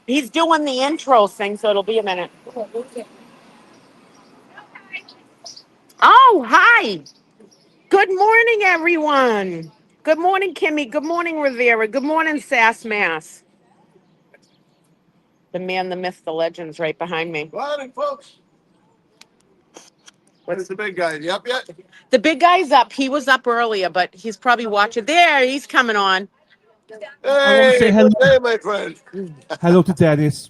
He's doing the intro thing, so it'll be a minute. Oh, hi. Good morning, everyone. Good morning, Kimmy. Good morning, Rivera. Good morning, Sass Mass. The man, the myth, the legend's right behind me. Morning, folks. Where's the big guy? You up yet? The big guy's up. He was up earlier, but he's probably watching. There, he's coming on. I want to say Hey, hello, good day, my friend. hello to Dennis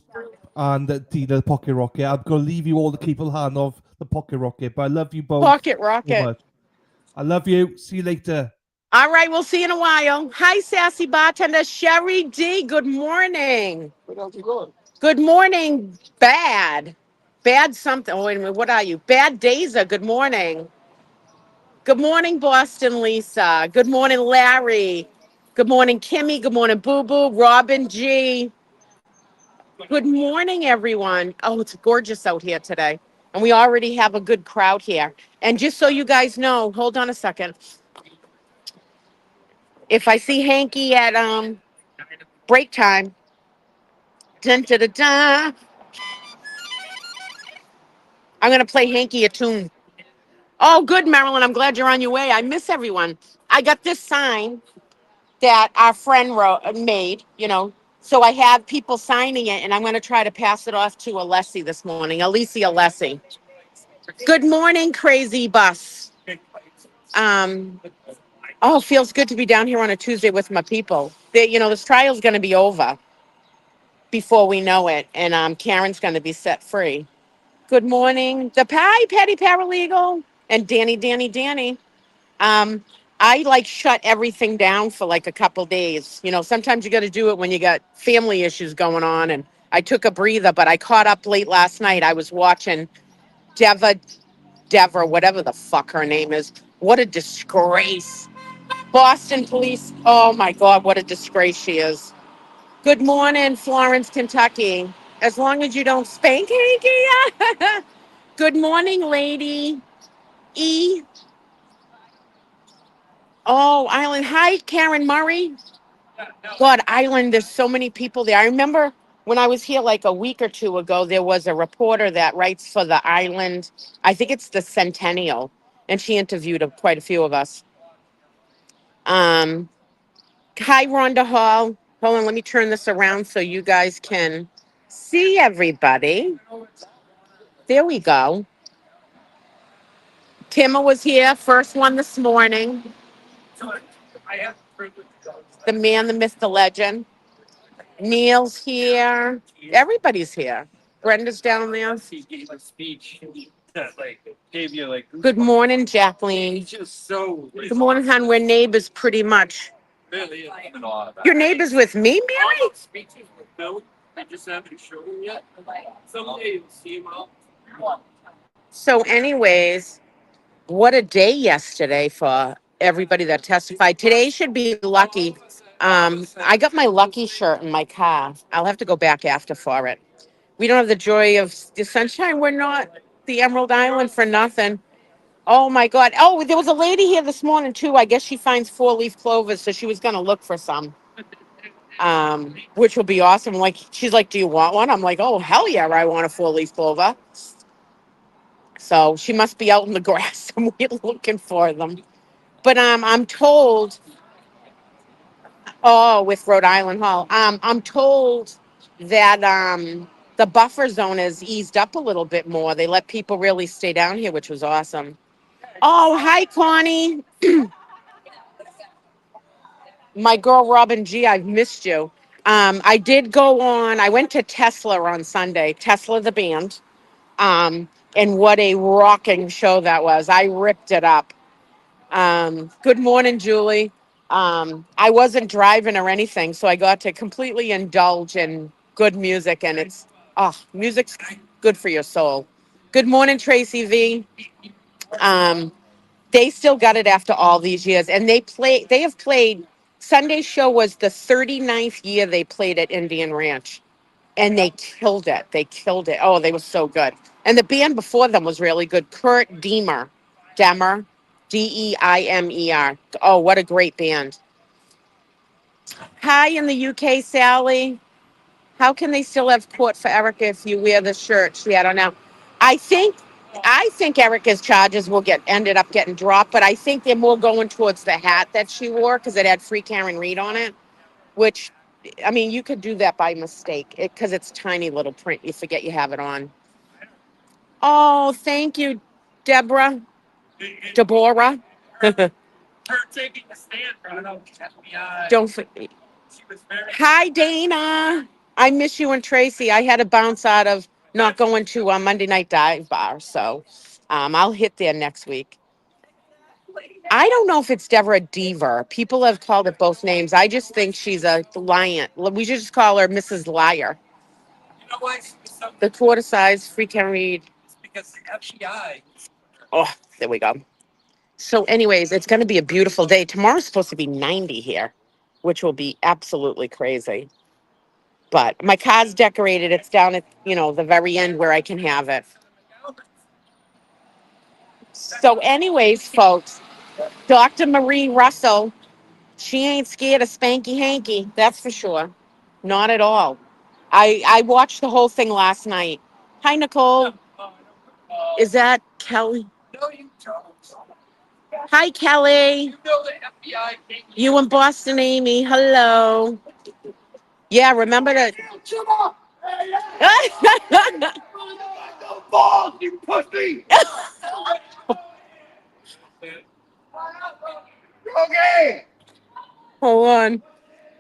and Tina, the Pocket Rocket. I'm going to leave you all the capable hand of the Pocket Rocket, but I love you both Pocket so Rocket. much. I love you. See you later. All right, we'll see you in a while. Hi, sassy bartender Sherry D. Good morning. Where the hell's he going? Good morning, bad. Bad something. Oh, wait a minute. What are you? Bad Daza. Good morning. Good morning, Boston Lisa. Good morning, Larry. Good morning, Kimmy. Good morning, Boo Boo. Robin G. Good morning, everyone. Oh, it's gorgeous out here today. And we already have a good crowd here. And just so you guys know, hold on a second. If I see Hanky at break time, dun, dun, dun, dun, I'm going to play Hanky a tune. Oh, good, Marilyn. I'm glad you're on your way. I miss everyone. I got this sign that our friend made, So I have people signing it, and I'm going to try to pass it off to Alessi this morning. Alicia Alessi. Good morning, crazy bus. Um, oh, feels good to be down here on a Tuesday with my people. This trial's going to be over before we know it, and Karen's going to be set free. Good morning, the Patty Paralegal, and Danny. Um, I like shut everything down for like a couple days. Sometimes you got to do it when you got family issues going on. And I took a breather, but I caught up late last night. I was watching Dever, whatever the fuck her name is. What a disgrace. Boston police. Oh my God, what a disgrace she is. Good morning, Florence, Kentucky. As long as you don't spank Hanky. Good morning, lady. E. Oh, Island. Hi, Karen Murray. God, Island, there's so many people there. I remember when I was here like a week or two ago, there was a reporter that writes for the Island. I think it's the Centennial, and she interviewed quite a few of us. Um, Hi, Rhonda Hall. Hold on, let me turn this around so you guys can see everybody. There we go. Timma was here, first one this morning. The man, the myth, the legend. Neil's here. Everybody's here. Brenda's down there. He gave a speech that gave you Good morning, Jacqueline. just so Good morning, hon. We're neighbors pretty much. really Your neighbors with me, Mary? speeches with Bill. I just haven't shown him yet. Someday you'll see him out. So, anyways, what a day yesterday for everybody that testified. Today should be lucky. I got my lucky shirt in my car. I'll have to go back after for it. We don't have the joy of the sunshine. We're not the Emerald Island for nothing. Oh my God. Oh, there was a lady here this morning too. I guess she finds four-leaf clovers, so she was going to look for some, which will be awesome. Like, she's like, "Do you want one?" I'm like, "Oh, hell yeah, I want a four-leaf clover." So she must be out in the grass somewhere looking for them. But I'm told, oh, with Rhode Island Hall, I'm told that the buffer zone has eased up a little bit more. They let people really stay down here, which was awesome. Oh, hi, Connie. My girl Robin G, I've missed you. I did go on, I went to Tesla on Sunday, Tesla the band. And what a rocking show that was. I ripped it up. Good morning, Julie. I wasn't driving or anything, so I got to completely indulge in good music, and music's good for your soul. Good morning, Tracy V. Um, they still got it after all these years, and they have played. Sunday's show was the 39th year they played at Indian Ranch, and they killed it. They killed it. Oh, they were so good. And the band before them was really good. Kurt Demer, Deimer. Oh, what a great band. Hi in the UK, Sally. How can they still have court for Erica if you wear the shirt? Yeah, I don't know. I think I think Erica's charges will get ended up getting dropped, but I think they're more going towards the hat that she wore because it had Free Karen Reed on it. Which, I mean, you could do that by mistake because it's tiny little print. You forget you have it on. Oh, thank you, Deborah. Deborah. Her taking the stand front of FBI. Don't forget. She was very. Hi, Dana. I miss you and Tracy. I had to bounce out of not going to a Monday night dive bar, so I'll hit there next week. I don't know if it's Deborah Deaver. People have called it both names. I just think she's a lion. We should just call her Mrs. Liar. You know why? She was so. The quarter size free can read. It's because the FBI. Oh, there we go. So, anyways, it's going to be a beautiful day. Tomorrow's supposed to be 90 here, which will be absolutely crazy. But my car's decorated. It's down at, the very end where I can have it. So, anyways, folks, Dr. Marie Russell, she ain't scared of Spanky Hanky. That's for sure. Not at all. I watched the whole thing last night. Hi, Nicole. Is that Kelly? No, you don't. Hi, Kelly. You know the FBI came. You and Boston Amy. Hello. Yeah, remember to. No balls, you pussy. Okay. Hold on.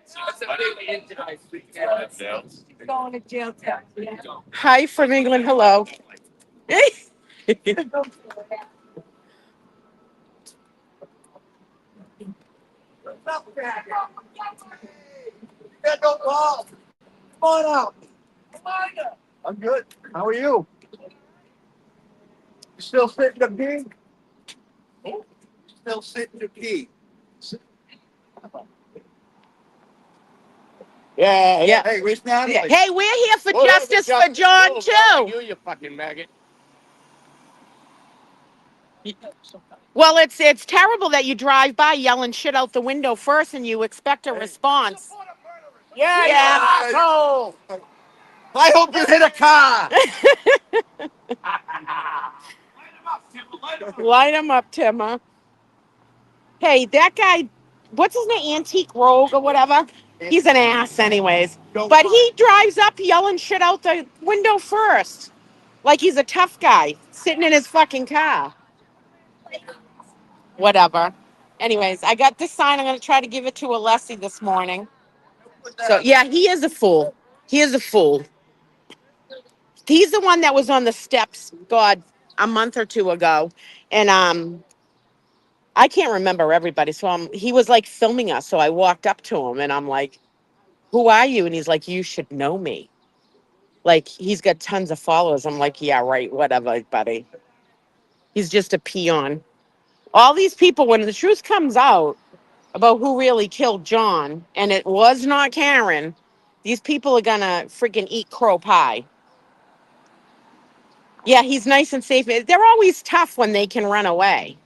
It's a big anti. Going to jail. Hi from England. Hello. Got no balls. Come on out. I'm good. How are you? You still sitting to pee? Still sitting to pee. Yeah, Yeah. Hey, reach down. Yeah. Hey, we're here for Whatever, justice for John, Oh, too. You fucking maggot. Well, it's terrible that you drive by yelling shit out the window first and you expect a response. Yeah, Yeah. you asshole. I hope you hit a car. Light him up, Timma. Hey, that guy, what's his name? Antique Rogue or whatever? He's an ass, anyways. But he drives up yelling shit out the window first. Like he's a tough guy sitting in his fucking car. Whatever. Anyways, I got this sign. I'm going to try to give it to Alessi this morning. So, yeah, he is a fool. He is a fool. He's the one that was on the steps, God, a month or two ago. And I can't remember everybody. So he was like filming us. So I walked up to him and I'm like, who are you? And he's like, you should know me. Like, he's got tons of followers. I'm like, yeah, right. Whatever, buddy. He's just a peon. All these people, when the truth comes out about who really killed John, and it was not Karen, these people are going to freaking eat crow pie. Yeah, he's nice and safe. They're always tough when they can run away,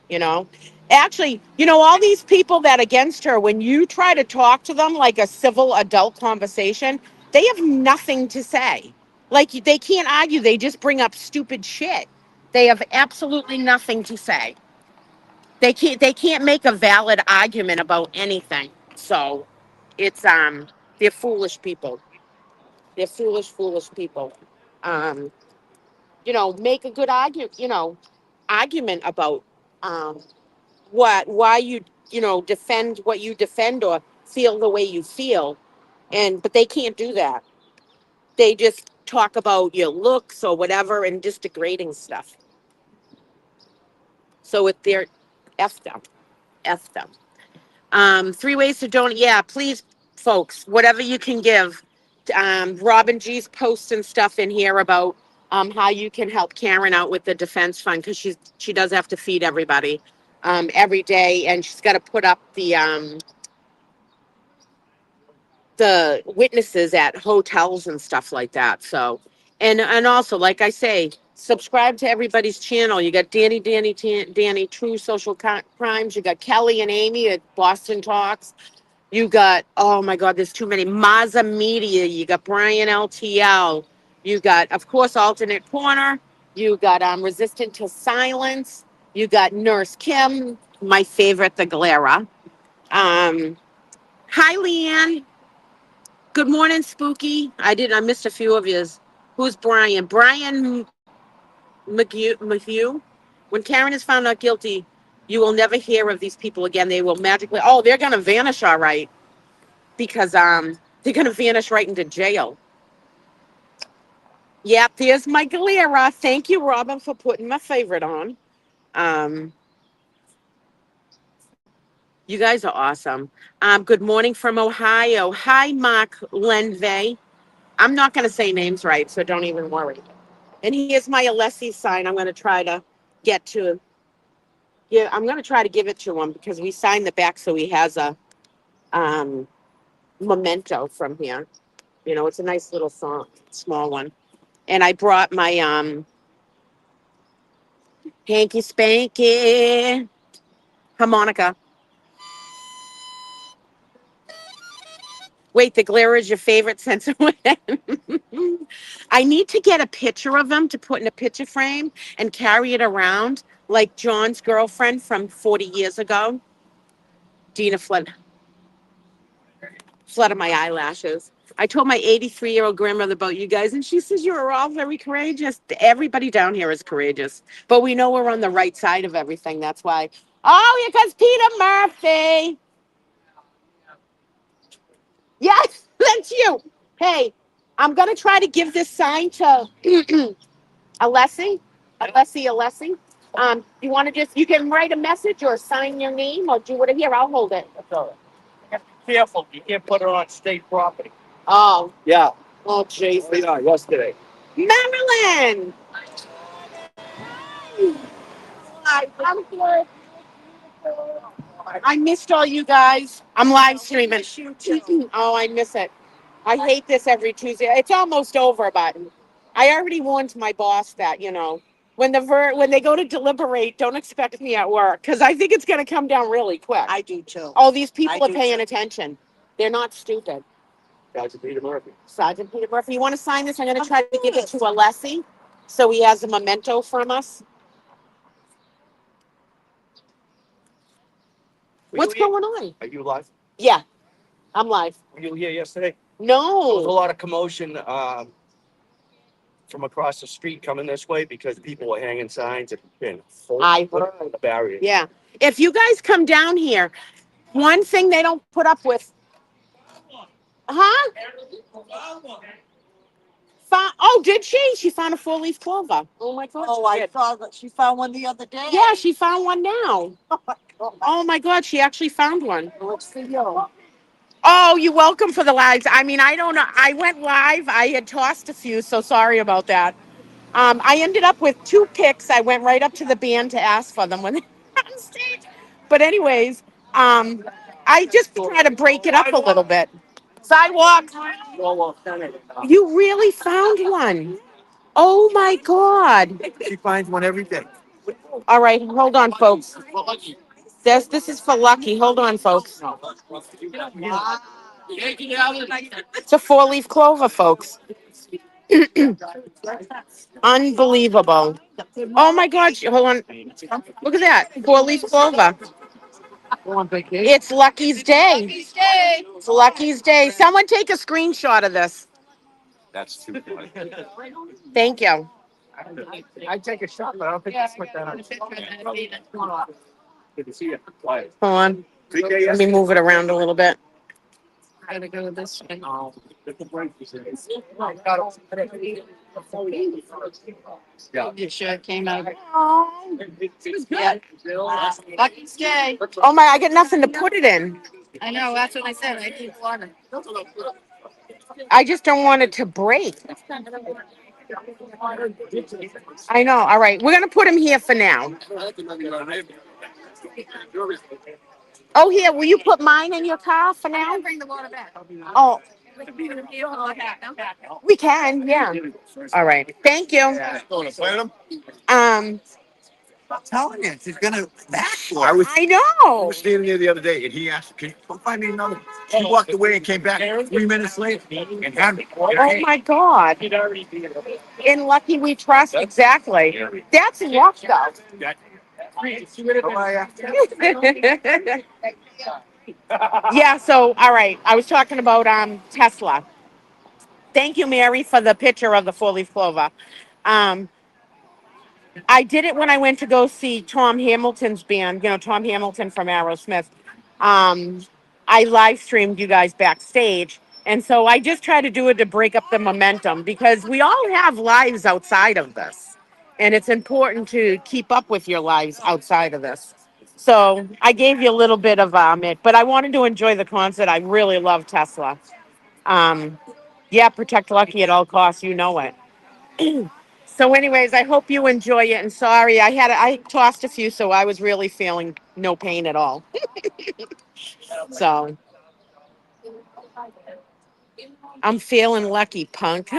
you know? Actually, all these people that against her, when you try to talk to them like a civil adult conversation, they have nothing to say. Like, they can't argue. They just bring up stupid shit. They have absolutely nothing to say. They can't make a valid argument about anything. So it's they're foolish people. They're foolish people. Um, make a good argument about why you defend what you defend or feel the way you feel, but they can't do that. They just talk about your looks or whatever and just degrading stuff. So if they're f them. 3 ways to donate. Yeah, please, folks, whatever you can give. Robin G's posting stuff in here about how you can help Karen out with the defense fund because she does have to feed everybody every day, and she's got to put up the witnesses at hotels and stuff like that. So, and also, like I say, subscribe to everybody's channel. You got Danny, True Social Crimes. You got Kelly and Amy at Boston Talks. You got, oh my God, there's too many. Maza Media. You got Brian LTL. You got, of course, Alternate Corner. You got Resistant to Silence. You got Nurse Kim, my favorite, the Glera. Um, Hi, Leanne. Good morning, Spooky. I missed a few of yous. Who's Brian? Brian McHugh. When Karen is found not guilty, you will never hear of these people again. They will magically, oh, they're going to vanish, all right, because they're going to vanish right into jail. Yep, there's my Galera. Thank you, Robin, for putting my favorite on. Um, you guys are awesome. Good morning from Ohio. Hi, Mark Lenve. I'm not going to say names right, so don't even worry. And here's my Alessi sign. I'm going to try to get to. Yeah, I'm going to try to give it to him because we signed the back, so he has a um, memento from here. You know, it's a nice little song, small one. And I brought my hanky spanky harmonica. Wait, the glare is your favorite since when? I need to get a picture of him to put in a picture frame and carry it around like John's girlfriend from 40 years ago. Dina flooded my eyelashes. I told my 83-year-old grandmother about you guys, and she says you're all very courageous. Everybody down here is courageous, but we know we're on the right side of everything. That's why. Oh, here comes Peter Murphy. Yes, that's you. Hey, I'm going to try to give this sign to Alessi. Alessi. You want to you can write a message or sign your name or do whatever. Here, I'll hold it. That's all right. You have to be careful. You can't put it on state property. Oh, Yeah. oh, jeez. Oh, yeah, yesterday. Marilyn. I'm good. I missed all you guys. I'm live streaming. Oh, I miss it. I hate this every Tuesday. It's almost over, but I already warned my boss that, when when they go to deliberate, don't expect me at work because I think it's going to come down really quick. I do too. Oh, these people I are do paying too. attention. They're not stupid. Sergeant Peter Murphy. Sergeant Peter Murphy, you want to sign this? I'm going to try to give it to Alessi so he has a memento from us. What's going on? Are you live? Yeah, I'm live. Were you here yesterday? There was a No. lot of commotion from across the street coming this way because people were hanging signs and I heard. the barrier. Yeah. If you guys come down here, one thing they don't put up with. Huh? Oh, did she? She found a 4-leaf clover. Oh my God. Oh, I saw that she found one the other day. Yeah, she found one now. Oh my God. Oh my God, she actually found one. What's the yo? Oh, you're welcome for the lives. I mean, I don't know. I went live. I had tossed a few, so sorry about that. I ended up with 2 picks. I went right up to the band to ask for them when they were on stage. But anyways, I just try to break it up a little bit. Sidewalk. You really found one. Oh my God. She finds one every day. All right, hold on, folks. This is for Lucky. Hold on, folks. It's a 4-leaf clover, folks. Unbelievable. Oh my God. Hold on. Look at that. 4-leaf clover. It's Lucky's day. It's Lucky's day. Someone take a screenshot of this. That's too funny. Thank you. I take a shot, but I don't think it's like that. Good to see you. Quiet. Hold on. Big day Let me move it around a little bit. Gotta go this way. Yeah. You sure it came out? Oh, Yeah. Lucky's day. oh my, I got nothing to put it in. I know, that's what I said. I need water. I just don't want it to break. I know. All right. We're going to put him here for now. Oh, here. Will you put mine in your car for now? Bring the water back. Oh, we can. Yeah. All right. Thank you. Um, I'm telling you, she's gonna back for it. I was I know. standing there the other day, and he asked, "Can you come find me another?" She walked away and came back 3 minutes later and had me. Oh my God. In Lucky We Trust, exactly. That's luck, though. Yeah, so, all right. I was talking about Tesla. Thank you, Mary, for the picture of the four-leaf clover. Um, I did it when I went to go see Tom Hamilton's band, Tom Hamilton from Aerosmith. Um, I live streamed you guys backstage. And so I just try to do it to break up the momentum because we all have lives outside of this. And it's important to keep up with your lives outside of this. So I gave you a little bit of it, but I wanted to enjoy the concert. I really love Tesla. Um, yeah, protect Lucky at all costs. You know it. So, anyways, I hope you enjoy it. And sorry, I tossed a few, so I was really feeling no pain at all. So I'm feeling lucky, punk.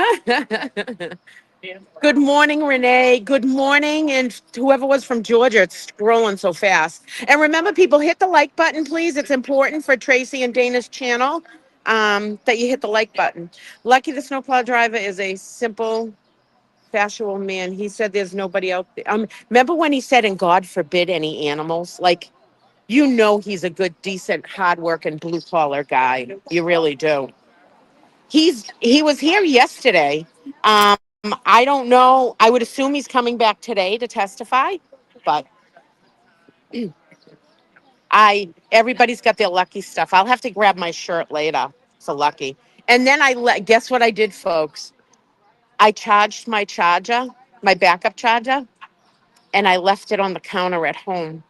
Good morning, Renee. Good morning, and whoever was from Georgia, it's scrolling so fast. And remember, people, hit the like button, please. It's important for Tracy and Dana's channel that you hit the like button. Lucky the snowplow driver is a simple factual man. He said there's nobody out there. Remember when he said, and God forbid any animals? Like, he's a good, decent, hardworking, blue collar guy. You really do. He was here yesterday. Um, I don't know. I would assume he's coming back today to testify, but everybody's got their lucky stuff. I'll have to grab my shirt later for lucky. And then guess what I did, folks? I charged my charger, my backup charger, and I left it on the counter at home.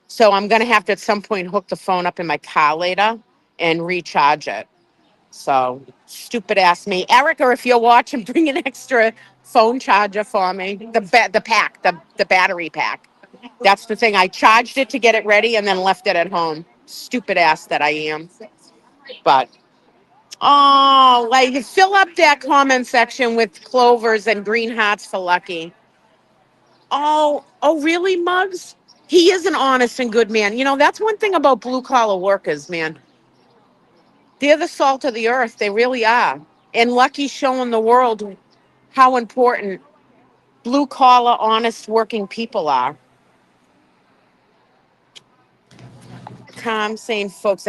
So I'm going to have to at some point hook the phone up in my car later and recharge it. So stupid ass me. Erica, if you're watching, bring an extra phone charger for me. The battery pack. That's the thing. I charged it to get it ready and then left it at home. Stupid ass that I am. But like fill up that comment section with clovers and green hearts for Lucky. Oh, really, Muggs? He is an honest and good man. That's one thing about blue collar workers, man. They're the salt of the earth. They really are. And Lucky's showing the world how important blue collar, honest working people are. Calm, sane folks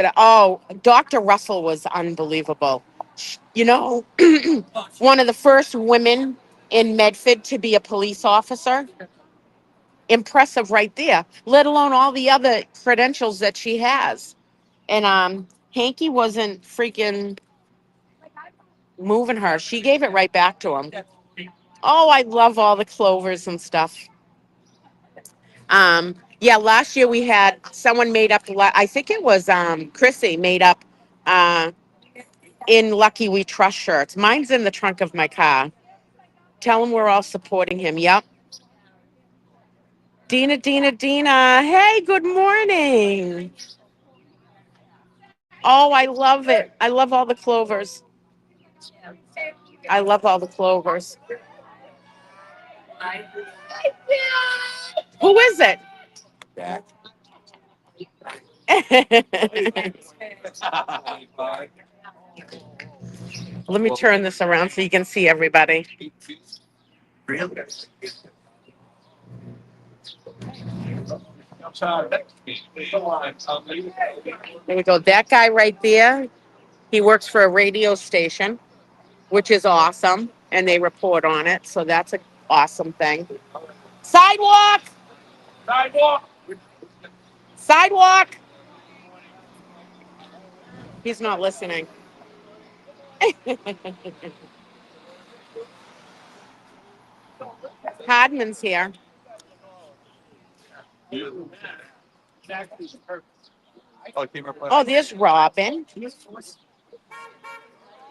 Dr. Russell was unbelievable. One of the first women in Medford to be a police officer. Impressive right there, let alone all the other credentials that she has. And Hanky wasn't freaking moving her. She gave it right back to him. Oh, I love all the clovers and stuff. Yeah, last year we had someone made up, I think it was Chrissy made up in Lucky We Trust shirts. Mine's in the trunk of my car. Tell him we're all supporting him. Yep. Dina. Hey, good morning. Oh, I love it. I love all the clovers. I love all the clovers. Who is it? Let me turn this around so you can see everybody. There we go. That guy right there, he works for a radio station, which is awesome, and they report on it. So that's an awesome thing. Sidewalk! Sidewalk! He's not listening. Hardman's here. Oh, there's Robin.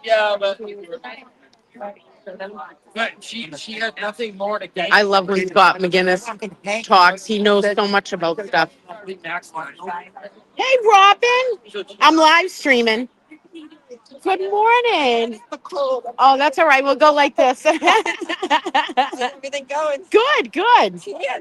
Yeah, but she had nothing more to gain. I love when Scott McGinnis talks. He knows so much about stuff. Hey, Robin. I'm live streaming. Good morning. The cold. Oh, that's all right. We'll go like this. Everything going. Good, good. Yeah.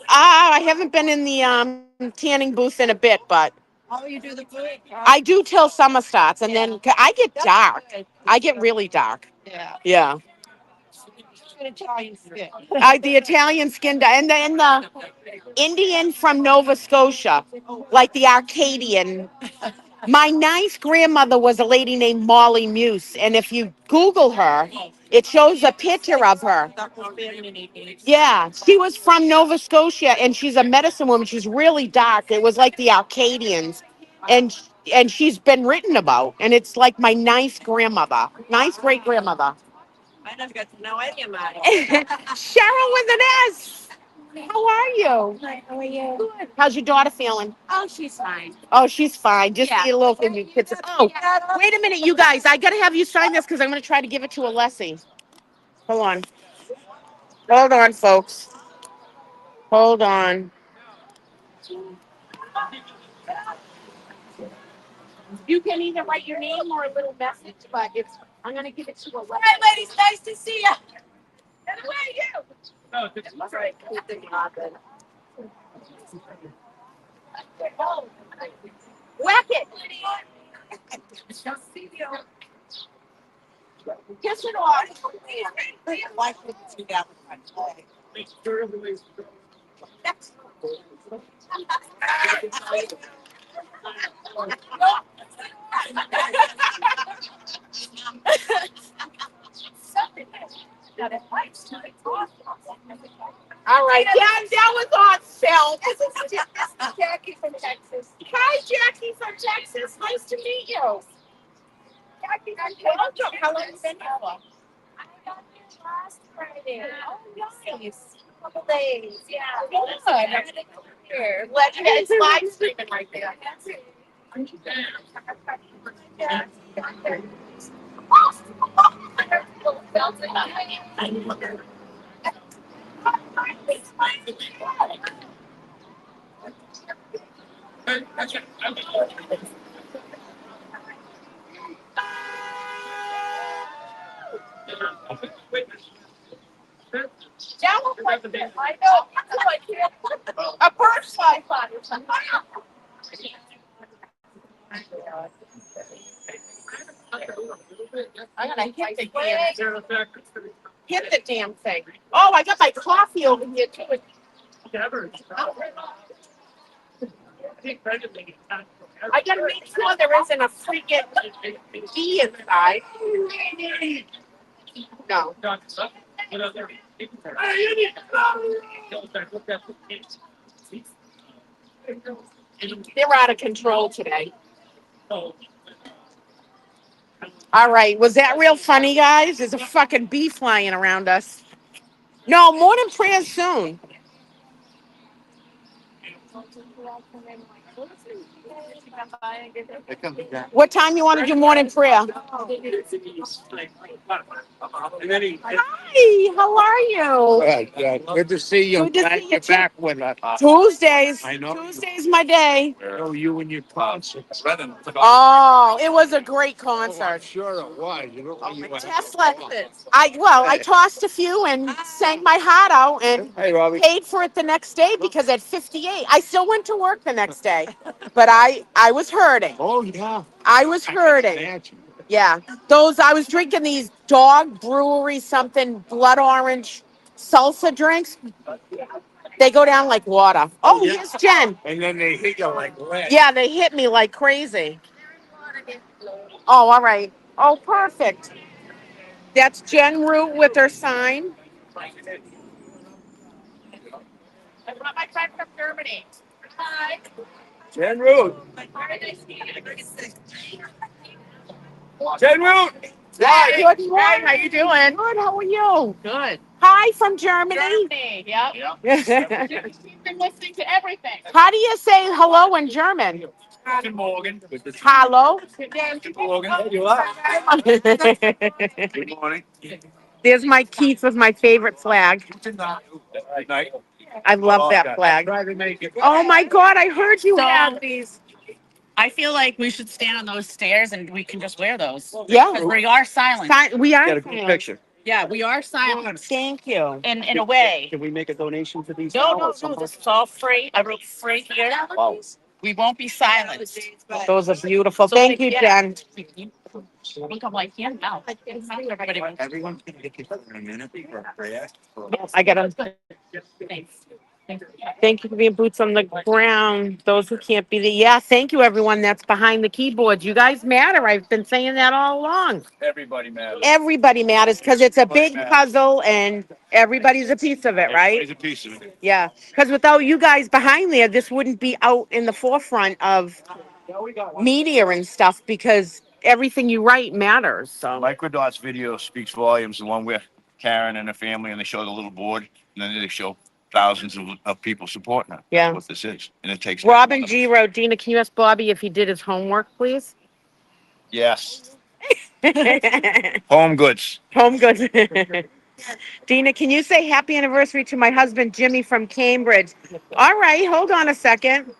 I haven't been in the tanning booth in a bit, but Oh, you do the food? I do till summer starts, and then I get dark. I get really dark. Yeah. Yeah. An Italian skin. The Italian skin, and the Indian from Nova Scotia, like the Arcadian. My nice grandmother was a lady named Molly Muse, and if you Google her, it shows a picture of her. Yeah, she was from Nova Scotia, and she's a medicine woman. She's really dark. It was like the Arcadians, and she's been written about, and it's like my nice grandmother, nice great grandmother. I never got to know any of mine. Cheryl with an S. How are you? Hi, how are you? Good. How's your daughter feeling? Oh, she's fine. Oh, she's fine. Just Yeah. need a little thing. Oh, wait a minute, you guys. I gotta have you sign this because I'm gonna try to give it to Alessi. Hold on. Hold on, folks. Hold on. You can either write your name or a little message, but I'm gonna give it to Alessi. Hi, ladies. Nice to see you. And where are you? No, this is Whack it. Kiss it off. Life with you down the front. All right. Yeah, that was on film. This is Jackie from Texas. Hi, Jackie from Texas. Nice to meet you. Jackie from Welcome. How long have you been here for? I got here last Friday. Oh, nice. Couple days. Yeah. Good. I'm gonna go here. It's live streaming right there. I know. A purse life. I'm gonna hit the damn thing. Oh, I got my coffee over here too. I gotta make sure there isn't a freaking bee inside. No. They're out of control today. All right. Was that real funny, guys? There's a fucking bee flying around us. No, morning prayer soon. What time you want to do morning prayer? Hi, how are you? Good to see you. Good to Glad see you you're too. back with us. Tuesdays. I know. Tuesday's my day. Oh, you and your concert. Oh, it was a great Oh, I'm concert. sure it was. You look like you went. Tesla. I tossed a few and sang my heart out and Hey, Robbie. paid for it the next day because at 58, I still went to work the next day, but I was hurting. Oh, yeah. I was hurting. Imagine. Yeah, I was drinking these dog brewery something blood orange salsa drinks. They go down like water. Oh, yeah. here's Jen. And then they hit you like lead. Yeah, they hit me like crazy. Oh, all right. Oh, perfect. That's Jen Root with her sign. I brought my friend from Germany. Hi. Jen Root. Jen Root. Hi. Good morning. How you doing? Good. How are you? Good. Hi from Germany. Germany. Yep. You've been listening to everything. How do you say hello in German? Guten Morgen. Hello. Guten Morgen. There you are. Good morning. There's my Keith with my favorite flag. Good night. I love that flag. Try to make it. Oh my God! I heard you have these. I feel like we should stand on those stairs and we can just wear those. Yeah. Because we are silent. We are. Get a good silent. picture. Yeah, we are silent Thank you. in a way. Can we make a donation to these? No, now or no, no. somehow? This is all free. Everything's free here. Wow. We won't be silenced. Those are beautiful. So Thank they- you, yeah. Jen. I think I'm like, yeah, no. Everybody wants. Everyone can get together in a minute for a prayer. I gotta Thanks. thank you for being boots on the ground. Those who can't be there. Yeah, thank you, everyone that's behind the keyboards. You guys matter. I've been saying that all along. Everybody matters. Everybody matters because it's a big Matters. puzzle and everybody's a piece of it, right? Everybody's a piece of it. Yeah. Because without you guys behind there, this wouldn't be out in the forefront of media and stuff because everything you write matters. So Microdot's video speaks volumes. The one where Karen and her family and they show the little board, and then they show thousands of people supporting her. Yeah. That's what this is, and it takes. Robin G wrote, Dina, can you ask Bobby if he did his homework, please? Yes. Home goods. Home goods. Dina, can you say happy anniversary to my husband, Jimmy from Cambridge? All right, hold on a second.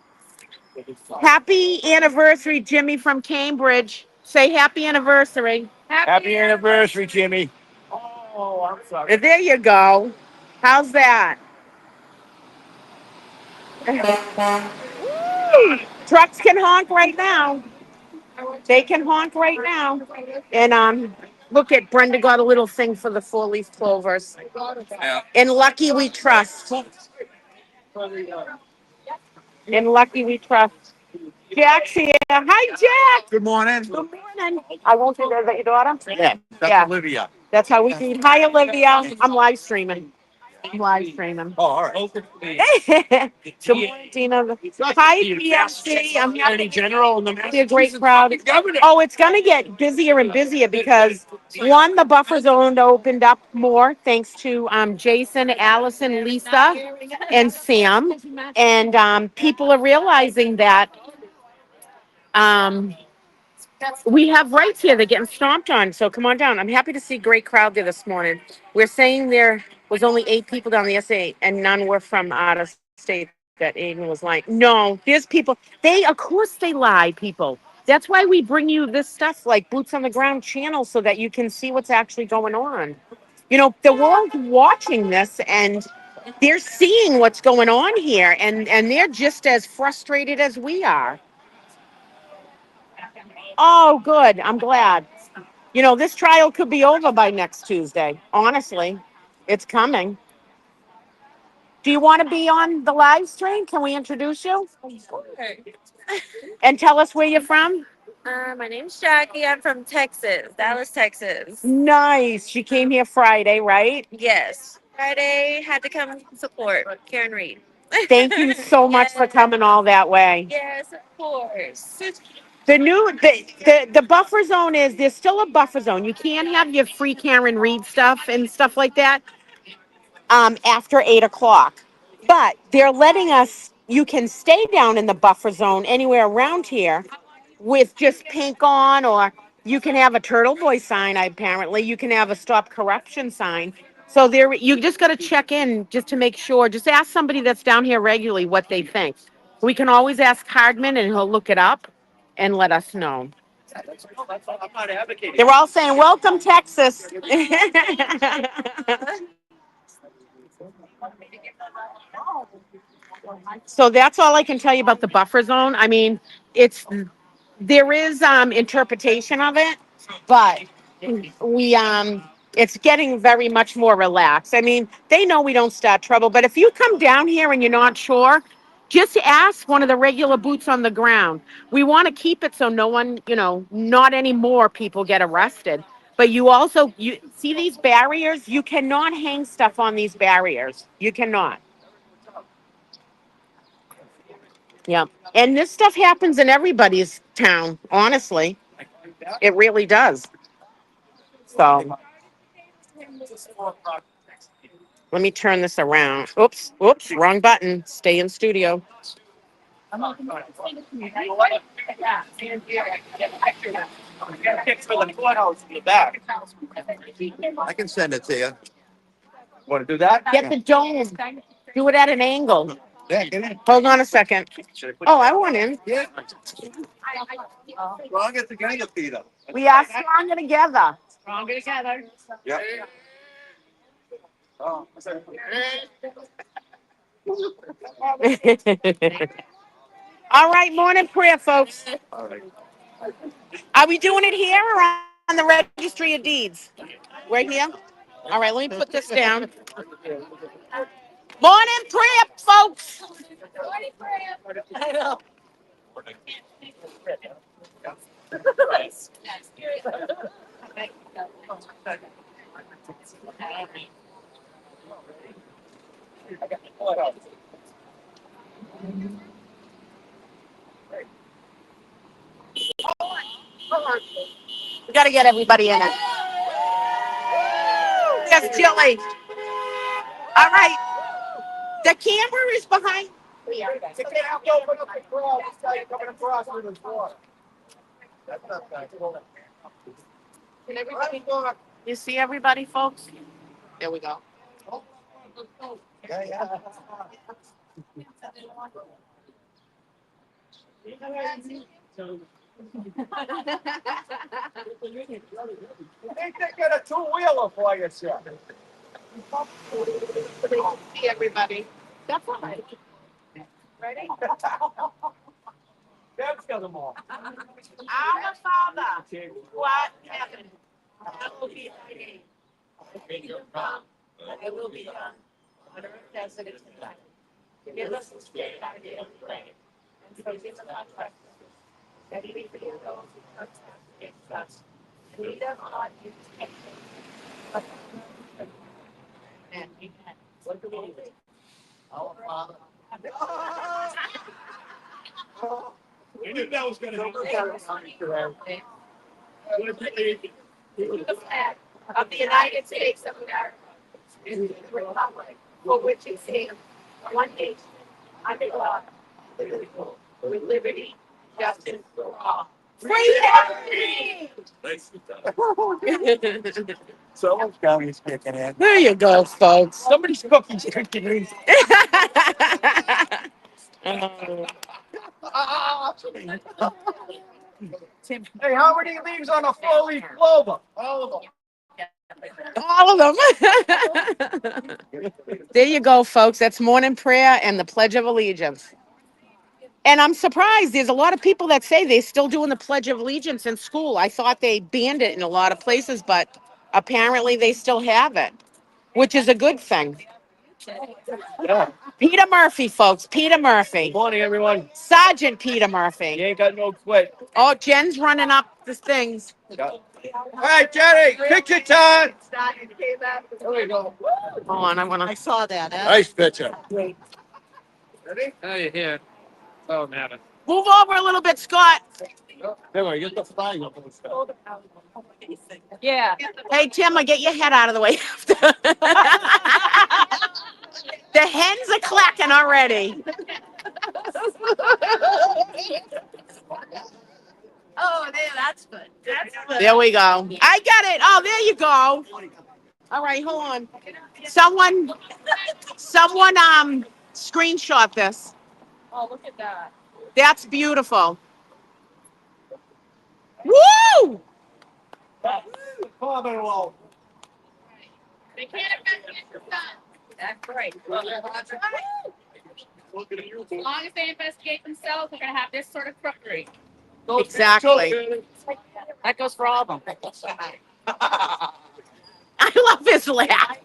Happy anniversary, Jimmy from Cambridge. Say happy anniversary. Happy anniversary, Jimmy. Oh, I'm sorry. There you go. How's that? Woo! Trucks can honk right now. They can honk right now. And look at Brenda got a little thing for the 4-leaf clovers. Yeah. In Lucky We Trust. In Lucky We Trust. Jack's here. Hi, Jack. Good morning. Good morning. I won't say that. Is that your daughter? Yeah, that's Yeah. Olivia. That's how we do. Hi, Olivia. I'm live streaming. I'm live streaming. Oh, all right. Good morning, Tina. Hi, PFC. I'm happy Attorney General and to see a great crowd. governor. Oh, it's going to get busier and busier because one, the buffer zone opened up more thanks to Jason, Allison, Lisa, and Sam, and people are realizing that we have rights here. They're getting stomped on. So come on down. I'm happy to see a great crowd there this morning. We're saying there was only 8 people down the S8 and none were from out of state that Aiden was like, no, there's people. Of course they lie, people. That's why we bring you this stuff like Boots on the Ground channel so that you can see what's actually going on. You know, the world's watching this and they're seeing what's going on here and they're just as frustrated as we are. Oh, good. I'm glad. You know, this trial could be over by next Tuesday. Honestly, it's coming. Do you want to be on the live stream? Can we introduce you? And tell us where you're from? My name's Jackie. I'm from Texas, Dallas, Texas. Nice. She came here Friday, right? Yes. Friday had to come support Karen Reed. Thank you so much for coming all that way. Yes, of course. The buffer zone there's still a buffer zone. You can't have your free Karen Reed stuff and stuff like that after 8:00. But they're letting us, you can stay down in the buffer zone anywhere around here with just pink on, or you can have a Turtle Boy sign, apparently. You can have a Stop Corruption sign. So you just got to check in just to make sure. Just ask somebody that's down here regularly what they think. We can always ask Hardman and he'll look it up and let us know. I'm not advocating. They're all saying, welcome, Texas. So that's all I can tell you about the buffer zone. I mean, there is interpretation of it, but it's getting very much more relaxed. I mean, they know we don't start trouble, but if you come down here and you're not sure, just ask one of the regular boots on the ground. We want to keep it so no one, not any more people get arrested. But you see these barriers? You cannot hang stuff on these barriers. You cannot. Yeah. And this stuff happens in everybody's town, honestly. It really does. So let me turn this around. Oops, wrong button. Stay in studio. For the courthouse in the back. I can send it to you. Want to do that? Get the dome. Do it at an angle. Yeah, get in. Hold on a second. Should I put Oh, I went in. Yeah. Strong as the guy, Peter. We are stronger together. Stronger together. Yeah. Oh, sorry. All right, morning prayer, folks. All right. Are we doing it here or on the registry of deeds? We're here? All right, let me put this down. Morning prayer, folks. I know. We got to get everybody in it. Yes, Jilly. All right. The camera is behind. Can everybody You see everybody, folks? There we go. Yeah, yeah. They get a two-wheeler for you, sir. See everybody. That's all right. Ready? Deb's got them all. Our Father, who art in heaven, hallowed be thy name. Thy kingdom come, thy will be done, on earth as it is in heaven. Give us this day our daily bread, and forgive us our trespasses, that we forgive those who trespass against us. And lead us not into temptation, but deliver us from evil. Amen. What do we do? Our Father. We knew that was gonna happen. To the flag of the United States of America and to the republic for which it stands, one nation, under God, indivisible, with liberty, justice for all. Free! Someone's county's kicking in. There you go, folks. Somebody's cooking chicken. Hey, how many leaves on a four-leaf clover? All of them. All of them. There you go, folks. That's morning prayer and the Pledge of Allegiance. And I'm surprised there's a lot of people that say they're still doing the Pledge of Allegiance in school. I thought they banned it in a lot of places, but apparently they still have it, which is a good thing. Yeah. Peter Murphy, folks. Peter Murphy. Good morning, everyone. Sergeant Peter You Murphy. ain't got no quit. Oh, Jen's running up the things. All right, Jerry, picture time. There we go. Hold on, I saw that. Nice picture. Ready? Oh, you're here. Oh, man. Move over a little bit, Scott. There we go. Get the flag up. Yeah. Hey, Tim, get your head out of the way. The hens are clacking already. Oh, there, that's good. That's good. There we go. I got it. Oh, there you go. All right, hold on. Someone, screenshot this. Oh, look at that. That's beautiful. Woo! Commonwealth. They can't investigate your son. That's right. As long as they investigate themselves, they're gonna have this sort of crookery. Exactly. That goes for all of them. I love his laugh.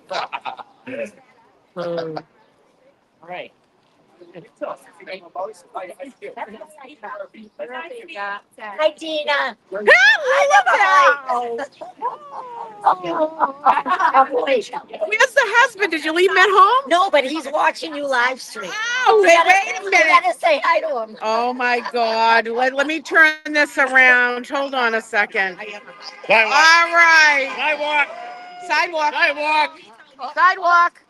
All right. Hi, Tina. Where's the husband? Did you leave him at home? No, but he's watching you live stream. Oh, wait a You minute. gotta say hi to him. Oh my God. Let me turn this around. Hold on a second. All right. Sidewalk. Sidewalk.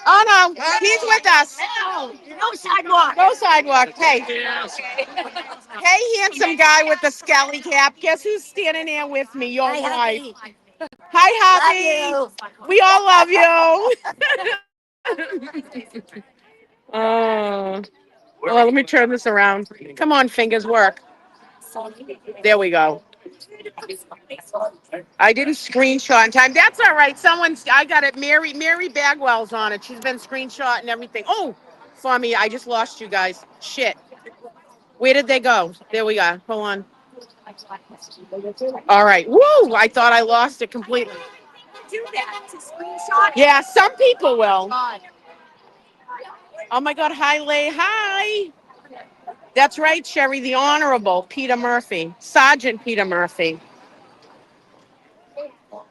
Oh no, he's with us. No sidewalk. No sidewalk. Hey. Hey, handsome guy with the scally cap. Guess who's standing there with me? Your Hi, wife. hubby. Hi, hubby. Love you. We all love you. Oh. Well, let me turn this around. Come on, fingers, work. There we go. I didn't screenshot in time. That's all right. I got it. Mary Bagwell's on it. She's been screenshot and everything. Oh, for me, I just lost you guys. Shit. Where did they go? There we go. Hold on. All right. Woo! I thought I lost it completely. Do that to screenshot. Yeah, some people will. Oh my God. Hi, Lay. Hi. That's right, Sherry. The Honorable Peter Murphy. Sergeant Peter Murphy.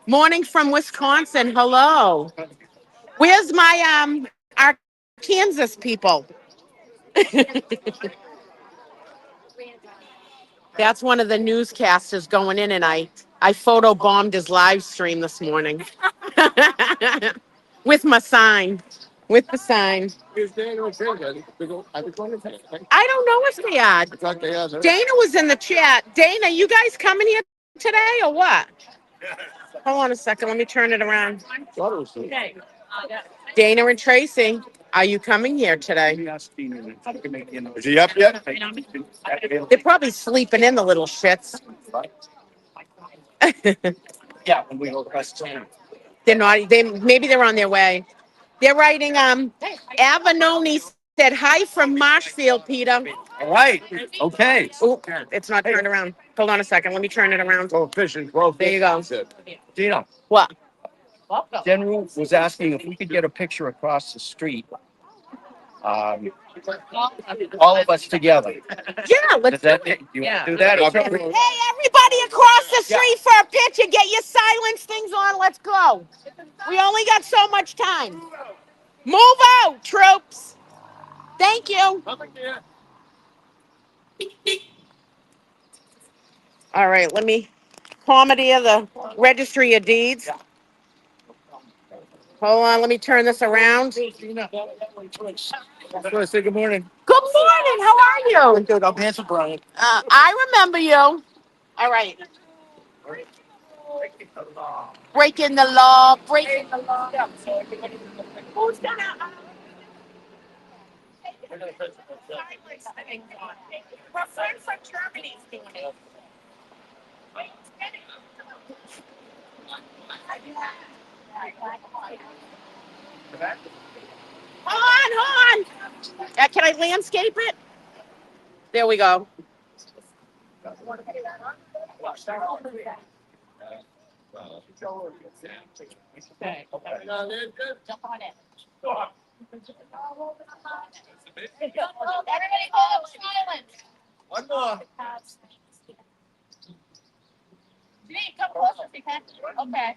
Morning from Wisconsin. Hello. Where's my our Kansas people? That's one of the newscasters going in, and I photobombed his live stream this morning with my sign, with the sign. Is Dana okay? I think one of them. I don't know if they are. I thought they had. Dana was in the chat. Dana, you guys coming here today or what? Hold on a second. Let me turn it around. Dana and Tracy, are you coming here today? Is he up yet? They're probably sleeping in, the little shits. Yeah, when we go across town. They're not. Maybe they're on their way. They're writing. Avanoni said hi from Marshfield, Peter. All right. Okay. Oh, it's not turned around. Hold on a second. Let me turn it around. Go fishing. Go There you go. Gina, What? General was asking if we could get a picture across the street. All of us together. Yeah, let's do it. You want to do that? Hey, everybody across the street for a picture. Get your silence things on. Let's go. We only got so much time. Move out, troops. Thank you. All right, let me commandeer the registry of deeds. Hold on, let me turn this around. I want to say good morning. Good morning. How are you? Good. I'm Hansel Bryant. I remember you. All right. Breaking the law. Breaking the law. Who's gonna? Her friend from Germany's doing it. Hold on. Can I landscape it? There we go. Everybody hold silence. One more. Gee, come closer if you can. Okay.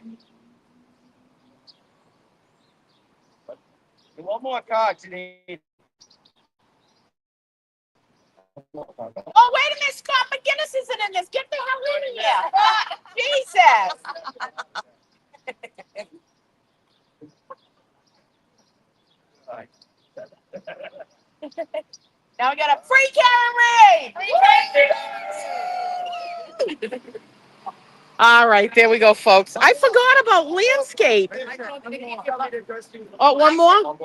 One more card, Janine. Oh, wait a minute. Scott McGinnis isn't in this. Get the hell in here. Jesus. Now we got a free Karen Reed. All right, there we go, folks. I forgot about landscape. Oh, one more?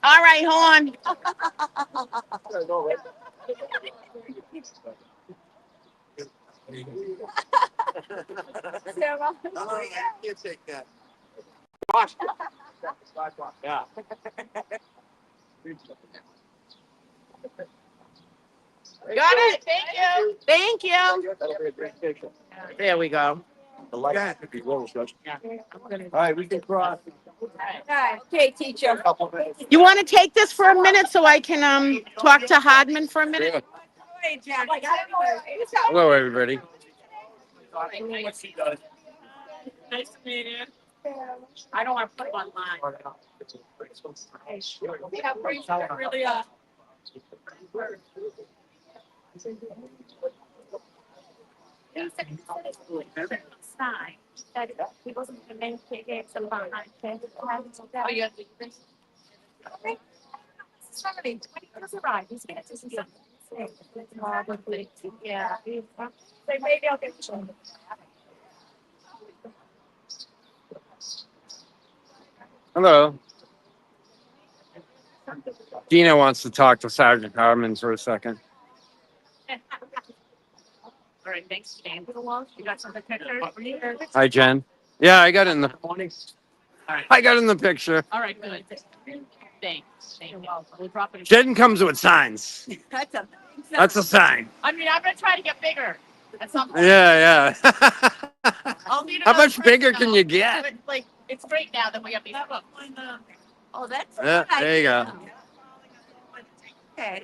All right, hold on. Sarah. You take that. Yeah. Got it. Thank you. That'll be a great picture. There we go. The light could be low, so- All right, we can cross. Okay, teacher. Couple minutes. You want to take this for a minute so I can talk to Hardman for a minute? Hello, everybody. Nice to meet you. I don't want to put him online. Yeah, really, He said sign that he wasn't going to make it some behind. Oh, yeah. Somebody, when he does arrive, he's going to see something. Yeah. So maybe I'll get you. Hello. Dina wants to talk to Sergeant Harmon for a second. All right, thanks, Stan. You got some pictures? Hi, Jen. Yeah, I got it in the I got it in the picture. All right, good. Thanks. We'll drop it. Jen comes with signs. That's a. That's a sign. I mean, I'm gonna try to get bigger at some point. Yeah, yeah. I'll need How another much bigger person, can though. you get? But, like, it's great now that we have these books. Oh, that's. a Yeah, good there you idea. go. Okay.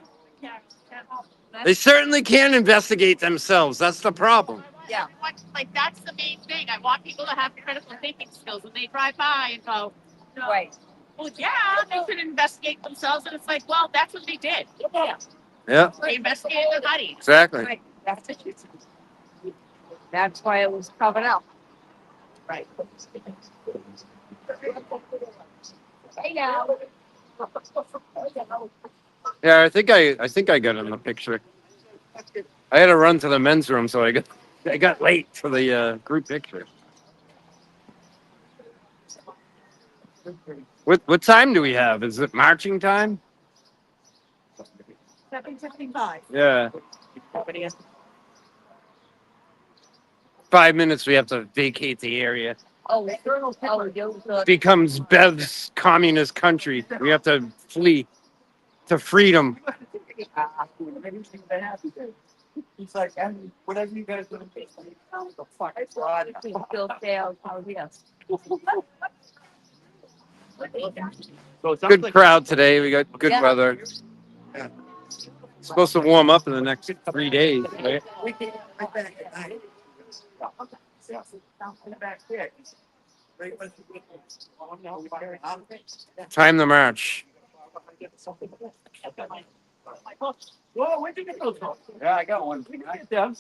They certainly can't investigate themselves. That's the problem. Yeah. Like, that's the main thing. I want people to have critical thinking skills when they drive by and go, Right. well, yeah, they could investigate themselves. And it's like, well, that's what they did. Yeah, They investigated their buddy. exactly. Right. That's it. That's why it was covered up. Right. Hey now. Yeah, I think I got in the picture. I had to run to the men's room, so I got late for the group picture. What time do we have? Is it marching time? 7:55. Yeah. 5 minutes. We have to vacate the area. Oh, oh, Becomes Bev's communist country. We have to flee to freedom. He's like, and whatever you guys do, the fuck, God. Still fails. Oh, yes. Good crowd today. We got good Yeah. weather. Supposed to warm up in the next 3 days, right? We can right back at night. In the back there. Right when Time to march. Whoa, where'd you get those from? Yeah, I got one. Yeah.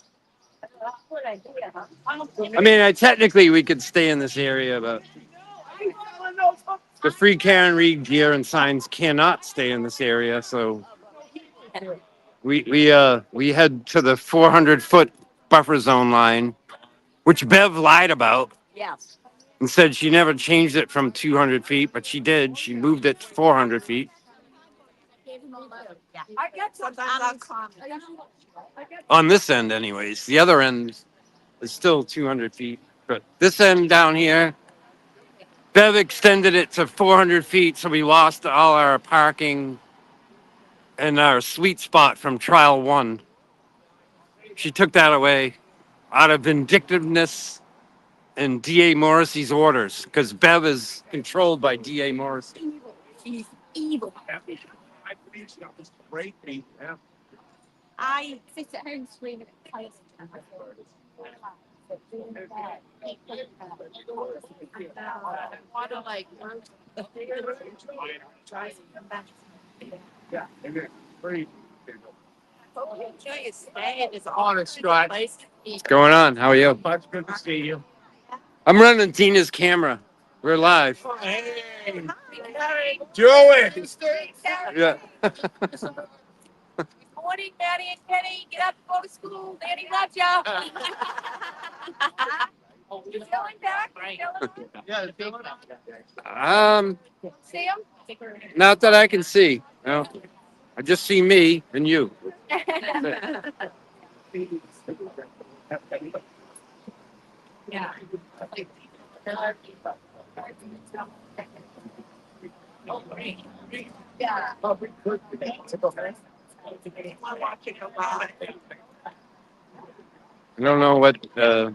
Good idea, huh? I mean, technically we could stay in this area, but the Free Karen Reed gear and signs cannot stay in this area. So we head to the 400-foot buffer zone line, which Bev lied about Yes. and said she never changed it from 200 feet, but she did. She moved it to 400 feet. I got some uncommon. On this end, anyways. The other end is still 200 feet. But this end down here, Bev extended it to 400 feet, so we lost all our parking and our sweet spot from trial one. She took that away out of vindictiveness and D.A. Morrissey's orders, because Bev is controlled by D.A. Morrissey. She's evil. Great feet, yeah. I sit at home screaming at Tyson. Want to, like, Yeah, amen. Great. honest, Scott. place. What's going on? How are you? It's good to see you. I'm running Tina's camera. We're live. Hey, Joey. Yeah. Morning, Maddie and Kenny. Get up, go to school. Daddy loves ya. You feeling back? Right. Yeah, See him? Not that I can see. No. I just see me and you. Yeah. Yeah. I don't know what Yeah.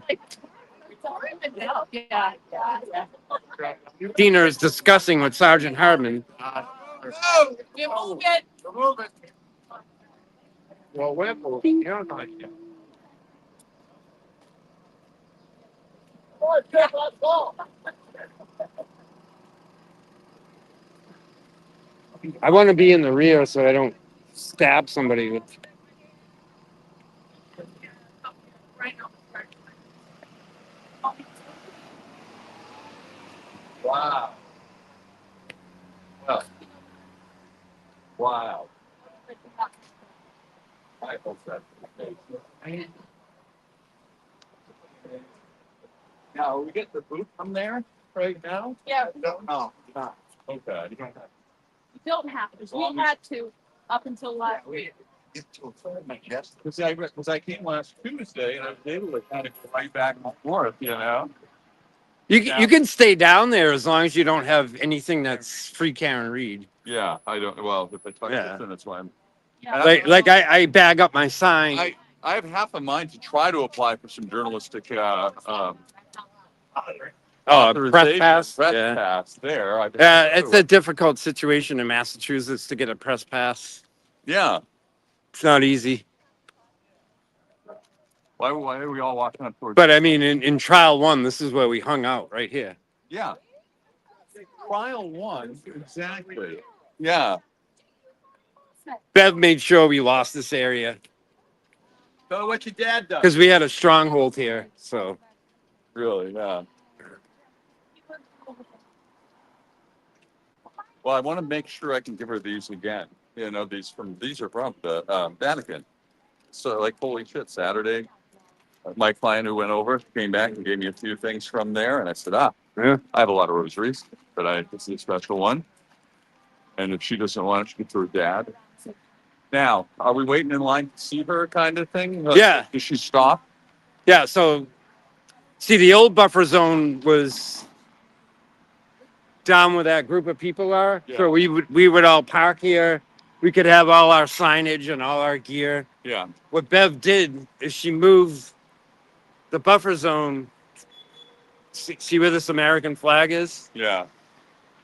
Tina is discussing with Sergeant Hardman. You move it. Well, we're moving. You're not yet. I want to be in the rear so I don't stab somebody with. Wow. Well. Wow. I hope that's the case. Now, we get the boot from there right now? Yeah. No, no. Okay. You don't have to. We had to up until last week. Because I came last Tuesday and I was able to kind of go right back and forth, you know. You can stay down there as long as you don't have anything that's free Karen Reed. Yeah, I don't. Well, if I talk Yeah. this, then that's why I'm. Like I bag up my sign. I have half a mind to try to apply for some journalistic press authorization, pass. press Yeah. pass there. It's a difficult situation in Massachusetts to get a press pass. Yeah. It's not easy. Why are we all walking up towards? But I mean, in trial one, this is where we hung out, right here. Yeah. Trial one, exactly. Yeah. Bev made sure we lost this area So what your dad does? because we had a stronghold here. So Really, yeah. Well, I want to make sure I can give her these again. You know, these are from the Vatican. So like, holy shit, Saturday, my client who went over came back and gave me a few things from there. And I said, yeah. I have a lot of rosaries, but this is a special one. And if she doesn't want it, she can to her dad. Now, are we waiting in line to see her kind of thing? Yeah. Does she stop? Yeah. So see, the old buffer zone was down where that group of people are. Yeah. So we would all park here. We could have all our signage and all our gear. Yeah. What Bev did is she moved the buffer zone. See where this American flag is? Yeah.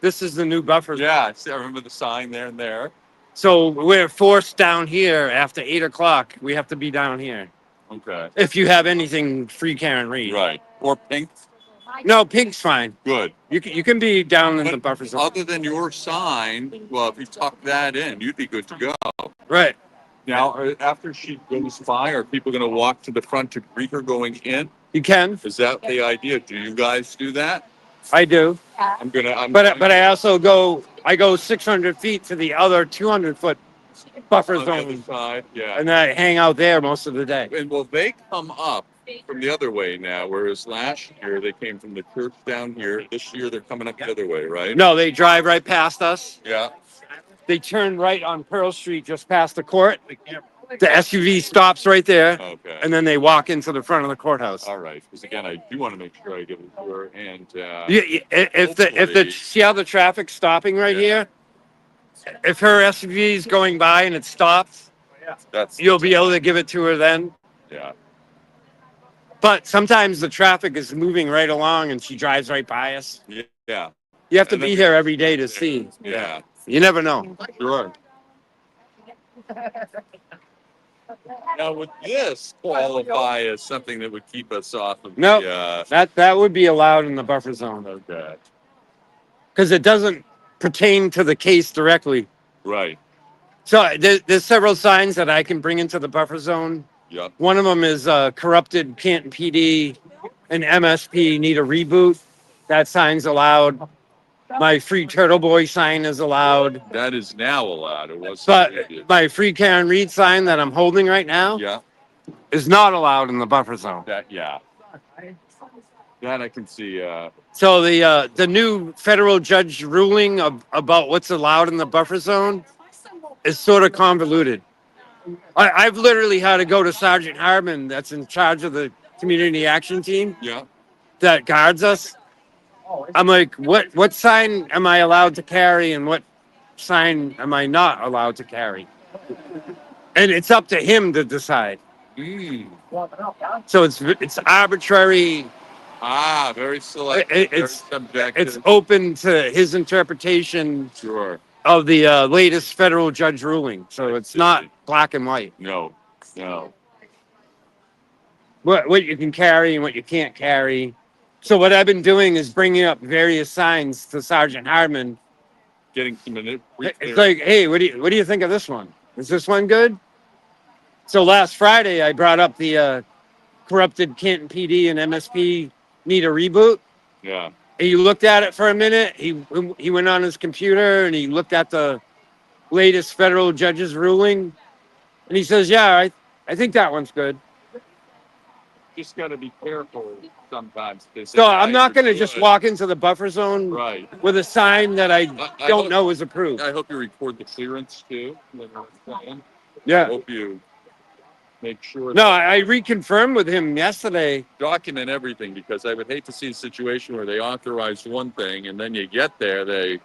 This is the new buffer zone. Yeah. I remember the sign there and there. So we're forced down here after 8 o'clock. We have to be down here. Okay. If you have anything free Karen Reed. Right. Or pink. No, pink's fine. Good. You can be down in the buffer zone. Other than your sign, well, if you tuck that in, you'd be good to go. Right. Now, after she goes by, are people going to walk to the front to greet her going in? You can. Is that the idea? Do you guys do that? I do. But I also go 600 feet to the other 200-foot buffer on the other zone, side, yeah. and I hang out there most of the day. And will they come up from the other way now? Whereas last year they came from the church down here. This year they're coming up the other way, right? No, they drive right past us. Yeah. They turn right on Pearl Street just past the court. The SUV stops right there, Okay. and then they walk into the front of the courthouse. All right. Because again, I do want to make sure I give it to her. And If the see how the traffic's stopping right here, if her SUV is going by and it stops, you'll be able to give it to her then. Yeah. But sometimes the traffic is moving right along and she drives right by us. Yeah. You have to And be then- here every day to see. Yeah. You never know. Sure. Now, would this qualify as something that would keep us off of Nope. the, That would be allowed in the buffer zone okay. because it doesn't pertain to the case directly. Right. So there's several signs that I can bring into the buffer zone. Yep. One of them is corrupted Canton PD and MSP need a reboot. That sign's allowed. My free Turtle Boy sign is allowed. That is now allowed. It was. But my free Karen Reed sign that I'm holding right now Yeah. is not allowed in the buffer zone. Yeah. That I can see. So the new federal judge ruling about what's allowed in the buffer zone is sort of convoluted. I've literally had to go to Sergeant Harmon, that's in charge of the community action team Yeah. that guards us. I'm like, what sign am I allowed to carry and what sign am I not allowed to carry? And it's up to him to decide. So it's arbitrary. Very select. It's very subjective. It's open to his interpretation Sure. of the latest federal judge ruling. So it's not black and white. No. What you can carry and what you can't carry. So what I've been doing is bringing up various signs to Sergeant Hardman. Getting some minute. It's like, hey, what do you think of this one? Is this one good? So last Friday I brought up the corrupted Canton PD and MSP need a reboot. Yeah. He looked at it for a minute. He went on his computer and he looked at the latest federal judge's ruling, and he says, "Yeah, I think that one's good." just got to be careful sometimes. So I'm not going to just walk into the buffer zone Right. with a sign that I I don't hope- know is approved. I hope you record the clearance too. You know what I'm saying? I Yeah. hope you make sure. No, that I reconfirmed with him yesterday. document everything, because I would hate to see a situation where they authorize one thing and then you get there, they,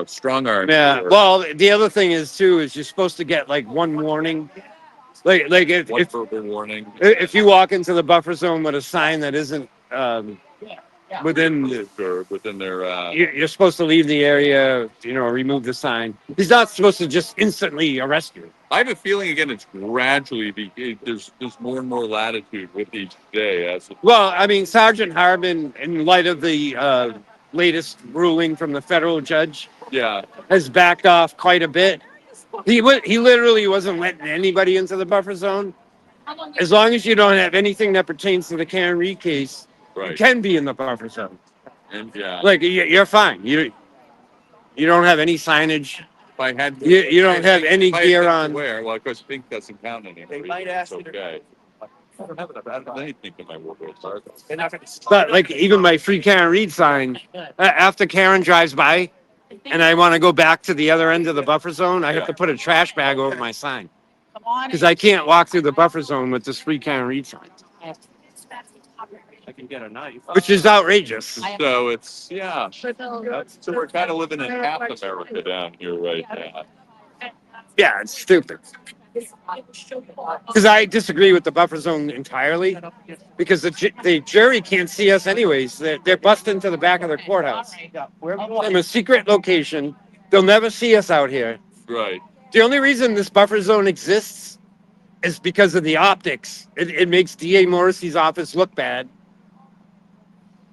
strong arm. Yeah. Well, the other thing is too is you're supposed to get like one warning. Like One if verbal warning. if you walk into the buffer zone with a sign that isn't within, Within their. you're supposed to leave the area. Remove the sign. He's not supposed to just instantly arrest you. I have a feeling again it's gradually there's more and more latitude with each day as Well, I mean, Sergeant Harbin, in light of the latest ruling from the federal judge, yeah. has backed off quite a bit. He literally wasn't letting anybody into the buffer zone. As long as you don't have anything that pertains to the Karen Reed case, you Right. can be in the buffer zone. And yeah. Like you're fine. You don't have any signage. If I had You don't have any if I had gear things to on. wear, well, of course pink doesn't count anymore. They might It's ask you to- okay. I don't have anything in my wardrobe. Sorry. They're not gonna. But like even my free Karen Reed sign, after Karen drives by, and I want to go back to the other end of the buffer zone, I have to put a trash bag over my sign because I can't walk through the buffer zone with this free Karen Reed sign, I can get a knife. which is outrageous. So it's so we're kind of living in half America down here right now. Yeah, it's stupid. Because I disagree with the buffer zone entirely. Because the jury can't see us anyways. They're busted into the back of their courthouse. Yeah, wherever you From want. a secret location. They'll never see us out here. Right. The only reason this buffer zone exists is because of the optics. It makes DA Morrissey's office look bad.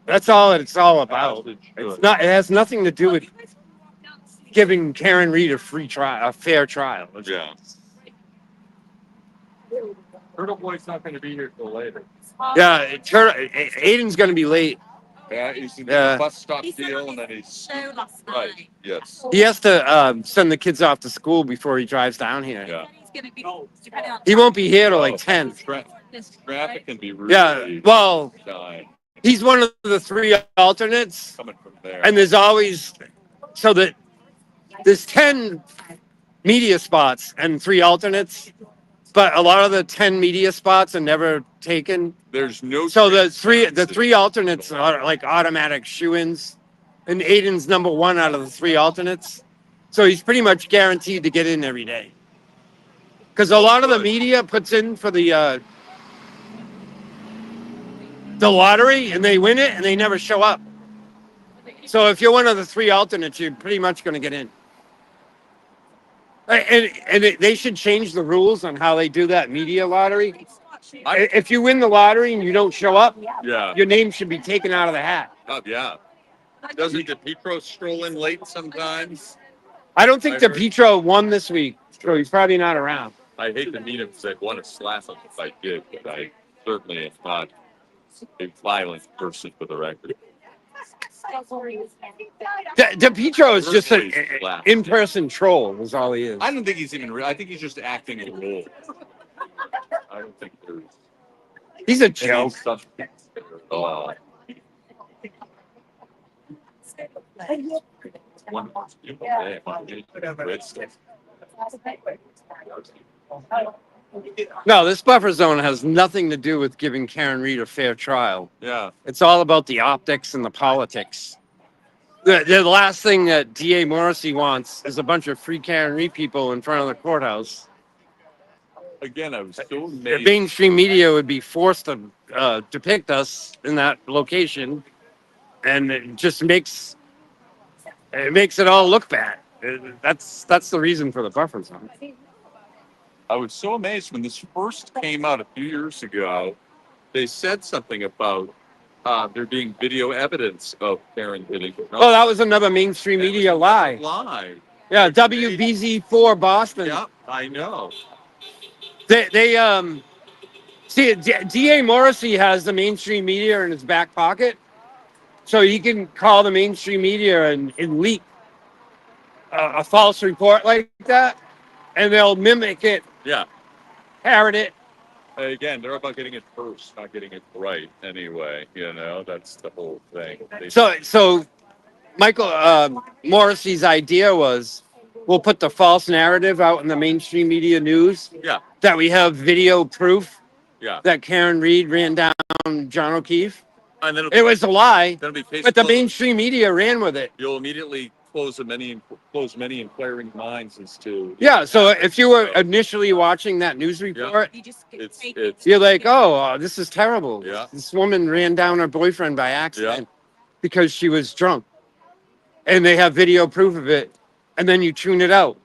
That's all it's all about. It's not. It has nothing to do with giving Karen Reed a fair trial. Yeah. Turtle Boy's not going to be here till later. Yeah, Aiden's going to be late. Yeah, he's in Yeah. the bus stop deal, and then he's right. Yes. He has to send the kids off to school before he drives down here. Yeah. He won't be here till like 10. Traffic can be really. Yeah, well, dying he's one of the 3 alternates, coming from there. and there's always so that there's 10 media spots and 3 alternates, but a lot of the 10 media spots are never taken. There's no. So the three alternates are like automatic shoo-ins, and Aiden's number 1 out of the 3 alternates. So he's pretty much guaranteed to get in every day. Because a lot of the media puts in for the lottery and they win it and they never show up. So if you're one of the 3 alternates, you're pretty much going to get in. They should change the rules on how they do that media lottery. If you win the lottery and you don't show up, Yeah. your name should be taken out of the hat. Oh, yeah. Doesn't DePietro stroll in late sometimes? I don't think I heard- DePietro won this week, so he's probably not around. I hate to meet him because I'd want to slap him if I did, but I certainly am not a violent person for the record. DePietro is just an in-person troll, is all he is. I don't think he's even real. I think he's just acting a role. I don't think there's He's a any joke. substance there at all. One beautiful day, one day, great stuff. No, this buffer zone has nothing to do with giving Karen Reed a fair trial. Yeah. It's all about the optics and the politics. The last thing that DA Morrissey wants is a bunch of free Karen Reed people in front of the courthouse. Again, I was so The amazed. mainstream media would be forced to depict us in that location, and it just makes it all look bad. That's the reason for the buffer zone. I was so amazed when this first came out a few years ago. They said something about there being video evidence of Karen hitting. Oh, that was another mainstream media lie. Lie. Yeah, WBZ4 Boston. Yeah, I know. They see DA Morrissey has the mainstream media in his back pocket, so he can call the mainstream media and leak a false report like that, and they'll mimic it, Yeah. parrot it, again, they're about getting it first, not getting it right. Anyway, that's the whole thing. So Michael Morrissey's idea was we'll put the false narrative out in the mainstream media news Yeah, that we have video proof yeah, that Karen Reed ran down John O'Keefe. and then It was a lie, it'll be case but the closed. mainstream media ran with it. You'll immediately close many inquiring minds as to Yeah, so if you were initially watching that news report, it's you're like, oh, this is terrible. Yeah. This woman ran down her boyfriend by accident because she was drunk. And they have video proof of it. And then you tune it out.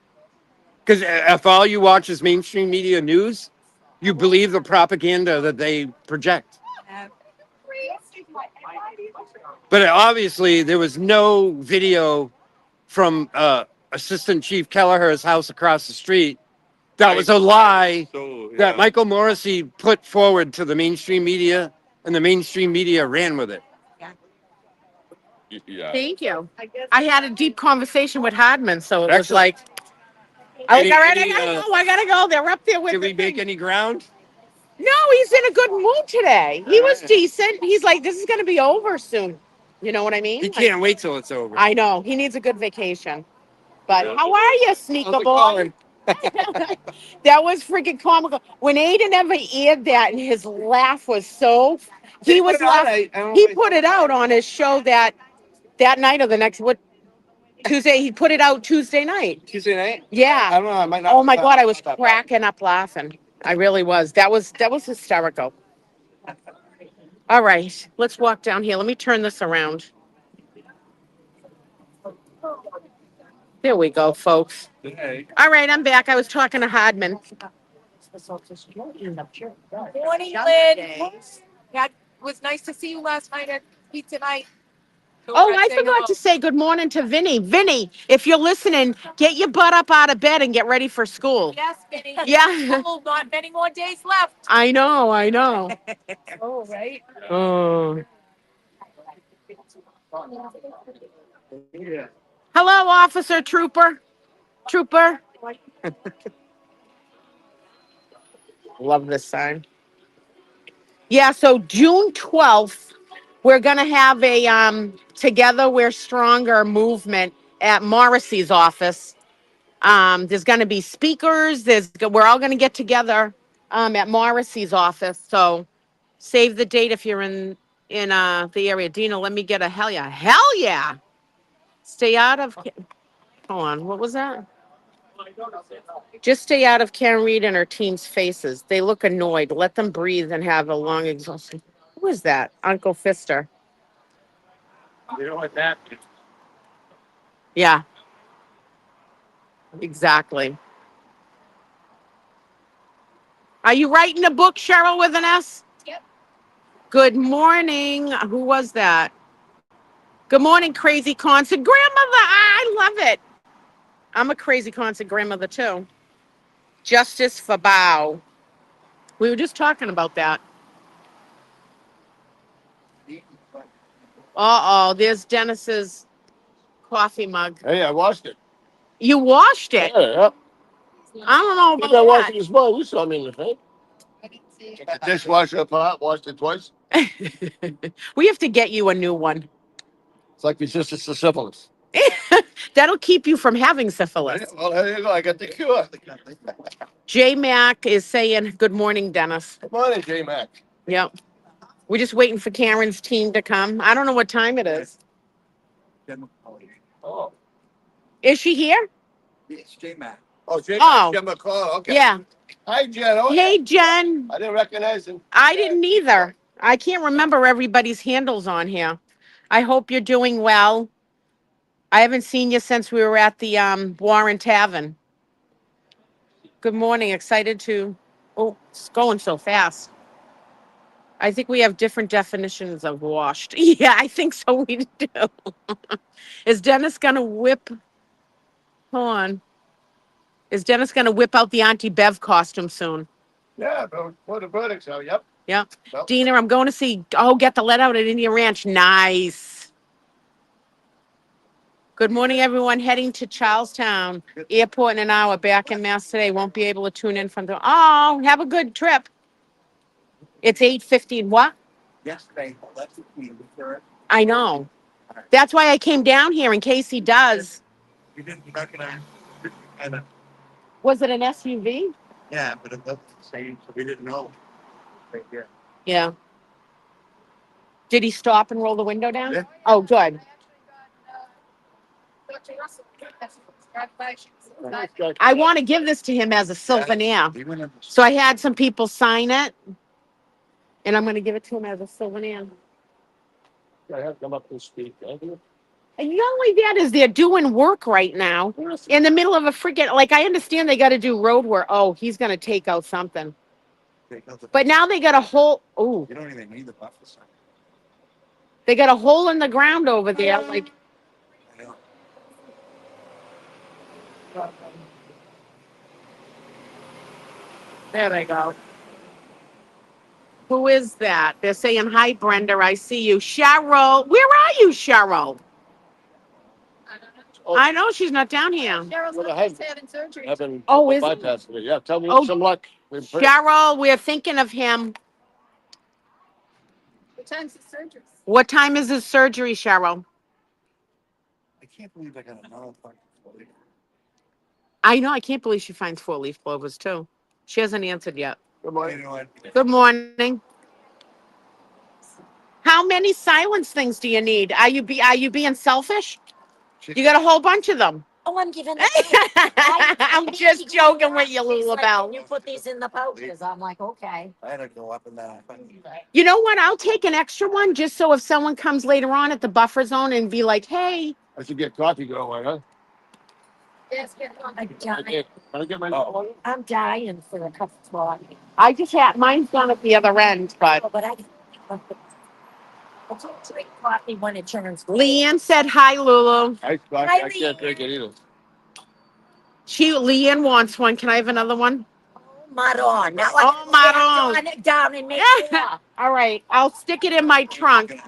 Because if all you watch is mainstream media news, you believe the propaganda that they project. But obviously, there was no video from Assistant Chief Kelleher's house across the street. That was a lie so that Michael Morrissey put forward to the mainstream media, and the mainstream media ran with it. yeah. Thank you. I had a deep conversation with Hardman, so it was Excellent. like, all right, Any, I gotta go. They're up there with Did the we make thing. any ground? No, he's in a good mood today. He was decent. He's like, this is gonna be over soon. You know what I mean? He Like, can't wait till it's over. I know. He needs a good vacation. But how are you, Sneaker How's it Boy? going? That was freaking comical. When Aiden ever aired that, and his laugh was so, he was laughing. He put it out on his show that night or the next Tuesday. He put it out Tuesday night. Tuesday night? I Yeah. don't know. I might not. Oh my God, I was cracking up laughing. I really was. That was hysterical. All right, let's walk down here. Let me turn this around. There we go, folks. Hey. All right, I'm back. I was talking to Hardman. Morning, Lynn. Yeah, it was nice to see you last night at Pizza Night. Oh, I forgot to say good morning to Vinny. Vinny, if you're listening, get your butt up out of bed and get ready for school. Yes, Vinny. Yeah. Oh, not many more days left. I know. Oh, right. Oh. Hello, Officer Trooper. Love this sign. Yeah, so June 12th, we're going to have a Together We're Stronger movement at Morrissey's office. There's going to be speakers. We're all going to get together at Morrissey's office. So save the date if you're in the area. Dina, let me get a hell yeah. Hell yeah. Stay out of. Hold on. What was that? Just stay out of Karen Reed and her team's faces. They look annoyed. Let them breathe and have a long exhaustion. Who is that? Uncle Fister. You know what that is? Yeah. Exactly. Are you writing a book, Cheryl, with an S? Yep. Good morning. Who was that? Good morning, crazy concert grandmother. I love it. I'm a crazy concert grandmother too. Justice for Bow. We were just talking about that. There's Dennis's coffee mug. Hey, I washed it. You washed it. Yeah. I don't know Maybe I about washed that. it as well. You saw me in the thing. Took the dishwasher apart, washed it twice. We have to get you a new one. It's like resistance to syphilis. That'll keep you from having syphilis. Well, there you go. I got the cure. J Mac is saying, good morning, Dennis. Good morning, J Mac. Yep. We're just waiting for Karen's team to come. I don't know what time it is. Oh, Is she here? it's J Mac. Oh, J Oh. Mac. Jim McCall. Okay. Yeah. Hi, Jen. Oh, Hey, Jen. I didn't recognize him. I didn't either. I can't remember everybody's handles on here. I hope you're doing well. I haven't seen you since we were at the Warren Tavern. Good morning. Excited to. Oh, it's going so fast. I think we have different definitions of washed. Yeah, I think so. We do. Is Dennis going to whip? Hold on. Is Dennis going to whip out the Auntie Bev costume soon? Yeah, for the verdicts out. Yep. Yep. Yep. Dina, I'm going to see. Oh, get the let out at Indian Ranch. Nice. Good morning, everyone. Heading to Charlestown Airport in an hour. Back in Mass today. Won't be able to tune in from the. Oh, have a good trip. It's 8:15. What? Yesterday, that's the key. I know. That's why I came down here in case he does. We didn't recognize. And Was it an SUV? yeah, but it looked the same, so we didn't know. Right here. Yeah. Did he stop and roll the window down? Yeah. Oh, good. I want to give this to him as a souvenir. He went in. So I had some people sign it, and I'm going to give it to him as a souvenir. I have come up to speak. And not only that is they're doing work right now in the middle of a freaking, like, I understand they got to do road work. Oh, he's going to take out something. But now they got a hole. Oh, You don't even need the buffer sign. they got a hole in the ground over there. Like, I know. there they go. Who is that? They're saying, hi, Brenda. I see you. Cheryl. Where are you, Cheryl? I know she's not down here. Cheryl's having surgery. Oh, is Bypass it. Yeah, tell me Oh. some luck. Cheryl, we're thinking of him. What time's the surgery? What time is his surgery, Cheryl? I can't believe I got another fucking fully. I know. I can't believe she finds 4-leaf clovers, too. She hasn't answered yet. Good morning. You know what? Good morning. How many silence things do you need? Are you being selfish? You got a whole bunch of them. Oh, I'm giving I'm just joking with you, Lulabelle. You put these in the pouches. I'm like, okay. I had to go up and down. You know what? I'll take an extra one just so if someone comes later on at the buffer zone and be like, hey. I should get coffee going, huh? Yes, get on. I'm dying. Can I get my one? I'm dying for a cup of coffee. I just had, mine's down at the other end, but. Oh, but I don't drink coffee when it turns blue. Leanne said hi, Lulu. I Hi, can't drink it either. Leanne wants one. Can I have another one? Oh, Maron. Now Oh, I Maron. can it down and make more. All right. I'll stick it in my trunk.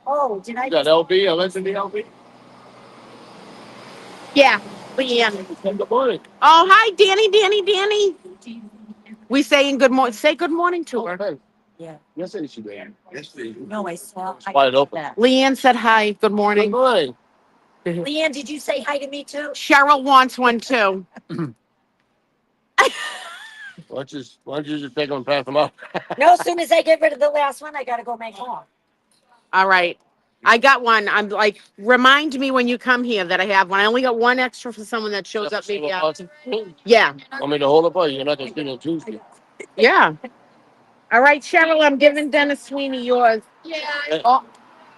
Oh, did I? You got LB? I listen to LB. Yeah, Leanne. Good morning. Oh, hi, Danny. We saying good morning. Say good morning to her. Yeah. Yes, it should be. Yes, No, I saw. Wide open. That. Leanne said hi. Good Good morning. morning. Leanne, did you say hi to me too? Cheryl wants one too. Why don't you just take them and pass them up? No, as soon as I get rid of the last one, I gotta go make more. All right. I got one. I'm like, remind me when you come here that I have one. I only got one extra for someone that shows up maybe out. Yeah. Want me to hold it for you? You're not going to see no Tuesday. Yeah. All right, Cheryl, I'm giving Dennis Sweeney yours. Yeah. Oh,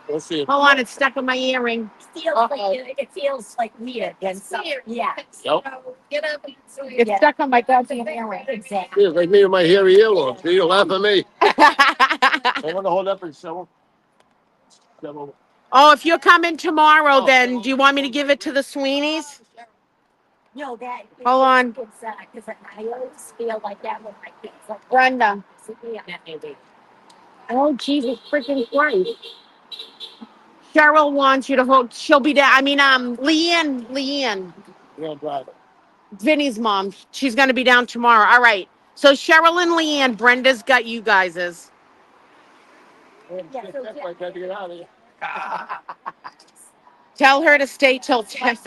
Let's see. hold on. It's stuck in my earring. It feels like weird. And so, yeah. Yep. Get up and so It's Yeah. stuck on my goddamn earring. Exactly. Feels like me and my hairy earlobe. See, you laugh at me. I want to hold up and shovel. Oh, if you're coming tomorrow, then do you want me to give it to the Sweeneys? No, that. Hold on. Because I always feel like that with my kids. Like, Brenda. yeah. Oh, Jesus freaking Christ. Cheryl wants you to hold. She'll be there. I mean, Leanne, Yeah, drive it. Vinny's mom. She's going to be down tomorrow. All right. So Cheryl and Leanne, Brenda's got you guys's. Yeah, so I tried to get out of here. Tell her to stay till 10.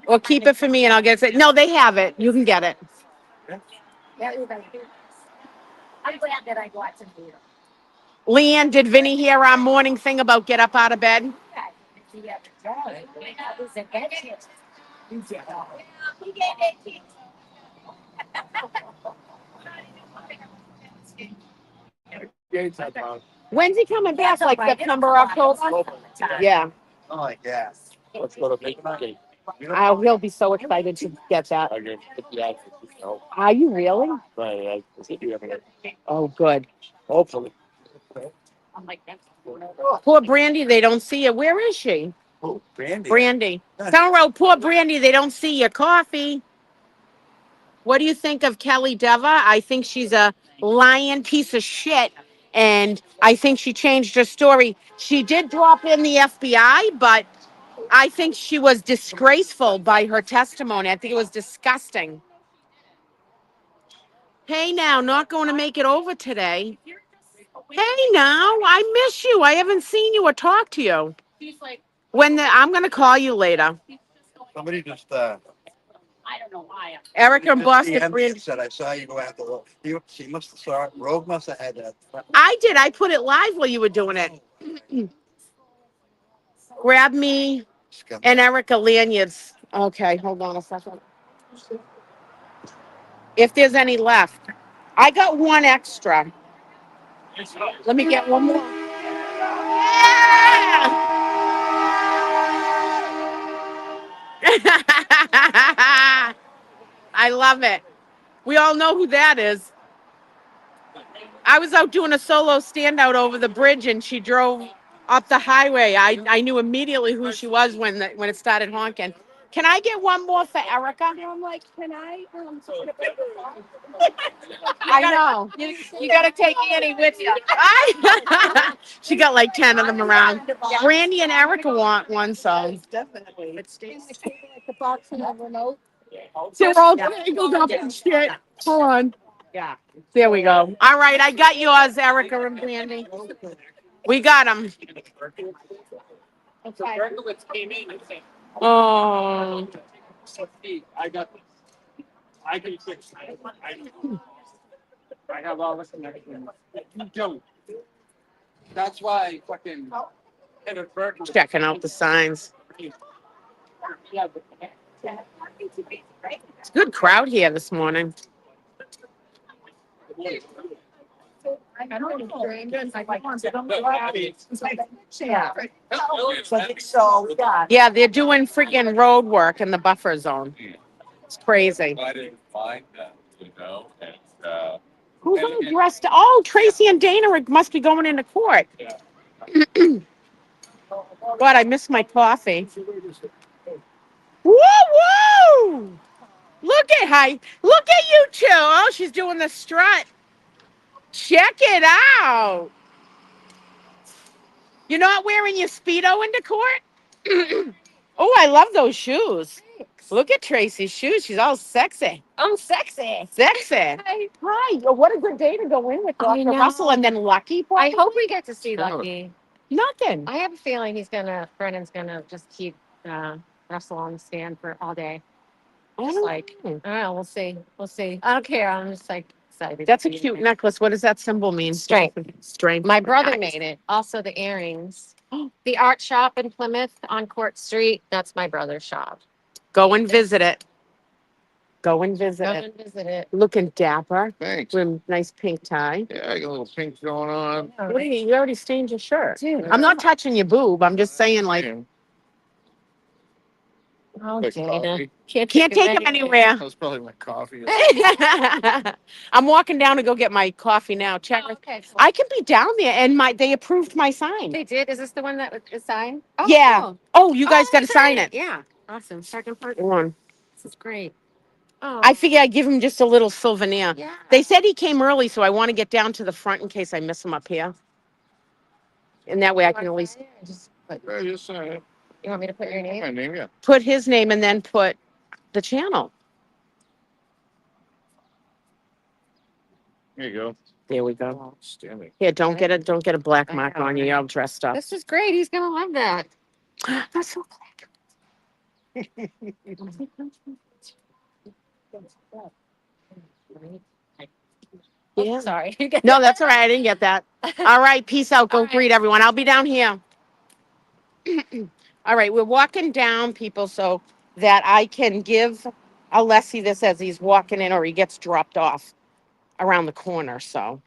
Or keep it for me and I'll get it. No, they have it. You can get it. I'm glad that I got to meet her. Leanne, did Vinny hear our morning thing about get up out of bed? Gates are down. When's he coming back? That's all Like right. September, October? Yeah. Oh, yeah. Let's go to Big Gate. He'll be so excited to get that. I can put the outfit. No, Are you really? I think you have it. Oh, good. Hopefully. I'm like, that's Poor Brandy, they don't see you. Where is she? Oh, Brandy. Brandy. Tell her, poor Brandy, they don't see your coffee. What do you think of Kelly Deva? I think she's a lying piece of shit. And I think she changed her story. She did drop in the FBI, but I think she was disgraceful by her testimony. I think it was disgusting. Hey now, not going to make it over today. Hey now, I miss you. I haven't seen you or talked to you. She's like, I'm gonna call you later. Somebody just I don't know why. Erica and Boston DM'd me Brand. and said I saw you go after Rogue. She must have saw it. Rogue must have had that. I did. I put it live while you were doing it. Grab me and Erica lanyards. Okay, hold on a second. If there's any left, I got one extra. Let me get one more. Yeah! I love it. We all know who that is. I was out doing a solo standout over the bridge, and she drove up the highway. I knew immediately who she was when it started honking. Can I get one more for Erica? I'm like, can I? I know. You got to take Annie with you. She got like 10 of them around. Brandy and Erica want one, so Definitely. Like the box and the remote. they're all tangled up and shit. Hold on. Yeah. There we go. All right, I got yours, Erica and Brandy. We got them. Oh. I have all this connection. You don't. That's why fucking inadvertently. Checking out the signs. It's a good crowd here this morning. Yeah, they're doing freaking road work in the buffer zone. It's crazy. I didn't find that, you know, and, Who's all dressed? Oh, Tracy and Dana must be going into court. God, I missed my coffee. Woo woo! Look at hi. Look at you two. Oh, she's doing the strut. Check it out. You're not wearing your Speedo into court? Oh, I love those shoes. Look at Tracy's shoes. She's all sexy. I'm sexy. Sexy. Hi. Oh, what a good day to go in with I Dr. know. Russell and then Lucky. I hope we get to see Lucky. Nothing. I have a feeling Brennan's gonna just keep Russell on the stand for all day. I Just don't like, I know. don't know, we'll see. We'll see. I don't care. I'm just like excited. That's a cute necklace. What does that symbol mean? Strength. Strength. My brother Nice. made it. Also the earrings. The art shop in Plymouth on Court Street. That's my brother's shop. Go and visit it. Go and visit Go it. and visit it. Looking dapper. Thanks. With a nice pink tie. Yeah, I got a little pink going on. What do you already stained your shirt. Dude. I'm not touching your boob. I'm just saying, like, Oh, Like Dana. coffee. can't take him anywhere. That was probably my coffee. I'm walking down to go get my coffee now. Check. Oh, okay. I can be down there, and they approved my sign. They did. Is this the one that was signed? Oh, Yeah. cool. Oh, you guys got to that's sign great. it. Yeah. Awesome. Second part. Come on. This is great. Oh. I figure I'd give him just a little souvenir. Yeah. They said he came early, so I want to get down to the front in case I miss him up here. And that way I can at least Just put, Yeah, just sign it. you want me to put your name? My name, yeah. put his name and then put the channel. Here you go. There we go. Standing. Here, don't get a black mark on you. You're all dressed up. This is great. He's gonna love that. That's so Yeah. Sorry. No, that's all right. I didn't get that. All right, peace out. Go All right. greet everyone. I'll be down here. All right, we're walking down, people, so that I can give Alessi this as he's walking in or he gets dropped off around the corner. So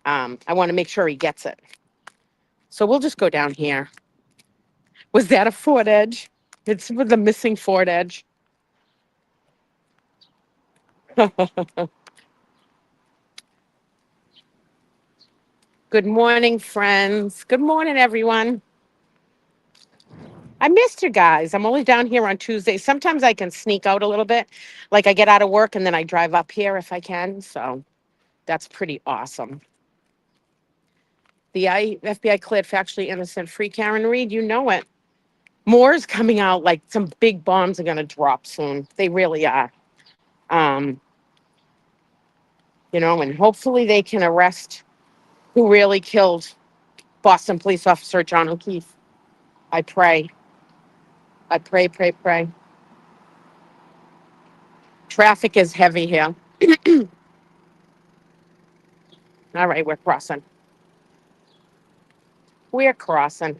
I want to make sure he gets it. So we'll just go down here. Was that a Ford Edge? It's with the missing Ford Edge. Good morning, friends. Good morning, everyone. I missed you guys. I'm only down here on Tuesday. Sometimes I can sneak out a little bit. Like I get out of work and then I drive up here if I can. So that's pretty awesome. The FBI cleared factually innocent free Karen Reed. You know it. More is coming out. Like some big bombs are going to drop soon. They really are. you know, and hopefully they can arrest who really killed Boston police officer John O'Keefe. I pray. I pray, pray, pray. Traffic is heavy here. All right, we're crossing. We're crossing.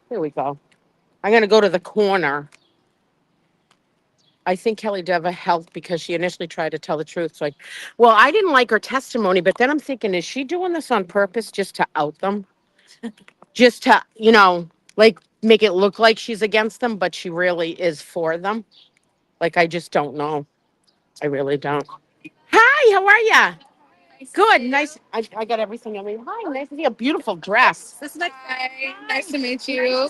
Here we go. I'm going to go to the corner. I think Kelly Deva helped because she initially tried to tell the truth. So, well, I didn't like her testimony, but then I'm thinking, is she doing this on purpose just to out them? Just to, you know, like make it look like she's against them, but she really is for them? Like, I just don't know. I really don't. Hi, how are ya? Good, nice. I got everything. I mean, hi, nice to see a beautiful dress. This is my Nice to meet you.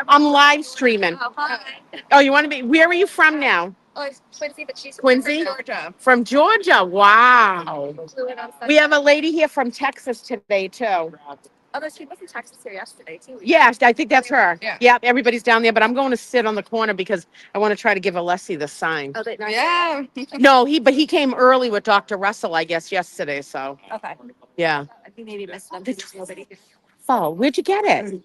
I'm live streaming. Oh, hi. Oh, you want to be? Where are you from now? Oh, it's Quincy, but she's Quincy? from Georgia. From Georgia. Wow. Flew in on Sunday. We have a lady here from Texas today too. Oh, there's people from Texas here yesterday too. Yes, I think that's her. Yeah. Yep, everybody's down there, but I'm going to sit on the corner because I want to try to give Alessi the sign. Oh, yeah. No, he came early with Dr. Russell, I guess, yesterday. So Okay. yeah. I think maybe missed them. There's nobody. Oh, where'd you get it?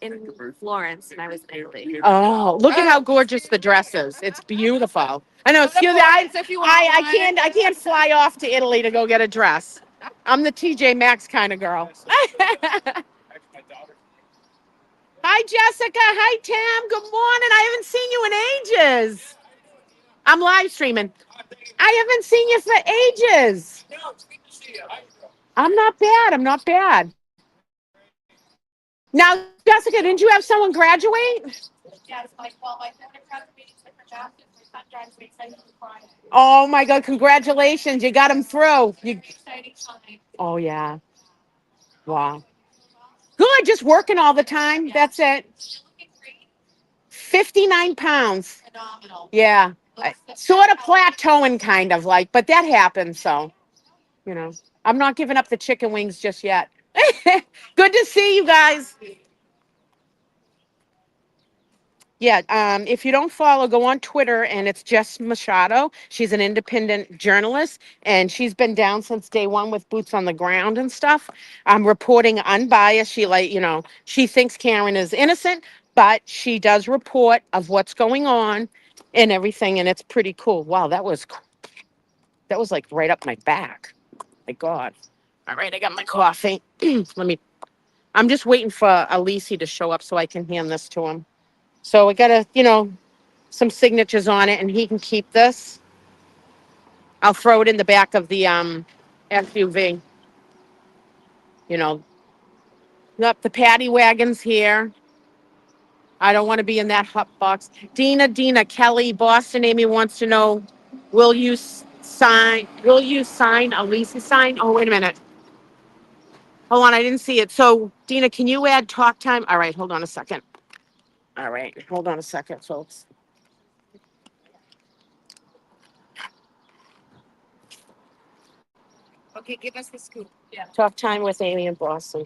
In Florence, and I was in Italy. Oh, look at how gorgeous the dress is. It's beautiful. I know. Excuse me. I can't fly off to Italy to go get a dress. I'm the TJ Maxx kind of girl. Hi, Jessica. Hi, Tam. Good morning. I haven't seen you in ages. I'm live streaming. I haven't seen you for ages. I'm not bad. I'm not bad. Now, Jessica, didn't you have someone graduate? Yes, my friend graduated different classes. My son graduates Friday. Oh my God! Congratulations, you got him through. You. Exciting time. Oh yeah. Wow. Good. Just working all the time. That's it. 59 pounds. Phenomenal. Yeah. Sort of plateauing, kind of like, but that happens. So, you know, I'm not giving up the chicken wings just yet. Good to see you guys. Yeah, if you don't follow, go on Twitter, and it's Jess Machado. She's an independent journalist, and she's been down since day one with boots on the ground and stuff. I'm reporting unbiased. She she thinks Karen is innocent, but she does report of what's going on and everything, and it's pretty cool. Wow, that was like right up my back. My God. All right, I got my coffee. I'm just waiting for Alisi to show up so I can hand this to him. So I got some signatures on it, and he can keep this. I'll throw it in the back of the SUV. Nope, the paddy wagon's here. I don't want to be in that hot box. Dina, Kelly, Boston Amy wants to know, will you sign Alisa sign? Oh, wait a minute. Hold on, I didn't see it. So, Dina, can you add talk time? All right, hold on a second. All right, hold on a second, folks. Okay, give us the scoop. Yeah. Talk time with Amy and Boston.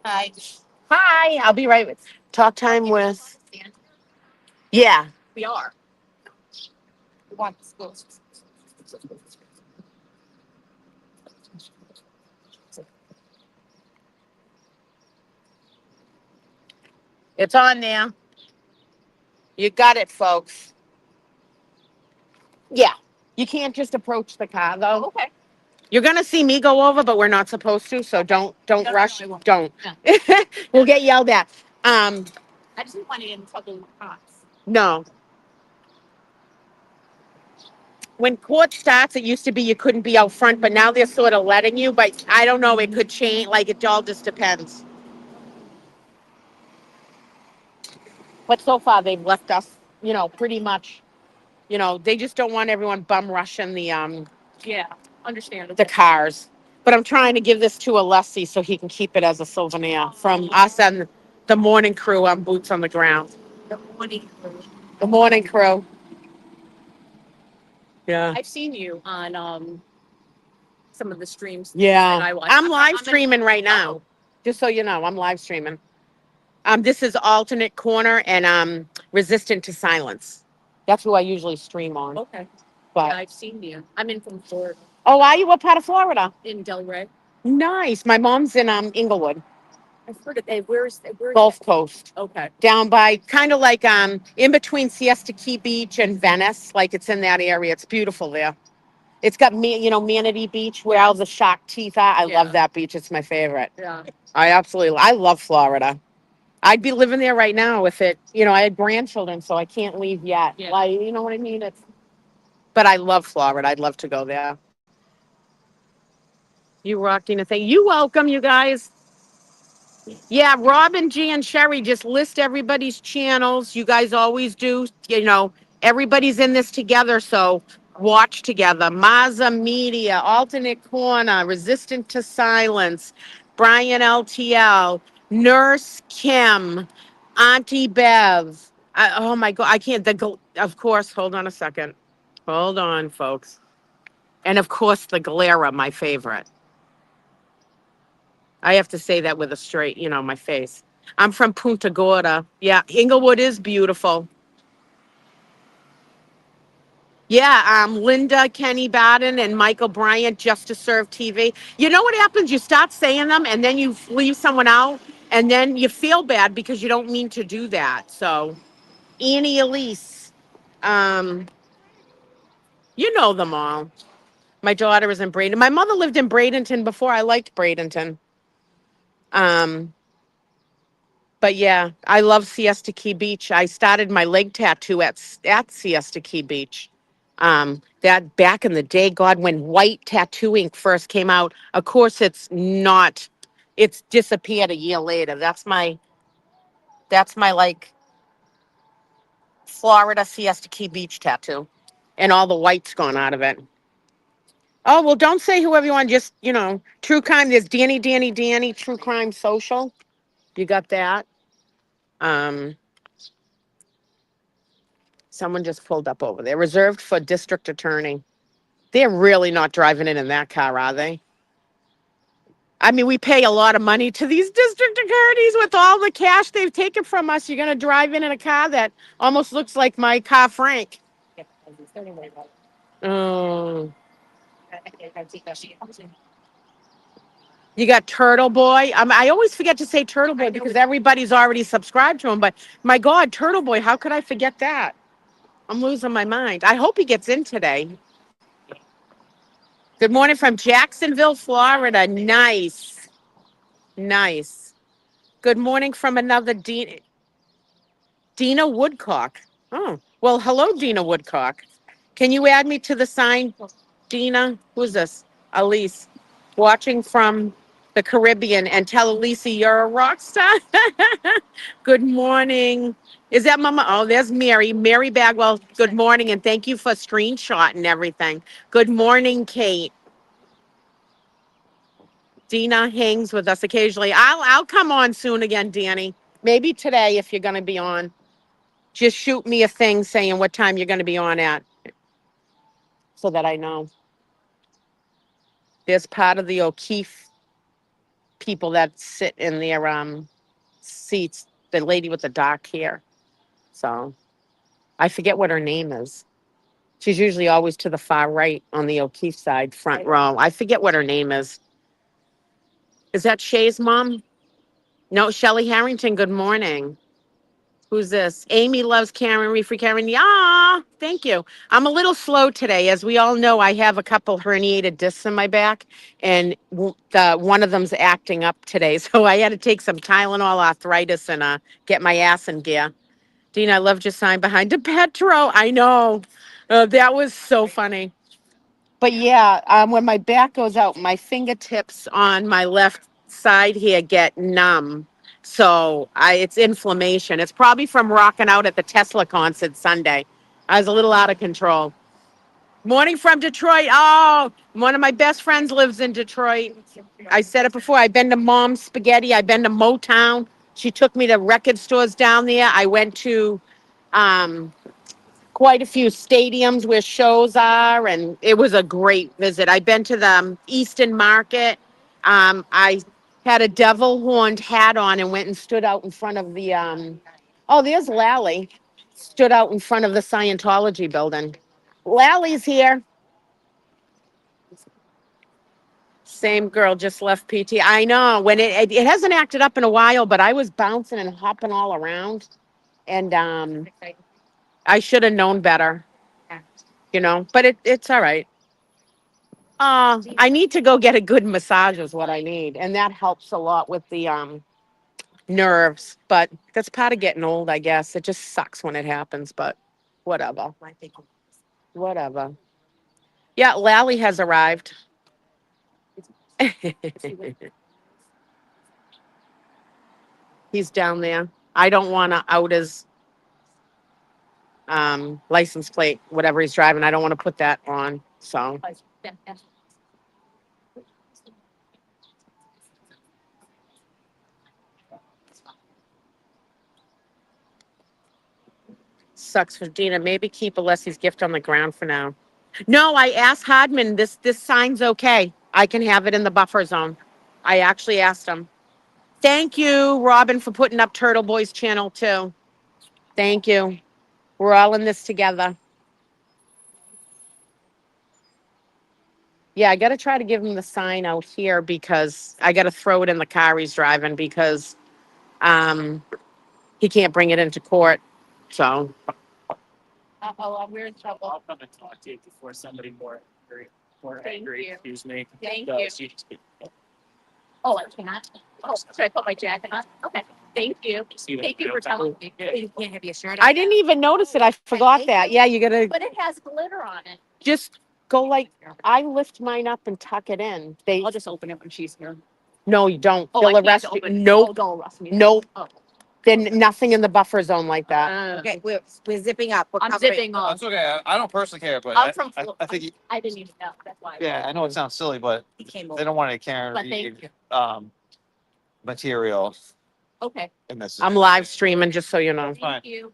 Hi. Hi, I'll be right with. Talk time with. Yeah. We are. We want the scoop. It's on there. You got it, folks. Yeah. You can't just approach the car, though. Okay. You're gonna see me go over, but we're not supposed to, so don't No, rush. I won't. Don't. No. We'll get yelled at. I just didn't want to get in trouble with cops. No. When court starts, it used to be you couldn't be out front, but now they're sort of letting you. But I don't know. It could change. Like, it all just depends. But so far, they've left us, pretty much. They just don't want everyone bum rushing the Yeah, understandable. the cars. But I'm trying to give this to Alessi so he can keep it as a souvenir from us and the morning crew on Boots on the Ground. The morning crew. The morning crew. Yeah. I've seen you on some of the streams. Yeah. that I watch. I'm live in- streaming right now. Oh. Just so you know, I'm live streaming. This is Alternate Corner and Resistant to Silence. That's who I usually stream on. Okay. But I've seen you. I'm in from Florida, oh, are you? What part of Florida? in Delray. Nice. My mom's in Inglewood, I've heard of it. Where's Gulf Coast, Okay. down by kind of like in between Siesta Key Beach and Venice. Like it's in that area. It's beautiful there. It's got Manatee Beach where all the shark teeth are. I love Yeah. that beach. It's my favorite. Yeah. I love Florida. I'd be living there right now if I had grandchildren, so I can't leave yet. Yeah. Like, you know what I mean? But I love Florida. I'd love to go there. You rock, Dina. You welcome, you guys. Yeah, Robin, G, and Sherry just list everybody's channels. You guys always do. Everybody's in this together, so watch together. Maza Media, Alternate Corner, Resistant to Silence, Brian LTL, Nurse Kim, Auntie Bev. Oh my God, I can't. Of course, hold on a second. Hold on, folks. And of course, the Galera, my favorite. I have to say that with a straight, my face. I'm from Punta Gorda. Yeah, Inglewood is beautiful. Yeah, Linda, Kenny Baden, and Michael Bryant, Just to Serve TV. You know what happens? You start saying them, and then you leave someone out, and then you feel bad because you don't mean to do that. So, Annie Elise, um, you know them all. My daughter is in Bradenton. My mother lived in Bradenton before. I liked Bradenton. But yeah, I love Siesta Key Beach. I started my leg tattoo at Siesta Key Beach. That back in the day, God, when white tattoo ink first came out. Of course, it's disappeared a year later. That's my like Florida Siesta Key Beach tattoo, and all the white's gone out of it. Oh well, don't say whoever you want. Just true crime. There's Danny, True Crime Social. You got that. Um, Someone just pulled up over there. Reserved for district attorney. They're really not driving in that car, are they? I mean, we pay a lot of money to these district attorneys with all the cash they've taken from us. You're going to drive in a car that almost looks like my car, Frank. Oh. You got Turtle Boy. I always forget to say Turtle Boy because everybody's already subscribed to him. But my God, Turtle Boy, how could I forget that? I'm losing my mind. I hope he gets in today. Good morning from Jacksonville, Florida. Nice. Nice. Good morning from another Dina Woodcock. Oh, well, hello, Dina Woodcock. Can you add me to the sign, Dina? Who's this? Elise. Watching from the Caribbean, and tell Elise you're a rock star. Good morning. Is that Mama? Oh, there's Mary. Mary Bagwell. Good morning, and thank you for screenshot and everything. Good morning, Kate. Dina hangs with us occasionally. I'll come on soon again, Danny. Maybe today if you're going to be on. Just shoot me a thing saying what time you're going to be on at so that I know. There's part of the O'Keefe people that sit in their seats, the lady with the dark hair. So I forget what her name is. She's usually always to the far right on the O'Keefe side, front row. I forget what her name is. Is that Shay's mom? No, Shelley Harrington. Good morning. Who's this? Amy loves Karen, Refree Karen. Yeah, thank you. I'm a little slow today. As we all know, I have a couple herniated discs in my back, and one of them's acting up today. So I had to take some Tylenol arthritis and get my ass in gear. Dean, I loved your sign behind DePetro. I know. That was so funny. But yeah, when my back goes out, my fingertips on my left side here get numb. So it's inflammation. It's probably from rocking out at the Tesla concert Sunday. I was a little out of control. Morning from Detroit. Oh, one of my best friends lives in Detroit. I said it before. I've been to Mom's Spaghetti. I've been to Motown. She took me to record stores down there. I went to quite a few stadiums where shows are, and it was a great visit. I've been to the Easton Market. I had a devil horned hat on and went and stood out in front of the oh, there's Lally. Stood out in front of the Scientology building. Lally's here. Same girl just left PT. I know when it hasn't acted up in a while, but I was bouncing and hopping all around, and I should have known better, you know. But it's all right. I need to go get a good massage is what I need, and that helps a lot with the nerves. But that's part of getting old, I guess. It just sucks when it happens, but whatever. Whatever. Yeah, Lally has arrived. He's down there. I don't want to out his license plate, whatever he's driving. I don't want to put that on. So sucks for Dina. Maybe keep Alessi's gift on the ground for now. No, I asked Hardman. This sign's okay. I can have it in the buffer zone. I actually asked him. Thank you, Robin, for putting up Turtle Boy's channel too. Thank you. We're all in this together. Yeah, I got to try to give him the sign out here because I got to throw it in the car he's driving because he can't bring it into court. So We're in trouble. I'll come and talk to you before somebody more Thank angry, you. excuse me. Thank does. you. You just- Oh, I cannot. Oh, should I put my jacket on? Okay, thank you. See that? Thank you for telling me. You can't have your shirt I didn't even notice it. I forgot that. Yeah, you got to But it has glitter on it. just go like I lift mine up and tuck it in. They I'll just open it when she's here. no, you don't. Oh, They'll I can't arrest you. open it. Nope. Oh, they'll arrest me. Nope. Oh. Then nothing in the buffer zone like that. Okay, we're zipping up. We're I'm covering- zipping off. That's okay. I don't personally care, but I'm from. I think, I didn't even know. That's why. yeah, I know it sounds silly, but He came they over. don't want any Karen But thank you. material Okay. in this. I'm live streaming just so you know. Fine. Thank you.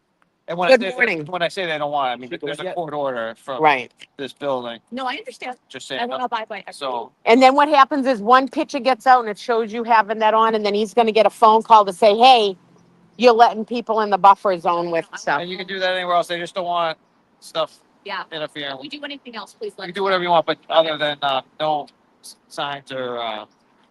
And when Good I say, morning. when I say they don't want, I mean, there's a court order from Right. this building, No, I understand. just I saying. want to buy by. So, And then what happens is one picture gets out and it shows you having that on, and then he's going to get a phone call to say, "Hey, you're letting people in the buffer zone with stuff." and you can do that anywhere else. They just don't want stuff Yeah. interfering. If we do anything else, please You let can us do know. whatever you want, but other than, no signs or,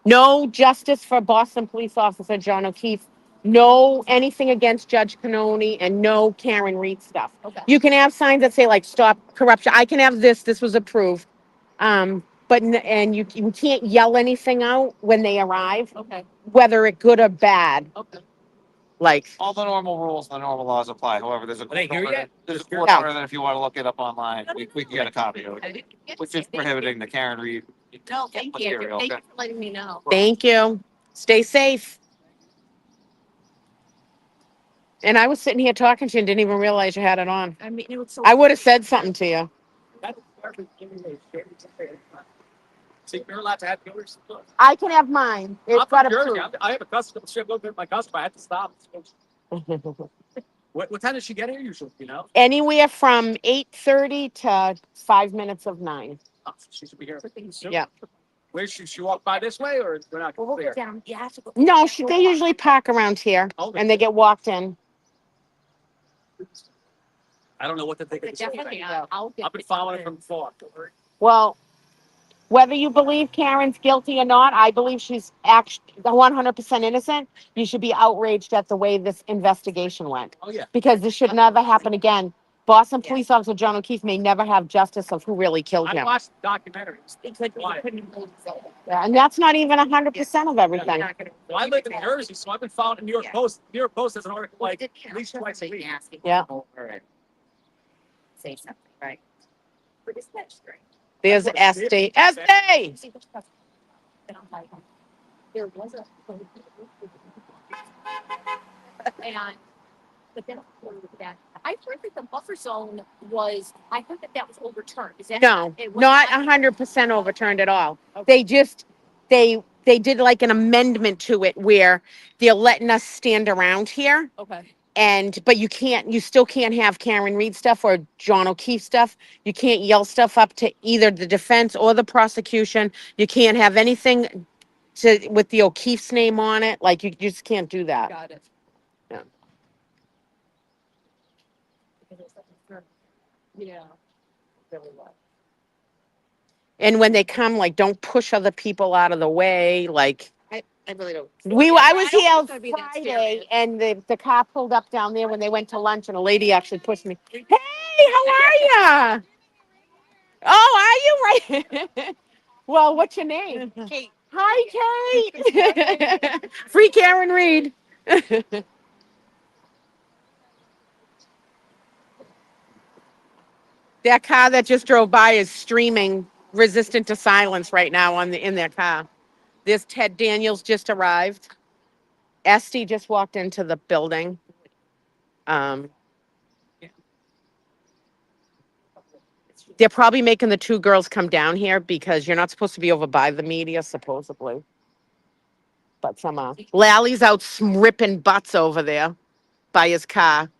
No justice for Boston police officer John O'Keefe. No anything against Judge Canoni, and no Karen Reed stuff. Okay. You can have signs that say like "Stop Corruption." I can have this. This was approved. And you can't yell anything out when they arrive, Okay. whether it good or bad. Okay. Like all the normal rules, the normal laws apply. However, there's a Are they court here order. yet? There's a court Yeah. order that if you want to look it up online, we can get a copy of I it, didn't get which to is say thank prohibiting you. the Karen Reed. No, thank you. material, Thank okay? you for letting me know. thank you. Stay safe. And I was sitting here talking to you and didn't even realize you had it on. I mean, it was so. I would have said something to you. That's perfect. Give me a shirt. See, you're allowed to have yours. Look, I can have mine. I'm It's from got Jersey. approved. I have a customer ship over my customer. I had to stop. What time does she get here usually? You know? Anywhere from 8:30 to 5 minutes of 9. Oh, she should be here. soon. Yeah. Where she walk by this way or we're not Well, we'll clear? go down. You have to go. No, they usually park around here Okay. and they get walked in. I don't know what to think of this. whole Definitely. thing. I'll get. I've been following it from afar. Well, whether you believe Karen's guilty or not, I believe she's actually 100% innocent. You should be outraged at the way this investigation went Oh, yeah. because this should never happen again. Boston police officer John O'Keefe may never have justice of who really killed I him. watched the documentaries. They couldn't. Why? They couldn't believe it. Yeah, and that's not even 100% of everything. Well, I live in Jersey, so I've been following the New York Post. New York Post has an article like at least twice a week. Yeah. All right. Say something, right? For this match, right? There's Estee. Estee! See which customer. And I'm like, there was a. And, but then that, I heard that the buffer zone was, I heard that that was overturned. Is that? No, it was not 100% overturned at all. They just, they did like an amendment to it where they're letting us stand around here. Okay. But you still can't have Karen Reed stuff or John O'Keefe stuff. You can't yell stuff up to either the defense or the prosecution. You can't have anything to with the O'Keefe's name on it. Like you just can't do that. Got it. Yeah. Yeah. And when they come, like, don't push other people out of the way. Like I really don't. I was I don't here think I'd be that Friday, serious. and the car pulled up down there when they went to lunch, and a lady actually pushed me. Hey, how are ya? Oh, are you right? Well, what's your name? Kate. Hi, Kate. Free Karen Reed. That car that just drove by is streaming "Resistant to Silence" right now in their car. This Ted Daniels just arrived. Esty just walked into the building. Um, they're probably making the two girls come down here because you're not supposed to be over by the media, supposedly. But somehow, Lally's out ripping butts over there by his car.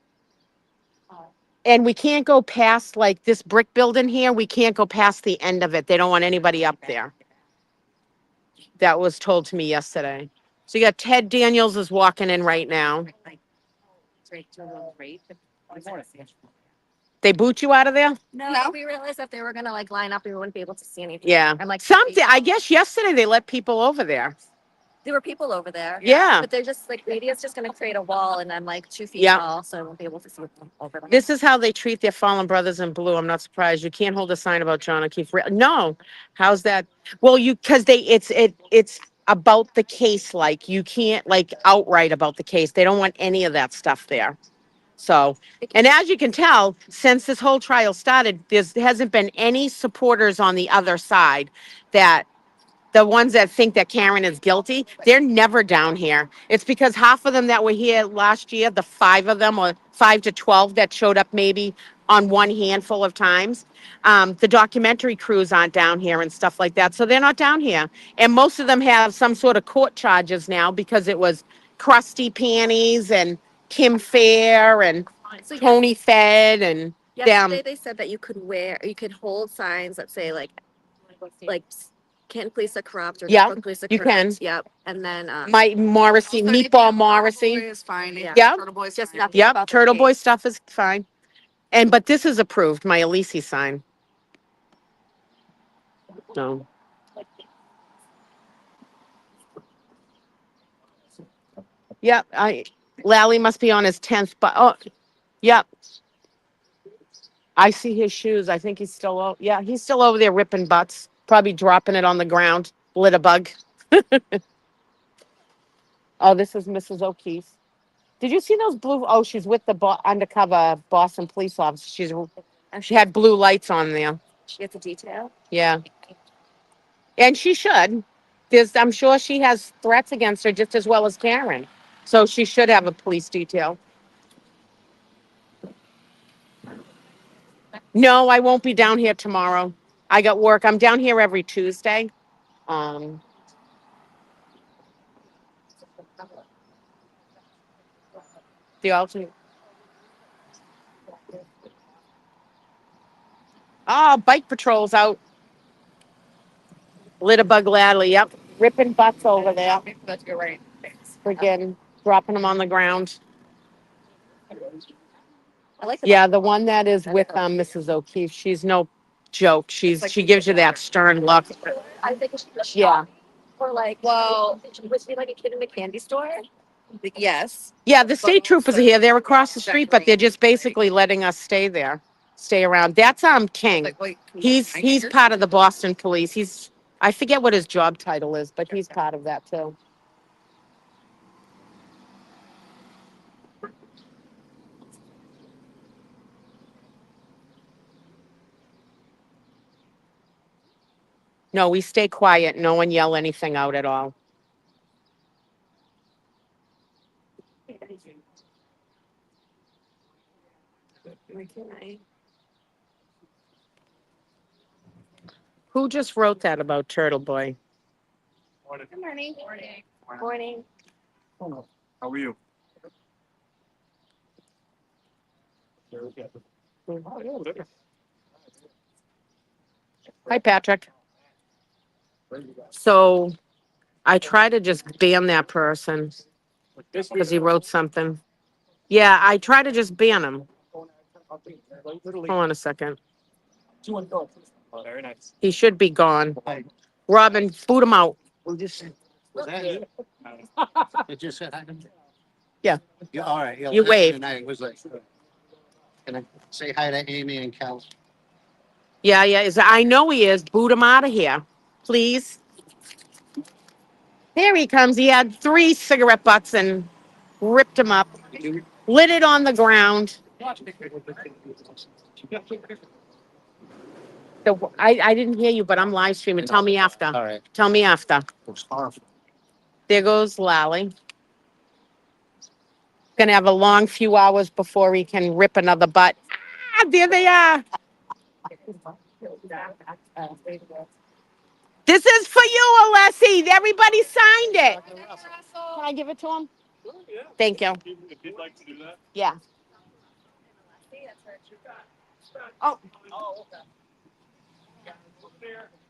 And we can't go past like this brick building here. We can't go past the end of it. They don't want anybody up there. That was told to me yesterday. So you got Ted Daniels is walking in right now. They boot you out of there? No, we realized that they were gonna like line up, we wouldn't be able to see anything. Yeah. I'm like, Something, I guess yesterday they let people over there. there were people over there. Yeah. But they're just like, maybe it's just gonna create a wall and I'm like 2 feet Yeah. tall, so I won't be able to see them over them. This is how they treat their fallen brothers in blue. I'm not surprised. You can't hold a sign about John O'Keefe. No. How's that? Well, because it's about the case. Like you can't like outright about the case. They don't want any of that stuff there. So, and as you can tell, since this whole trial started, there hasn't been any supporters on the other side that the ones that think that Karen is guilty, they're never down here. It's because half of them that were here last year, the 5 of them or 5 to 12 that showed up maybe on one handful of times, the documentary crews aren't down here and stuff like that. So they're not down here. And most of them have some sort of court charges now because it was Krusty Panties and Kim Fair and So Tony Fed and yesterday them. they said that you could hold signs that say like Canton Police are corrupt or Yeah, Norfolk Police are you corrupt. can. Yep. And then Mike Morrissey, Meatball Morrissey. Is fine. Yeah. just nothing Yep, about the Turtle Boy case. stuff is fine. And but this is approved, my Elise sign. So yep, Lally must be on his 10th, but yep. I see his shoes. I think he's still yeah, he's still over there ripping butts, probably dropping it on the ground. Litter bug. Oh, this is Mrs. O'Keefe. Did you see those blue? Oh, she's with the undercover Boston police officer. She had blue lights on there. She gets a detail. Yeah. And she should. I'm sure she has threats against her just as well as Karen. So she should have a police detail. No, I won't be down here tomorrow. I got work. I'm down here every Tuesday. Um, the alternate. Oh, bike patrol's out. Litterbug Ladley. Yep. Ripping butts over there. That's good, right? Friggin' dropping them on the ground. I like the Yeah, the one that is with Mrs. O'Keefe, she's no joke. She gives you that stern look. I think it should be Yeah. or like was she like a kid in a candy store? Yes. Yeah, the state troopers are here. They're across the street, but they're just basically letting us stay there, stay around. That's King. Like, wait, He's part of the Boston Police. I forget what his job title is, but he's part of that too. No, we stay quiet. No one yell anything out at all. Who just wrote that about Turtle Boy? Good morning. Morning. How are you? Hi, Patrick. So I try to just ban that person because he wrote something. Yeah, I try to just ban him. Hold on a second. Very nice. He should be gone. Robin, boot him out. Was that you? It just said hi to me? Yeah. Yeah, all right. Yeah, You well, wave. and I was like, can I say hi to Amy and Cal? Yeah, I know he is. Boot him out of here, please. There he comes. He had 3 cigarette butts and ripped him up, lit it on the ground. I didn't hear you, but I'm live streaming. Tell me after. All right. Tell me after. It was horrible. There goes Lally. Gonna have a long few hours before he can rip another butt. Ah, there they are. This is for you, Alessi. Everybody signed it. Can I give it to him? Thank you. If you'd like to do that. Yeah. Oh,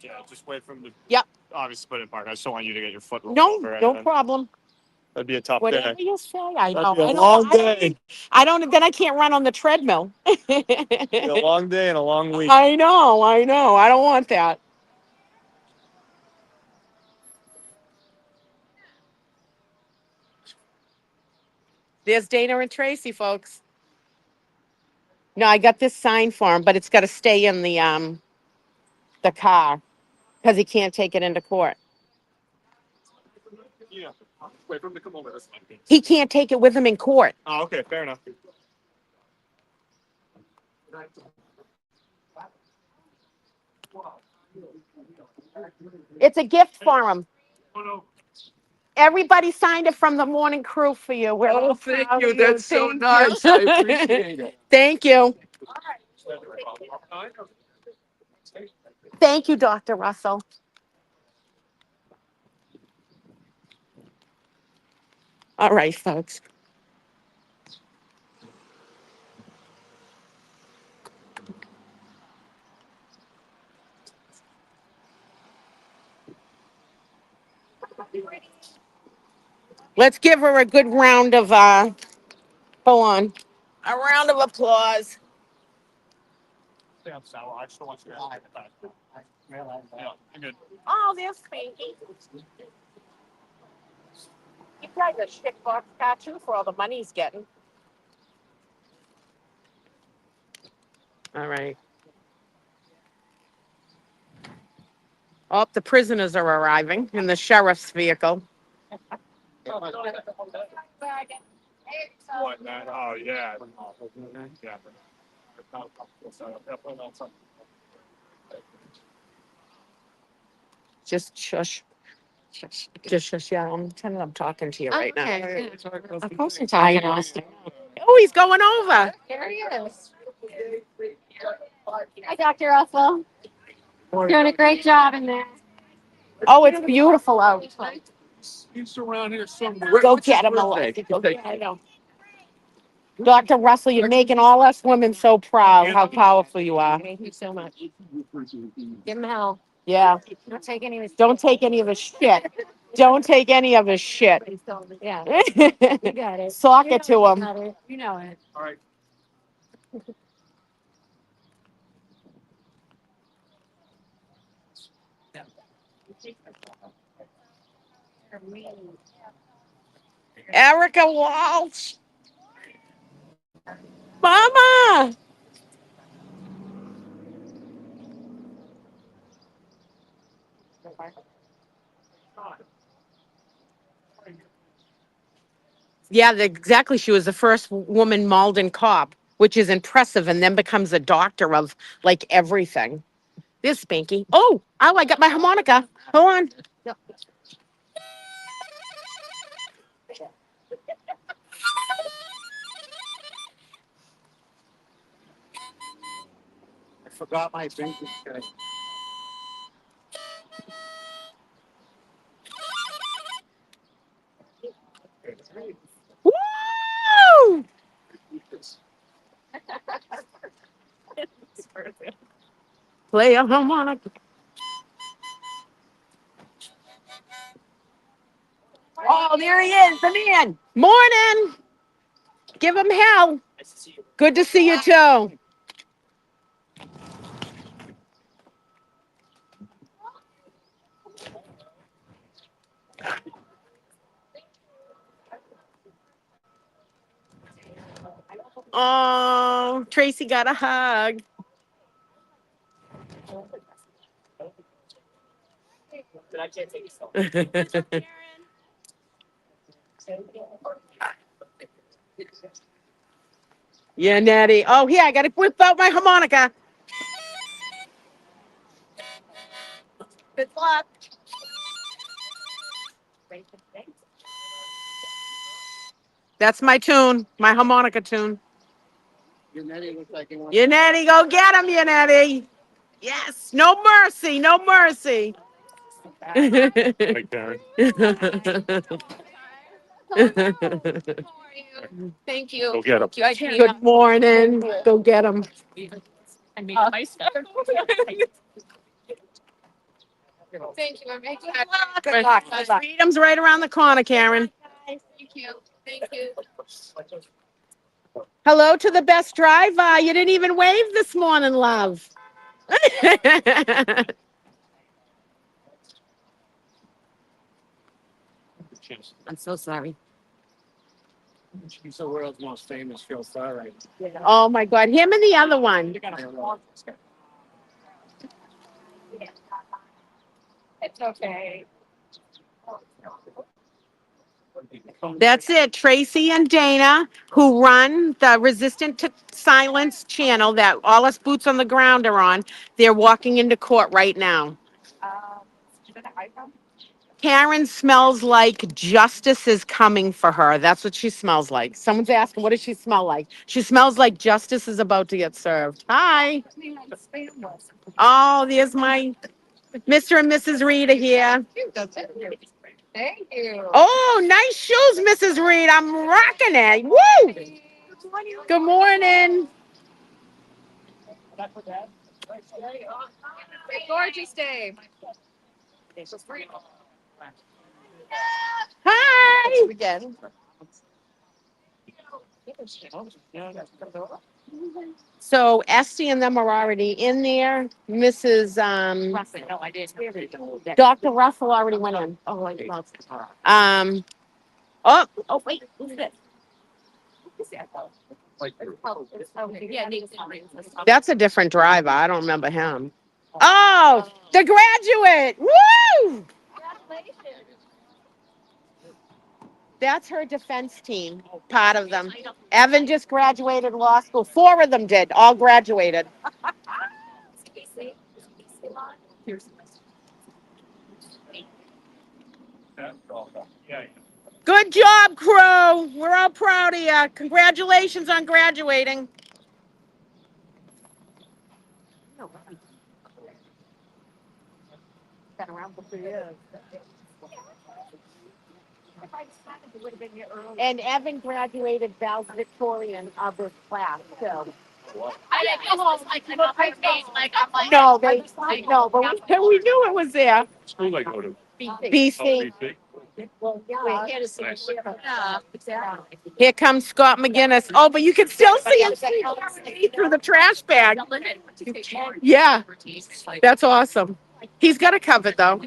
Yeah, just wait for him to. Yep. Obviously put it in park. I just don't want you to get your foot rolled no, over or no anything. problem. That'd be a tough Whatever day. you say. I know. That'd be a I don't- long I don't- day. I don't. Then I can't run on the treadmill. It'd be a long day and a long week. I know. I don't want that. There's Dana and Tracy, folks. No, I got this sign for him, but it's got to stay in the car because he can't take it into court. Yeah. Wait for him to come over. That's fine. He can't take it with him in court. Oh, okay, fair enough. It's a gift for him. Everybody signed it from the morning crew for you. We're Oh, all thank proud you. of That's so Thank nice. you. I appreciate it. Thank you. Thank you, Dr. Russell. All right, folks. Let's give her a good round of hold on. A round of applause. Sam, Sal, I just don't want you to have it back. Yeah, I'm good. Oh, there's Spanky. He drives a shit box car too for all the money he's getting. All right. Oh, the prisoners are arriving in the sheriff's vehicle. What, man? Oh, yeah. Yeah. Just shush. Just shush. Yeah, I'm telling I'm talking to you right now. Okay, Of course I'm talking to us. Oh, he's going over. there he is. Hi, Dr. Russell. Doing a great job in there. Oh, it's beautiful out. He's around here somewhere. Go get him, Alexi. Go get him. Dr. Russell, you're making all us women so proud how powerful you are. Thank you so much. Give him hell. Yeah. Don't take any of his. Don't take any of his shit. Don't take any of his shit. Yeah, you got it. Sock it to him. Got it. You know it. All right. Erica Walsh. Mama. Yeah, exactly. She was the first woman Malden cop, which is impressive, and then becomes a doctor of like everything. This Spanky. Oh, I got my harmonica. Hold on. I forgot my drinking. Woo! Play a harmonica. Oh, there he is, the man. Morning. Give him hell. Good to see you too. Oh, Tracy got a hug. Yeah, Natty. Oh, here, I got to whip out my harmonica. Good luck. That's my tune, my harmonica tune. Yannetti, go get him, Yannetti. Yes, no mercy, no mercy. Hi, Karen. Thank you. Go get 'em. Thank you. Good morning. Go get him. I made my stuff. Thank you. I'm making Good luck. Freedom's right around the corner, Karen. Thank you. Thank you. Hello to the best driver. You didn't even wave this morning, love. I'm so sorry. She's the world's most famous Phil Star. Oh my God, him and the other one. It's okay. That's it. Tracy and Dana, who run the Resistant to Silence channel that all us boots on the ground are on, they're walking into court right now. Karen smells like justice is coming for her. That's what she smells like. Someone's asking, what does she smell like? She smells like justice is about to get served. Hi. Oh, there's my Mr. and Mrs. Rita here. Thank you. Oh, nice shoes, Mrs. Reed. I'm rocking it. Woo! Good morning. Gorgeous day. Hi. Again. So Esty and them are already in there. Mrs. No, I didn't. Dr. Russell already went in. Oh, Oh, wait, who's this? yeah, That's a different driver. I don't remember him. Oh, the graduate. Woo! That's her defense team, part of them. Evan just graduated law school. 4 of them did, all graduated. Good job, crew. We're all proud of you. Congratulations on graduating. Been around for 3 years. And Evan graduated valedictorian of this class, too. I didn't go home like I'm like No, but we knew it was there. School I go to. BC. BC. we're here to see. Yeah, exactly. Here comes Scott McGinnis. Oh, but you can still see him through the trash bag. Yeah, that's awesome. He's got it covered, though.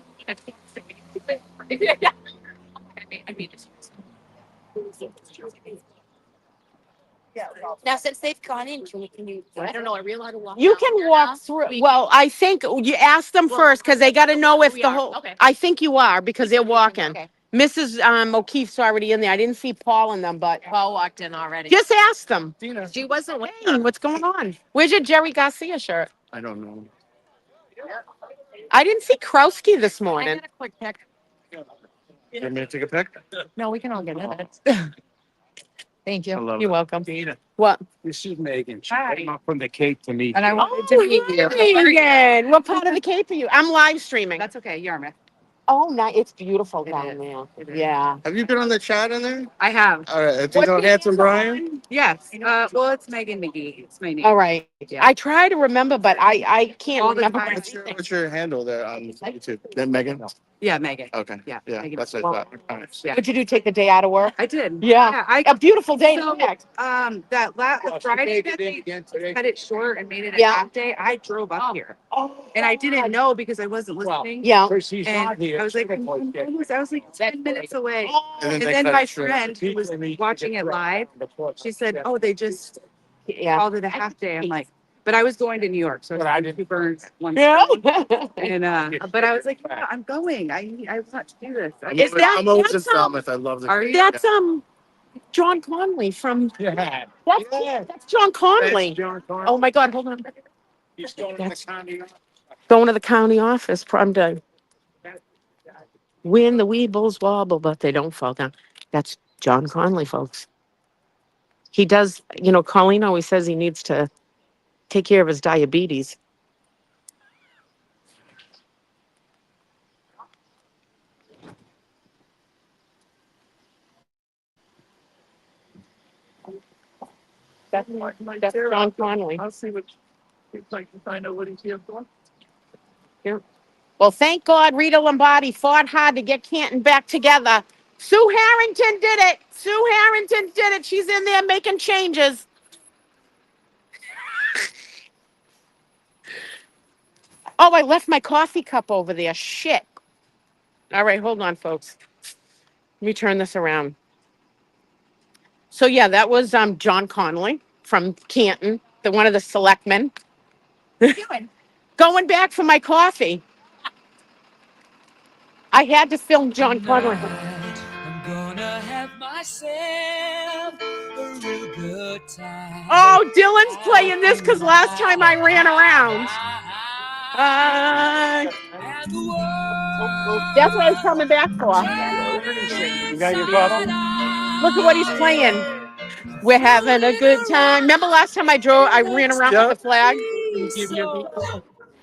Now, since they've gone in, can you? I don't know. I realize You can walk through. Well, I think you ask them first because they got to know if the whole. Okay. I think you are because they're walking. Okay. Mrs. O'Keefe's already in there. I didn't see Paul in them, but Paul walked in already. just ask them. She wasn't with Hey, what's going on? Where's your Jerry Garcia shirt? I don't know. I didn't see Krowski this I morning. got a quick pick. You want me to take a pic? No, we can all get it. Thank I you. love You're it. welcome. Dina, What? this is Megan. She Hi. came up from the Cape to meet. And I you. wanted to meet you. Megan, what part of the Cape are you? I'm live streaming. That's okay, Yarmouth. Oh, nice. It's beautiful It down is. there. It is. Yeah. Have you been on the chat in there? I have. All right. Do you know Handsome Brian? Yes. Well, it's Megan McGee. It's my name. All right. Yeah. I try to remember, but I can't All the remember. time. What's your handle there on YouTube? Then Megan. Yeah, Megan. Okay. Yeah. Yeah, Megan. that's it. Well, All right. yeah. What'd you do? Take the day out of work? I did. Yeah. I A beautiful day so, to connect. that last Friday that they cut it short and made it a Yeah. half day. I drove up here Oh, and I didn't know because I wasn't listening. Yeah. And I was like, I was like 10 minutes away. And they then cut my it short. friend who was watching it live, she said, "Oh, they just Yeah. called it a half day." I'm like, but I was going to New York, so I did 2 burns one. Yeah. And but I was like, yeah, I'm going. I want to do this. Is that- I'm always in that's, Falmouth. I love the. Are you? That's John Conley from. Yeah. That's John Conley. John Carter. Oh my God! Hold on. He's going to the county. Going to the county office. Prom day. When the weebles wobble, but they don't fall down. That's John Conley, folks. He does. You know, Colleen always says he needs to take care of his diabetes. That's John Conley. I'll see what, if I can find out what he's here for. Well, thank God Rita Lombardi fought hard to get Canton back together. Sue Harrington did it. Sue Harrington did it. She's in there making changes. Oh, I left my coffee cup over there. Shit. All right, hold on, folks. Let me turn this around. So yeah, that was John Connolly from Canton, one of the selectmen. Going back for my coffee. I had to film John Connolly. I'm gonna have myself a real good time. Oh, Dylan's playing this because last time I ran around. That's what I was coming back for. You got your coffee? Look at what he's playing. We're having a good time. Remember last time I ran around with the flag?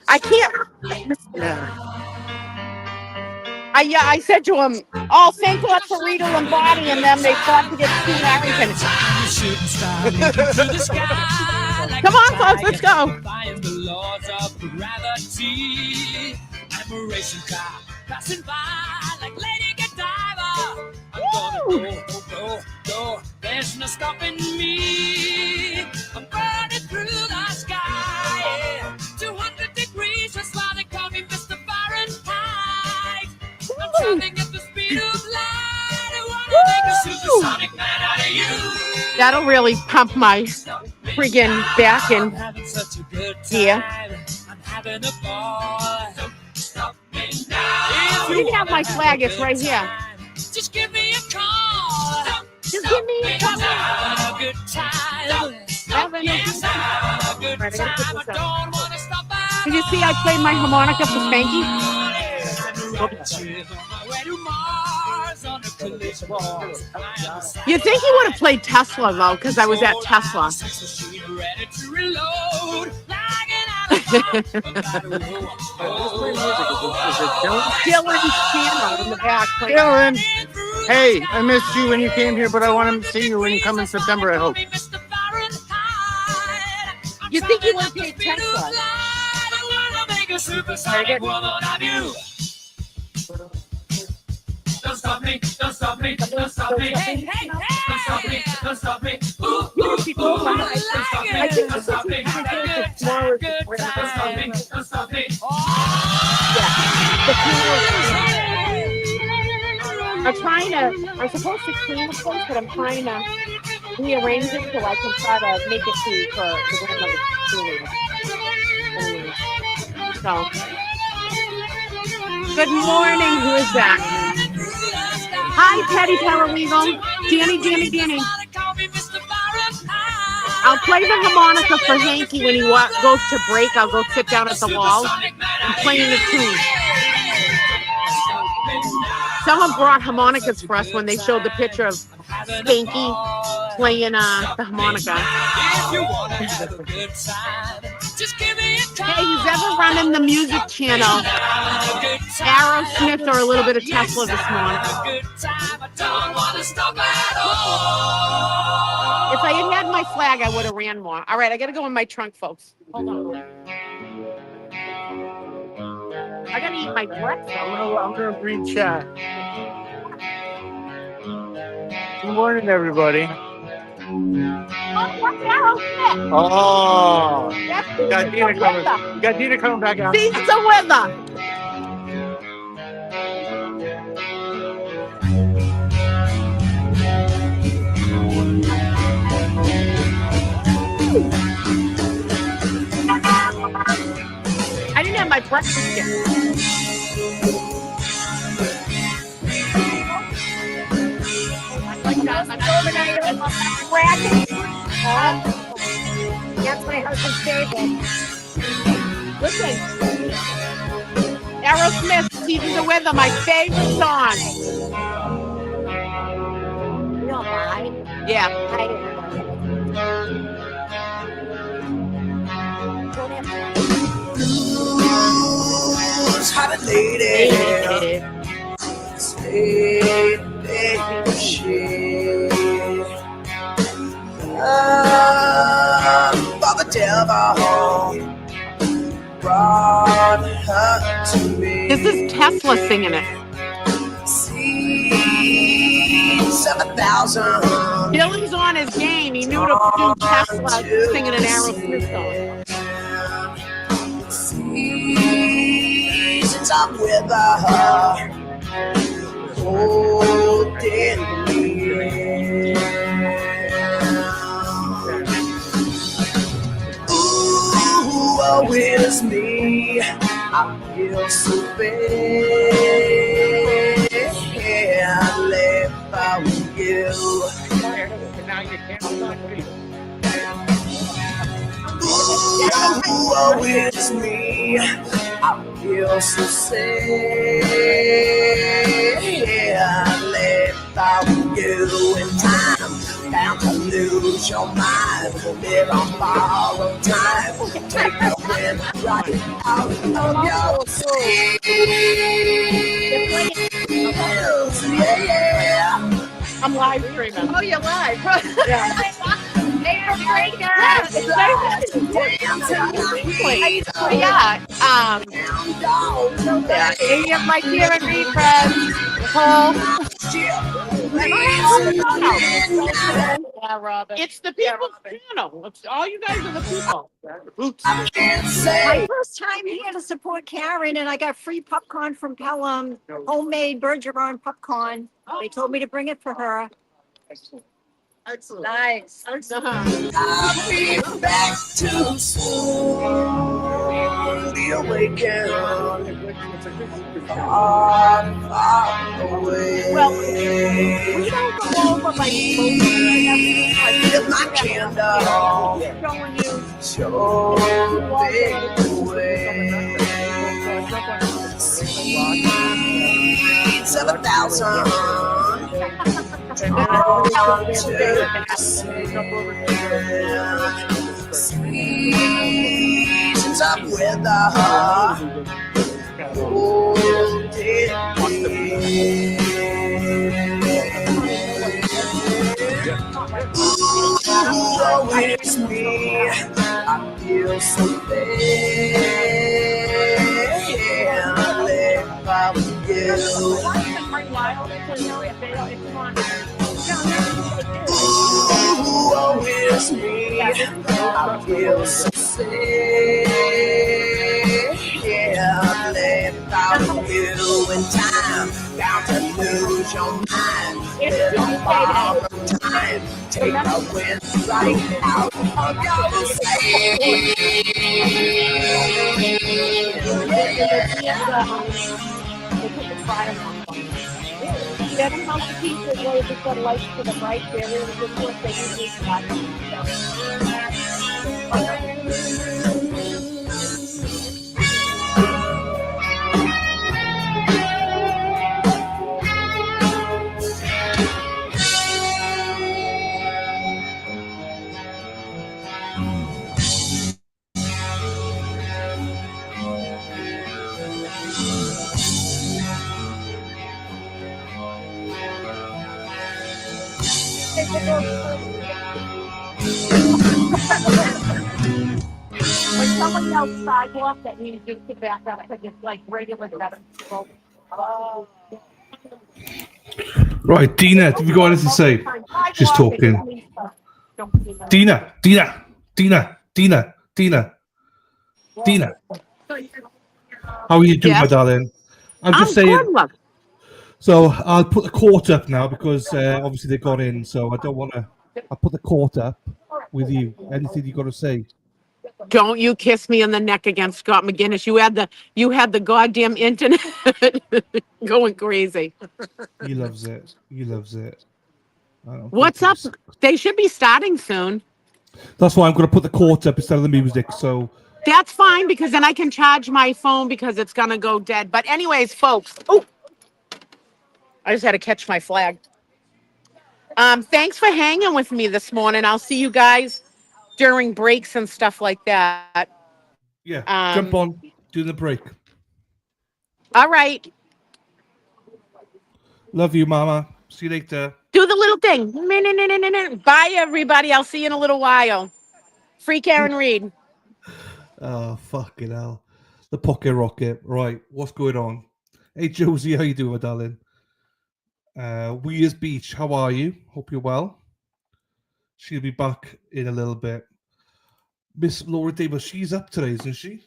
I can't. I said to him, oh, thank God for Rita Lombardi and them. They fought to get Sue Harrington. Come on, folks, let's go. Passing by like Lady Godiva. I'm gonna go. There's no stopping me. I'm burning through the sky. 200 degrees, just why they call me Mr. Fahrenheit. I'm traveling at the speed of light. I wanna make a supersonic man out of you. That'll really pump my friggin' back in gear. I'm having a ball. You didn't have my flag, it's right here. Just give me a call. Just give me a call. Having a good time. Having a good time. I don't want to stop by. Did you see I played my harmonica for Spanky? You think he would have played Tesla though, because I was at Tesla. Dylan's channel in the back. Dylan, hey, I missed you when you came here, but I want to see you when you come in September, I hope. You think he would have played Tesla? Don't stop me, don't stop me, don't stop me. Hey, hey, hey! Don't stop me, don't stop me. Ooh, ooh, ooh, I think don't stop me. Have a good time, good time. Don't stop me, don't stop me. I'm supposed to clean the place, but I'm trying to rearrange it so I can try to make it for the grandmother's cheerleader. So, good morning, who is that? Hi, Patty Paralegal. Danny. I'll play the harmonica for Hanky when he goes to break. I'll go sit down at the wall. I'm playing the tune. Someone brought harmonicas for us when they showed the picture of Spanky playing the harmonica. Hey, who's ever running the music channel? Aerosmith or a little bit of Tesla this morning. If I had my flag, I would have ran more. All right, I got to go in my trunk, folks. Hold on. I gotta eat my breakfast. I'm gonna read chat. Good morning, everybody. Oh, what's Aerosmith? Oh, That's we got the Dina coming. weather. We got Dina coming back out. Sees the weather. I didn't have my breakfast yet. That's my husband's favorite. Listen, Aerosmith, Seasons of Weather, my favorite song. You don't mind? Yeah. I didn't know. Don't have Blues, hot lady. Stay, shit. For the devil brought her to me. This is Tesla singing it. Seeds of 1,000. Billy's on his game. He knew to do Tesla singing an Aerosmith song. Seasons of weather holding me. Ooh, oh, it's me. I feel so bad. Left out with you. Ooh, oh, it's me. I feel so sad. Left out with you in time. Bound to lose your mind. Live on borrowed time. Take the wind right out of your sails. Yeah. I'm live streaming. Oh, you're live. Yeah. Yeah. Any of my Kieran Reed friends, Nicole. Yeah, Robin. It's the people's channel. It's all you guys are the people. My first time here to support Karen, and I got free popcorn from Pelham, homemade Bergeron popcorn. They told me to bring it for her. Excellent. Nice. I'll be back too soon. Be awakened. Far, far away. Well, we don't go over like Light my candle. Show the way. Seeds of 1,000. Seasons of weather holding me. Ooh, it's me. I feel so bad. If I was you. Ooh, oh, it's me. I feel so sad. If I was you in time, bound to lose your mind. Live on borrowed time. Take the wind right out of your Every month, the people go to the lights to the right. They're really good for it. They usually stop. When someone yells sidewalk, that means just to back up, because it's like regular traffic. Right, Dina, have you got anything to say? She's talking. Dina. How are you doing, my Yes. darling? I'm just I'm saying. good, love. So I'll put the court up now because obviously they got in. So I don't want to. I'll put the court up with you. Anything you got to say? Don't you kiss me on the neck again, Scott McGinnis. You had the goddamn internet going crazy. He loves it. He loves it. I don't What's think up? They should be starting soon. That's why I'm going to put the court up instead of the music. So That's fine because then I can charge my phone because it's gonna go dead. But anyways, folks. Oh, I just had to catch my flag. Thanks for hanging with me this morning. I'll see you guys during breaks and stuff like that. yeah, jump on, do the break. All right. Love you, Mama. See you later. Do the little thing. Bye, everybody. I'll see you in a little while. Free Karen Reed. Oh, fucking hell. The pocket rocket. Right, what's going on? Hey, Josie, how you doing, my darling? Weir's Beach, how are you? Hope you're well. She'll be back in a little bit. Miss Laura Dable, she's up today, isn't she?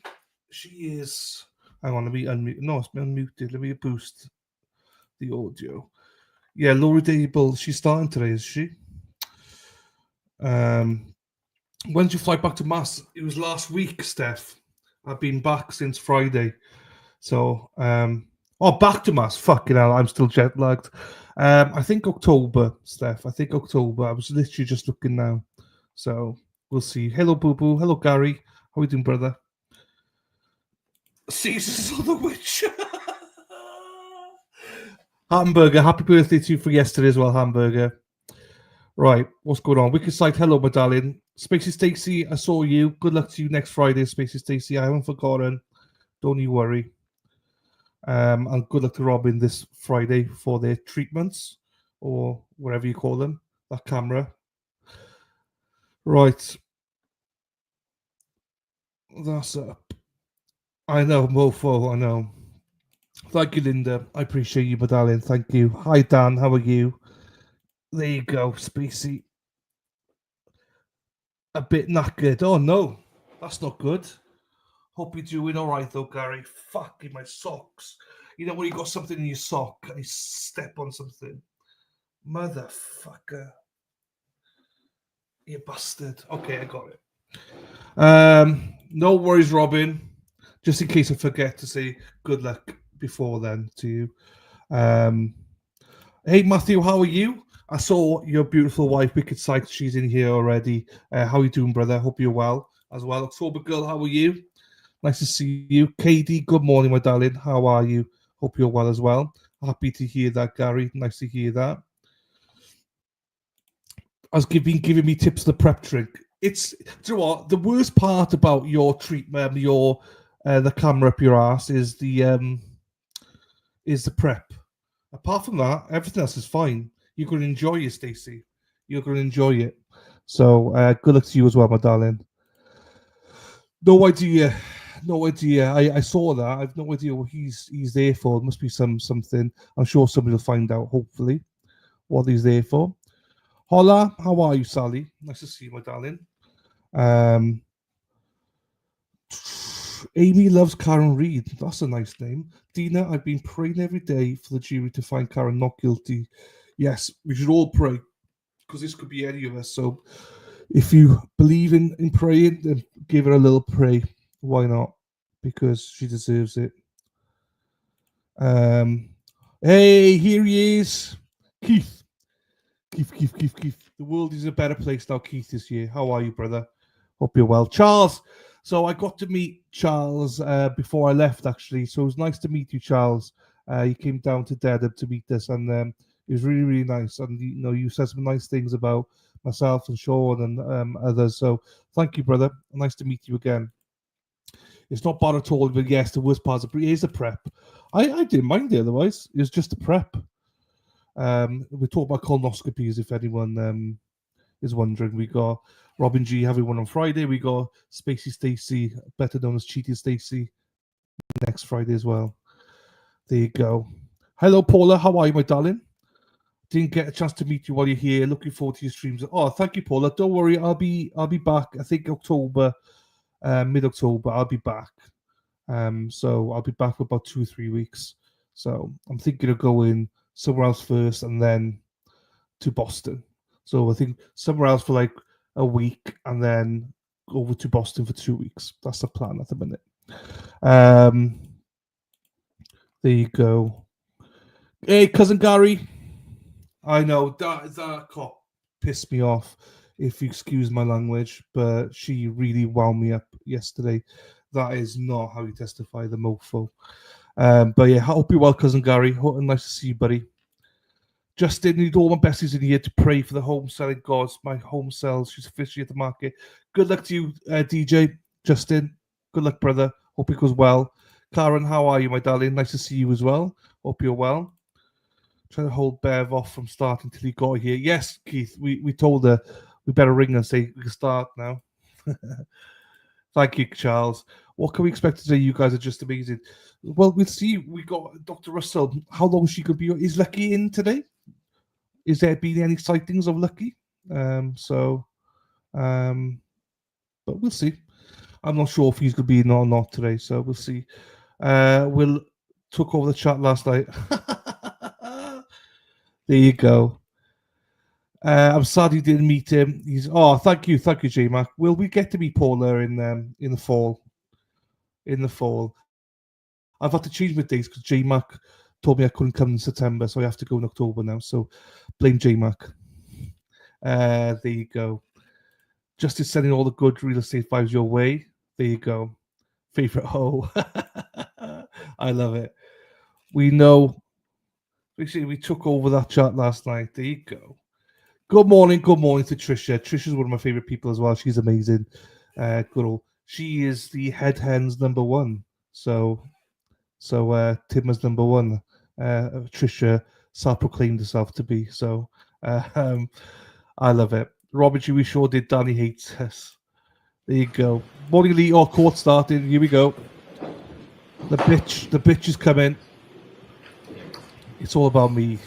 She is. Hang on, let me unmute. No, it's been unmuted. Let me boost the audio. Yeah, Laura Dable, she's starting today, is she? When did you fly back to Mass? It was last week, Steph. I've been back since Friday. So, back to Mass. Fucking hell, I'm still jet lagged. I think October, Steph. I think October. I was literally just looking now. So, we'll see. Hello, Boo Boo. Hello, Gary. How are you doing, brother? Caesar's on the witch. Hamburger. Happy birthday to you for yesterday as well, Hamburger. Right, what's going on? Wicked Sight, hello, my darling. Spacey Stacey, I saw you. Good luck to you next Friday, Spacey Stacey. I haven't forgotten. Don't you worry. And good luck to Robin this Friday for their treatments, or whatever you call them, that camera. Right. That's up. I know, mofo, I know. Thank you, Linda. I appreciate you, my darling. Thank you. Hi, Dan. How are you? There you go, Spacey. A bit knackered. Oh, no. That's not good. Hope you're doing all right, though, Gary. Fucking my socks. You know when you got something in your sock and you step on something? Motherfucker. You bastard. Okay, I got it. No worries, Robin. Just in case I forget to say good luck before then to you. Hey, Matthew, how are you? I saw your beautiful wife, Wicked Sight. She's in here already. How are you doing, brother? Hope you're well as well. October Girl, how are you? Nice to see you. KD, good morning, my darling. How are you? Hope you're well as well. Happy to hear that, Gary. Nice to hear that. Has been giving me tips to the prep drink. It's, do you know what? The worst part about your treatment, the camera up your ass is the prep. Apart from that, everything else is fine. You're going to enjoy it, Stacey. You're going to enjoy it. So good luck to you as well, my darling. No idea. I saw that. I have no idea what he's there for. It must be something. I'm sure somebody will find out, hopefully, what he's there for. Hola, how are you, Sally? Nice to see you, my darling. Amy loves Karen Reed. That's a nice name. Dina, I've been praying every day for the jury to find Karen not guilty. Yes, we should all pray, because this could be any of us. So if you believe in praying, then give her a little pray. Why not? Because she deserves it. Hey, here he is. Keith. The world is a better place now, Keith, this year. How are you, brother? Hope you're well. Charles. So I got to meet Charles before I left, actually. So it was nice to meet you, Charles. You came down to Dedham to meet us, and it was really, really nice. And you said some nice things about myself and Sean and others. So thank you, brother. Nice to meet you again. It's not bad at all, but yes, the worst part is the prep. I didn't mind it otherwise. It was just the prep. We talk about colonoscopies if anyone is wondering, we got Robin G having one on Friday. We got Spacey Stacy, better known as Cheating Stacy, next Friday as well. There you go. Hello, Paula. How are you, my darling? Didn't get a chance to meet you while you're here. Looking forward to your streams. Oh, thank you, Paula. Don't worry, I'll be back. I think October, mid-October, I'll be back. So I'll be back for about 2 or 3 weeks. So I'm thinking of going somewhere else first and then to Boston. So I think somewhere else for like a week and then over to Boston for 2 weeks. That's the plan at the minute. There you go. Hey, cousin Gary. I know that cop pissed me off, if you excuse my language, but she really wound me up yesterday. That is not how you testify, the mofo. But yeah, I hope you're well, cousin Gary. Nice to see you, buddy. Justin, need all my besties in here to pray for the home selling gods. My home sells. She's officially at the market. Good luck to you, DJ. Justin, good luck, brother. Hope it goes well. Karen, how are you, my darling? Nice to see you as well. Hope you're well. Trying to hold Bev off from starting till he got here. Yes, Keith, we told her we better ring her and say we can start now. Thank you, Charles. What can we expect today? You guys are just amazing. Well, we'll see. We got Dr. Russell. How long she could be? Is Lucky in today? Is there been any sightings of Lucky? But we'll see. I'm not sure if he's going to be in or not today, so we'll see. Will took over the chat last night. There you go. I'm sad you didn't meet him. Thank you, J-Mac. Will we get to meet Paula in the fall? In the fall, I've had to change my dates because J-Mac told me I couldn't come in September, so I have to go in October now. So blame J-Mac. There you go. Just is sending all the good real estate vibes your way. There you go. Favorite hoe. I love it. We know. We took over that chat last night. There you go. Good morning to Trisha. Trisha's one of my favorite people as well. She's amazing. Good old. She is the head hen's number one. So Timmer's number one. Trisha self-proclaimed herself to be. So I love it. Robert, we sure did. Danny hates us. There you go. Morning, Lee. Court started. Here we go. The bitch is coming. It's all about me.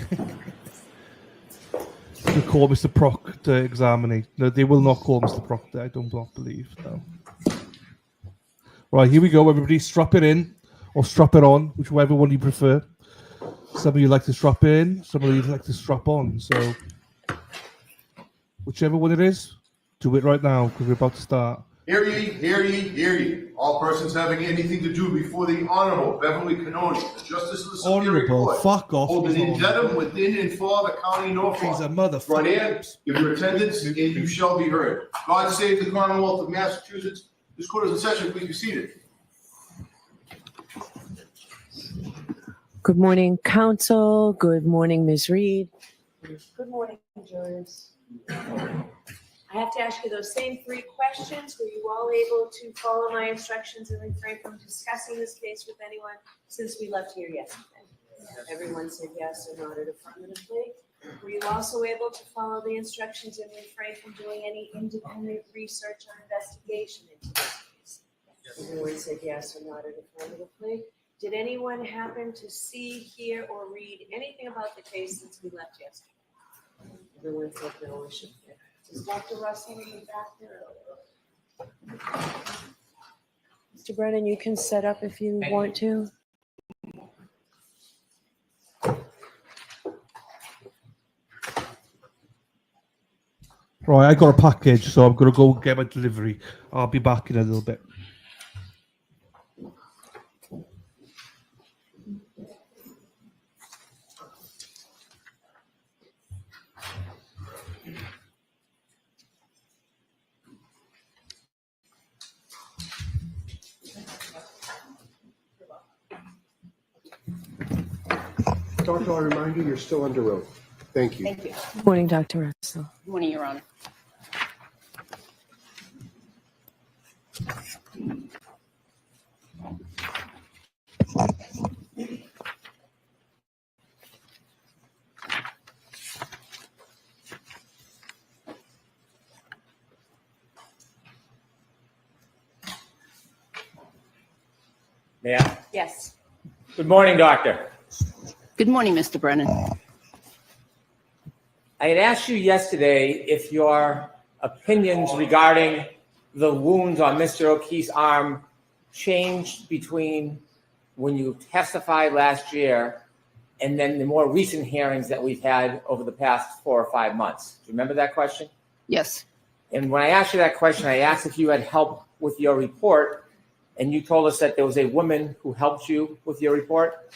They call Mr. Proc to examine. No, they will not call Mr. Proctor. I don't believe. No. Right, here we go. Everybody, strap it in or strap it on, whichever one you prefer. Some of you like to strap in. Some of you like to strap on. So, whichever one it is, do it right now because we're about to start. Hear ye, hear ye, hear ye. All persons having anything to do before the Honorable Beverly Cannoni, the Justice of the Superior Court, fuck off. hold an indictment within and for the county Norfolk. He's a motherfucker. Front end, give your attendance, and you shall be heard. God save the Commonwealth of Massachusetts. This court is in session. Please be seated. Good morning, counsel. Good morning, Ms. Reed. Good morning, jurors. I have to ask you those same 3 questions. Were you all able to follow my instructions and refrain from discussing this case with anyone since we left here yesterday? Everyone said yes or nodded affirmatively. Were you also able to follow the instructions and refrain from doing any independent research or investigation into this case? Everyone said yes or nodded affirmatively. Did anyone happen to see, hear, or read anything about the case since we left yesterday? Everyone said no or should be. Is Dr. Russell in the back there? Mr. Brennan, you can set up if you want to. Right, I got a package, so I'm going to go get my delivery. I'll be back in a little bit. Doctor, I remind you, you're still under oath. Thank you. Thank you. Good morning, Dr. Russell. Good morning, Your Honor. Yeah. Yes. Good morning, doctor. Good morning, Mr. Brennan. I had asked you yesterday if your opinions regarding the wounds on Mr. O'Keefe's arm changed between when you testified last year and then the more recent hearings that we've had over the past 4 or 5 months. Do you remember that question? Yes. And when I asked you that question, I asked if you had help with your report, and you told us that there was a woman who helped you with your report.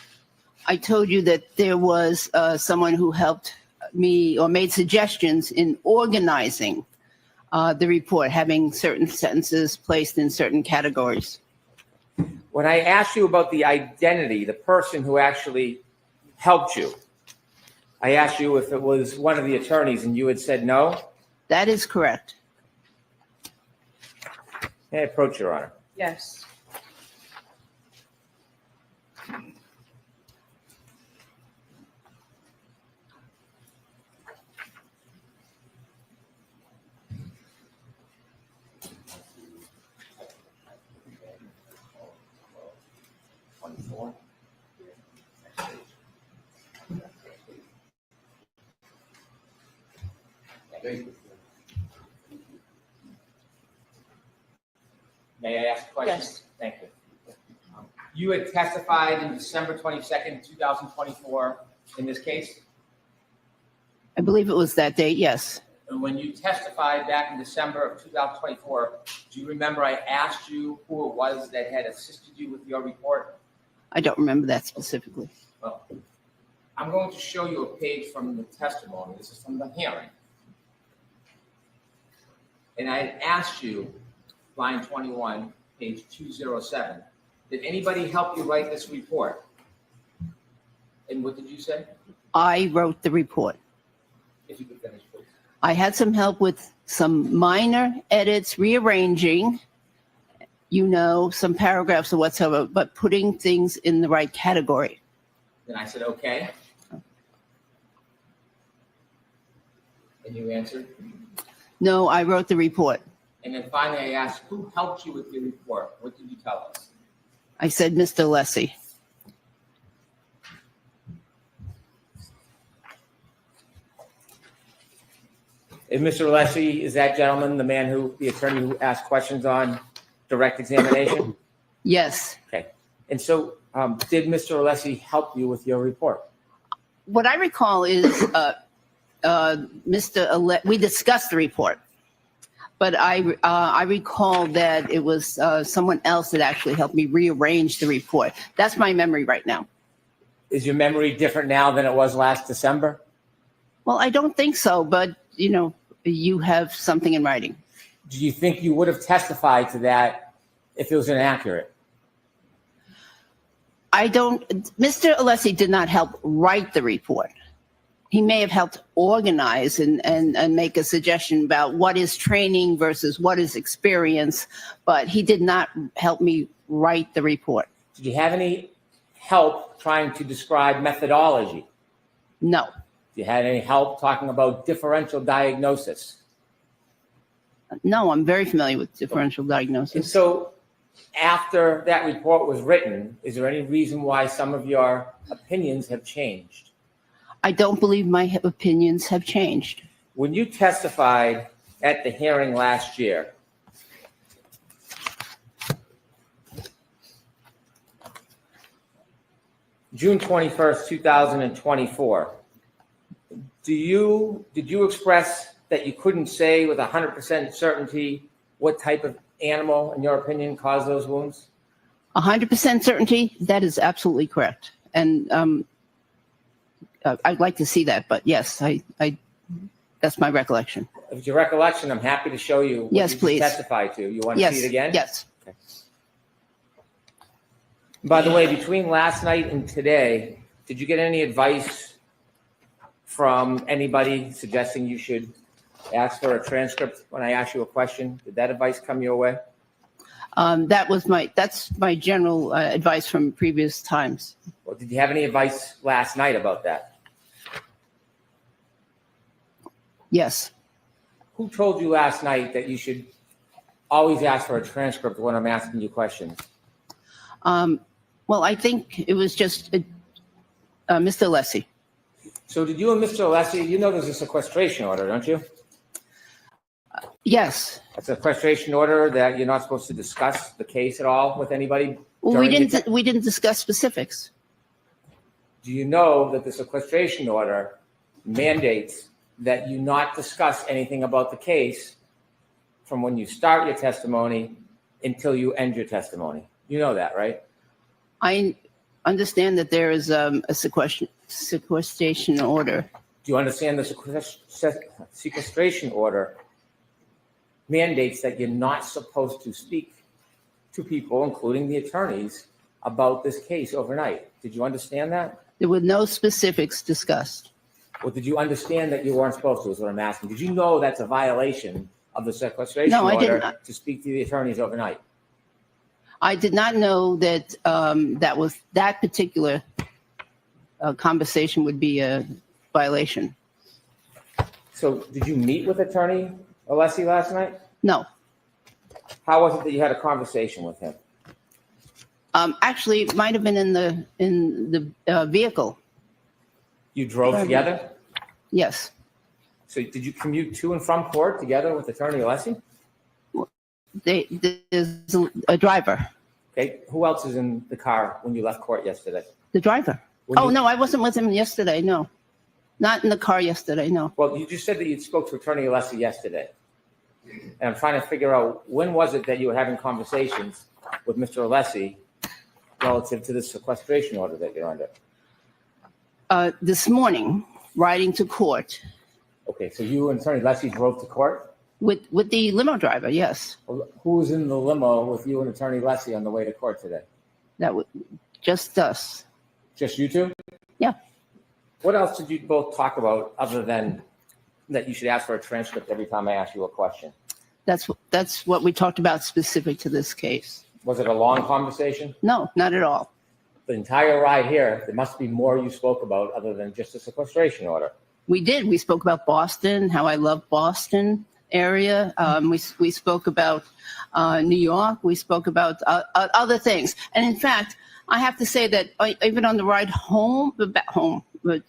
I told you that there was someone who helped me or made suggestions in organizing the report, having certain sentences placed in certain categories. When I asked you about the identity, the person who actually helped you, I asked you if it was one of the attorneys, and you had said no. That is correct. May I approach, Your Honor? Yes. May I ask a question? Yes. Thank you. You had testified in December 22nd, 2024 in this case? I believe it was that date, yes. And when you testified back in December of 2024, do you remember I asked you who it was that had assisted you with your report? I don't remember that specifically. Well, I'm going to show you a page from the testimony. This is from the hearing. And I asked you, line 21, page 207, did anybody help you write this report? And what did you say? I wrote the report. If you could finish, please. I had some help with some minor edits, rearranging, some paragraphs or whatsoever, but putting things in the right category. Then I said, okay. And you answered? No, I wrote the report. And then finally I asked, who helped you with your report? What did you tell us? I said, Mr. Lessie. And Mr. Leslie, is that gentleman the attorney who asked questions on direct examination? Yes. Okay. And so did Mr. Leslie help you with your report? What I recall is we discussed the report, but I recall that it was someone else that actually helped me rearrange the report. That's my memory right now. Is your memory different now than it was last December? Well, I don't think so, but you have something in writing. Do you think you would have testified to that if it was inaccurate? Mr. Alessi did not help write the report. He may have helped organize and make a suggestion about what is training versus what is experience, but he did not help me write the report. Did you have any help trying to describe methodology? No. You had any help talking about differential diagnosis? No, I'm very familiar with differential diagnosis. And so after that report was written, is there any reason why some of your opinions have changed? I don't believe my opinions have changed. When you testified at the hearing last year, June 21st, 2024, did you express that you couldn't say with 100% certainty what type of animal, in your opinion, caused those wounds? 100% certainty, that is absolutely correct. And I'd like to see that, but yes, that's my recollection. If it's your recollection, I'm happy to show you what Yes, you please. testified to. You want to see it again? Yes. Okay. By the way, between last night and today, did you get any advice from anybody suggesting you should ask for a transcript when I asked you a question? Did that advice come your way? That's my general advice from previous times. Well, did you have any advice last night about that? Yes. Who told you last night that you should always ask for a transcript when I'm asking you questions? Well, I think it was just Mr. Alessi. So did you and Mr. Alessi, you know there's a sequestration order, don't you? Yes. A sequestration order that you're not supposed to discuss the case at all with anybody? Well, we during the didn't. We didn't discuss specifics. Do you know that the sequestration order mandates that you not discuss anything about the case from when you start your testimony until you end your testimony? You know that, right? I understand that there is a sequestration order. Do you understand the sequestration order mandates that you're not supposed to speak to people, including the attorneys, about this case overnight? Did you understand that? There were no specifics discussed. Or did you understand that you weren't supposed to, is what I'm asking? Did you know that's a violation of the sequestration No, I order didn't. to speak to the attorneys overnight? I did not know that that particular conversation would be a violation. So did you meet with Attorney Alessi last night? No. How was it that you had a conversation with him? Actually, it might have been in the vehicle. You drove together? Yes. So did you commute to and from court together with Attorney Alessi? There's a driver. Okay. Who else is in the car when you left court yesterday? The driver. When No, I wasn't with him yesterday. No. Not in the car yesterday. No. Well, you just said that you spoke to Attorney Alessi yesterday. And I'm trying to figure out, when was it that you were having conversations with Mr. Alessi relative to the sequestration order that you're under? This morning, riding to court Okay, so you and Attorney Alessi drove to court? with the limo driver. Yes. Well, who was in the limo with you and Attorney Alessi on the way to court today? That was just us. Just you two? Yeah. What else did you both talk about other than that you should ask for a transcript every time I ask you a question? That's what we talked about specific to this case. Was it a long conversation? No, not at all. The entire ride here, there must be more you spoke about other than just a sequestration order. We did. We spoke about Boston, how I love Boston area. We spoke about New York. We spoke about other things. And in fact, I have to say that even on the ride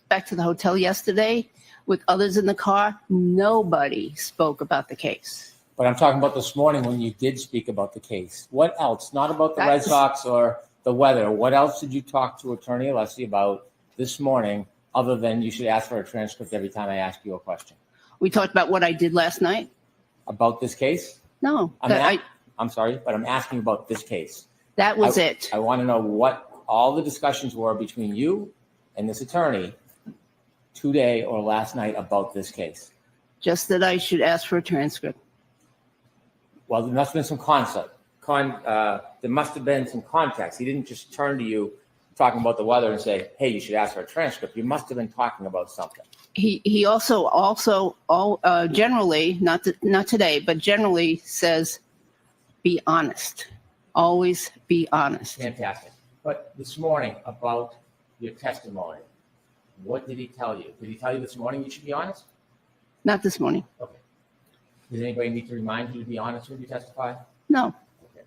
back to the hotel yesterday with others in the car, nobody spoke about the case. But I'm talking about this morning when you did speak about the case. What else? Not about the Red Sox or the weather. What else did you talk to Attorney Alessi about this morning other than you should ask for a transcript every time I ask you a question? We talked about what I did last night. About this case? No, I'm sorry, but I'm asking about this case. that was it. I want to know what all the discussions were between you and this attorney today or last night about this case. Just that I should ask for a transcript. Well, there must have been some there must have been some context. He didn't just turn to you talking about the weather and say, hey, you should ask for a transcript. You must have been talking about something. He also generally, not today, but generally says, be honest. Always be honest. Fantastic. But this morning about your testimony, what did he tell you? Did he tell you this morning you should be honest? Not this morning. Okay. Does anybody need to remind you to be honest when you testify? No. Okay.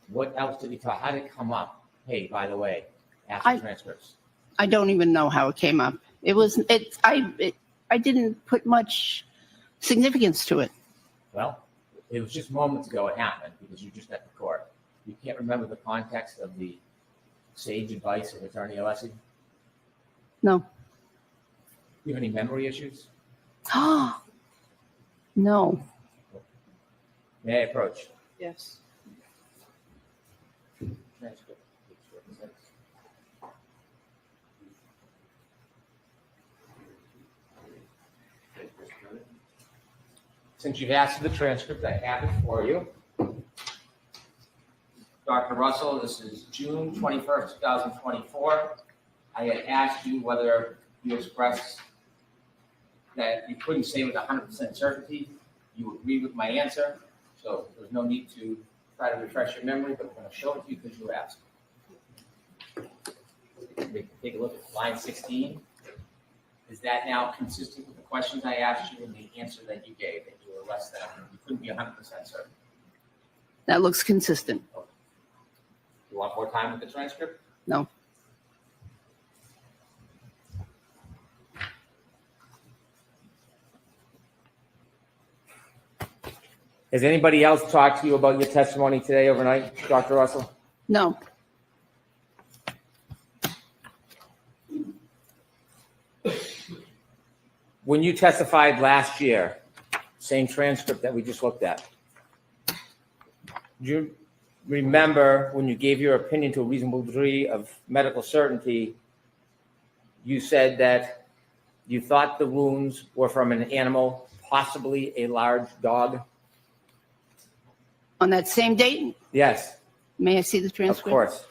What else did he tell? How did it come up? Hey, by the way, ask for transcripts. I don't even know how it came up. I didn't put much significance to it. Well, it was just moments ago it happened because you just at the court. You can't remember the context of the sage advice of Attorney Alessi? No. You have any memory issues? No. May I approach? Yes. Transcript. Since you've asked for the transcript, I have it for you. Dr. Russell, this is June 21st, 2024. I had asked you whether you expressed that you couldn't say with 100% certainty. You agreed with my answer, so there's no need to try to refresh your memory, but I'm going to show it to you because you asked. Take a look at line 16. Is that now consistent with the questions I asked you and the answer that you gave, that you were less than, you couldn't be 100% certain? That looks consistent. You want more time with the transcript? No. Has anybody else talked to you about your testimony today overnight, Dr. Russell? No. When you testified last year, same transcript that we just looked at, do you remember when you gave your opinion to a reasonable degree of medical certainty, you said that you thought the wounds were from an animal, possibly a large dog? On that same date? Yes, May I see the of transcript? course.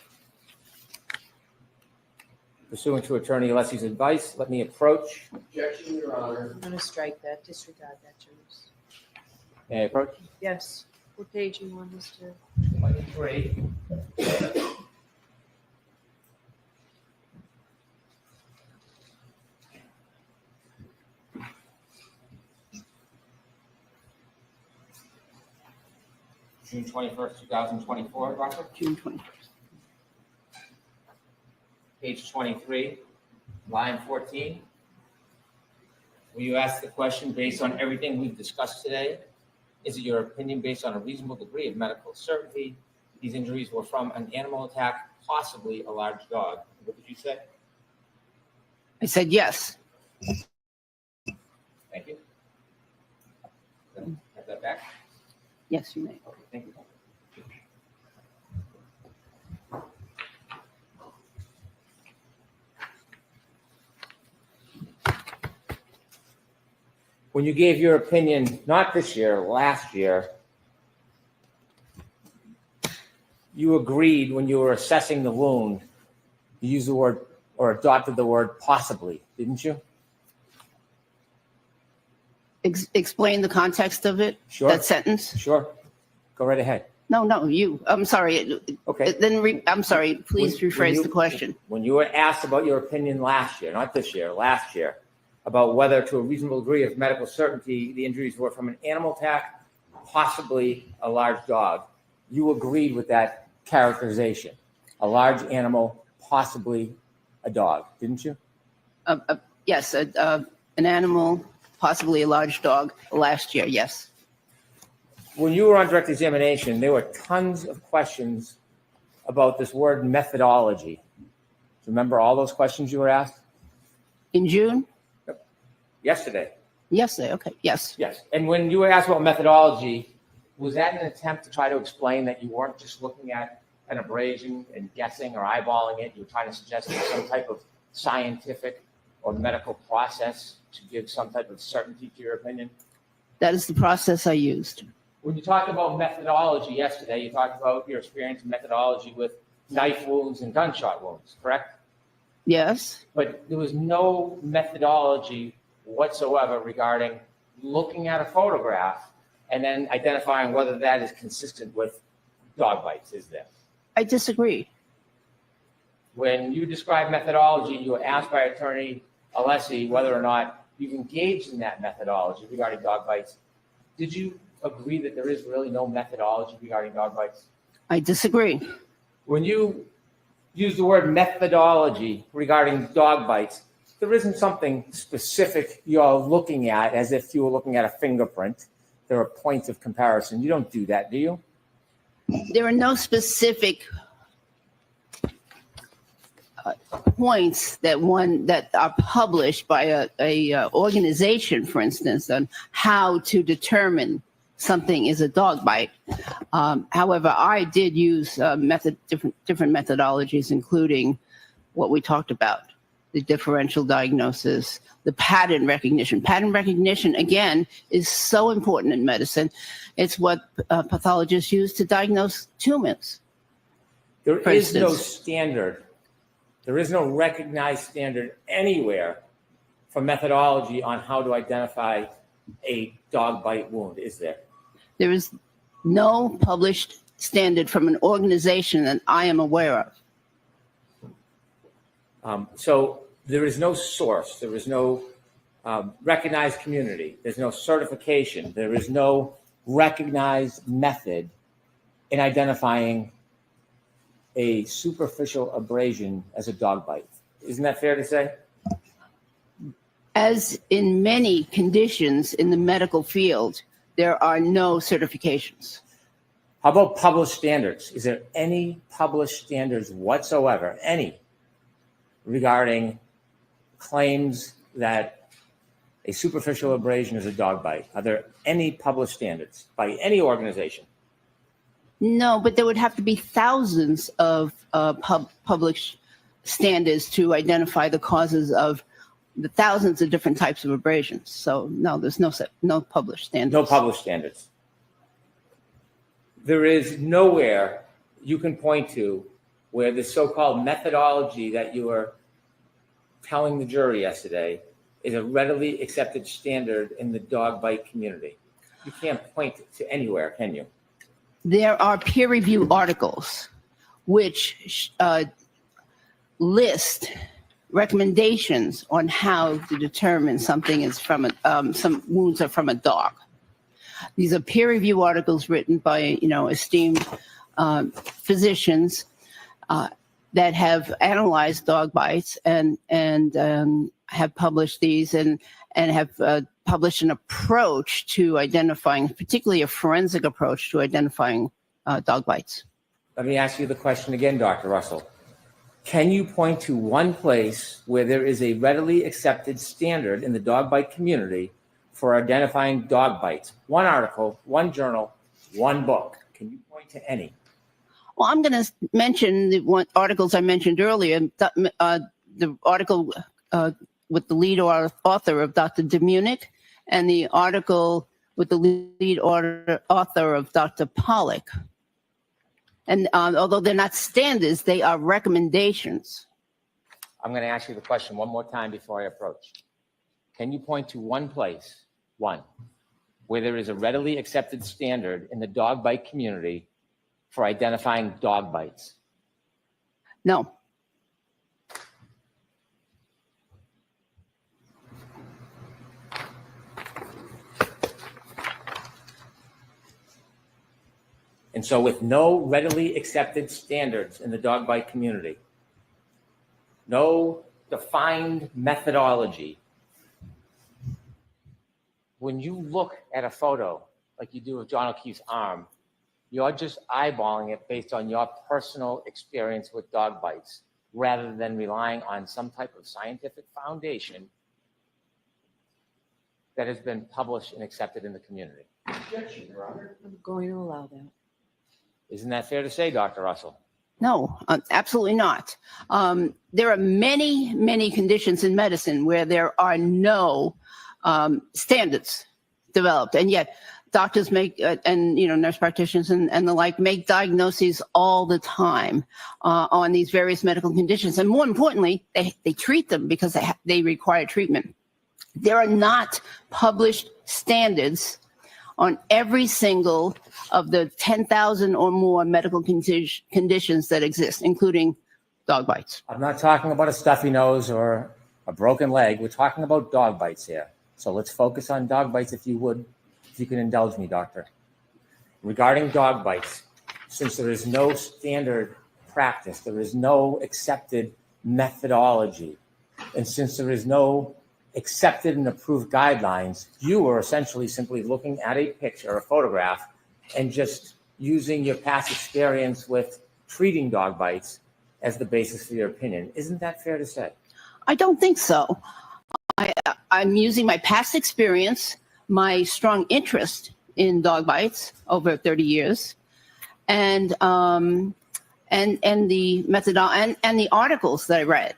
Pursuant to Attorney Alessi's advice, let me approach. Objection, Your Honor. I'm gonna strike that, disregard that, James. May I approach? Yes. What page you want us to? 23. June 21st, 2024, Doctor? June 21st. Page 23, line 14. Will you ask the question based on everything we've discussed today? Is it your opinion based on a reasonable degree of medical certainty these injuries were from an animal attack, possibly a large dog? What did you say? I said yes. Thank you. Have that back? Yes, you may. Okay, thank you. When you gave your opinion, not this year, last year, you agreed when you were assessing the wound, you used the word or adopted the word possibly, didn't you? Explain the context of it? Sure. That sentence? Sure. Go right ahead. No, you. I'm sorry. Okay. Then I'm sorry. Please rephrase the question. When you were asked about your opinion last year, not this year, last year, about whether to a reasonable degree of medical certainty the injuries were from an animal attack, possibly a large dog, you agreed with that characterization. A large animal, possibly a dog, didn't you? Yes, an animal, possibly a large dog, last year, yes. When you were on direct examination, there were tons of questions about this word methodology. Do you remember all those questions you were asked? In June? Yesterday. Yesterday, okay, yes. Yes. And when you were asked about methodology, was that an attempt to try to explain that you weren't just looking at an abrasion and guessing or eyeballing it? You were trying to suggest some type of scientific or medical process to give some type of certainty to your opinion? That is the process I used. When you talked about methodology yesterday, you talked about your experience in methodology with knife wounds and gunshot wounds, correct? Yes. But there was no methodology whatsoever regarding looking at a photograph and then identifying whether that is consistent with dog bites, is there? I disagree. When you describe methodology, you were asked by Attorney Alessi whether or not you've engaged in that methodology regarding dog bites. Did you agree that there is really no methodology regarding dog bites? I disagree. When you use the word methodology regarding dog bites, there isn't something specific you're looking at as if you were looking at a fingerprint. There are points of comparison. You don't do that, do you? There are no specific points that are published by a organization, for instance, on how to determine something is a dog bite. However, I did use different methodologies, including what we talked about, the differential diagnosis, the pattern recognition. Pattern recognition, again, is so important in medicine. It's what pathologists use to diagnose tumors. There is no standard. There is no recognized standard anywhere for methodology on how to identify a dog bite wound, is there? There is no published standard from an organization that I am aware of. So there is no source. There is no recognized community. There's no certification. There is no recognized method in identifying a superficial abrasion as a dog bite. Isn't that fair to say? As in many conditions in the medical field, there are no certifications. How about published standards? Is there any published standards whatsoever, any, regarding claims that a superficial abrasion is a dog bite? Are there any published standards by any organization? No, but there would have to be thousands of published standards to identify the causes of the thousands of different types of abrasions. So no, there's no published standards. No published standards. There is nowhere you can point to where the so-called methodology that you were telling the jury yesterday is a readily accepted standard in the dog bite community. You can't point to anywhere, can you? There are peer review articles which list recommendations on how to determine something is from some wounds are from a dog. These are peer review articles written by esteemed physicians that have analyzed dog bites and have published these and have published an approach to identifying, particularly a forensic approach to identifying dog bites. Let me ask you the question again, Dr. Russell. Can you point to one place where there is a readily accepted standard in the dog bite community for identifying dog bites? One article, one journal, one book. Can you point to any? Well, I'm going to mention the articles I mentioned earlier. The article with the lead author of Dr. Demunick and the article with the lead author of Dr. Pollack. And although they're not standards, they are recommendations. I'm going to ask you the question one more time before I approach. Can you point to one place, one, where there is a readily accepted standard in the dog bite community for identifying dog bites? No. And so with no readily accepted standards in the dog bite community, no defined methodology, when you look at a photo like you do of John O'Keefe's arm, you're just eyeballing it based on your personal experience with dog bites, rather than relying on some type of scientific foundation that has been published and accepted in the community. Objection, Your Honor. I'm going to allow that. Isn't that fair to say, Dr. Russell? No, absolutely not. There are many, many conditions in medicine where there are no standards developed, and yet doctors make and nurse practitioners and the like make diagnoses all the time on these various medical conditions, and more importantly, they treat them because they require treatment. There are not published standards on every single of the 10,000 or more medical conditions that exist, including dog bites. I'm not talking about a stuffy nose or a broken leg. We're talking about dog bites here. So let's focus on dog bites, if you would, if you can indulge me, doctor. Regarding dog bites, since there is no standard practice, there is no accepted methodology, and since there is no accepted and approved guidelines, you are essentially simply looking at a picture, a photograph, and just using your past experience with treating dog bites as the basis for your opinion. Isn't that fair to say? I don't think so. I'm using my past experience, my strong interest in dog bites over 30 years, and the methodology and the articles that I read.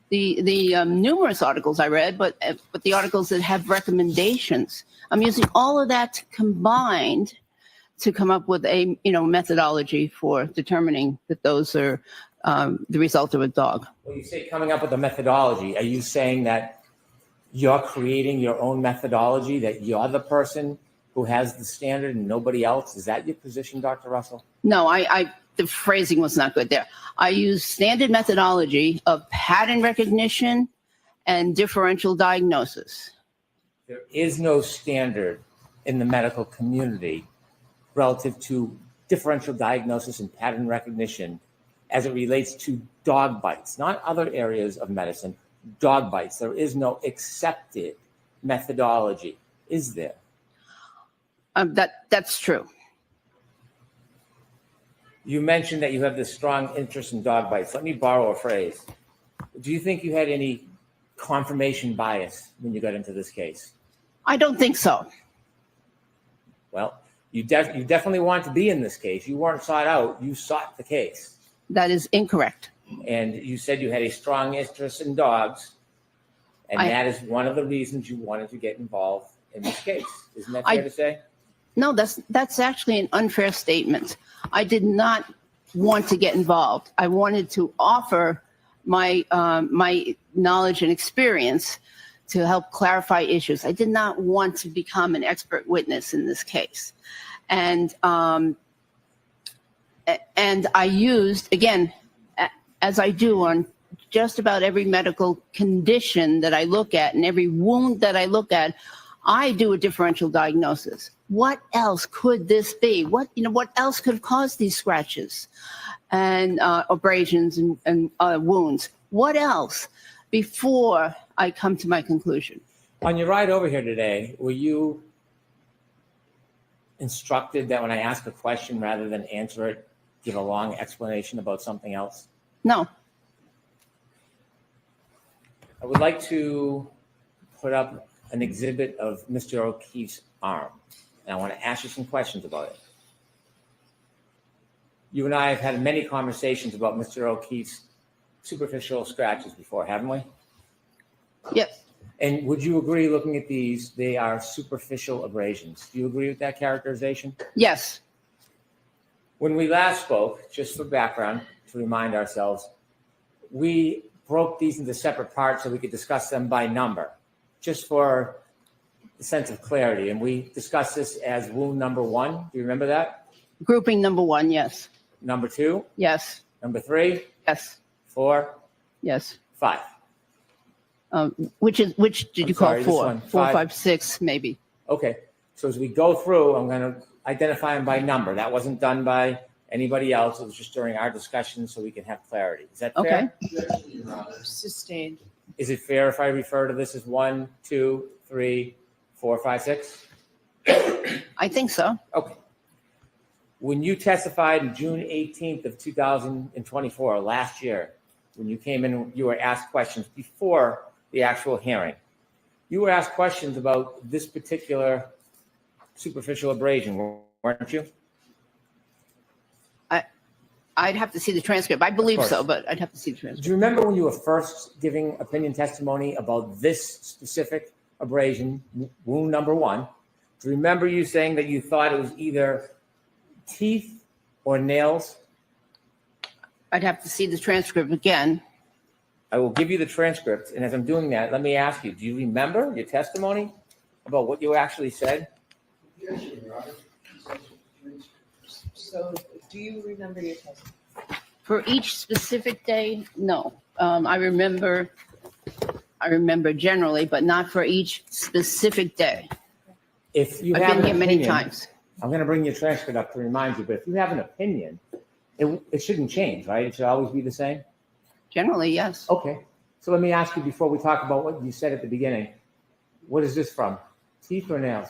The numerous articles I read, but the articles that have recommendations. I'm using all of that combined to come up with a methodology for determining that those are the result of a dog. When you say coming up with a methodology, are you saying that you're creating your own methodology, that you're the person who has the standard and nobody else? Is that your position, Dr. Russell? No, the phrasing was not good there. I use standard methodology of pattern recognition and differential diagnosis. There is no standard in the medical community relative to differential diagnosis and pattern recognition as it relates to dog bites, not other areas of medicine, dog bites. There is no accepted methodology, is there? That's true. You mentioned that you have this strong interest in dog bites. Let me borrow a phrase. Do you think you had any confirmation bias when you got into this case? I don't think so. Well, you definitely want to be in this case. You weren't sought out. You sought the case. That is incorrect. And you said you had a strong interest in dogs. And that is one of the reasons you wanted to get involved in this case. Isn't that fair to say? No, that's actually an unfair statement. I did not want to get involved. I wanted to offer my my knowledge and experience to help clarify issues. I did not want to become an expert witness in this case. And I used, again, as I do on just about every medical condition that I look at and every wound that I look at, I do a differential diagnosis. What else could this be? What else could have caused these scratches and abrasions and wounds? What else before I come to my conclusion? On your ride over here today, were you instructed that when I ask a question, rather than answer it, give a long explanation about something else? No. I would like to put up an exhibit of Mr. O'Keefe's arm, and I want to ask you some questions about it. You and I have had many conversations about Mr. O'Keefe's superficial scratches before, haven't we? Yes. And would you agree, looking at these, they are superficial abrasions? Do you agree with that characterization? Yes. When we last spoke, just for background, to remind ourselves, we broke these into separate parts so we could discuss them by number, just for the sense of clarity. And we discussed this as wound number 1. Do you remember that? Grouping number 1, yes. Number 2? Yes. Number 3? Yes. 4? Yes. 5. Which did you call sorry, this 4? one. 4, 5. 5, 6, maybe. Okay. So as we go through, I'm going to identify them by number. That wasn't done by anybody else. It was just during our discussion so we can have clarity. Is that fair? Okay. Sustained. Is it fair if I refer to this as 1, 2, 3, 4, 5, 6? I think so. Okay. When you testified on June 18th of 2024, last year, when you came in, you were asked questions before the actual hearing. You were asked questions about this particular superficial abrasion, weren't you? I'd have to see the transcript. I believe course. so, but I'd have to see the transcript. Do you remember when you were first giving opinion testimony about this specific abrasion, wound number 1? Do you remember you saying that you thought it was either teeth or nails? I'd have to see the transcript again. I will give you the transcript, and as I'm doing that, let me ask you, do you remember your testimony about what you actually said? Yes, Your Honor. So, do you remember your testimony? For each specific day, no. I remember generally, but not for each specific day. If you I've have been an here many opinion, times. I'm going to bring your transcript up to remind you, but if you have an opinion, it shouldn't change, right? It should always be the same? Generally, yes. Okay. So let me ask you before we talk about what you said at the beginning. What is this from? Teeth or nails?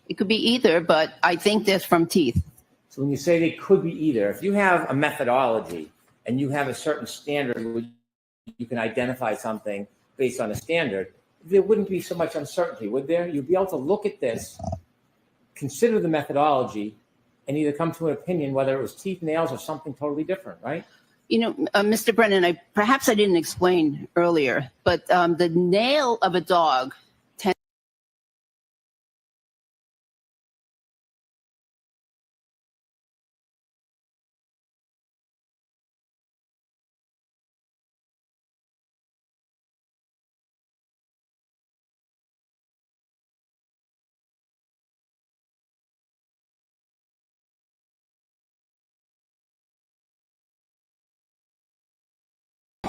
It could be either, but I think that's from teeth. So when you say they could be either, if you have a methodology and you have a certain standard where you can identify something based on a standard, there wouldn't be so much uncertainty, would there? You'd be able to look at this, consider the methodology, and either come to an opinion whether it was teeth, nails, or something totally different, right? You know, Mr. Brennan, perhaps I didn't explain earlier, but the nail of a dog tends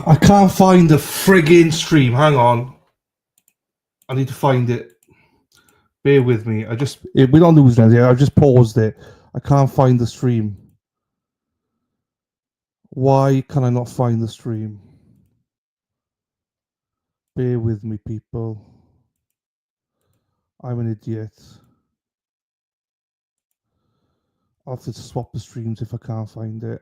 I can't find the friggin' stream. Hang on. I need to find it. Bear with me. We're not losing anything. I just paused it. I can't find the stream. Why can I not find the stream? Bear with me, people. I'm an idiot. I'll have to swap the streams if I can't find it.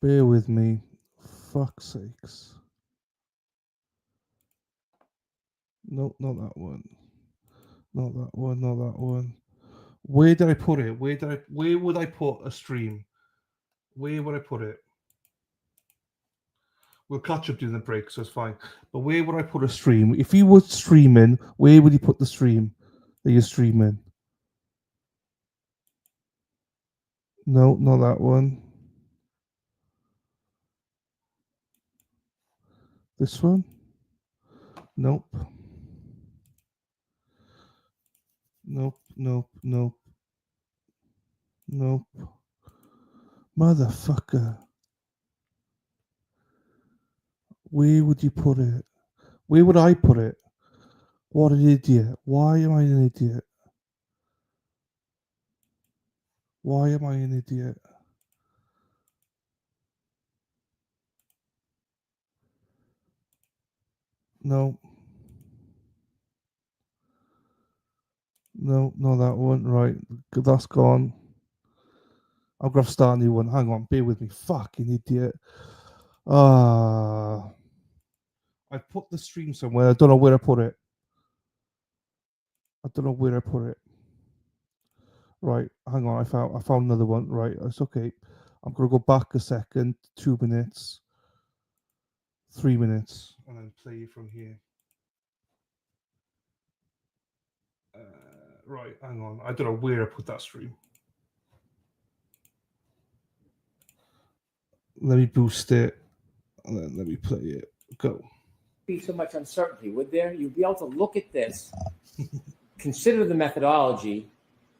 Bear with me. Fuck's sakes. No, not that one. Not that one, not that one. Where did I put it? Where would I put a stream? Where would I put it? We'll catch up during the break, so it's fine. But where would I put a stream? If you were streaming, where would you put the stream that you're streaming? No, not that one. This one? Nope. Nope, nope, nope. Nope. Motherfucker. Where would you put it? Where would I put it? What an idiot. Why am I an idiot? Why am I an idiot? No. No, not that one. Right. That's gone. I'm going to start a new one. Hang on. Bear with me. Fucking idiot. I put the stream somewhere. I don't know where I put it. I don't know where I put it. Right. Hang on. I found another one. Right. It's okay. I'm going to go back a second. 2 minutes. 3 minutes. And then play from here. Right, hang on. I don't know where I put that stream. Let me boost it, and then let me play it. Go. Be so much uncertainty, would there? You'd be able to look at this, consider the methodology,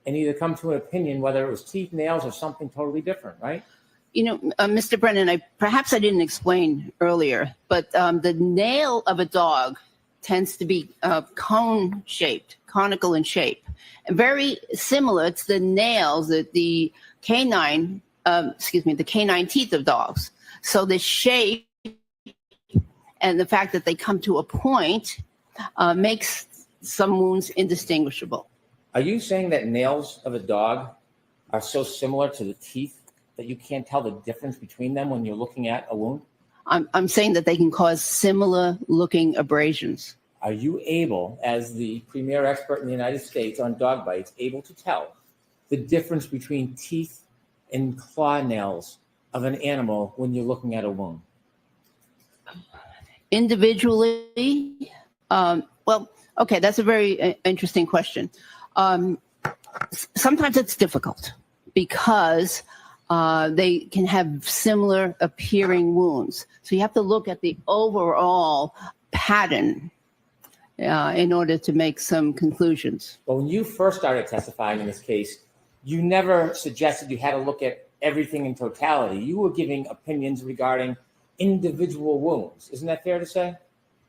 and either come to an opinion whether it was teeth, nails, or something totally different, right? You know, Mr. Brennan, perhaps I didn't explain earlier, but the nail of a dog tends to be cone-shaped, conical in shape, and very similar to the nails that the canine teeth of dogs. So the shape and the fact that they come to a point makes some wounds indistinguishable. Are you saying that nails of a dog are so similar to the teeth that you can't tell the difference between them when you're looking at a wound? I'm saying that they can cause similar looking abrasions. Are you able, as the premier expert in the United States on dog bites, able to tell the difference between teeth and claw nails of an animal when you're looking at a wound? Individually, well, okay, that's a very interesting question. Sometimes it's difficult because they can have similar appearing wounds. So you have to look at the overall pattern in order to make some conclusions. Well, when you first started testifying in this case, you never suggested you had to look at everything in totality. You were giving opinions regarding individual wounds. Isn't that fair to say?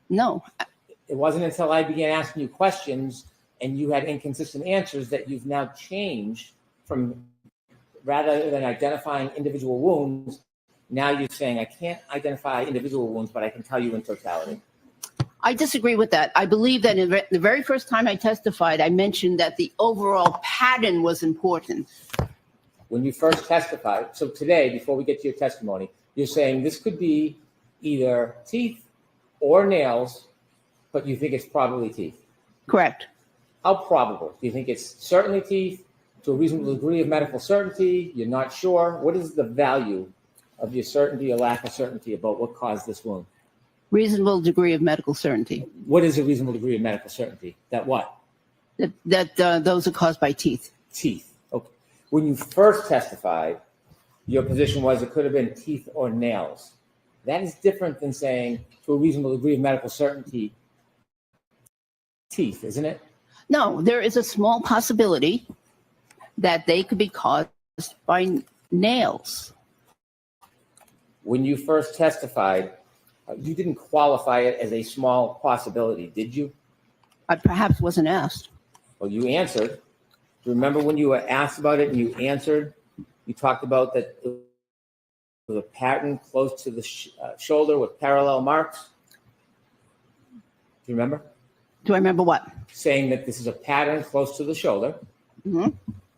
No. It wasn't until I began asking you questions and you had inconsistent answers that you've now changed from, rather than identifying individual wounds, now you're saying I can't identify individual wounds, but I can tell you in totality. I disagree with that. I believe that in the very first time I testified, I mentioned that the overall pattern was important. When you first testified, so today, before we get to your testimony, you're saying this could be either teeth or nails, but you think it's probably teeth. Correct. How probable? Do you think it's certainly teeth, to a reasonable degree of medical certainty? You're not sure? What is the value of your certainty or lack of certainty about what caused this wound? Reasonable degree of medical certainty. What is a reasonable degree of medical certainty? That what? That those are caused by teeth. Teeth. Okay. When you first testified, your position was it could have been teeth or nails. That is different than saying, to a reasonable degree of medical certainty, teeth, isn't it? No, there is a small possibility that they could be caused by nails. When you first testified, you didn't qualify it as a small possibility, did you? I perhaps wasn't asked. Well, you answered. Do you remember when you were asked about it and you answered? You talked about that it was a pattern close to the shoulder with parallel marks. Do you remember? Do I remember what? Saying that this is a pattern close to the shoulder,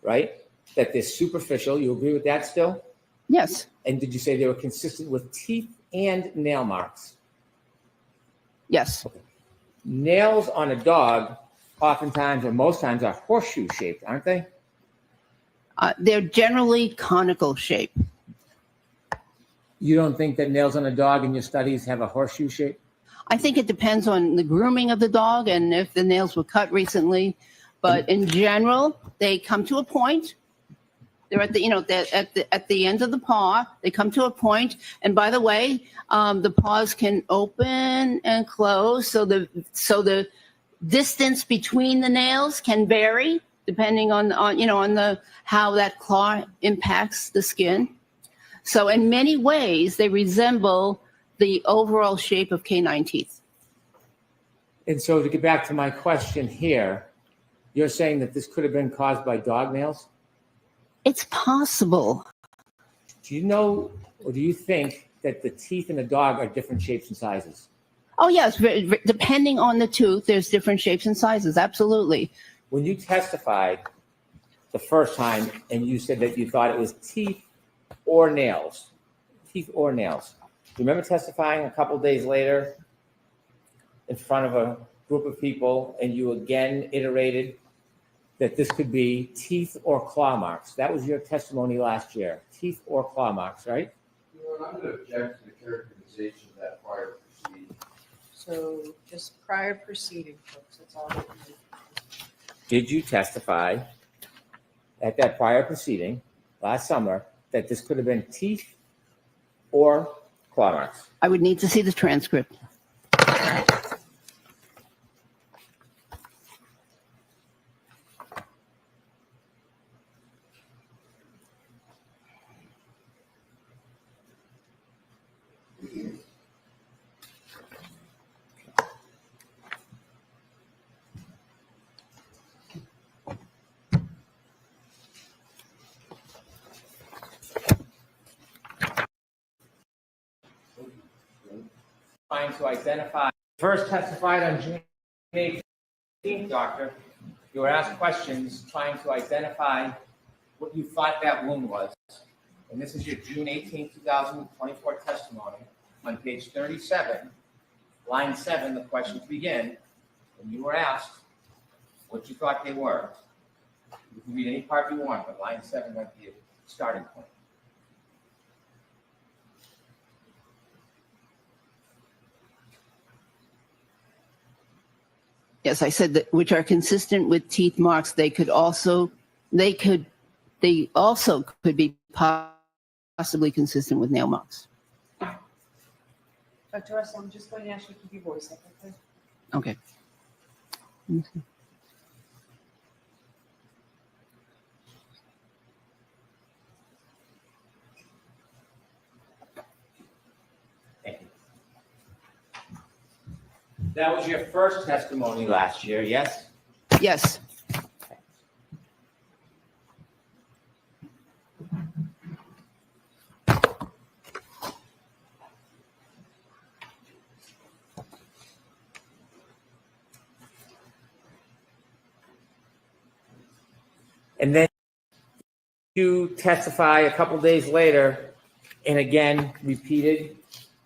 right? That they're superficial. You agree with that still? Yes. And did you say they were consistent with teeth and nail marks? Yes. Nails on a dog oftentimes or most times are horseshoe shaped, aren't they? They're generally conical shape. You don't think that nails on a dog in your studies have a horseshoe shape? I think it depends on the grooming of the dog and if the nails were cut recently. But in general, they come to a point. They're at the, you know, at the end of the paw. They come to a point. And by the way, the paws can open and close. So the distance between the nails can vary depending on the how that claw impacts the skin. So in many ways, they resemble the overall shape of canine teeth. And so to get back to my question here, you're saying that this could have been caused by dog nails? It's possible. Do you know, or do you think that the teeth in a dog are different shapes and sizes? Oh, yes. Depending on the tooth, there's different shapes and sizes. Absolutely. When you testified the first time and you said that you thought it was teeth or nails, do you remember testifying a couple days later in front of a group of people and you again iterated that this could be teeth or claw marks? That was your testimony last year, teeth or claw marks, right? I'm going to object to the characterization of that prior proceeding. So just prior proceeding, folks, that's all. Did you testify at that prior proceeding last summer that this could have been teeth or claw marks? I would need to see the transcript. Trying to identify, first testified on June 18th, doctor. You were asked questions trying to identify what you thought that wound was. And this is your June 18th, 2024 testimony. On page 37, line 7, the questions begin. And you were asked what you thought they were. You can read any part you want, but line 7 might be a starting point. Yes, I said that which are consistent with teeth marks. They also could be possibly consistent with nail marks. Dr. Russell, I'm just going to ask you to keep your voice up, okay? Okay. Let me see. Thank you. That was your first testimony last year, yes? Yes. And then you testify a couple days later and again repeated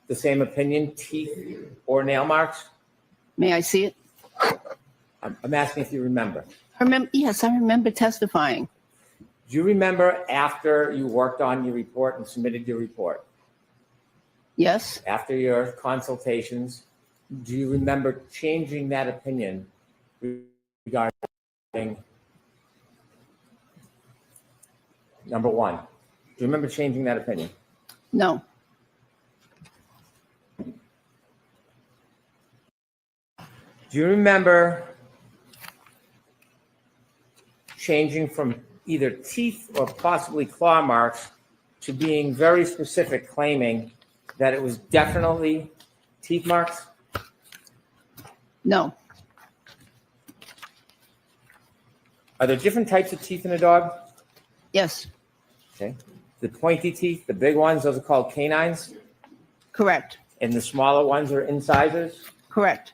the same opinion, teeth or nail marks? May I see it? I'm asking if you remember. Yes, I remember testifying. Do you remember after you worked on your report and submitted your report? Yes. After your consultations, do you remember changing that opinion regarding number one? Do you remember changing that opinion? No. Do you remember changing from either teeth or possibly claw marks to being very specific, claiming that it was definitely teeth marks? No. Are there different types of teeth in a dog? Yes, Okay. The pointy teeth, the big ones, those are called canines. correct, And the smaller ones are incisors. correct,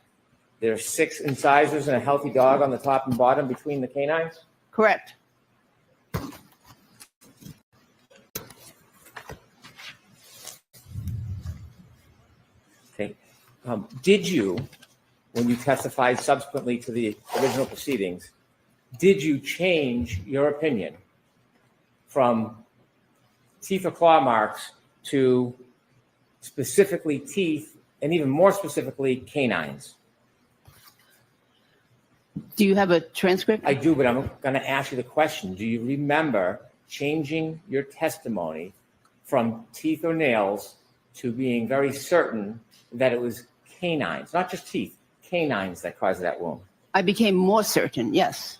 There are 6 incisors in a healthy dog on the top and bottom between the canines. correct. Okay. Did you, when you testified subsequently to the original proceedings, did you change your opinion from teeth or claw marks to specifically teeth and even more specifically canines? Do you have a transcript? I do, but I'm going to ask you the question. Do you remember changing your testimony from teeth or nails to being very certain that it was canines, not just teeth, canines that caused that wound? I became more certain, yes.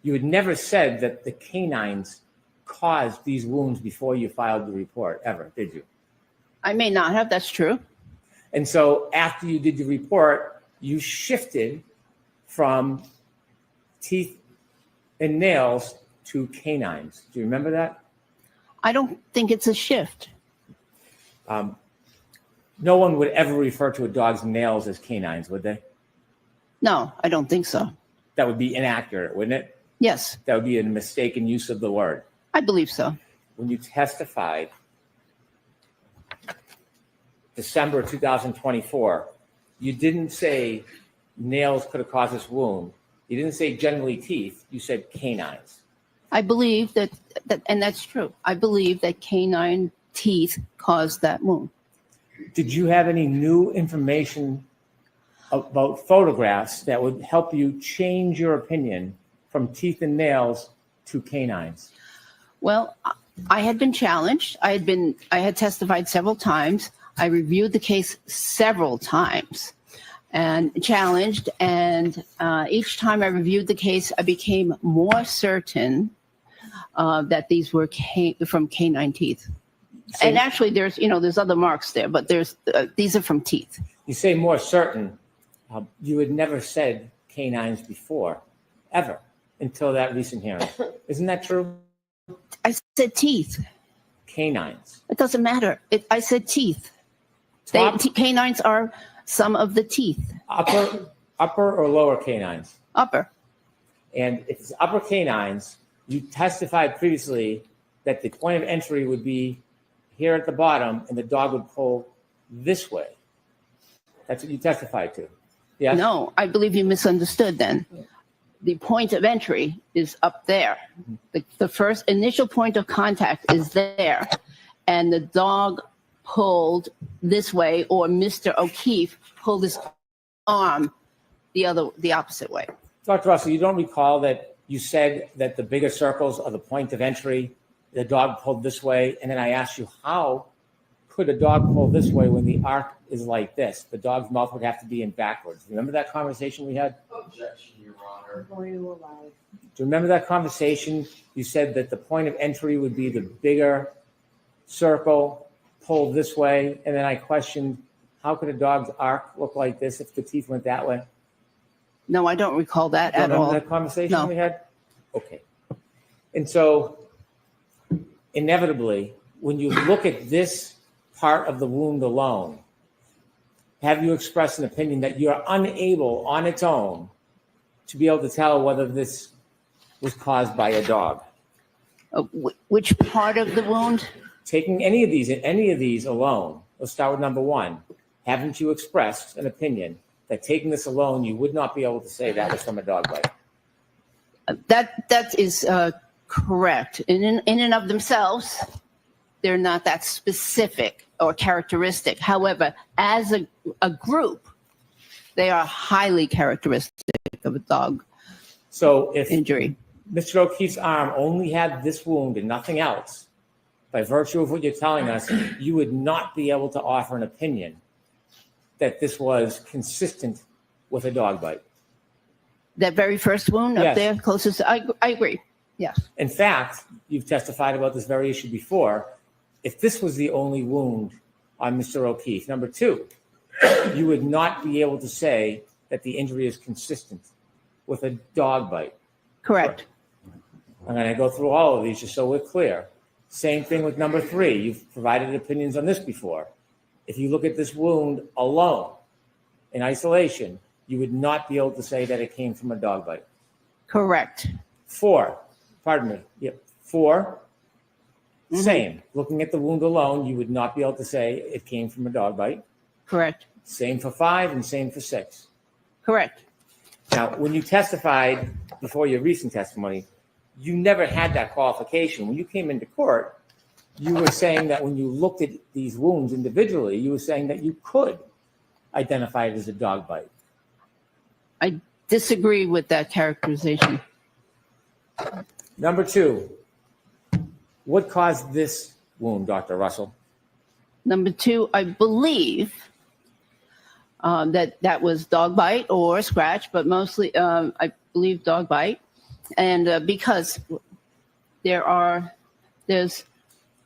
You had never said that the canines caused these wounds before you filed the report, ever, did you? I may not have, that's true. And so after you did the report, you shifted from teeth and nails to canines. Do you remember that? I don't think it's a shift. No one would ever refer to a dog's nails as canines, would they? No, I don't think so. That would be inaccurate, wouldn't it? Yes, That would be a mistaken use of the word. I believe so. When you testified December 2024, you didn't say nails could have caused this wound. You didn't say generally teeth. You said canines. I believe that, and that's true. I believe that canine teeth caused that wound. Did you have any new information about photographs that would help you change your opinion from teeth and nails to canines? Well, I had been challenged. I had testified several times. I reviewed the case several times and challenged. And each time I reviewed the case, I became more certain that these were from canine teeth. So- And actually, there's other marks there, but these are from teeth. You say more certain. You had never said canines before, ever, until that recent hearing. Isn't that true? I said teeth. Canines. It doesn't matter. I said teeth. Top- Canines are some of the teeth. Upper or lower canines? Upper. And if it's upper canines, you testified previously that the point of entry would be here at the bottom and the dog would pull this way. That's what you testified to. Yeah. No, I believe you misunderstood then. The point of entry is up there. The first initial point of contact is there. And the dog pulled this way, or Mr. O'Keefe pulled his arm the opposite way. Dr. Russell, you don't recall that you said that the bigger circles are the point of entry, the dog pulled this way, and then I asked you, how could a dog pull this way when the arc is like this? The dog's mouth would have to be in backwards. Remember that conversation we had? Objection, Your Honor. Going to allow. Do you remember that conversation? You said that the point of entry would be the bigger circle pulled this way, and then I questioned, how could a dog's arc look like this if the teeth went that way? No, I don't recall that Do you at remember all. that conversation No. we had? Okay. And so inevitably, when you look at this part of the wound alone, have you expressed an opinion that you're unable on its own to be able to tell whether this was caused by a dog? Which part of the wound? Taking any of these alone, let's start with number one. Haven't you expressed an opinion that taking this alone, you would not be able to say that was from a dog bite? That is correct. In and of themselves, they're not that specific or characteristic. However, as a group, they are highly characteristic of a dog So if injury. Mr. O'Keefe's arm only had this wound and nothing else, by virtue of what you're telling us, you would not be able to offer an opinion that this was consistent with a dog bite. That very first wound up Yes. there, closest, I agree. Yes. In fact, you've testified about this very issue before. If this was the only wound on Mr. O'Keefe, number two, you would not be able to say that the injury is consistent with a dog bite. Correct. I'm going to go through all of these just so we're clear. Same thing with number 3. You've provided opinions on this before. If you look at this wound alone, in isolation, you would not be able to say that it came from a dog bite. Correct. 4, pardon me. Yep. 4, same. Looking at the wound alone, you would not be able to say it came from a dog bite. Correct. Same for 5 and same for 6. Correct. Now, when you testified before your recent testimony, you never had that qualification. When you came into court, you were saying that when you looked at these wounds individually, you were saying that you could identify it as a dog bite. I disagree with that characterization. Number 2, what caused this wound, Dr. Russell? Number 2, I believe that was dog bite or scratch, but mostly I believe dog bite. And because there's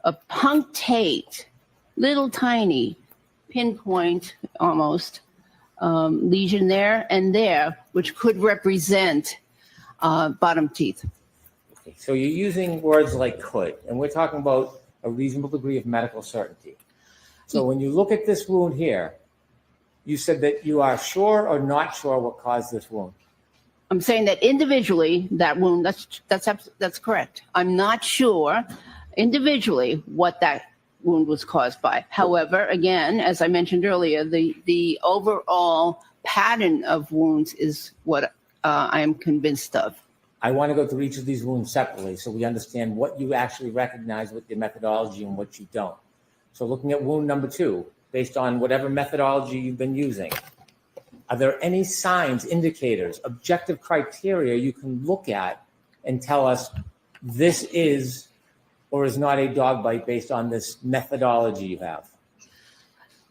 a punctate, little tiny pinpoint almost lesion there and there, which could represent bottom teeth. Okay, so you're using words like could, and we're talking about a reasonable degree of medical certainty. So when you look at this wound here, you said that you are sure or not sure what caused this wound. I'm saying that individually, that wound, that's correct. I'm not sure individually what that wound was caused by. However, again, as I mentioned earlier, the overall pattern of wounds is what I am convinced of. I want to go through each of these wounds separately so we understand what you actually recognize with your methodology and what you don't. So looking at wound number 2, based on whatever methodology you've been using, are there any signs, indicators, objective criteria you can look at and tell us this is or is not a dog bite based on this methodology you have?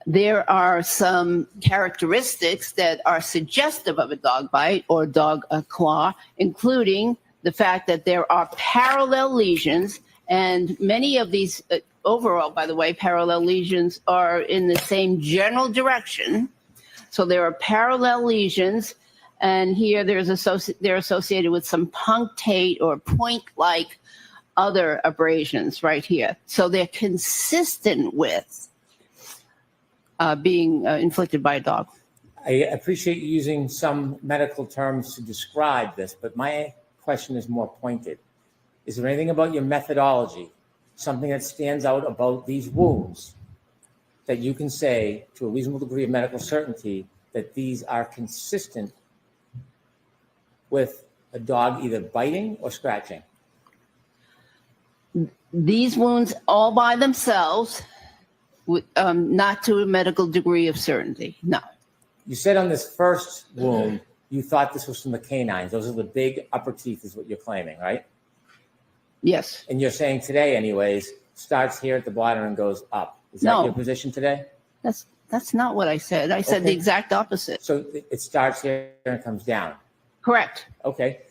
There are some characteristics that are suggestive of a dog bite or dog claw, including the fact that there are parallel lesions, and many of these overall, by the way, parallel lesions are in the same general direction. So there are parallel lesions, and here they're associated with some punctate or point-like other abrasions right here. So they're consistent with being inflicted by a dog. I appreciate you using some medical terms to describe this, but my question is more pointed. Is there anything about your methodology, something that stands out about these wounds, that you can say to a reasonable degree of medical certainty that these are consistent with a dog either biting or scratching? These wounds all by themselves, not to a medical degree of certainty, no. You said on this first wound, you thought this was from the canines. Those are the big upper teeth is what you're claiming, right? Yes. And you're saying today, anyways, starts here at the bottom and goes up. Is that No. your position today? That's not what I said. I said the Okay. exact opposite. So it starts here and comes down. Correct. Okay.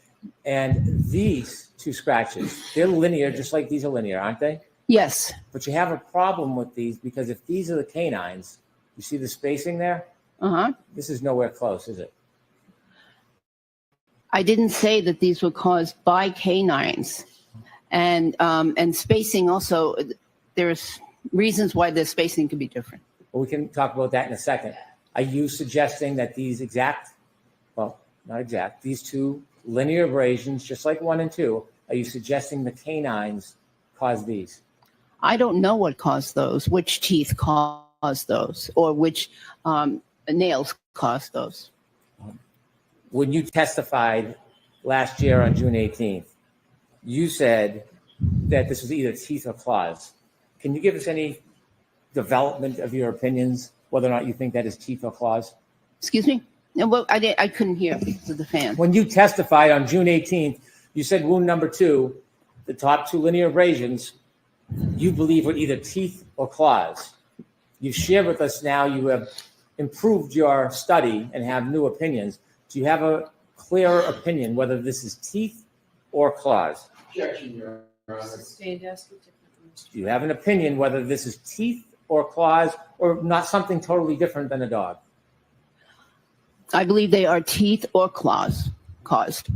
And these 2 scratches, they're linear, just like these are linear, aren't they? Yes. But you have a problem with these because if these are the canines, you see the spacing there? Uh-huh. This is nowhere close, is it? I didn't say that these were caused by canines. And spacing also, there's reasons why the spacing could be different. Well, we can talk about that in a second. Are you suggesting that these these 2 linear abrasions, just like 1 and 2, are you suggesting the canines caused these? I don't know what caused those, which teeth caused those, or which nails caused those. When you testified last year on June 18th, you said that this was either teeth or claws. Can you give us any development of your opinions, whether or not you think that is teeth or claws? Excuse me? No, well, I couldn't hear because of the fan. When you testified on June 18th, you said wound number 2, the top 2 linear abrasions, you believe were either teeth or claws. You've shared with us now you have improved your study and have new opinions. Do you have a clearer opinion whether this is teeth or claws? Objection, Your Honor. Sustained ask. Do you have an opinion whether this is teeth or claws or not something totally different than a dog? I believe they are teeth or claws caused.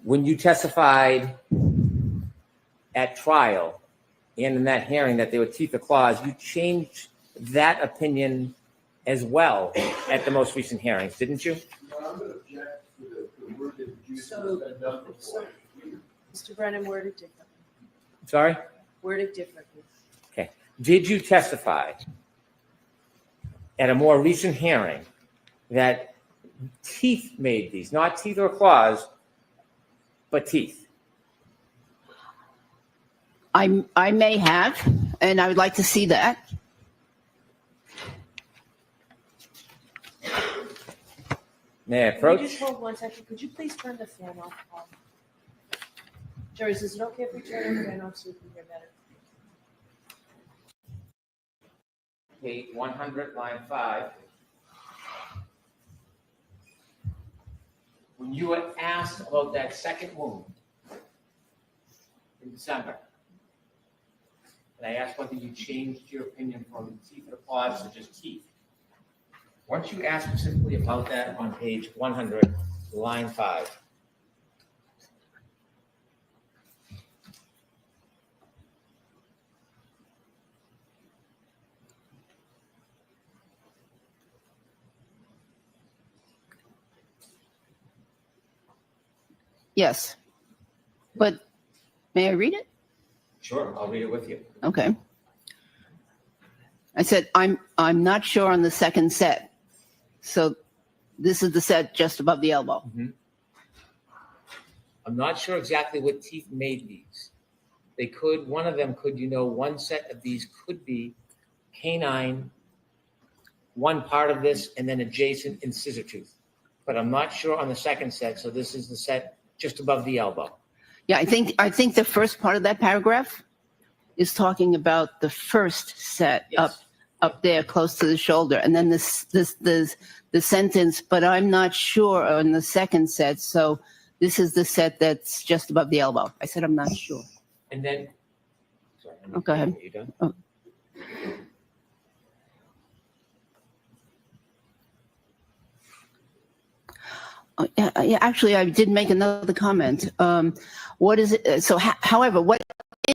when you testified at trial and in that hearing that they were teeth or claws, you changed that opinion as well at the most recent hearings, didn't you? No, I'm going to object to the worded use that's been done before. Mr. Brennan worded differently. Sorry? Worded differently. Okay. Did you testify at a more recent hearing that teeth made these, not teeth or claws, but teeth? I may have, and I would like to see that. May I Could approach? you just hold 1 second? Could you please turn the fan off? Joyce, is it okay if we turn the fan off so we can hear better? Page 100, line 5. When you were asked about that second wound in December, and I asked whether you changed your opinion from teeth or claws to just teeth. Weren't you asked specifically about that on page 100, line 5? Yes. But may I read it? Sure, I'll read it with you. Okay. I said, I'm not sure on the second set. So this is the set just above the elbow. Mhm. I'm not sure exactly what teeth made these. They could, one of them could, one set of these could be canine, one part of this, and then adjacent incisor tooth. But I'm not sure on the second set, so this is the set just above the elbow. Yeah, I think the first part of that paragraph is talking about the first set up there close to the shoulder. And then the sentence, but I'm not sure on the second set. So this is the set that's just above the elbow. I said, I'm not sure. And then, sorry. Oh, go ahead. Are you done? Oh. Yeah, actually, I did make another comment. What is it? So, however, what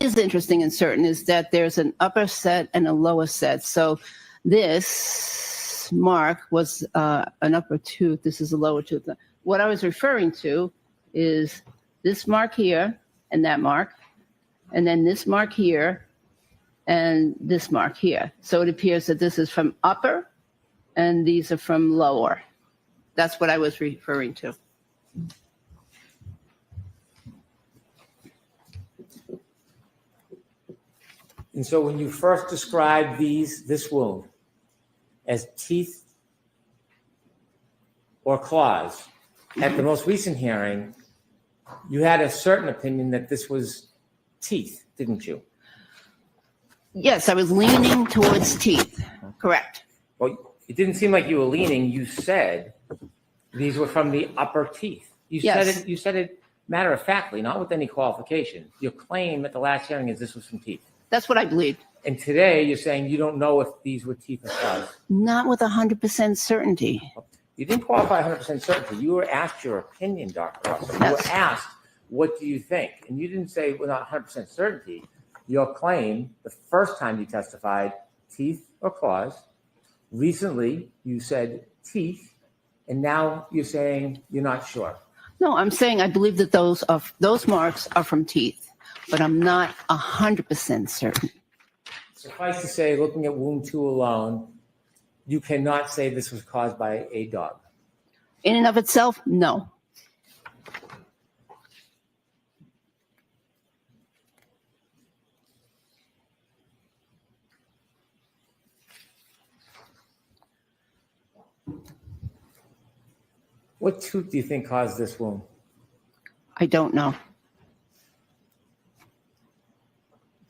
is interesting and certain is that there's an upper set and a lower set. So this mark was an upper tooth. This is a lower tooth. What I was referring to is this mark here and that mark, and then this mark here and this mark here. So it appears that this is from upper and these are from lower. That's what I was referring to. And so when you first described this wound as teeth or claws, at the most recent hearing, you had a certain opinion that this was teeth, didn't you? Yes, I was leaning towards teeth. Correct. Well, it didn't seem like you were leaning. You said these were from the upper teeth. Yes. You said it matter of factly, not with any qualification. Your claim at the last hearing is this was from teeth. That's what I believed. And today you're saying you don't know if these were teeth or claws. Not with 100% certainty. You didn't qualify 100% certainty. You were asked your opinion, Dr. Russell. You were asked, what do you think? And you didn't say with 100% certainty. Your claim, the first time you testified, teeth or claws. Recently, you said teeth, and now you're saying you're not sure. No, I'm saying I believe that those marks are from teeth, but I'm not 100% certain. Suffice to say, looking at wound 2 alone, you cannot say this was caused by a dog. In and of itself, no. What tooth do you think caused this wound? I don't know.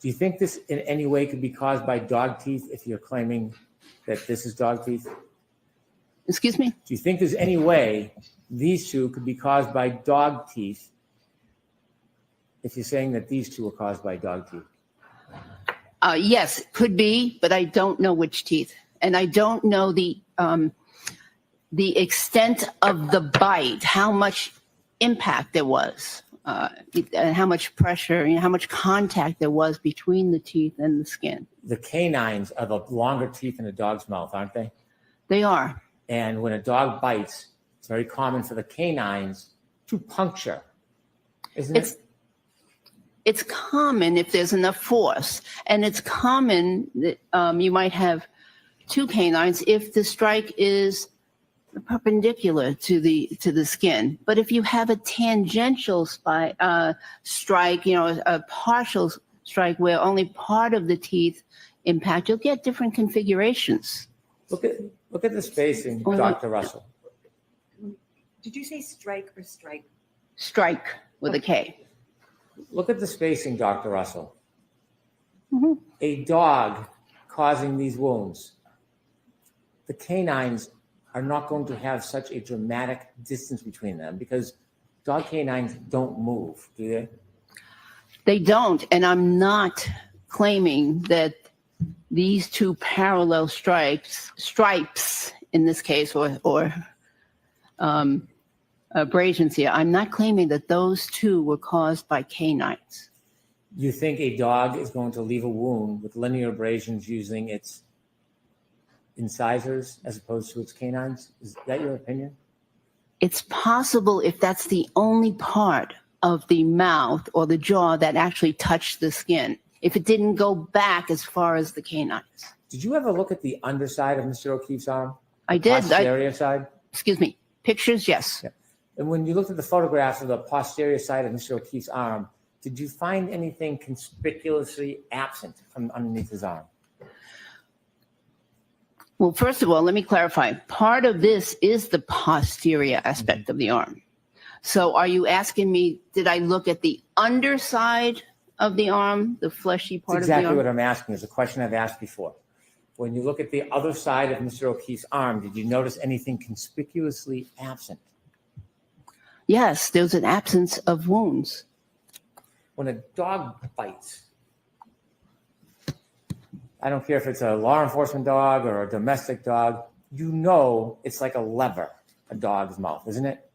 Do you think this in any way could be caused by dog teeth if you're claiming that this is dog teeth? Excuse me? Do you think there's any way these two could be caused by dog teeth if you're saying that these two are caused by dog teeth? Yes, it could be, but I don't know which teeth. And I don't know the extent of the bite, how much impact there was and how much pressure, how much contact there was between the teeth and the skin. The canines are the longer teeth in a dog's mouth, aren't they? They are. And when a dog bites, it's very common for the canines to puncture, isn't it? It's common if there's enough force, and it's common that you might have two canines if the strike is perpendicular to the skin. But if you have a tangential strike, a partial strike where only part of the teeth impact, you'll get different configurations. Look at the spacing, Dr. Russell. Did you say strike or strike? Strike with a K. Look at the spacing, Dr. Russell. Mm-hmm. A dog causing these wounds, the canines are not going to have such a dramatic distance between them because dog canines don't move, do they? They don't, and I'm not claiming that these two parallel stripes in this case, or abrasions here, I'm not claiming that those two were caused by canines. You think a dog is going to leave a wound with linear abrasions using its incisors as opposed to its canines? Is that your opinion? It's possible if that's the only part of the mouth or the jaw that actually touched the skin, if it didn't go back as far as the canines. Did you ever look at the underside of Mr. O'Keefe's arm? I did. Posterior side? Excuse me. Pictures, yes. Yeah. And when you looked at the photographs of the posterior side of Mr. O'Keefe's arm, did you find anything conspicuously absent from underneath his arm? Well, first of all, let me clarify. Part of this is the posterior aspect of the arm. So are you asking me, did I look at the underside of the arm, the fleshy part of the arm? Exactly what I'm asking. It's a question I've asked before. When you look at the other side of Mr. O'Keefe's arm, did you notice anything conspicuously absent? Yes, there's an absence of wounds. When a dog bites, I don't care if it's a law enforcement dog or a domestic dog, you know it's like a lever, a dog's mouth, isn't it?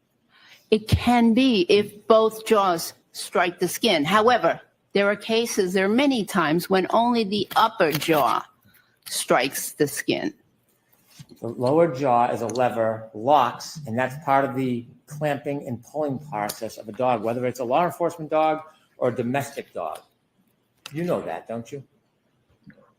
It can be if both jaws strike the skin. However, there are many times when only the upper jaw strikes the skin. The lower jaw is a lever, locks, and that's part of the clamping and pulling process of a dog, whether it's a law enforcement dog or a domestic dog. You know that, don't you?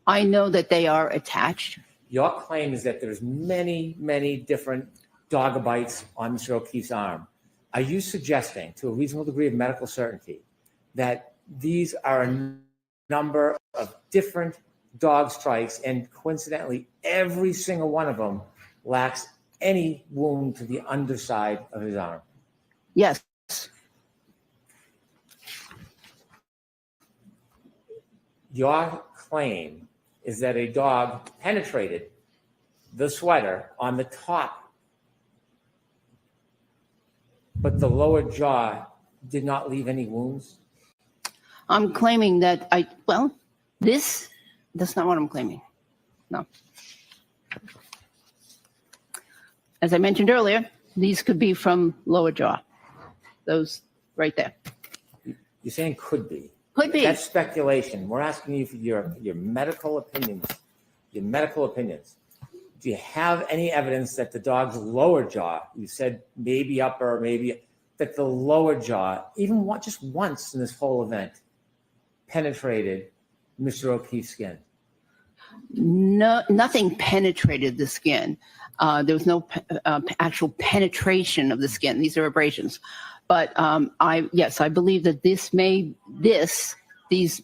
I know that they are attached. Your claim is that there's many, many different dog bites on Mr. O'Keefe's arm. Are you suggesting, to a reasonable degree of medical certainty, that these are a number of different dog strikes and coincidentally every single one of them lacks any wound to the underside of his arm? Yes. Your claim is that a dog penetrated the sweater on the top, but the lower jaw did not leave any wounds? I'm claiming that that's not what I'm claiming. No. As I mentioned earlier, these could be from lower jaw. Those right there. You're saying could be. Could be. That's speculation. We're asking you for your medical opinions. Your medical opinions. Do you have any evidence that the dog's lower jaw, you said maybe upper, maybe, that the lower jaw, even just once in this whole event, penetrated Mr. O'Keefe's skin? No, nothing penetrated the skin. There was no actual penetration of the skin. These are abrasions. But I believe that these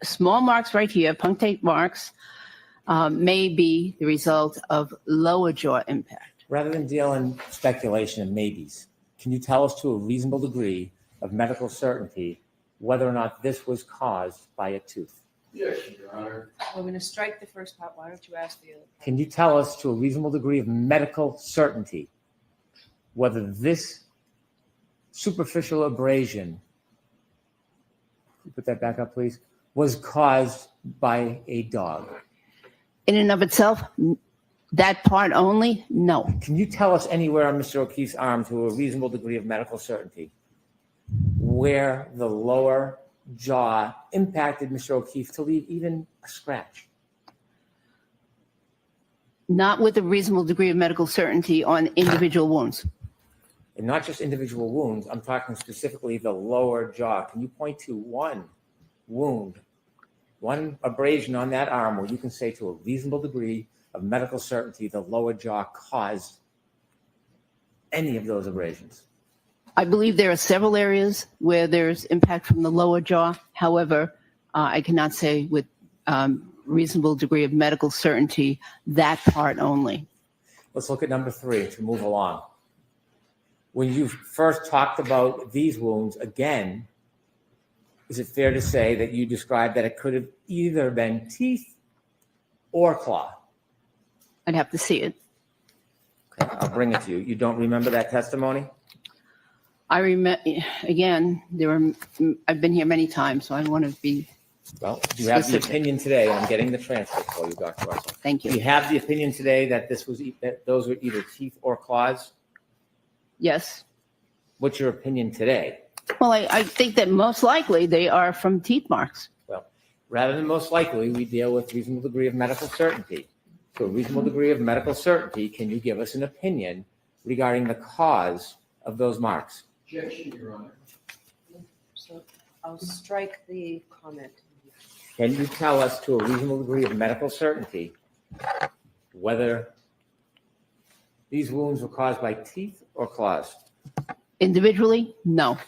small marks right here, punctate marks, may be the result of lower jaw impact. Rather than deal in speculation and maybes, can you tell us to a reasonable degree of medical certainty whether or not this was caused by a tooth? Yes, Your Honor. I'm going to strike the first part. Why don't you ask the other? Can you tell us to a reasonable degree of medical certainty whether this superficial abrasion, put that back up, please, was caused by a dog? In and of itself, that part only, no. Can you tell us anywhere on Mr. O'Keefe's arm to a reasonable degree of medical certainty where the lower jaw impacted Mr. O'Keefe to leave even a scratch? Not with a reasonable degree of medical certainty on individual wounds. And not just individual wounds, I'm talking specifically the lower jaw. Can you point to one wound, one abrasion on that arm where you can say to a reasonable degree of medical certainty the lower jaw caused any of those abrasions? I believe there are several areas where there's impact from the lower jaw. However, I cannot say with reasonable degree of medical certainty that part only. Let's look at number 3 to move along. When you first talked about these wounds, again, is it fair to say that you described that it could have either been teeth or claw? I'd have to see it. Okay, I'll bring it to you. You don't remember that testimony? I remember, again, I've been here many times, so I want to be. Well, you have the specific. opinion today. I'm getting the transcript for you, Dr. Russell. Thank you. You have the opinion today that that those were either teeth or claws? Yes. What's your opinion today? Well, I think that most likely they are from teeth marks. Well, rather than most likely, we deal with reasonable degree of medical certainty. To a reasonable degree of medical certainty, can you give us an opinion regarding the cause of those marks? Objection, Your Honor. So I'll strike the comment. Can you tell us to a reasonable degree of medical certainty whether these wounds were caused by teeth or claws? Individually, no.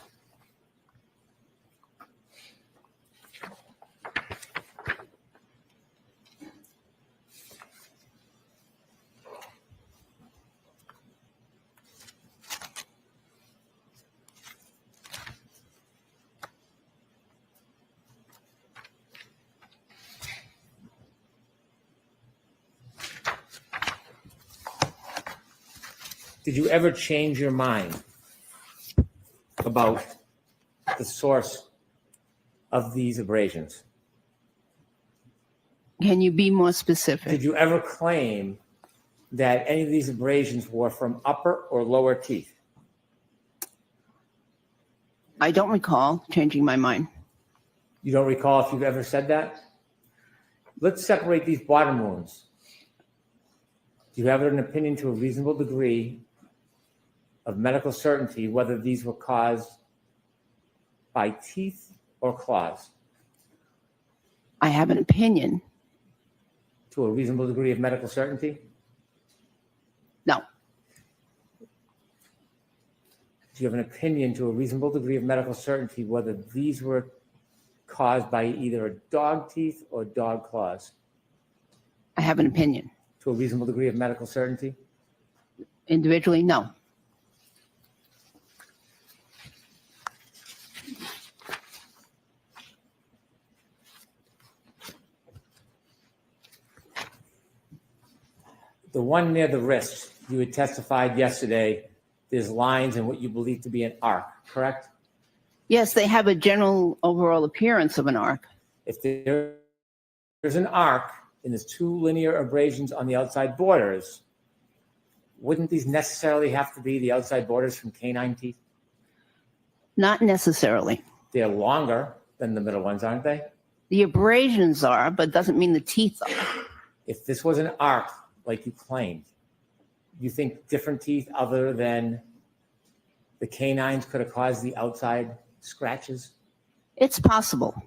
Did you ever change your mind about the source of these abrasions? Can you be more specific? Did you ever claim that any of these abrasions were from upper or lower teeth? I don't recall changing my mind. You don't recall if you've ever said that? Let's separate these bottom wounds. Do you have an opinion to a reasonable degree of medical certainty whether these were caused by teeth or claws? I have an opinion. To a reasonable degree of medical certainty? No. Do you have an opinion to a reasonable degree of medical certainty whether these were caused by either a dog teeth or dog claws? I have an opinion. To a reasonable degree of medical certainty? Individually, no. The one near the wrist, you had testified yesterday, there's lines in what you believe to be an arc, correct? Yes, they have a general overall appearance of an arc. If there's an arc and there's 2 linear abrasions on the outside borders, wouldn't these necessarily have to be the outside borders from canine teeth? Not necessarily. They're longer than the middle ones, aren't they? The abrasions are, but doesn't mean the teeth are. If this was an arc, like you claimed, you think different teeth other than the canines could have caused the outside scratches? It's possible.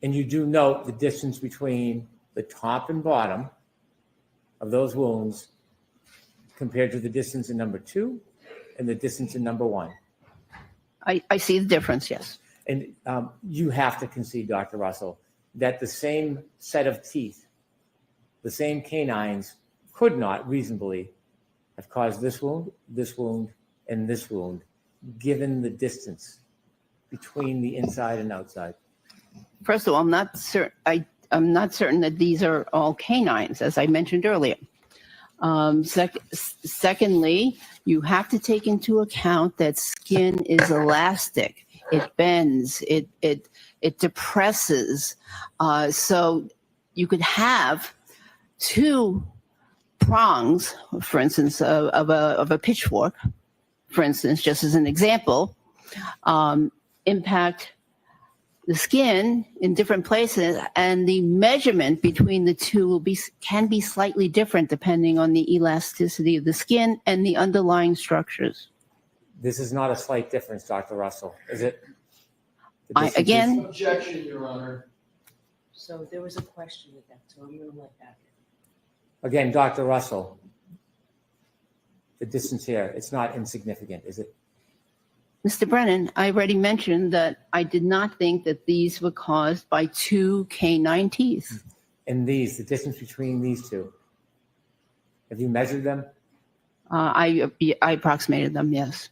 And you do note the distance between the top and bottom of those wounds compared to the distance in number 2 and the distance in number 1. I see the difference, yes. And you have to concede, Dr. Russell, that the same set of teeth, the same canines, could not reasonably have caused this wound, and this wound, given the distance between the inside and outside. First of all, I'm not certain that these are all canines, as I mentioned earlier. Secondly, you have to take into account that skin is elastic. It bends. It depresses. So you could have 2 prongs, for instance, of a pitchfork, for instance, just as an example, in impact the skin in different places, and the measurement between the two can be slightly different depending on the elasticity of the skin and the underlying structures. This is not a slight difference, Dr. Russell, is it? Again, Objection, Your Honor. So there was a question with that, so I'm gonna let that. Again, Dr. Russell, the distance here, it's not insignificant, is it? Mr. Brennan, I already mentioned that I did not think that these were caused by two canine teeth. And these, the distance between these two, have you measured them? I approximated them, yes.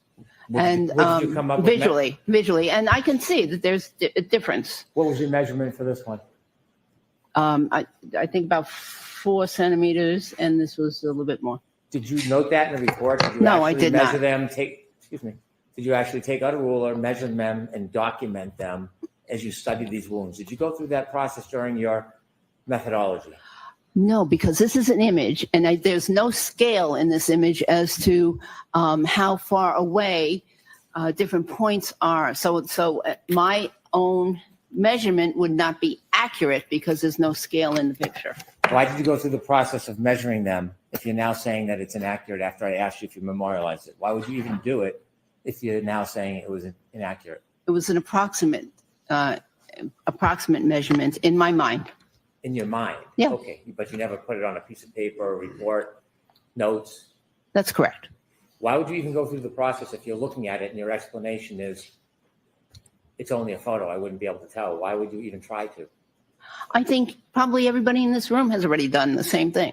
What did you come up with? Visually, and I can see that there's a difference. What was your measurement for this one? I think about 4 centimeters, and this was a little bit more. Did you note that in the report? Did you No, I actually did measure not. them? Did you actually take out a ruler, measure them, and document them as you studied these wounds? Did you go through that process during your methodology? No, because this is an image, and there's no scale in this image as to how far away different points are. So my own measurement would not be accurate because there's no scale in the picture. Why did you go through the process of measuring them if you're now saying that it's inaccurate after I asked you if you memorialized it? Why would you even do it if you're now saying it was inaccurate? It was an approximate measurement in my mind. In your mind? Yeah. Okay, but you never put it on a piece of paper, report, notes? That's correct. Why would you even go through the process if you're looking at it and your explanation is it's only a photo, I wouldn't be able to tell? Why would you even try to? I think probably everybody in this room has already done the same thing.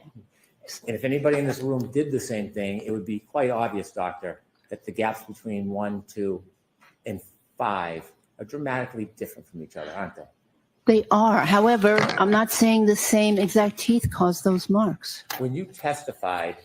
And if anybody in this room did the same thing, it would be quite obvious, doctor, that the gaps between 1, 2, and 5 are dramatically different from each other, aren't they? They are. However, I'm not saying the same exact teeth caused those marks. When you testified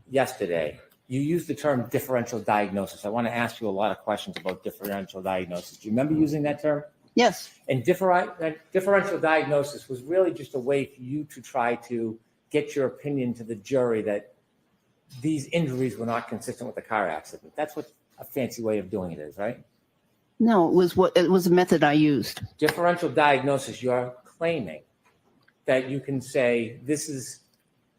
yesterday, you used the term differential diagnosis. I want to ask you a lot of questions about differential diagnosis. Do you remember using that term? Yes. And differential diagnosis was really just a way for you to try to get your opinion to the jury that these injuries were not consistent with the car accident. That's what a fancy way of doing it is, right? No, it was a method I used. Differential diagnosis, you're claiming that you can say this is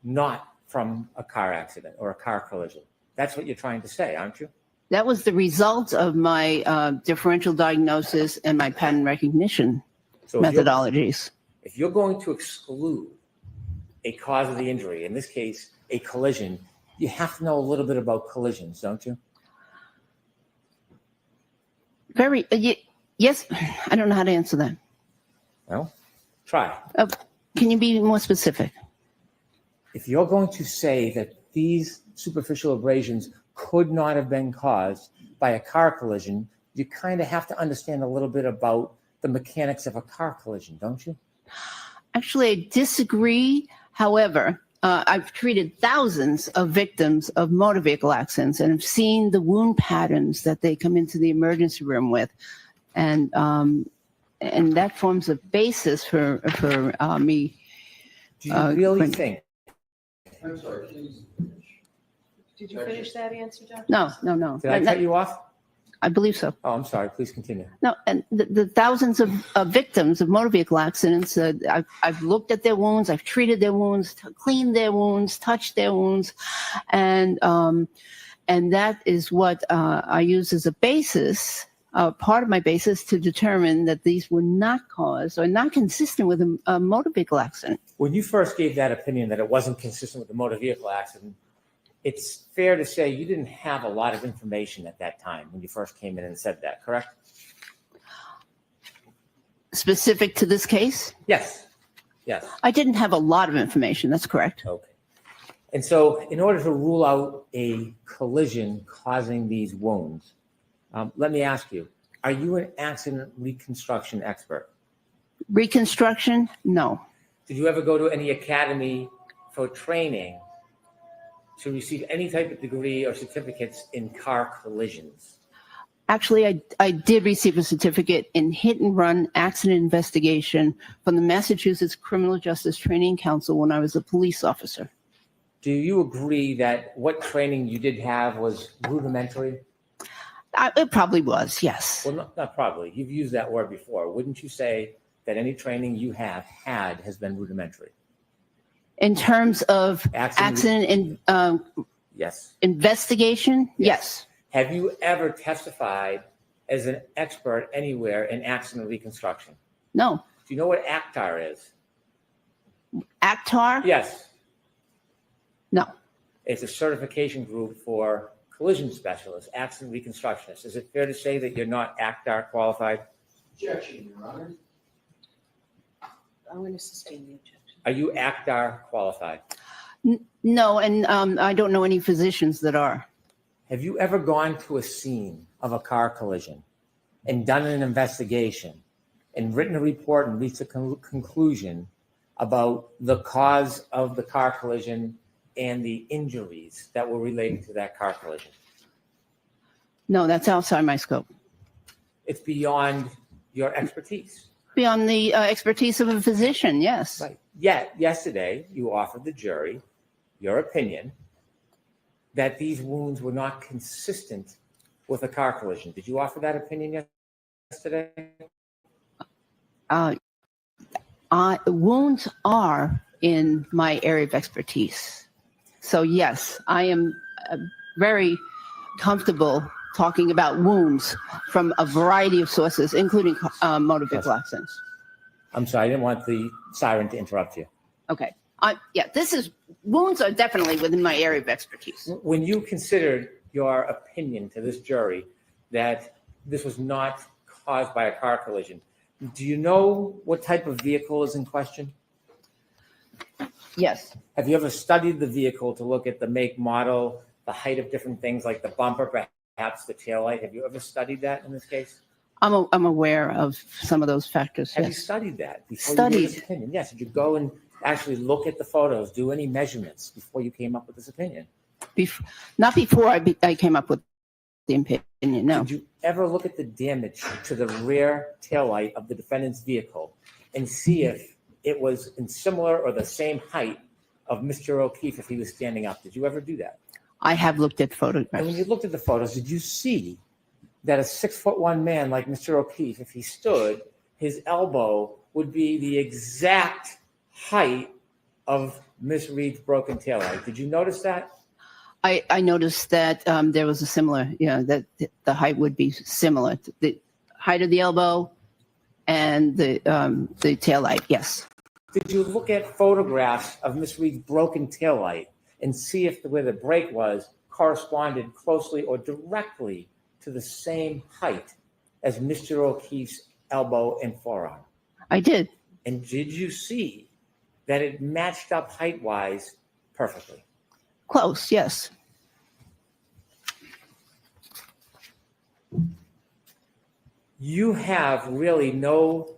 not from a car accident or a car collision. That's what you're trying to say, aren't you? That was the result of my differential diagnosis and my pattern recognition methodologies. If you're going to exclude a cause of the injury, in this case, a collision, you have to know a little bit about collisions, don't you? Yes. I don't know how to answer that. Well, try. Can you be more specific? If you're going to say that these superficial abrasions could not have been caused by a car collision, you kind of have to understand a little bit about the mechanics of a car collision, don't you? Actually, I disagree. However, I've treated thousands of victims of motor vehicle accidents and have seen the wound patterns that they come into the emergency room with. And that forms a basis for me. Do you really think? I'm sorry, please. Did you finish that answer, John? No. Did I cut you off? I believe so. Oh, I'm sorry. Please continue. No, and the thousands of victims of motor vehicle accidents, I've looked at their wounds, I've treated their wounds, cleaned their wounds, touched their wounds, and that is what I use as a basis, part of my basis to determine that these were not caused or not consistent with a motor vehicle accident. When you first gave that opinion that it wasn't consistent with the motor vehicle accident, it's fair to say you didn't have a lot of information at that time when you first came in and said that, correct? Specific to this case? Yes. I didn't have a lot of information, that's correct. Okay. And so in order to rule out a collision causing these wounds, let me ask you, are you an accident reconstruction expert? Reconstruction? No. Did you ever go to any academy for training to receive any type of degree or certificates in car collisions? Actually, I did receive a certificate in hit and run accident investigation from the Massachusetts Criminal Justice Training Council when I was a police officer. Do you agree that what training you did have was rudimentary? It probably was, yes. Well, not probably. You've used that word before. Wouldn't you say that any training you have had has been rudimentary? In terms of Accident- accident Yes. investigation, yes. Have you ever testified as an expert anywhere in accident reconstruction? No. Do you know what ACTAR is? ACTAR? Yes. No. It's a certification group for collision specialists, accident reconstructionists. Is it fair to say that you're not ACTAR qualified? Objection, Your Honor. I'm going to sustain the objection. Are you ACTAR qualified? No, and I don't know any physicians that are. Have you ever gone to a scene of a car collision and done an investigation and written a report and reached a conclusion about the cause of the car collision and the injuries that were related to that car collision? No, that's outside my scope. It's beyond your expertise. Beyond the expertise of a physician, yes. Right. Yet, yesterday, you offered the jury your opinion that these wounds were not consistent with a car collision. Did you offer that opinion yesterday? Wounds are in my area of expertise. So yes, I am very comfortable talking about wounds from a variety of sources, including motor vehicle accidents. I'm sorry, I didn't want the siren to interrupt you. Okay. Yeah, wounds are definitely within my area of expertise. When you considered your opinion to this jury that this was not caused by a car collision, do you know what type of vehicle is in question? Yes. Have you ever studied the vehicle to look at the make, model, the height of different things like the bumper, perhaps the taillight? Have you ever studied that in this case? I'm aware of some of those factors. Have you Yes. studied that before you made this opinion? Yes. Did you go and actually look at the photos, do any measurements before you came up with this opinion? Not before I came up with the opinion, no. Did you ever look at the damage to the rear taillight of the defendant's vehicle and see if it was in similar or the same height of Mr. O'Keefe if he was standing up? Did you ever do that? I have looked at photographs. And when you looked at the photos, did you see that a 6'1" man like Mr. O'Keefe, if he stood, his elbow would be the exact height of Miss Reed's broken taillight? Did you notice that? I noticed that there was a similar, that the height would be similar. The height of the elbow and the taillight, yes. Did you look at photographs of Miss Reed's broken taillight and see if where the break was corresponded closely or directly to the same height as Mr. O'Keefe's elbow and forearm? I did. And did you see that it matched up height-wise perfectly? Close, yes. You have really no,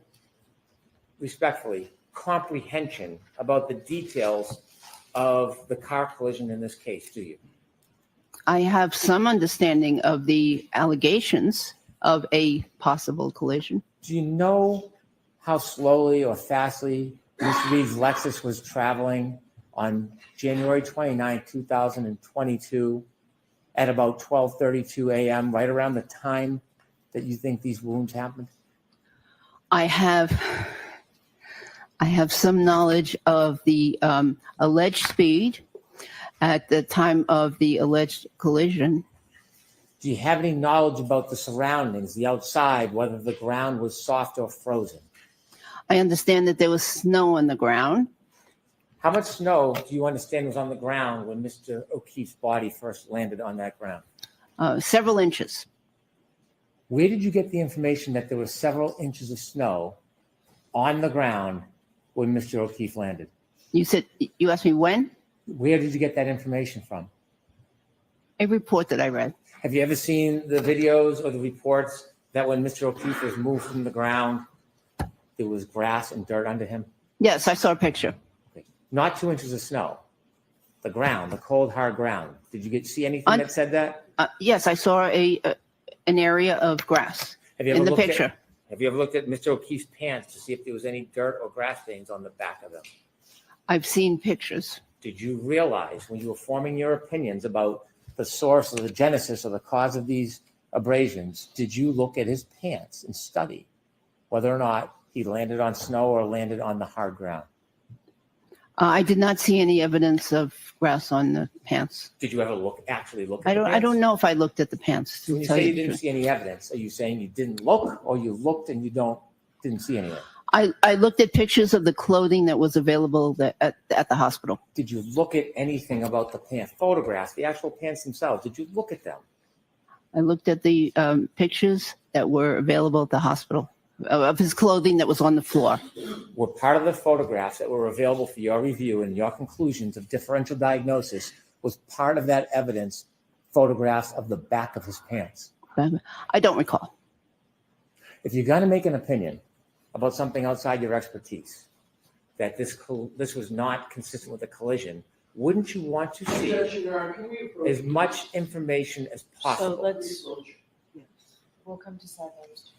respectfully, comprehension about the details of the car collision in this case, do you? I have some understanding of the allegations of a possible collision. Do you know how slowly or fastly Miss Reed's Lexus was traveling on January 29, 2022 at about 12:32 a.m., right around the time that you think these wounds happened? I have some knowledge of the alleged speed at the time of the alleged collision. Do you have any knowledge about the surroundings, the outside, whether the ground was soft or frozen? I understand that there was snow on the ground. How much snow do you understand was on the ground when Mr. O'Keefe's body first landed on that ground? Several inches. Where did you get the information that there were several inches of snow on the ground when Mr. O'Keefe landed? You asked me when? Where did you get that information from? A report that I read. Have you ever seen the videos or the reports that when Mr. O'Keefe was moved from the ground, there was grass and dirt under him? Yes, I saw a picture. Not 2 inches of snow. The ground, the cold, hard ground. Did you see anything that said that? Yes, I saw an area of grass in the picture. Have you ever looked at Mr. O'Keefe's pants to see if there was any dirt or grass stains on the back of them? I've seen pictures. Did you realize when you were forming your opinions about the source or the genesis or the cause of these abrasions, did you look at his pants and study whether or not he landed on snow or landed on the hard ground? I did not see any evidence of grass on the pants. Did you ever actually look at I the don't. pants? I don't know if I looked at the pants. So when you to tell say you the didn't truth. see any evidence, are you saying you didn't look, or you looked and you didn't see anything? I looked at pictures of the clothing that was available at the hospital. Did you look at anything about the pants, photographs, the actual pants themselves? Did you look at them? I looked at the pictures that were available at the hospital of his clothing that was on the floor. Were part of the photographs that were available for your review and your conclusions of differential diagnosis, was part of that evidence photographs of the back of his pants? I don't recall. If you're going to make an opinion about something outside your expertise, that this was not consistent with a collision, wouldn't you want to see as much information as So possible? let's, we'll come to sidebars.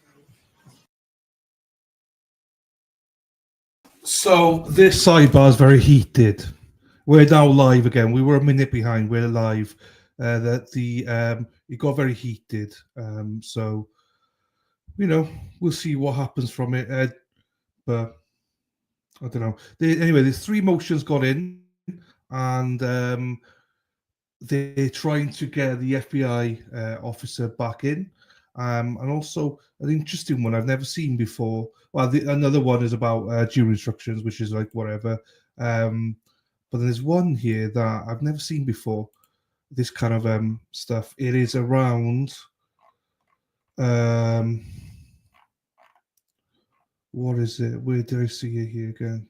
So this sidebar is very heated. We're now live again. We were a minute behind. We're live. It got very heated. So we'll see what happens from it. But I don't know. Anyway, there's 3 motions got in, and they're trying to get the FBI officer back in. And also an interesting one I've never seen before. Well, another one is about jury instructions, which is like whatever. But there's one here that I've never seen before. This kind of stuff. It is around. What is it? Where did I see it here again?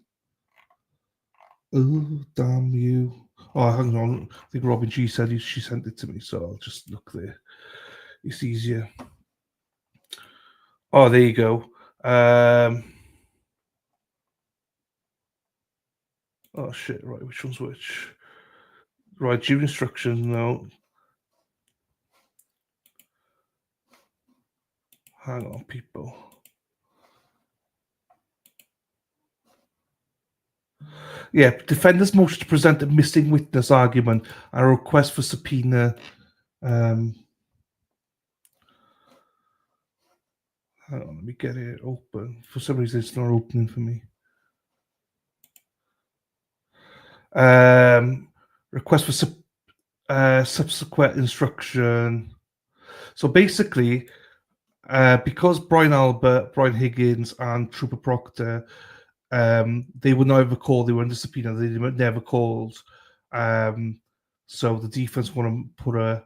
Oh, damn you. Oh, hang on. I think Robin G said she sent it to me, so I'll just look there. It's easier. Oh, there you go. Oh, shit. Right, which one's which? Right, jury instructions. No. Hang on, people. Yeah, defendant's motion to present a missing witness argument and a request for subpoena. Hang on, let me get it open. For some reason, it's not opening for me. Request for subsequent instruction. So basically, because Brian Albert, Brian Higgins, and Trooper Proctor, they were never called. They were under subpoena. They were never called. So the defense want to put a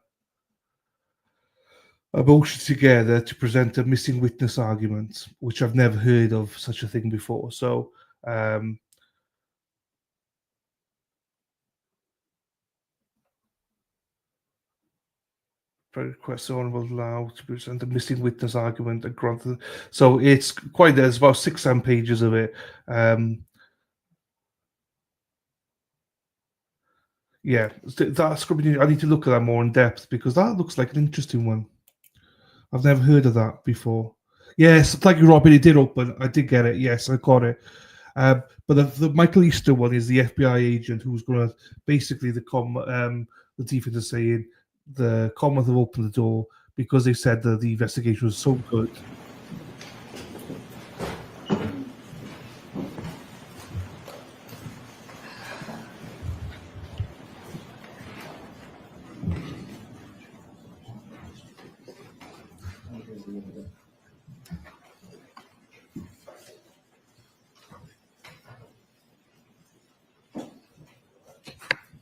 motion together to present a missing witness argument, which I've never heard of such a thing before. So request the honourable allow to present a missing witness argument and grant. So it's quite. There's about 6-7 pages of it. Yeah, that's going to be. I need to look at that more in depth because that looks like an interesting one. I've never heard of that before. Yes, thank you, Robin. It did open. I did get it. Yes, I got it. But the Michael Easter one is the FBI agent who's going to basically the defense is saying the Commonwealth have opened the door because they said that the investigation was so good.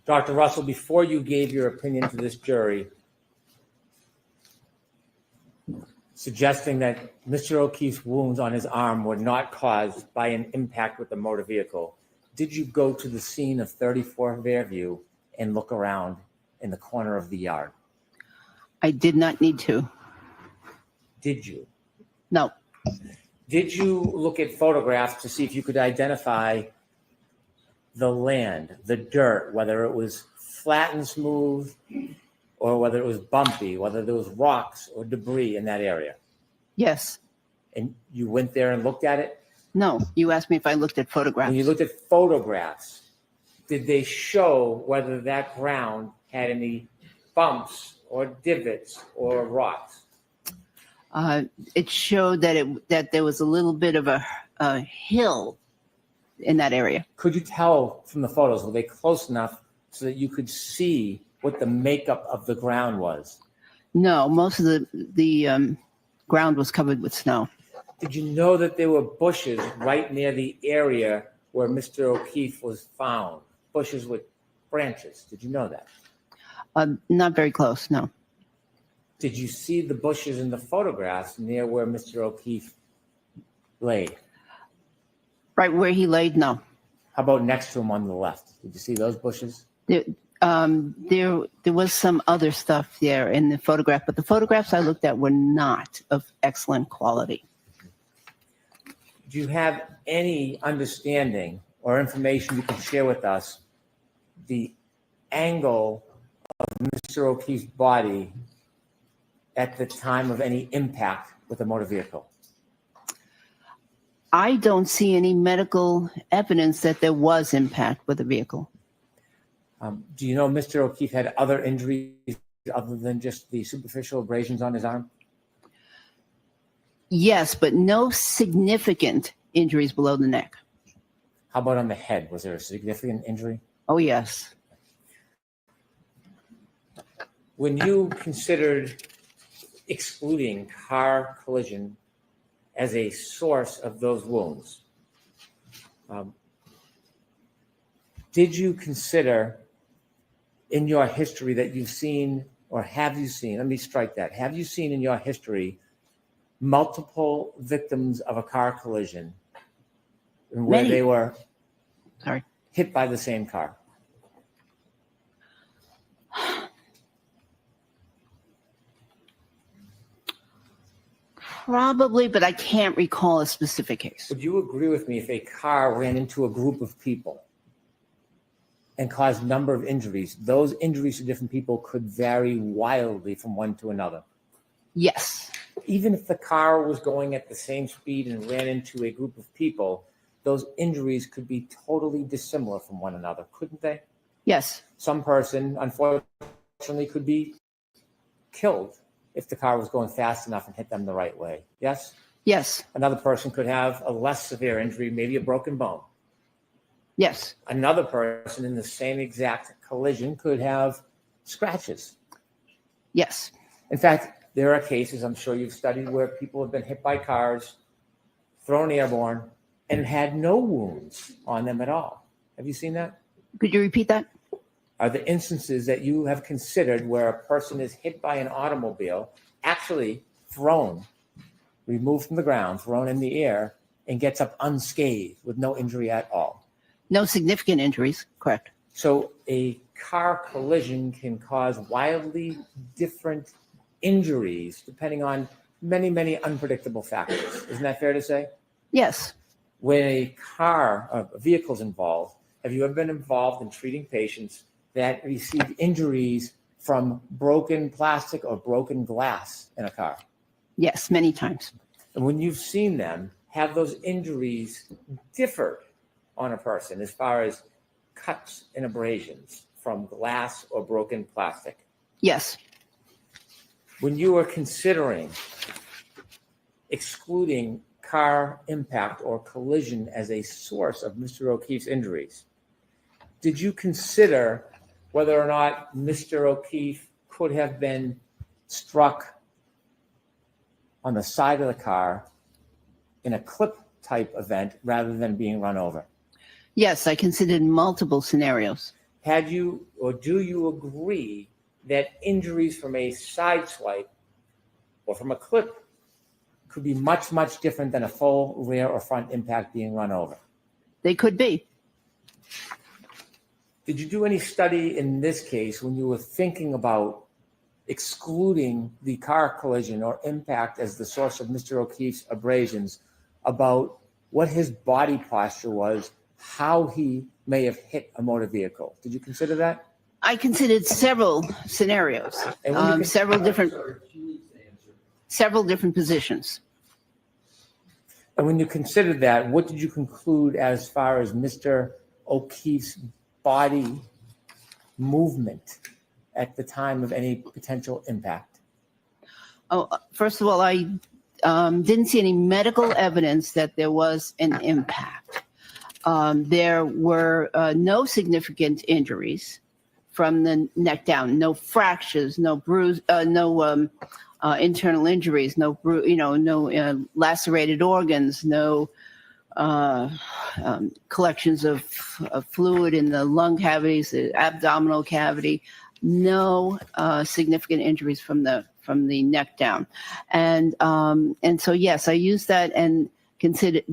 Dr. Russell, before you gave your opinion to this jury, suggesting that Mr. O'Keefe's wounds on his arm were not caused by an impact with the motor vehicle, did you go to the scene of 34 Fairview and look around in the corner of the yard? I did not need to. Did you? No. Did you look at photographs to see if you could identify the land, the dirt, whether it was flat and smooth or whether it was bumpy, whether there was rocks or debris in that area? Yes. And you went there and looked at it? No. You asked me if I looked at photographs. When you looked at photographs, did they show whether that ground had any bumps or divots or rocks? It showed that there was a little bit of a hill in that area. Could you tell from the photos, were they close enough so that you could see what the makeup of the ground was? No, most of the ground was covered with snow. Did you know that there were bushes right near the area where Mr. O'Keefe was found? Bushes with branches. Did you know that? Not very close, no. Did you see the bushes in the photographs near where Mr. O'Keefe lay? Right where he laid, no. How about next to him on the left? Did you see those bushes? There was some other stuff there in the photograph, but the photographs I looked at were not of excellent quality. Do you have any understanding or information you can share with us the angle of Mr. O'Keefe's body at the time of any impact with a motor vehicle? I don't see any medical evidence that there was impact with the vehicle. Do you know Mr. O'Keefe had other injuries other than just the superficial abrasions on his arm? Yes, but no significant injuries below the neck. How about on the head? Was there a significant injury? Oh, yes. When you considered excluding car collision as a source of those wounds, did you consider in your history that you've seen, or have you seen, let me strike that, have you seen in your history multiple victims of a car collision where Many. they were Sorry. hit by the same car? Probably, but I can't recall a specific case. Would you agree with me if a car ran into a group of people and caused a number of injuries, those injuries to different people could vary wildly from one to another? Yes. Even if the car was going at the same speed and ran into a group of people, those injuries could be totally dissimilar from one another, couldn't they? Yes. Some person, unfortunately, could be killed if the car was going fast enough and hit them the right way. Yes? Yes. Another person could have a less severe injury, maybe a broken bone. Yes. Another person in the same exact collision could have scratches. Yes. In fact, there are cases, I'm sure you've studied, where people have been hit by cars, thrown airborne, and had no wounds on them at all. Have you seen that? Could you repeat that? Are the instances that you have considered where a person is hit by an automobile, actually thrown, removed from the ground, thrown in the air, and gets up unscathed with no injury at all? No significant injuries, correct. So a car collision can cause wildly different injuries depending on many, many unpredictable factors. Isn't that fair to say? Yes. When a vehicle's involved, have you ever been involved in treating patients that received injuries from broken plastic or broken glass in a car? Yes, many times. And when you've seen them, have those injuries differed on a person as far as cuts and abrasions from glass or broken plastic? Yes. When you were considering excluding car impact or collision as a source of Mr. O'Keefe's injuries, did you consider whether or not Mr. O'Keefe could have been struck on the side of the car in a clip type event rather than being run over? Yes, I considered multiple scenarios. Had you, or do you agree that injuries from a side swipe or from a clip could be much, much different than a full rear or front impact being run over? They could be. Did you do any study in this case when you were thinking about excluding the car collision or impact as the source of Mr. O'Keefe's abrasions, about what his body posture was, how he may have hit a motor vehicle? Did you consider that? I considered several scenarios, And when you several different positions. And when you considered that, what did you conclude as far as Mr. O'Keefe's body movement at the time of any potential impact? Oh, first of all, I didn't see any medical evidence that there was an impact. There were no significant injuries from the neck down, no fractures, no bruise, no internal injuries, no lacerated organs, no collections of fluid in the lung cavities, the abdominal cavity, no significant injuries from the neck down. And so, yes, I used that and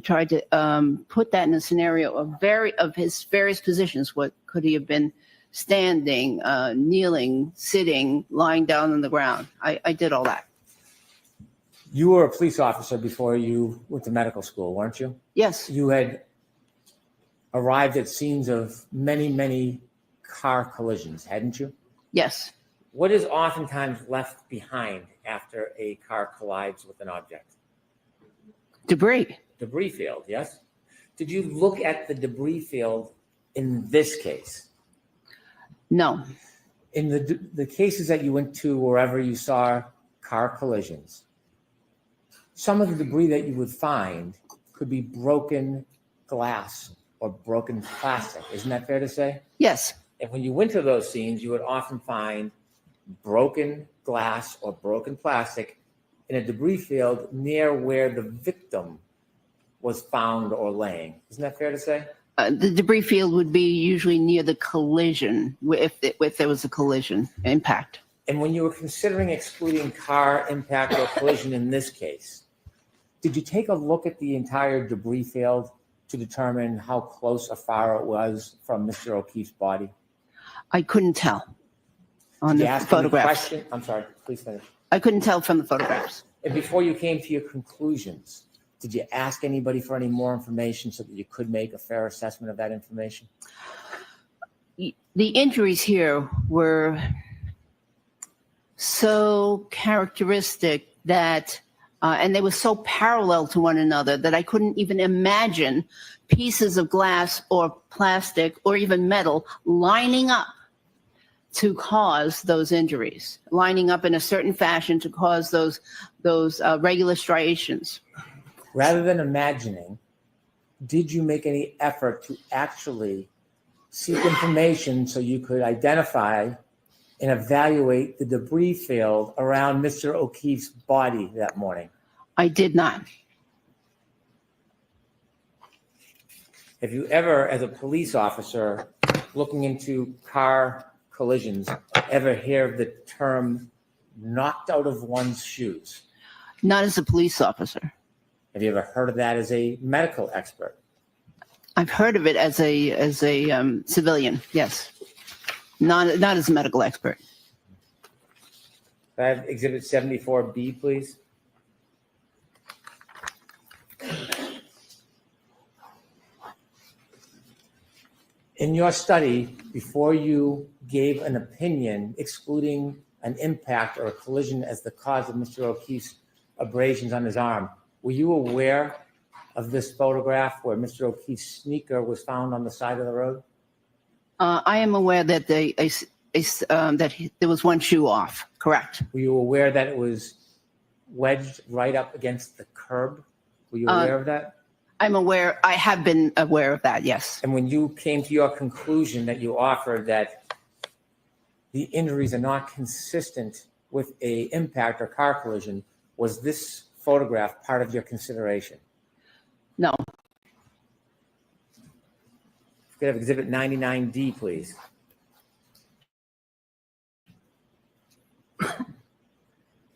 tried to put that in a scenario of his various positions. What could he have been standing, kneeling, sitting, lying down on the ground? I did all that. You were a police officer before you went to medical school, weren't you? Yes. You had arrived at scenes of many, many car collisions, hadn't you? Yes. What is oftentimes left behind after a car collides with an object? Debris. Debris field, yes? Did you look at the debris field in this case? No. In the cases that you went to wherever you saw car collisions, some of the debris that you would find could be broken glass or broken plastic. Isn't that fair to say? Yes. And when you went to those scenes, you would often find broken glass or broken plastic in a debris field near where the victim was found or laying. Isn't that fair to say? The debris field would be usually near the collision, if there was a collision impact. And when you were considering excluding car impact or collision in this case, did you take a look at the entire debris field to determine how close or far it was from Mr. O'Keefe's body? I couldn't tell on Did you the ask any photographs. question? I'm sorry, please finish. I couldn't tell from the photographs. And before you came to your conclusions, did you ask anybody for any more information so that you could make a fair assessment of that information? The injuries here were so characteristic that, and they were so parallel to one another that I couldn't even imagine pieces of glass or plastic or even metal lining up to cause those injuries, lining up in a certain fashion to cause those regular striations. Rather than imagining, did you make any effort to actually seek information so you could identify and evaluate the debris field around Mr. O'Keefe's body that morning? I did not. Have you ever, as a police officer looking into car collisions, ever hear of the term knocked out of one's shoes? Not as a police officer. Have you ever heard of that as a medical expert? I've heard of it as a civilian, yes. Not as a medical expert. Can I have Exhibit 74B, please? In your study, before you gave an opinion excluding an impact or a collision as the cause of Mr. O'Keefe's abrasions on his arm, were you aware of this photograph where Mr. O'Keefe's sneaker was found on the side of the road? I am aware that there was one shoe off, correct. Were you aware that it was wedged right up against the curb? Were you aware of that? I'm aware, I have been aware of that, yes. And when you came to your conclusion that you offered that the injuries are not consistent with a impact or car collision, was this photograph part of your consideration? No. Could I have Exhibit 99D, please?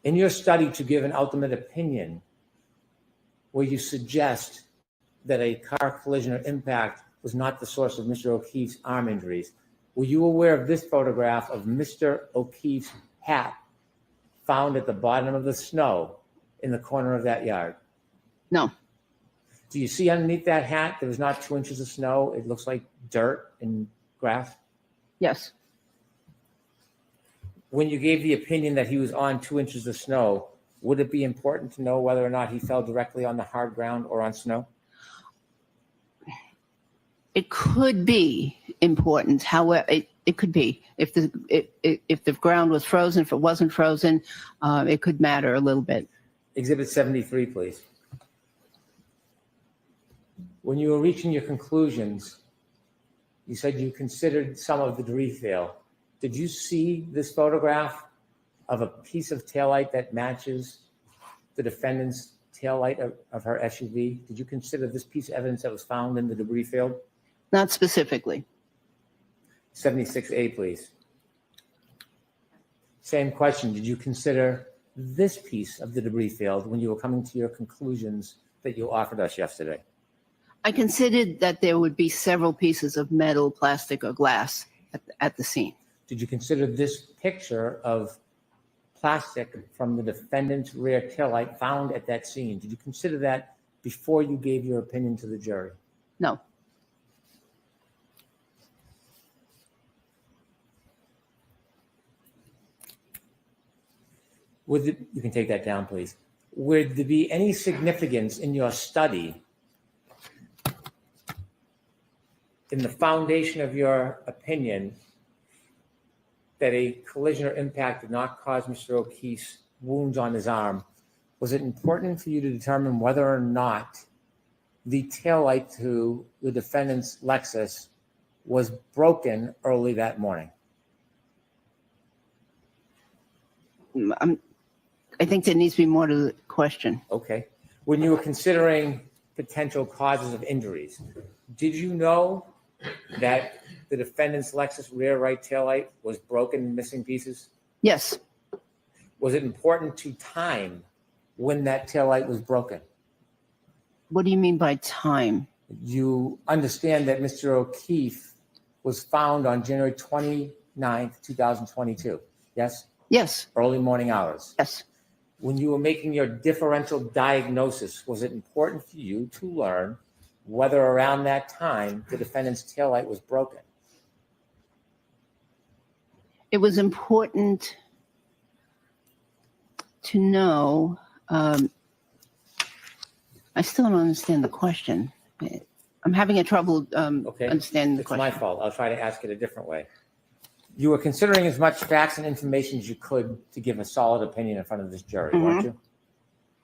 In your study to give an ultimate opinion, where you suggest that a car collision or impact was not the source of Mr. O'Keefe's arm injuries, were you aware of this photograph of Mr. O'Keefe's hat found at the bottom of the snow in the corner of that yard? No. Do you see underneath that hat, there was not 2 inches of snow? It looks like dirt and grass? Yes. When you gave the opinion that he was on 2 inches of snow, would it be important to know whether or not he fell directly on the hard ground or on snow? It could be important. However, It could be. If the ground was frozen, if it wasn't frozen, it could matter a little bit. Exhibit 73, please. When you were reaching your conclusions, you said you considered some of the debris field. Did you see this photograph of a piece of taillight that matches the defendant's taillight of her SUV? Did you consider this piece of evidence that was found in the debris field? Not specifically. 76A, please. Same question. Did you consider this piece of the debris field when you were coming to your conclusions that you offered us yesterday? I considered that there would be several pieces of metal, plastic, or glass at the scene. Did you consider this picture of plastic from the defendant's rear taillight found at that scene? Did you consider that before you gave your opinion to the jury? No. You can take that down, please. Would there be any significance in your study in the foundation of your opinion that a collision or impact did not cause Mr. O'Keefe's wounds on his arm? Was it important for you to determine whether or not the taillight to the defendant's Lexus was broken early that morning? I think there needs to be more to the question. Okay. When you were considering potential causes of injuries, did you know that the defendant's Lexus rear right taillight was broken in missing pieces? Yes. Was it important to time when that taillight was broken? What do you mean by time? You understand that Mr. O'Keefe was found on January 29th, 2022, yes? Yes. Early morning hours. Yes. When you were making your differential diagnosis, was it important for you to learn whether around that time the defendant's taillight was broken? It was important to know. I still don't understand the question. I'm having trouble understanding the question. It's my fault. I'll try to ask it a different way. You were considering as much facts and information as you could to give a solid opinion in front of this jury, weren't you?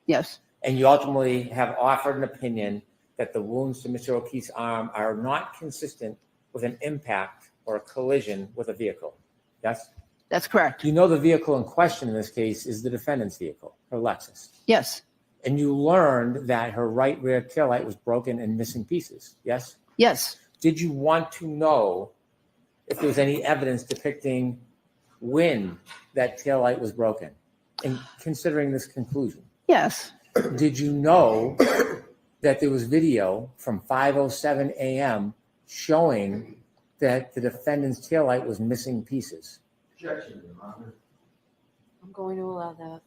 Yes. And you ultimately have offered an opinion that the wounds to Mr. O'Keefe's arm are not consistent with an impact or a collision with a vehicle. Yes? That's correct. You know the vehicle in question in this case is the defendant's vehicle, her Lexus. Yes. And you learned that her right rear taillight was broken and missing pieces. Yes? Yes. Did you want to know if there was any evidence depicting when that taillight was broken? And considering this conclusion. Yes. Did you know that there was video from 5:07 a.m. showing that the defendant's taillight was missing pieces? Objection, Your Honor. I'm going to allow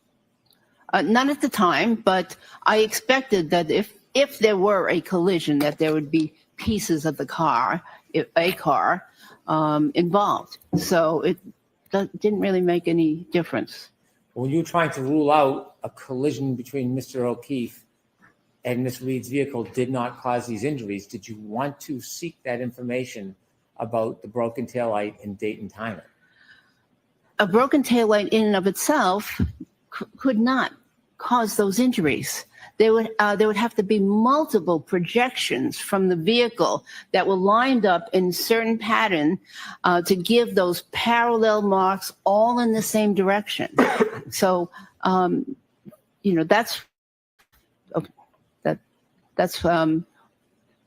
that. None at the time, but I expected that if there were a collision, that there would be pieces of the car, involved. So it didn't really make any difference. When you were trying to rule out a collision between Mr. O'Keefe and Ms. Reed's vehicle did not cause these injuries, did you want to seek that information about the broken taillight and date and time? A broken taillight in and of itself could not cause those injuries. There would have to be multiple projections from the vehicle that were lined up in certain pattern to give those parallel marks all in the same direction. So, that's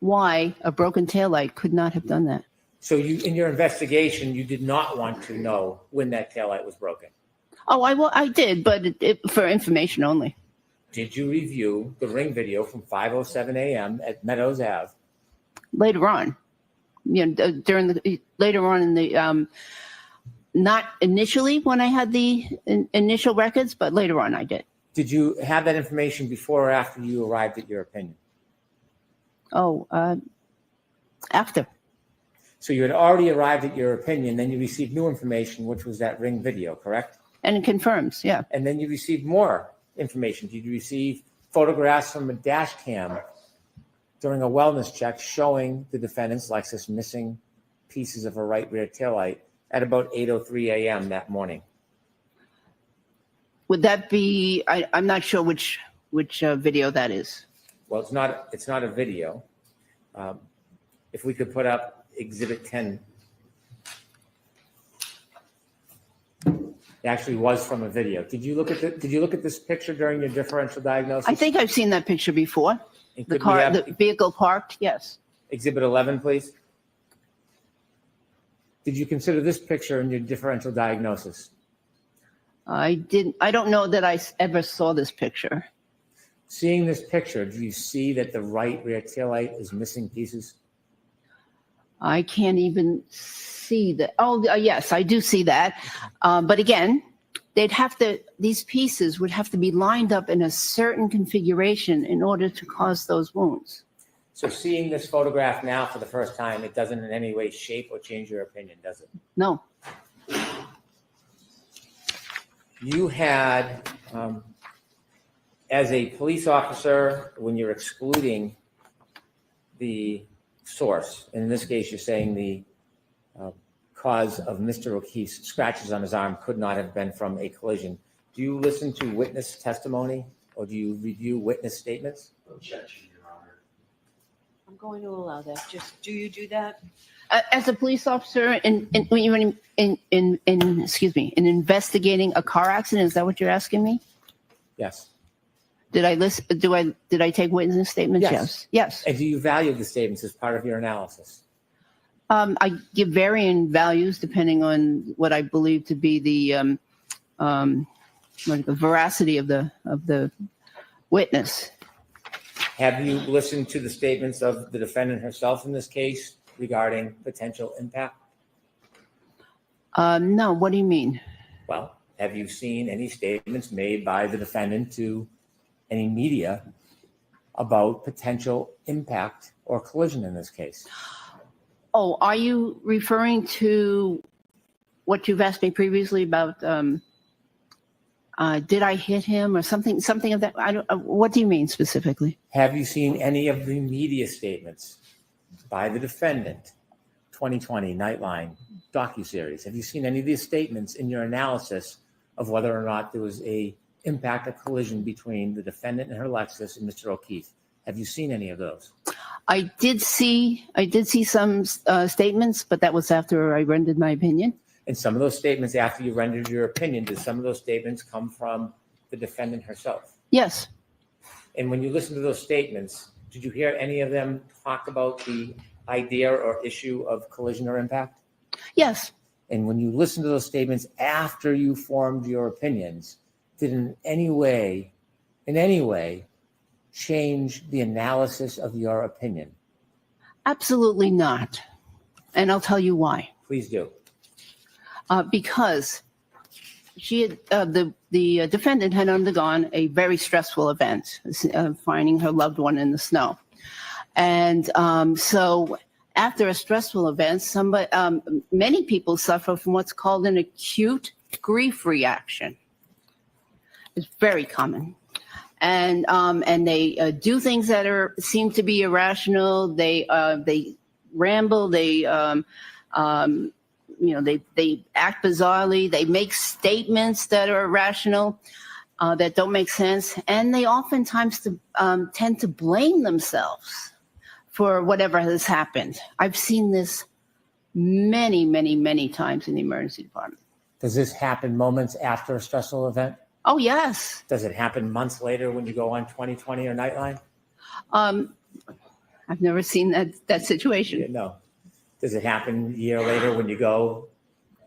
why a broken taillight could not have done that. So in your investigation, you did not want to know when that taillight was broken? Oh, I did, but for information only. Did you review the ring video from 5:07 a.m. at Meadows Ave? Later on, later on in the, not initially when I had the initial records, but later on I did. Did you have that information before or after you arrived at your opinion? Oh, after. So you had already arrived at your opinion, then you received new information, which was that ring video, correct? And it confirms, yeah. And then you received more information. Did you receive photographs from a dash cam during a wellness check showing the defendant's Lexus missing pieces of her right rear taillight at about 8:03 a.m. that morning. Would that be, I'm not sure which video that is. Well, it's not a video. If we could put up Exhibit 10. It actually was from a video. Did you look at this picture during your differential diagnosis? I think I've seen that picture before. And The could we have the vehicle parked, yes. Exhibit 11, please. Did you consider this picture in your differential diagnosis? I don't know that I ever saw this picture. Seeing this picture, do you see that the right rear taillight is missing pieces? I can't even see that. Oh, yes, I do see that. But again, these pieces would have to be lined up in a certain configuration in order to cause those wounds. So seeing this photograph now for the first time, it doesn't in any way shape or change your opinion, does it? No. You had, as a police officer, when you're excluding the source, and in this case, you're saying the cause of Mr. O'Keefe's scratches on his arm could not have been from a collision. Do you listen to witness testimony or do you review witness statements? Objection, Your Honor. I'm going to allow that. Just, do you do that? As a police officer, in investigating a car accident, is that what you're asking me? Yes. Did I listen? Did I take witness statements? Yes. Yes. And do you value the statements as part of your analysis? I give varying values depending on what I believe to be the veracity of the witness. Have you listened to the statements of the defendant herself in this case regarding potential impact? No. What do you mean? Well, have you seen any statements made by the defendant to any media about potential impact or collision in this case? Oh, are you referring to what you've asked me previously about? Did I hit him or something of that? What do you mean specifically? Have you seen any of the media statements by the defendant, 2020, Nightline, docuseries? Have you seen any of these statements in your analysis of whether or not there was a impact or collision between the defendant and her Lexus and Mr. O'Keefe? Have you seen any of those? I did see some statements, but that was after I rendered my opinion. And some of those statements after you rendered your opinion, did some of those statements come from the defendant herself? Yes. And when you listen to those statements, did you hear any of them talk about the idea or issue of collision or impact? Yes. And when you listen to those statements after you formed your opinions, did in any way change the analysis of your opinion? Absolutely not. And I'll tell you why. Please do. Because she had, the defendant had undergone a very stressful event, finding her loved one in the snow. And so after a stressful event, many people suffer from what's called an acute grief reaction. It's very common. And they do things that seem to be irrational. They ramble. They act bizarrely. They make statements that are irrational, that don't make sense, and they oftentimes tend to blame themselves for whatever has happened. I've seen this many, many, many times in the emergency department. Does this happen moments after a stressful event? Oh, yes. Does it happen months later when you go on 2020 or Nightline? I've never seen that situation. Yeah, no. Does it happen a year later when you go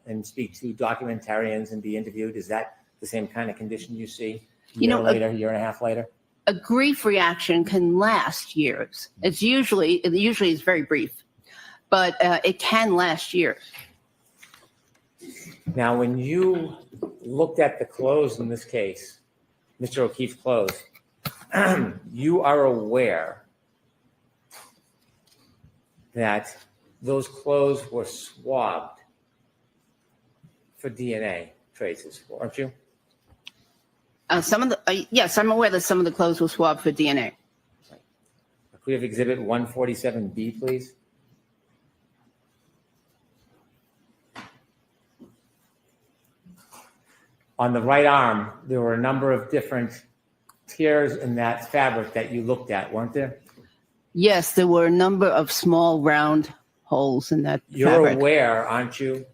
and speak to documentarians and be interviewed? Is that the same kind of condition you see a year and a half later? A grief reaction can last years. It usually is very brief, but it can last years. Now, when you looked at the clothes in this case, Mr. O'Keefe's clothes, you are aware that those clothes were swabbed for DNA traces, aren't you? Yes, I'm aware that some of the clothes were swabbed for DNA. Could we have Exhibit 147B, please? on the right arm, there were a number of different tears in that fabric that you looked at, weren't there? Yes, there were a number of small round holes in that You're fabric. aware, aren't you,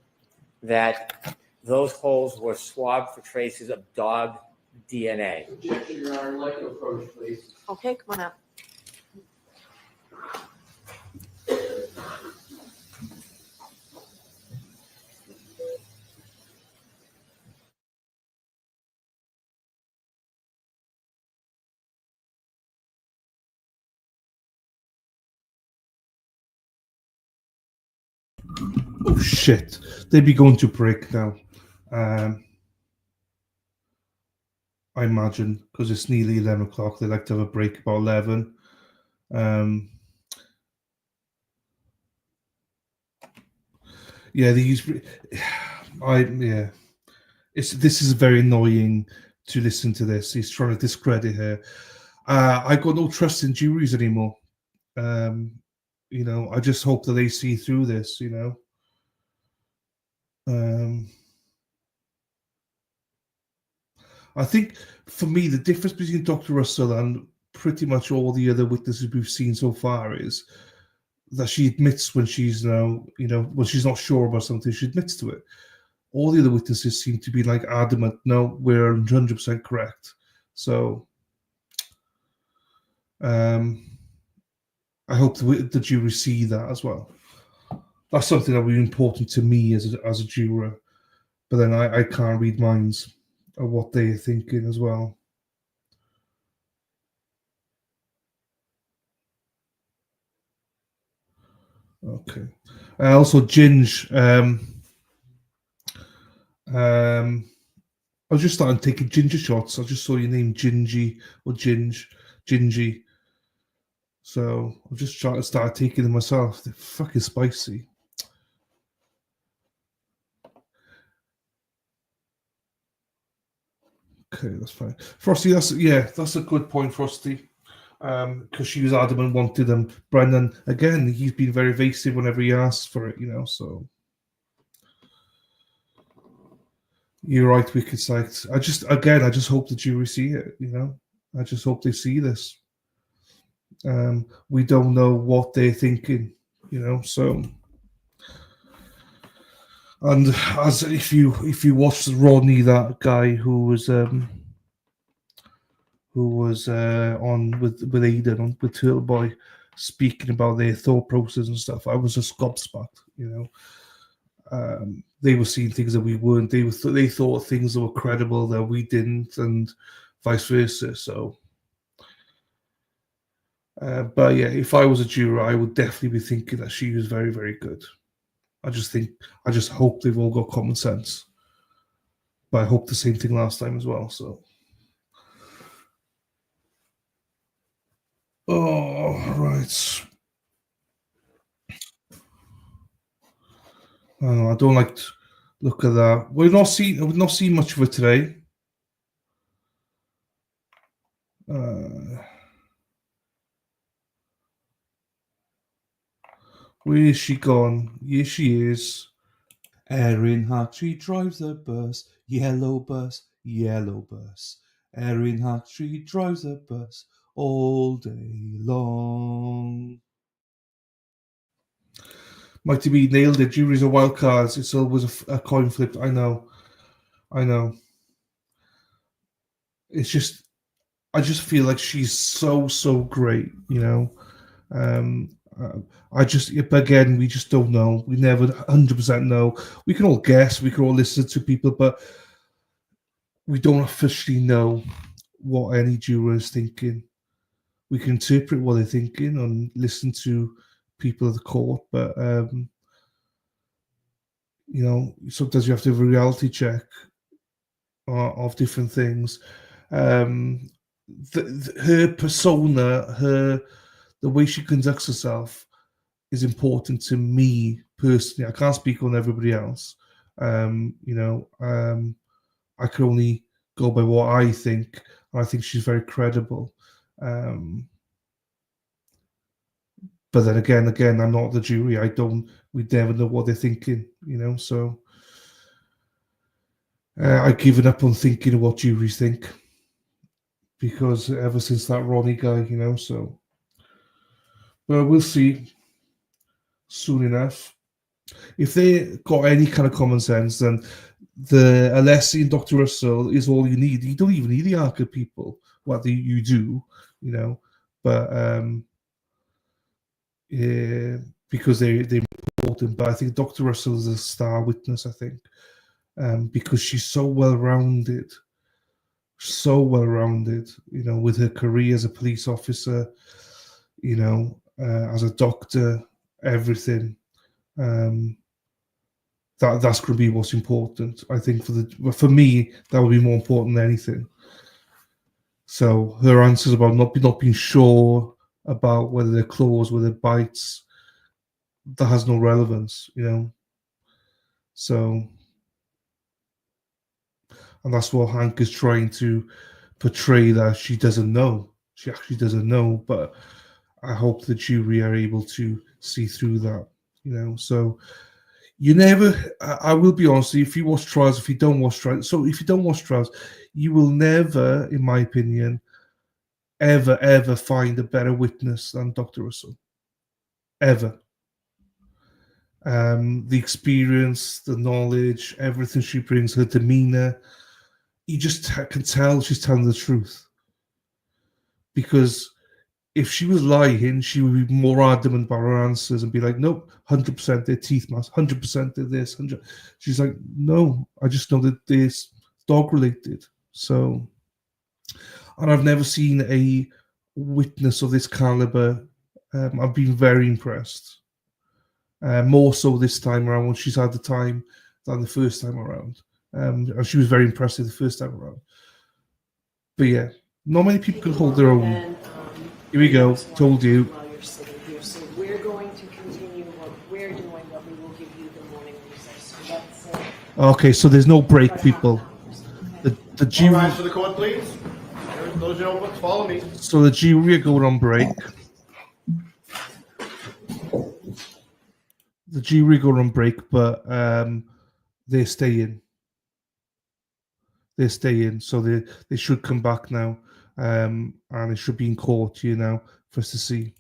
that those holes were swabbed for traces of dog DNA? Objection, Your Honor. I'd like to approach, please. Okay, come on up. Oh shit! They'd be going to break now. I imagine because it's nearly 11 o'clock. They like to have a break about 11. Yeah, these. Yeah. This is very annoying to listen to this. He's trying to discredit her. I got no trust in juries anymore. You know, I just hope that they see through this. You know. I think for me, the difference between Dr. Russell and pretty much all the other witnesses we've seen so far is that she admits when she's when she's not sure about something, she admits to it. All the other witnesses seem to be like adamant, no, we're 100% correct. So I hope the jury see that as well. That's something that would be important to me as a juror. But then I can't read minds of what they're thinking as well. Okay. Also, Ginge. I was just starting taking ginger shots. I just saw your name, Gingy or Gingy. So I'm just trying to start taking them myself. They're fucking spicy. Okay, that's fine. Frosty, that's a good point, Frosty. Because she was adamant, wanted them. Brendan, again, he's been very evasive whenever he asks for it, so. You're right, Wicked Sykes. I just hope the jury see it, I just hope they see this. We don't know what they're thinking, so. And as if you watch Rodney, that guy who was on with Aidan with Turtle Boy, speaking about their thought process and stuff, I was just gobsmacked, They were seeing things that we weren't. They thought things that were credible that we didn't, and vice versa. So, but yeah, if I was a juror, I would definitely be thinking that she was very, very good. I just hope they've all got common sense. But I hope the same thing last time as well. So, oh right. I don't like to look at that. We've not seen much of it today. Where is she gone? Here she is. Erin Hartree drives the bus, yellow bus, yellow bus. Erin Hartree drives the bus all day long. Mighty B nailed it. Juries are wild cards. It's always a coin flip. I know. It's just, I just feel like she's so great. But again, we just don't know. We never 100% know. We can all guess. We can all listen to people, but we don't officially know what any juror is thinking. We can interpret what they're thinking and listen to people of the court, but sometimes you have to have a reality check of different things. Her persona, the way she conducts herself is important to me personally. I can't speak on everybody else. I can only go by what I think. I think she's very credible. But then again, I'm not the jury. We never know what they're thinking, so. I've given up on thinking of what juries think, because ever since that Ronnie guy, so. But we'll see soon enough. If they got any kind of common sense, then the Alessi and Dr. Russell is all you need. You don't even need the ARCA people. Well, you do, but yeah, because they're important. But I think Dr. Russell is a star witness, I think, because she's so well-rounded, with her career as a police officer, as a doctor, everything. That's going to be what's important. I think for me, that would be more important than anything. So her answers about not being sure about whether they're claws, whether they're bites, that has no relevance, So, and that's what Hank is trying to portray, that she doesn't know. She actually doesn't know, but I hope the jury are able to see through that, So you never, I will be honest, if you watch trials, if you don't watch trials, you will never, in my opinion, ever find a better witness than Dr. Russell. Ever. The experience, the knowledge, everything she brings, her demeanor, you just can tell she's telling the truth. Because if she was lying, she would be more adamant about her answers and be like, nope, 100% they're teeth masks, 100% they're this, 100. She's like, no, I just know that they're dog related. So, and I've never seen a witness of this caliber. I've been very impressed. More so this time around, when she's had the time than the first time around. And she was very impressive the first time around. But yeah, not many people can hold their own. Here we go. Told you. While you're sitting here, so we're going to continue what we're doing, but we will give you the morning recess. So that's it. Okay, so there's no break, people. The jury. All rise for the court, please. Those in notebooks, follow me. So the jury are going on break. The jury going on break, but they're staying. They're staying, so they should come back now. And it should be in court, for us to see.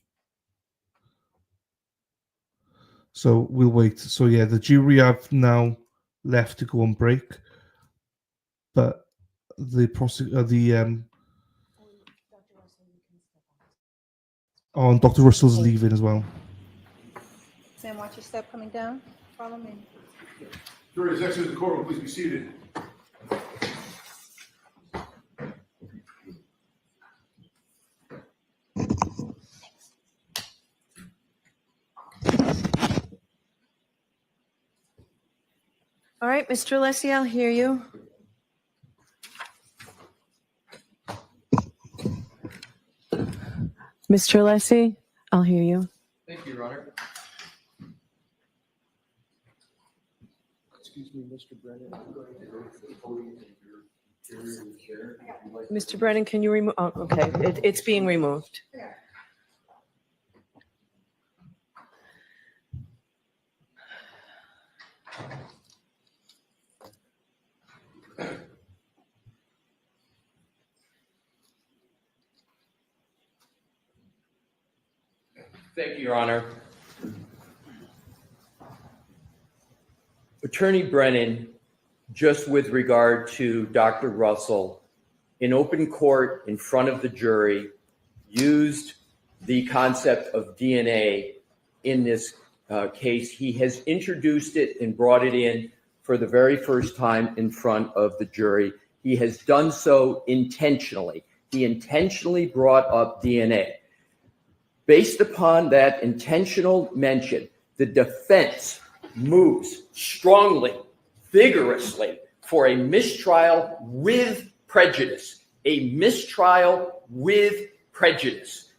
So we'll wait. So yeah, the jury have now left to go on break, but the and Dr. Russell's leaving as well. Sam, watch your step coming down. Follow me. Jury is exited the courtroom. Please be seated. All right, Mr. Alessi, I'll hear you. Mr. Alessi, I'll hear you. Thank you, Your Honor. Excuse me, Mr. Brennan. I'm going to go to the podium and your jury is there. If you'd like to- Mr. Brennan, can you remove? Oh, okay, it's being removed. Thank you, Your Honor. Attorney Brennan, just with regard to Dr. Russell, in open court in front of the jury, used the concept of DNA in this case. He has introduced it and brought it in for the very first time in front of the jury. He has done so intentionally. He intentionally brought up DNA. Based upon that intentional mention, the defense moves strongly, vigorously for a mistrial with prejudice. A mistrial with prejudice.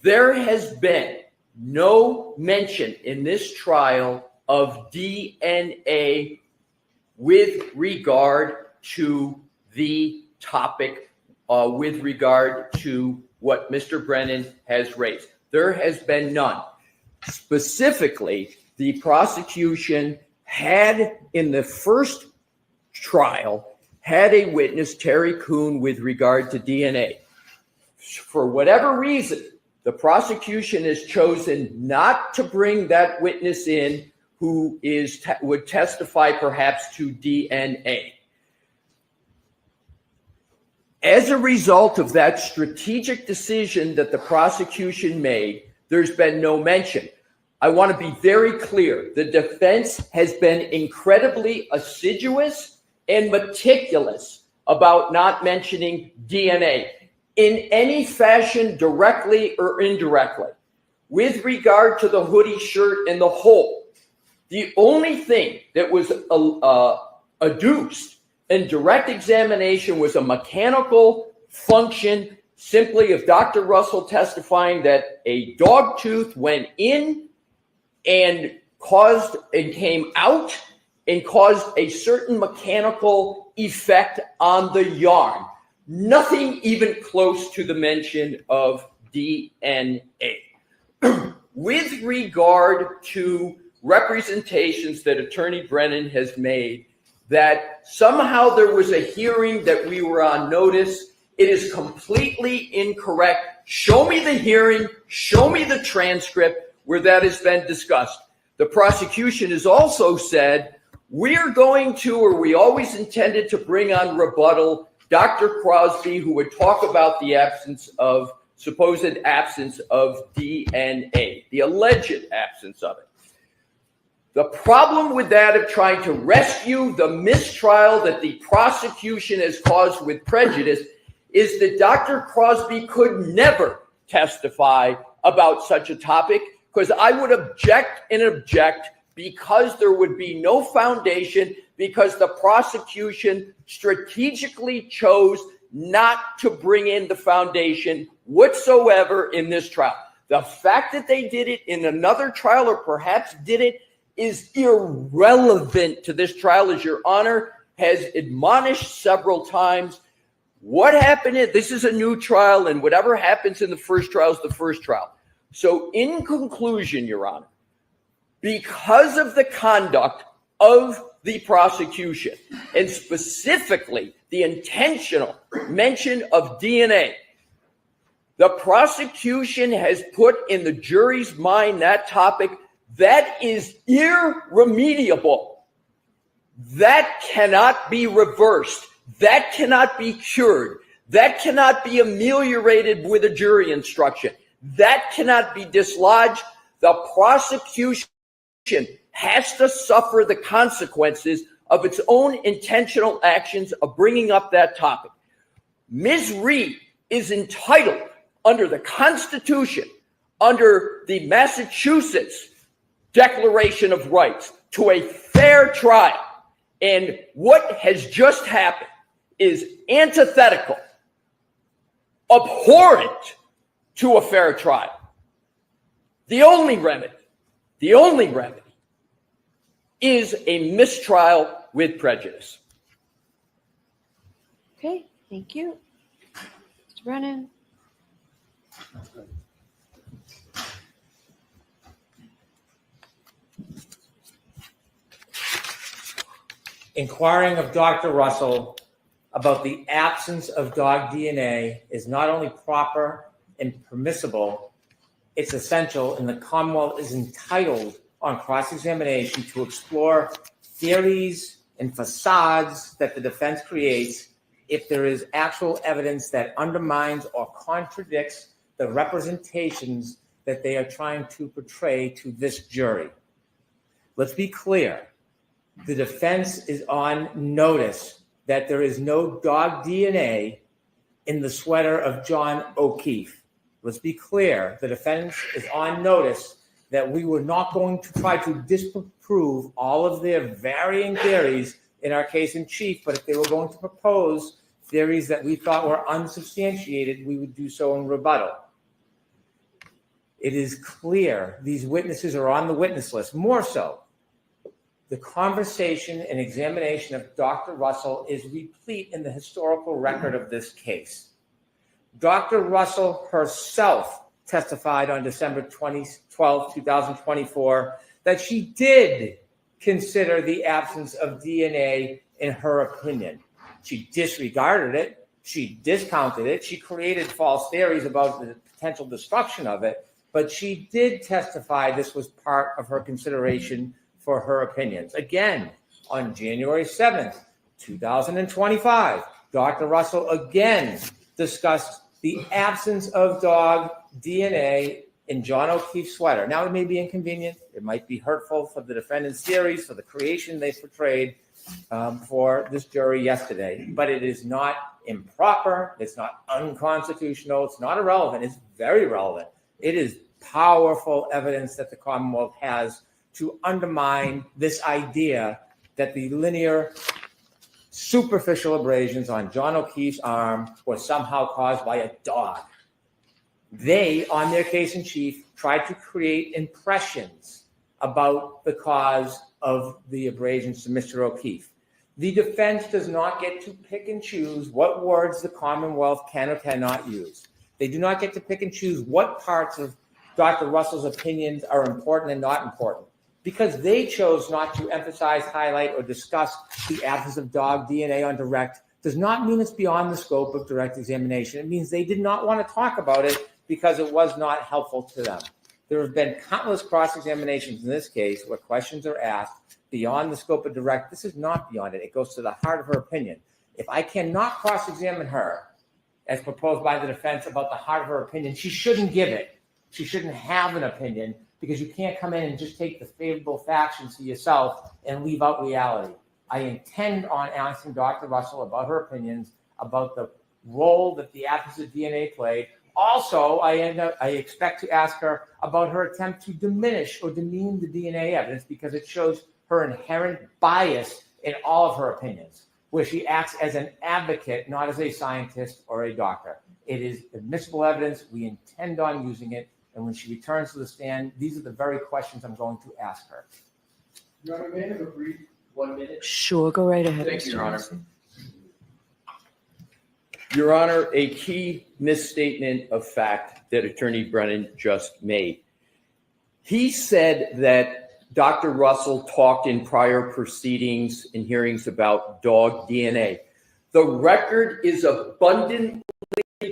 There has been no mention in this trial of DNA with regard to the topic, with regard to what Mr. Brennan has raised. There has been none. Specifically, the prosecution had in the first trial had a witness, Terry Kuhn, with regard to DNA. For whatever reason, the prosecution has chosen not to bring that witness in who would testify perhaps to DNA. As a result of that strategic decision that the prosecution made, there's been no mention. I want to be very clear. The defense has been incredibly assiduous and meticulous about not mentioning DNA in any fashion, directly or indirectly. With regard to the hoodie shirt and the hole, the only thing that was adduced in direct examination was a mechanical function, simply of Dr. Russell testifying that a dog tooth went in and came out and caused a certain mechanical effect on the yarn. Nothing even close to the mention of DNA. With regard to representations that Attorney Brennan has made, that somehow there was a hearing that we were on notice, it is completely incorrect. Show me the hearing, show me the transcript where that has been discussed. The prosecution has also said, we're going to, or we always intended to bring on rebuttal Dr. Crosby, who would talk about the supposed absence of DNA, the alleged absence of it. The problem with that of trying to rescue the mistrial that the prosecution has caused with prejudice is that Dr. Crosby could never testify about such a topic, because I would object because there would be no foundation, because the prosecution strategically chose not to bring in the foundation whatsoever in this trial. The fact that they did it in another trial, or perhaps did it, is irrelevant to this trial, as Your Honor has admonished several times. What happened this is a new trial, and whatever happens in the first trial is the first trial. So in conclusion, Your Honor, because of the conduct of the prosecution, and specifically the intentional mention of DNA, the prosecution has put in the jury's mind that topic that is irremediable. That cannot be reversed. That cannot be cured. That cannot be ameliorated with a jury instruction. That cannot be dislodged. The prosecution has to suffer the consequences of its own intentional actions of bringing up that topic. Ms. Reed is entitled under the Constitution, under the Massachusetts Declaration of Rights, to a fair trial. And what has just happened is antithetical, abhorrent to a fair trial. The only remedy is a mistrial with prejudice. Okay, thank you. Mr. Brennan. Inquiring of Dr. Russell about the absence of dog DNA is not only proper and permissible, it's essential, and the Commonwealth is entitled on cross-examination to explore theories and facades that the defense creates if there is actual evidence that undermines or contradicts the representations that they are trying to portray to this jury. Let's be clear. The defense is on notice that there is no dog DNA in the sweater of John O'Keefe. Let's be clear. The defense is on notice that we were not going to try to disprove all of their varying theories in our case in chief, but if they were going to propose theories that we thought were unsubstantiated, we would do so in rebuttal. It is clear these witnesses are on the witness list. More so, the conversation and examination of Dr. Russell is replete in the historical record of this case. Dr. Russell herself testified on December 12, 2024, that she did consider the absence of DNA in her opinion. She disregarded it. She discounted it. She created false theories about the potential destruction of it, but she did testify this was part of her consideration for her opinions. Again, on January 7th, 2025, Dr. Russell again discussed the absence of dog DNA in John O'Keefe's sweater. Now, it may be inconvenient. It might be hurtful for the defendant's theories, for the creation they portrayed for this jury yesterday, but it is not improper. It's not unconstitutional. It's not irrelevant. It's very relevant. It is powerful evidence that the Commonwealth has to undermine this idea that the linear superficial abrasions on John O'Keefe's arm were somehow caused by a dog. They, on their case in chief, tried to create impressions about the cause of the abrasions to Mr. O'Keefe. The defense does not get to pick and choose what words the Commonwealth can or cannot use. They do not get to pick and choose what parts of Dr. Russell's opinions are important and not important. Because they chose not to emphasize, highlight, or discuss the absence of dog DNA on direct does not mean it's beyond the scope of direct examination. It means they did not want to talk about it because it was not helpful to them. There have been countless cross-examinations in this case where questions are asked beyond the scope of direct. This is not beyond it. It goes to the heart of her opinion. If I cannot cross-examine her, as proposed by the defense, about the heart of her opinion, she shouldn't give it. She shouldn't have an opinion, because you can't come in and just take the favorable factions to yourself and leave out reality. I intend on asking Dr. Russell about her opinions, about the role that the absence of DNA played. Also, I expect to ask her about her attempt to diminish or demean the DNA evidence, because it shows her inherent bias in all of her opinions, where she acts as an advocate, not as a scientist or a doctor. It is admissible evidence. We intend on using it. And when she returns to the stand, these are the very questions I'm going to ask her. Your Honor, may I have a brief 1 minute? Sure, go right ahead. Thank you, Mr. Your Honor. Johnson. Your Honor, a key misstatement of fact that Attorney Brennan just made. He said that Dr. Russell talked in prior proceedings and hearings about dog DNA. The record is abundantly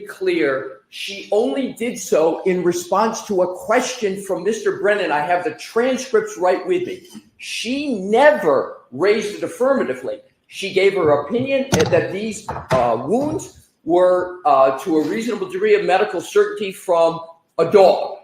clear. She only did so in response to a question from Mr. Brennan. I have the transcripts right with me. She never raised it affirmatively. She gave her opinion that these wounds were to a reasonable degree of medical certainty from a dog.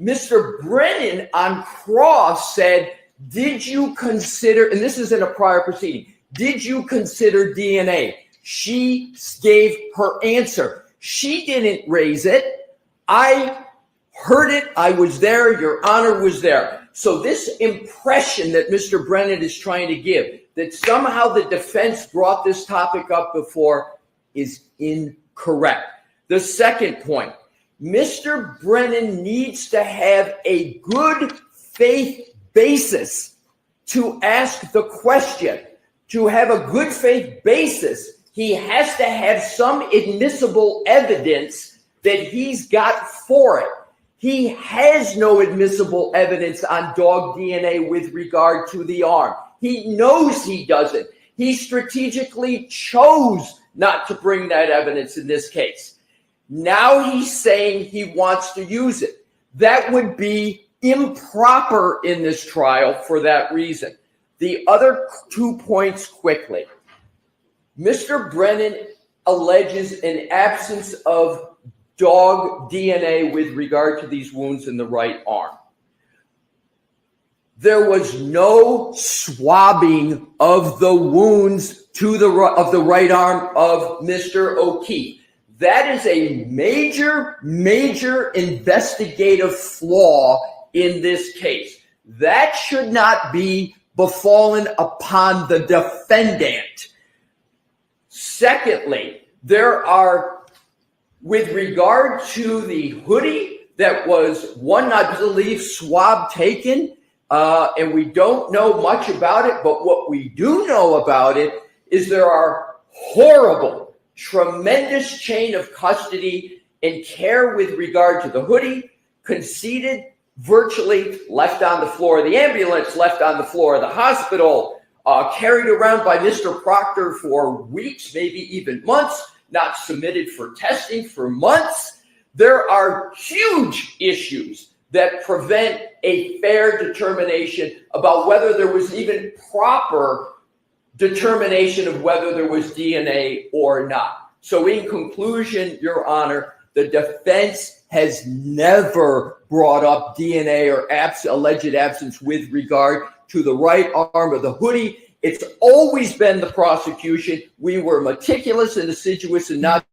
Mr. Brennan on cross said, did you consider, and this is in a prior proceeding, did you consider DNA? She gave her answer. She didn't raise it. I heard it. I was there. Your Honor was there. So this impression that Mr. Brennan is trying to give, that somehow the defense brought this topic up before, is incorrect. The second point, Mr. Brennan needs to have a good faith basis to ask the question. To have a good faith basis, he has to have some admissible evidence that he's got for it. He has no admissible evidence on dog DNA with regard to the arm. He knows he doesn't. He strategically chose not to bring that evidence in this case. Now he's saying he wants to use it. That would be improper in this trial for that reason. The other 2 points quickly. Mr. Brennan alleges an absence of dog DNA with regard to these wounds in the right arm. There was no swabbing of the wounds of the right arm of Mr. O'Keefe. That is a major, major investigative flaw in this case. That should not be befallen upon the defendant. Secondly, there are, with regard to the hoodie, that was one, I believe, swab taken, and we don't know much about it, but what we do know about it is there are horrible, tremendous chain of custody and care with regard to the hoodie, conceded virtually left on the floor of the ambulance, left on the floor of the hospital, carried around by Mr. Proctor for weeks, maybe even months, not submitted for testing for months. There are huge issues that prevent a fair determination about whether there was even proper determination of whether there was DNA or not. So in conclusion, Your Honor, the defense has never brought up DNA or alleged absence with regard to the right arm of the hoodie. It's always been the prosecution. We were meticulous and assiduous in not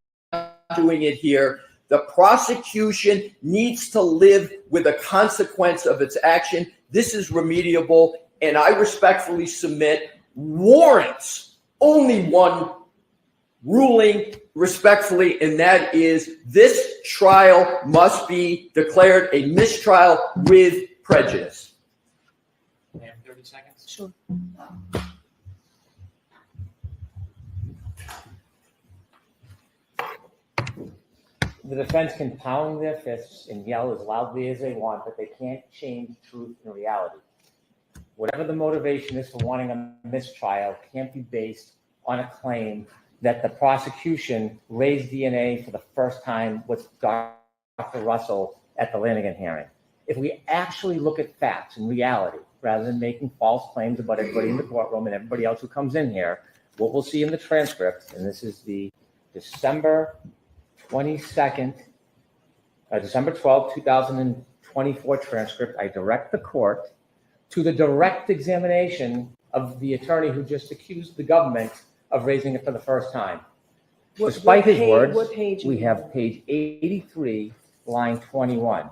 doing it here. The prosecution needs to live with the consequence of its action. This is remediable, and I respectfully submit warrants only one ruling respectfully, and that is this trial must be declared a mistrial with prejudice. 30 seconds. Sure. The defense can pound their fists and yell as loudly as they want, but they can't change truth and reality. Whatever the motivation is for wanting a mistrial can't be based on a claim that the prosecution raised DNA for the first time with Dr. Russell at the Lanigan hearing. If we actually look at facts and reality, rather than making false claims about everybody in the courtroom and everybody else who comes in here, what we'll see in the transcript, and this is the December 22nd, December 12th, 2024 transcript. I direct the court to the direct examination of the attorney who just accused the government of raising it for the first time. Despite his words, we have page 83, line 21.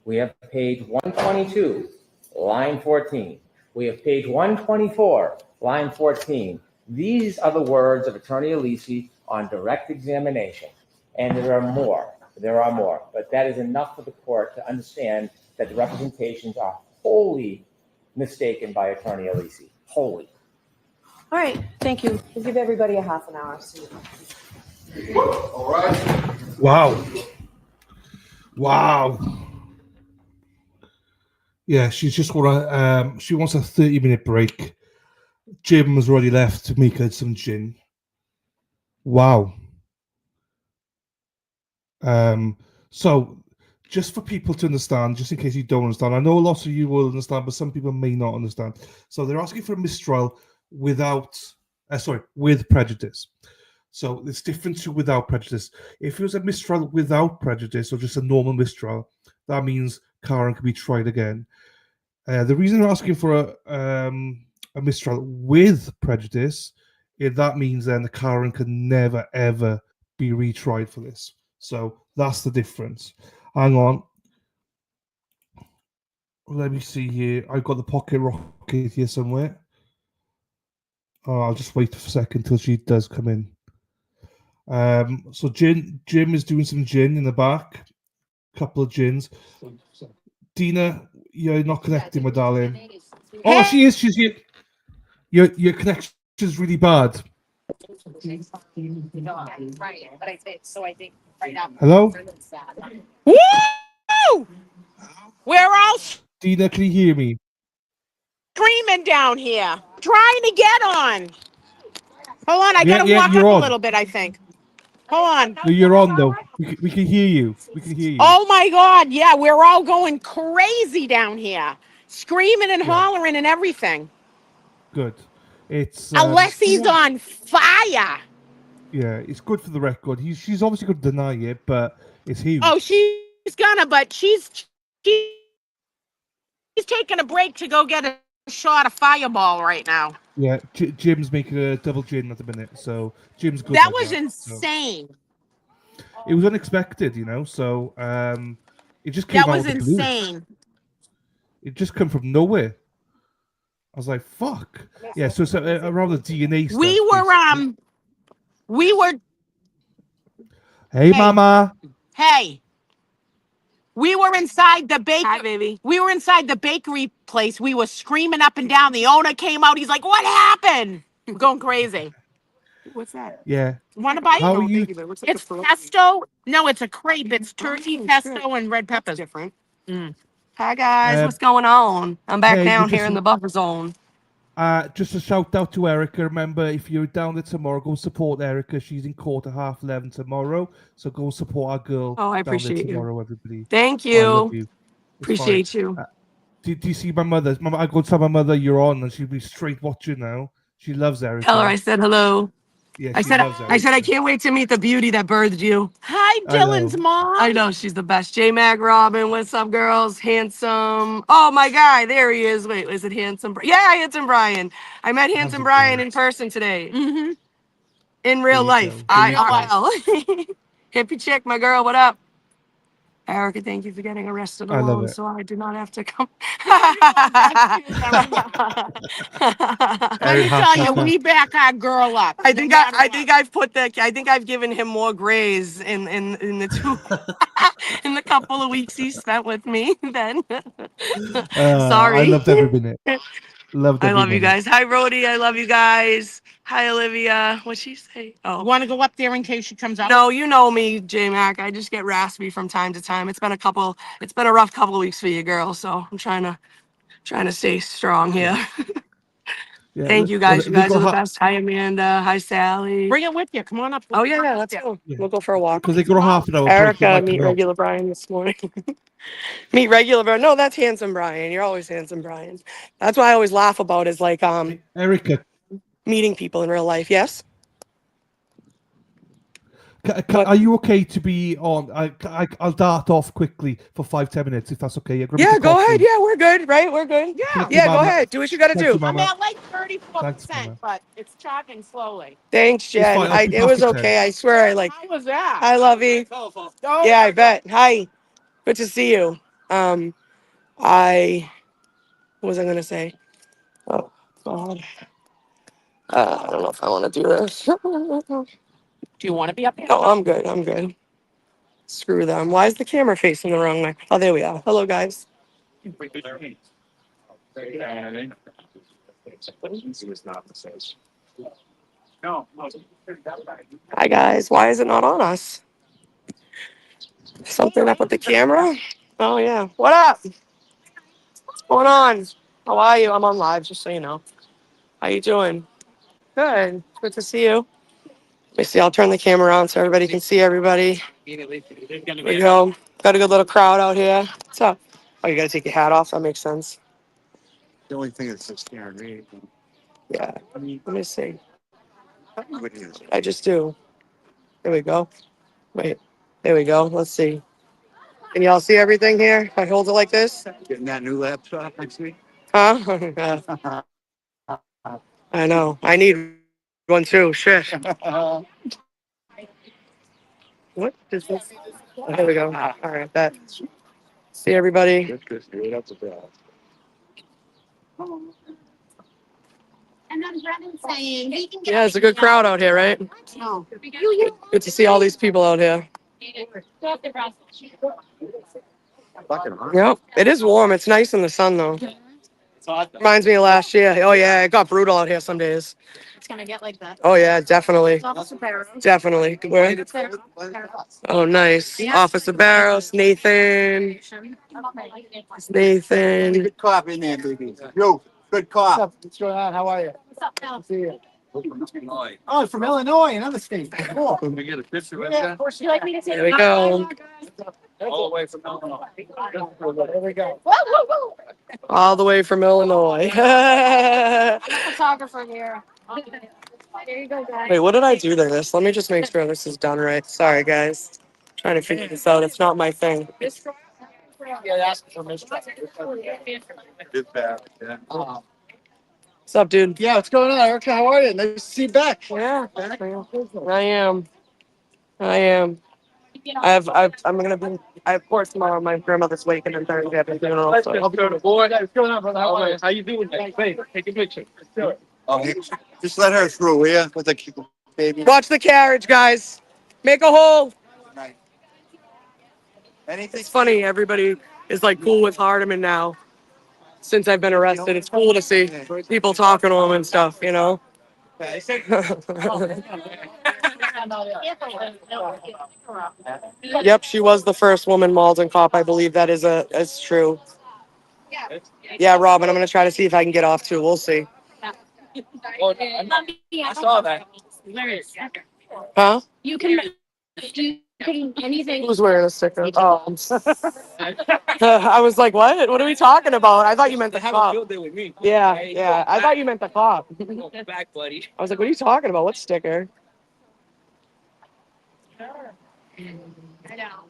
We have page 122, line 14. We have page 124, line 14. These are the words of Attorney Alisi on direct examination. And there are more. But that is enough for the court to understand that the representations are wholly mistaken by Attorney Alisi. Wholly. All right, thank you. We'll give everybody a half an hour. So All right. Wow. Yeah, she's just want she wants a 30-minute break. Jim has already left to make her some gin. Wow. So just for people to understand, just in case you don't understand, I know a lot of you will understand, but some people may not understand. So they're asking for a mistrial with prejudice. So it's different to without prejudice. If it was a mistrial without prejudice or just a normal mistrial, that means Karen can be tried again. The reason they're asking for a mistrial with prejudice, that means then the Karen can never ever be retried for this. So that's the difference. Hang on. Let me see here. I've got the pocket rocket here somewhere. Oh, I'll just wait for a second till she does come in. So Jim is doing some gin in the back. Couple of gins. Dina, you're not connecting, my darling. Oh, she is. She's here. Your connection is really bad. Right, but I think right now. Hello? Woo! We're all Dina, can you hear me? screaming down here, trying to get on. Hold on, I gotta walk up a little bit, I think. Hold on. No, you're on though. We can hear you. We can hear you. Oh my God, yeah, we're all going crazy down here, screaming and hollering and everything. Good. It's Alessi's on fire. Yeah, it's good for the record. She's obviously going to deny it, but it's huge. Oh, she's gonna, but she's taking a break to go get a shot of Fireball right now. Yeah, Jim's making a double gin at the minute, so Jim's good. That was insane. So. It was unexpected, so it just came out. That was insane. It just came from nowhere. I was like, "Fuck!" Yeah, so it's around the DNA stuff. We were. Hey, Mama. Hey. We were inside the bakery. Hi, baby. We were inside the bakery place. We were screaming up and down. The owner came out. He's like, "What happened?" We're going crazy. What's that? Yeah. Want to bite? How are you? It's pesto. No, it's a crepe. It's turkey, pesto, and red peppers. Different. Hi guys, Um, what's going on? I'm back hey, down we here in the buffer zone. just a shout out to Erica. Remember, if you're down there tomorrow, go support Erica. She's in court at 11:30 tomorrow. So go support our girl Oh, I down there appreciate you. tomorrow, everybody. Thank Oh, I love you. you. It's Appreciate fine. you. Do you see my mother? I go tell my mother you're on, and she'll be straight watching now. She loves Erica. Tell her I said hello. Yeah, I she said loves I Erica. said I can't wait to meet the beauty that birthed you. Hi, I know. Dylan's mom. I know she's the best. J Mag Robin, what's up, girls? Handsome. Oh my guy, there he is. Wait, is it handsome? Yeah, handsome Brian. I met handsome Brian in person today. Mm-hmm. In real There you life. go. There you go. IRL. Hippie chick, my girl. What up? Erica, thank you for getting arrested I love alone, it. so I do not have to come. Let me tell you, we back our girl up. I think I've put that. I think I've given him more grays in the two in the couple of weeks he spent with me. Then sorry. I loved every minute. Loved I every love you minute. guys. Hi, Rhodey. I love you guys. Hi, Olivia. What'd she say? Oh, You want to go up there in case she comes out? no, you know me, J Mac. I just get raspy from time to time. It's been a rough couple of weeks for you, girl. So I'm trying to stay strong here. Yeah, Thank you guys. You they guys got are the ha- best. Hi, Amanda. Hi, Sally. Bring it with you. Come on up. Oh yeah, let's go. We'll go for a walk. Because they got a half an hour break. Erica, Might meet come out. regular Brian this morning. Meet regular Brian. No, that's handsome Brian. You're always handsome Brian. That's what I always laugh about is like Erica, meeting people in real life. Yes. are you okay to be on? I'll dart off quickly for 5-10 minutes if that's okay. Yeah, go ahead. Yeah, we're good, right? We're good. Yeah. Thank you, Yeah, go Mama. ahead. Do what you gotta Thank do. you, I'm Mama. at like Thanks, 34%, Mama. but it's chugging slowly. Thanks, Jen. fine, I'll be It back was at 10. okay. I swear I like. How was that? Hi, Lovey. Yeah, I bet. Hi. Good to see you. What was I gonna say? Oh God. I don't know if I want to do this. No, Do you want to be up here? I'm good. I'm good. Screw them. Why is the camera facing the wrong way? Oh, there we are. Hello, guys. Hi, guys. Why is it not on us? Something up with the camera? Oh, yeah. What up? What's going on? How are you? I'm on live, just so you know. How you doing? Good. Good to see you. Let me see. I'll turn the camera on so everybody can see everybody. There we go. Got a good little crowd out here. What's up? Oh, you got to take your hat off? That makes sense. The only thing that's scaring me. Yeah. Let me see. I just do. There we go. Wait. There we go. Let's see. Can y'all see everything here? If I hold it like this? Getting that new laptop next week. Huh? I know. I need one too. Shit. What is this? Oh, here we go. All right. That. See everybody. That's a bad. And then Brennan saying he can get. Yeah, it's a good crowd out here, right? No. Good to see all these people out here. Yep. It is warm. It's nice in the sun though. Reminds me of last year. Oh yeah, it got brutal out here some days. It's gonna get like that. Oh yeah, definitely. Officer Barrows. Definitely. Where? Oh, nice. Officer Barrows, Nathan. Nathan. Good cop in there, baby. Yo, good cop. What's going on? How are you? What's up, Bill? See you. Oh, from Illinois, another state. Cool. Can we get a picture with Yeah, you? of course You like me to take? There we go. All the way from Illinois. There we go. Whoa, whoa, whoa. All the way from Illinois. I'm a photographer here. There you go, guys. Wait, what did I do to this? Let me just make sure this is done right. Sorry, guys. Trying to figure this out. It's not my thing. Yeah, that's for me. Good bad. Yeah. What's up, dude? Yeah, what's going on, Erica? How are you? Nice to see you back. Yeah, I am. I'm gonna be. I have court tomorrow. My grandmother's wake, and then Thursday I have a funeral. So. I'll go to boy. What's going on, brother? How are you? How you doing? Hey, take a picture. Let's do it. Oh, just let her through, will ya? With the baby. Watch the carriage, guys. Make a hole. Anything? It's funny. Everybody is like cool with Hardiman now. Since I've been arrested, it's cool to see people talking to him and stuff. You know. Yep, she was the first woman Malden cop. I believe that is true. Yeah, Robin, I'm gonna try to see if I can get off too. We'll see. I saw that. Huh? You can anything. Who's wearing a sticker? Oh. I was like, what? What are we talking about? I thought you meant the Have a cop. field day with me. Yeah, Hey, yeah. I thought you meant the cop. go back, buddy. I was like, what are you talking about? What sticker? I know.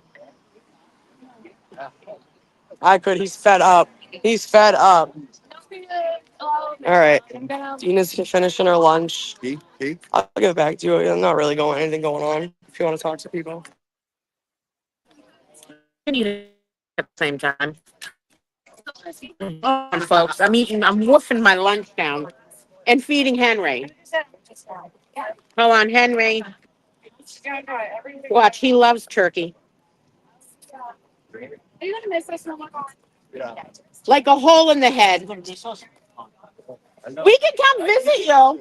I could. He's fed up. He's fed up. All right. Dina's finishing her lunch. I'll get back to you. I'm not really anything going on. If you want to talk to people. Can eat it at the same time. Folks, I'm woofing my lunch down and feeding Henry. Hold on, Henry. Watch, he loves turkey. Are you gonna miss us no more? Like a hole in the head. We can come visit you.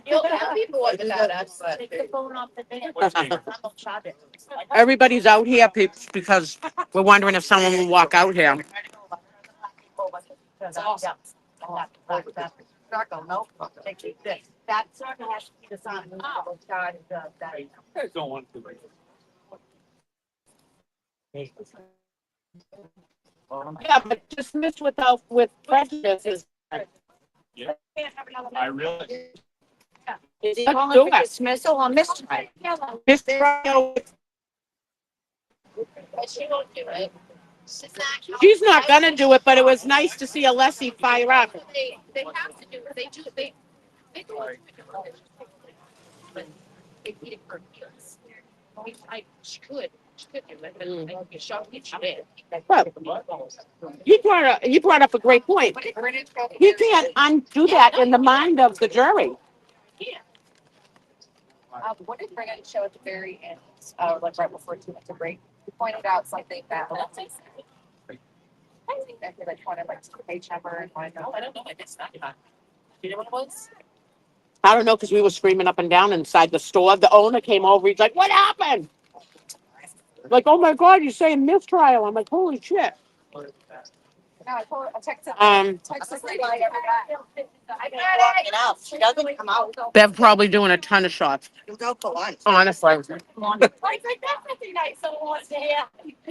You'll have people without us. Take the phone off the table. Everybody's out here because we're wondering if someone will walk out here. That's awesome. Circle, nope. That circle has to be the sign. Oh, God, that. guys don't want to. Yeah, but dismissed with prejudice is. Yeah. I really. Is he Let's calling do for it. dismissal or mistrial? Mistrial. But she won't do it. She's not gonna do it, but it was nice to see Alessi fire up. They have to do it. They do. They do it. But they need it for years. She could do it, but you did. Well, you brought up a great point. You can't undo that in the mind of the jury. What did Brandon show at the very end, like right before 2 minutes of break? He pointed out something that, I think that he like wanted like to page number and wanted to know. I don't know. I guess not. You know what it was? I don't know, because we were screaming up and down inside the store. The owner came over. He's like, "What happened?" Like, "Oh my God, you're saying mistrial." I'm like, "Holy shit." No, I texted. Texted like I got it out. She doesn't come out. They're probably doing a ton of shots. You'll go for lunch. Honestly. Like that's nothing nice. Someone wants to hear. Yeah,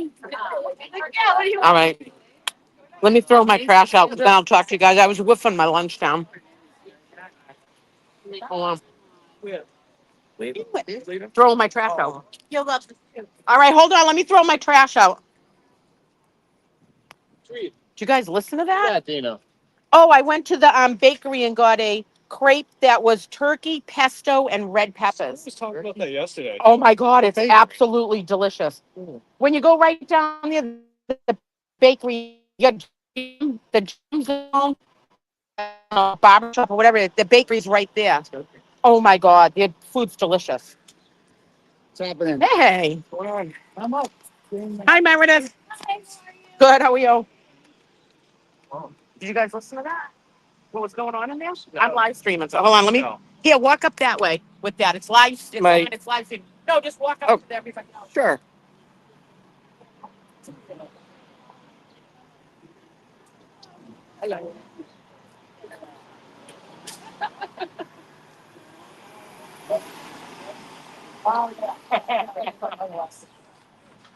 what do you All right. Let me throw my trash out, then I'll talk to you guys. I was whiffing my lunch down. Hold on. Throw my trash out. You'll love All right, hold on. Let me throw my trash out. Did you guys listen to that? Yeah, Dina. Oh, I went to the bakery and got a crepe that was turkey, pesto, and red I peppers. was talking about that yesterday. Oh my God, it's absolutely delicious. When you go right down near the bakery, you got the gym zone, barber shop or whatever. The bakery's right there. Oh my God, their food's delicious. What's happening? Hey, I'm up. hi Meredith. Good. How are you? Did you guys listen to that? What was going on in there? No. I'm live streaming. So hold on. Let me. No. Here, walk up that way with that. It's live. It's My- on, it's live stream. No, just walk up to everybody else. Sure.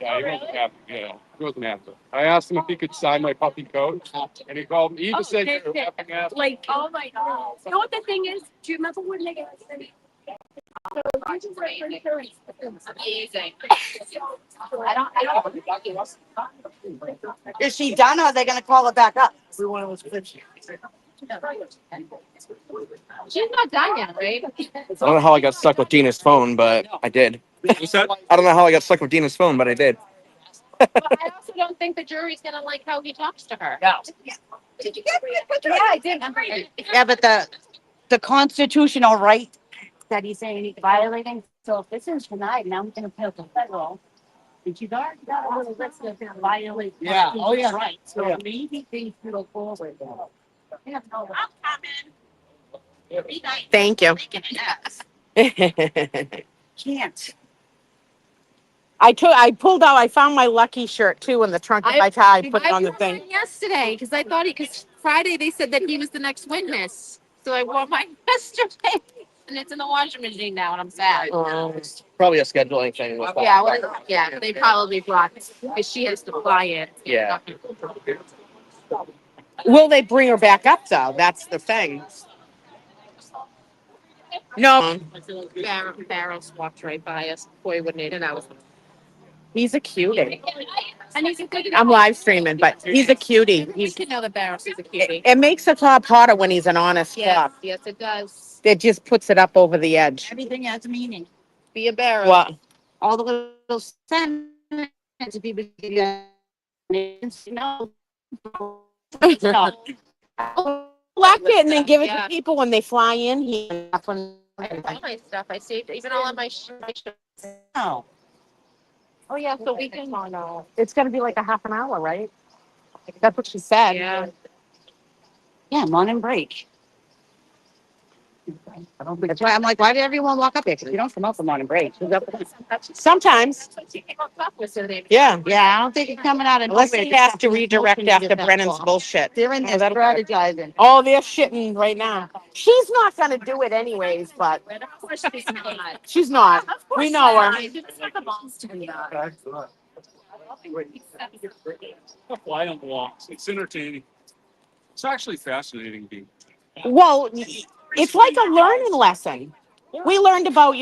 Yeah, he wasn't happy. Yeah, he wasn't happy. I asked him if he could sign my puppy coat, and he called me. He just said, "You're a effing ass." Like, oh my God. You know what the thing is? Do you remember when they got city? Amazing. I don't. Is she done or are they gonna call her back up? She's not done yet, right? I don't know how I got stuck with Dina's phone, but I did. What's that? I don't know how I got stuck with Dina's phone, but I did. But I also don't think the jury's gonna like how he talks to her. Yeah. Did you get it? Yeah, I did. Yeah, but the constitutional right that he's saying he's violating, so if this is denied, now we can appeal to federal. And she's already got a little risk of violating. Yeah. Oh, yeah. Right, so Yeah. maybe things will go forward. Yeah, no, Thank you. can't. I pulled out, I found my Lucky shirt too in the trunk of my car. I put it on the wore thing. mine yesterday because I thought because Friday they said that he was the next witness. So I wore mine yesterday. And it's in the washing machine now and I'm sad. Probably a scheduling thing. With that. Yeah, well, yeah, they probably brought because she has to fly it. Yeah. Will they bring her back up though? That's the thing. No. Barrels walked right by us. Boy, wouldn't it? And I was. He's a cutie. And he's a good. I'm live streaming, but he's a cutie. You can know that Barrels is a cutie. It makes the top hotter when he's an honest Yes, cop. yes, it does. It just puts it up over the edge. Everything has meaning. Be a barrel. What? All the little sentences people give you. No. Collect it and then give it to people when they fly in here. I have all my stuff. I saved even all of my Oh. Oh yeah, so we can. It's gonna be like a half an hour, right? That's what she said. Yeah. Yeah, morning break. That's why I'm like, why did everyone walk up here? Because you don't come up for morning break. Sometimes. Yeah. Yeah, I don't think you're coming out of Unless nowhere he to has stop to and redirect motion to after get that Brennan's far. bullshit. They're in there that'll- strategizing. Oh, they're shitting right now. She's not gonna do it anyways, but she's not. We know her. Fly on the walks. It's entertaining. It's actually fascinating. Being. Well, it's like a learning lesson. We learned about,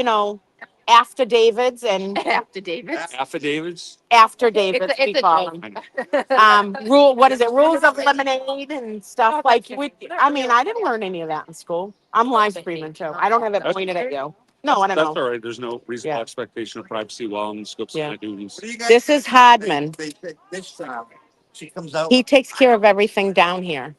after Davids and After David. Affidavits. after Davids, It's we a call joke. them. What is it? Rules of lemonade and stuff like. I mean, I didn't learn any of that in school. I'm live streaming too. I don't have it pointed at you. No, I don't That's know. all right. There's no reasonable Yeah. expectation of privacy while in the scopes of my duties. This is Hardman. This she comes out. He takes care of everything down here.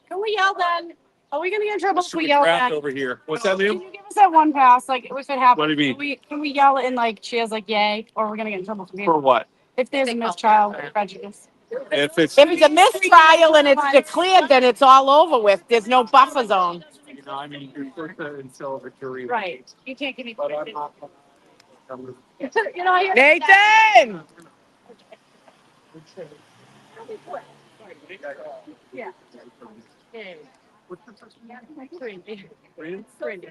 Can we yell then? Are we gonna get in trouble if Mr. we yell McGrath back? over here. What's that, ma'am? Can you give us that one pass? Like, if it happens, What do you mean? Can we yell it and like cheers like yay, or we're gonna get in trouble for For what? if there's a mistrial or prejudice? If it's, If it's a mistrial and it's declared, then it's all over with. There's no buffer zone. I mean, you first until the jury. Right. You can't give me. But I'm not. You know, I Nathan! Yeah.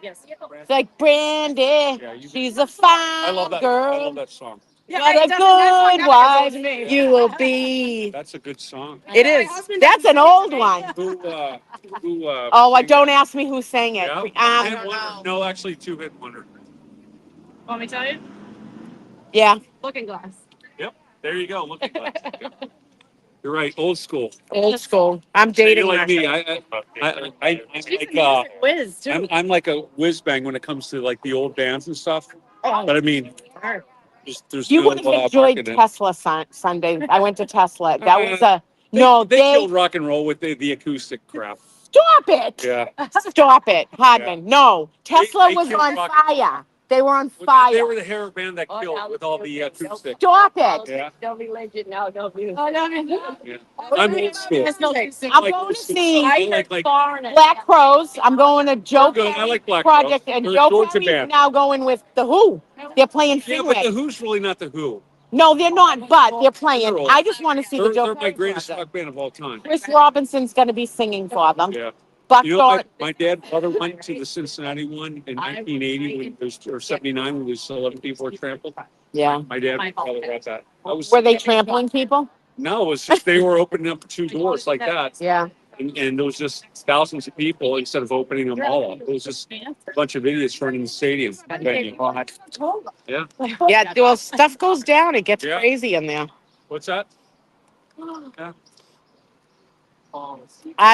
Yes. It's like Brandy. She's a fine I love that. girl. I love that song. What a good wife you will be. That's a good song. It is. That's an old one. Who? Oh, don't ask me who sang it. Yeah. Hit wonder. No, actually, 2-hit wonder. Want me to tell you? Yeah. Looking Glass. Yep. There you go. Look at that. You're right. Old school. Old school. I'm So dating you're like me. her. I'm like Whiz too. I'm like a whiz bang when it comes to like the old bands and stuff. Oh. But I mean, there's You no would have enjoyed market in it. Tesla Sunday. I went to Tesla. That was a They killed rock and roll with the acoustic crap. Stop it. Yeah. Stop it, Hardman. No, Tesla They was killed on rock- fire. They were on They fire. were the hair band that killed with all the acoustic. Stop it. Yeah. Don't be legend now, don't be. Oh, no, Yeah. I'm old school. I'm going to see I like Black Crowes. I'm going to Joe Good. I like Black Project, Crowes. and They're a Joe Georgia Perry's band. now going with the Who. They're playing Yeah, but the Fenway. Who's really not the Who. No, they're not, but they're playing. They're old. I just want to see the Joe They're my Perry greatest Project. rock band of all time. Chris Robinson's going to be singing for them. Yeah. Buck You know, Thornton. my dad's brother went to the Cincinnati one in 1980 when there's or 79 when there's 11 people were trampled. Yeah. My dad probably got that. I was, Were they trampling people? no, it was just they were opening up 2 doors like that. Yeah. And there was just thousands of people instead of opening them all up. It was just a bunch of idiots running the stadium. venue. Yeah. Yeah, well, stuff goes down. It gets Yeah. crazy in there. What's that? Yeah.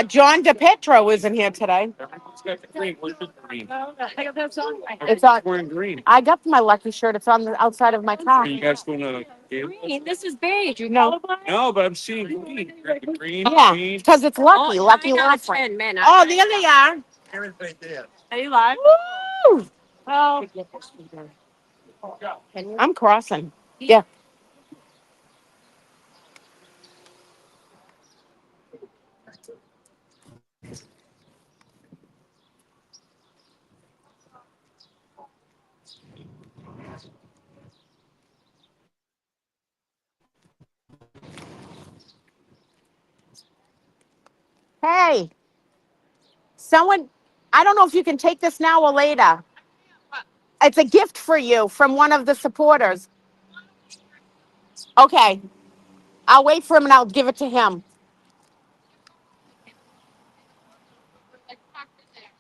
John DePetro isn't here today. Everyone's got the green. Where's the green? I got that song. It's on. Wearing green. I got my lucky shirt. It's on the outside of my car. Are you guys going to game? Green. This is beige. You No. know. No, but I'm seeing green. The green. Yeah, Green. because it's lucky. Oh, Lucky 9 out of last 10 men. Oh, there they are. Everything there. Are you live? Woo! Well, I'm crossing. Yeah. Hey, someone, I don't know if you can take this now or later. It's a gift for you from one of the supporters. Okay. I'll wait for him and I'll give it to him.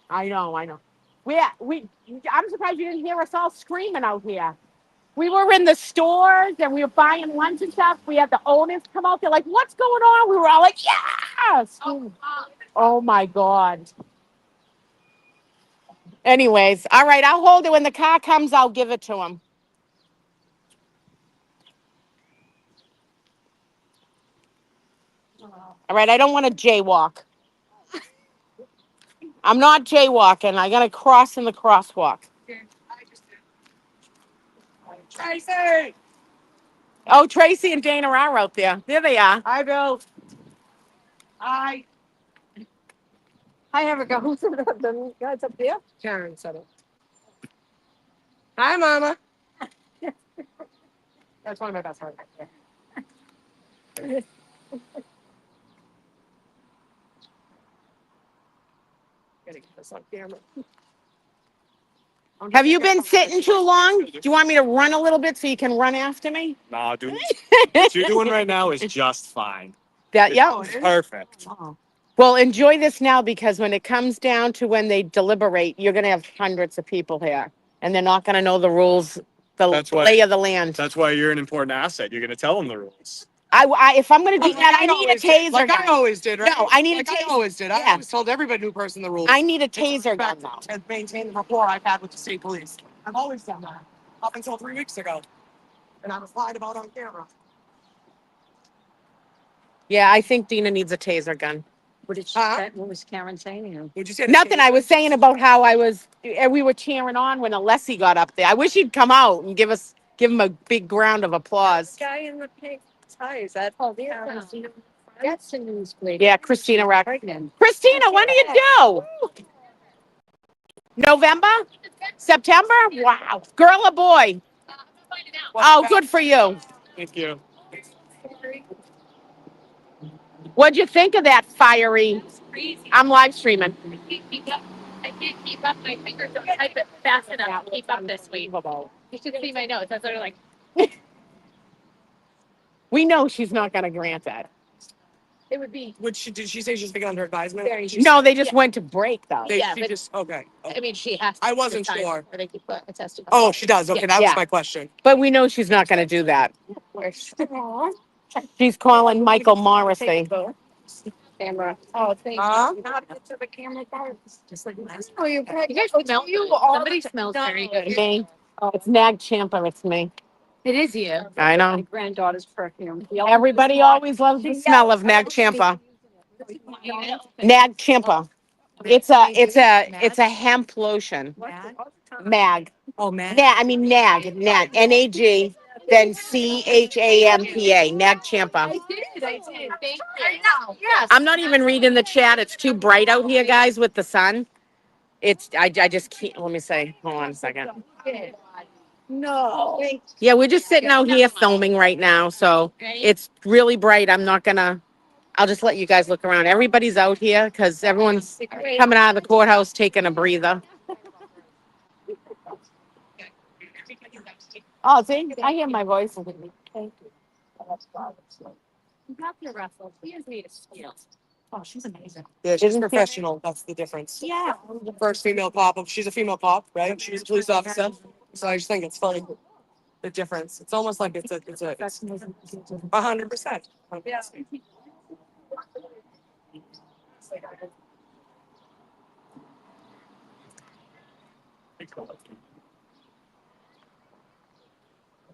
I know, I know. I'm surprised you didn't hear us all screaming out here. We were in the stores and we were buying lunch and stuff. We had the owners come out. They're like, what's going on? We were all like, yes. Oh my God. Anyways, all right, I'll hold it. When the car comes, I'll give it to him. All right, I don't want to jaywalk. I'm not jaywalking. I got to cross in the crosswalk. Tracy! Oh, Tracy and Dana are out there. There they are. Hi, Bill. Hi. Hi, Erica. Who's the guys up there? Karen said it. Hi, Mama. That's one of my best friends. Gotta get this on camera. Have you been sitting too long? Do you want me to run a little bit so you can run after me? Nah, dude. What you're doing right now is just fine. Yep. Perfect. Well, enjoy this now because when it comes down to when they deliberate, you're going to have hundreds of people here and they're not going to know the rules, the lay of the land. That's why you're an important asset. You're going to tell them the rules. If I'm going to do that, I need a taser Like gun. I always did, right? No, I need like a taser. I always did. I Yeah. always told every new person the rules. I need a taser gun now. To maintain the rapport I've had with the state police. I've always done that. Up until 3 weeks ago. And I was lied about on camera. Yeah, I think Dina needs a taser gun. What did she say? What was Karen saying to you? Would you say Nothing. I was saying about how we were cheering on when Alessi got up there. I wish he'd come out and give him a big round of applause. guy in the pink tie? Is that Christina? That's the news lady. Yeah, Christina Rack. Christina, when do you do? November? September? Wow. Girl or boy? Oh, good for you. Thank you. What'd you think of that fiery? I'm live streaming. I can't keep up. My fingers don't type it fast enough to keep up this week. You should see my notes. That's what I'm like. We know she's not going to grant that. It would be. Did she say she's been under advisement? No, they just went to break though. Okay. I mean, she has. I wasn't sure. Or they keep a test. Oh, she does. Okay, that was my question. But we know she's not going to do that. She's calling Michael Morrissey. Camera. Oh, thank you. Not to the camera first. Just like last. Oh, you guys smell. Somebody smells very good. Me. It's Nag Champa. It's me. It is you. I know. My granddaughter's perfume. Everybody always loves the smell of Nag Champa. Nag Champa. It's a hemp lotion. Mag. Oh, man. Nag. Nag. Then CHAMPA. Nag Champa. I did. Thank you. Yes. I'm not even reading the chat. It's too bright out here, guys, with the sun. I just can't. Let me say. Hold on a second. No. Yeah, we're just sitting out here filming right now, so it's really bright. I'll just let you guys look around. Everybody's out here because everyone's coming out of the courthouse taking a breather. Oh, see, I hear my voice. Thank you. Dr. Russell, she has made a skill. Oh, she's amazing. Yeah, she's professional. That's the difference. Yeah. The first female cop. She's a female cop, right? She's a police officer. So I just think it's funny. The difference. It's almost like it's 100%. Yeah.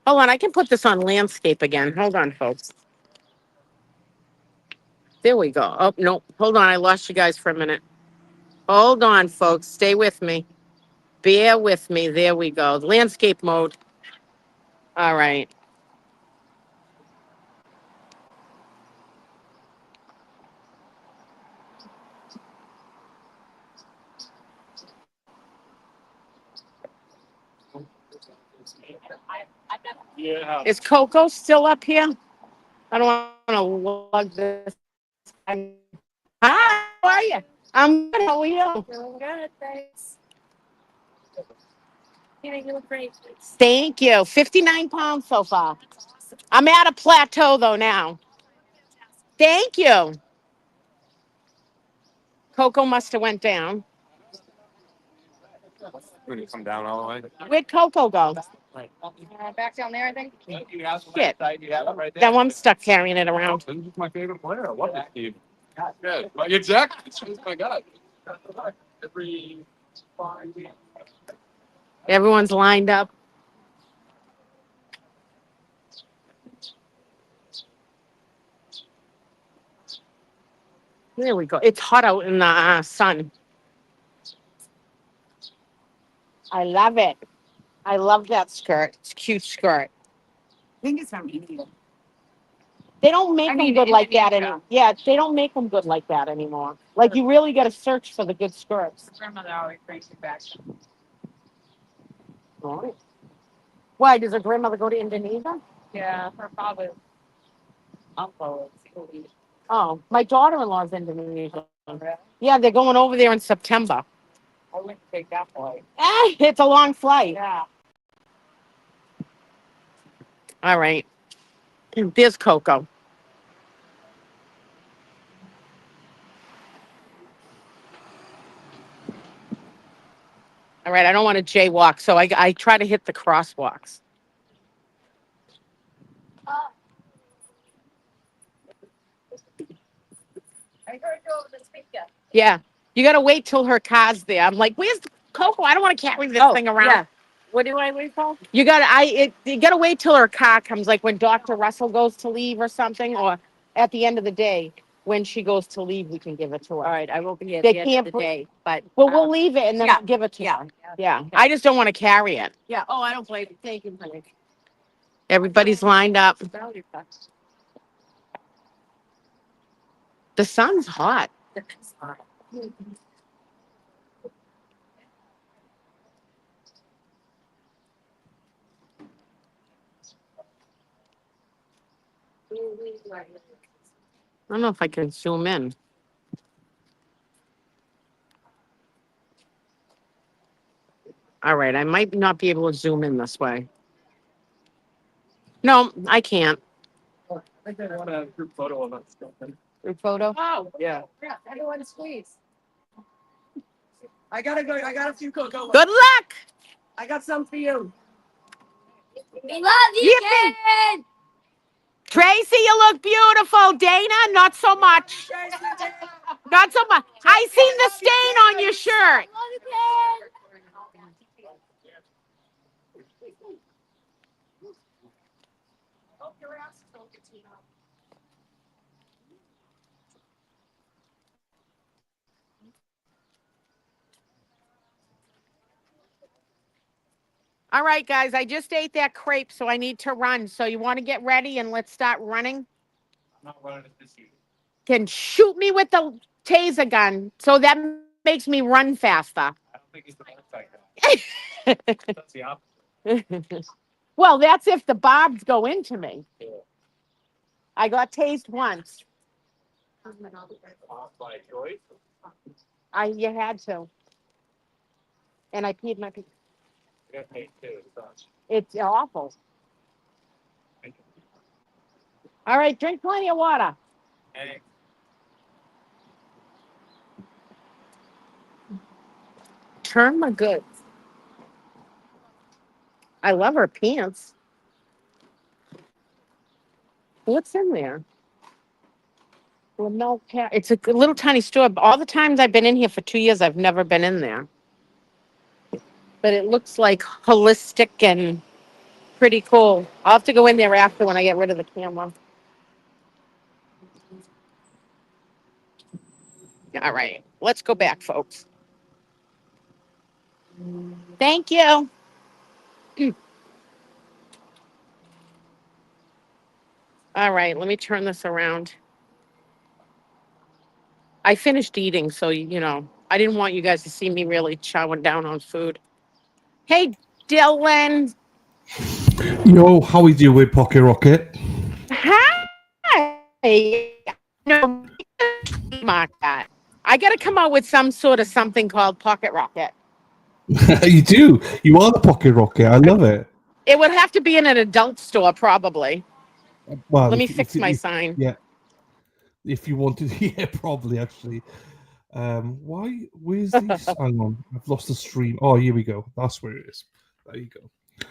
Hold on, I can put this on landscape again. Hold on, folks. There we go. Oh, no. Hold on. I lost you guys for a minute. Hold on, folks. Stay with me. Bear with me. There we go. Landscape mode. All right. Yeah. Is Coco still up here? I don't want to lug this. Hi. are you? I'm good. How are you? Doing good, thanks. You look great. Thank you. 59 pounds so far. I'm at a plateau though now. Thank you. Coco must have went down. When you come down all the way. Where'd Coco go? Back down there, I think. Shit. That one stuck carrying it around. This is my favorite player. I love this team. Good. Well, exactly. Oh my God. Every 5 weeks. Everyone's lined up. There we go. It's hot out in the sun. I love it. I love that skirt. It's a cute skirt. I think it's from India. They don't make them good like that anymore. Yeah, they don't make them good like that anymore. Like you really got to search for the good skirts. Grandmother always brings it back. Right. Why does her grandmother go to Indonesia? Yeah, her father. Uncle. Oh, my daughter-in-law's Indonesian. Yeah, they're going over there in September. I wouldn't take that flight. It's a long flight. Yeah. All right. There's Coco. All right, I don't want to jaywalk, so I try to hit the crosswalks. I heard you over the speaker. Yeah, you got to wait till her car's there. I'm like, where's Coco? I don't want to carry this thing around. Yeah. What do I wait for? You gotta wait till her car comes, like when Dr. Russell goes to leave or something, or at the end of the day when she goes to leave, we can give it to her. All right, I won't be here at They the end of can't the put- day, but Well, we'll leave it and then yeah, we'll give it to yeah, her. Yeah, I just don't want to carry it. yeah. Oh, I don't blame you. Thank you, honey. Everybody's lined up. Value cuts. The sun's hot. I don't know if I can zoom in. All right, I might not be able to zoom in this way. No, I can't. I think I want a group photo of us. Group photo? Oh, Yeah. yeah. Everyone squeeze. I gotta go. I got a few Coco. Good luck. I got some for you. We love you, Yippee. kid. Tracy, you look beautiful. Dana, not so much. Not so much. I seen the stain on your shirt. Love you, kid. All right, guys, I just ate that crepe, so I need to run. So you want to get ready and let's start running? I'm not running it this year. Can shoot me with the taser gun, so that makes me run faster. I don't think he's the best guy. That's the opposite. Well, that's if the barbs go into me. Yeah. I got tased once. By choice. You had to. And I peed my pee. You got paid too. So. It's awful. All right, drink plenty of water. Hey. Turn my goods. I love her pants. What's in there? Lamel Cat. It's a little tiny store. All the times I've been in here for 2 years, I've never been in there. But it looks like holistic and pretty cool. I'll have to go in there after when I get rid of the camera. All right, let's go back, folks. Thank you. All right, let me turn this around. I finished eating, so, you know, I didn't want you guys to see me really chowing down on food. Hey, Dylan. Yo, how we doing, Pocket Rocket? Hi. No, mark that. I got to come out with some sort of something called Pocket Rocket. You do. You are the pocket rocket. I love it. It would have to be in an adult store, probably. Well, Let me if- fix if- my if- sign. Yeah. If you wanted, yeah, probably actually. Why? Where's this? Hang on, I've lost the stream. Oh, here we go. That's where it is. There you go.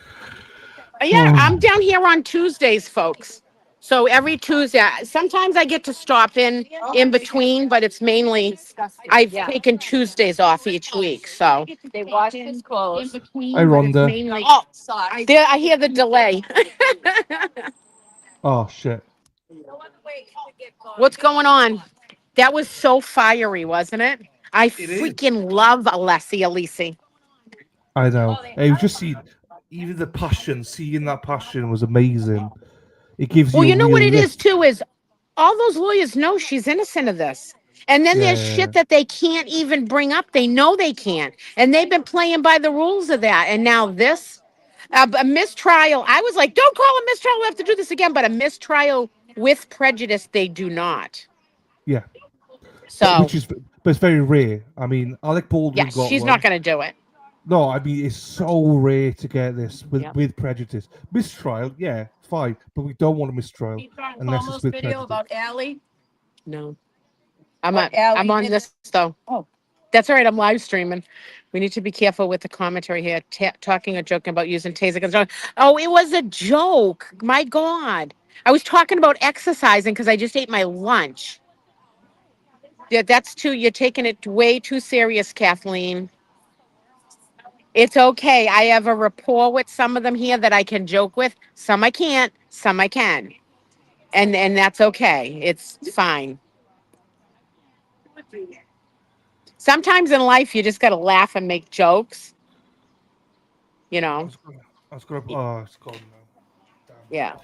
Yeah, Oh. I'm down here on Tuesdays, folks. So every Tuesday, sometimes I get to stop in between, but it's mainly I've taken Tuesdays off each week. So They wash his clothes. Hi, Rhonda. mainly. Oh, there I hear the delay. Oh shit. What's going on? That was so fiery, wasn't it? I freaking love Alessi Alisi. I know. Hey, just see, even the passion. Seeing that passion was amazing. It gives you. Well, a you know real what it is lift. too is all those lawyers know she's innocent of this. And then there's Yeah. shit that they can't even bring up. They know they can't. And they've been playing by the rules of that. And now this, a mistrial. I was like, don't call a mistrial. We have to do this again. But a mistrial with prejudice, they do not. Yeah. So, Which is, but it's very rare. I mean, Alec Baldwin yes, got she's one. not going to do it. No, I mean it's so rare to get this with, Yep. with prejudice. Mistrial, yeah, fine, but we don't want a mistrial unless it's with video prejudice. about Allie? No. I'm What, I'm Ally on did this though. Oh. That's all right. I'm live streaming. We need to be careful with the commentary here. Talking or joking about using taser guns. Oh, it was a joke. My God. I was talking about exercising because I just ate my lunch. Yeah, that's too. You're taking it way too serious, Kathleen. It's okay. I have a rapport with some of them here that I can joke with. Some I can't. Some I can. And that's okay. It's fine. Sometimes in life, you just got to laugh and make jokes. You know? I was gonna. Oh, it's gone now. Yeah.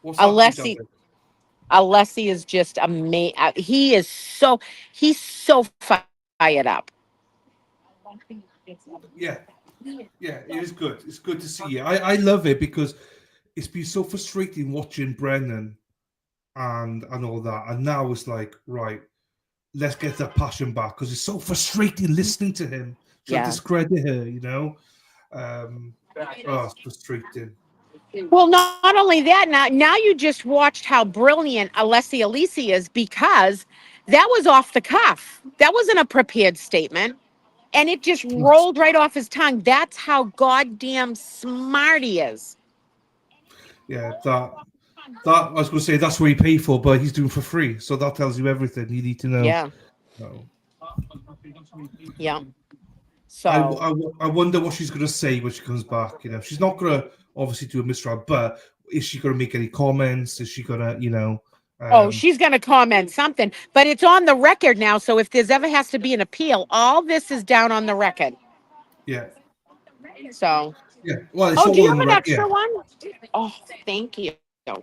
What's happening, Alessi, Dominic? Alessi is just amazing. He's so fired up. Yeah, yeah, it is good. It's good to see it. I love it because it's been so frustrating watching Brennan and all that, and now it's like, right, let's get that passion back because it's so frustrating listening to him try to Yeah. discredit her. You know, it's frustrating. Well, not only that, now you just watched how brilliant Alessi Alisi is because that was off the cuff. That wasn't a prepared statement. And it just rolled right off his tongue. That's how goddamn smart he is. Yeah, that I was going to say that's what he paid for, but he's doing for free. So that tells you everything you need to know. Yeah. So, Yeah. So I wonder what she's going to say when she comes back. You know, she's not going to obviously do a mistrial, but is she going to make any comments? Is she going to, you know? she's going to comment something, but it's on the record now. So if there's ever has to be an appeal, all this is down on the record. Yeah. So. Yeah. Well, it's Oh, all do you on have the an record. extra Yeah. one? Oh, thank you. I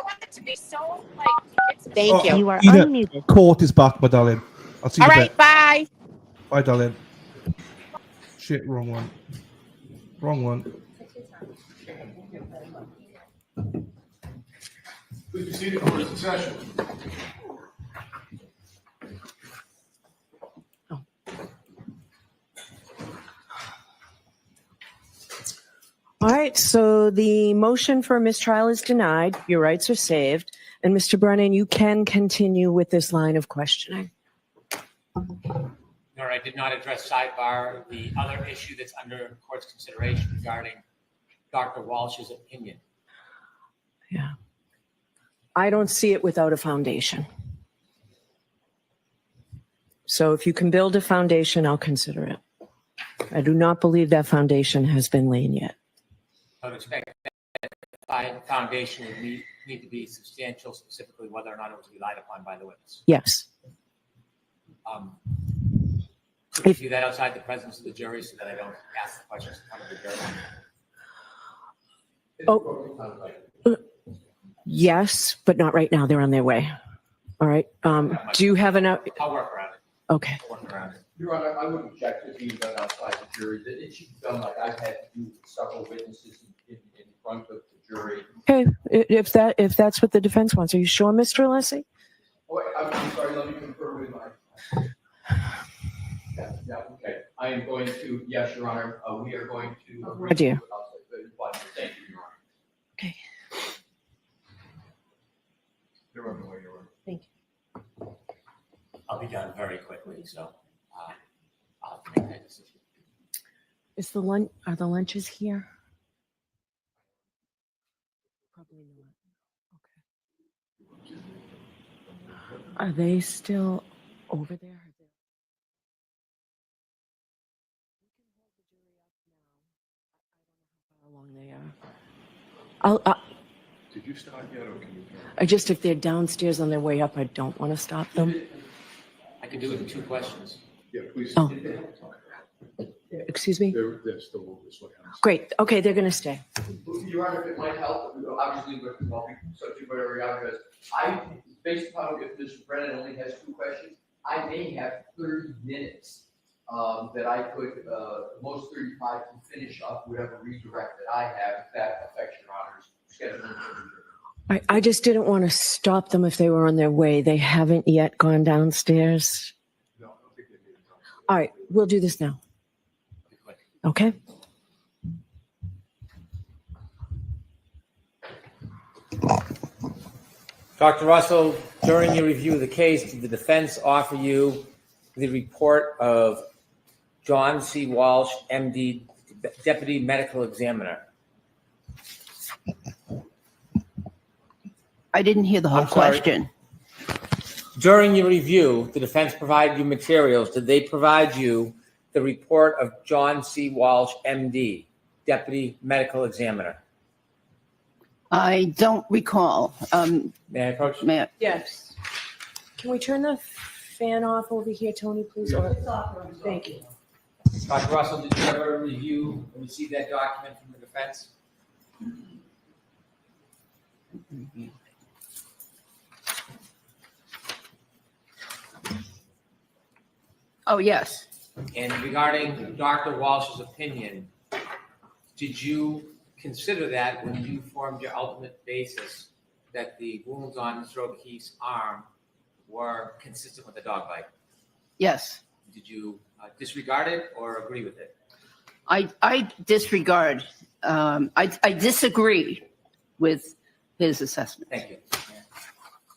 want it to be so like. Thank you. You are unmuted. Court is back, my darling. I'll see you All in a right, bit. bye. Bye, darling. Shit, wrong one. Wrong one. Please be seated for the session. All right, so the motion for mistrial is denied. Your rights are saved. And Mr. Brennan, you can continue with this line of questioning. Nor I did not address sidebar the other issue that's under court's consideration regarding Dr. Walsh's opinion. Yeah. I don't see it without a foundation. So if you can build a foundation, I'll consider it. I do not believe that foundation has been laid yet. I would expect that the foundation would need to be substantial, specifically whether or not it was relied upon by the witness. Yes. Could you do that outside the presence of the jury so that I don't ask the questions in front of the jury? Oh, yes, but not right now. They're on their way. All right. Do you have enough? I'll work around it. Okay. I'll work around it. Your Honor, I would object to being done outside the jury, that it should be done like I've had to do with several witnesses in front of the jury. Okay, if that's what the defense wants. Are you sure, Mr. Alessi? Oh, wait, I'm sorry, let me confirm with my. Yeah, okay. I am going to, yes, Your Honor, we are going to. Oh, dear. Thank you, Your Honor. Okay. You're on the way, Your Honor. Thank you. I'll be done very quickly, so I'll make that decision. Are the lunches here? Probably not. Okay. Are they still over there? How long they are? Did you start yet, or can you? If they're downstairs on their way up, I don't want to stop them. I could do it in 2 questions. Yeah, please. Oh. Excuse me? They're still over this way. Great. Okay, they're going to stay. Your Honor, if it might help, obviously, with subject whatever Your Honor does, based upon if Mr. Brennan only has 2 questions, I may have 30 minutes that I could, most 35 to finish up whatever redirect that I have, if that affects Your Honor's scheduling. I just didn't want to stop them if they were on their way. They haven't yet gone downstairs. No, I don't think they did. All right, we'll do this now. Okay? Dr. Russell, during your review of the case, did the defense offer you the report of John C. Walsh, MD, Deputy Medical Examiner? I didn't hear the whole I'm sorry. question. During your review, the defense provided you materials. Did they provide you the report of John C. Walsh, MD, Deputy Medical Examiner? I don't recall. May I approach? May I? Yes. Can we turn the fan off over here, Tony, please? Thank you. Dr. Russell, did you ever review and receive that document from the defense? Oh, yes. And regarding Dr. Walsh's opinion, did you consider that when you formed your ultimate basis that the wounds on Mr. O'Keefe's arm were consistent with the dog bite? Yes. Did you disregard it or agree with it? I disregard. I disagree with his assessment. Thank you.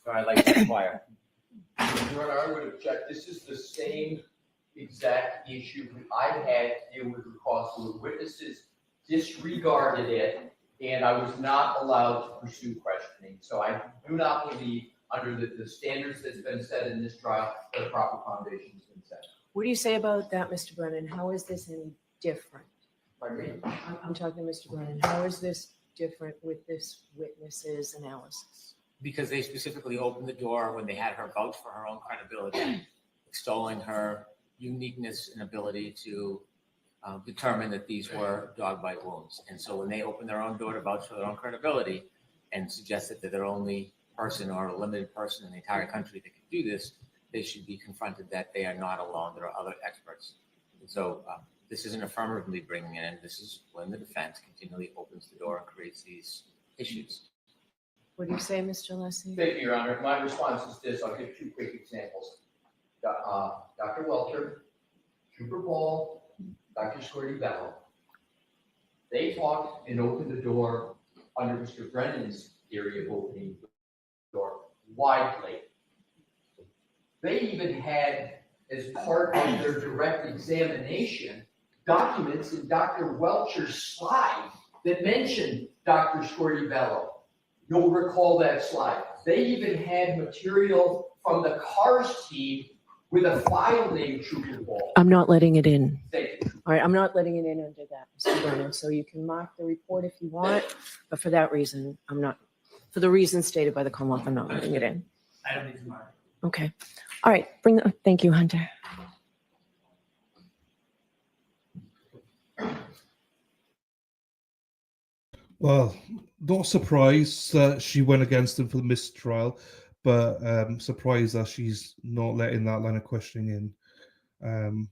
So I'd like to inquire. Your Honor, I would object. This is the same exact issue I had to deal with because the witnesses disregarded it and I was not allowed to pursue questioning. So I do not believe under the standards that's been set in this trial, the proper foundation has been set. What do you say about that, Mr. Brennan? How is this any different? Pardon me? I'm talking to Mr. Brennan. How is this different with this witness's analysis? Because they specifically opened the door when they had her vouch for her own credibility, extolling her uniqueness and ability to determine that these were dog bite wounds. And so when they opened their own door to vouch for their own credibility and suggested that they're the only person or a limited person in the entire country that could do this, they should be confronted that they are not alone. There are other experts. And so this isn't affirmatively bringing it in. This is when the defense continually opens the door and creates these issues. What do you say, Mr. Alessi? Thank you, Your Honor. My response is this. I'll give 2 quick examples. Dr. Welcher, Trooper Ball, Dr. Squirty Bello. They talked and opened the door under Mr. Brennan's theory of opening the door widely. They even had, as part of their direct examination, documents in Dr. Welcher's slide that mentioned Dr. Squirty Bello. You'll recall that slide. They even had material from the CARS team with a file named Trooper Ball. I'm not letting it in. Thank you. All right, I'm not letting it in under that, Mr. Brennan. So you can mark the report if you want, but for that reason, I'm not, for the reasons stated by the Commonwealth, I'm not letting it in. I don't need to mark. Okay. All right, thank you, Hunter. Well, not surprised that she went against him for the mistrial, but surprised that she's not letting that line of questioning in.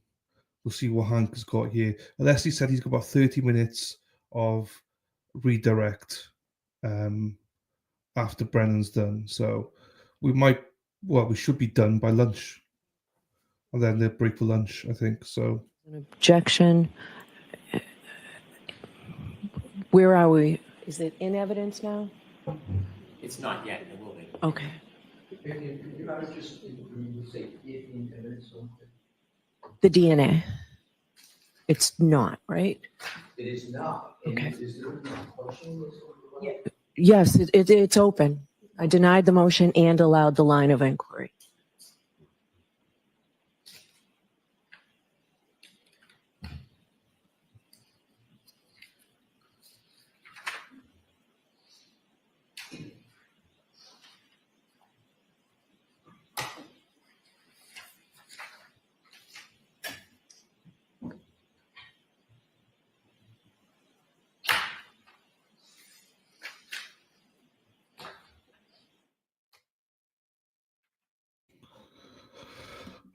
We'll see what Hank has got here. Leslie said he's got about 30 minutes of redirect. after Brennan's done. So we should be done by lunch. And then they'll break for lunch, I think. So Objection. Where are we? Is it in evidence now? It's not yet, it will be. Okay. You guys just say 15 minutes. The DNA. It's not, right? It is not. Okay. Is there a question? Yes, it's open. I denied the motion and allowed the line of inquiry.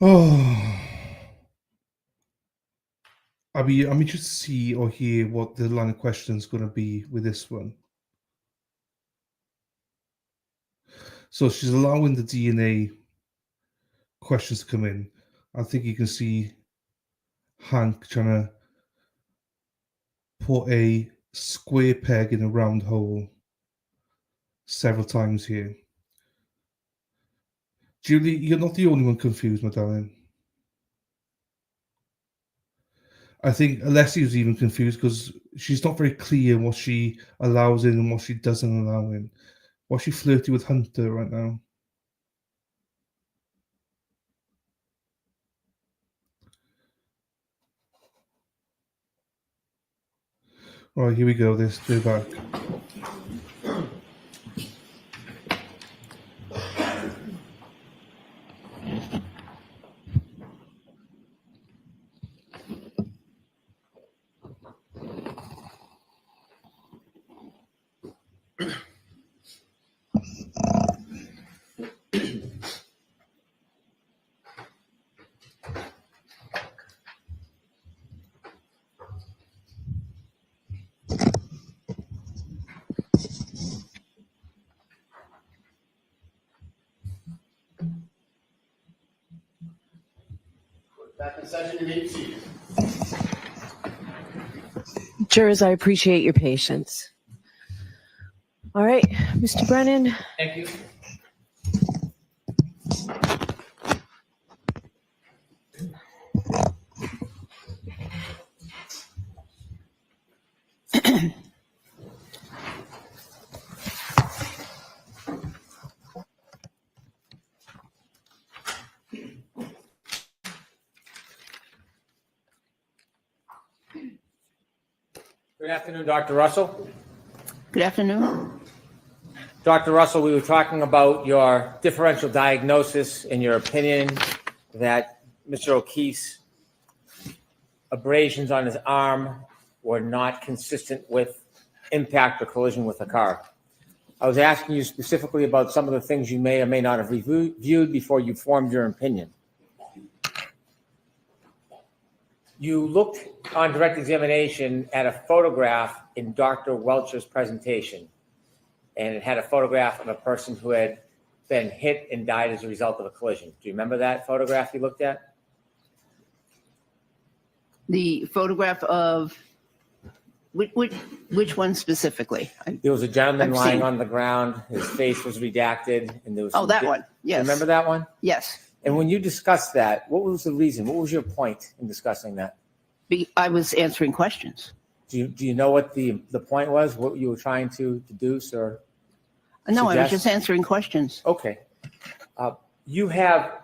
Oh, I'm interested to see or hear what the line of question is going to be with this one. So she's allowing the DNA questions to come in. I think you can see Hank trying to put a square peg in a round hole several times here. Julie, you're not the only one confused, my darling. I think Alessi was even confused because she's not very clear what she allows in and what she doesn't allow in. Why is she flirting with Hunter right now? All right, here we go. This go back. Back in session in 8 seats. Jurors, I appreciate your patience. All right, Mr. Brennan. Thank you. Good afternoon, Dr. Russell. Good afternoon. Dr. Russell, we were talking about your differential diagnosis and your opinion that Mr. O'Keefe's abrasions on his arm were not consistent with impact or collision with a car. I was asking you specifically about some of the things you may or may not have reviewed before you formed your opinion. You looked on direct examination at a photograph in Dr. Welcher's presentation, and it had a photograph of a person who had been hit and died as a result of a collision. Do you remember that photograph you looked at? The photograph of which one specifically? There was a gentleman I've lying seen. on the ground. His face was redacted, and there was. Oh, that one. Yes. Remember that one? Yes. And when you discussed that, what was the reason? What was your point in discussing that? I was answering questions. Do you know what the point was? What you were trying to deduce or? No, I was suggest? just answering questions. Okay. You have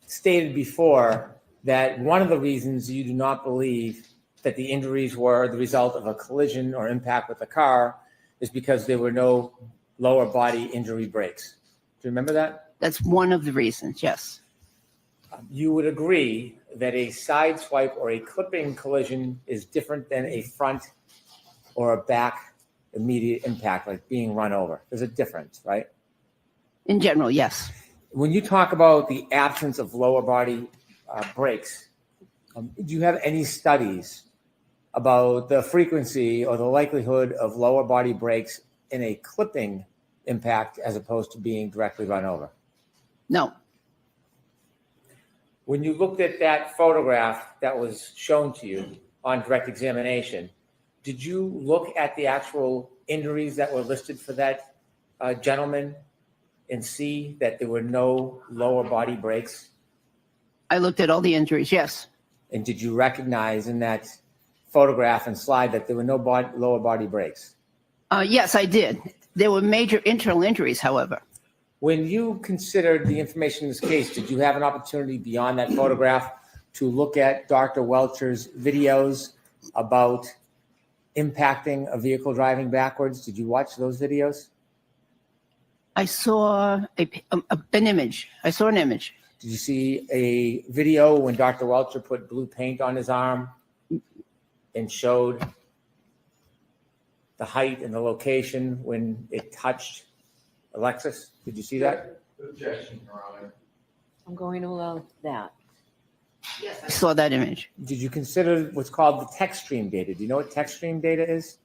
stated before that one of the reasons you do not believe that the injuries were the result of a collision or impact with a car is because there were no lower body injury breaks. Do you remember that? That's one of the reasons, yes. You would agree that a side swipe or a clipping collision is different than a front or a back immediate impact, like being run over. There's a difference, right? In general, yes. When you talk about the absence of lower body breaks, do you have any studies about the frequency or the likelihood of lower body breaks in a clipping impact as opposed to being directly run over? No. When you looked at that photograph that was shown to you on direct examination, did you look at the actual injuries that were listed for that gentleman and see that there were no lower body breaks? I looked at all the injuries, yes. And did you recognize in that photograph and slide that there were no lower body breaks? Yes, I did. There were major internal injuries, however. When you considered the information in this case, did you have an opportunity beyond that photograph to look at Dr. Welcher's videos about impacting a vehicle driving backwards? Did you watch those videos? I saw an image. I saw an image. Did you see a video when Dr. Welcher put blue paint on his arm and showed the height and the location when it touched Alexis? Did you see that? Objection, Your Honor. I'm going to allow that. Yes, I saw that image. Did you consider what's called the text stream data? Do you know what text stream data is?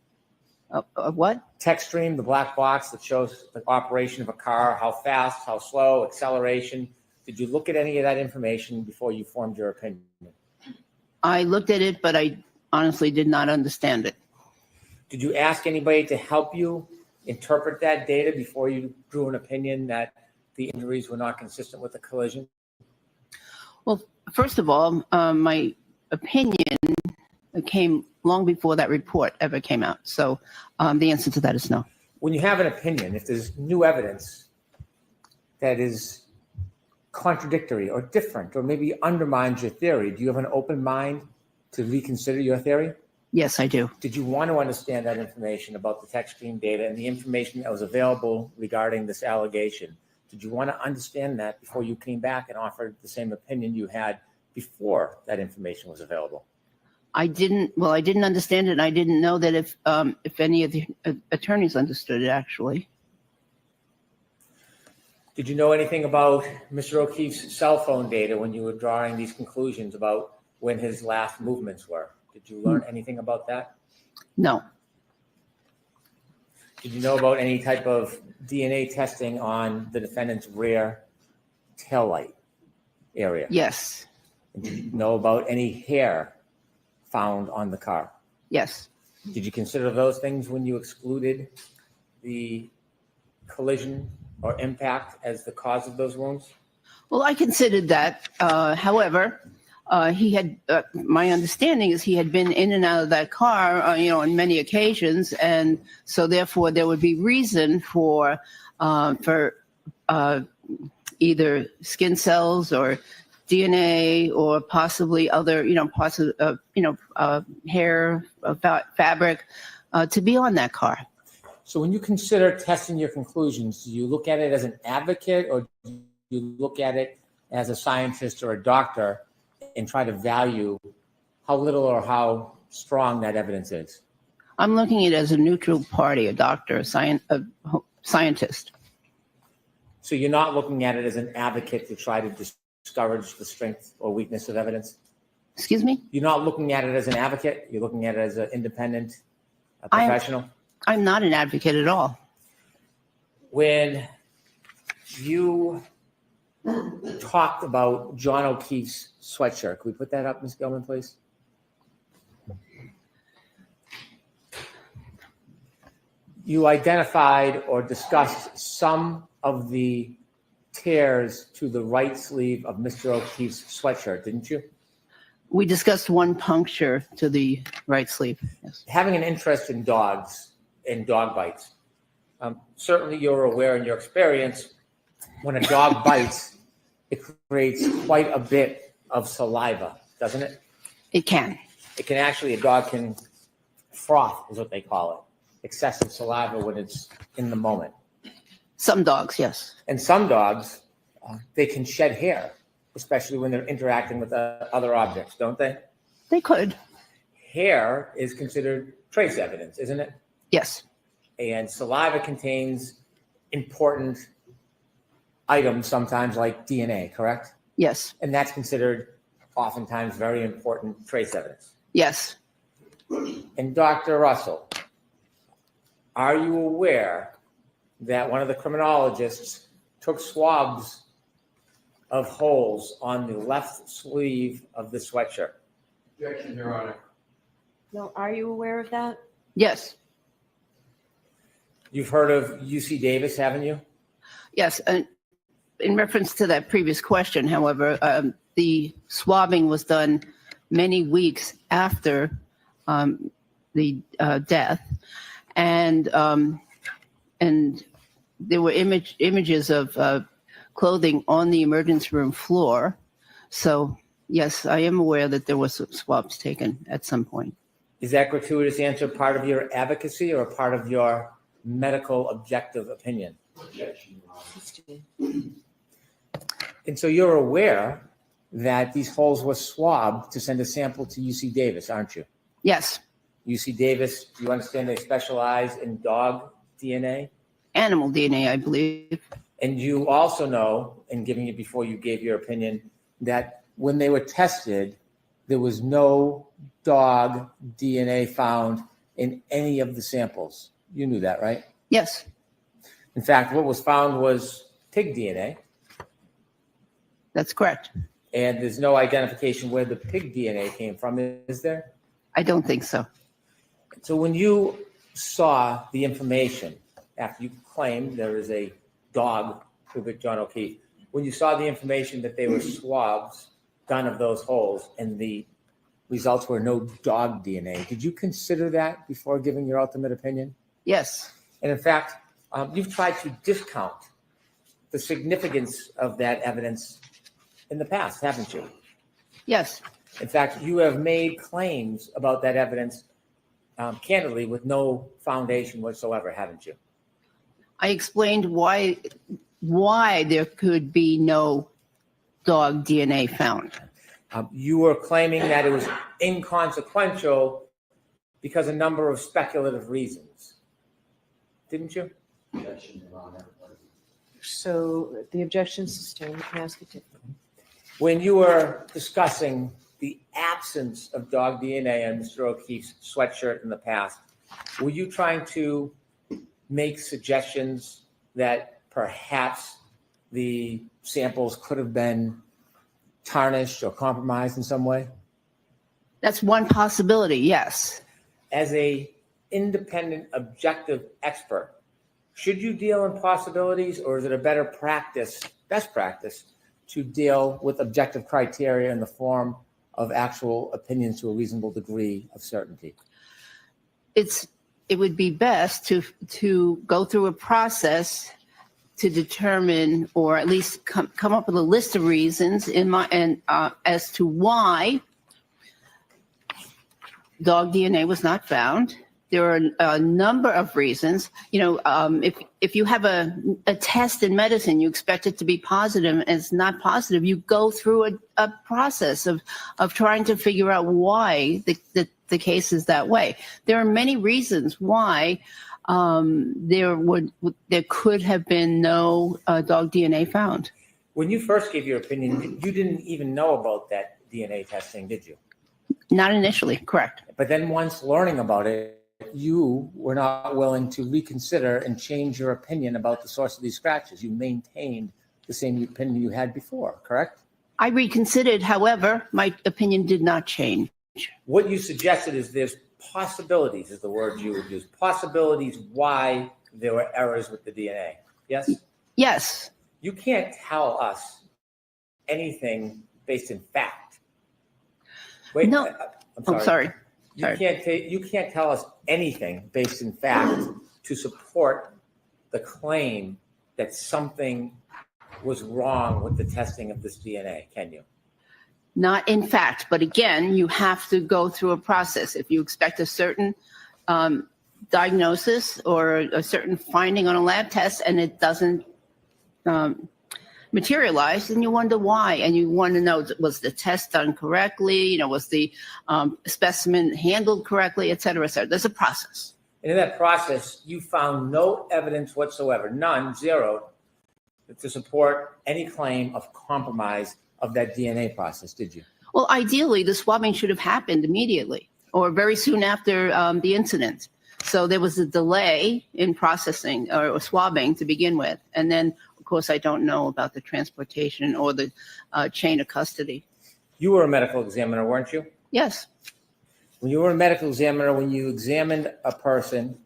What? Text stream, the black box that shows the operation of a car, how fast, how slow, acceleration. Did you look at any of that information before you formed your opinion? I looked at it, but I honestly did not understand it. Did you ask anybody to help you interpret that data before you drew an opinion that the injuries were not consistent with the collision? Well, first of all, my opinion came long before that report ever came out. So the answer to that is no. When you have an opinion, if there's new evidence that is contradictory or different or maybe undermines your theory, do you have an open mind to reconsider your theory? Yes, I do. Did you want to understand that information about the text stream data and the information that was available regarding this allegation? Did you want to understand that before you came back and offered the same opinion you had before that information was available? I didn't understand it. And I didn't know that if any of the attorneys understood it, actually. Did you know anything about Mr. O'Keefe's cell phone data when you were drawing these conclusions about when his last movements were? Did you learn anything about that? No. Did you know about any type of DNA testing on the defendant's rear taillight area? Yes. And did you know about any hair found on the car? Yes. Did you consider those things when you excluded the collision or impact as the cause of those wounds? Well, I considered that. However, he had, my understanding is he had been in and out of that car, on many occasions. And so therefore there would be reason for either skin cells or DNA or possibly other, hair, fabric to be on that car. So when you consider testing your conclusions, do you look at it as an advocate or do you look at it as a scientist or a doctor and try to value how little or how strong that evidence is? I'm looking at it as a neutral party, a doctor, a scientist. So you're not looking at it as an advocate to try to discourage the strength or weakness of evidence? Excuse me? You're not looking at it as an advocate? You're looking at it as an independent professional? I'm not an advocate at all. When you talked about John O'Keefe's sweatshirt, can we put that up, Ms. Gilman, please? You identified or discussed some of the tears to the right sleeve of Mr. O'Keefe's sweatshirt, didn't you? We discussed one puncture to the right sleeve. Yes. Having an interest in dogs and dog bites, certainly you're aware in your experience, when a dog bites, it creates quite a bit of saliva, doesn't it? It can. It can actually, a dog can froth, is what they call it. Excessive saliva when it's in the moment. Some dogs, yes. And some dogs, they can shed hair, especially when they're interacting with other objects, don't they? They could. Hair is considered trace evidence, isn't it? Yes. And saliva contains important items, sometimes like DNA, correct? Yes. And that's considered oftentimes very important trace evidence. Yes. And Dr. Russell, are you aware that one of the criminologists took swabs of holes on the left sleeve of the sweatshirt? Objection, Your Honor. No, are you aware of that? Yes, You've heard of UC Davis, haven't you? yes. And in reference to that previous question, however, the swabbing was done many weeks after the death, and there were images of clothing on the emergency room floor. So yes, I am aware that there was swabs taken at some point. Is that gratuitous answer part of your advocacy or a part of your medical objective opinion? Objection, Your Honor. And so you're aware that these holes were swabbed to send a sample to UC Davis, aren't you? Yes, UC Davis, do you understand they specialize in dog DNA? animal DNA, I believe. And you also know, and giving it before you gave your opinion, that when they were tested, there was no dog DNA found in any of the samples. You knew that, right? Yes, In fact, what was found was pig DNA, that's correct. and there's no identification where the pig DNA came from, is there? I don't think so. So when you saw the information, after you claimed there is a dog who bit John O'Keefe, when you saw the information that they were swabs done of those holes and the results were no dog DNA, did you consider that before giving your ultimate opinion? Yes, And in fact, you've tried to discount the significance of that evidence in the past, haven't you? yes, In fact, you have made claims about that evidence candidly with no foundation whatsoever, haven't you? I explained why there could be no dog DNA found. You were claiming that it was inconsequential because a number of speculative reasons, didn't you? Objection, Your Honor. So the objection sustained. You can ask it to. When you were discussing the absence of dog DNA on Mr. O'Keefe's sweatshirt in the past, were you trying to make suggestions that perhaps the samples could have been tarnished or compromised in some way? That's one possibility, yes. As a independent, objective expert, should you deal in possibilities, or is it a better practice, best practice, to deal with objective criteria in the form of actual opinions to a reasonable degree of certainty? It would be best to go through a process to determine, or at least come up with a list of reasons as to why dog DNA was not found. There are a number of reasons. You know, if you have a test in medicine, you expect it to be positive, and it's not positive. You go through a process of trying to figure out why the case is that way. There are many reasons why there could have been no dog DNA found. When you first gave your opinion, you didn't even know about that DNA testing, did you? Not initially, correct. But then once learning about it, you were not willing to reconsider and change your opinion about the source of these scratches. You maintained the same opinion you had before, correct? I reconsidered, however, my opinion did not change. What you suggested is there's possibilities, is the word you would use, possibilities why there were errors with the DNA. Yes? Yes. You can't tell us anything based in fact. Wait, No. I'm sorry. You can't tell us anything based in fact to support the claim that something was wrong with the testing of this DNA, can you? Not in fact, but again, you have to go through a process. If you expect a certain diagnosis or a certain finding on a lab test and it doesn't materialize, then you wonder why, and you want to know, was the test done correctly? You know, was the specimen handled correctly, et cetera, et cetera. There's a process. And in that process, you found no evidence whatsoever, none, zero, to support any claim of compromise of that DNA process, did you? Well, ideally, the swabbing should have happened immediately or very soon after the incident. So there was a delay in processing or swabbing to begin with. And then, of course, I don't know about the transportation or the chain of custody. You were a medical examiner, weren't you? Yes, When you were a medical examiner, when you examined a person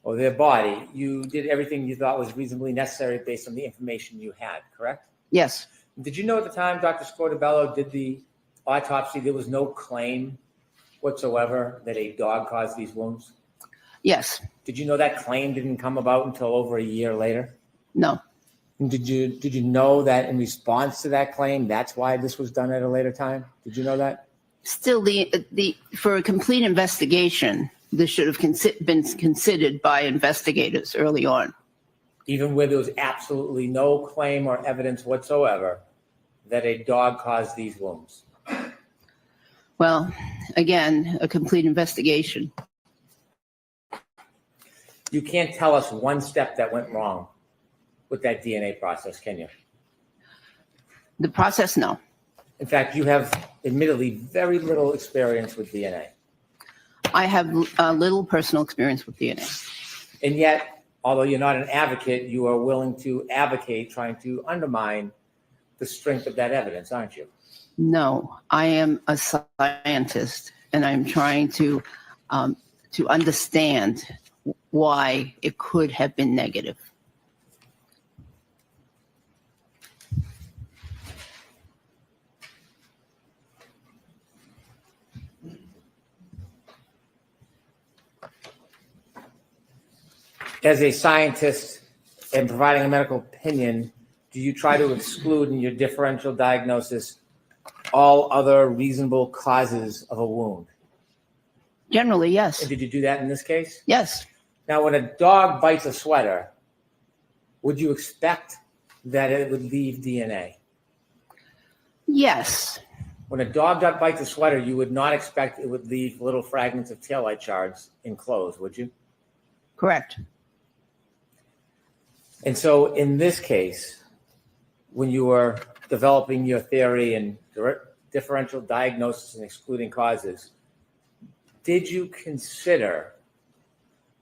or their body, you did everything you thought was reasonably necessary based on the information you had, correct? yes, Did you know at the time Dr. Scotabello did the autopsy, there was no claim whatsoever that a dog caused these wounds? yes, Did you know that claim didn't come about until over a year later? no, And did you know that in response to that claim, that's why this was done at a later time? Did you know that? still for a complete investigation, this should have been considered by investigators early on. Even where there was absolutely no claim or evidence whatsoever that a dog caused these wounds? Well, again, a complete investigation. You can't tell us one step that went wrong with that DNA process, can you? The process, no. In fact, you have admittedly very little experience with DNA. I have little personal experience with DNA. And yet, although you're not an advocate, you are willing to advocate trying to undermine the strength of that evidence, aren't you? No, I am a scientist, and I'm trying to understand why it could have been negative. As a scientist and providing a medical opinion, do you try to exclude in your differential diagnosis all other reasonable causes of a wound? Generally, yes. And did you do that in this case? Yes. Now, when a dog bites a sweater, would you expect that it would leave DNA? Yes. When a dog bites a sweater, you would not expect it would leave little fragments of taillight shards in clothes, would you? Correct. And so in this case, when you were developing your theory and differential diagnosis and excluding causes, did you consider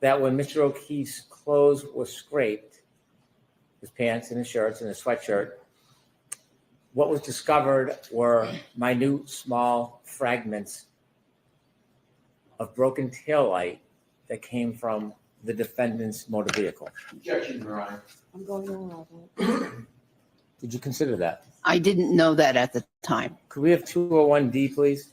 that when Mr. O'Keefe's clothes were scraped, his pants and his shirts and his sweatshirt, what was discovered were minute, small fragments of broken taillight that came from the defendant's motor vehicle? Objection, Your Honor. I'm going to Did you consider that? I didn't know that at the time. Could we have 201D, please?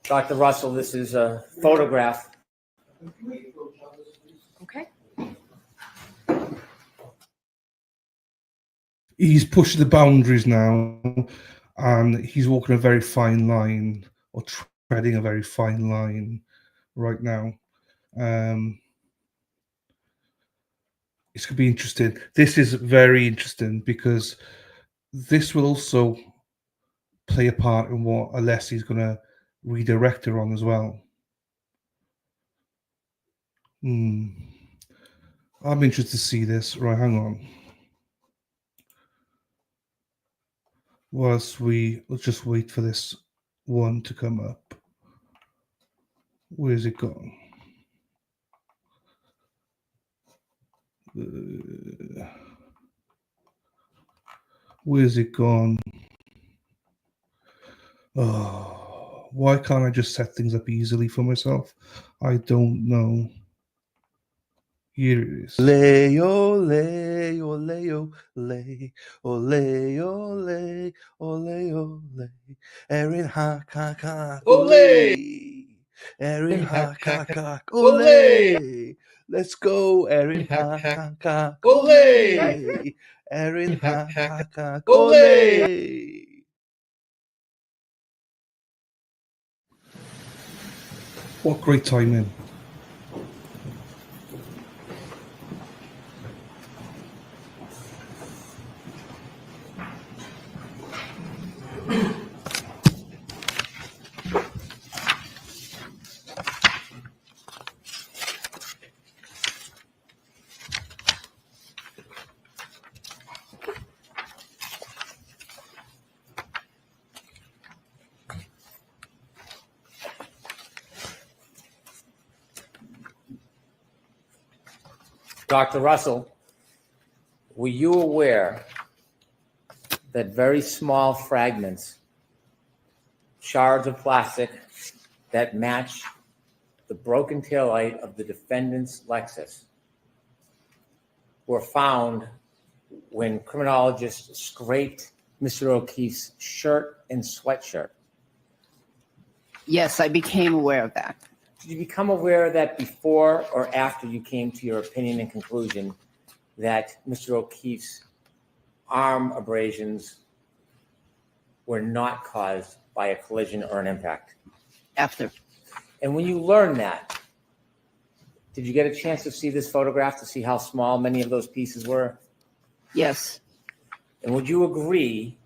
Dr. Russell, this is a photograph. Okay. He's pushing the boundaries now, and he's walking a very fine line, or treading a very fine line right now. It's going to be interesting. This is very interesting because this will also play a part in what Alessi's going to redirect her on as well. I'm interested to see this. Right, hang on. Let's just wait for this one to come up. Where's it gone? Where's it gone? Oh, why can't I just set things up easily for myself? I don't know. Here it is. Leo, Leo, Leo, Leo, Ole, Ole, Ole, Erin Hakakak, Ole, Erin Hakakak, Ole. Let's go, Erin Hakakak, Ole, Erin Hakakak, Ole. What great timing. Dr. Russell, were you aware that very small fragments, shards of plastic that match the broken taillight of the defendant's Lexus were found when criminologists scraped Mr. O'Keefe's shirt and sweatshirt? Yes, I became aware of that. Did you become aware of that before or after you came to your opinion and conclusion that Mr. O'Keefe's arm abrasions were not caused by a collision or an impact? After. And when you learned that, did you get a chance to see this photograph to see how small many of those pieces were? Yes. And would you agree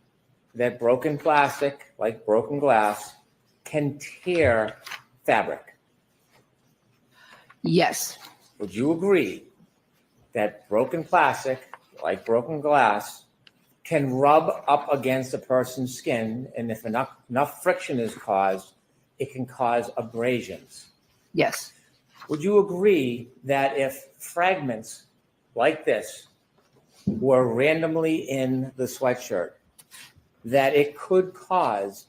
that broken plastic, like broken glass, can tear fabric? Yes. Would you agree that broken plastic, like broken glass, can rub up against a person's skin, and if enough friction is caused, it can cause abrasions? Yes. Would you agree that if fragments like this were randomly in the sweatshirt, that it could cause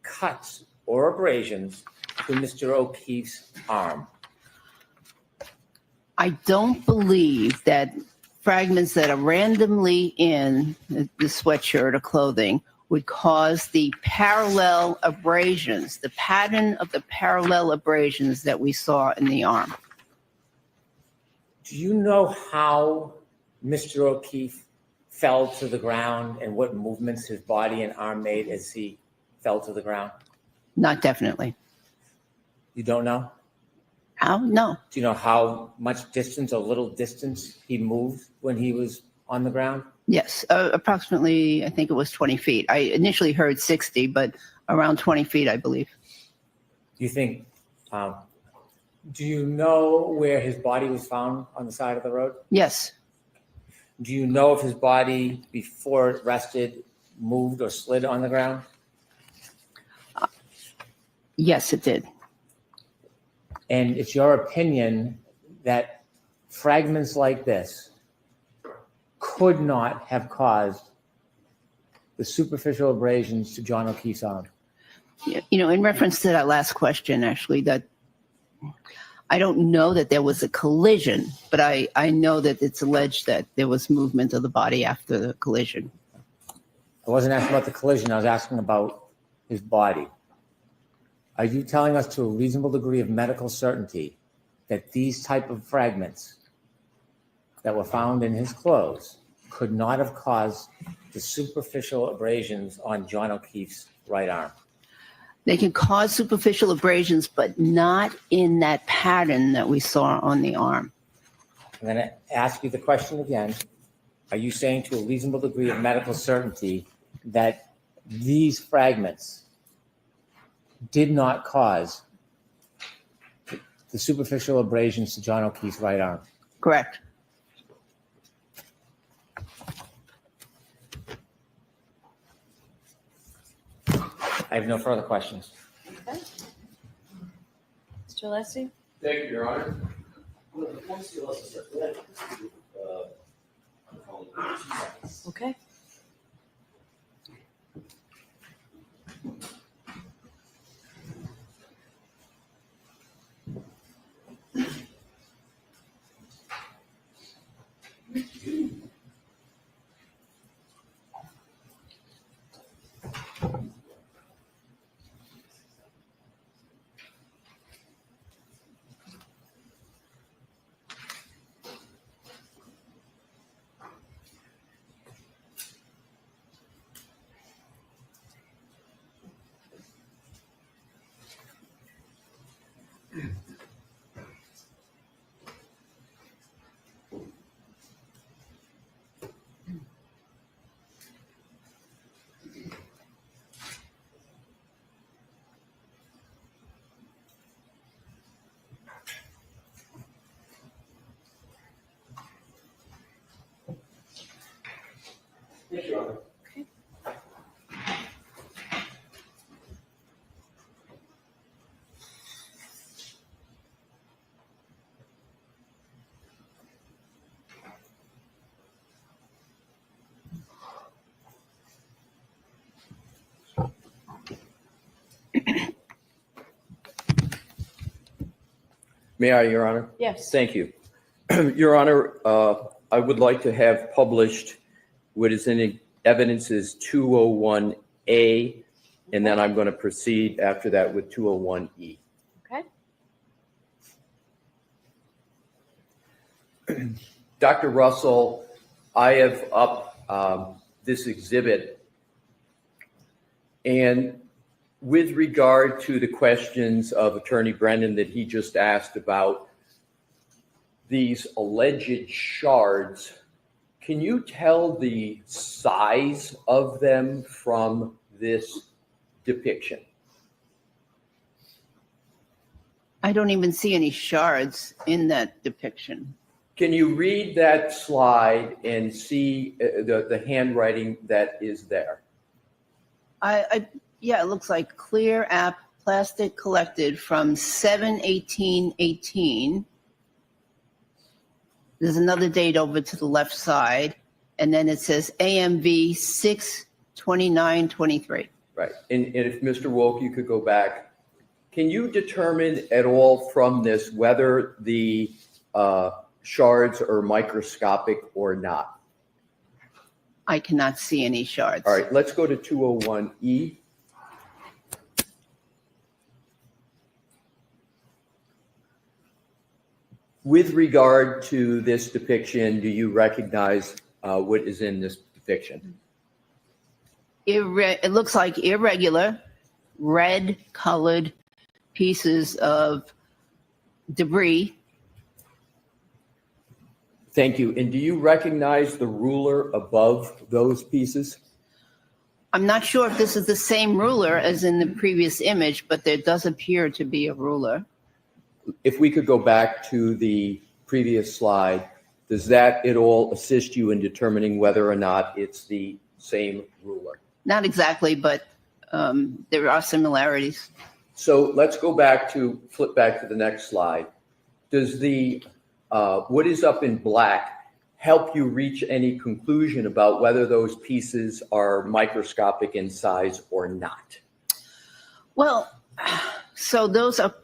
cuts or abrasions to Mr. O'Keefe's arm? I don't believe that fragments that are randomly in the sweatshirt or clothing would cause the parallel abrasions, the pattern of the parallel abrasions that we saw in the arm. Do you know how Mr. O'Keefe fell to the ground and what movements his body and arm made as he fell to the ground? Not definitely. You don't know? How? No. Do you know how much distance or little distance he moved when he was on the ground? Yes, approximately, I think it was 20 feet. I initially heard 60, but around 20 feet, I believe. Do you think, do you know where his body was found on the side of the road? Yes. Do you know if his body, before it rested, moved or slid on the ground? Yes, it did. And it's your opinion that fragments like this could not have caused the superficial abrasions to John O'Keefe's arm? You know, in reference to that last question, actually, that I don't know that there was a collision, but I know that it's alleged that there was movement of the body after the collision. I wasn't asking about the collision. I was asking about his body. Are you telling us to a reasonable degree of medical certainty that these type of fragments that were found in his clothes could not have caused the superficial abrasions on John O'Keefe's right arm? They can cause superficial abrasions, but not in that pattern that we saw on the arm. I'm going to ask you the question again. Are you saying to a reasonable degree of medical certainty that these fragments did not cause the superficial abrasions to John O'Keefe's right arm? Correct. I have no further questions. Okay. Mr. Alessi? Thank you, Your Honor. Okay. May I, Your Honor? Yes. Thank you. Your Honor, I would like to have published what is in evidence is 201A, and then I'm going to proceed after that with 201E. Okay. Dr. Russell, I have up this exhibit, and with regard to the questions of Attorney Brennan that he just asked about these alleged shards, can you tell the size of them from this depiction? I don't even see any shards in that depiction. Can you read that slide and see the handwriting that is there? Yeah, it looks like clear app plastic collected from 7/18/18. There's another date over to the left side, and then it says AMV 6/29/23. Right. And if Mr. Wolk, you could go back. Can you determine at all from this whether the shards are microscopic or not? I cannot see any shards. All right, let's go to 201E. With regard to this depiction, do you recognize what is in this depiction? It looks like irregular, red-colored pieces of debris. Thank you. And do you recognize the ruler above those pieces? I'm not sure if this is the same ruler as in the previous image, but there does appear to be a ruler. If we could go back to the previous slide, does that at all assist you in determining whether or not it's the same ruler? Not exactly, but there are similarities. So let's go back to, flip back to the next slide. Does the, what is up in black help you reach any conclusion about whether those pieces are microscopic in size or not? Well, so those are,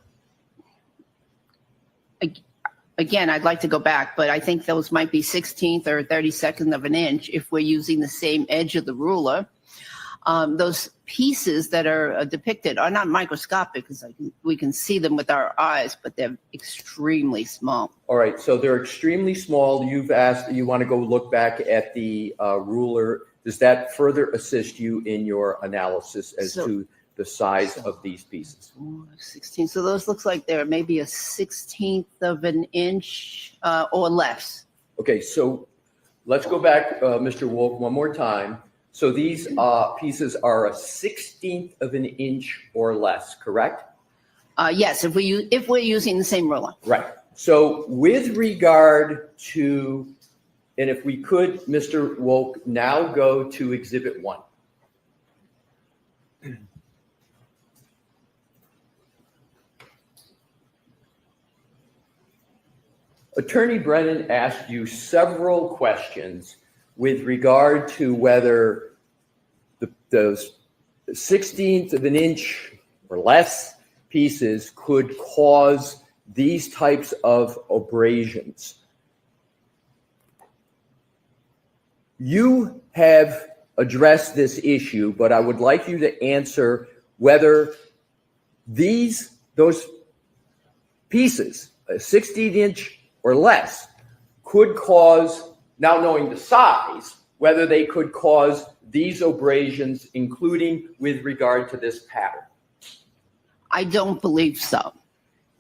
again, I'd like to go back, but I think those might be 16th or 32nd of an inch if we're using the same edge of the ruler. Those pieces that are depicted are not microscopic because we can see them with our eyes, but they're extremely small. All right, so they're extremely small. You've asked, you want to go look back at the ruler. Does that further assist you in your analysis as to the size of these pieces? 16. So those looks like they're maybe a 16th of an inch or less. Okay, so let's go back, Mr. Wolk, one more time. So these pieces are a 16th of an inch or less, correct? Yes, if we're using the same ruler. Right. So with regard to, and if we could, Mr. Wolk, now go to Exhibit 1. Attorney Brennan asked you several questions with regard to whether those 16th of an inch or less pieces could cause these types of abrasions. You have addressed this issue, but I would like you to answer whether those pieces, a 16-inch or less, could cause, now knowing the size, whether they could cause these abrasions, including with regard to this pattern. I don't believe so.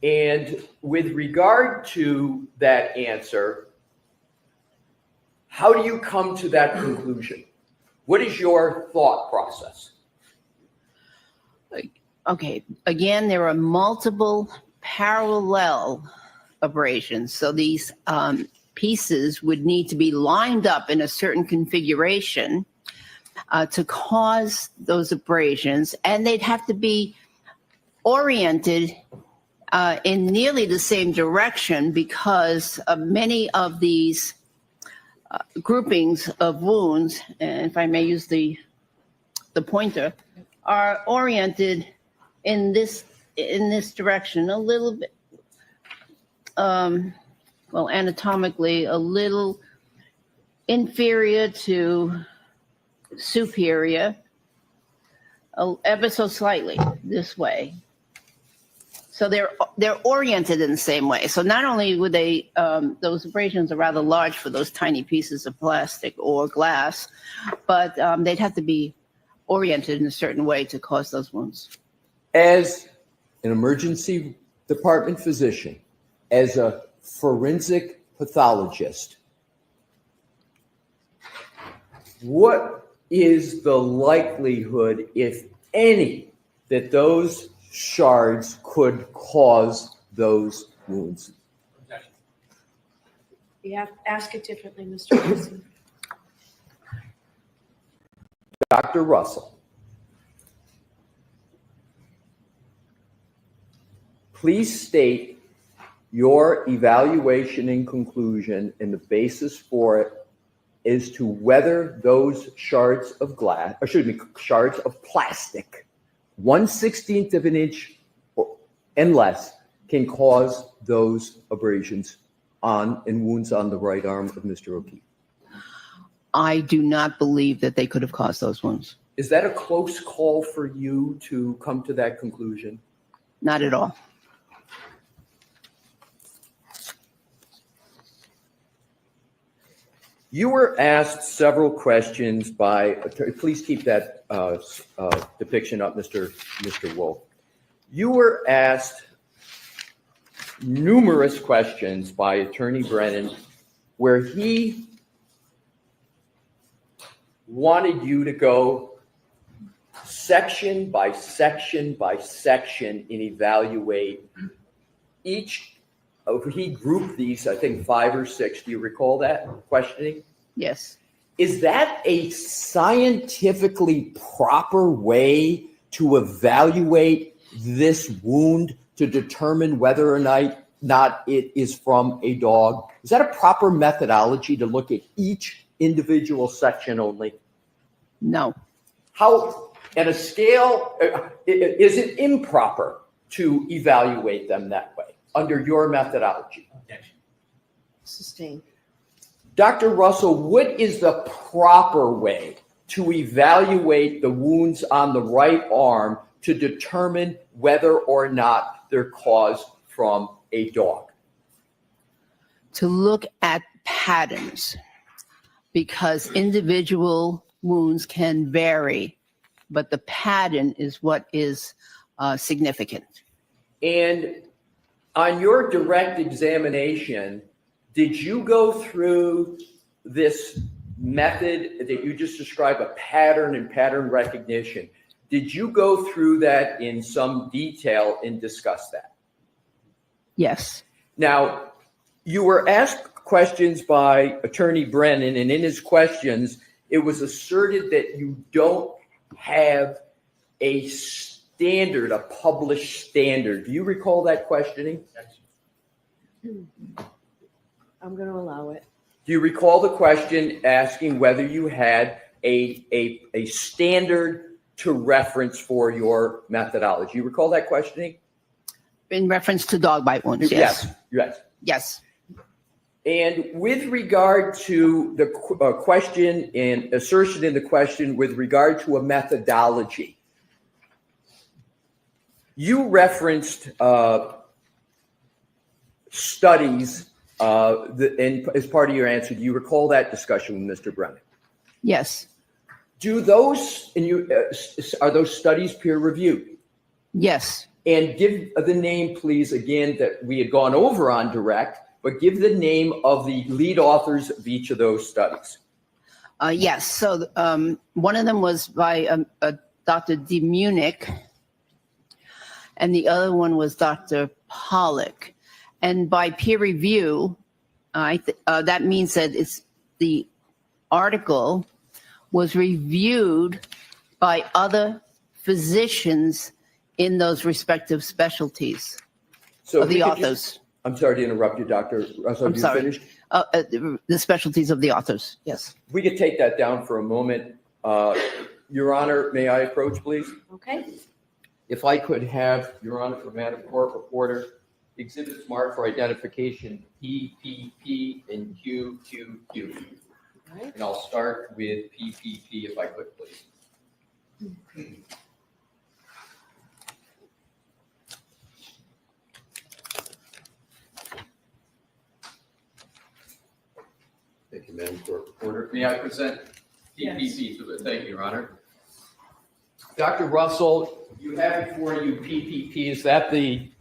And with regard to that answer, how do you come to that conclusion? What is your thought process? Okay, again, there are multiple parallel abrasions. So these pieces would need to be lined up in a certain configuration to cause those abrasions, and they'd have to be oriented in nearly the same direction because many of these groupings of wounds, and if I may use the pointer, are oriented in this direction a little bit. well, anatomically, a little inferior to superior, ever so slightly this way. So they're oriented in the same way. So not only would they, those abrasions are rather large for those tiny pieces of plastic or glass, but they'd have to be oriented in a certain way to cause those wounds. As an emergency department physician, as a forensic pathologist, what is the likelihood, if any, that those shards could cause those wounds? You have to ask it differently, Mr. Wilson. Dr. Russell, please state your evaluation and conclusion and the basis for it as to whether those shards of glass, or excuse me, shards of plastic, 1/16 of an inch and less, can cause those abrasions on and wounds on the right arm of Mr. O'Keefe. I do not believe that they could have caused those wounds. Is that a close call for you to come to that conclusion? Not at all. You were asked several questions by, please keep that depiction up, Mr. Wolf. You were asked numerous questions by Attorney Brennan where he wanted you to go section by section by section and evaluate each. He grouped these, I think, 5 or 6. Do you recall that questioning? Yes. Is that a scientifically proper way to evaluate this wound to determine whether or not it is from a dog? Is that a proper methodology to look at each individual section only? No. How, at a scale, is it improper to evaluate them that way under your methodology? Sustained. Dr. Russell, what is the proper way to evaluate the wounds on the right arm to determine whether or not they're caused from a dog? To look at patterns, because individual wounds can vary, but the pattern is what is significant. And on your direct examination, did you go through this method that you just described, a pattern and pattern recognition? Did you go through that in some detail and discuss that? Yes. Now, you were asked questions by Attorney Brennan, and in his questions, it was asserted that you don't have a standard, a published standard. Do you recall that questioning? I'm going to allow it. Do you recall the question asking whether you had a standard to reference for your methodology? You recall that questioning? In reference to dog bite wounds, yes. Yes. And with regard to the question and assertion in the question with regard to a methodology, you referenced studies and as part of your answer. Do you recall that discussion with Mr. Brennan? Yes. Do those, are those studies peer reviewed? Yes. And give the name, please, again, that we had gone over on direct, but give the name of the lead authors of each of those studies. Yes. So one of them was by Dr. D. Munich, and the other one was Dr. Pollock. And by peer review, that means that it's the article was reviewed by other physicians in those respective specialties of the authors. I'm sorry to interrupt you, Dr. Russell. I'm sorry. Finished? The specialties of the authors, yes. We could take that down for a moment. Your Honor, may I approach, please? Okay. If I could have, Your Honor, for Madam Court Reporter, exhibits marked for identification P, P, P, and Q, Q, Q. And I'll start with P, P, P if I could, please. Thank you, Madam Court Reporter. May I present PPP to the, thank you, Your Honor. Dr. Russell, you have before you PPP. Is that the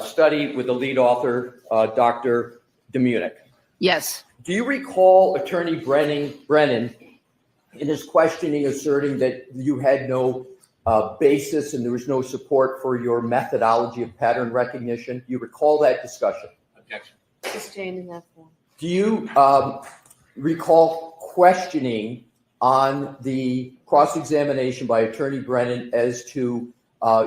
study with the lead author, Dr. Demunick? Yes. Do you recall Attorney Brennan in his questioning asserting that you had no basis and there was no support for your methodology of pattern recognition? You recall that discussion? Objection. Sustained in that form. Do you recall questioning on the cross-examination by Attorney Brennan as to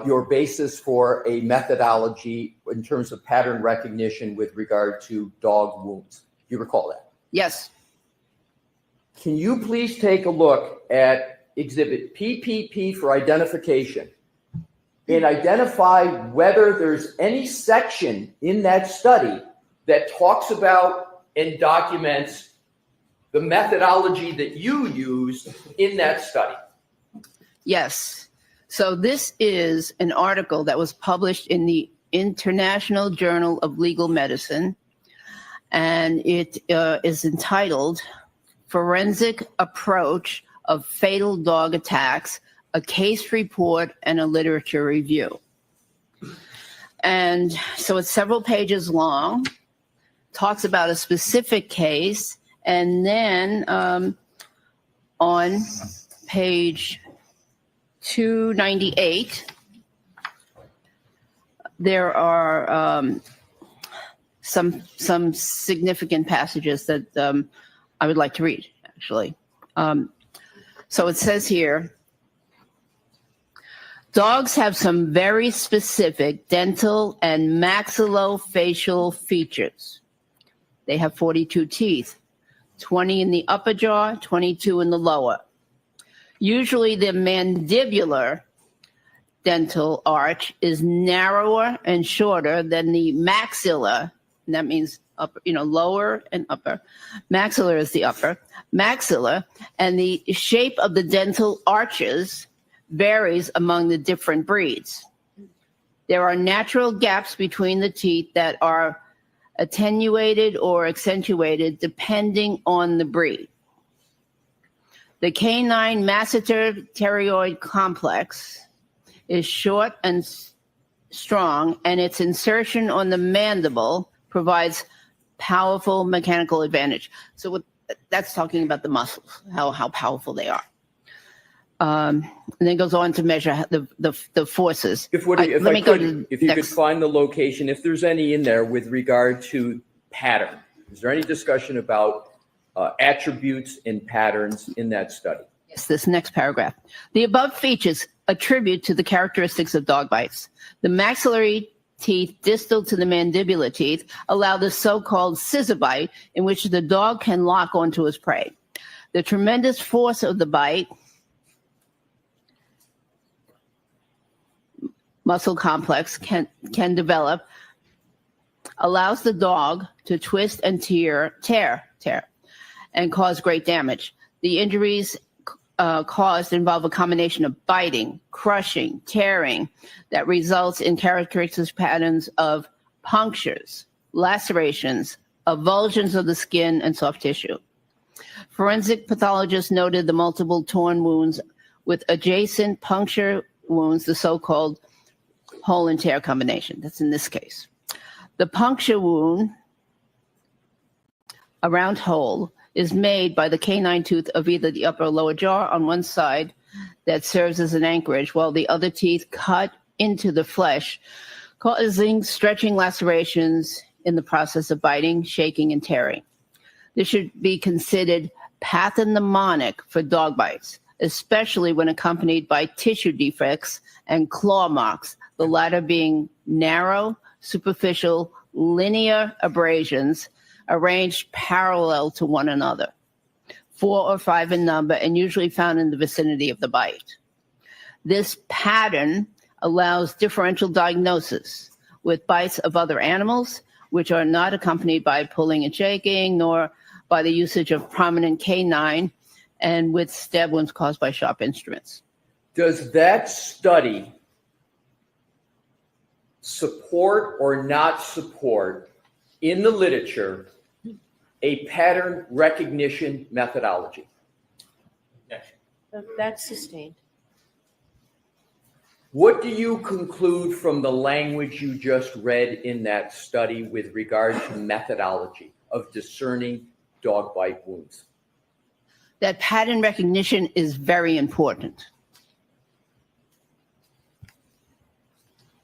your basis for a methodology in terms of pattern recognition with regard to dog wounds? Do you recall that? Yes. Can you please take a look at exhibit PPP for identification and identify whether there's any section in that study that talks about and documents the methodology that you used in that study? Yes. So this is an article that was published in the International Journal of Legal Medicine, and it is entitled Forensic Approach of Fatal Dog Attacks, a Case Report and a Literature Review. And so it's several pages long, talks about a specific case, and then on page 298, there are some significant passages that I would like to read, actually. So it says here, dogs have some very specific dental and maxillofacial features. They have 42 teeth, 20 in the upper jaw, 22 in the lower. Usually the mandibular dental arch is narrower and shorter than the maxilla, and that means upper, lower and upper. Maxillar is the upper. Maxilla, and the shape of the dental arches varies among the different breeds. There are natural gaps between the teeth that are attenuated or accentuated depending on the breed. The canine masseter pterygoid complex is short and strong, and its insertion on the mandible provides powerful mechanical advantage. So that's talking about the muscles, how powerful they are. And then it goes on to measure the forces. If you could find the location, if there's any in there with regard to pattern, is there any discussion about attributes and patterns in that study? Yes, this next paragraph. The above features attribute to the characteristics of dog bites. The maxillary teeth distal to the mandibular teeth allow the so-called scissor bite in which the dog can lock onto his prey. The tremendous force of the bite, muscle complex can develop, allows the dog to twist and tear, and cause great damage. The injuries caused involve a combination of biting, crushing, tearing that results in characteristic patterns of punctures, lacerations, avulsions of the skin and soft tissue. Forensic pathologists noted the multiple torn wounds with adjacent puncture wounds, the so-called hole and tear combination. That's in this case. The puncture wound, a round hole, is made by the canine tooth of either the upper or lower jaw on one side that serves as an anchorage, while the other teeth cut into the flesh, causing stretching lacerations in the process of biting, shaking, and tearing. This should be considered pathognomonic for dog bites, especially when accompanied by tissue defects and claw marks, the latter being narrow, superficial, linear abrasions arranged parallel to one another, 4 or 5 in number, and usually found in the vicinity of the bite. This pattern allows differential diagnosis, with bites of other animals, which are not accompanied by pulling and shaking, nor by the usage of prominent canine, and with stab wounds caused by sharp instruments. Does that study support or not support in the literature a pattern recognition methodology? That's sustained. What do you conclude from the language you just read in that study with regard to methodology of discerning dog bite wounds? That pattern recognition is very important.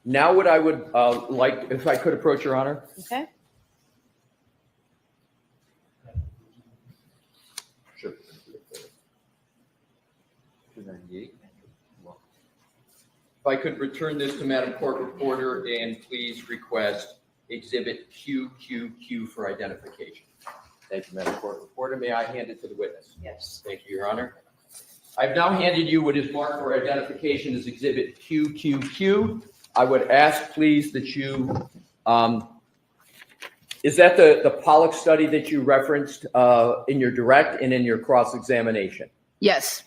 Now what I would like, if I could approach Your Honor. Okay. Sure. If I could return this to Madam Court Reporter and please request Exhibit QQQ for identification. Thank you, Madam Court Reporter. May I hand it to the witness? Yes. Thank you, Your Honor. I've now handed you what is marked for identification as Exhibit QQQ. I would ask, please, that you, is that the Pollock study that you referenced in your direct and in your cross-examination? Yes.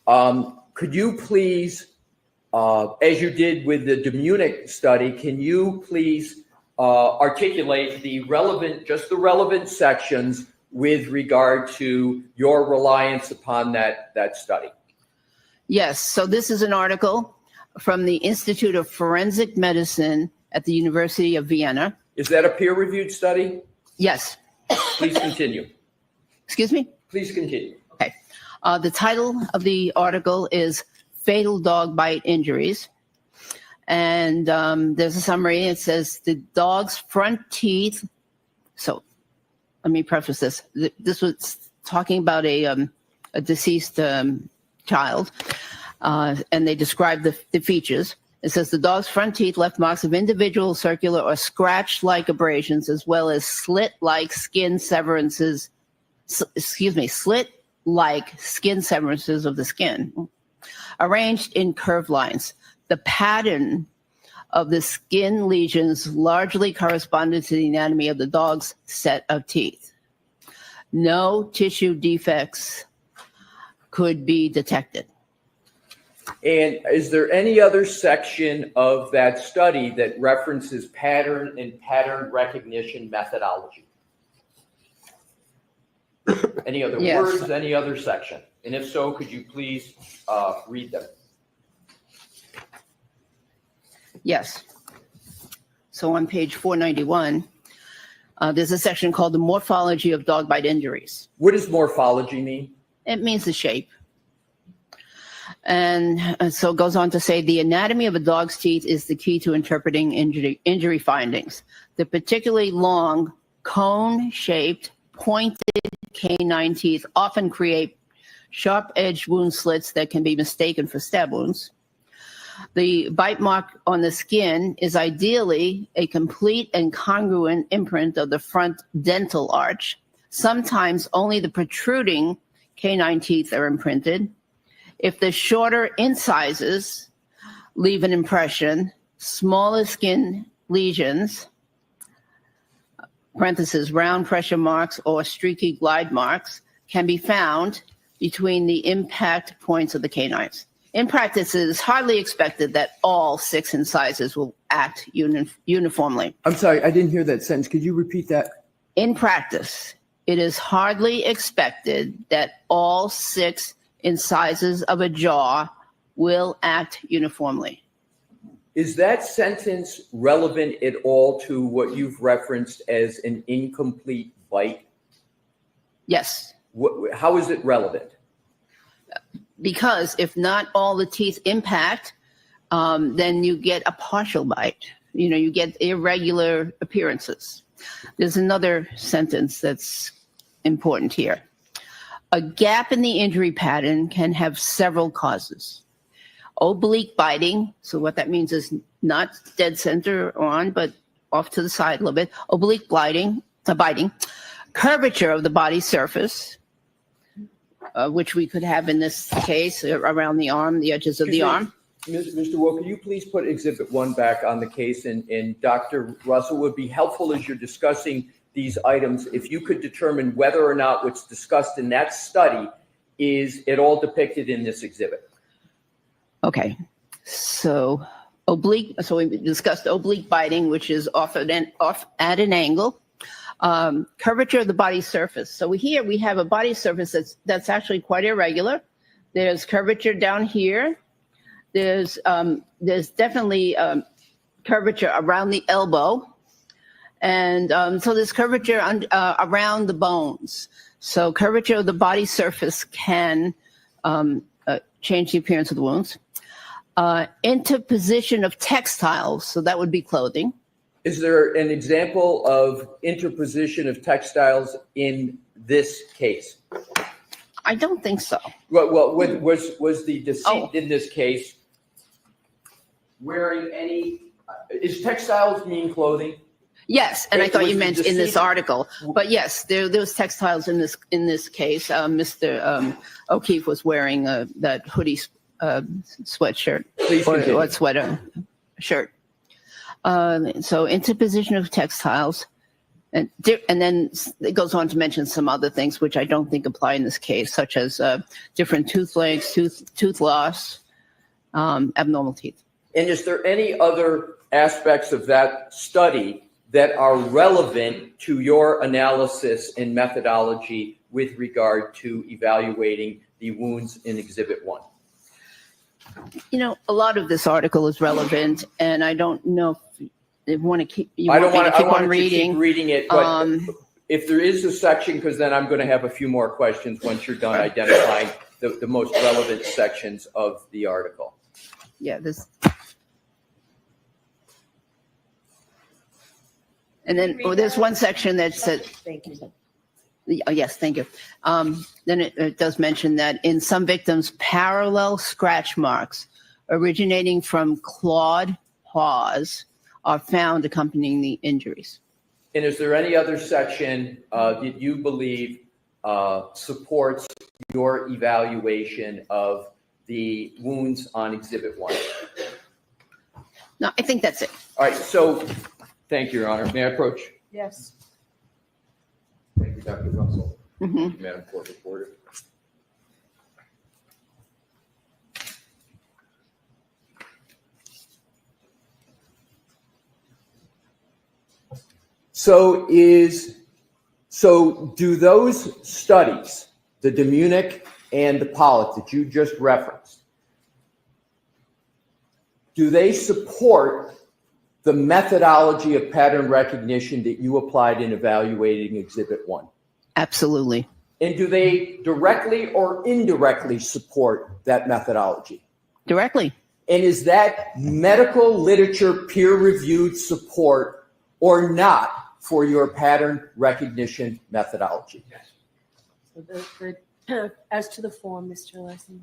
Could you please, as you did with the Demunic study, can you please articulate the relevant, just the relevant sections with regard to your reliance upon that study? Yes. So this is an article from the Institute of Forensic Medicine at the University of Vienna. Is that a peer-reviewed study? Yes. Please continue. Excuse me? Please continue. Okay. The title of the article is Fatal Dog Bite Injuries. And there's a summary. It says the dog's front teeth. So let me preface this. This was talking about a deceased child. And they describe the features. It says the dog's front teeth left marks of individual circular or scratch-like abrasions, as well as slit-like skin severances. Slit-like skin severances of the skin, arranged in curved lines. The pattern of the skin lesions largely corresponded to the anatomy of the dog's set of teeth. No tissue defects could be detected. And is there any other section of that study that references pattern and pattern recognition methodology? Any other Yes. words, any other section? And if so, could you please read them? Yes. So on page 491, there's a section called the morphology of dog bite injuries. What does morphology mean? It means the shape. And so it goes on to say the anatomy of a dog's teeth is the key to interpreting injury findings. The particularly long, cone-shaped, pointed canine teeth often create sharp-edged wound slits that can be mistaken for stab wounds. The bite mark on the skin is ideally a complete and congruent imprint of the front dental arch. Sometimes only the protruding canine teeth are imprinted. If the shorter incisors leave an impression, smaller skin lesions, parentheses, round pressure marks or streaky glide marks, can be found between the impact points of the canines. In practice, it is hardly expected that all 6 incisors will act uniformly. I'm sorry, I didn't hear that sentence. Could you repeat that? In practice, it is hardly expected that all 6 incisors of a jaw will act uniformly. Is that sentence relevant at all to what you've referenced as an incomplete bite? Yes. How is it relevant? Because if not all the teeth impact, then you get a partial bite. You know, you get irregular appearances. There's another sentence that's important here. A gap in the injury pattern can have several causes. Oblique biting, so what that means is not dead center on, but off to the side a little bit. Oblique biting, curvature of the body surface, which we could have in this case around the arm, the edges of the arm. Mr. Wu, can you please put Exhibit 1 back on the case? And Dr. Russell, would be helpful as you're discussing these items, if you could determine whether or not what's discussed in that study is at all depicted in this exhibit. Okay, so we discussed oblique biting, which is off at an angle. Curvature of the body surface. So here we have a body surface that's actually quite irregular. There's curvature down here. There's definitely curvature around the elbow. And so there's curvature around the bones. So curvature of the body surface can change the appearance of the wounds. Interposition of textiles, so that would be clothing. Is there an example of interposition of textiles in this case? I don't think so. Well, was the decedent in this case wearing any, is textiles mean clothing? Yes, and I thought you Was the meant in this decedent- article, but yes, there was textiles in this case. Mr. O'Keefe was wearing that hoodie sweatshirt or sweater shirt. So interposition of textiles, and then it goes on to mention some other things which I don't think apply in this case, such as different tooth lengths, tooth loss, abnormal teeth. And is there any other aspects of that study that are relevant to your analysis and methodology with regard to evaluating the wounds in Exhibit 1? You know, a lot of this article is relevant, and I don't know if you want to keep. I don't want to keep on keep reading. reading it, but if there is a section, because then I'm going to have a few more questions once you're done identifying the most relevant sections of the article. Yeah, this. And then there's one section that said. Thank you. Yes, thank you. Then it does mention that in some victims, parallel scratch marks originating from clawed paws are found accompanying the injuries. And is there any other section that you believe supports your evaluation of the wounds on Exhibit 1? No, I think that's it. All right, so thank you, Your Honor. May I approach? Yes. Thank you, Dr. Russell. Mhm. Madam Court Reporter. So do those studies, the Demunic and the Pollock that you just referenced, do they support the methodology of pattern recognition that you applied in evaluating Exhibit 1? Absolutely. And do they directly or indirectly support that methodology? Directly. And is that medical literature peer-reviewed support or not for your pattern recognition methodology? So as to the form, Mr. Leslie.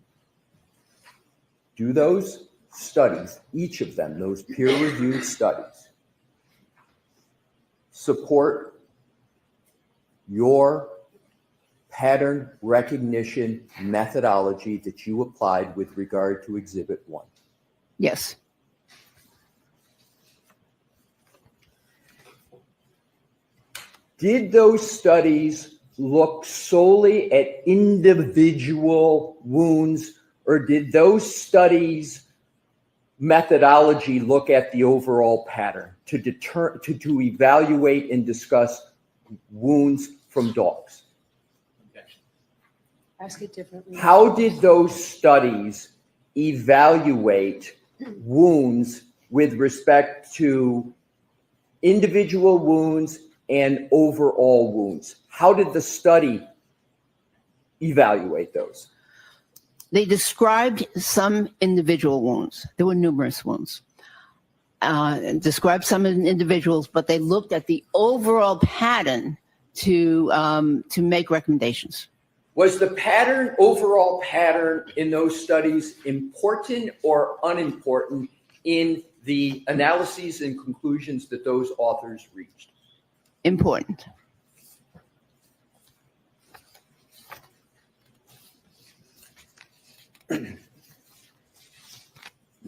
Do those studies, each of them, those peer-reviewed studies, support your pattern recognition methodology that you applied with regard to Exhibit 1? Yes. Did those studies look solely at individual wounds, or did those studies' methodology look at the overall pattern to evaluate and discuss wounds from dogs? Ask it differently. How did those studies evaluate wounds with respect to individual wounds and overall wounds? How did the study evaluate those? They described some individual wounds. There were numerous wounds. Described some individuals, but they looked at the overall pattern to make recommendations. Was the pattern, overall pattern in those studies important or unimportant in the analyses and conclusions that those authors reached? Important.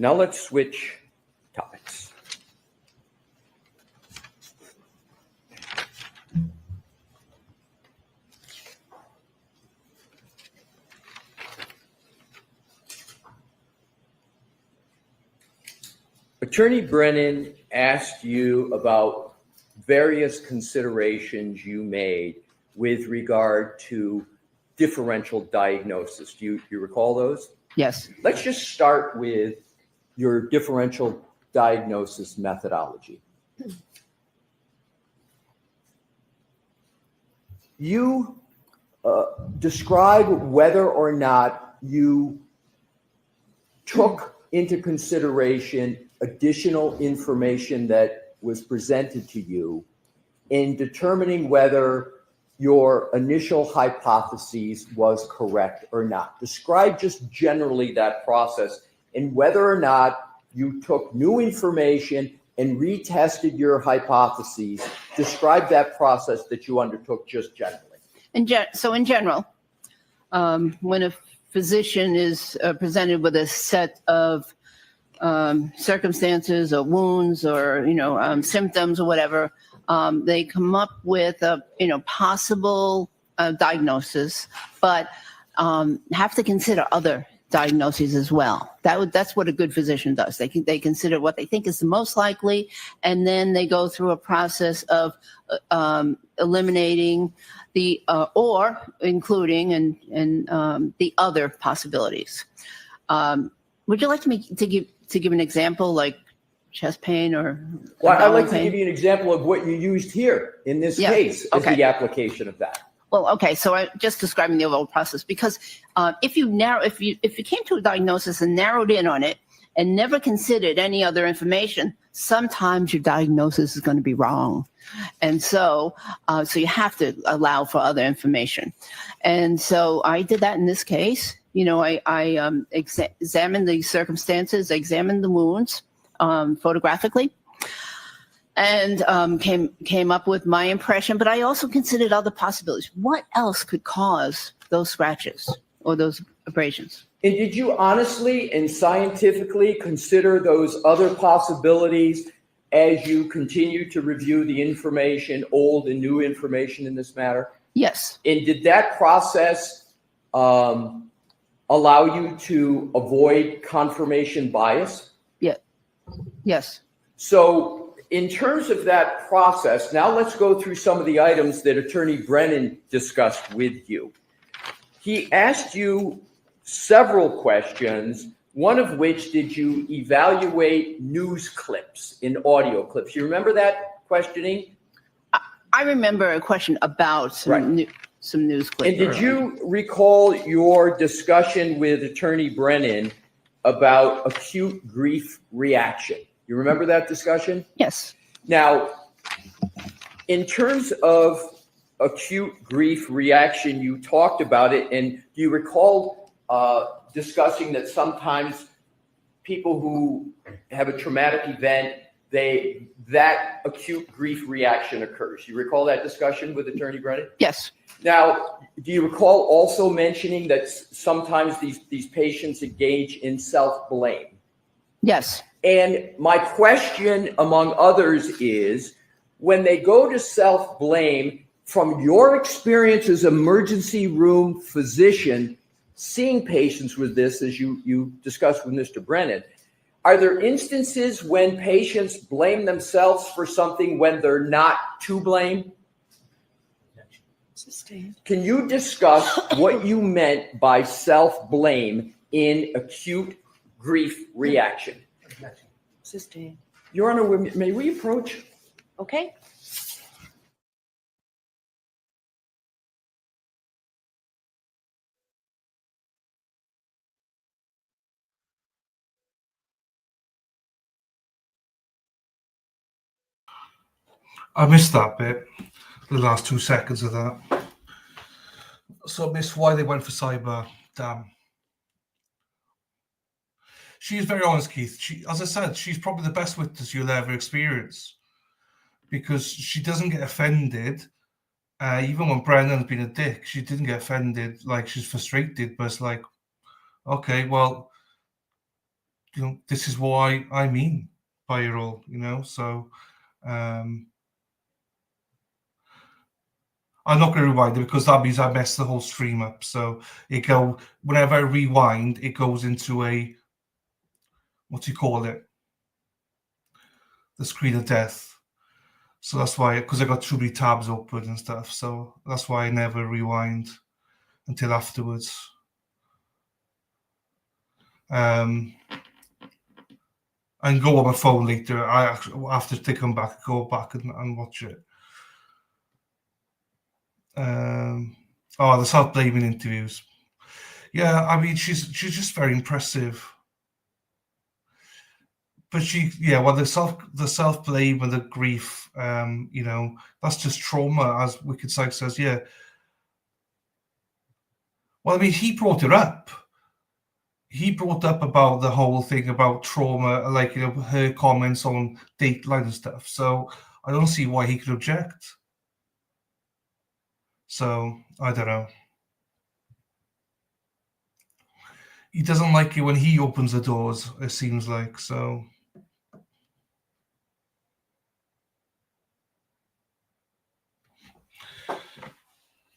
Now let's switch topics. Attorney Brennan asked you about various considerations you made with regard to differential diagnosis. Do you recall those? Yes. Let's just start with your differential diagnosis methodology. You describe whether or not you took into consideration additional information that was presented to you in determining whether your initial hypotheses was correct or not. Describe just generally that process and whether or not you took new information and retested your hypotheses. Describe that process that you undertook just generally. So in general, when a physician is presented with a set of circumstances or wounds or symptoms or whatever, they come up with a possible diagnosis, but have to consider other diagnoses as well. That's what a good physician does. They consider what they think is the most likely, and then they go through a process of eliminating the or including and the other possibilities. Would you like to give an example, like chest pain or? Well, I'd like abdominal pain? to give you an example of what you used here in this Yeah, case as okay. the application of that. Well, okay, so I'm just describing the overall process because if you came to a diagnosis and narrowed in on it and never considered any other information, sometimes your diagnosis is going to be wrong, and so you have to allow for other information, and so I did that in this case. I examined the circumstances, examined the wounds photographically, and came up with my impression, but I also considered other possibilities. What else could cause those scratches or those abrasions? And did you honestly and scientifically consider those other possibilities as you continue to review the information, old and new information in this matter? Yes. And did that process allow you to avoid confirmation bias? Yeah. Yes. So in terms of that process, now let's go through some of the items that Attorney Brennan discussed with you. He asked you several questions, one of which, did you evaluate news clips in audio clips? You remember that questioning? I remember a question about some news clips. And did you recall your discussion with Attorney Brennan about acute grief reaction? You remember that discussion? Yes. Now, in terms of acute grief reaction, you talked about it, and do you recall discussing that sometimes people who have a traumatic event, that acute grief reaction occurs? You recall that discussion with Attorney Brennan? Yes. Now, do you recall also mentioning that sometimes these patients engage in self-blame? Yes. And my question, among others, is when they go to self-blame, from your experience as emergency room physician, seeing patients with this, as you discussed with Mr. Brennan, are there instances when patients blame themselves for something when they're not to blame? Can you discuss what you meant by self-blame in acute grief reaction? Sustained. Your Honor, may we approach? Okay. I missed that bit, the last 2 seconds of that. So I missed why they went for cyber. Damn. She's very honest, Keith. She, as I said, she's probably the best witness you'll ever experience because she doesn't get offended. Even when Brennan's been a dick, she didn't get offended. Like, she's frustrated, but it's like, okay, well, this is why I mean viral, so I'm not going to rewind it because that means I messed the whole stream up. So whenever I rewind, it goes into a, what do you call it? The screen of death. So that's why, because I got too many tabs open and stuff. So that's why I never rewind until afterwards. I can go on my phone later. After they come back, go back and watch it. The self-blaming interviews. Yeah, I mean, she's just very impressive. But the self-blame and the grief, that's just trauma, as Wicked Sykes says. Yeah. Well, I mean, he brought it up. He brought up about the whole thing about trauma, like, her comments on Dateline and stuff. So I don't see why he could object. So I don't know. He doesn't like it when he opens the doors, it seems like. So.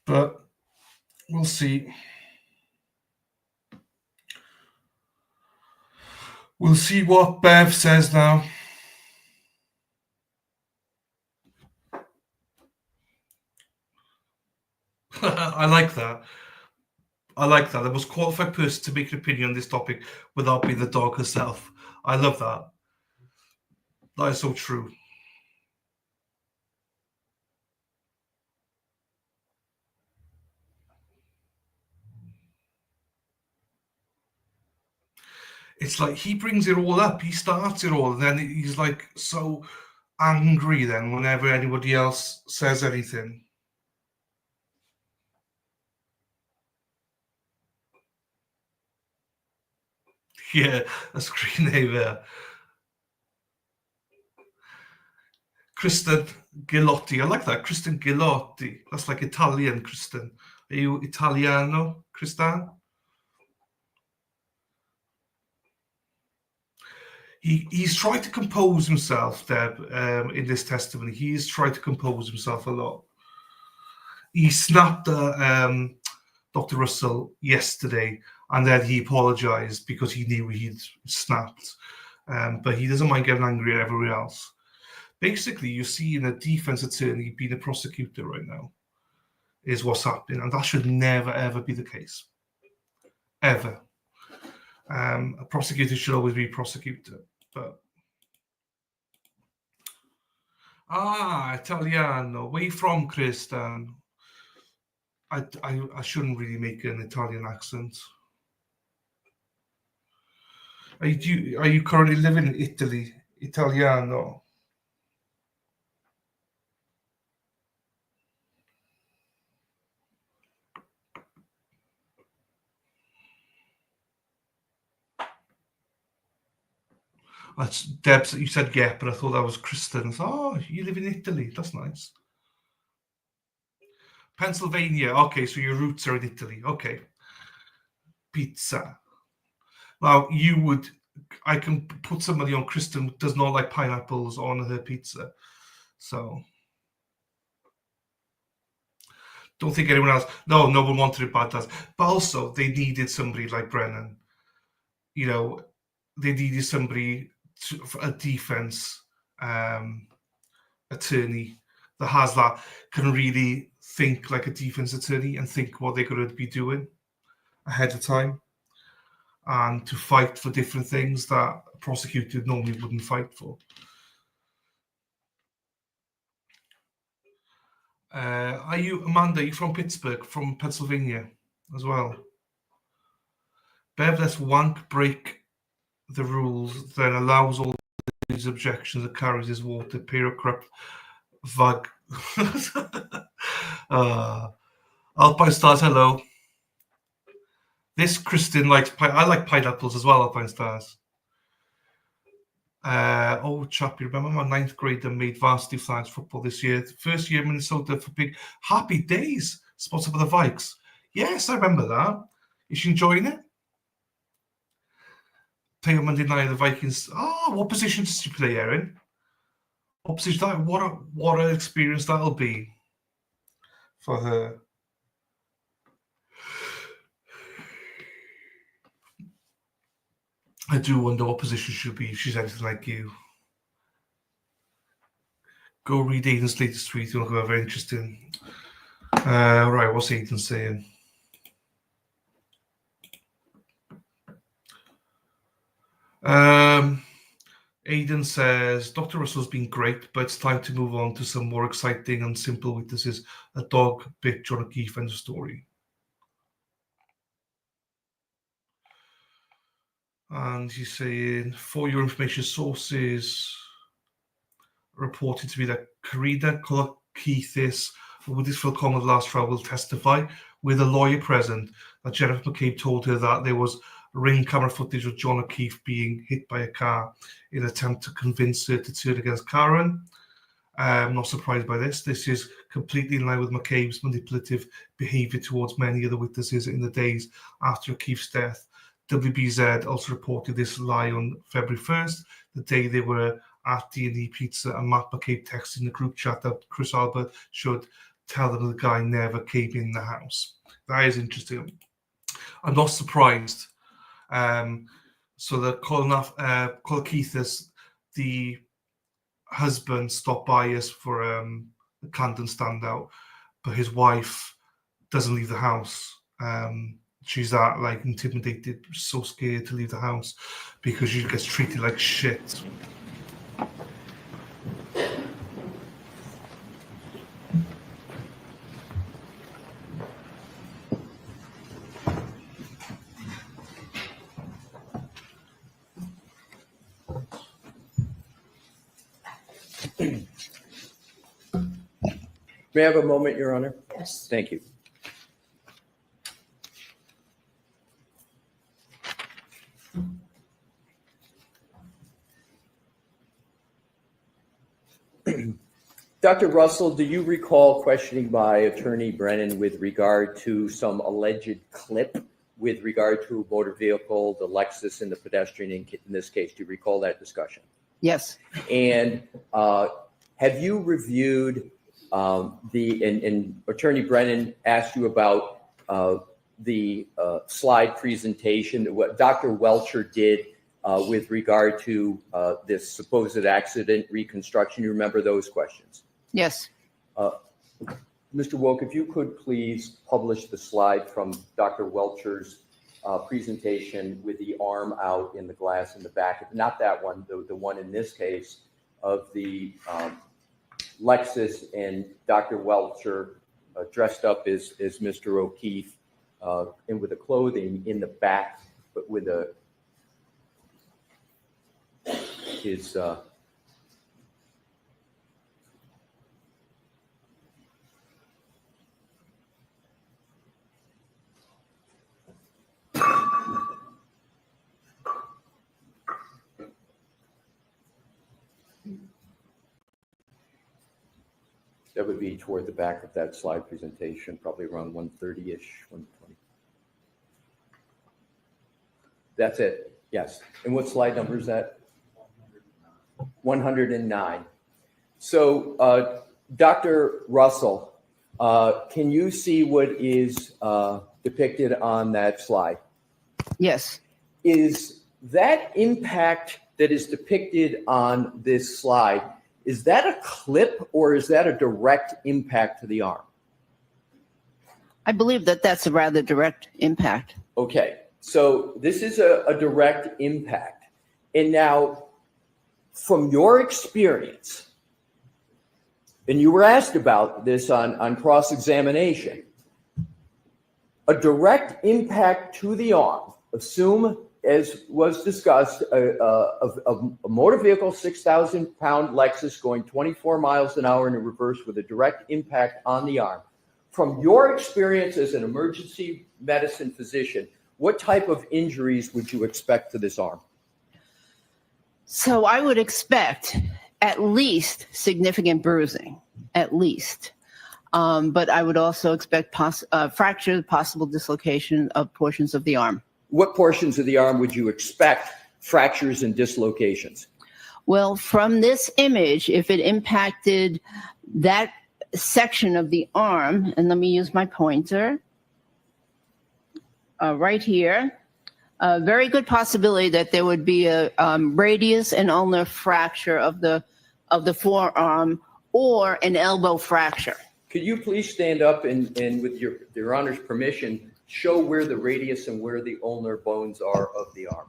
But we'll see. We'll see what Bev says now. I like that. The most qualified person to make an opinion on this topic without being the dog herself. I love that. That is so true. It's like he brings it all up. He starts it all, and then he's like so angry then whenever anybody else says anything. Yeah, a screen name there. Kristen Gilotti. I like that. Kristen Gilotti. That's like Italian, Kristen. Are you Italiano, Kristen? He's tried to compose himself, Deb, in this testimony. He's tried to compose himself a lot. He snapped at Dr. Russell yesterday, and then he apologized because he knew he'd snapped. But he doesn't mind getting angry at everybody else. Basically, you're seeing a defense attorney being a prosecutor right now, is what's happening. And that should never, ever be the case. Ever. A prosecutor should always be a prosecutor. But Italiano. Where you from, Kristen? I shouldn't really make an Italian accent. Are you currently living in Italy? Italiano. That's Deb. You said yeah, but I thought that was Kristen. Oh, you live in Italy. That's nice. Pennsylvania. Okay, so your roots are in Italy. Okay. Pizza. Now I can put somebody on Kristen who does not like pineapples on her pizza. So don't think anyone else. No one wanted it bad. But also they needed somebody like Brennan. They needed somebody for a defense attorney that can really think like a defense attorney and think what they're going to be doing ahead of time, and to fight for different things that a prosecutor normally wouldn't fight for. Are you, Amanda, are you from Pittsburgh, from Pennsylvania as well? Bev lets wank break the rules, then allows all these objections that carries his water, corrupt vag. Alpine Stars, hello. This Kristen likes I like pineapples as well, Alpine Stars. Chap, you remember my 9th grader made varsity flags football this year. First year Minnesota for big happy days, sponsored by the Vikes. Yes, I remember that. Is she enjoying it? Play on Monday night, the Vikings. Oh, what position does she play, Erin? What position? What an experience that'll be for her. I do wonder what position she'll be if she's anything like you. Go read Aidan's latest tweet. It'll go very interesting. Right, what's Aidan saying? Aidan says, Dr. Russell's been great, but it's time to move on to some more exciting and simple witnesses. A dog bit John O'Keefe and the story. And he's saying, for your information, sources reported to be that Karina Kolakithis, with this Phil Connor's last trial, will testify with a lawyer present that Jennifer McCabe told her that there was ring camera footage of John O'Keefe being hit by a car in an attempt to convince her to turn against Karen. I'm not surprised by this. This is completely in line with McCabe's manipulative behavior towards many of the witnesses in the days after O'Keefe's death. WBZ also reported this lie on February 1st, the day they were at D&D Pizza, and Matt McCabe texted in the group chat that Chris Albert should tell them the guy never came in the house. That is interesting. I'm not surprised. So the Kolakithis, the husband, stopped by us for a Camden standout, but his wife doesn't leave the house. She's that like intimidated, so scared to leave the house because she gets treated like shit. May I have a moment, Your Honor? Yes. Thank you. Dr. Russell, do you recall questioning by Attorney Brennan with regard to some alleged clip with regard to a motor vehicle, the Lexus and the pedestrian in this case? Do you recall that discussion? Yes. And have you reviewed and Attorney Brennan asked you about the slide presentation, what Dr. Welcher did with regard to this supposed accident reconstruction? You remember those questions? Yes. Mr. Woke, if you could please publish the slide from Dr. Welcher's presentation with the arm out in the glass in the back, not that one, the one in this case of the Lexus and Dr. Welcher dressed up as Mr. O'Keefe and with the clothing in the back, but with his that would be toward the back of that slide presentation, probably around 130-ish, 120. That's it, yes. And what slide number is that? 109. So, Dr. Russell, can you see what is depicted on that slide? Yes. Is that impact that is depicted on this slide, is that a clip or is that a direct impact to the arm? I believe that that's a rather direct impact. Okay, so this is a direct impact. And now, from your experience, and you were asked about this on cross-examination, a direct impact to the arm, assume, as was discussed, a motor vehicle, 6,000-pound Lexus going 24 miles an hour in reverse with a direct impact on the arm. From your experience as an emergency medicine physician, what type of injuries would you expect to this arm? So I would expect at least significant bruising, at least. But I would also expect fracture, possible dislocation of portions of the arm. What portions of the arm would you expect fractures and dislocations? Well, from this image, if it impacted that section of the arm, and let me use my pointer, right here, a very good possibility that there would be a radius and ulnar fracture of the forearm or an elbow fracture. Could you please stand up and with your Honor's permission, show where the radius and where the ulnar bones are of the arm?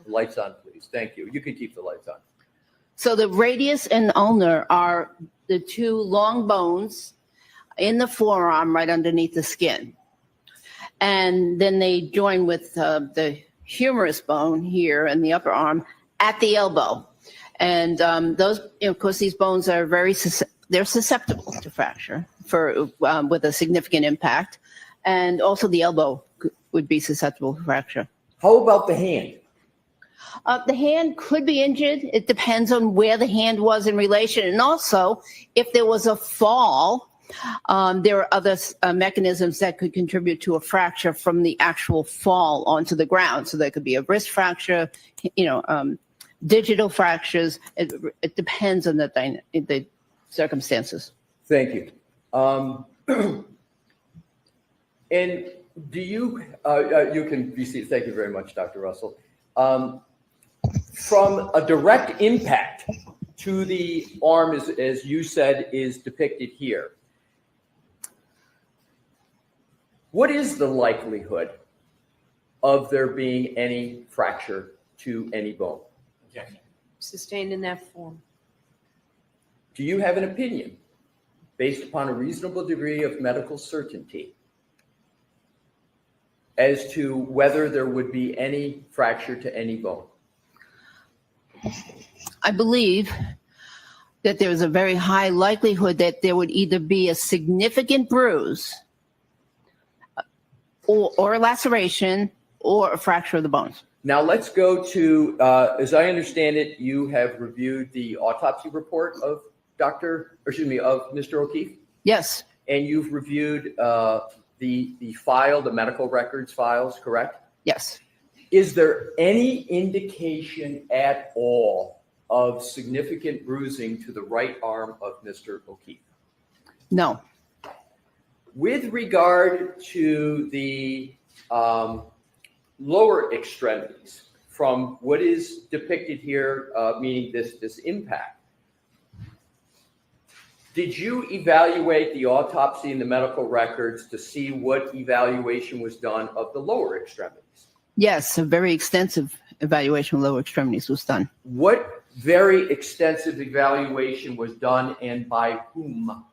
Lights on, please. Thank you. You can keep the lights on. So the radius and ulnar are the two long bones in the forearm right underneath the skin. And then they join with the humerus bone here in the upper arm at the elbow. And those, of course, these bones are they're susceptible to fracture with a significant impact. And also the elbow would be susceptible to fracture. How about the hand? The hand could be injured. It depends on where the hand was in relation. And also, if there was a fall, there are other mechanisms that could contribute to a fracture from the actual fall onto the ground. So there could be a wrist fracture, digital fractures. It depends on the circumstances. Thank you. And do you, you can be seated. Thank you very much, Dr. Russell. From a direct impact to the arm, as you said, is depicted here. What is the likelihood of there being any fracture to any bone? Sustained in that form. Do you have an opinion based upon a reasonable degree of medical certainty as to whether there would be any fracture to any bone? I believe that there is a very high likelihood that there would either be a significant bruise or a laceration or a fracture of the bones. Now let's go to, as I understand it, you have reviewed the autopsy report of Mr. O'Keefe? Yes. And you've reviewed the file, the medical records files, correct? Yes. Is there any indication at all of significant bruising to the right arm of Mr. O'Keefe? No. With regard to the lower extremities, from what is depicted here, meaning this impact, did you evaluate the autopsy and the medical records to see what evaluation was done of the lower extremities? Yes, a very extensive evaluation of lower extremities was done. What very extensive evaluation was done and by whom?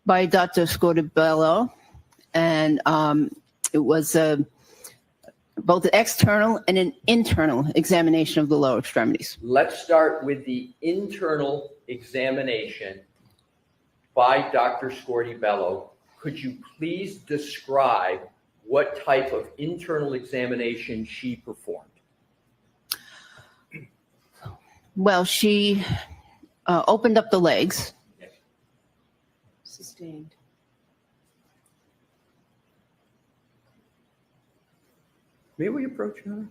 By Dr. Scortibello, and it was both an external and an internal examination of the lower extremities. Let's start with the internal examination by Dr. Scortibello. Could you please describe what type of internal examination she performed? Well, she opened up the legs. Sustained. May we approach her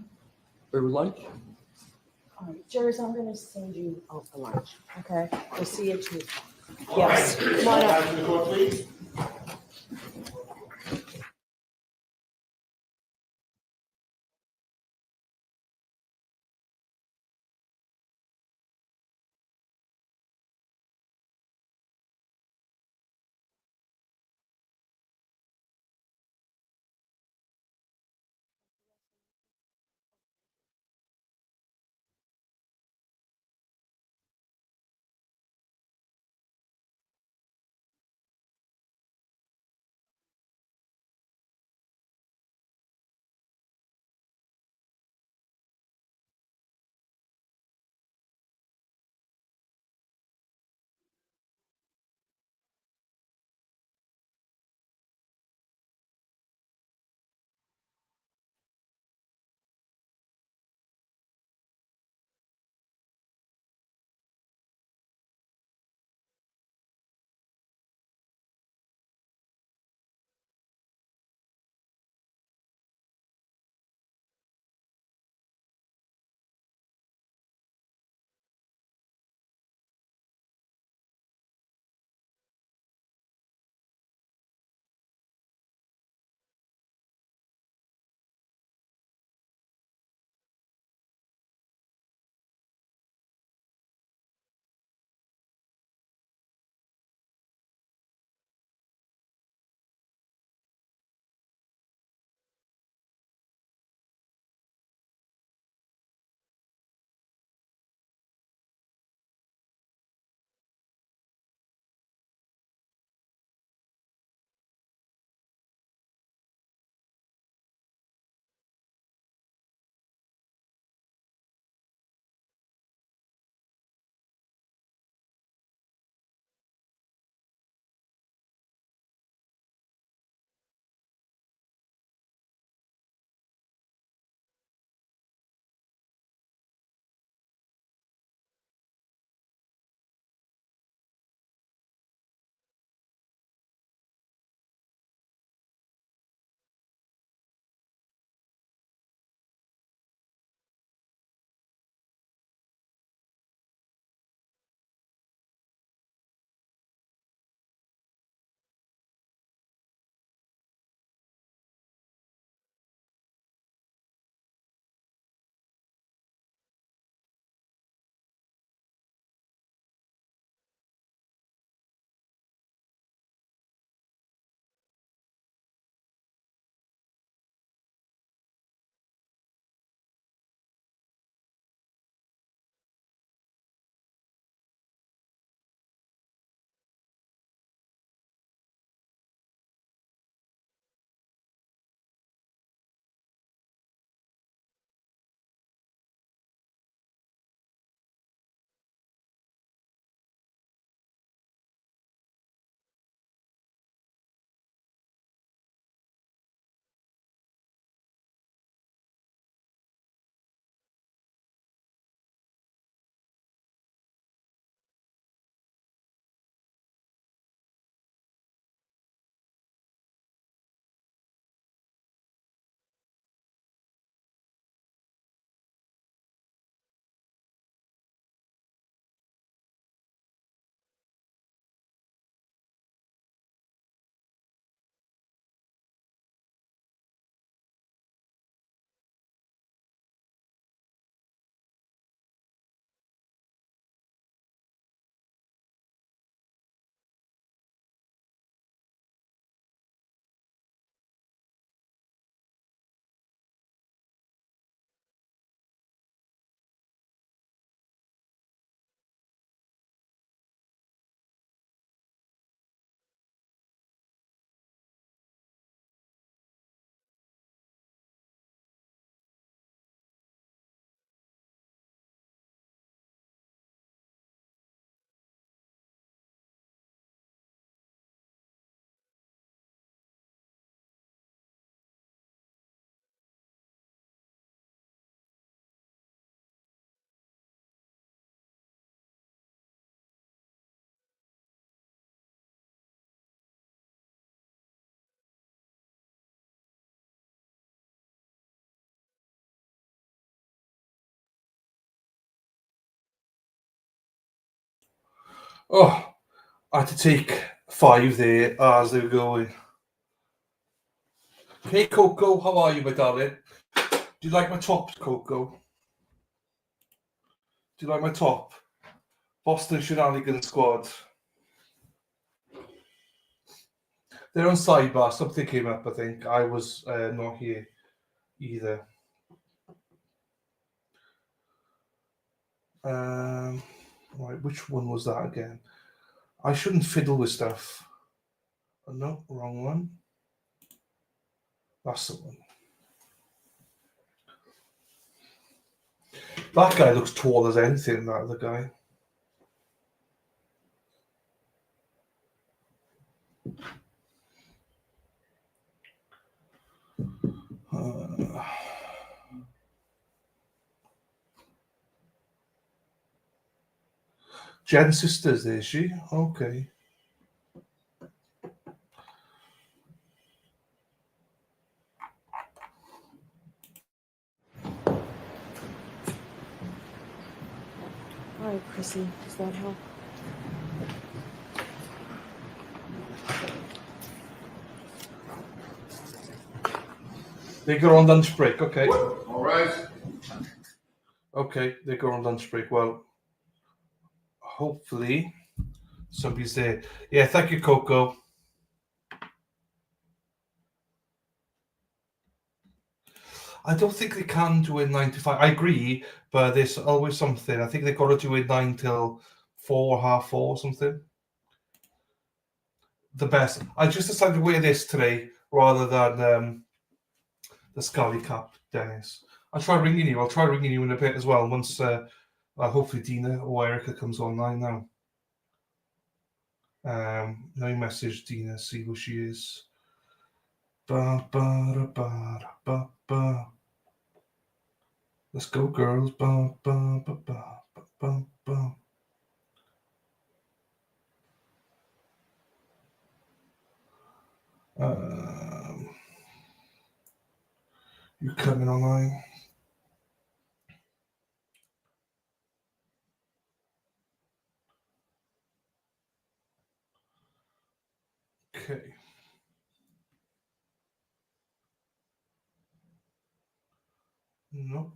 for lunch? All right, Jerry, I'm going to send you out for lunch. Okay, we'll see you too. Yes, come on up. Oh, I had to take 5 there as they were going. Hey, Coco, how are you, my darling? Do you like my top, Coco? Do you like my top? Boston Shenanigans Squad. They're on sidebar. Something came up, I think. I was not here either. Right, which one was that again? I shouldn't fiddle with stuff. Oh, no, wrong one. That's the one. That guy looks tall as anything, that other guy. Jen's sister's there, is she? Okay. All right, Chrissy, does that help? They go on lunch break, okay. All right. Okay, they go on lunch break. Well, hopefully somebody's there. Yeah, thank you, Coco. I don't think they can do it 9 to 5. I agree, but there's always something. I think they've got to do it 9 till 4, half 4 or something. The best. I just decided to wear this today rather than the Scully cap, Dennis. I'll try ringing you. I'll try ringing you in a bit as well. Once, hopefully, Dina or Erica comes online now. Let me message Dina, see who she is. Ba, ba, da, ba, da, ba, ba. Let's go, girls. Ba, ba, ba, ba, ba, ba, ba. You coming online? Okay. Nope.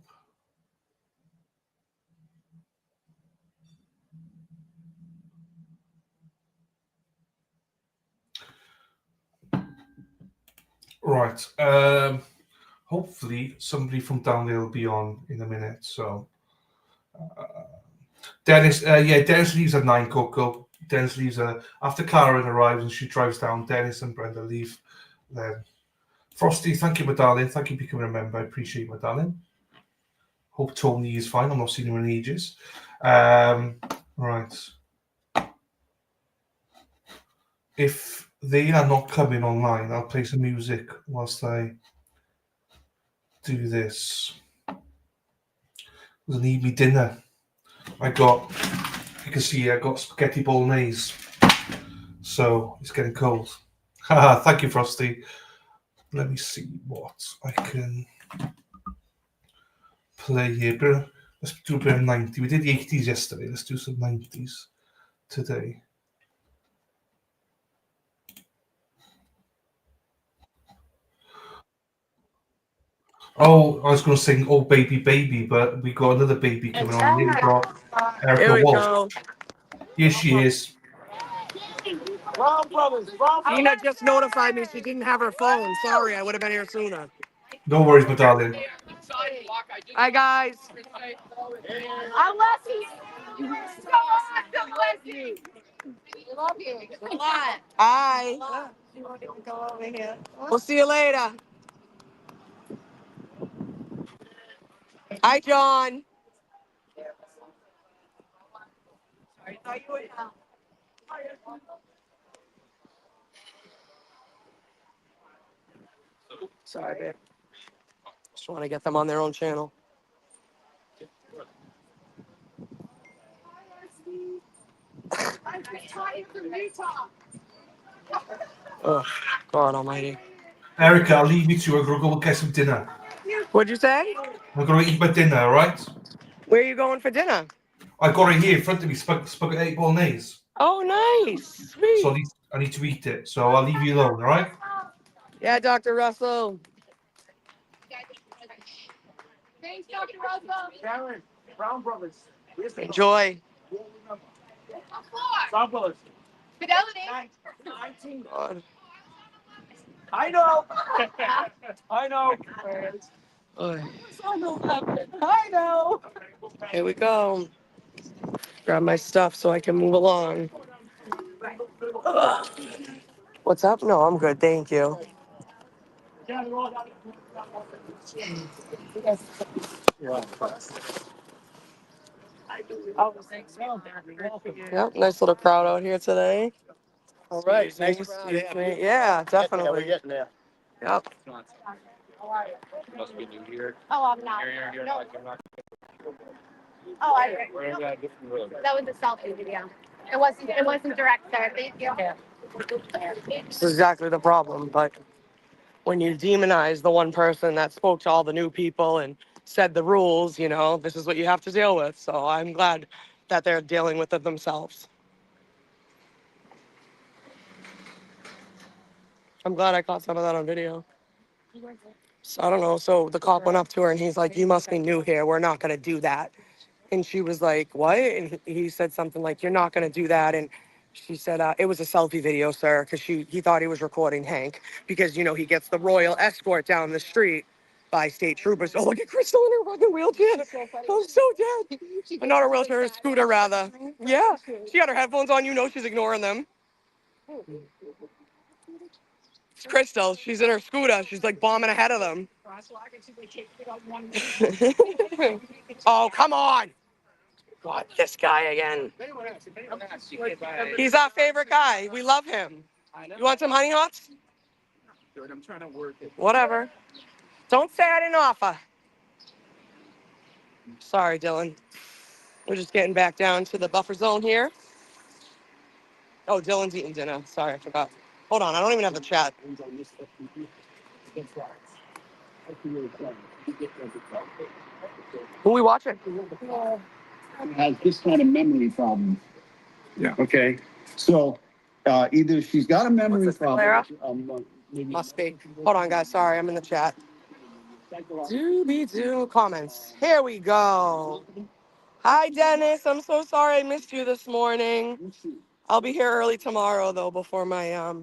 Right. Hopefully somebody from down there will be on in a minute. So, Dennis, Dennis leaves at 9, Coco. Dennis leaves after Karen arrives and she drives down. Dennis and Brenda leave then. Frosty, thank you, my darling. Thank you for becoming a member. I appreciate you, my darling. Hope Tony is fine. I'm not seeing him in ages. Right. If they are not coming online, I'll play some music whilst I do this. I need me dinner. You can see I got spaghetti bolognese. So it's getting cold. Thank you, Frosty. Let me see what I can play here. Let's do a bit of 90s. We did the 80s yesterday. Let's do some 90s today. Oh, I was going to sing "Oh Baby Baby," but we got another baby coming on. Here we got Erica Walsh. Here she is. Tina just notified me she didn't have her phone. Sorry, I would have been here sooner. No worries, my darling. Hi, guys. I'm Leslie. Love you. A lot. Hi. Go over here. We'll see you later. Hi, John. Sorry, babe. Just want to get them on their own channel. I'm tired from Utah. Oh, God almighty. Erica, I'll leave you to. I'm going to go get some dinner. What'd you say? I'm going to eat my dinner, all right? Where are you going for dinner? I got it here in front of me, spaghetti bolognese. Oh, nice. Sweet. So I need to eat it. So I'll leave you alone, all right? Yeah, Dr. Russell. Thanks, Dr. Russell. Karen, Brown Brothers. Enjoy. Brown Brothers. Fidelity. 19. God. I know. I know. Oy. I know. Here we go. Grab my stuff so I can move along. Ugh. What's up? No, I'm good. Thank you. Yep, nice little crowd out here today. All right. Excuse Nice me, crowd, excuse yeah. me. Yeah, We're definitely. getting there. Yep. Must be new here. Oh, I'm not. You're No. like, I'm not. Oh, I. We're in that different room. That was a selfie video. It wasn't direct there. Thank you. This is exactly the problem. But when you demonize the one person that spoke to all the new people and said the rules, you know, this is what you have to deal with. So I'm glad that they're dealing with it themselves. I'm glad I caught some of that on video. So I don't know. So the cop went up to her and he's like, "You must be new here. We're not going to do that." And she was like, "What?" And he said something like, "You're not going to do that." And she said, "It was a selfie video, sir," because he thought he was recording Hank because, you know, he gets the royal escort down the street by state troopers. Oh, look at Crystal in her fucking wheelchair. I'm so dead. Not a wheelchair, a scooter, rather. Yeah. She got her headphones on. You know she's ignoring them. It's Crystal. She's in her scooter. She's like bombing ahead of them. Oh, come on. God, this guy again. He's our favorite guy. We love him. You want some honey hots? I'm trying to work it. Whatever. Don't say I didn't offer. Sorry, Dylan. We're just getting back down to the buffer zone here. Oh, Dylan's eating dinner. Sorry, I forgot. Hold on, I don't even have the chat. Who we watching? Has this kind of memory problem. Yeah. Okay. So either she's got a memory What's this, problem. Clara? Must be. Hold on, guys. Sorry, I'm in the chat. Doobie-doo comments. Here we go. Hi, Dennis. I'm so sorry I missed you this morning. I'll be here early tomorrow, though, before my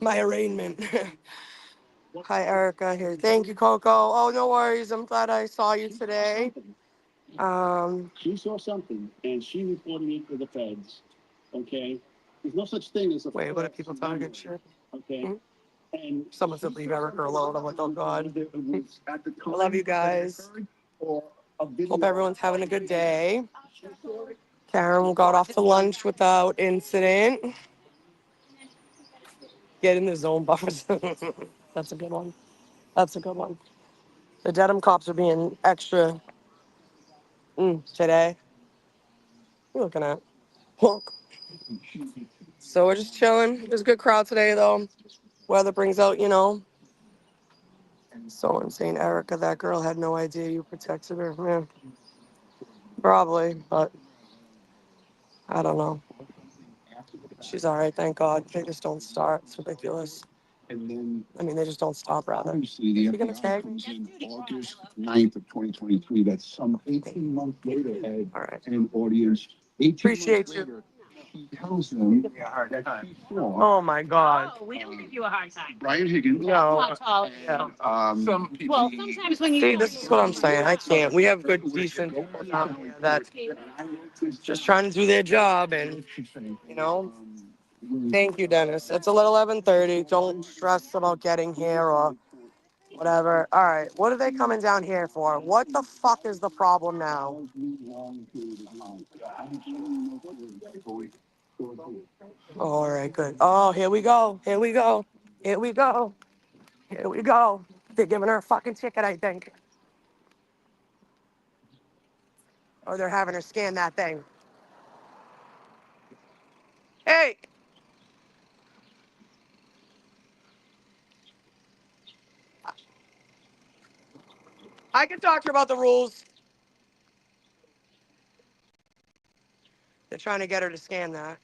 arraignment. Hi, Erica here. Thank you, Coco. Oh, no worries. I'm glad I saw you today. She saw something and she reported it to the feds. Okay. There's no such thing as a. Wait, what are people talking shit? Okay. Hmm? And Someone said leave Erica alone. I'm like, oh, God. I love you guys. Hope everyone's having a good day. Karen got off to lunch without incident. Get in the zone buffers. That's a good one. That's a good one. The Dedham cops are being extra today. What are you looking at? Look. So we're just chilling. There's a good crowd today, though. Weather brings out, you know. Someone saying, Erica, that girl had no idea you protected her. Yeah, probably, but I don't know. She's all right, thank God. They just don't start. It's ridiculous. I mean, they just don't stop, rather. Obviously, the Is he gonna FBI tag? comes in August 9th of 2023. That's some 18 months later, Ed, All right. and audience. 18 Appreciate months you. later, she tells them that she saw Oh, my God. We don't give you a hard time. Brian Higgins. No. And, Some people. Well, sometimes when you. See, this is what I'm saying. I can't. We have good, decent people down here that just trying to do their job, and, you know, thank you, Dennis. It's a little 11:30. Don't stress about getting here or whatever. All right. What are they coming down here for? What the fuck is the problem now? All right, good. Oh, here we go. Here we go. Here we go. Here we go. They're giving her a fucking ticket, I think. Or they're having her scan that thing. Hey! I can talk to you about the rules. They're trying to get her to scan that.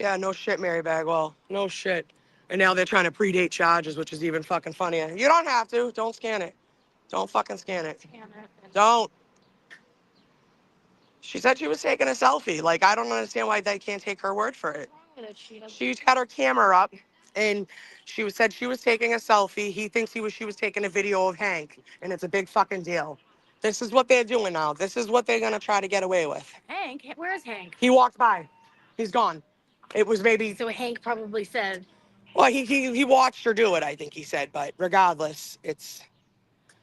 Yeah, no shit, Mary Bagwell. No shit. And now they're trying to predate charges, which is even fucking funnier. You don't have to. Don't scan it. Don't fucking scan it. Don't. She said she was taking a selfie. Like, I don't understand why they can't take her word for it. She had her camera up, and said she was taking a selfie. He thinks she was taking a video of Hank, and it's a big fucking deal. This is what they're doing now. This is what they're gonna try to get away with. Hank, where's Hank? He walked by. He's gone. It was maybe. So Hank probably said, Well, he watched her do it. I think he said, but regardless,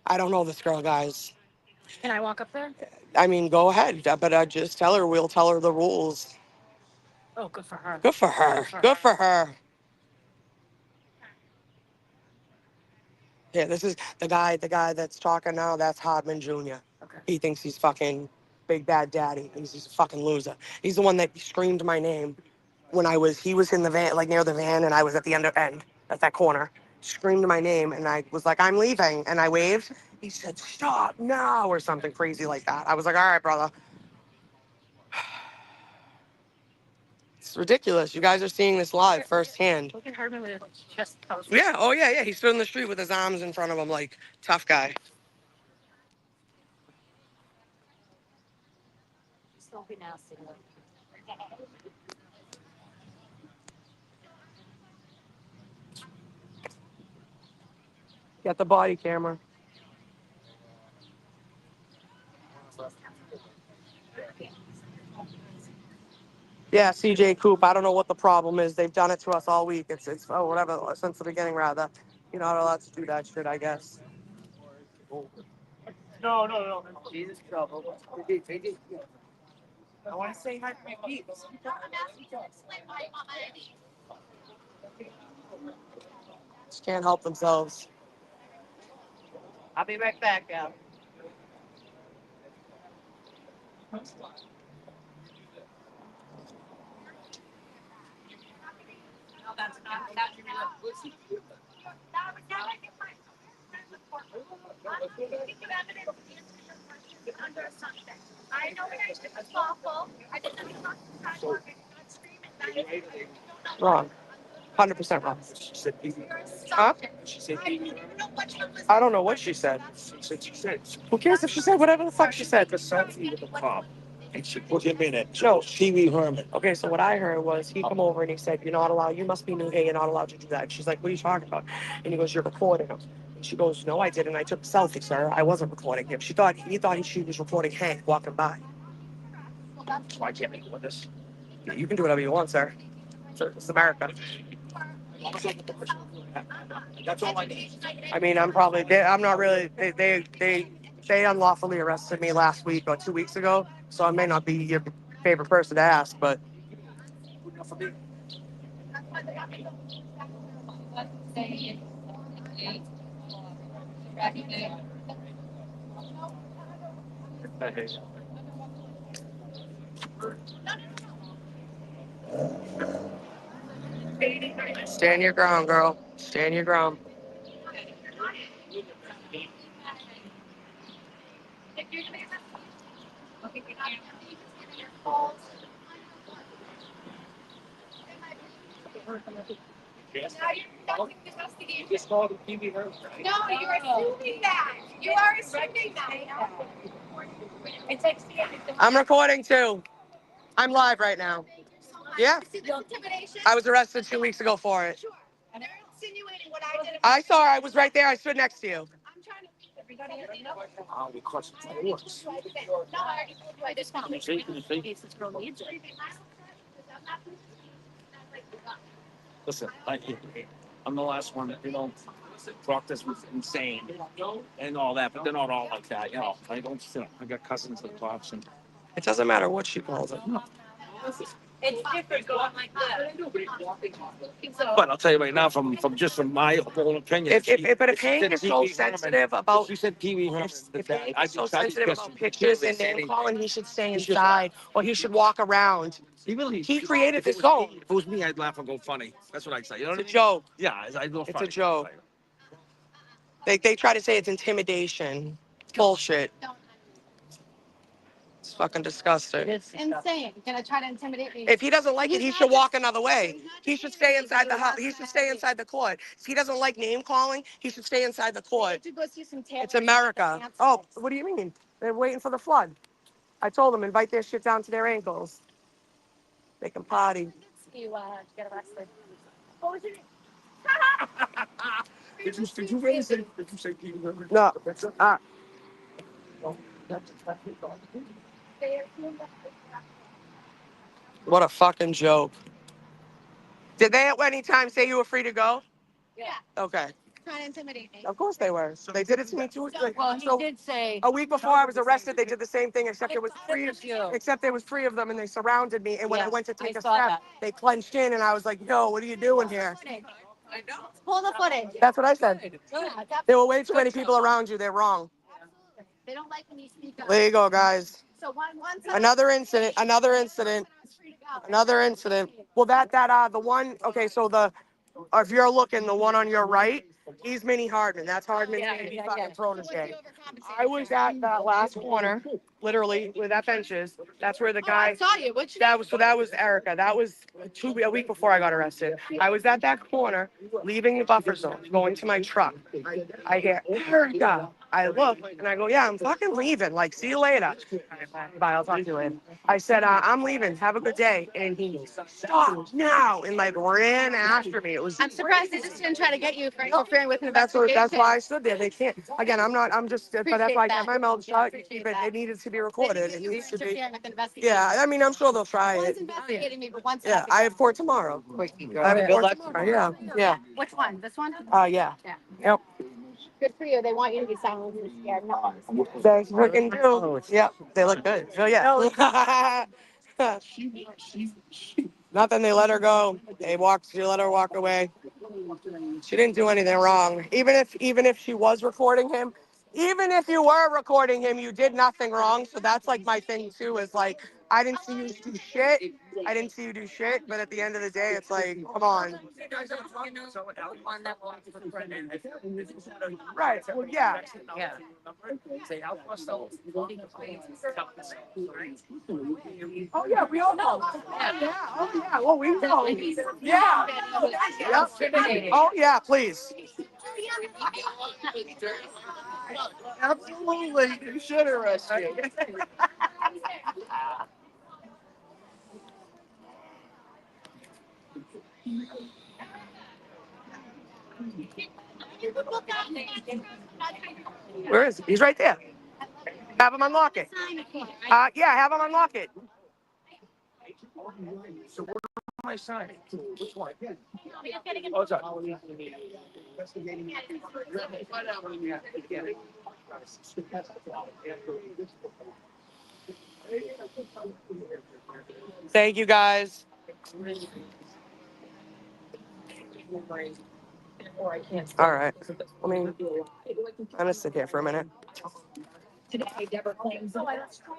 I don't know this girl, guys. "Can I walk up there?" I mean, go ahead, but I just tell her we'll tell her the rules. Oh, good for her. Good for her. Good for her. Yeah, this is the guy that's talking now. That's Hardman Jr. Okay. He thinks he's fucking Big Bad Daddy. He's a fucking loser. He's the one that screamed my name when he was in the van, like near the van, and I was at the end at that corner. Screamed my name, and I was like, I'm leaving, and I waved. He said, stop now, or something crazy like that. I was like, all right, brother. It's ridiculous. You guys are seeing this live firsthand. Look at Hardman with his chest out. Yeah, oh yeah. He stood in the street with his arms in front of him like, tough guy. Don't be nasty. Get the body camera. Yeah, CJ Coop. I don't know what the problem is. They've done it to us all week. It's whatever, since the beginning rather. You're not allowed to do that shit, I guess. No. Jesus trouble. I want to say hi to my peeps. Just can't help themselves. I'll be right back, Al. Wrong. 100% wrong. She said, Huh? She said, I don't know what she said. she said, Who cares if she said whatever the fuck she said? a selfie with a cop, and she put him in it. No. Pee Wee Herman. Okay, so what I heard was he come over and he said, you're not allowed, you must be new here, you're not allowed to do that. She's like, what are you talking about? And he goes, you're recording him. And she goes, no, I didn't. I took a selfie, sir. I wasn't recording him. She thought she was recording Hank walking by. Why can't we do this? You can do whatever you want, sir. It's America. That's all I need. I mean, I'm not really, they unlawfully arrested me last week or 2 weeks ago, so I may not be your favorite person to ask, but stand your ground, girl. Stand your ground. Just called the Pee Wee Herman. No, you're assuming that. You are assuming that. I'm recording too. I'm live right now. Yeah. I was arrested 2 weeks ago for it. They're insinuating what I did. I saw her. I was right there. I stood next to you. I'm trying to make everybody know. Because it works. No, I already told you I just want to make sure this girl needs it. Listen, I'm the last one that, Proctor's was insane and all that, but they're not all like that, I don't, I got cousins that talks and. It doesn't matter what she calls it. It's different going like that. But I'll tell you right now, from my own opinion. If Hank is so sensitive about, She said Pee Wee Herman. if Hank is so sensitive about pictures and name calling, he should stay inside or he should walk around. He created this zone. If it was me, I'd laugh and go funny. That's what I'd say. You know what I It's mean? a joke. Yeah, I'd go It's funny. a joke. They try to say it's intimidation. Bullshit. It's It's fucking disgusting. It's insane. Gonna try to intimidate me. If he doesn't like it, he He's should not walk just- another way. He should stay inside the house. He should stay inside the court. If he doesn't like name calling, he should stay inside the court. To go see some tailors. It's America. Oh, what do you mean? They're waiting for the flood. I told them invite their shit down to their ankles. They can party. You get arrested. What was your name? Did you really say, did you say Peter River? No. What a fucking joke. Did they at any time say you were free to go? Yeah. Okay. Trying to intimidate me. Of course they were. So they did it to me too. Well, he did say. A week before I was arrested, they did the same thing, except I there was thought it was you. except there was three of them, and they surrounded me. And when I Yes, went to take I a saw step, that. they clenched in, and I was like, "Yo, what are you doing here?" Pull the footage. That's what I said. Yeah, There were way too many people around you. They're wrong. they don't like when you speak up. There you go, guys. So one Another incident. Another incident. Another incident. Well, the one. Okay, so if you're looking, the one on your right, he's Minnie Hardman. That's Hardman's fucking protege. I was at that last corner, literally, where that bench is. That's where the guy. I saw you. What's your That was Erica. That was a week before I got arrested. I was at that corner, leaving the buffer zone, going to my truck. I hear Erica. I look and I go, yeah, I'm fucking leaving. Like, see you later. Bye, I'll talk to you later. I said, I'm leaving. Have a good day. And he stopped now and like ran after me. It was. I'm surprised they just didn't try to get you for interfering with an That's investigation. why I stood there. They can't. Again, I'm just. But that's why I kept my mouth shut. Appreciate But that. it needed to be recorded. It You needs to be. interfering with an investigation. Yeah, I mean, I'm sure they'll try One's it. investigating me, but one's Yeah, I have court tomorrow. I have court tomorrow. Yeah. Which one? This one? Yeah. Yeah. Yep. Good for you. They want you to be silent and scared. No. They freaking do. Yep. They look good. So yeah. Nothing. They let her go. She let her walk away. She didn't do anything wrong. Even if she was recording him, even if you were recording him, you did nothing wrong. So that's like my thing too. Is like I didn't see you do shit. I didn't see you do shit. But at the end of the day, it's like, come on. Right. Well, yeah. Oh yeah, we all know. Yeah. Oh yeah. Well, we know. Yeah. Yep. Oh yeah. Please. Absolutely, you should arrest you. Where is he? He's right there. Have him unlock it. Yeah, have him unlock it. So what am I signing? Which one? Oh, it's up. Thank you, guys. All right. I mean, I'm gonna sit here for a minute.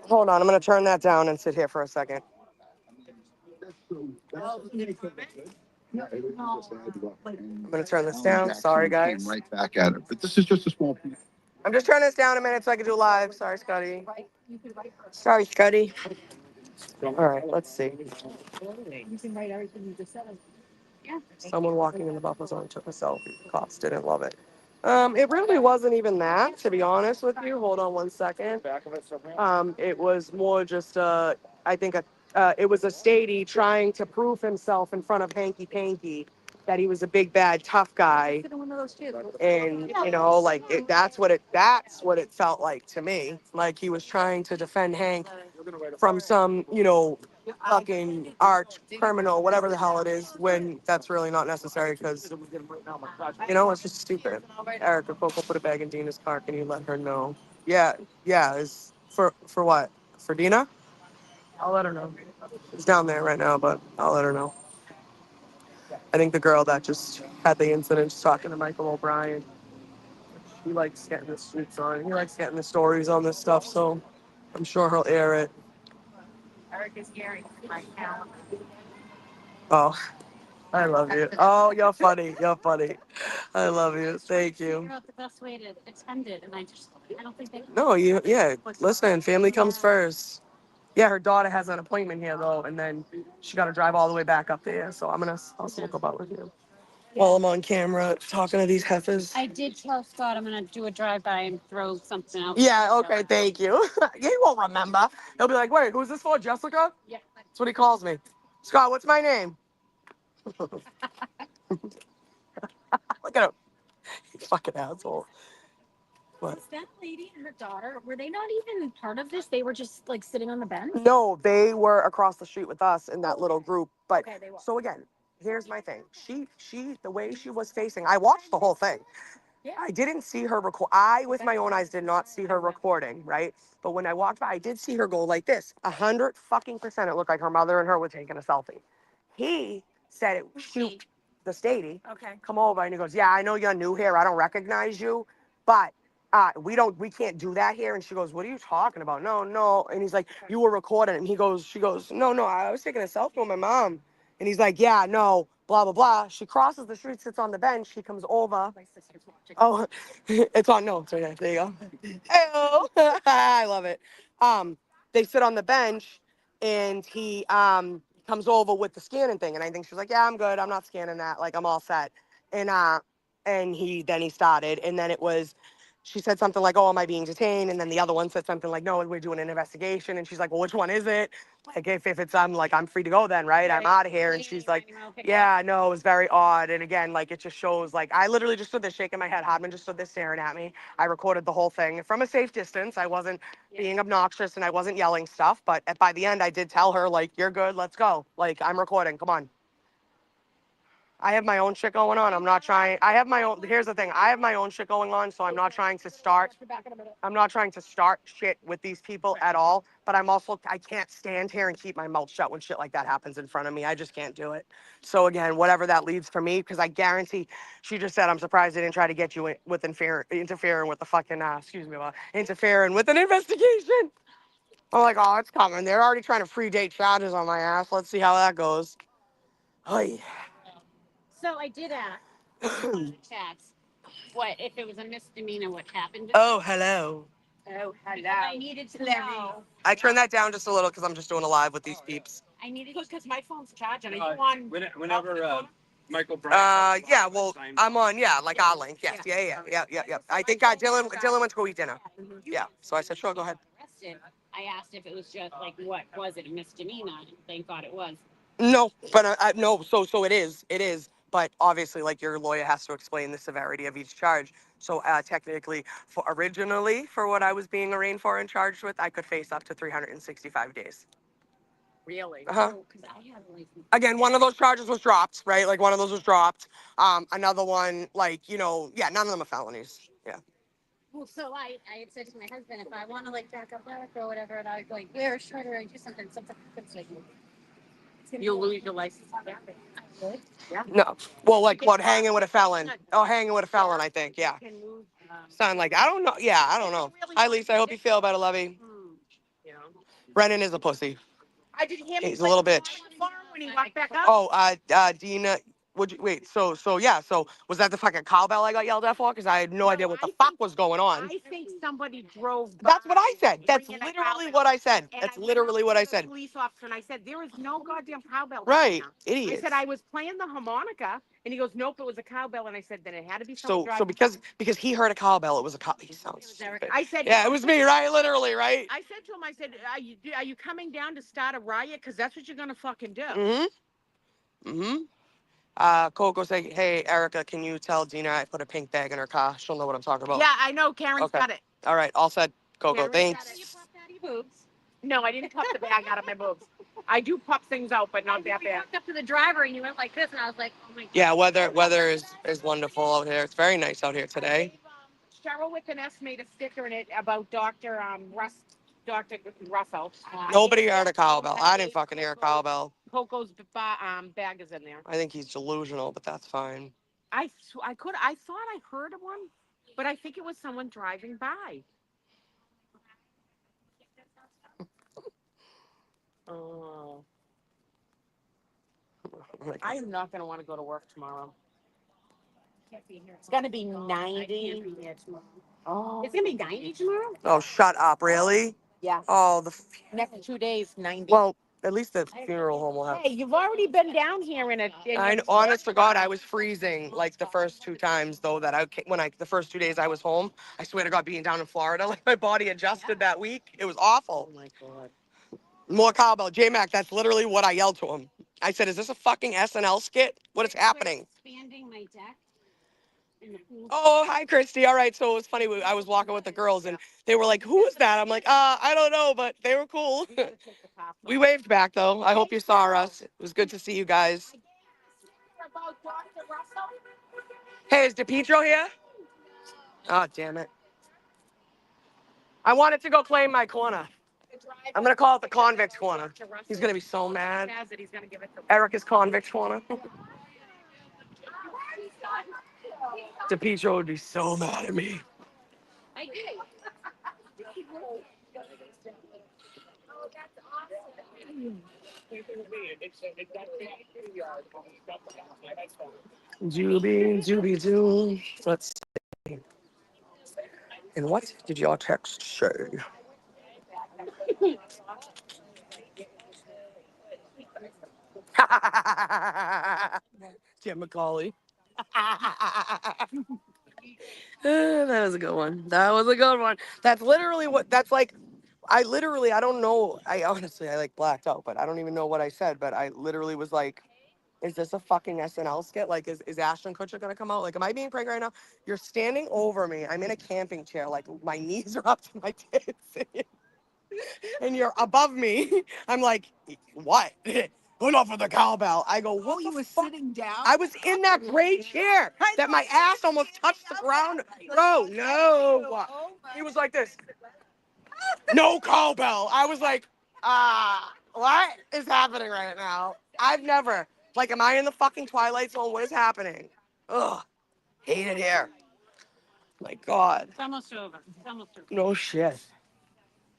Hold on, I'm gonna turn that down and sit here for a second. I'm gonna turn this down. Sorry, guys. Right back at it, but this is just a small piece. I'm just turning this down a minute so I can do live. Sorry, Scotty. Sorry, Scotty. All right, let's see. You can write everything you just said. Yeah. Someone walking in the buffer zone took a selfie. Cops didn't love it. It really wasn't even that, to be honest with you. Hold on one second. It was more just, I think, it was a Stady trying to prove himself in front of Hanky Panky that he was a big, bad, tough guy. And, you know, like, that's what it felt like to me. Like he was trying to defend Hank from some, you know, fucking arch criminal, whatever the hell it is, when that's really not necessary because, you know, it's just stupid. Erica, Coco put a bag in Dina's car. Can you let her know? Yeah, is for what? For Dina? I'll let her know. It's down there right now, but I'll let her know. I think the girl that just had the incident is talking to Michael O'Brien. He likes getting the suits on. He likes getting the stories on this stuff, so I'm sure he'll air it. Eric is hearing right now. Oh, I love you. Oh, you're funny. You're funny. I love you. Thank you. Figure out the best way to attend it, and I don't think they. No, yeah. Listen, family comes first. Yeah, her daughter has an appointment here though, and then she got to drive all the way back up there. So I'll smoke about with you while I'm on camera talking to these heifers. I did tell Scott I'm gonna do a drive-by and throw something out. Yeah, okay, thank you. He won't remember. He'll be like, wait, who's this for, Jessica? Yeah. That's what he calls me. Scott, what's my name? Look at him. You fucking asshole. What? Was that lady and her daughter, were they not even part of this? They were just like sitting on the bench? No, they were across the street with us in that little group. But Okay, they were. so again, here's my thing. The way she was facing, I watched the whole thing. Yeah. I didn't see her record. I, with my own eyes, did not see her recording, right? But when I walked by, I did see her go like this. 100% it looked like her mother and her were taking a selfie. He said it, shoot, the statey, Okay. come over, and he goes, yeah, I know you're new here. I don't recognize you, but we can't do that here. And she goes, what are you talking about? No. And he's like, you were recording. And she goes, no, I was taking a selfie with my mom. And he's like, yeah, no, blah, blah, blah. She crosses the street, sits on the bench. He comes over. My sister's watching. Oh, it's on. No, it's right there. There you go. Hey-oh. I love it. They sit on the bench, and he comes over with the scanning thing, and I think she was like, "Yeah, I'm good. I'm not scanning that. Like, I'm all set." And he started, and then it was. She said something like, "Oh, am I being detained?" And then the other one said something like, "No, we're doing an investigation." And she's like, "Well, which one is it?" Like, if it's I'm free to go then, right? I'm out of here. And she's like, "Yeah, no, it was very odd." And again, like, it just shows, like, I literally just stood there shaking my head. Hardman just stood there staring at me. I recorded the whole thing from a safe distance. I wasn't being obnoxious and I wasn't yelling stuff. But by the end, I did tell her, like, "You're good. Let's go. Like, I'm recording. Come on." I have my own shit going on. I'm not trying. Here's the thing. I have my own shit going on, so I'm not trying to start shit with these people at all. But I can't stand here and keep my mouth shut when shit like that happens in front of me. I just can't do it. So again, whatever that leads for me, because I guarantee, she just said, I'm surprised they didn't try to get you with interfering with the fucking, interfering with an investigation. I'm like, oh, it's coming. They're already trying to predate charges on my ass. Let's see how that goes. Oy. So I did ask chats what if it was a misdemeanor, what happened. Oh, hello. Oh, hello. I needed to know. I turned that down just a little because I'm just doing a live with these peeps. I needed Because my phone's charging. Are you on? Whenever Michael Bryan. Yeah, well, I'm on, like our link. Yes, yeah. I think Dylan went to go eat dinner. Yeah, so I said, sure, go ahead. Arrested. I asked if it was just like, what was it, a misdemeanor? And thank God it was. No, but no, so it is. But obviously, like, your lawyer has to explain the severity of each charge. So technically, originally, for what I was being arraigned for and charged with, I could face up to 365 days. Really? Uh-huh. Oh, 'cause I have a license. Again, one of those charges was dropped, right? Like, one of those was dropped. Another one, like, none of them are felonies. Yeah. Well, so I had said to my husband, if I want to like back up work or whatever, and I was like, wear a shirt or do something happens, like, You'll lose your license. Yeah. No. Well, like, what, hanging with a felon? Oh, hanging with a felon, I think, yeah. Sound like, I don't know. Yeah, I don't know. Hi, Lisa. I hope you feel better, lovey. Brennan is a pussy. I did hear He's a little bitch. when he walked back up. Oh, Dina, so was that the fucking cowbell I got yelled at for? Because I had no idea what the fuck was going on. I think somebody drove. That's what I said. That's bringing a literally cowbell. what I said. And That's I went literally up what to I the said. Police officer, and I said, there is no goddamn cowbell. Right, I idiots. said, I was playing the harmonica, and he goes, nope, it was a cowbell. And I said, then it had to be someone So driving. because he heard a cowbell, it was a cow. He sounds stupid. I said, Yeah, it was me, right? Literally, right? I said to him, I said, are you coming down to start a riot? Because that's what you're gonna fucking do. Mm-hmm. Coco said, hey, Erica, can you tell Dina I put a pink bag in her car? She'll know what I'm talking about. Yeah, I know. Karen's Okay. got it. All right, all said, Coco. Karen's Thanks. got it. You popped out of your boobs. No, I didn't pop the bag out of my boobs. I do pop things out, but not that You bad. walked up to the driver and you went like this, and I was like, oh my God. Yeah, weather is wonderful out here. It's very nice out here today. Cheryl with an S made a sticker in it about Dr. Russell. Nobody heard a cowbell. I didn't fucking hear a cowbell. Coco's bag is in there. I think he's delusional, but that's fine. I thought I heard one, but I think it was someone driving by. Oh. I am not going to want to go to work tomorrow. It's going to be 90. Oh. It's going to be 90 tomorrow? Oh, shut up. Really? Yeah. Oh, the Next 2 days, 90. well, at least the funeral home will have. Hey, you've already been down here in a. Honest to God, I was freezing like the first 2 times though that the first 2 days I was home. I swear to God, being down in Florida, like my body adjusted that week. It was awful. Oh my God. More cowbell, J Mac. That's literally what I yelled to him. I said, "Is this a fucking SNL skit? What is happening?" Expanding my deck in the pool. Oh, hi, Christy. All right, so it was funny. I was walking with the girls, and they were like, "Who is that?" I'm like, I don't know, but they were cool." We waved back, though. I hope you saw us. It was good to see you guys. Hey, is DePietro here? Oh, damn it. I wanted to go claim my corner. I'm going to call it the convict corner. He's going to be so mad. Erica's convict corner. DePietro would be so mad at me. Jooby doo. Let's see. And what did your text say? Tim McCauley. That was a good one. That was a good one. That's literally what. That's like. I don't know. I honestly, I like blacked out, but I don't even know what I said. But I literally was like, "Is this a fucking SNL skit? Like, is Ashton Kutcher gonna come out? Like, am I being pranked right now? You're standing over me. I'm in a camping chair. Like, my knees are up to my tits, and you're above me. I'm like, what? Enough of the cowbell. I go, what? You were sitting down? I was in that gray chair that my ass almost touched the ground. Bro, no. He was like this. No cowbell. I was like, what is happening right now? I've never, like, am I in the fucking Twilight Zone? What is happening? Ugh, hate it here. My God. It's almost over. It's almost over. No shit.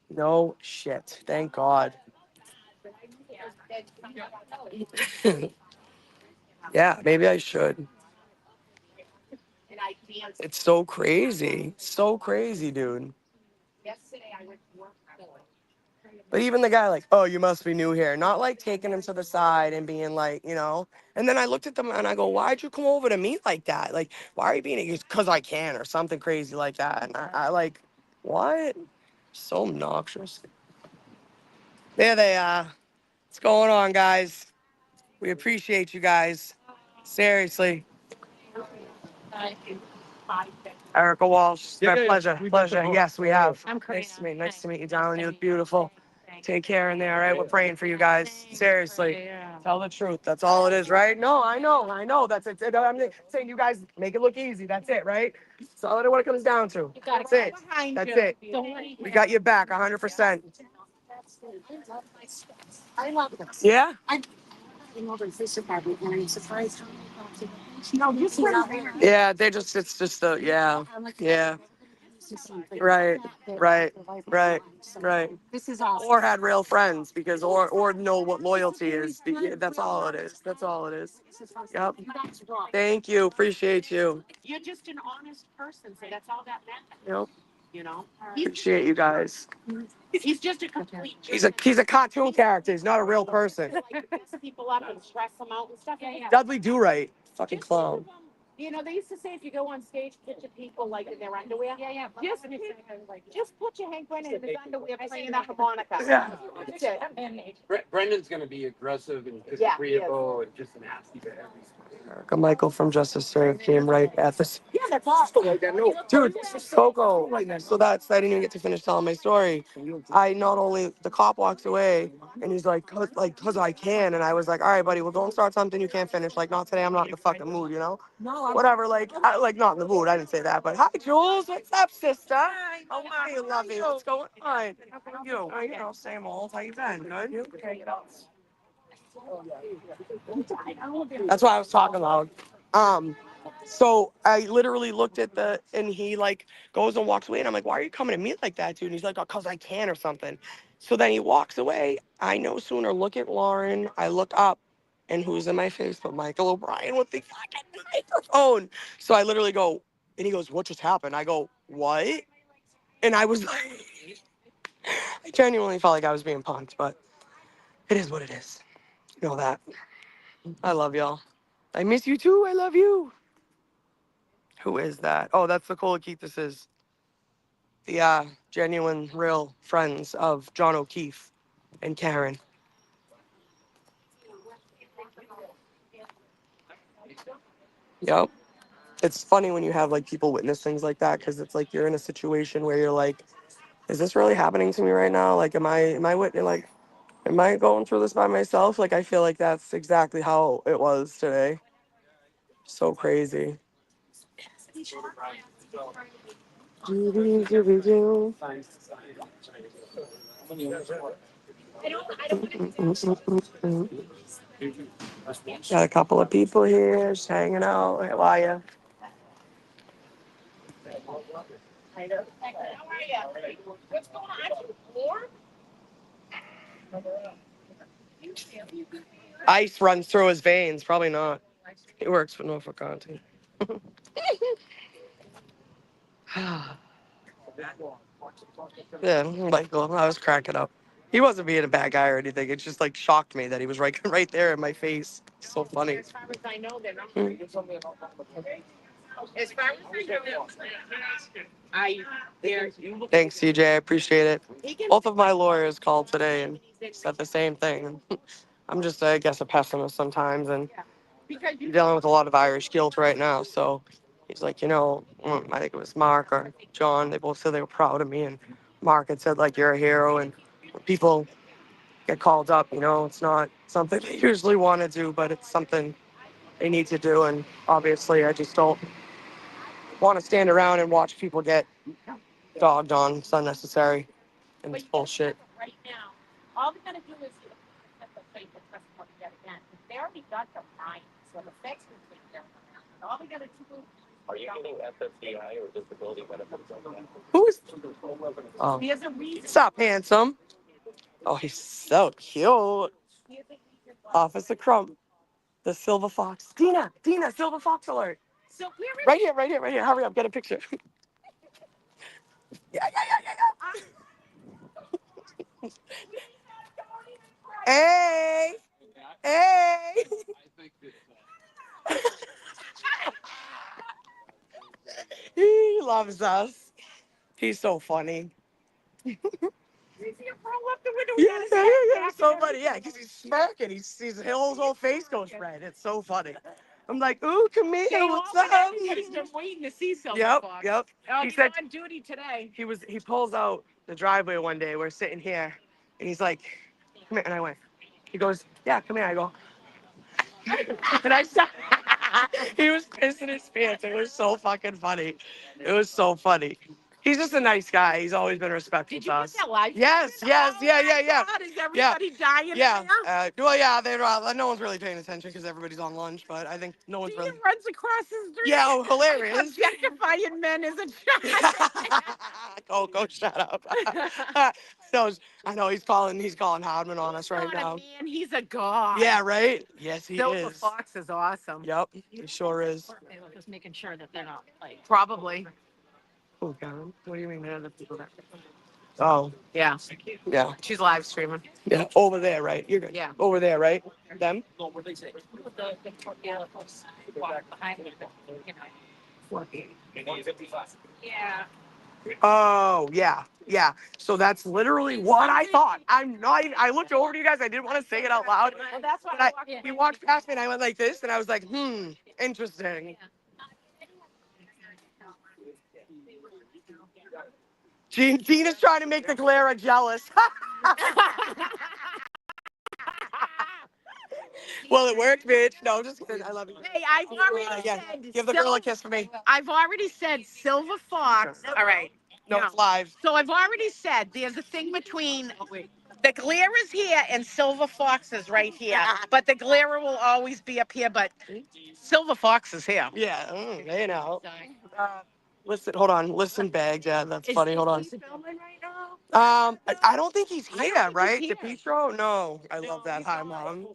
No shit. Thank God. Yeah, maybe I should. It's so crazy. So crazy, dude. But even the guy like, oh, you must be new here. Not like taking him to the side and being like, you know. And then I looked at them and I go, why'd you come over to me like that? Like, why are you being, because I can or something crazy like that. And I like, what? So obnoxious. There they are. What's going on, guys? We appreciate you guys. Seriously. Erica Walsh, it's my pleasure. Pleasure. Yes, we have. I'm Nice to meet. Nice to meet you, darling. You look beautiful. Take care in there, all right? We're praying for you guys. Seriously. Tell the truth. That's all it is, right? No, I know. That's it. I'm saying you guys make it look easy. That's it, right? That's all it what it comes down to. That's it. That's it. We got your back 100%. I love it. Yeah? I'm over Fisher Party and I'm surprised how many folks. Yeah, it's just the, yeah. Right. This is awesome. Or had real friends because, or know what loyalty is. That's all it is. That's all it is. Yep. Thank you. Appreciate you. You're just an honest person, so that's all that matters. Yep. You know. Appreciate you guys. He's just a complete. He's a cartoon character. He's not a real person. Like piss people up and stress them out and stuff. Yeah. Dudley Do Right. Fucking clown. You know, they used to say if you go on stage, picture people like in their underwear. Yeah. Just put your Hank Brennan in his underwear playing that harmonica. Yeah. That's it. Brendan's gonna be aggressive and Yeah, disagreeable and just nasty to everything. Erica Michael from Justice Served came right at this. Yeah, that's awesome. Dude, Coco. So I didn't even get to finish telling my story. The cop walks away and he's like, cause I can. And I was like, all right, buddy, well, don't start something you can't finish. Like, not today. I'm not in the fucking mood, you know? Whatever. Like, not in the mood. I didn't say that. But hi, Jules. What's up, sister? How are you, lovey? What's going on? How are you? You know, same old. How you been? Good? Okay, that's why I was talking loud. So I literally looked at and he like goes and walks away and I'm like, why are you coming at me like that, dude? And he's like, oh, cause I can or something. So then he walks away. I no sooner look at Lauren, I look up and who's in my face but Michael O'Brien with the fucking microphone. So I literally go, and he goes, what just happened? I go, what? And I was like, I genuinely felt like I was being punked, but it is what it is. You know that. I love y'all. I miss you too. I love you. Who is that? Oh, that's Nicole Keithis is the genuine, real friends of John O'Keefe and Karen. Yep. It's funny when you have like people witness things like that because it's like you're in a situation where you're like, is this really happening to me right now? Like, am I like, am I going through this by myself? Like, I feel like that's exactly how it was today. So crazy. Got a couple of people here just hanging out. How are you? What's going on? More? Ice runs through his veins. Probably not. He works for Norfolk County. Yeah, Michael, I was cracking up. He wasn't being a bad guy or anything. It just like shocked me that he was right there in my face. So funny. As far as I know, they're not. As far as I know, Thanks, CJ. I appreciate it. Both of my lawyers called today and said the same thing. I'm just, I guess, a pessimist sometimes, and I'm dealing with a lot of Irish guilt right now. So he's like, I think it was Mark or John. They both said they were proud of me, and Mark had said like, you're a hero, and when people get called up, it's not something they usually want to do, but it's something they need to do, and obviously I just don't want to stand around and watch people get dogged on. It's unnecessary and it's bullshit. right now, all we gotta do is set the faith and testimony yet again. They already got the fine, so the facts will take care of it. All we gotta do. Are you getting FFCI or disability benefits? Who is? Oh. He has a reason. Stop, handsome. Oh, he's so cute. Officer Crump, the silver fox. Dina, silver fox alert. So where is Right here. Hurry up, get a picture. Yeah. Hey. He loves us. He's so funny. Yeah. So funny. Yeah, because he's smirking. His whole face goes red. It's so funny. I'm like, ooh, come here. What's up? Everybody's been waiting to see Silver Fox. Yep. Oh, He he's said on duty today. he pulls out the driveway one day. We're sitting here, and he's like, come here. And I went. He goes, yeah, come here. I go. And I saw he was pissing his pants. It was so fucking funny. It was so funny. He's just a nice guy. He's always been respectful to us. Yes. Yeah. God, is everybody dying? Yeah. There? Well, yeah. No one's really paying attention because everybody's on lunch. But I think no one's really. Runs across the street. Yeah. Oh, hilarious. Objectifying men is a child. Go, shut up. So I know he's calling Hardman on us right now. Man, he's a god. Yeah. Right. Yes, he Silver is. Fox is awesome. Yep. He sure is. Just making sure that they're not like. Probably. Oh, Karen. What do you mean there are other people there? Oh. Yeah. Yeah. She's live streaming. Yeah. Over there, right? You're good. Yeah. Over there, right? Them? Yeah. Oh, yeah. So that's literally what I thought. I looked over to you guys. I didn't want to say it out loud. Well, that's what He walked past me and I went like this and I was like, interesting. Gina's trying to make the Clara jealous. Well, it worked, bitch. No, just kidding. I love you. Hey, I've already said. Give the girl a kiss for me. I've already said Silver Fox. All right. No, it's live. So I've already said there's a thing between the glare is here and Silver Fox is right here. But the glare will always be up here, but Silver Fox is here. Yeah, you know. Hold on. Listen, Baghdad. That's funny. Hold on. Filming right now? I don't think he's here, right? DePietro? No. I love that. Hi, Mom.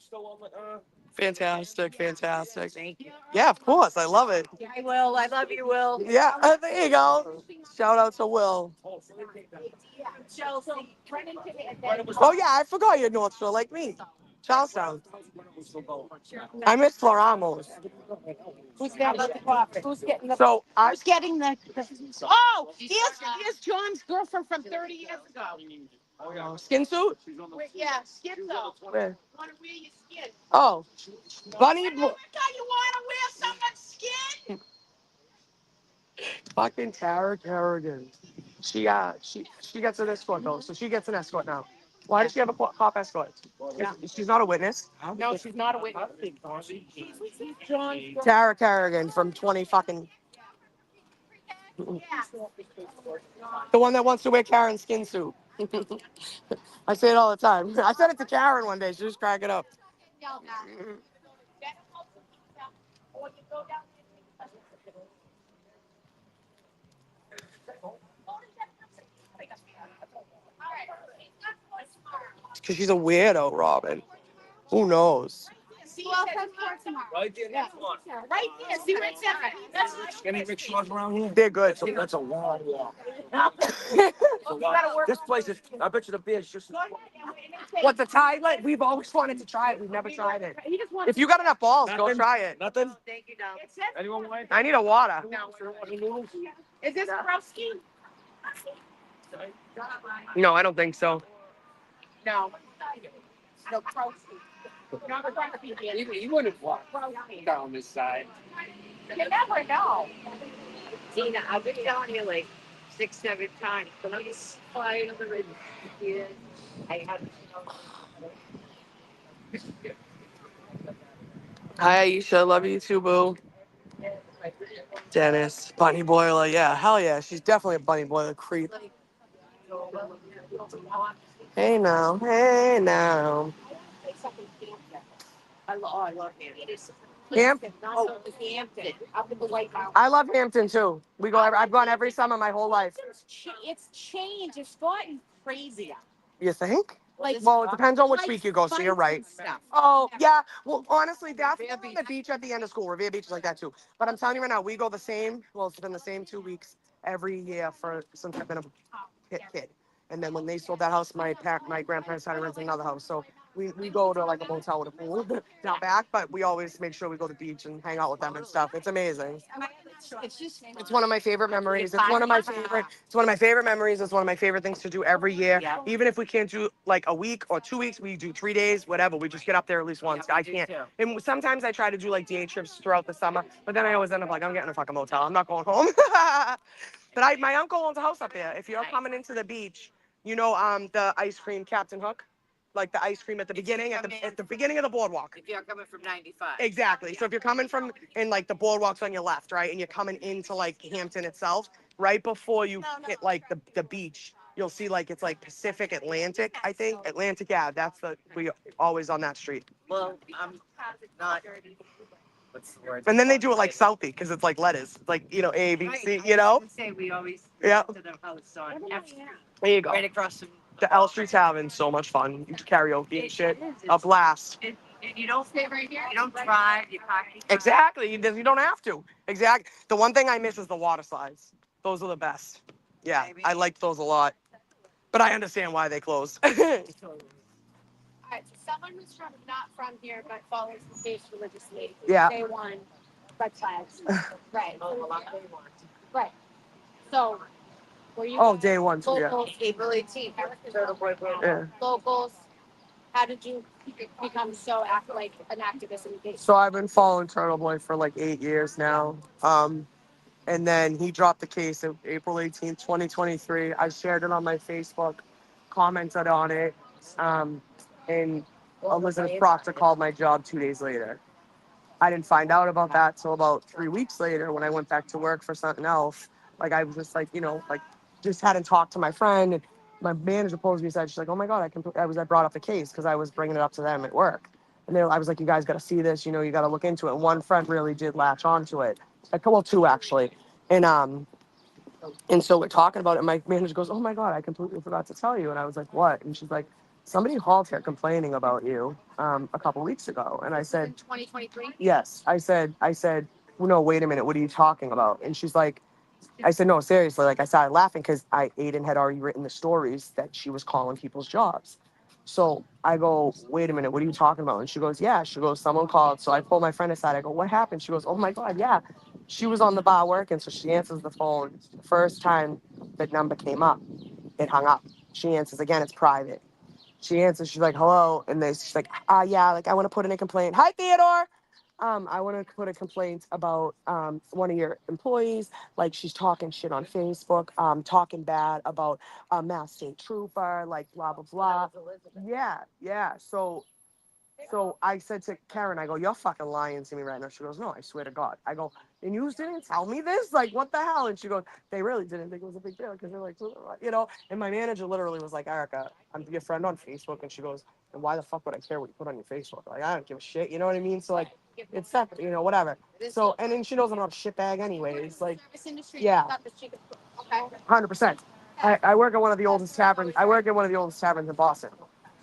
Fantastic, fantastic. Yeah, of course. I love it. I will. I love you, Will. Yeah, there you go. Shout out to Will. Chelsea, Brennan did it, and then. Oh, yeah, I forgot you're North Shore like me. Charlestown. I miss Floramos. Who's getting the? So I Who's getting the? Oh, here's John's girlfriend from 30 years ago. Skin suit? Yeah, skin though. Where? Want to wear your skin? Oh, Bunny. Oh my God, you want to wear someone's skin? Fucking Tara Kerrigan. She gets an escort though, so she gets an escort now. Why does she have a cop escort? Yeah. She's not a witness. No, she's not a witness. She's John's girlfriend. Tara Kerrigan from 20 fucking. The one that wants to wear Karen's skin suit. I say it all the time. I said it to Karen one day. She just cracked it up. Because she's a weirdo, Robin. Who knows? Well, that's for tomorrow. Right there, Yeah. Right there. See where it's at? That's Any rickshaws around here? They're good. So that's a long walk. gotta work. This place is, I bet you the beer's just. What, the Thai? We've always wanted to try it. We've never tried it. If you got enough balls, go try it. Nothing? Thank you, Dom. Anyone want? I need a water. Is this Browski? No, I don't think so. No. No, Browski. Not Browski. You wouldn't walk down this side. You never know. Tina, I've been telling you like 6, 7 times. But I'm just flying on the ridge. Yeah. I had. Hi, Aisha. Love you too, boo. Dennis. Bunny Boiler. Yeah, hell yeah. She's definitely a Bunny Boiler creep. Hey now. Hey now. I love Hampton. Hampton? Oh, Hampton. Up in the White House. I love Hampton too. I've gone every summer my whole life. It's changed. It's gotten crazier. You think? Like, Well, it depends on which like week you go, so you're right. fights and stuff. Oh, yeah. Well, honestly, that's on the beach at the end of school. Revere Beach is like that too. But I'm telling you right now, we go the same, well, it's been the same 2 weeks every year for since I've been a kid. And then when they sold that house, my grandparents had to rent another house. So we go to like a motel with a pool down back, but we always make sure we go to the beach and hang out with them and stuff. It's amazing. It's just. It's one of my favorite memories. It's one of my favorite memories. It's one of my favorite things to do every year. Yeah. Even if we can't do like a week or 2 weeks, we do 3 days, whatever. We just get up there at least once. I can't. And sometimes I try to do like day trips throughout the summer, but then I always end up like, I'm getting a fucking motel. I'm not going home. But my uncle owns a house up there. If you're coming into the beach, you know, the ice cream Captain Hook, like the ice cream at the beginning, at the beginning of the boardwalk. If you're coming from 95. Exactly. So if you're coming from in like the boardwalk's on your left, right, and you're coming into like Hampton itself, right before you hit like the beach, you'll see like it's like Pacific Atlantic, I think. Atlantic, yeah, we always on that street. Well, I'm not. What's the word? And then they do it like Southie because it's like letters, like you know A B C, Right. you know. I would say we always Yeah. go to the house on F Street, There you go. right across from. The L Street Tavern, so much fun. You karaoke and shit. A blast. And you don't stay right here. You don't drive. You park. Exactly. You don't have to. Exactly. The one thing I miss is the water slides. Those are the best. Yeah, I like those a lot. But I understand why they closed. All right, so someone who's not from here but follows the faith religiously. Yeah. Day one, red flags. Right. Right. So, were you? Oh, day one too, yeah. Locals, April 18th. Yeah. locals. How did you become so like an activist in the case? So I've been following Turtle Boy for like 8 years now. And then he dropped the case of April 18th, 2023. I shared it on my Facebook, commented on it. And Elizabeth Proctor called my job 2 days later. I didn't find out about that till about 3 weeks later when I went back to work for something else. Like I was just like, you know, like just hadn't talked to my friend. And my manager posed me aside. She's like, "Oh my God, I brought up the case because I was bringing it up to them at work." And I was like, "You guys got to see this. You know, you got to look into it." And one friend really did latch onto it. Well, two actually. And so we're talking about it. My manager goes, "Oh my God, I completely forgot to tell you." And I was like, "What?" And she's like, somebody called here complaining about you a couple weeks ago, and I said, 2023. yes. I said, well, no, wait a minute. What are you talking about? And she's like, I said, no, seriously. Like I started laughing because Aiden had already written the stories that she was calling people's jobs. So I go, wait a minute, what are you talking about? And she goes, yeah. She goes, someone called. So I pull my friend aside. I go, what happened? She goes, oh my God, yeah. She was on the bar working. So she answers the phone. The first time that number came up, it hung up. She answers again, it's private. She answers, she's like, hello. And she's like, yeah, like I want to put in a complaint. Hi, Theodore. I want to put a complaint about one of your employees. Like she's talking shit on Facebook, talking bad about a Mass State Trooper, like blah, blah, blah. Yeah, yeah. So I said to Karen, I go, you're fucking lying to me right now. She goes, no, I swear to God. I go, and you didn't tell me this? Like, what the hell? And she goes, they really didn't think it was a big deal because they're like, you know. And my manager literally was like, Erica, I'm your friend on Facebook. And she goes, and why the fuck would I care what you put on your Facebook? Like, I don't give a shit. You know what I mean? So, like, it's that, you know, whatever. So, and then she knows I'm not a shitbag anyways. Like, yeah, 100%. I work at one of the oldest taverns. I work at one of the oldest taverns in Boston.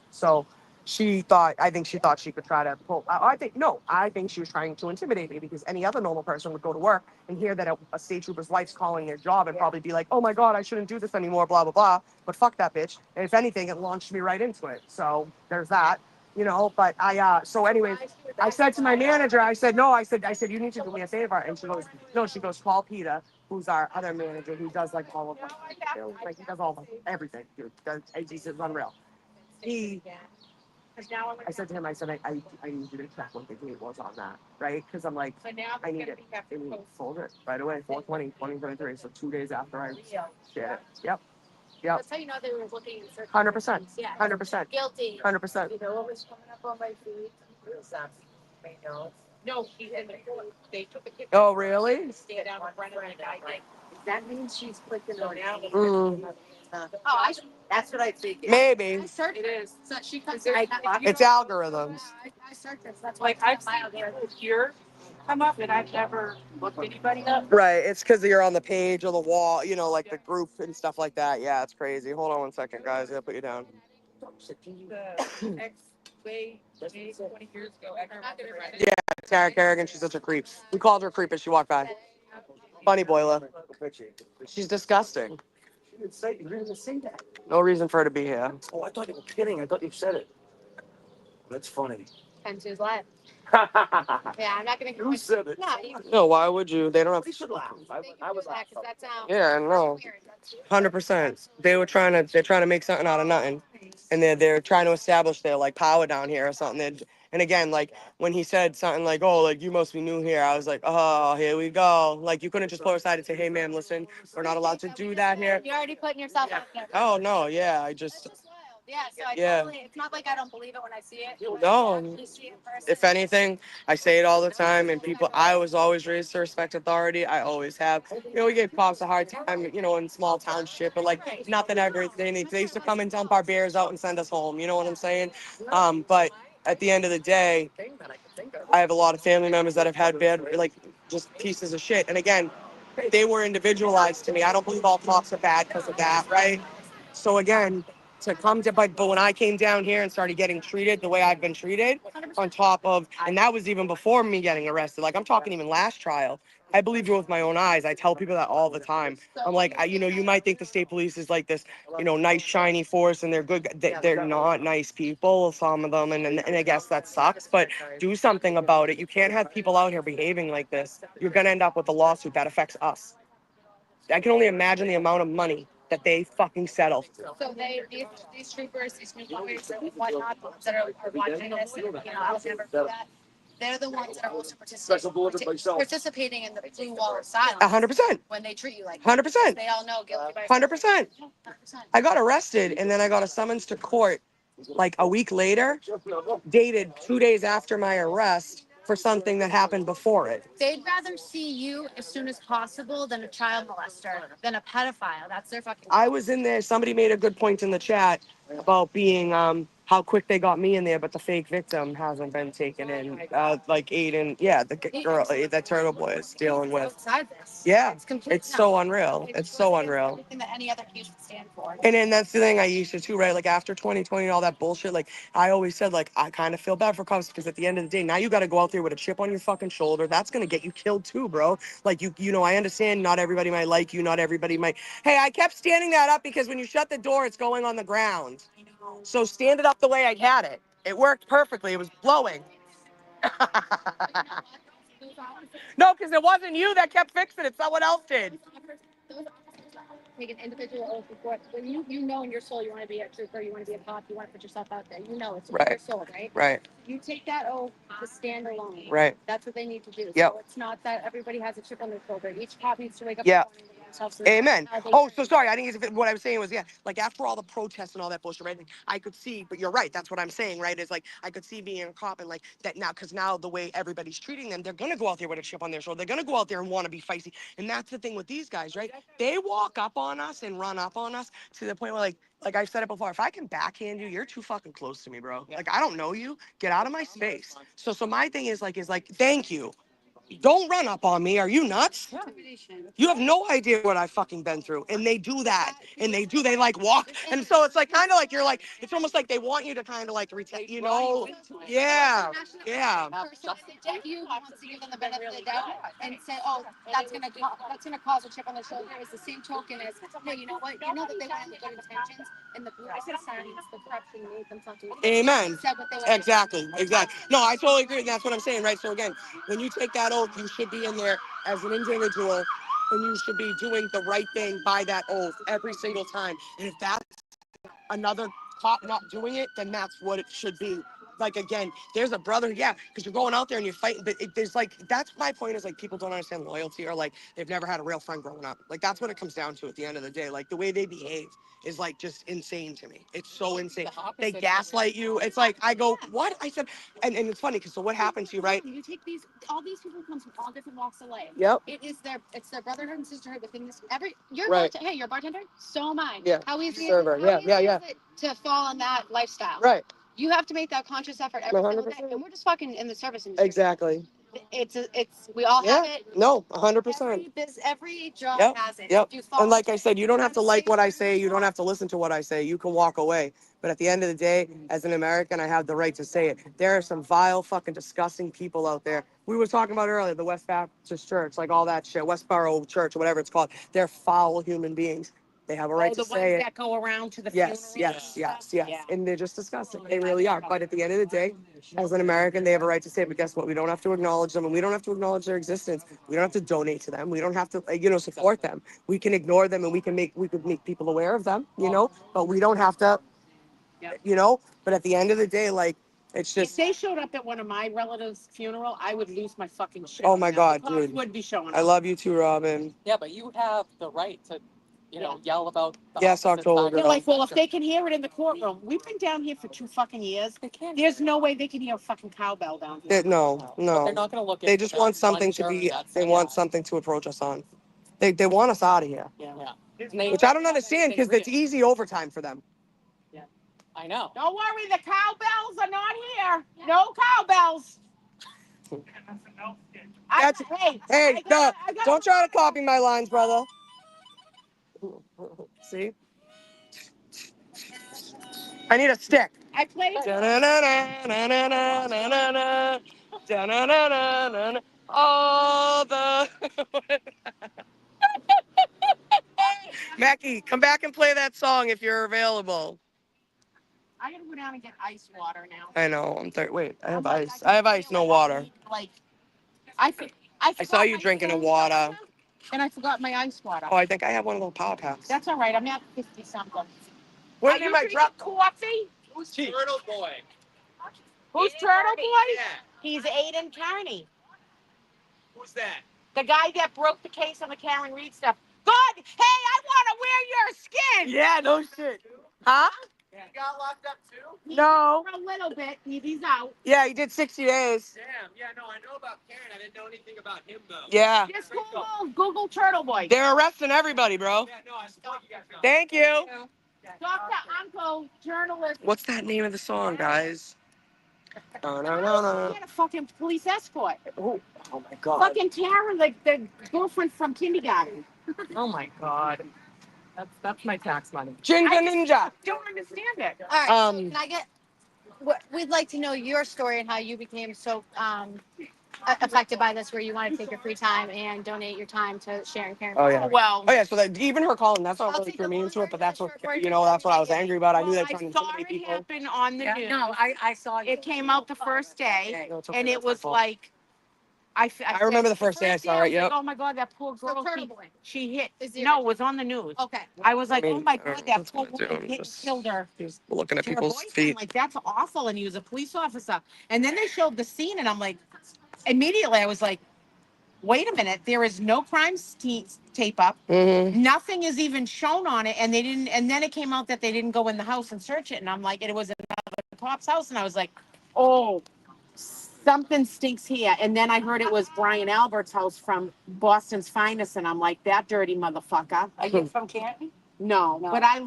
So I think she thought she could try to pull, I think she was trying to intimidate me because any other normal person would go to work and hear that a state trooper's wife's calling their job and probably be like, oh my God, I shouldn't do this anymore, blah, blah, blah. But fuck that bitch. And if anything, it launched me right into it. So there's that, you know, but so anyways, I said to my manager, I said, no, I said, you need to do me a favor. And she goes, no, she goes, call Peter, who's our other manager, who does like all of like he does all of everything, dude. He's unreal. I said to him, I said, I need you to check what the date was on that, right? Because I'm like, I need it. And he sold it right away, 4/20, 2023. So 2 days after I shared it. Yep. Yep. That's how you know they were looking in certain 100%. Yeah. 100%. Guilty. 100%. You know what was coming up on my feed? It was my nose. No, he didn't. They took a picture. Oh, really? Stay down in front of it. That means she's clicking on now. That's what I figured. Maybe. I searched it. Is. So she comes. It's algorithms. I searched it. So that's Like I've seen people here come up and I've never looked anybody up. Right. It's because you're on the page or the wall, you know, like the group and stuff like that. Yeah, it's crazy. Hold on 1 second, guys. I gotta put you down. The way 20 years ago. Yeah, Tara Kerrigan, she's such a creep. We called her a creep as she walked by. Funny boiler. She's disgusting. You didn't say that. No reason for her to be here. Oh, I thought you were kidding. I thought you said it. That's funny. 10 to his life. Yeah, I'm not gonna. You said it. No, No, why would you? They don't have. We should laugh. I was laughing. that sounds. Yeah, no. 100%. They're trying to make something out of nothing, and they're trying to establish their like power down here or something. And again, like when he said something like, "Oh, like you must be new here," I was like, "Oh, here we go." Like you couldn't just pull her aside and say, "Hey, ma'am, listen, we're not allowed to do that here." You're already putting yourself out there. Oh no, yeah, I just. Yeah, so I Yeah. totally, it's not like I don't believe it when I see it. No. I actually see it in person. If anything, I say it all the time, and I was always raised to respect authority. I always have. You know, we gave cops a hard time, you know, in small town shit, but like nothing ever. They used to come and dump our beers out and send us home. You know what I'm saying? But at the end of the day, I have a lot of family members that have had bad, like, just pieces of shit. And again, they were individualized to me. I don't believe all cops are bad because of that, right? So again, but when I came down here and started getting treated the way I've been treated, on top of, and that was even before me getting arrested. Like I'm talking even last trial. I believed it with my own eyes. I tell people that all the time. I'm like, you know, you might think the state police is like this, you know, nice shiny force, and they're good. They're not nice people, some of them, and I guess that sucks. But do something about it. You can't have people out here behaving like this. You're gonna end up with a lawsuit that affects us. I can only imagine the amount of money that they fucking settle. So these troopers, these new lawyers and whatnot that are watching this, and, you know, I'll never do that. They're the ones that are also participating in the blue wall of silence. 100%. When they treat you like 100%. They all know guilty by 100%. I got arrested, and then I got a summons to court like a week later, dated 2 days after my arrest, for something that happened before it. They'd rather see you as soon as possible than a child molester, than a pedophile. That's their fucking. I was in there. Somebody made a good point in the chat about being how quick they got me in there, but the fake victim hasn't been taken in. Like Aiden, yeah, the girl, that Turtle Boy is dealing with. Outside this. Yeah, completely it's so unreal. It's so unreal. Everything that any other case would stand for. And then that's the thing I used to too, right? Like after 2020 and all that bullshit, like I always said, like I kind of feel bad for cops because at the end of the day, now you got to go out there with a chip on your fucking shoulder. That's gonna get you killed too, bro. Like you know, I understand not everybody might like you, not everybody might. Hey, I kept standing that up because when you shut the door, it's going on the ground. So stand it up the way I had it. It worked perfectly. It was blowing. No, because it wasn't you that kept fixing it. Someone else did. Take an individual oath before when you know in your soul you want to be a trooper, you want to be a cop, you want to put yourself out there. You know it's in your Right. soul, right? Right. You take that oath to stand alone. Right. That's what they need to do. Yep. So it's not that everybody has a chip on their shoulder. Each cop needs to wake up. Yeah. In the morning with themselves and Amen. how they Oh, so sorry. I didn't get what I was saying was, yeah, like after all the protests and all that bullshit, right? Like, I could see, but you're right. That's what I'm saying, right? Is like I could see being a cop and like that now, because now the way everybody's treating them, they're gonna go out there with a chip on their shoulder. They're gonna go out there and want to be feisty. And that's the thing with these guys, right? They walk up on us and run up on us to the point where like I've said it before, if I can backhand you, you're too fucking close to me, bro. Like I don't know you. Get out of my space. So my thing is like thank you. Don't run up on me. Are you nuts? You have no idea what I've fucking been through. And they do that. And they like walk. And so it's like kind of like you're like, it's almost like they want you to kind of like retake, you know? Yeah. Yeah. You wants to give them the benefit of the doubt and say, oh, that's gonna cause a chip on their shoulder. Is the same token as, hey, you know what? You know that they went with good intentions, and the political science, the corruption made them something. Amen. Said what they were. Exactly. No, I totally agree. And that's what I'm saying, right? So again, when you take that oath, you should be in there as an individual and you should be doing the right thing by that oath every single time. And if that's another cop not doing it, then that's what it should be. Like, again, there's a brother, yeah, because you're going out there and you're fighting, but there's like, that's my point is like, people don't understand loyalty or like, they've never had a real friend growing up. Like, that's what it comes down to at the end of the day. Like, the way they behave is like just insane to me. It's so insane. They gaslight you. It's like, I go, what? I said, and it's funny, because so what happens to you, right? You take all these people come from all different walks of life. Yep. It's their brotherhood and sisterhood within this. You're Right. hey, you're a bartender. So am I. Yeah. How easy Server. is it? Yeah. Is it to fall on that lifestyle? Right. You have to make that conscious effort every single day. 100%. And we're just fucking in the service industry. Exactly. We all have Yeah. it. No, 100%. Every job Yep. has it. Yep. If you follow And like I said, you don't have to like what I say. You don't have to listen to what I say. You can walk away. But at the end of the day, as an American, I have the right to say it. There are some vile, fucking disgusting people out there. We were talking about earlier, the West Baptist Church, like all that shit, Westboro Church, or whatever it's called. They're foul human beings. They have a right to say it. That go around to the Yes. Yeah. And they're just disgusting. They really are. But at the end of the day, as an American, they have a right to say it. But guess what? We don't have to acknowledge them, and we don't have to acknowledge their existence. We don't have to donate to them. We don't have to, support them. We can ignore them, and we could make people aware of them, but we don't have to, But at the end of the day, like, it's If just, they showed up at one of my relatives' funeral, I would lose my fucking shit. oh my God, The cops dude. would be showing up. I love you too, Robin. Yeah, but you have the right to, yell about the Yes, opposite October. side of They're the like, well, if spectrum. they can hear it in the courtroom, we've been down here for 2 fucking years. There's no way they can hear a fucking cowbell down here. No. But they're not going to look at They just want something to be, they want something to approach us on. They want us out of here. Yeah. Which I don't understand, because it's easy overtime for them. I know. Don't worry, the cowbells are not here. No cowbells. Don't try to copy my lines, brother. See? I need a stick. I played. All the Mackie, come back and play that song if you're available. I gotta go down and get ice water now. I know. Wait, I have ice. I have ice, no water. Like, I saw you drinking a water. And I forgot my ice water. Oh, I think I have one of those power packs. That's all right. I'm at 50 something. Where's in my truck? Coffee? Who's Turtle Boy? Who's Turtle Boy? Yeah. He's Aiden Kearney. Who's that? The guy that broke the case on the Karen Reed stuff. Good. Hey, I want to wear your skin. Yeah, no shit. Huh? You got locked up too? No. For a little bit. He's out. Yeah, he did 60 days. Damn. Yeah, no, I know about Karen. I didn't know anything about him though. Yeah. Just Google Turtle Boy. They're arresting everybody, bro. Yeah, no, I support you guys. Thank you. Dr. Uncle, journalist. What's that name of the song, guys? No, no, She no, no. had a fucking police escort. Oh my God. Fucking Tara, like the girlfriend from kindergarten. Oh my God. That's my tax money. Jinja Ninja. Don't understand it. All right, Um, so can I get, we'd like to know your story and how you became so affected by this, where you want to take your free time and donate your time to sharing caring. Oh yeah. Well, Oh yeah. So that even her calling, that's not really threw me into it, but that's what that's what I was angry about. I knew that I trying to saw intimidate it people. happen on the Yeah, news. no, I saw It came out the first day, No, it's okay, and that's it my was fault. like, I remember the first day I saw it, was like, yep. oh my God, that poor girl. Turtle Boy She hit. is the No, it was on the news. Okay. I was like, I oh mean, my I don't God, know that what's poor gonna do. woman I'm hit and just killed her. looking at To her people's boyfriend. feet. Like, that's awful. And he was a police officer. And then they showed the scene, and I'm like, immediately I was like, wait a minute, there is no crime tape up. Mm-hmm. Nothing is even shown on it. And they didn't, and then it came out that they didn't go in the house and search it. And I'm like, and it was another cop's house. And I was like, oh, something stinks here. And then I heard it was Brian Albert's house from Boston's Finest. And I'm like, that dirty motherfucker. Are you from Canton? No, No. but I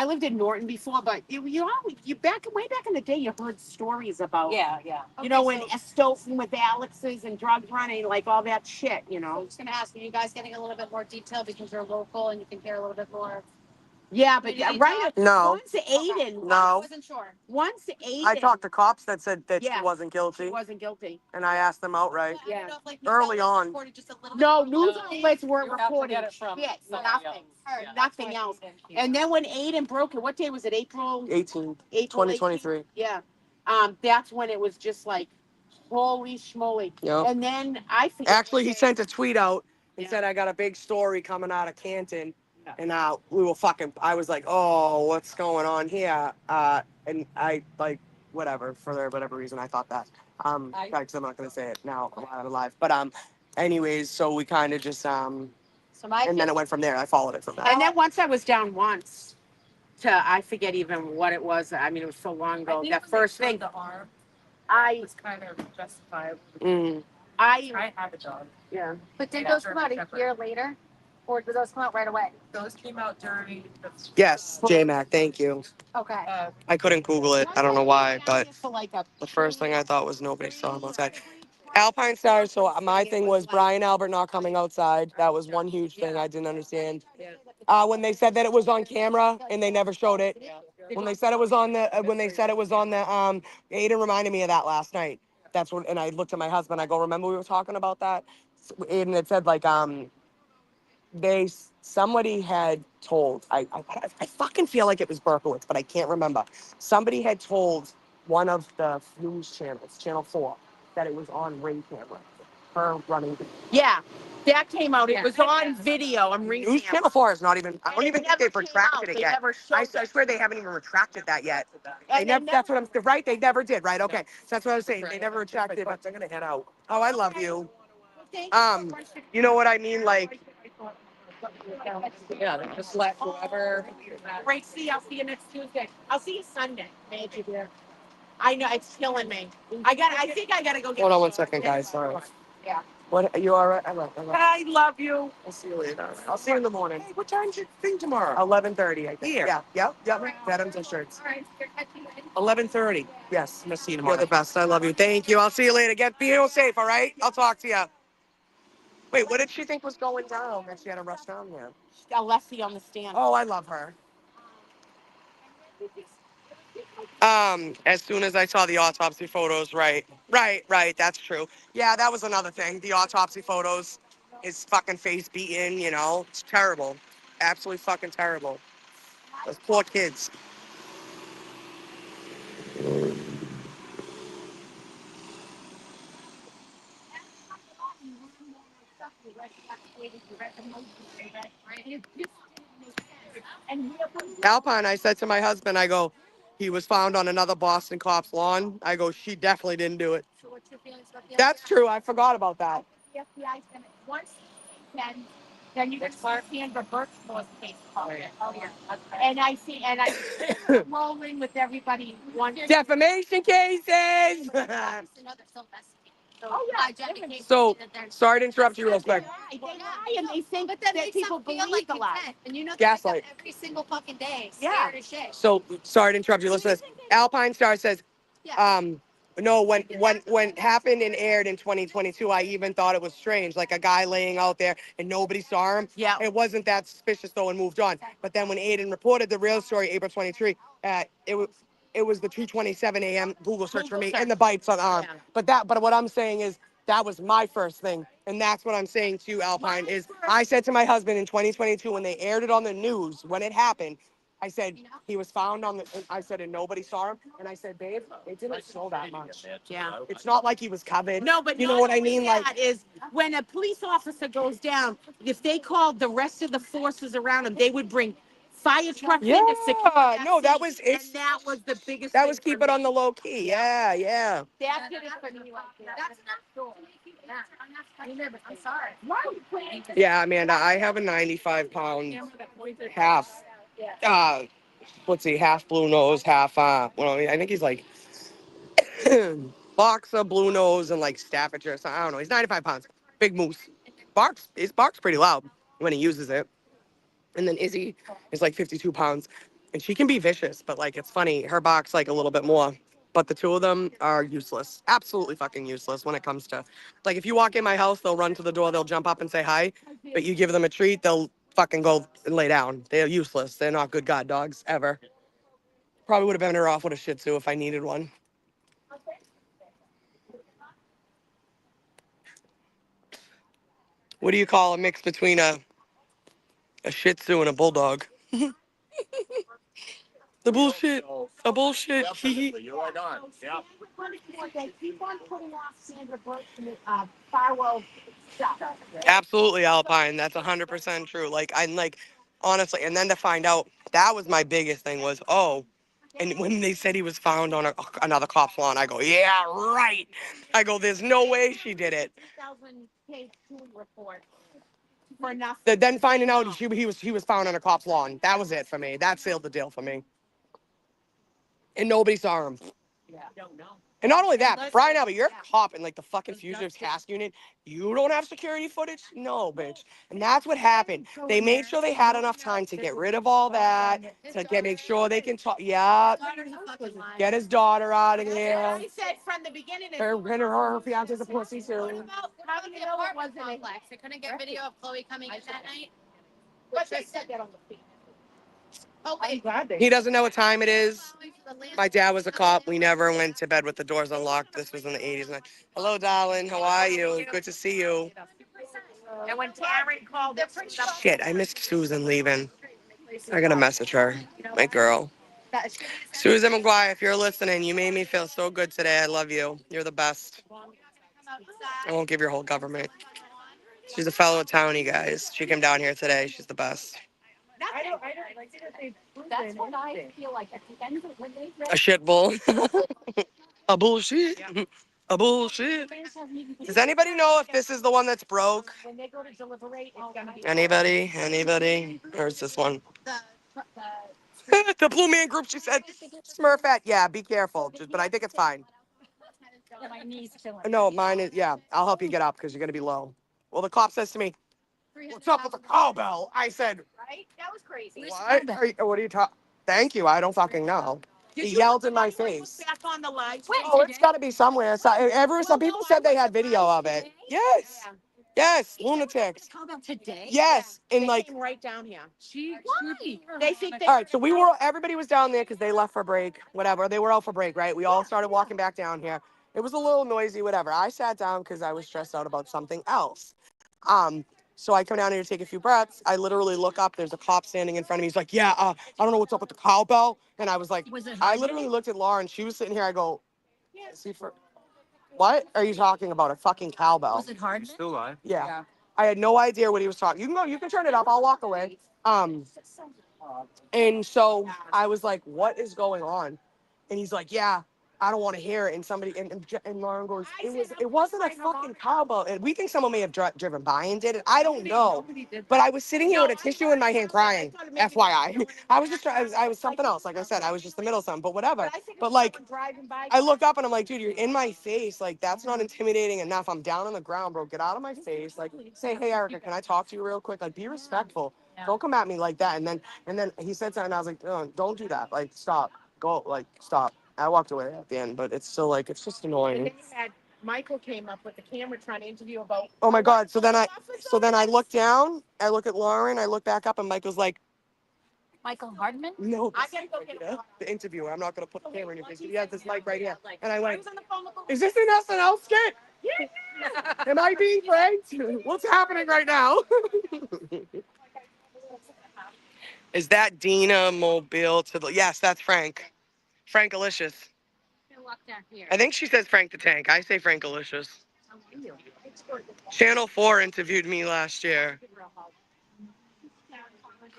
lived in Norton before, but you way back in the day, you heard stories about, Yeah. when Estofen with Alex's and drug running, like all that shit, So I'm just gonna ask, are you guys getting a little bit more detail because you're local and you can hear a little bit more? Yeah, but Community right, talk? No. once Aiden, No. I wasn't sure. once Aiden, I talked to cops that said that she Yes, wasn't guilty, she wasn't guilty. and I asked them outright. But I don't know if, like, Early news outlets on. reported just a little bit No, more news closely. outlets weren't You have to reporting get it from shit, somebody nothing, else. Yeah. nothing else. And then when Aiden broke it, what day was it? April 18, 18th? 2023. Yeah. That's when it was just like, holy schmoly. Yep. And then I forget. Actually, he sent a tweet out and said, I got a big story coming out of Canton. And I was like, oh, what's going on here? And I, like, whatever, for whatever reason, I thought that. Because I'm not going to say it now, I'm alive. But, anyways, so we kind of just, So and then it went from there. I followed it from there. And then once I was down once I forget even what it was. I mean, it was so long ago. That first thing. The arm I was kind of justifiable. I have a dog. yeah. But did those come out a year later, or did those come out right away? Those came out during the. Yes, J-Mac, thank you. Okay. I couldn't Google it. I don't know why, but For like a the first thing I thought was nobody saw him outside. Alpine Stars, so my thing was Brian Albert not coming outside. That was one huge thing I didn't understand. When they said that it was on camera and they never showed it. When they said it was on the, Aiden reminded me of that last night. That's when, and I looked at my husband, I go, remember we were talking about that? Aiden had said like, somebody had told, I fucking feel like it was Berkowitz, but I can't remember. Somebody had told one of the news channels, Channel 4, that it was on ring camera. Her running. yeah. That came out. It was on video. I'm reading. News Channel 4 is not even, I don't And it even think never they've came retracted out. it They yet. never I showed it. swear they haven't even retracted that yet. And they That's what I'm, right? They never did, right? Okay. So that's what I was saying. They never retracted it, but they're going to head out. Oh, I love you. You know what I mean? Like, Yeah, they just let whoever. Great. I'll see you next Tuesday. I'll see you Sunday. Thank you, dear. I know it's killing me. I think I gotta go get. hold on one second, guys. Sorry. Yeah. What, are you all right? I love you. I love you. I'll see you later. I'll see you in the morning. Hey, what time's your thing tomorrow? 11:30, I think. Here? Yeah, yep. Bottoms and shirts. All right, you're catching it. 11:30. Yes. I'm gonna see you You're tomorrow. the best. I love you. Thank you. I'll see you later. Be safe, all right? I'll talk to you. Wait, what did she think was going down that she had to rush down there? Alessi on the stand. Oh, I love her. As soon as I saw the autopsy photos, right. That's true. Yeah, that was another thing. The autopsy photos, his fucking face beaten, it's terrible. Absolutely fucking terrible. Those poor kids. Alpine, I said to my husband, I go, he was found on another Boston cop's lawn. I go, she definitely didn't do it. So what's your feelings about the That's true. I forgot about that. The FBI said it once, then you can start seeing the Birchmore case. Oh yeah. And I rolling with everybody. Defamation cases. Obviously, no, they're still investigating. So, sorry to interrupt you real quick. They lie and they think But that that makes people them feel believe like the lie. content. And you know, they Gaslight. wake up every single fucking day, Yeah. scared as shit. So, sorry to interrupt you. Listen to this. Alpine Star says, no, when happened and aired in 2022, I even thought it was strange, like a guy laying out there and nobody saw him. Yeah. It wasn't that suspicious though, and moved on. But then when Aiden reported the real story, April 23, it was the 2:27 a.m. Google search for me and the bites on the arm. Yeah. But what I'm saying is that was my first thing, and that's what I'm saying to you, Alpine. Is I said to my husband in 2022 when they aired it on the news when it happened. I said he was found on the. I said and nobody saw him. And I said, babe, it didn't show that much. Yeah. It's not like he was covered. No, but you know not what I only mean. Like that is when a police officer goes down, if they called the rest of the forces around him, they would bring fire trucks in to secure that no, that scene. was And it's. that was the biggest. That thing was for keep it me. on the low key. Yeah, yeah. That's it for me right there. That's enough to make you I'm sorry. Yeah, Amanda, I have a 95-pound half. What's he? Half blue nose, half. Well, I think he's like boxer, blue nose, and like Staffordshire. So I don't know. He's 95 pounds. Big moose. His barks pretty loud when he uses it. And then Izzy is like 52 pounds, and she can be vicious, but like it's funny. Her barks like a little bit more. But the two of them are useless. Absolutely fucking useless when it comes to, like, if you walk in my house, they'll run to the door, they'll jump up and say hi. But you give them a treat, they'll fucking go and lay down. They're useless. They're not good guard dogs ever. Probably would have been her off with a Shih Tzu if I needed one. What do you call a mix between a Shih Tzu and a Bulldog? The bullshit. A bullshit. You're right on. Yeah. They keep on putting off Sandra Burke Farwell stuff. Absolutely, Alpine. That's 100% true. Like, I'm like, honestly, and then to find out, that was my biggest thing was, oh, and when they said he was found on another cop's lawn, I go, yeah, right. I go, there's no way she did it. 3,000-page report for nothing. Then finding out he was found on a cop's lawn, that was it for me. That sealed the deal for me. And nobody saw him. Yeah. Don't know. And not only that, but Brian Albert, you're a cop in like the fucking fugitive task unit. You don't have security footage? No, bitch. And that's what happened. They made sure they had enough time to get rid of all that, to make sure they can talk. Yeah. Get his daughter out of here. I said from the beginning. Her fiance's a pussy too. How did the apartment complex? They couldn't get video of Chloe coming in that night. But they said that on the feed. Oh, wait. He doesn't know what time it is. My dad was a cop. We never went to bed with the doors unlocked. This was in the 80s. Hello, darling. How are you? Good to see you. And when Taryn called, Shit, I missed Susan leaving. I gotta message her. My girl. Susan McGuire, if you're listening, you made me feel so good today. I love you. You're the best. I won't give your whole government. She's a fellow Townie, guys. She came down here today. She's the best. I don't that's what I feel like at the end of when they A shit bull. A bullshit. A bullshit. Does anybody know if this is the one that's broke? when they go to deliberate, it's gonna be Anybody? Anybody? Or is this one? The Blue Man Group, she said. Smurfette, yeah, be careful. But I think it's fine. my knees killing. No, mine is, yeah. I'll help you get up because you're going to be low. Well, the cop says to me, what's up with the cowbell? I said, Right? That was crazy. what are you talking? Thank you. I don't fucking know. He yelled in my face. Back on the lights. Oh, it's got to be somewhere. Some people said they had video of it. Yes. Yes, lunatics. Cowbell today? Yes, and They like, came right down here. Why? They think they. all right, so everybody was down there because they left for break, whatever. They were out for break, right? We all started walking back down here. It was a little noisy, whatever. I sat down because I was stressed out about something else. So I come down here to take a few breaths. I literally look up. There's a cop standing in front of me. He's like, yeah, I don't know what's up with the cowbell. And I was like, I literally looked at Lauren. She was sitting here. I go, what are you talking about? A fucking cowbell. Was it hard? Still live. Yeah. I had no idea what he was talking. You can go, you can turn it up. I'll walk away. And so I was like, what is going on? And he's like, yeah, I don't want to hear it. And somebody, and Lauren goes, it wasn't a fucking cowbell. And we think someone may have driven by and did it. I don't know. But I was sitting here with a tissue in my hand crying, FYI. I was just, I was something else. Like I said, I was just the middle son, but whatever. But like, I look up and I'm like, dude, you're in my face. Like, that's not intimidating enough. I'm down on the ground, bro. Get out of my face. Like, say, hey, Erica, can I talk to you real quick? Like, be respectful. Don't come at me like that. And then he said something. And I was like, oh, don't do that. Like, stop. Go. Like, stop. I walked away at the end, but it's still like, it's just annoying. Michael came up with the camera trying to interview about. Oh my God. So then I look down, I look at Lauren, I look back up, and Michael's like, Michael Hardman? no, I gotta go get it. the interviewer. I'm not going to put the camera in your face. He has this mic right here. And I went, is this an SNL skit? Yeah. Am I being pranked? What's happening right now? Is that Dina Mobile to the, yes, that's Frank. Frankalicious. I think she says Frank the Tank. I say Frankalicious. Channel 4 interviewed me last year.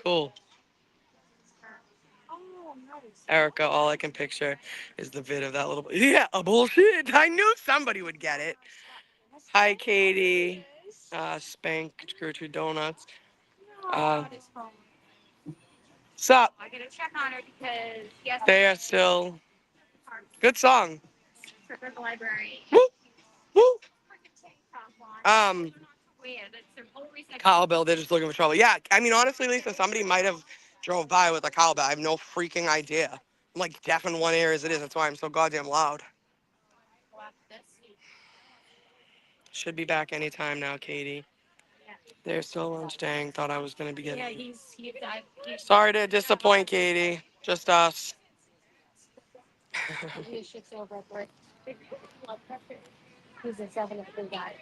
Cool. Erica, all I can picture is the vid of that little. Yeah, a bullshit. I knew somebody would get it. Hi, Katie. Spank Gertrude Donuts. Sup? I gotta check on her because yes. They are still. Good song. Trip at the library. Woo! Woo! Cowbell, they're just looking for trouble. Yeah, I mean, honestly, Lisa, somebody might have drove by with a cowbell. I have no freaking idea. I'm like deaf in one ear as it is. That's why I'm so goddamn loud. Should be back anytime now, Katie. They're still lunch dang. Thought I was going to be getting. Yeah, Sorry to disappoint, Katie. Just us. He's a 7 guy.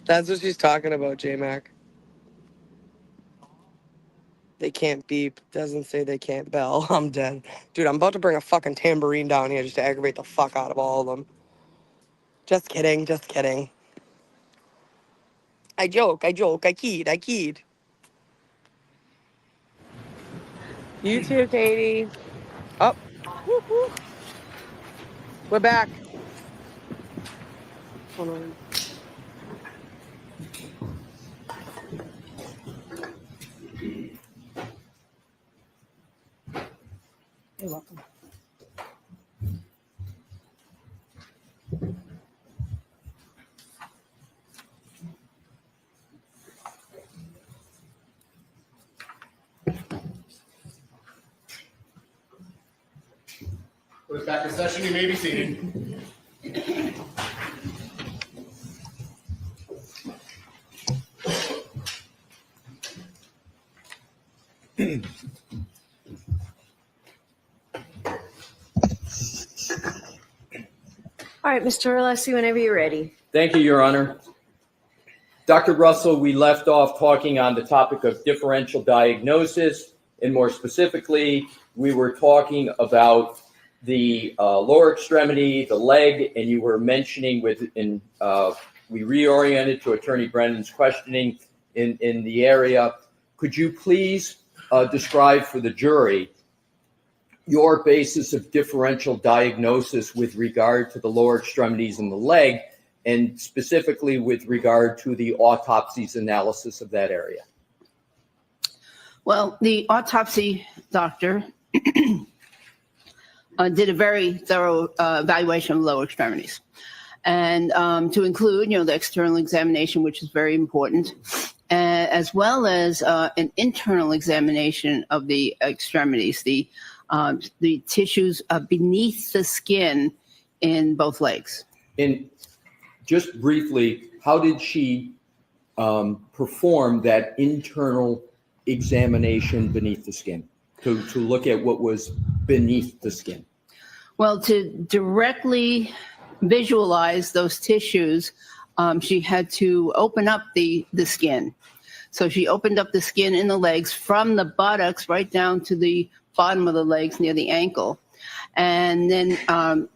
That's what she's talking about, J-Mac. They can't beep. Doesn't say they can't bell. I'm dead. Dude, I'm about to bring a fucking tambourine down here just to aggravate the fuck out of all of them. Just kidding. Just kidding. I joke. I kid. You too, Katie. Oh. Woo, woo. We're back. Hold on. You're welcome. Put us back in session. You may be seated. All right, Mr. Alessi, whenever you're ready. Thank you, Your Honor. Dr. Russell, we left off talking on the topic of differential diagnosis, and more specifically, we were talking about the lower extremity, the leg, and you were mentioning we reoriented to Attorney Brennan's questioning in the area. Could you please describe for the jury your basis of differential diagnosis with regard to the lower extremities and the leg, and specifically with regard to the autopsy's analysis of that area? Well, the autopsy doctor did a very thorough evaluation of lower extremities, and to include, the external examination, which is very important, as well as an internal examination of the extremities, the tissues beneath the skin in both legs. And just briefly, how did she perform that internal examination beneath the skin to look at what was beneath the skin? Well, to directly visualize those tissues, she had to open up the skin. So she opened up the skin in the legs from the buttocks right down to the bottom of the legs near the ankle. and then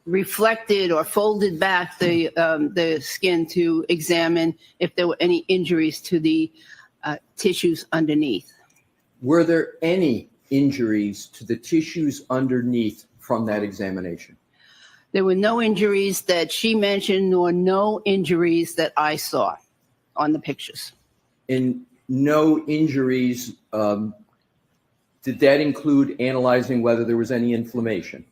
reflected or folded back the skin to examine if there were any injuries to the tissues underneath. Were there any injuries to the tissues underneath from that examination? There were no injuries that she mentioned, nor no injuries that I saw on the pictures. And no injuries, did that include analyzing whether there was any inflammation?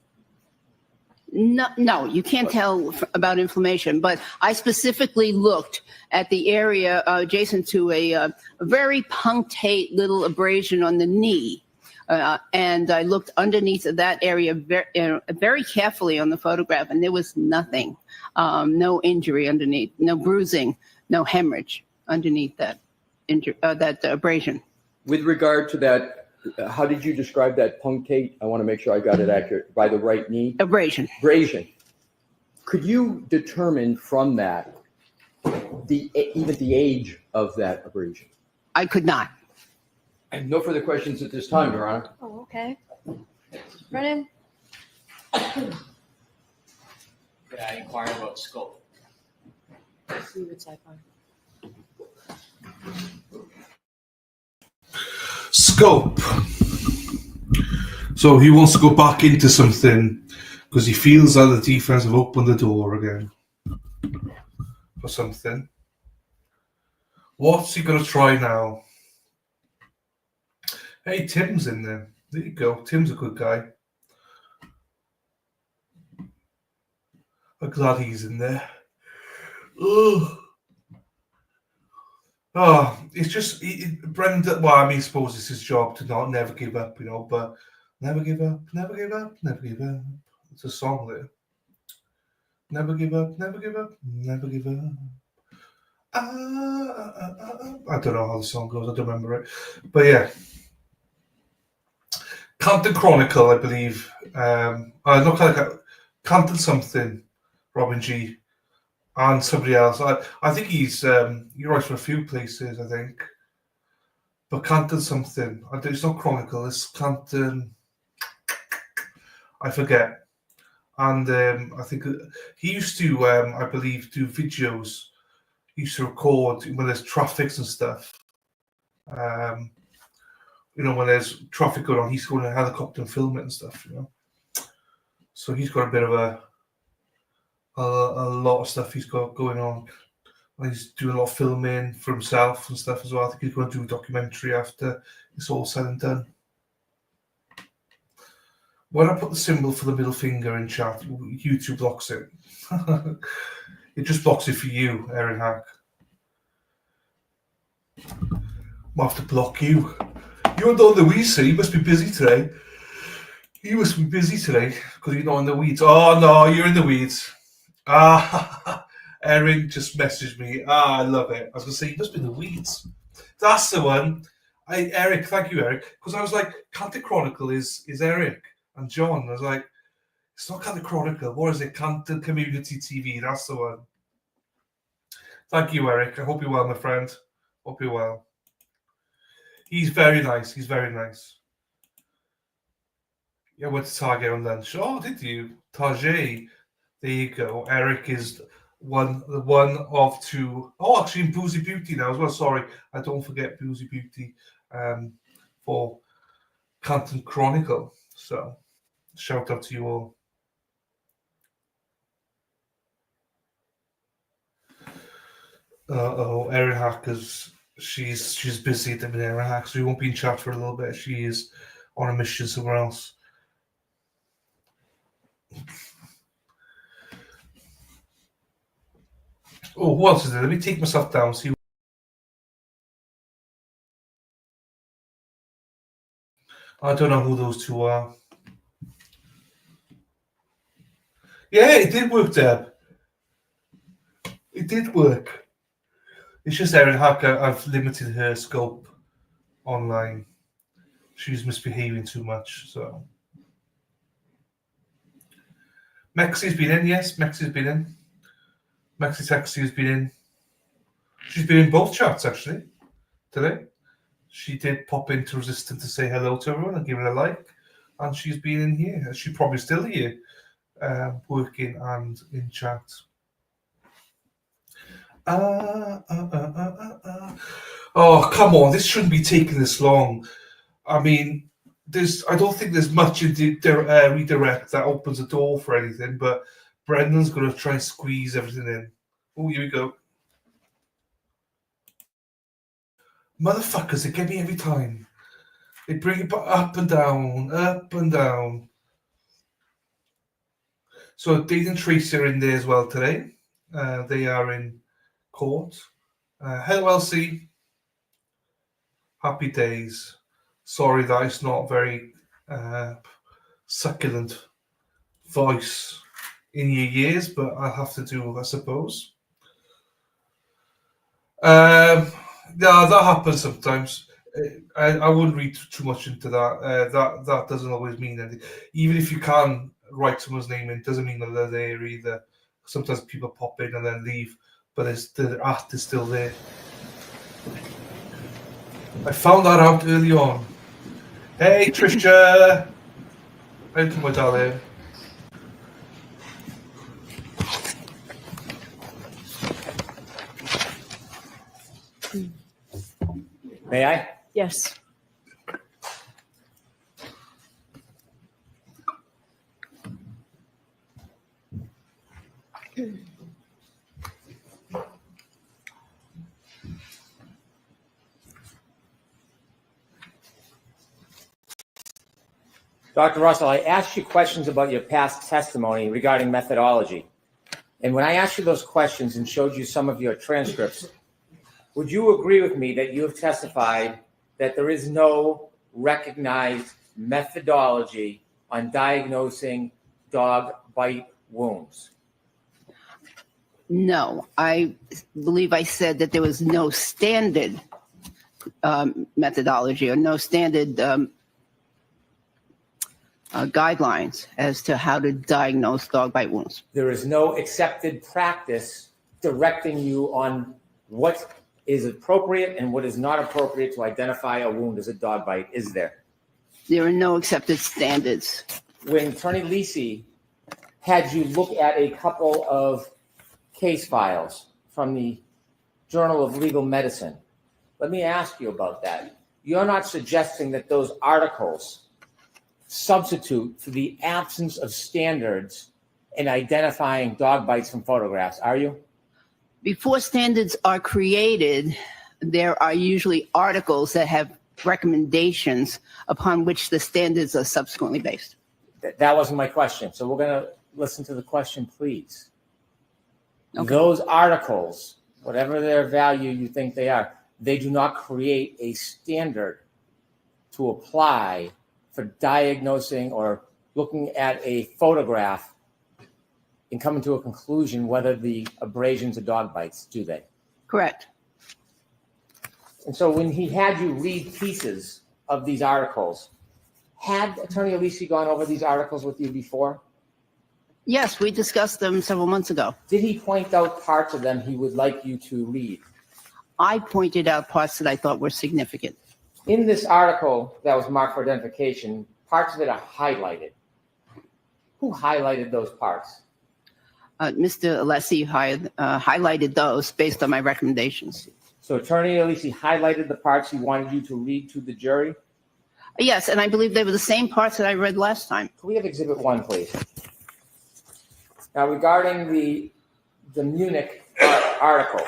No, you can't tell about inflammation, but I specifically looked at the area adjacent to a very punctate little abrasion on the knee. And I looked underneath of that area very carefully on the photograph, and there was nothing, no injury underneath, no bruising, no hemorrhage underneath that abrasion. With regard to that, how did you describe that punctate? I want to make sure I got it accurate. By the right knee? Abrasion. Abrasion. Could you determine from that even the age of that abrasion? I could not. I have no further questions at this time, Your Honor. Oh, okay. Brennan? Could I inquire about scope? See what's that one. Scope. So he wants to go back into something because he feels that the defense have opened the door again for something. What's he going to try now? Hey, Tim's in there. There you go. Tim's a good guy. I'm glad he's in there. Ugh. Oh, it's just Brendan. Well, I mean, I suppose it's his job to never give up, but never give up, never give up, never give up. It's a song there. Never give up, never give up, never give up. I don't know how the song goes. I don't remember it, but yeah. Canton Chronicle, I believe. Not Canton something. Robin G. And somebody else. I think he writes for a few places, I think. But Canton something. It's not Chronicle, it's Canton. I forget. And I think he used to, I believe, do videos. He used to record when there's traffics and stuff. When there's traffic going on, he's going in a helicopter and film it and stuff, So he's got a bit of a lot of stuff he's got going on. He's doing a lot of filming for himself and stuff as well. I think he's going to do a documentary after it's all said and done. When I put the symbol for the middle finger in chat, YouTube blocks it. It just blocks it for you, Erin Hack. I'll have to block you. You're not in the weeds, sir. You must be busy today. You must be busy today because you're not in the weeds. Oh, no, you're in the weeds. Erin just messaged me. I love it. I was going to say, you must be in the weeds. That's the one. Eric, thank you, Eric. Because I was like, Canton Chronicle is Eric and John. I was like, it's not Canton Chronicle. What is it? Canton Community TV. That's the one. Thank you, Eric. I hope you're well, my friend. Hope you're well. He's very nice. He's very nice. Yeah, I went to Target on lunch. Oh, did you? Target. There you go. Eric is the one of two. Oh, actually, in Boozy Beauty now as well. Sorry, I don't forget Boozy Beauty for Canton Chronicle. So, shout out to you all. Erin Hackers. She's busy at the minute, Erin Hack, so we won't be in chat for a little bit. She is on a mission somewhere else. Oh, who else is there? Let me take myself down. See. I don't know who those two are. Yeah, it did work, Deb. It did work. It's just Erin Hacker. I've limited her scope online. She's misbehaving too much. So Mexi's been in. Yes, Mexi's been in. Mexi Taxi has been in. She's been in both chats actually today. She did pop into Resistant to say hello to everyone and give it a like. and she's been in here. She's probably still here, working and in chat. Oh, come on! This shouldn't be taking this long. I mean, I don't think there's much in redirect that opens the door for anything. But Brendan's going to try and squeeze everything in. Oh, here we go. Motherfuckers, they get me every time. They bring it up and down, up and down. So Dean and Tracy are in there as well today. They are in court. Hello, Elsie. Happy days. Sorry that it's not very succulent voice in your ears, but I'll have to do, I suppose. Yeah, that happens sometimes. I wouldn't read too much into that. That doesn't always mean anything. Even if you can write someone's name in, doesn't mean that they're there either. Sometimes people pop in and then leave, but the art is still there. I found that out early on. Hey, Trisha! How you doing, my darling? May I? Yes. Dr. Russell, I asked you questions about your past testimony regarding methodology. And when I asked you those questions and showed you some of your transcripts, would you agree with me that you have testified that there is no recognized methodology on diagnosing dog bite wounds? No, I believe I said that there was no standard methodology or no standard guidelines as to how to diagnose dog bite wounds. There is no accepted practice directing you on what is appropriate and what is not appropriate to identify a wound as a dog bite, is there? There are no accepted standards. When Attorney Lisi had you look at a couple of case files from the Journal of Legal Medicine, let me ask you about that. You're not suggesting that those articles substitute for the absence of standards in identifying dog bites from photographs, are you? Before standards are created, there are usually articles that have recommendations upon which the standards are subsequently based. That wasn't my question. So we're going to listen to the question, please. Okay. Those articles, whatever their value you think they are, they do not create a standard to apply for diagnosing or looking at a photograph and coming to a conclusion whether the abrasions are dog bites, do they? Correct. And so when he had you read pieces of these articles, had Attorney Alisi gone over these articles with you before? Yes, we discussed them several months ago. Did he point out parts of them he would like you to read? I pointed out parts that I thought were significant. In this article that was marked for identification, parts of it are highlighted. Who highlighted those parts? Mr. Alessi highlighted those based on my recommendations. So Attorney Alisi highlighted the parts he wanted you to read to the jury? Yes, and I believe they were the same parts that I read last time. Can we have Exhibit 1, please? Now, regarding the Munich article,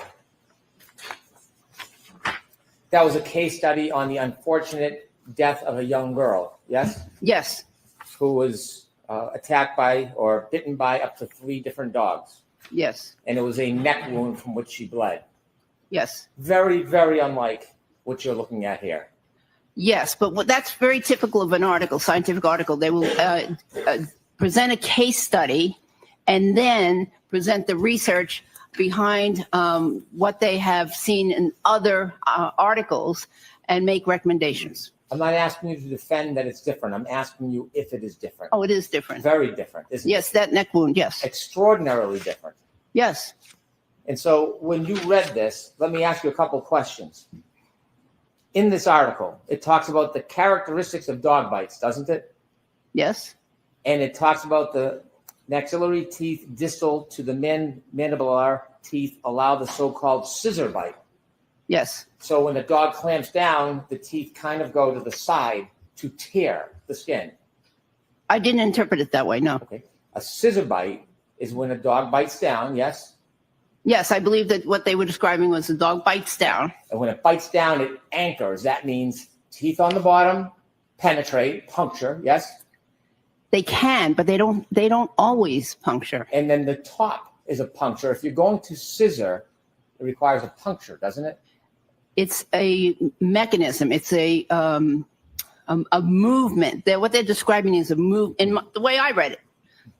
that was a case study on the unfortunate death of a young girl, yes? Yes. Who was attacked by or bitten by up to 3 different dogs. Yes. And it was a neck wound from which she bled. Yes. Very, very unlike what you're looking at here. Yes, but that's very typical of an article, scientific article. They will present a case study and then present the research behind what they have seen in other articles and make recommendations. I'm not asking you to defend that it's different. I'm asking you if it is different. Oh, it is different. Very different, isn't it? Yes, that neck wound, yes. Extraordinarily different. Yes. And so when you read this, let me ask you a couple questions. In this article, it talks about the characteristics of dog bites, doesn't it? Yes. And it talks about the maxillary teeth distal to the mandibular teeth allow the so-called scissor bite. Yes. So when the dog clamps down, the teeth kind of go to the side to tear the skin. I didn't interpret it that way, no. Okay. A scissor bite is when a dog bites down, yes? Yes, I believe that what they were describing was the dog bites down. And when it bites down, it anchors. That means teeth on the bottom penetrate, puncture, yes? They can, but they don't always puncture. And then the top is a puncture. If you're going to scissor, it requires a puncture, doesn't it? It's a mechanism. It's a movement. What they're describing is a move. In the way I read it,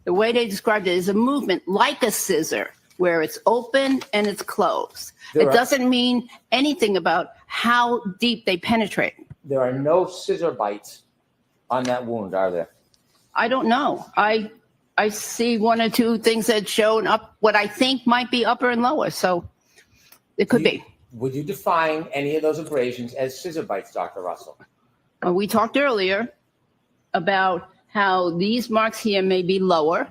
the way they described it is a movement like a scissor, where it's open and it's closed. It doesn't mean anything about how deep they penetrate. There are no scissor bites on that wound, are there? I don't know. I see one or two things that shown up what I think might be upper and lower, so it could be. Would you define any of those abrasions as scissor bites, Dr. Russell? We talked earlier about how these marks here may be lower.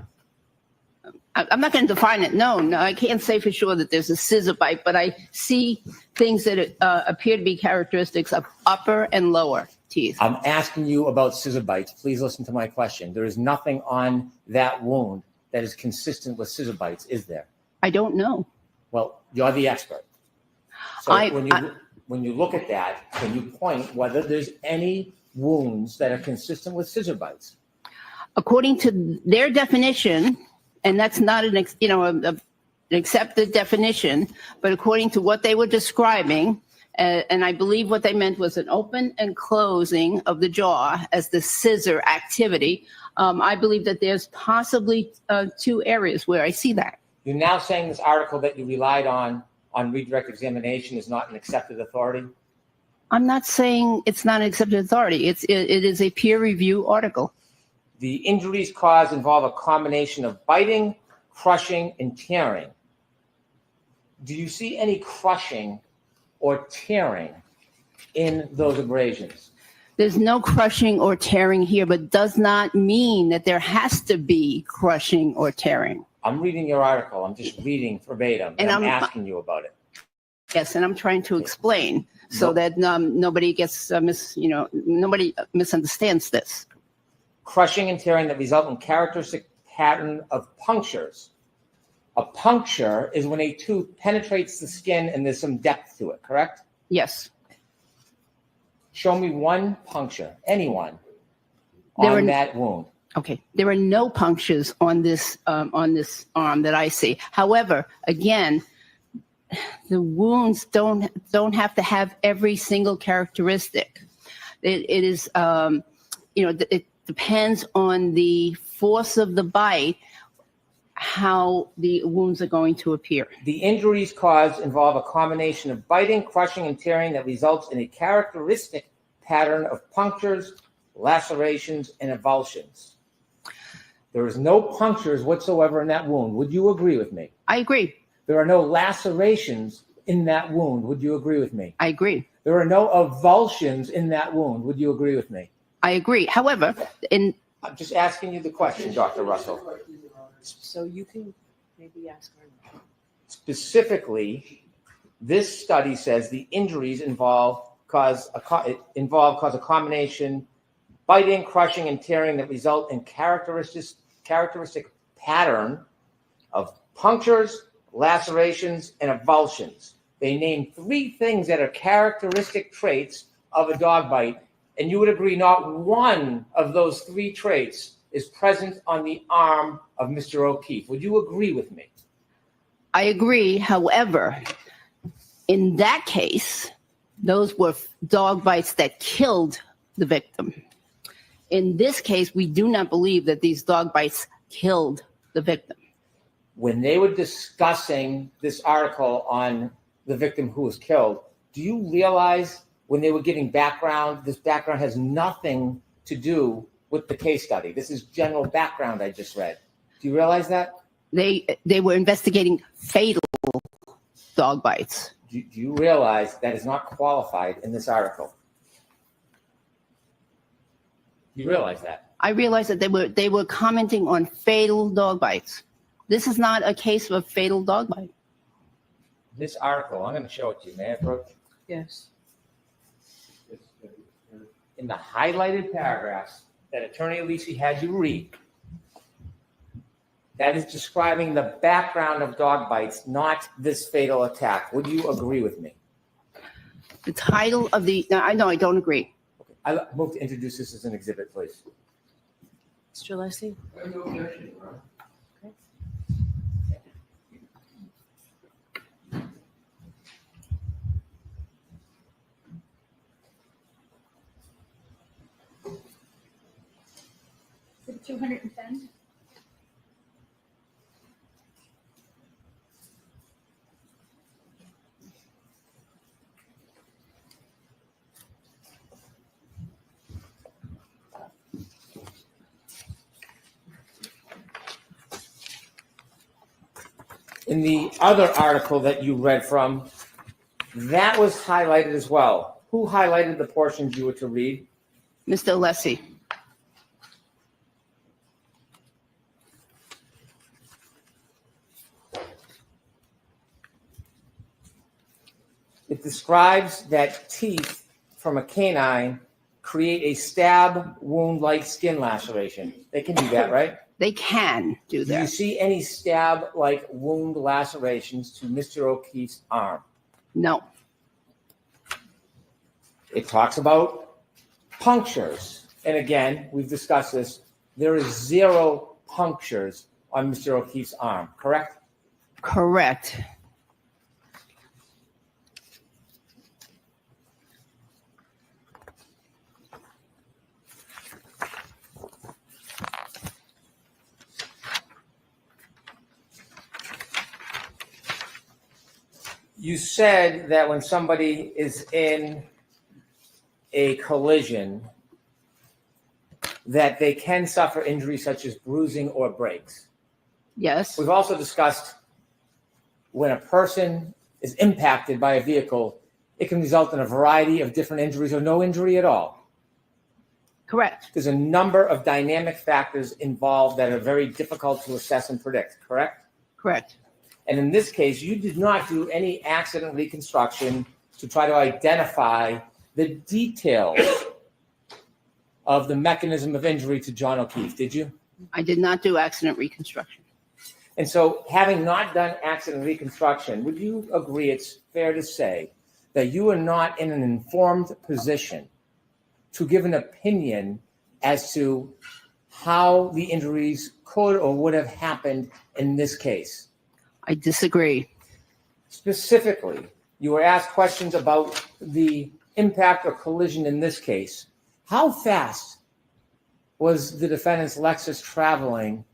I'm not going to define it. No, I can't say for sure that there's a scissor bite, but I see things that appear to be characteristics of upper and lower teeth. I'm asking you about scissor bites. Please listen to my question. There is nothing on that wound that is consistent with scissor bites, is there? I don't know. Well, you're the expert. So when you look at that, can you point whether there's any wounds that are consistent with scissor bites? According to their definition, and that's not an accepted definition, but according to what they were describing, and I believe what they meant was an open and closing of the jaw as the scissor activity. I believe that there's possibly two areas where I see that. You're now saying this article that you relied on redirect examination is not an accepted authority? I'm not saying it's not an accepted authority. It is a peer review article. The injuries caused involve a combination of biting, crushing, and tearing. Do you see any crushing or tearing in those abrasions? There's no crushing or tearing here, but does not mean that there has to be crushing or tearing. I'm reading your article. I'm just reading verbatim, and I'm asking you about it. Yes, and I'm trying to explain so that nobody gets nobody misunderstands this. Crushing and tearing that result in characteristic pattern of punctures. A puncture is when a tooth penetrates the skin and there's some depth to it, correct? Yes. Show me one puncture, anyone, on that wound. Okay, there are no punctures on this arm that I see. However, again, the wounds don't have to have every single characteristic. It is it depends on the force of the bite, how the wounds are going to appear. The injuries caused involve a combination of biting, crushing, and tearing that results in a characteristic pattern of punctures, lacerations, and avulsions. There is no punctures whatsoever in that wound. Would you agree with me? I agree. There are no lacerations in that wound. Would you agree with me? I agree. There are no avulsions in that wound. Would you agree with me? I agree. However, I'm just asking you the question, Dr. Russell. So you can maybe ask her. Specifically, this study says the injuries cause a combination biting, crushing, and tearing that result in characteristic pattern of punctures, lacerations, and avulsions. They name 3 things that are characteristic traits of a dog bite, and you would agree not one of those 3 traits is present on the arm of Mr. O'Keefe. Would you agree with me? I agree. However, in that case, those were dog bites that killed the victim. In this case, we do not believe that these dog bites killed the victim. When they were discussing this article on the victim who was killed, do you realize when they were giving background, this background has nothing to do with the case study? This is general background I just read. Do you realize that? They were investigating fatal dog bites. Do you realize that is not qualified in this article? You realize that? I realized that they were commenting on fatal dog bites. This is not a case of a fatal dog bite. This article, I'm going to show it to you. May I approach? Yes. In the highlighted paragraphs that Attorney Alisi had you read, that is describing the background of dog bites, not this fatal attack. Would you agree with me? The title of the, no, I don't agree. I move to introduce this as an exhibit, please. Mr. Leslie? Is it 210? In the other article that you read from, that was highlighted as well. Who highlighted the portions you were to read? Mr. Alessi. It describes that teeth from a canine create a stab wound-like skin laceration. They can do that, right? They can do Do you that. see any stab-like wound lacerations to Mr. O'Keefe's arm? No. It talks about punctures. And again, we've discussed this. There is 0 punctures on Mr. O'Keefe's arm, correct? Correct. You said that when somebody is in a collision, that they can suffer injuries such as bruising or breaks. Yes. We've also discussed when a person is impacted by a vehicle, it can result in a variety of different injuries or no injury at all. Correct. There's a number of dynamic factors involved that are very difficult to assess and predict, correct? Correct. And in this case, you did not do any accident reconstruction to try to identify the details of the mechanism of injury to John O'Keefe, did you? I did not do accident reconstruction. And so, having not done accident reconstruction, would you agree it's fair to say that you are not in an informed position to give an opinion as to how the injuries could or would have happened in this case? I disagree. Specifically, you were asked questions about the impact or collision in this case. How fast was the defendant's Lexus traveling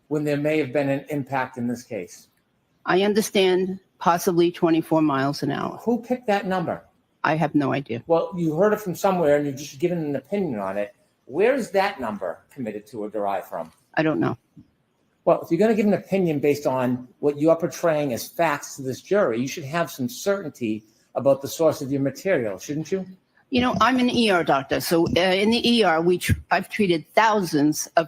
when there may have been an impact in this case? I understand possibly 24 miles an hour. Who picked that number? I have no idea. Well, you heard it from somewhere and you've just given an opinion on it. Where is that number committed to or derived from? I don't know. Well, if you're going to give an opinion based on what you are portraying as facts to this jury, you should have some certainty about the source of your material, shouldn't you? You know, I'm an ER doctor. So in the ER, I've treated thousands of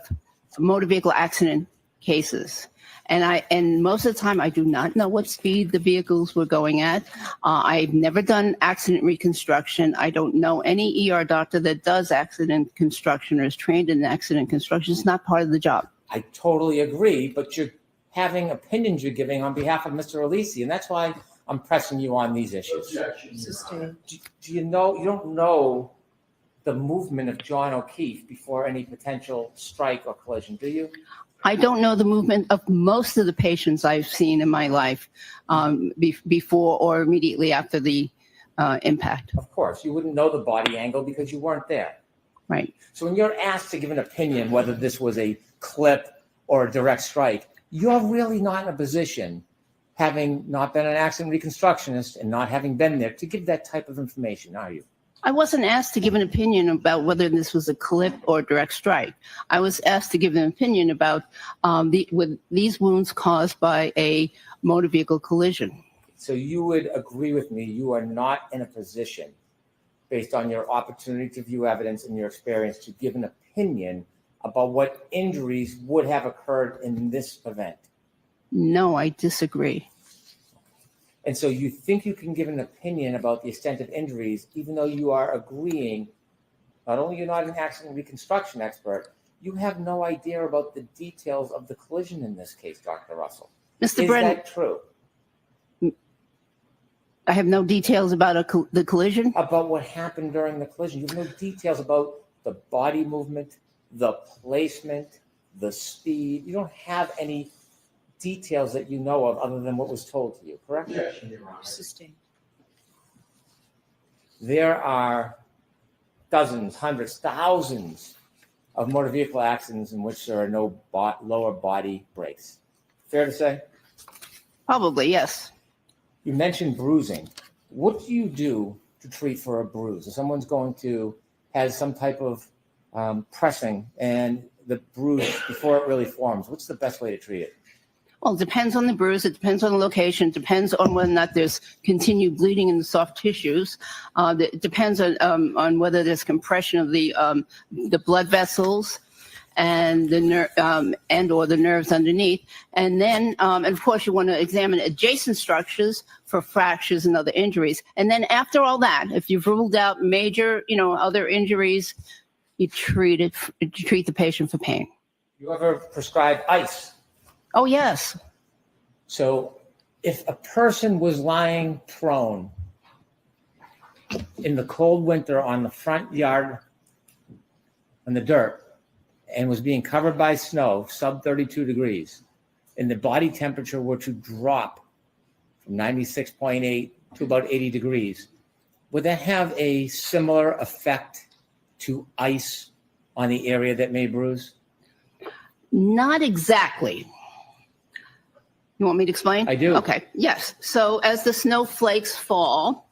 motor vehicle accident cases. And most of the time, I do not know what speed the vehicles were going at. I've never done accident reconstruction. I don't know any ER doctor that does accident construction or is trained in accident construction. It's not part of the job. I totally agree, but you're having opinions you're giving on behalf of Mr. Alisi, and that's why I'm pressing you on these issues. Do you know, you don't know the movement of John O'Keefe before any potential strike or collision, do you? I don't know the movement of most of the patients I've seen in my life before or immediately after the impact. Of course, you wouldn't know the body angle because you weren't there. Right. So when you're asked to give an opinion whether this was a clip or a direct strike, you're really not in a position, having not been an accident reconstructionist and not having been there, to give that type of information, are you? I wasn't asked to give an opinion about whether this was a clip or a direct strike. I was asked to give an opinion about with these wounds caused by a motor vehicle collision. So you would agree with me, you are not in a position, based on your opportunity to view evidence and your experience, to give an opinion about what injuries would have occurred in this event? No, I disagree. And so you think you can give an opinion about the extent of injuries, even though you are agreeing, not only you're not an accident reconstruction expert, you have no idea about the details of the collision in this case, Dr. Russell. Mr. Is Brennan, that true? I have no details about the collision. About what happened during the collision. You have no details about the body movement, the placement, the speed. You don't have any details that you know of other than what was told to you, correct? Sustained. There are dozens, hundreds, thousands of motor vehicle accidents in which there are no lower body brakes. Fair to say? Probably, yes. You mentioned bruising. What do you do to treat for a bruise? If someone's has some type of pressing and the bruise before it really forms, what's the best way to treat it? Well, it depends on the bruise. It depends on the location. It depends on whether or not there's continued bleeding in the soft tissues. It depends on whether there's compression of the blood vessels and or the nerves underneath. And then, and of course, you want to examine adjacent structures for fractures and other injuries. And then after all that, if you've ruled out major, other injuries, you treat the patient for pain. You ever prescribe ice? Oh, yes. So if a person was lying prone in the cold winter on the front yard on the dirt and was being covered by snow, sub 32 degrees, and the body temperature were to drop from 96.8 to about 80 degrees, would that have a similar effect to ice on the area that may bruise? Not exactly. You want me to explain? I do. Okay, yes. So as the snowflakes fall,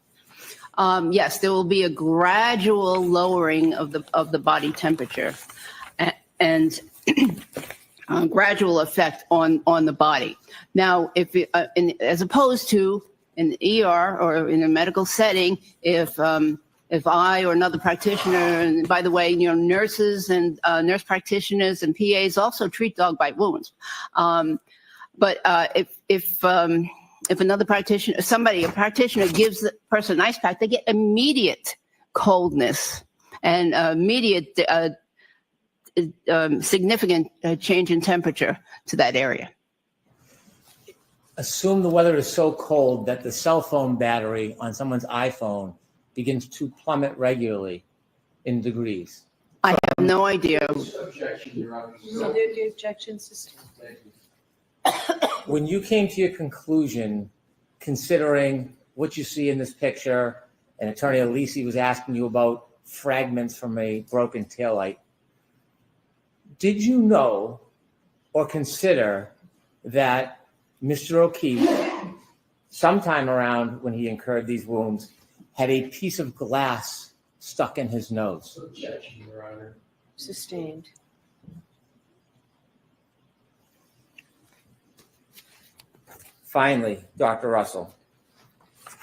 yes, there will be a gradual lowering of the body temperature and gradual effect on the body. Now, as opposed to in the ER or in a medical setting, if I or another practitioner, and by the way, nurses and nurse practitioners and PAs also treat dog bite wounds. But if another practitioner, a practitioner gives the person an ice pack, they get immediate coldness and immediate significant change in temperature to that area. Assume the weather is so cold that the cell phone battery on someone's iPhone begins to plummet regularly in degrees. I have no idea. Objection, Your Honor. So the objection system. When you came to your conclusion, considering what you see in this picture, and Attorney Alisi was asking you about fragments from a broken taillight, did you know or consider that Mr. O'Keefe, sometime around when he incurred these wounds, had a piece of glass stuck in his nose? Objection, Your Honor. Sustained. Finally, Dr. Russell,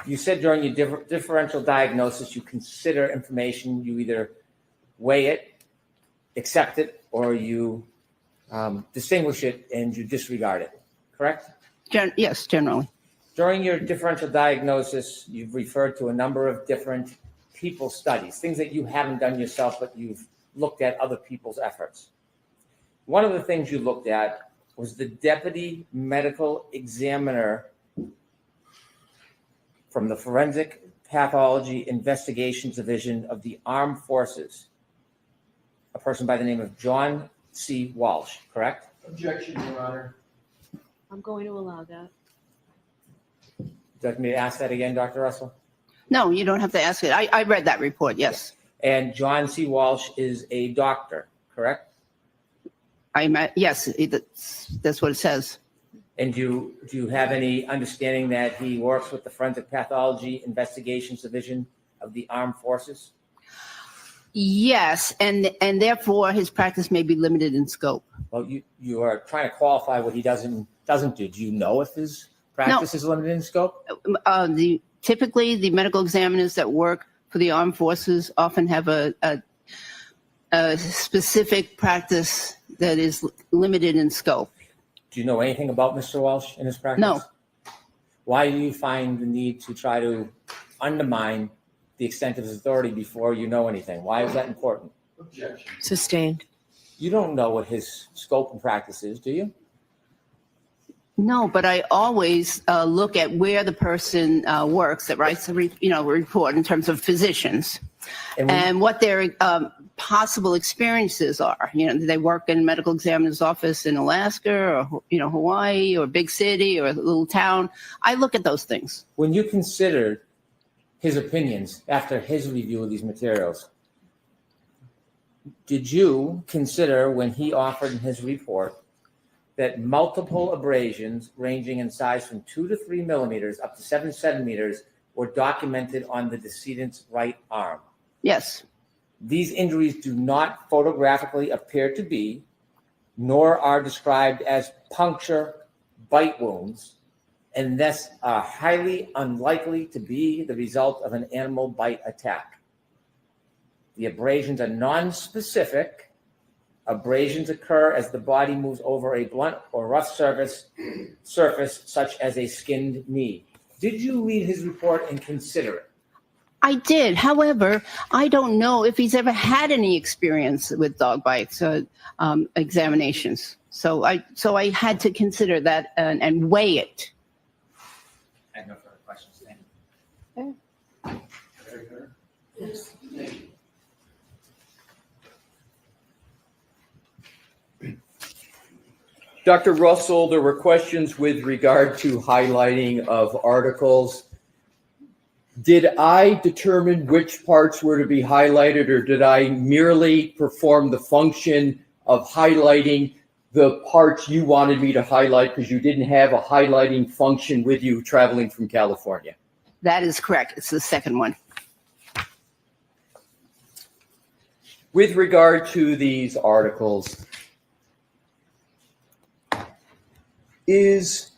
you said during your differential diagnosis, you consider information, you either weigh it, accept it, or you distinguish it and you disregard it, correct? Yes, generally. During your differential diagnosis, you've referred to a number of different people studies, things that you haven't done yourself, but you've looked at other people's efforts. One of the things you looked at was the deputy medical examiner from the Forensic Pathology Investigations Division of the Armed Forces, a person by the name of John C. Walsh, correct? Objection, Your Honor. I'm going to allow that. Do you like me to ask that again, Dr. Russell? No, you don't have to ask it. I read that report, yes. And John C. Walsh is a doctor, correct? Yes, that's what it says. And do you have any understanding that he works with the Forensic Pathology Investigations Division of the Armed Forces? Yes, and therefore his practice may be limited in scope. Well, you are trying to qualify what he doesn't do. Do you know if his practice is limited in scope? Typically, the medical examiners that work for the armed forces often have a a specific practice that is limited in scope. Do you know anything about Mr. Welsh and his practice? No. Why do you find the need to try to undermine the extent of his authority before you know anything? Why is that important? Objection. Sustained. You don't know what his scope and practice is, do you? No, but I always look at where the person works that writes the report in terms of physicians and what their possible experiences are. Do they work in a medical examiner's office in Alaska or Hawaii or big city or a little town? I look at those things. When you considered his opinions after his review of these materials, did you consider when he offered in his report that multiple abrasions ranging in size from 2 to 3 millimeters up to 7 centimeters were documented on the decedent's right arm? Yes. These injuries do not photographically appear to be, nor are described as puncture bite wounds, and thus are highly unlikely to be the result of an animal bite attack. The abrasions are non-specific. Abrasions occur as the body moves over a blunt or rough surface such as a skinned knee. Did you read his report and consider it? I did. However, I don't know if he's ever had any experience with dog bites examinations. So I had to consider that and weigh it. I have no further questions. Thank you. Yes. Dr. Russell, there were questions with regard to highlighting of articles. Did I determine which parts were to be highlighted, or did I merely perform the function of highlighting the parts you wanted me to highlight because you didn't have a highlighting function with you traveling from California? That is correct. It's the second one. With regard to these articles, you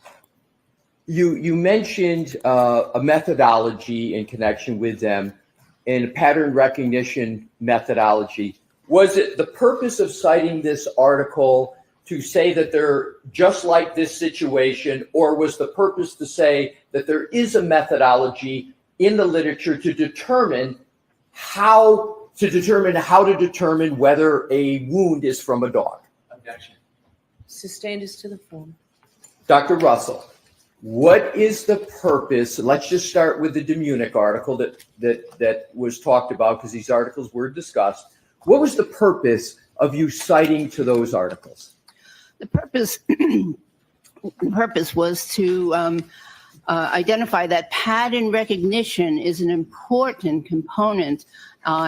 mentioned a methodology in connection with them and a pattern recognition methodology. Was it the purpose of citing this article to say that they're just like this situation, or was the purpose to say that there is a methodology in the literature to determine how to determine whether a wound is from a dog? Objection. Sustained is to the form. Dr. Russell, what is the purpose? Let's just start with the DeMunick article that was talked about, because these articles were discussed. What was the purpose of you citing to those articles? The purpose was to identify that pattern recognition is an important component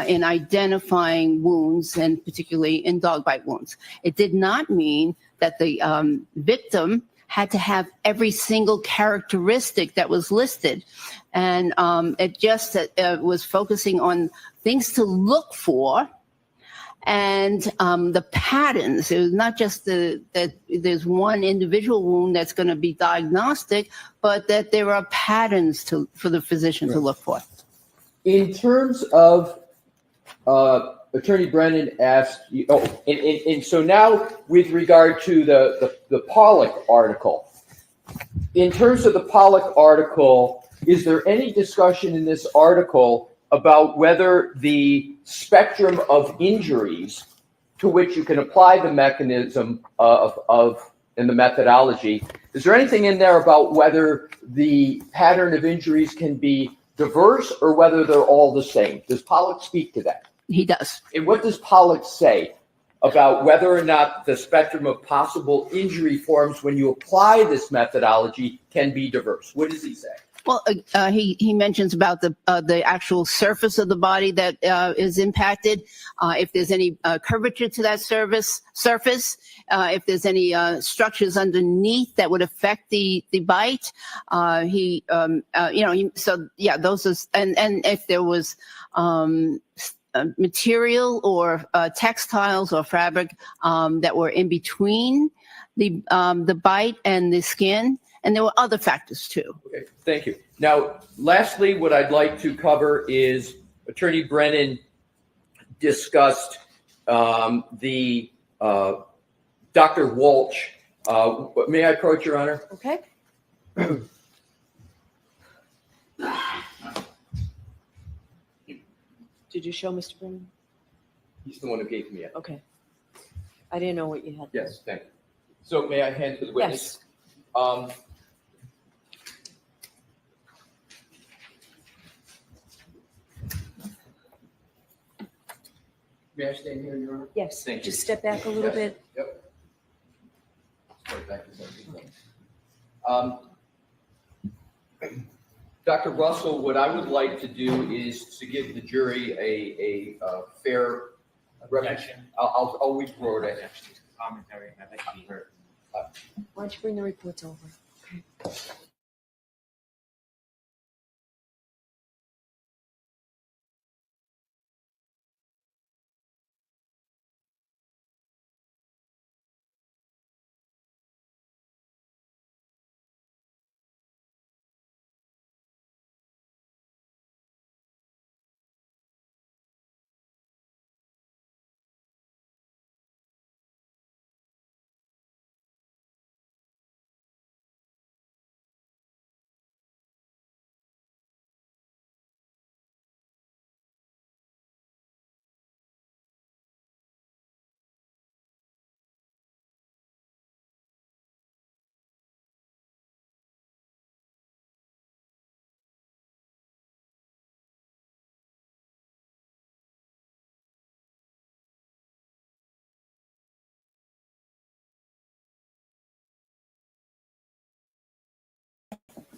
in identifying wounds, and particularly in dog bite wounds. It did not mean that the victim had to have every single characteristic that was listed. And it just was focusing on things to look for and the patterns. It was not just that there's one individual wound that's going to be diagnostic, but that there are patterns for the physician to look for. In terms of Attorney Brennan asked, and so now with regard to the Pollock article, in terms of the Pollock article, is there any discussion in this article about whether the spectrum of injuries to which you can apply the mechanism and the methodology, is there anything in there about whether the pattern of injuries can be diverse or whether they're all the same? Does Pollock speak to that? He does. And what does Pollock say about whether or not the spectrum of possible injury forms when you apply this methodology can be diverse? What does he say? Well, he mentions about the actual surface of the body that is impacted, if there's any curvature to that surface, if there's any structures underneath that would affect the bite. Those are, and if there was material or textiles or fabric that were in between the bite and the skin. And there were other factors too. Okay, thank you. Now, lastly, what I'd like to cover is Attorney Brennan discussed the Dr. Walsh. May I approach, Your Honor? Okay. Did you show Mr. Brennan? He's the one who gave me it. Okay. I didn't know what you had. Yes, thank you. So may I hand to the witness? Yes. May I stand here, Your Honor? Yes. Thank you. Just step back a little Yes. bit. Yep. Step back a second. Dr. Russell, what I would like to do is to give the jury a fair representation. I'll withdraw it. Commentary, I'd like to be heard. Why don't you bring the reports over? Okay.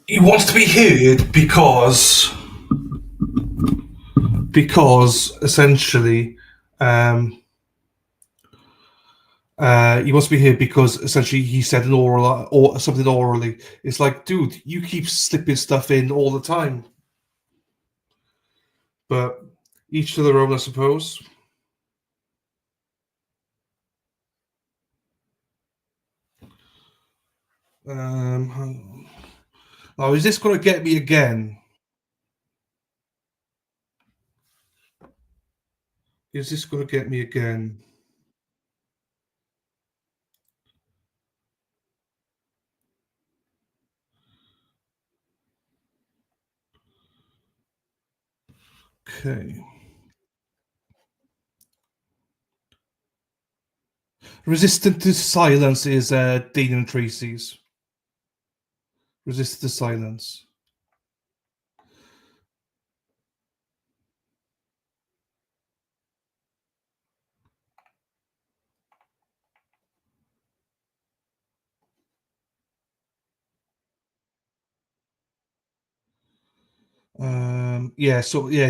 He wants to be heard because essentially he wants to be here because essentially he said an oral or something orally. It's like, dude, you keep slipping stuff in all the time. But each to their own, I suppose. Now, is this going to get me again? Is this going to get me again? Okay. Resistant to silence is Dean and Tracy's. Resist to silence.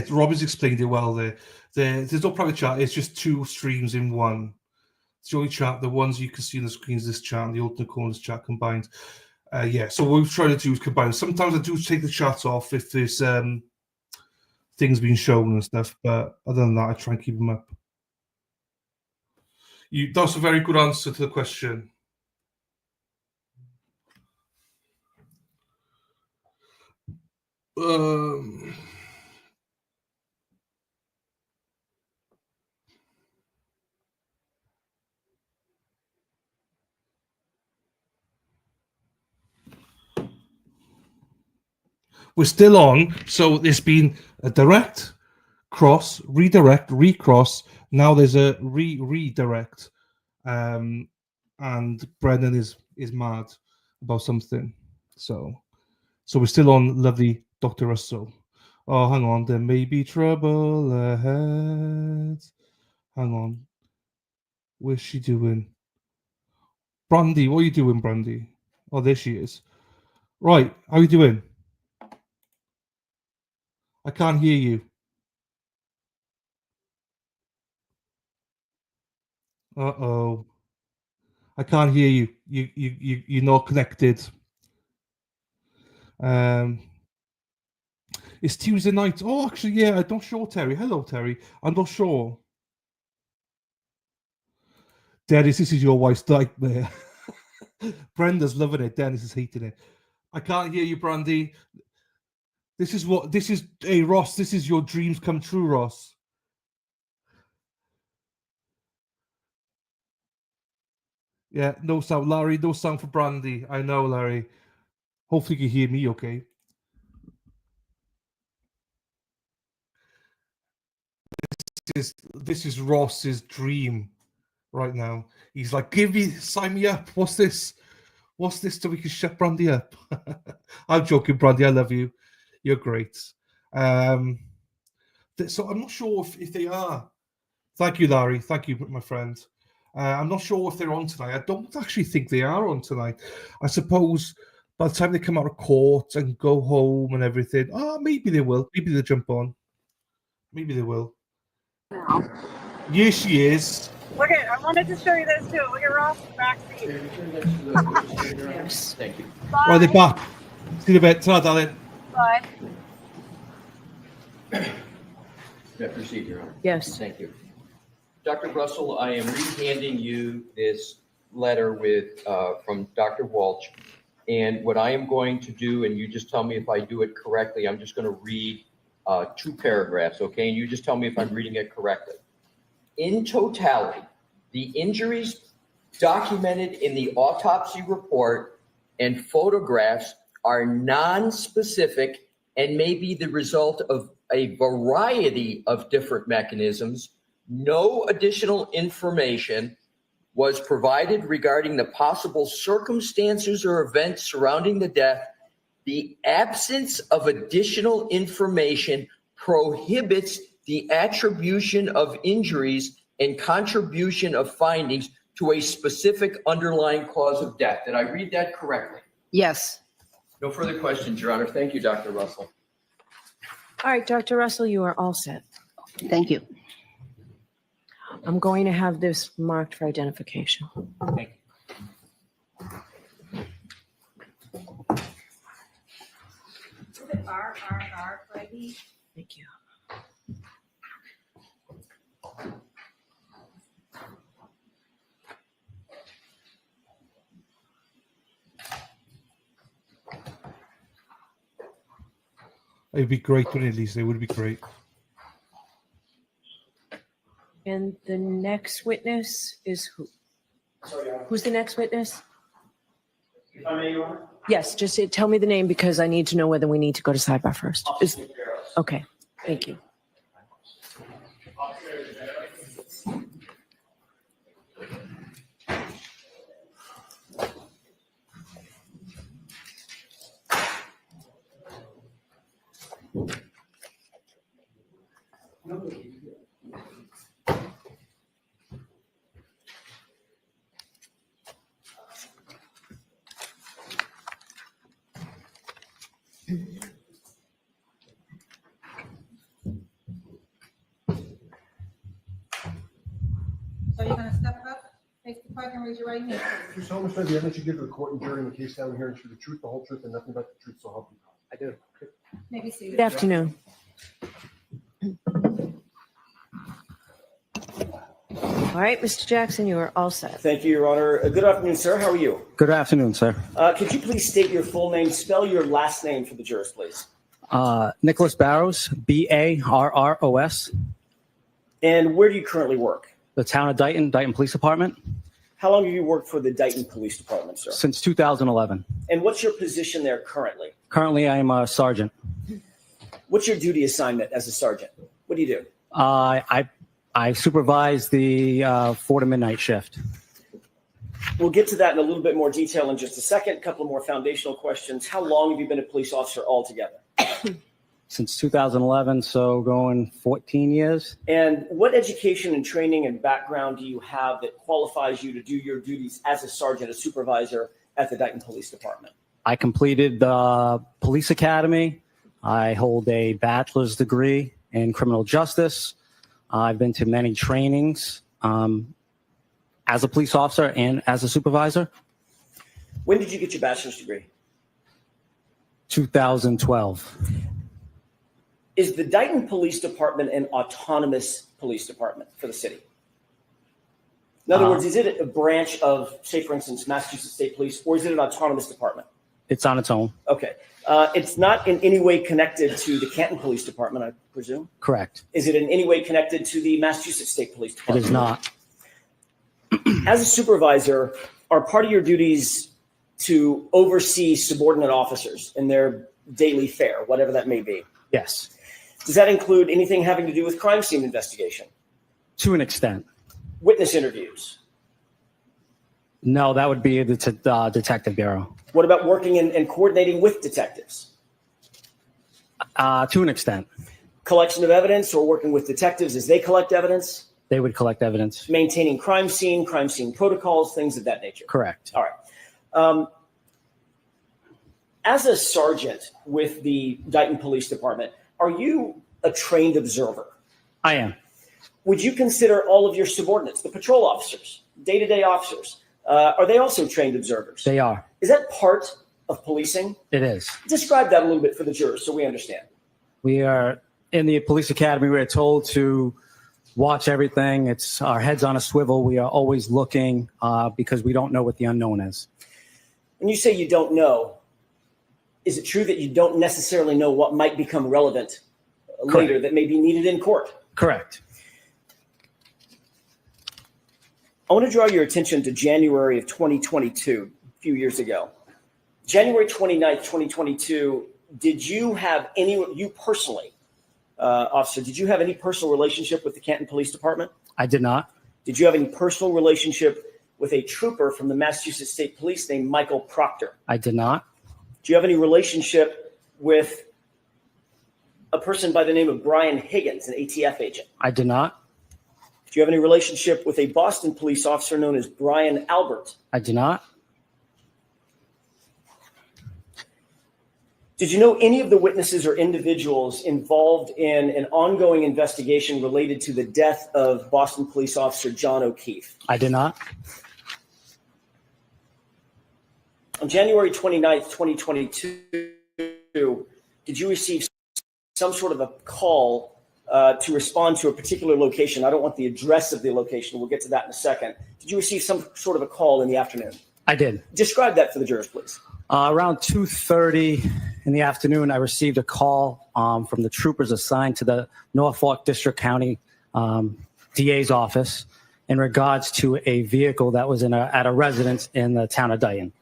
Robbie's explained it well there. There's no private chat, it's just two streams in one. It's the only chat, the ones you can see on the screen is this chat and the alternate corners chat combined. So what we're trying to do is combine. Sometimes I do take the chat off if there's things being shown and stuff, but other than that, I try and keep them up. That's a very good answer to the question. We're still on, so there's been a direct, cross, redirect, recross. Now there's a redirect, and Brendan is mad about something. So we're still on lovely Dr. Russell. Oh, hang on, there may be trouble ahead. Hang on, where's she doing? Brandy, what are you doing, Brandy? Oh, there she is. Right, how are you doing? I can't hear you. Uh-oh. I can't hear you. You're not connected. It's Tuesday night. Oh, actually, yeah, I'm not sure, Terry. Hello, Terry. I'm not sure. Dennis, this is your wife's nightmare. Brenda's loving it. Dennis is hating it. I can't hear you, Brandy. Hey, Ross, this is your dreams come true, Ross. Yeah, no sound. Larry, no sound for Brandy. I know, Larry. Hopefully you can hear me okay. This is Ross's dream right now. He's like, sign me up. What's this? What's this so we can shut Brandy up? I'm joking, Brandy. I love you. You're great. So I'm not sure if they are. Thank you, Larry. Thank you, my friend. I'm not sure if they're on tonight. I don't actually think they are on tonight. I suppose by the time they come out of court and go home and everything, maybe they will. Maybe they'll jump on. Maybe they will. Here she is. Look at, I wanted to show you this too. Look at Ross in the back seat. Yes. Thank you. Right, they're back. See you in a bit. Ta-ra, darling. Bye. May I proceed, Your Honor? Yes. Thank you. Dr. Russell, I am re-handing you this letter from Dr. Walsh. And what I am going to do, and you just tell me if I do it correctly, I'm just going to read 2 paragraphs, okay? And you just tell me if I'm reading it correctly. In totality, the injuries documented in the autopsy report and photographs are non-specific and may be the result of a variety of different mechanisms. No additional information was provided regarding the possible circumstances or events surrounding the death. The absence of additional information prohibits the attribution of injuries and contribution of findings to a specific underlying cause of death. Did I read that correctly? Yes. No further questions, Your Honor. Thank you, Dr. Russell. All right, Dr. Russell, you are all set. Thank you. I'm going to have this marked for identification. Thank you. R, Freddie. Thank you. It'd be great, wouldn't it, Lisa? It would be great. And the next witness is who? Who's the next witness? If I may, Your Honor? Yes, just tell me the name because I need to know whether we need to go to sidebar first. Okay, thank you. So you're gonna step up, face the clerk and raise your right hand. You solemnly swear the evidence you give to the court and jury in the case down here is the truth, the whole truth, and nothing but the truth, so help you God. I do. Maybe see. Good afternoon. All right, Mr. Jackson, you are all set. Thank you, Your Honor. Good afternoon, sir. How are you? Good afternoon, sir. Could you please state your full name, spell your last name for the jurors, please? Nicholas Barrows, Barros. And where do you currently work? The town of Dayton, Dayton Police Department, How long have you worked for the Dayton Police Department, sir? since 2011. And what's your position there currently? Currently, I am a sergeant. What's your duty assignment as a sergeant? What do you do? I supervise the 4 to midnight shift. We'll get to that in a little bit more detail in just a second. A couple of more foundational questions. How long have you been a police officer altogether? Since 2011, so going 14 years. And what education and training and background do you have that qualifies you to do your duties as a sergeant, a supervisor at the Dayton Police Department? I completed the police academy. I hold a bachelor's degree in criminal justice. I've been to many trainings as a police officer and as a supervisor. When did you get your bachelor's degree? 2012. Is the Dayton Police Department an autonomous police department for the city? In other words, is it a branch of, say, for instance, Massachusetts State Police, or is it an autonomous department? It's on its own. Okay. It's not in any way connected to the Canton Police Department, I presume? Correct. Is it in any way connected to the Massachusetts State Police It Department? is not. As a supervisor, are part of your duties to oversee subordinate officers in their daily fare, whatever that may be. Yes, Does that include anything having to do with crime scene investigation, to an extent. witness interviews? No, that would be the detective bureau. What about working and coordinating with detectives? To an extent. Collection of evidence or working with detectives as they collect evidence? They would collect evidence. Maintaining crime scene protocols, things of that nature. Correct. All right. As a sergeant with the Dighton Police Department, are you a trained observer? I am. Would you consider all of your subordinates, the patrol officers, day-to-day officers, are they also trained observers? They are. Is that part of policing? It is. Describe that a little bit for the jurors so we understand. We are in the police academy. We're told to watch everything. It's our heads on a swivel. We are always looking because we don't know what the unknown is. When you say you don't know, is it true that you don't necessarily know what might become relevant later that may be needed in court? Correct. I want to draw your attention to January of 2022, a few years ago. January 29th, 2022, did you have you personally, officer, did you have any personal relationship with the Canton Police Department? I did not. Did you have any personal relationship with a trooper from the Massachusetts State Police named Michael Proctor? I did not. Do you have any relationship with a person by the name of Brian Higgins, an ATF agent? I did not. Do you have any relationship with a Boston police officer known as Brian Albert? I did not. Did you know any of the witnesses or individuals involved in an ongoing investigation related to the death of Boston police officer John O'Keefe? I did not. On January 29th, 2022, did you receive some sort of a call to respond to a particular location? I don't want the address of the location. We'll get to that in a second. Did you receive some sort of a call in the afternoon? I did. Describe that for the jurors, please. Around 2:30 in the afternoon, I received a call from the troopers assigned to the Norfolk District County DA's office in regards to a vehicle that was at a residence in the town of Dighton.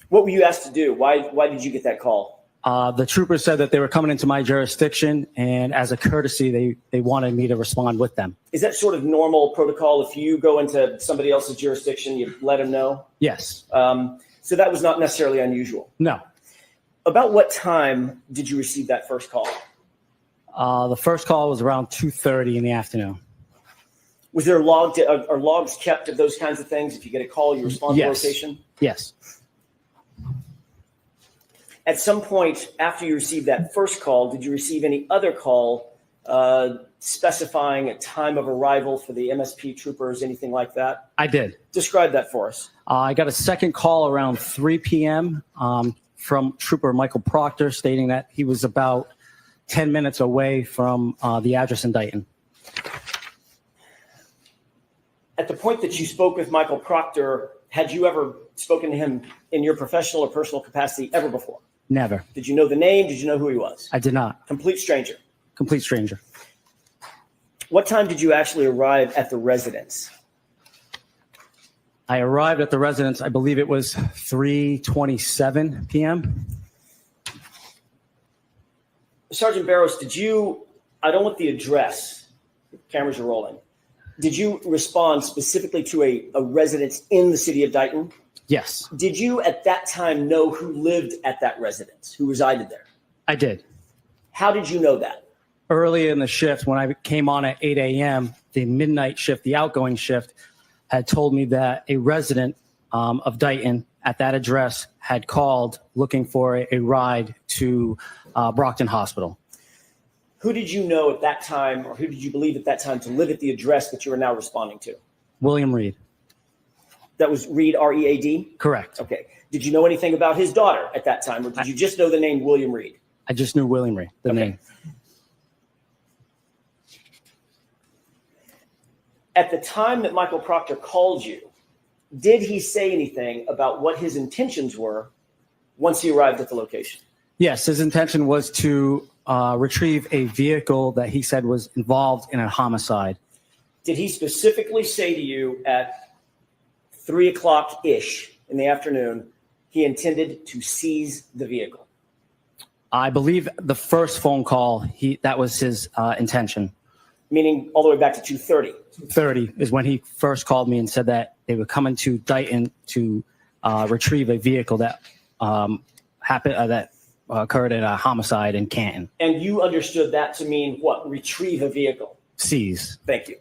What were you asked to do? Why did you get that call? The troopers said that they were coming into my jurisdiction, and as a courtesy, they wanted me to respond with them. Is that sort of normal protocol? If you go into somebody else's jurisdiction, you let them know? Yes. So that was not necessarily unusual. No. About what time did you receive that first call? The first call was around 2:30 in the afternoon. Was there are logs kept of those kinds of things? If you get a call, you respond to location? Yes. At some point after you received that first call, did you receive any other call specifying a time of arrival for the MSP troopers, anything like that? I did. Describe that for us. I got a second call around 3 p.m. From Trooper Michael Proctor stating that he was about 10 minutes away from the address in Dighton. At the point that you spoke with Michael Proctor, had you ever spoken to him in your professional or personal capacity ever before? Never. Did you know the name? Did you know who he was? I did not. Complete stranger. Complete stranger. What time did you actually arrive at the residence? I arrived at the residence, I believe it was 3:27 p.m. Sergeant Barrows, did you, I don't want the address, cameras are rolling. Did you respond specifically to a residence in the city of Dighton? Yes. Did you at that time know who lived at that residence, who resided there? I did. How did you know that? Early in the shift, when I came on at 8 a.m., the midnight shift, the outgoing shift, had told me that a resident of Dighton at that address had called looking for a ride to Brockton Hospital. Who did you know at that time, or who did you believe at that time to live at the address that you are now responding to? William Reed. That was Reed, R-E-A-D? Correct. Okay. Did you know anything about his daughter at that time, or did you just know the name William Reed? I just knew William Reed, the name. At the time that Michael Proctor called you, did he say anything about what his intentions were once he arrived at the location? Yes, his intention was to retrieve a vehicle that he said was involved in a homicide. Did he specifically say to you at 3 o'clock-ish in the afternoon, he intended to seize the vehicle? I believe the first phone call, that was his intention. Meaning all the way back to 2:30. 30 is when he first called me and said that they were coming to Dayton to retrieve a vehicle that occurred in a homicide in Canton. And you understood that to mean what? Retrieve a vehicle. Seize. Thank you.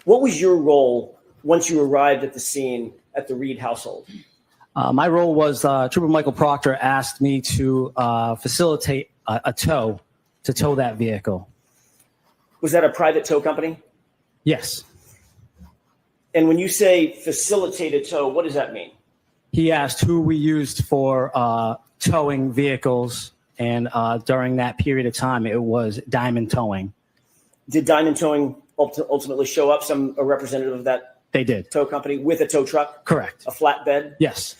What was your role once you arrived at the scene at the Reed household? My role was Trooper Michael Proctor asked me to facilitate a tow to tow that vehicle. Was that a private tow company? Yes. And when you say facilitate a tow, what does that mean? He asked who we used for towing vehicles, and during that period of time, it was Diamond Towing. Did Diamond Towing ultimately show up, a representative of that They did. tow company with a tow truck? Correct. A flatbed? Yes.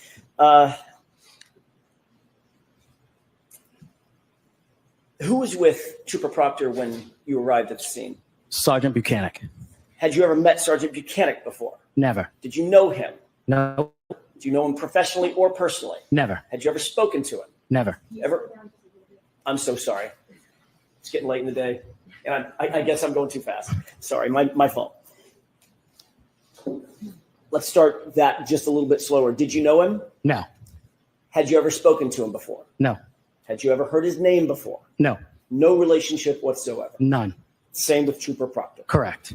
Who was with Trooper Proctor when you arrived at the scene? Sergeant Buchanan. Had you ever met Sergeant Buchanan before? Never. Did you know him? No. Do you know him professionally or personally? Never. Had you ever spoken to him? Never. Ever? I'm so sorry. It's getting late in the day, and I guess I'm going too fast. Sorry, my fault. Let's start that just a little bit slower. Did you know him? No. Had you ever spoken to him before? No. Had you ever heard his name before? No. No relationship whatsoever. None. Same with Trooper Proctor. Correct.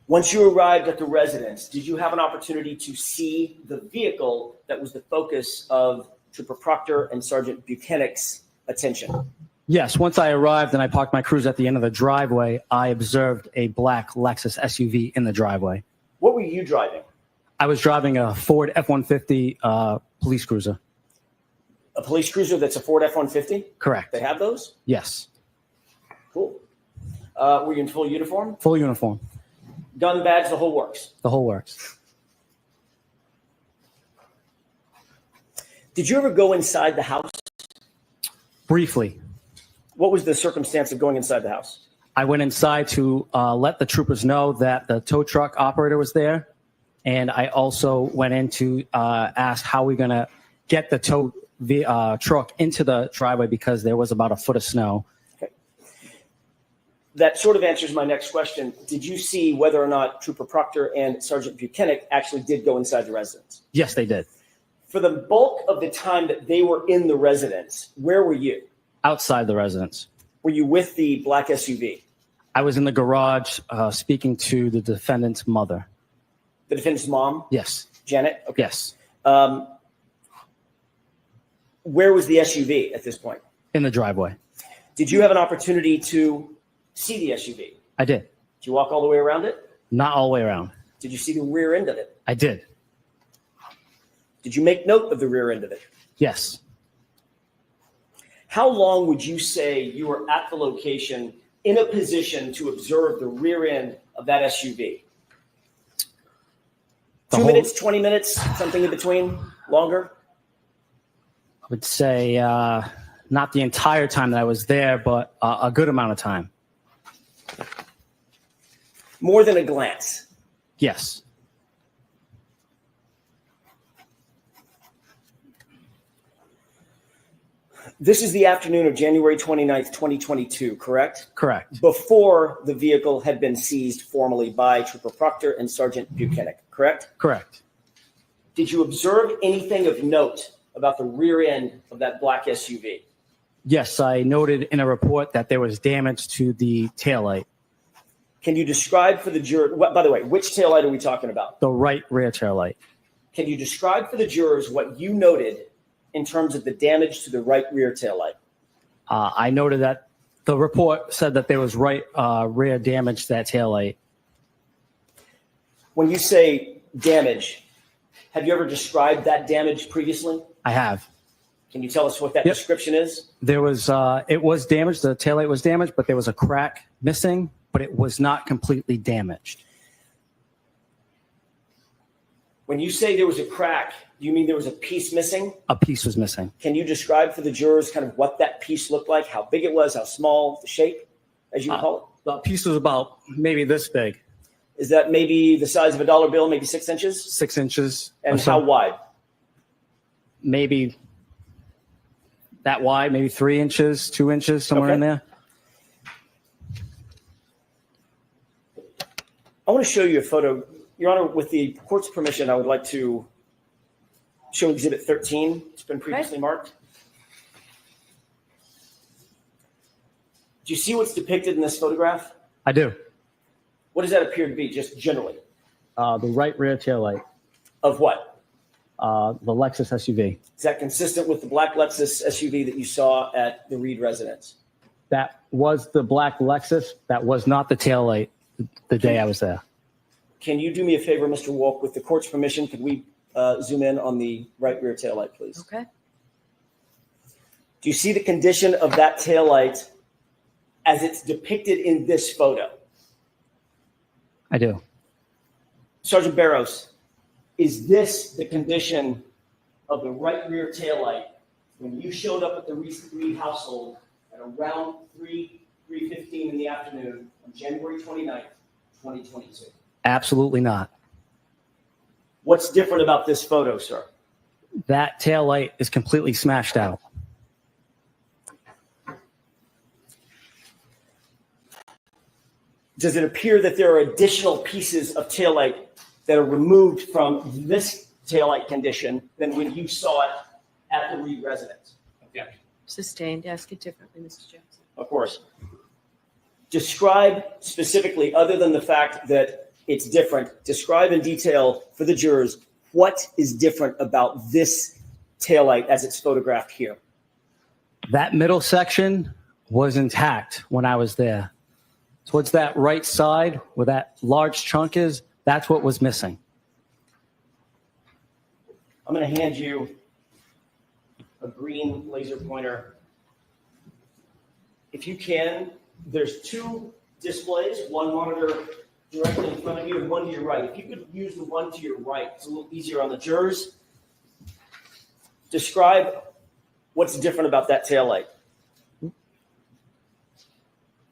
Once you arrived at the residence, did you have an opportunity to see the vehicle that was the focus of Trooper Proctor and Sergeant Buchanan's attention? Yes. Once I arrived and I parked my cruiser at the end of the driveway, I observed a black Lexus SUV in the driveway. What were you driving? I was driving a Ford F-150 police cruiser. A police cruiser that's a Ford F-150? Correct. They have those? Yes. Cool. Were you in full uniform? Full uniform. Gun, badge, the whole works? The whole works. Did you ever go inside the house? Briefly. What was the circumstance of going inside the house? I went inside to let the troopers know that the tow truck operator was there. And I also went in to ask how we're going to get the tow truck into the driveway because there was about a foot of snow. Okay. That sort of answers my next question. Did you see whether or not Trooper Proctor and Sergeant Buchanan actually did go inside the residence? Yes, they did. For the bulk of the time that they were in the residence, where were you? Outside the residence. Were you with the black SUV? I was in the garage speaking to the defendant's mother. The defendant's mom? Yes. Janet? Okay. Yes. Where was the SUV at this point? In the driveway. Did you have an opportunity to see the SUV? I did. Did you walk all the way around it? Not all the way around. Did you see the rear end of it? I did. Did you make note of the rear end of it? Yes. How long would you say you were at the location in a position to observe the rear end of that SUV? 2 minutes, 20 minutes, something in between, longer? I would say not the entire time that I was there, but a good amount of time. More than a glance? Yes. This is the afternoon of January 29th, 2022, correct? Correct. Before the vehicle had been seized formally by Trooper Proctor and Sergeant Buchanan, correct? Correct. Did you observe anything of note about the rear end of that black SUV? Yes, I noted in a report that there was damage to the taillight. Can you describe for the juror, by the way, which taillight are we talking about? The right rear taillight. Can you describe for the jurors what you noted in terms of the damage to the right rear taillight? I noted that the report said that there was right rear damage to that taillight. When you say damage, have you ever described that damage previously? I have. Can you tell us what that description is? There was, it was damaged. The taillight was damaged, but there was a crack missing, but it was not completely damaged. When you say there was a crack, do you mean there was a piece missing? A piece was missing. Can you describe for the jurors kind of what that piece looked like, how big it was, how small, the shape, as you call it? The piece was about maybe this big. Is that maybe the size of a dollar bill, maybe 6 inches? 6 inches. or And so. how wide? Maybe that wide, maybe 3 inches, 2 inches, somewhere Okay. in there. I want to show you a photo. Your Honor, with the court's permission, I would like to show Exhibit 13. It's been previously marked. Do you see what's depicted in this photograph? I do. What does that appear to be, just generally? The right rear tail light. Of what? The Lexus SUV. Is that consistent with the black Lexus SUV that you saw at the Reed residence? That was the black Lexus. That was not the tail light the day I was there. Can you do me a favor, Mr. Wolk? With the court's permission, could we zoom in on the right rear tail light, please? Okay. Do you see the condition of that tail light as it's depicted in this photo? I do. Sergeant Barros, is this the condition of the right rear tail light when you showed up at the Reed household at around 3:15 in the afternoon on January 29th, 2022? Absolutely not. What's different about this photo, sir? That tail light is completely smashed out. Does it appear that there are additional pieces of taillight that are removed from this taillight condition than when you saw it at the Reed residence? Okay. Sustained. Ask it differently, Mr. Jackson. Of course. Describe specifically, other than the fact that it's different, describe in detail for the jurors what is different about this taillight as it's photographed here. That middle section was intact when I was there. Towards that right side where that large chunk is, that's what was missing. I'm going to hand you a green laser pointer. If you can, there's two displays, one monitor directly in front of you and one to your right. If you could use the one to your right, it's a little easier on the jurors. Describe what's different about that taillight.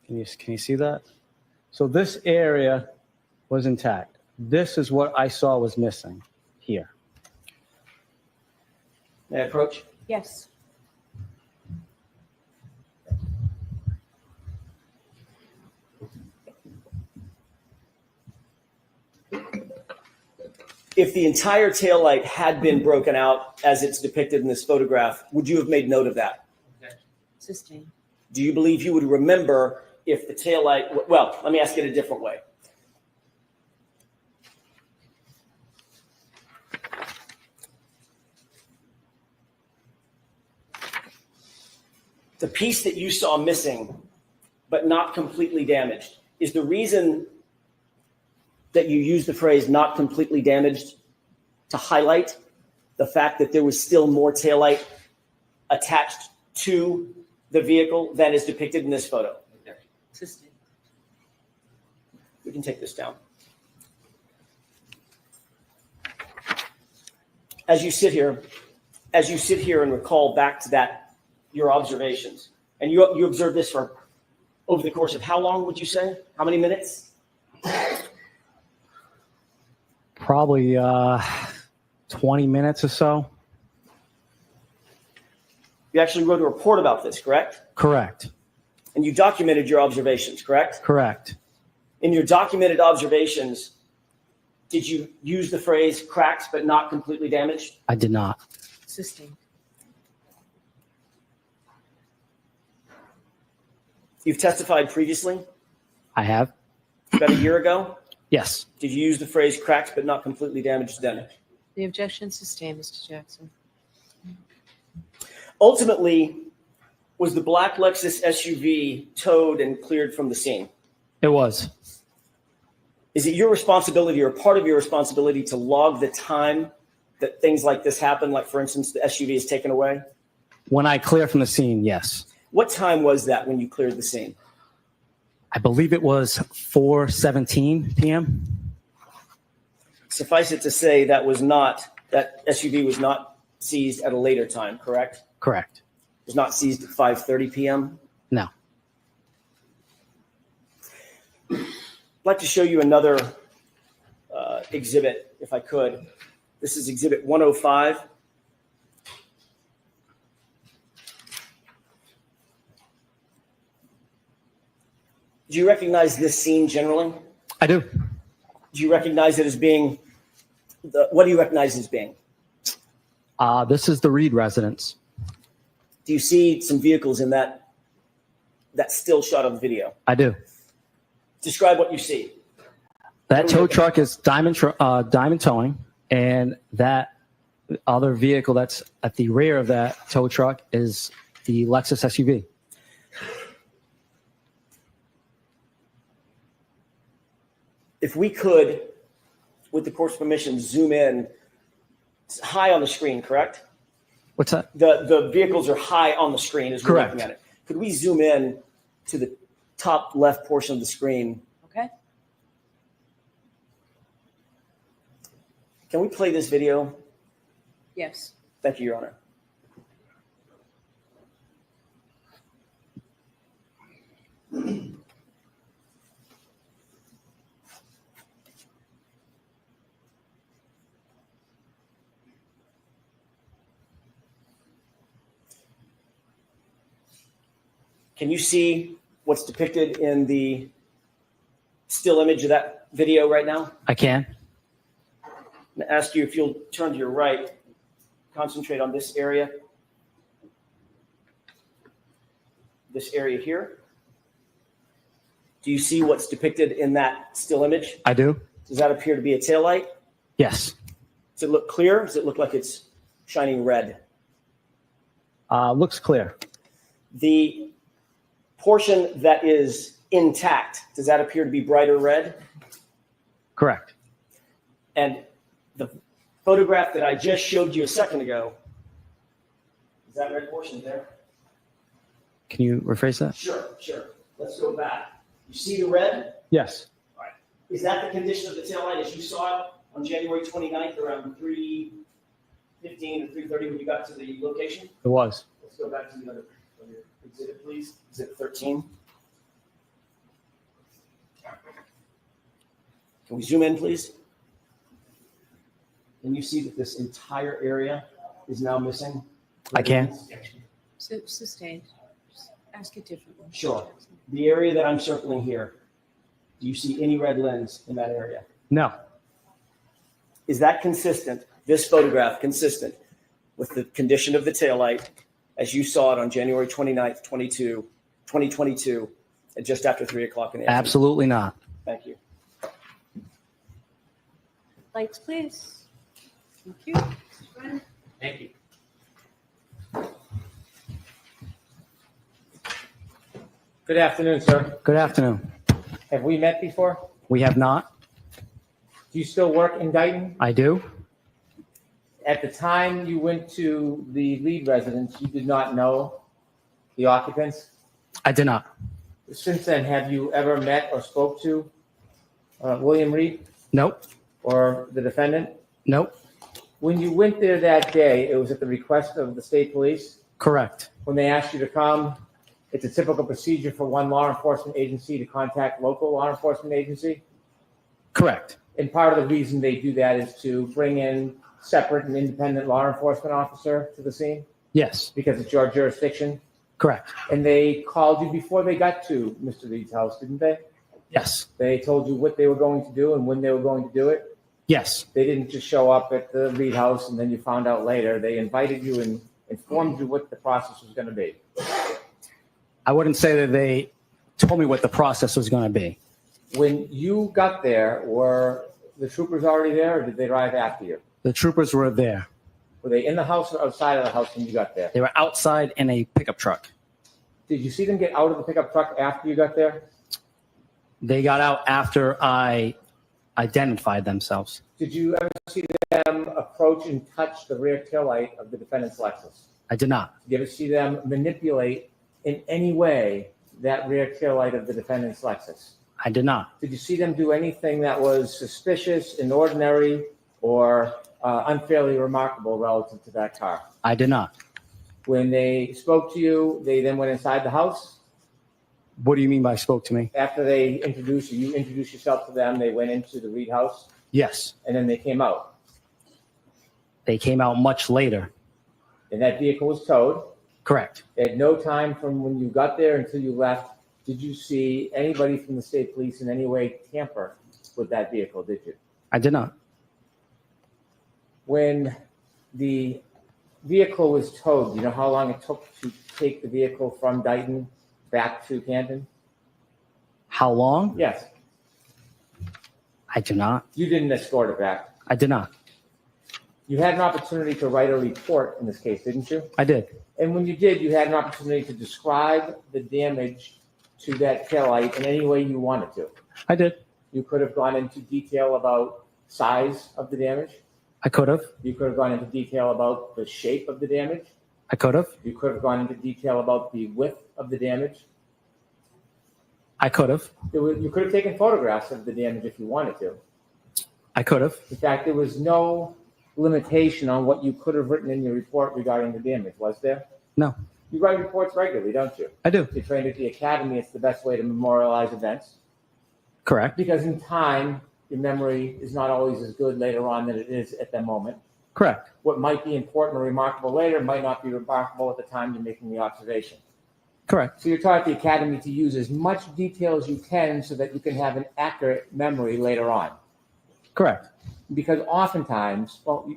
Can you see that? So this area was intact. This is what I saw was missing here. May I approach? Yes. If the entire taillight had been broken out as it's depicted in this photograph, would you have made note of that? Sustained. Do you believe you would remember if the taillight, well, let me ask it a different way. The piece that you saw missing, but not completely damaged, is the reason that you use the phrase not completely damaged to highlight the fact that there was still more taillight attached to the vehicle than is depicted in this photo. Sustained. We can take this down. As you sit here and recall back to that, your observations, and you observed this for over the course of how long would you say? How many minutes? Probably 20 minutes or so. You actually wrote a report about this, correct? Correct. And you documented your observations, correct? Correct. In your documented observations, did you use the phrase cracked but not completely damaged? I did not. Sustained. You've testified previously, I have. about a year ago. Yes. Did you use the phrase cracked but not completely damaged then? The objection sustained, Mr. Jackson. Ultimately, was the black Lexus SUV towed and cleared from the scene? It was. Is it your responsibility or part of your responsibility to log the time that things like this happen? Like, for instance, the SUV is taken away? When I clear from the scene, yes. What time was that when you cleared the scene? I believe it was 4:17 p.m. Suffice it to say that SUV was not seized at a later time, correct? Correct. It was not seized at 5:30 p.m.? No. I'd like to show you another exhibit, if I could. This is exhibit 105. Do you recognize this scene generally? I do. Do you recognize it as being, what do you recognize as being? This is the Reed residence. Do you see some vehicles in that still shot of the video? I do. Describe what you see. That tow truck is Diamond Towing, and that other vehicle that's at the rear of that tow truck is the Lexus SUV. If we could, with the court's permission, zoom in. It's high on the screen, correct? What's that? The vehicles are high on the screen as we're Correct. looking at it. Could we zoom in to the top left portion of the screen? Okay. Can we play this video? Yes. Thank you, Your Honor. Can you see what's depicted in the still image of that video right now? I can. I'm going to ask you if you'll turn to your right, concentrate on this area. This area here. Do you see what's depicted in that still image? I do. Does that appear to be a taillight? Yes. Does it look clear? Does it look like it's shining red? Looks clear. The portion that is intact, does that appear to be brighter red? Correct. And the photograph that I just showed you a second ago, is that red portion there? Can you rephrase that? Sure. Let's go back. You see the red? Yes. All right. Is that the condition of the taillight as you saw it on January 29th around 3:15 or 3:30 when you got to the location? It was. Let's go back to the other exhibit, please. Exhibit 13. Can we zoom in, please? Can you see that this entire area is now missing? I can. Sustained. Just ask it differently. Sure. The area that I'm circling here, do you see any red lens in that area? No. Is that consistent, this photograph consistent with the condition of the taillight as you saw it on January 29th, 2022, at just after 3 o'clock in the afternoon? Absolutely not. Thank you. Lights, please. Thank you. Thank you. Good afternoon, sir. Good afternoon. Have we met before? We have not. Do you still work in Dayton? I do. At the time you went to the lead residence, you did not know the occupants? I did not. Since then, have you ever met or spoke to William Reed Nope. or the defendant? Nope. When you went there that day, it was at the request of the state police? Correct. When they asked you to come, it's a typical procedure for one law enforcement agency to contact local law enforcement agency? Correct. And part of the reason they do that is to bring in separate and independent law enforcement officer to the scene Yes. because it's your jurisdiction. Correct. And they called you before they got to Mr. Reed's house, didn't they? Yes. They told you what they were going to do and when they were going to do it. Yes. They didn't just show up at the Reed house and then you found out later. They invited you and informed you what the process was going to be. I wouldn't say that they told me what the process was going to be. When you got there, were the troopers already there or did they arrive after you? The troopers were there. Were they in the house or outside of the house when you got there? They were outside in a pickup truck. Did you see them get out of the pickup truck after you got there? They got out after I identified themselves. Did you ever see them approach and touch the rear taillight of the defendant's Lexus? I did not. Did you ever see them manipulate in any way that rear taillight of the defendant's Lexus? I did not. Did you see them do anything that was suspicious, inordinary, or unfairly remarkable relative to that car? I did not. When they spoke to you, they then went inside the house? What do you mean by spoke to me? After they introduced you, you introduced yourself to them, they went into the Reed house? Yes. And then they came out. They came out much later. And that vehicle was towed. Correct. At no time from when you got there until you left did you see anybody from the state police in any way tamper with that vehicle, did you? I did not. When the vehicle was towed, do you know how long it took to take the vehicle from Dayton back to Canton? How long? Yes. I do not. You didn't escort it back. I did not. You had an opportunity to write a report in this case, didn't you? I did. And when you did, you had an opportunity to describe the damage to that taillight in any way you wanted to. I did. You could have gone into detail about size of the damage. I could have. You could have gone into detail about the shape of the damage. I could have. You could have gone into detail about the width of the damage. I could have. You could have taken photographs of the damage if you wanted to. I could have. In fact, there was no limitation on what you could have written in your report regarding the damage, was there? No. You write reports regularly, don't you? I do. You're trained at the academy. It's the best way to memorialize events. Correct. Because in time, your memory is not always as good later on than it is at that moment. Correct. What might be important or remarkable later might not be remarkable at the time you're making the observation. Correct. So you're taught at the academy to use as much detail as you can so that you can have an accurate memory later on. Correct. Because oftentimes, well,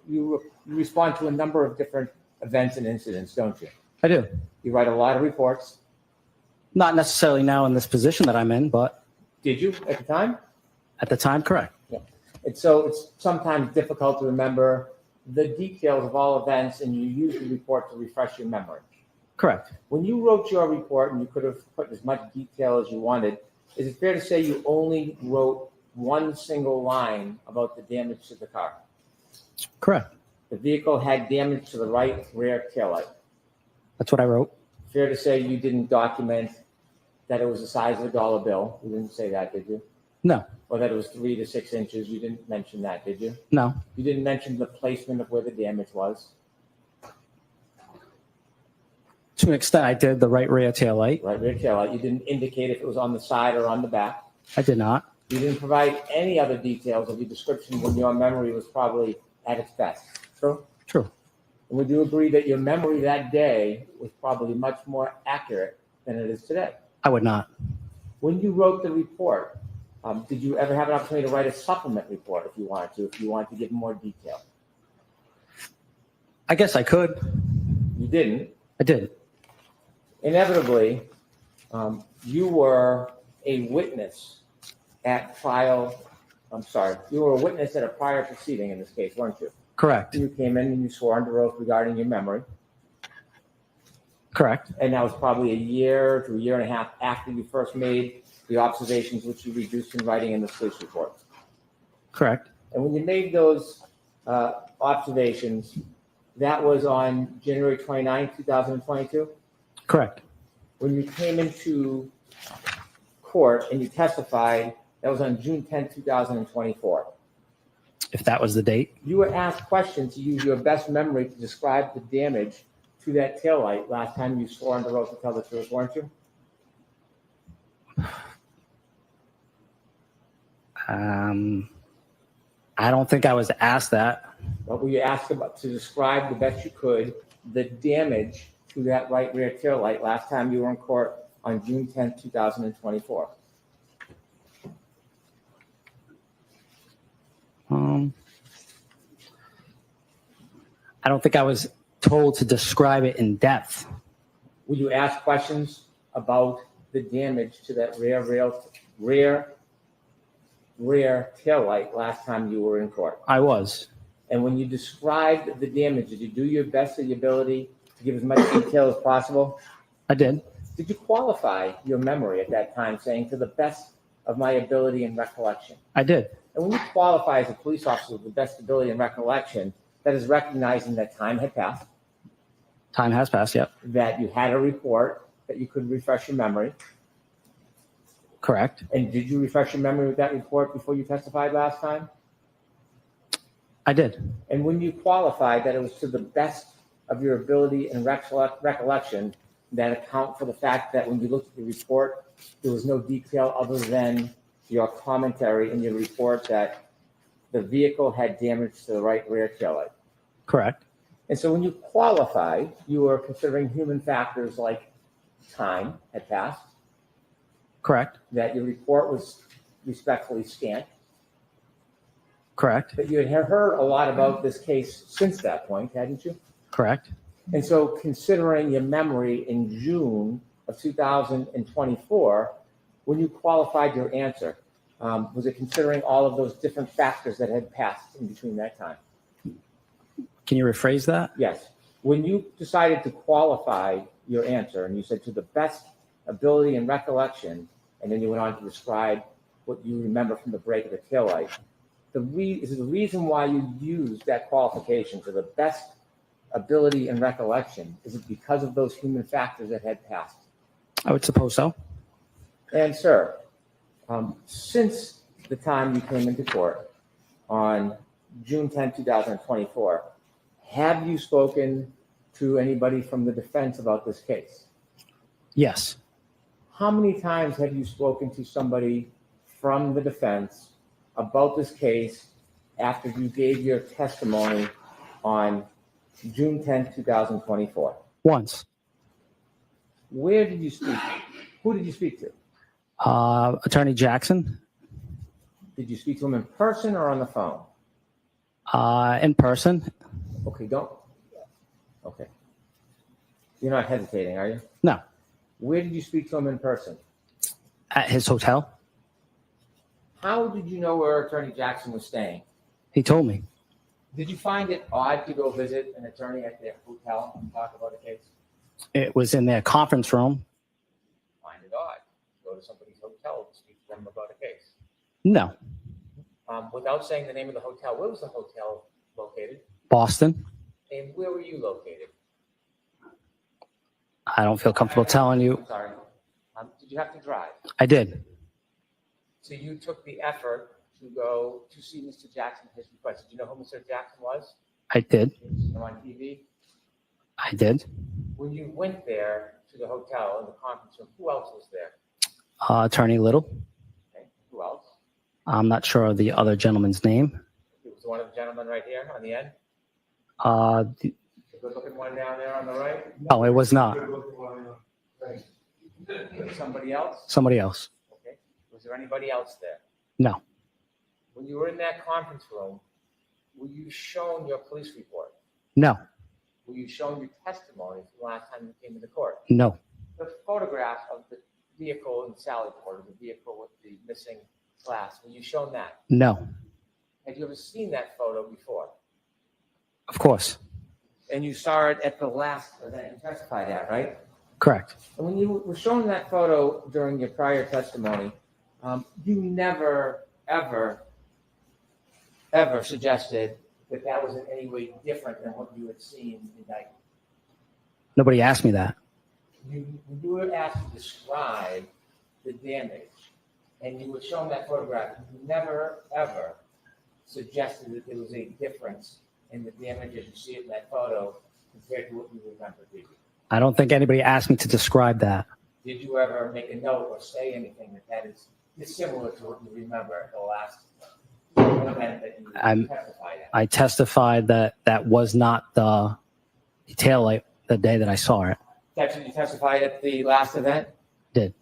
you respond to a number of different events and incidents, don't you? I do. You write a lot of reports. Not necessarily now in this position that I'm in, but. Did you at the time? At the time, correct. Yeah. And so it's sometimes difficult to remember the details of all events, and you use the report to refresh your memory. Correct. When you wrote your report, and you could have put as much detail as you wanted, is it fair to say you only wrote one single line about the damage to the car? Correct. The vehicle had damage to the right rear taillight. That's what I wrote. Fair to say you didn't document that it was the size of a dollar bill. You didn't say that, did you? No. Or that it was 3 to 6 inches. You didn't mention that, did you? No. You didn't mention the placement of where the damage was. To an extent, I did the right rear tail light. Right rear taillight. You didn't indicate if it was on the side or on the back. I did not. You didn't provide any other details of your description when your memory was probably at its best. True? True. And would you agree that your memory that day was probably much more accurate than it is today? I would not. When you wrote the report, did you ever have an opportunity to write a supplement report if you wanted to give more detail? I guess I could. You didn't. I did. Inevitably, you were a witness at trial. I'm sorry, you were a witness at a prior proceeding in this case, weren't you? Correct. You came in and you swore under oath regarding your memory. Correct. And that was probably a year to a year and a half after you first made the observations which you reduced in writing in the police report. Correct. And when you made those observations, that was on January 29, 2022? Correct. When you came into court and you testified, that was on June 10, 2024. If that was the date. You were asked questions to use your best memory to describe the damage to that taillight last time you swore under oath to tell the truth, weren't you? I don't think I was asked that. But were you asked about to describe the best you could the damage to that right rear taillight last time you were in court on June 10, 2024? I don't think I was told to describe it in depth. Were you asked questions about the damage to that rear taillight last time you were in court? I was. And when you described the damage, did you do your best of your ability to give as much detail as possible? I did. Did you qualify your memory at that time, saying to the best of my ability and recollection? I did. And when you qualify as a police officer with the best ability and recollection, that is recognizing that time had passed. Time has passed, yep. That you had a report, that you could refresh your memory. Correct. And did you refresh your memory with that report before you testified last time? I did. And when you qualified that it was to the best of your ability and recollection, that account for the fact that when you looked at the report, there was no detail other than your commentary in your report that the vehicle had damage to the right rear taillight. Correct. And so when you qualified, you were considering human factors like time had passed, Correct. that your report was respectfully scant, Correct. that you had heard a lot about this case since that point, hadn't you? Correct. And so considering your memory in June of 2024, when you qualified your answer, was it considering all of those different factors that had passed in between that time? Can you rephrase that? Yes. When you decided to qualify your answer and you said to the best ability and recollection, and then you went on to describe what you remember from the break of the taillight, is the reason why you used that qualification to the best ability and recollection, is it because of those human factors that had passed? I would suppose so. And sir, since the time you came into court on June 10, 2024, have you spoken to anybody from the defense about this case? Yes. How many times have you spoken to somebody from the defense about this case after you gave your testimony on June 10, 2024? Once. Where did you speak? Who did you speak to? Attorney Jackson. Did you speak to him in person or on the phone? In person. Okay, okay. You're not hesitating, are you? No. Where did you speak to him in person? At his hotel. How did you know where Attorney Jackson was staying? He told me. Did you find it odd to go visit an attorney at their hotel and talk about a case? It was in their conference room. Find it odd. Go to somebody's hotel to speak to them about a case. No. Without saying the name of the hotel, where was the hotel located? Boston. And where were you located? I don't feel comfortable telling you. Sorry. Did you have to drive? I did. So you took the effort to go to see Mr. Jackson at his request. Did you know who Mr. Jackson was? I did. Did you see him on TV? I did. When you went there to the hotel in the conference room, who else was there? Attorney Little. Okay. Who else? I'm not sure of the other gentleman's name. It was one of the gentlemen right here on the end. The The good-looking one down there on the right. No, it was not. Somebody else? Somebody else. Okay. Was there anybody else there? No. When you were in that conference room, were you shown your police report? No. Were you shown your testimony from the last time you came to the court? No. The photograph of the vehicle in Sally Port, or the vehicle with the missing glass, were you shown that? No. Had you ever seen that photo before? Of course. And you saw it at the last event you testified at, right? Correct. And when you were shown that photo during your prior testimony, you never, ever suggested that that was in any way different than what you had seen in Dayton. Nobody asked me that. When you were asked to describe the damage, and you were shown that photograph, you never, ever suggested that there was a difference in the damage as you see it in that photo compared to what you remember, did you? I don't think anybody asked me to describe that. Did you ever make a note or say anything that is dissimilar to what you remember at the last event that you testified at? I testified that that was not the taillight the day that I saw it. That's what you testified at the last event? Did.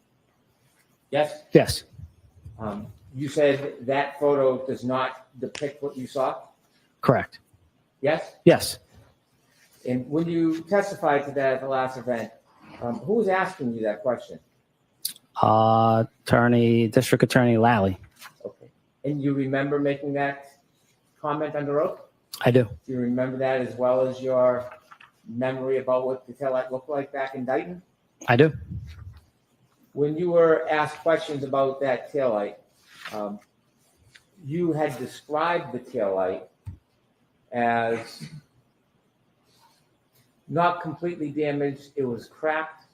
Yes? Yes. You said that photo does not depict what you saw? Correct. Yes? Yes. And when you testified to that at the last event, who was asking you that question? District Attorney Lally. Okay. And you remember making that comment under oath? I do. Do you remember that as well as your memory about what the taillight looked like back in Dayton? I do. When you were asked questions about that taillight, you had described the taillight as not completely damaged. It was cracked,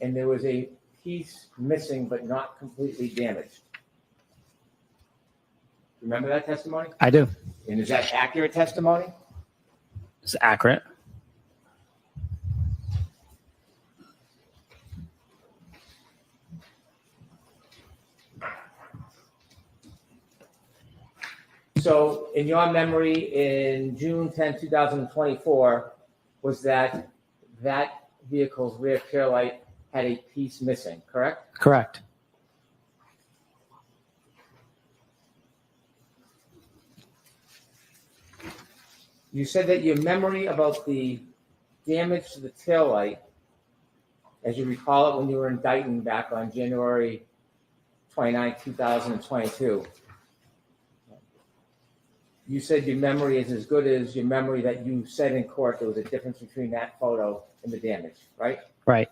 and there was a piece missing, but not completely damaged. Remember that testimony? I do. And is that accurate testimony? It's accurate. So in your memory, in June 10, 2024, was that vehicle's rear tail light had a piece missing, correct? Correct. You said that your memory about the damage to the tail light, as you recall it when you were in Dayton back on January 29, 2022, you said your memory is as good as your memory that you said in court there was a difference between that photo and the damage, right? Right.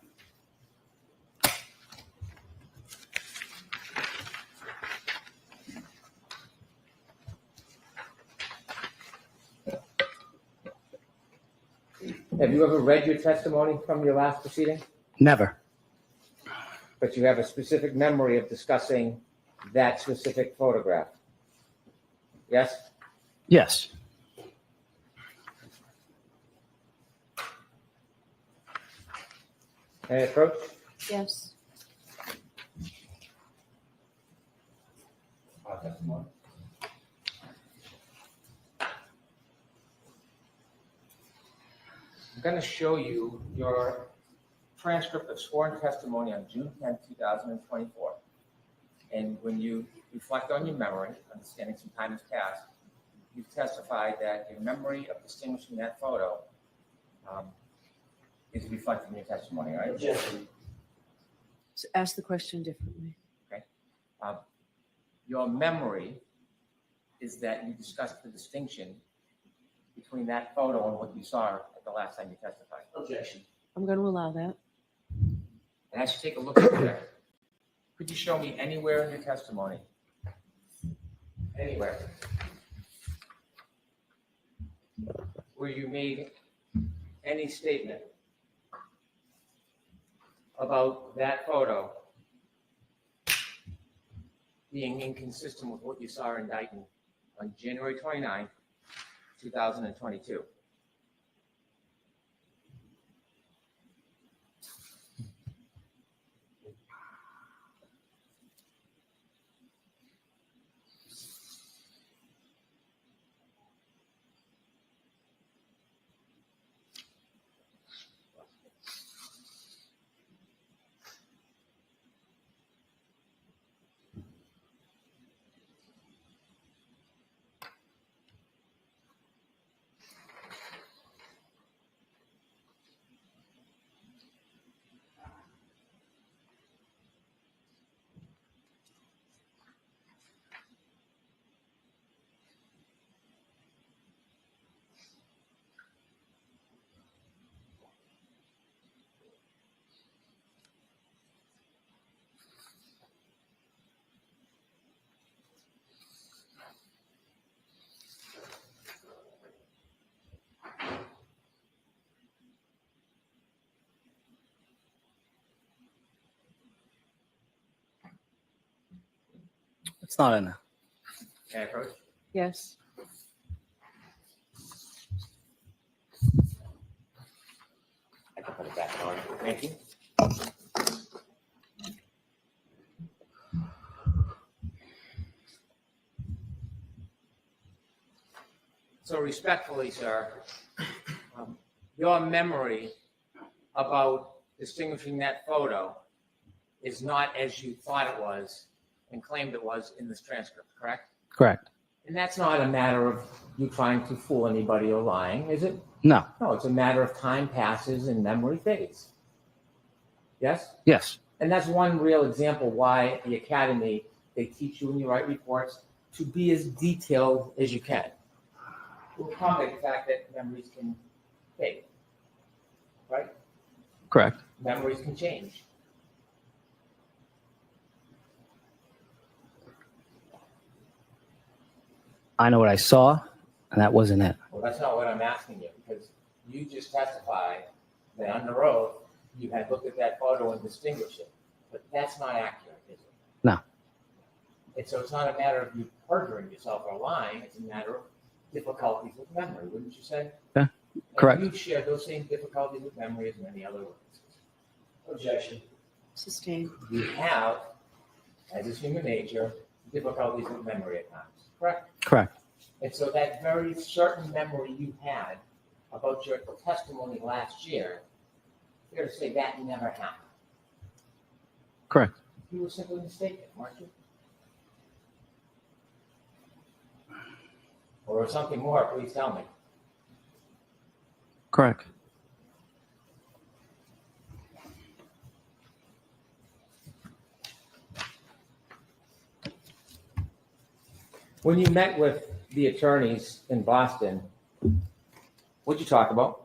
Have you ever read your testimony from your last proceeding? Never. But you have a specific memory of discussing that specific photograph? Yes? Yes. Any approach? Yes. I'm going to show you your transcript of sworn testimony on June 10, 2024. And when you reflect on your memory, understanding some time has passed, you've testified that your memory of distinguishing that photo is reflected in your testimony, right? So ask the question differently. Okay. Your memory is that you discussed the distinction between that photo and what you saw at the last time you testified. Objection. I'm going to allow that. And as you take a look at that, could you show me anywhere in your testimony, anywhere, where you made any statement about that photo being inconsistent with what you saw in Dayton on January 29, 2022? It's not in there. Can I approach? Yes. I can put it back on. Thank you. So respectfully, sir, your memory about distinguishing that photo is not as you thought it was and claimed it was in this transcript, correct? Correct. And that's not a matter of you trying to fool anybody or lying, is it? No. No, it's a matter of time passes and memory fades. Yes? Yes. And that's one real example why at the academy, they teach you when you write reports to be as detailed as you can. To accommodate the fact that memories can fade, right? Correct. Memories can change. I know what I saw, and that wasn't it. Well, that's not what I'm asking you, because you just testified that under oath, you had looked at that photo and distinguished it. But that's not accurate, is it? No. And so it's not a matter of you perjuring yourself or lying, it's a matter of difficulties with memory, wouldn't you say? Yeah, correct. And you share those same difficulties with memory as many other witnesses. Objection. Sustained. You have, as is human nature, difficulties with memory at times, correct? Correct. And so that very certain memory you had about your testimony last year, you're to say that never happened. Correct. You were simply mistaken, weren't you? Or something more, please tell me. Correct. When you met with the attorneys in Boston, what'd you talk about?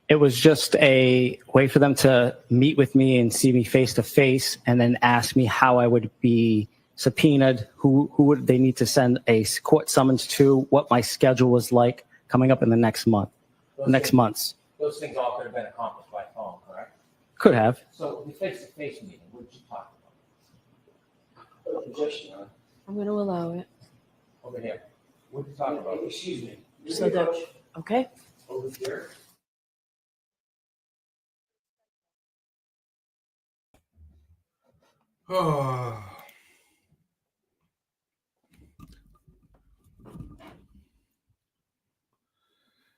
It was just a way for them to meet with me and see me face to face, and then ask me how I would be subpoenaed, who would they need to send a court summons to, what my schedule was like coming up in the next month, months. Those things all could have been accomplished by phone, correct? Could have. So the face-to-face meeting, what did you talk about? I'm going to allow it. Over here. What did you talk about? Excuse me. So that, okay. Over here.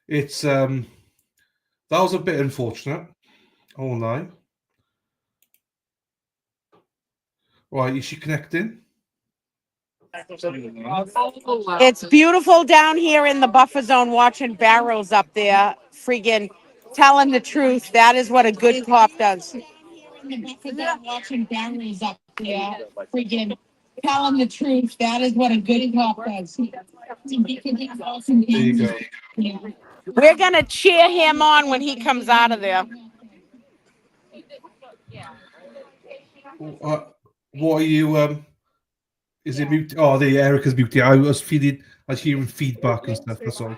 It's that was a bit unfortunate. I won't lie. Right, is she connecting? It's beautiful down here in the buffer zone watching barrels up there, friggin' telling the truth. That is what a good cop does. Watching barrels up there, freaking telling the truth. That is what a good cop does. There you go. We're gonna cheer him on when he comes out of there. What are you? Is it mute? Oh, the Erica's muted. I was hearing feedback and stuff. That's all.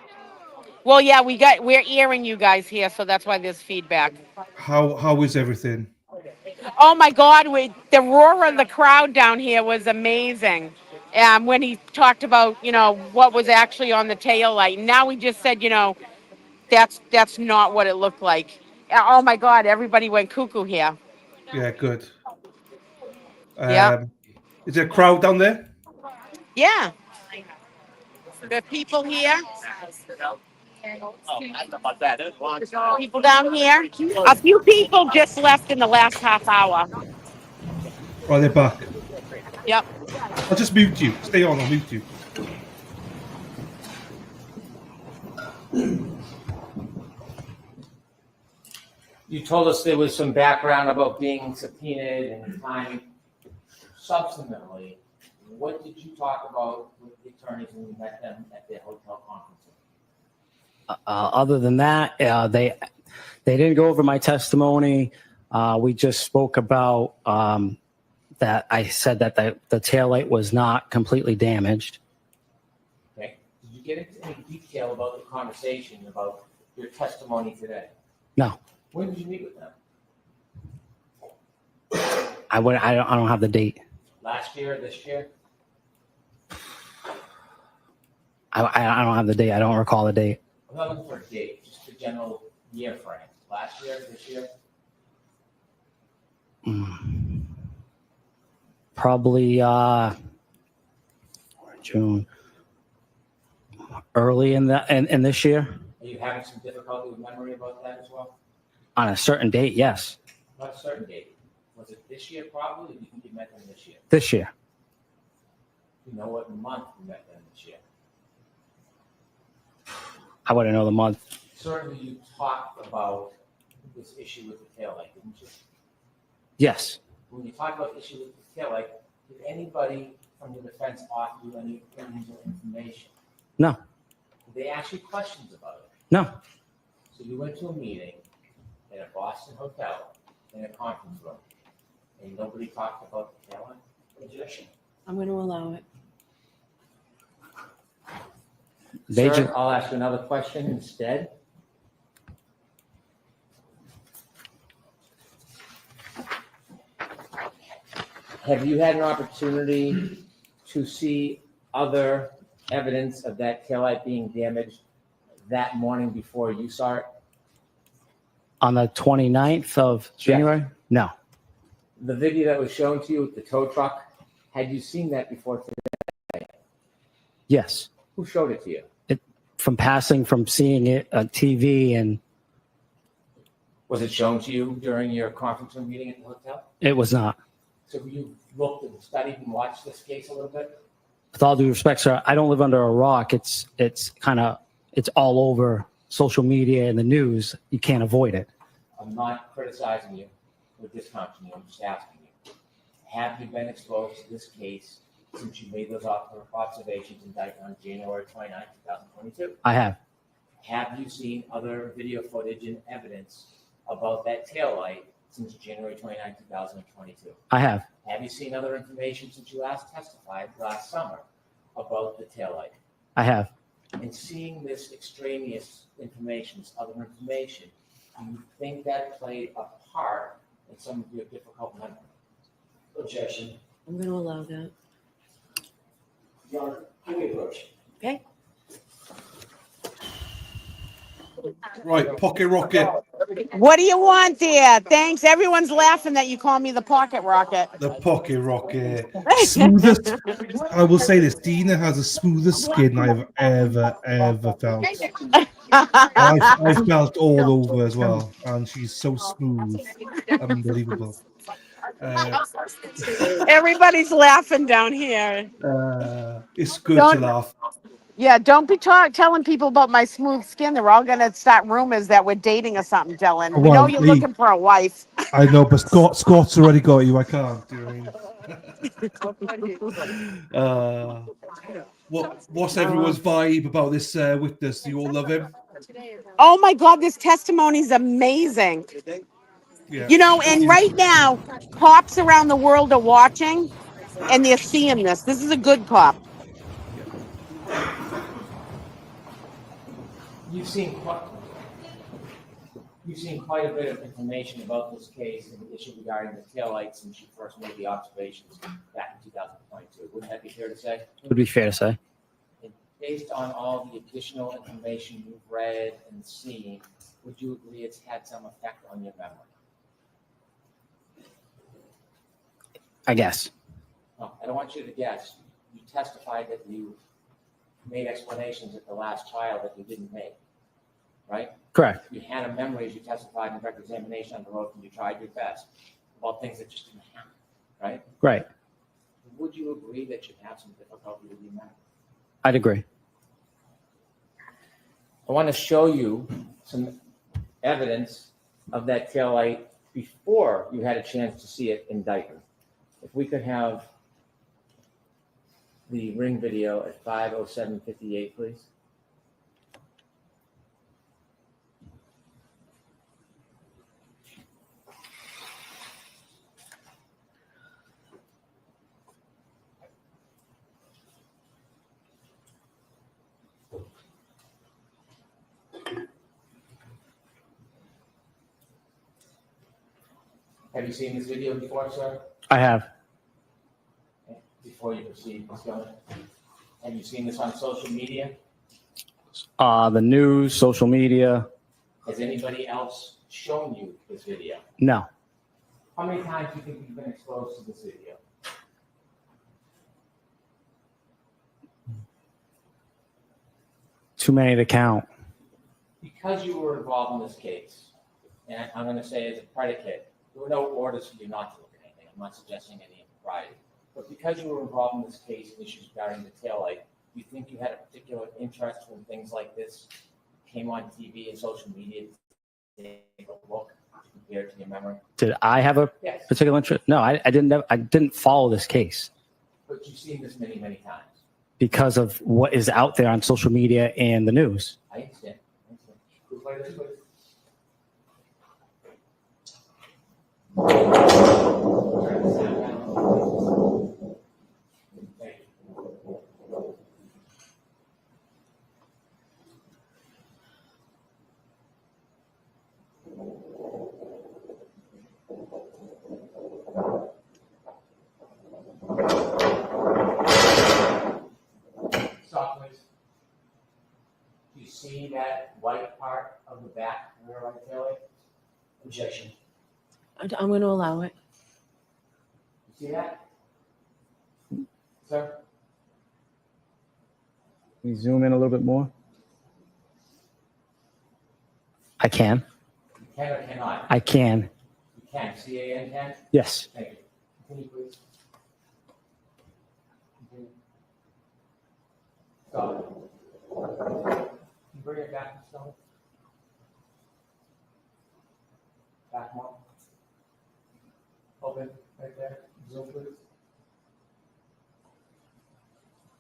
Well, yeah, we're hearing you guys here, so that's why there's feedback. How is everything? Oh my God, the roar of the crowd down here was amazing. When he talked about, what was actually on the tail light. Now he just said, that's not what it looked like. Oh my God, everybody went cuckoo here. Yeah, good. Yeah. Is there a crowd down there? Yeah. The people here. People down here. A few people just left in the last half hour. Right, they're back. Yep. I'll just mute you. Stay on. I'll mute you. You told us there was some background about being subpoenaed and time. Substantively, what did you talk about with the attorneys when you met them at their hotel conference? Other than that, they didn't go over my testimony. We just spoke about that. I said that the taillight was not completely damaged. Okay. Did you get into any detail about the conversation about your testimony today? No, When did you meet with them? I don't have the date. Last year or this year? I don't have the date. I don't recall the date. I'm not looking for a date, just the general year frame. Last year, this year? Probably June, early in this year. Are you having some difficulty with memory about that as well? On a certain date, yes. Not a certain date. Was it this year probably, or do you think you met them this year? This year. You know what month you met them this year? I wouldn't know the month. Certainly you talked about this issue with the taillight, didn't you? Yes. When you talk about the issue with the taillight, did anybody from the defense offer you any opinions or information? No. Did they ask you questions about it? No. So you went to a meeting at a Boston hotel in a conference room, and nobody talked about the taillight? Objection. I'm going to allow it. Sir, I'll ask you another question instead. Have you had an opportunity to see other evidence of that taillight being damaged that morning before you saw it? On the 29th of January? No. The video that was shown to you with the tow truck, had you seen that before today? Yes. Who showed it to you? From seeing it on TV, and Was it shown to you during your conference room meeting at the hotel? it was not. So you looked and studied and watched this case a little bit? With all due respect, sir, I don't live under a rock. It's all over social media and the news. You can't avoid it. I'm not criticizing you or discounting you. I'm just asking you. Have you been exposed to this case since you made those observations in Dayton on January 29, 2022? I have. Have you seen other video footage and evidence about that taillight since January 29, 2022? I have. Have you seen other information since you last testified last summer about the taillight? I have. And seeing this extraneous information, this other information, do you think that played a part in some of your difficult memory? Objection. I'm going to allow that. Your Honor, can we approach? Okay. Right, pocket rocket. What do you want there? Thanks. Everyone's laughing that you call me the pocket rocket. The pocket rocket. Smoothest. I will say this: Dina has the smoothest skin I've ever felt. I felt all over as well, and she's so smooth, unbelievable. Everybody's laughing down here. It's good to laugh. Yeah, don't be telling people about my smooth skin. They're all gonna start rumors that we're dating or something, Dylan. We know you're looking for a wife. I know, but Scott's already got you. I can't. Do you know what I mean? What's everyone's vibe about this witness? Do you all love him? Oh my God, this testimony is amazing. Yeah. You know, and right now, cops around the world are watching, and they're seeing this. This is a good cop. You've seen quite a bit of information about this case and the issue regarding the taillights since you first made the observations back in 2022. Wouldn't that be fair to say? It would be fair to say. And based on all the additional information you've read and seen, would you agree it's had some effect on your memory? I guess. No, I don't want you to guess. You testified that you made explanations at the last trial that you didn't make, right? Correct. You had a memory as you testified in direct examination on the road, and you tried your best about things that just didn't happen, right? Right. Would you agree that you have some difficulty with your memory? I'd agree. I want to show you some evidence of that taillight before you had a chance to see it in Dayton. If we could have the ring video at 5:07:58, please. Have you seen this video before, sir? I have. Before you proceed, Ms. Gilman, have you seen this on social media? The news, social media. Has anybody else shown you this video? No. How many times do you think you've been exposed to this video? Too many to count. Because you were involved in this case, and I'm going to say as a predicate, there were no orders for you not to look at anything. I'm not suggesting any impropriety. But because you were involved in this case and issues regarding the taillight, you think you had a particular interest when things like this came on TV and social media to take a look compared to your memory? Did I have a Yes. particular interest? No, I didn't follow this case But you've seen this many, many times. because of what is out there on social media and the news. I understand. Proof by this, please. Thank you. Stop, please. Do you see that white part of the back rear right taillight? Objection. I'm going to allow it. You see that? Sir? Can you zoom in a little bit more? I can. You can or cannot? I can. You can. C-A-N can? Yes. Thank you. Continue, please. Continue. Stop. Can you bring it back, Stone? Back more. Open, right there. Zoom, please.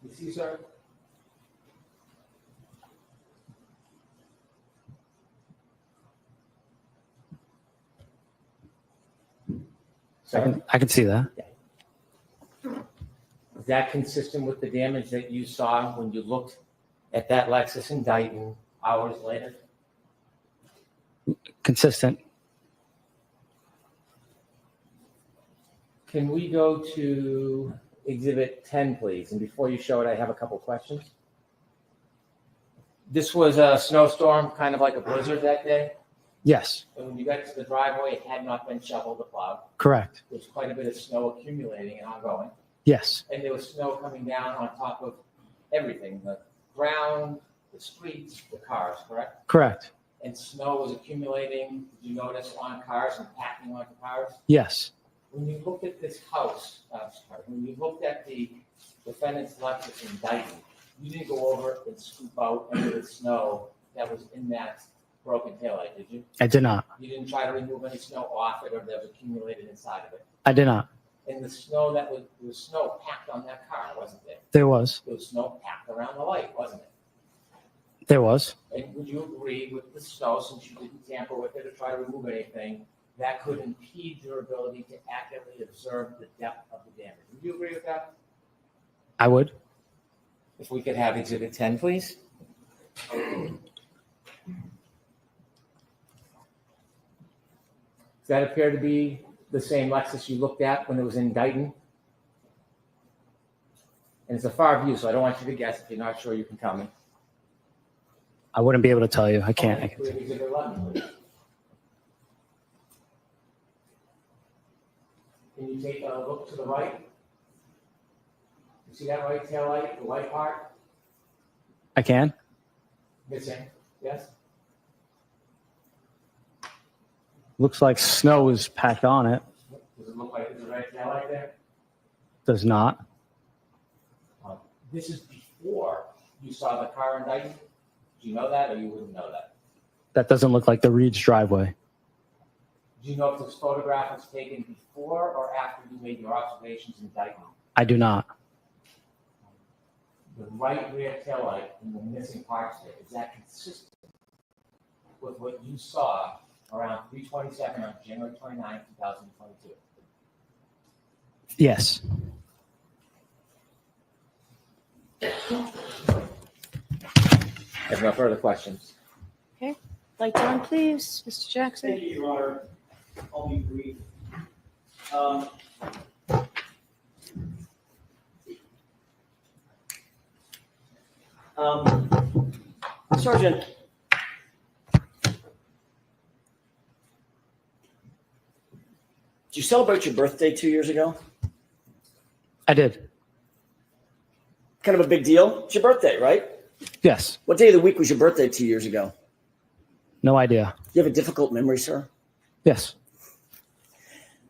You see, sir? I can see that. Is that consistent with the damage that you saw when you looked at that Lexus in Dayton hours later? Consistent. Can we go to Exhibit 10, please? And before you show it, I have a couple questions. This was a snowstorm, kind of like a blizzard that day. Yes. And when you got to the driveway, it had not been shoveled or plowed. Correct. There was quite a bit of snow accumulating and ongoing. Yes. And there was snow coming down on top of everything, the ground, the streets, the cars, correct? Correct. And snow was accumulating, did you notice, on cars and packing onto cars? Yes. When you looked at this house, when you looked at the defendant's Lexus in Dayton, you didn't go over and scoop out any of the snow that was in that broken taillight, did you? I did not. You didn't try to remove any snow off it or that was accumulated inside of it? I did not. And the snow there was snow packed on that car, wasn't there? There was. There was snow packed around the light, wasn't it? There was. And would you agree with the snow, since you didn't tamper with it or try to remove anything, that could impede your ability to accurately observe the depth of the damage? Would you agree with that? I would. If we could have Exhibit 10, please. Does that appear to be the same Lexus you looked at when it was in Dayton? And it's a far view, so I don't want you to guess. If you're not sure, you can tell me. I wouldn't be able to tell you. I can't. I We have Exhibit 11, please. Can you take a look to the right? You see that right tail light, the white part I can. missing? Yes? Looks like snow is packed on it. Does it look like there's a red tail light there? Does not. This is before you saw the car in Dayton. Do you know that, or you wouldn't know that? That doesn't look like the Reed's driveway. Do you know if this photograph was taken before or after you made your observations in Dayton? I do not. The right rear tail light and the missing parts there, is that consistent with what you saw around 3:27 on January 29, 2022? Yes. I have no further questions. Okay, lights on, please, Mr. Jackson. Thank you, Your Honor. I'll be brief. Sergeant, did you celebrate your birthday 2 years ago? I did. Kind of a big deal. It's your birthday, right? Yes. What day of the week was your birthday 2 years ago? No idea. You have a difficult memory, sir? Yes.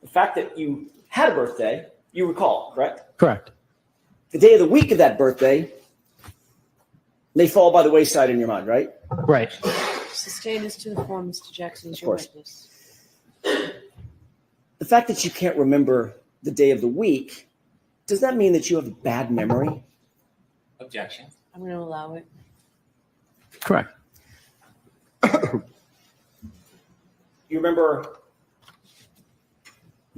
The fact that you had a birthday, you recall, correct? Correct. The day of the week of that birthday may fall by the wayside in your mind, right? Right. Sustain this to the form, Mr. Jackson, is Of your course. witness. The fact that you can't remember the day of the week, does that mean that you have a bad memory? Objection. I'm going to allow it. Correct. You remember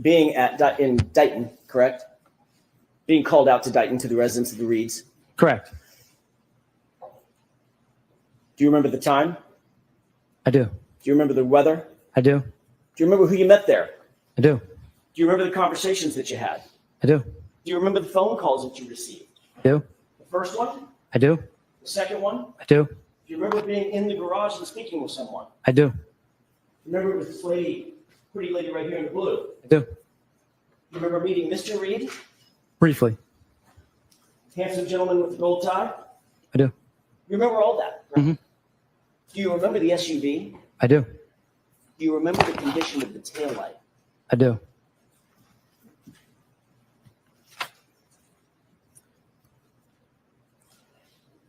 being in Dayton, correct? Being called out to Dayton to the residence of the Reeds. Correct. Do you remember the time? I do. Do you remember the weather? I do. Do you remember who you met there? I do. Do you remember the conversations that you had? I do. Do you remember the phone calls that you received? I do. The first one? I do. The second one? I do. Do you remember being in the garage and speaking with someone? I do. Remember it was this lady, pretty lady right here in the blue. I do. You remember meeting Mr. Reed? Briefly. Handsome gentleman with the gold tie? I do. You remember all that? Right? hmm Do you remember the SUV? I do. Do you remember the condition of the taillight? I do.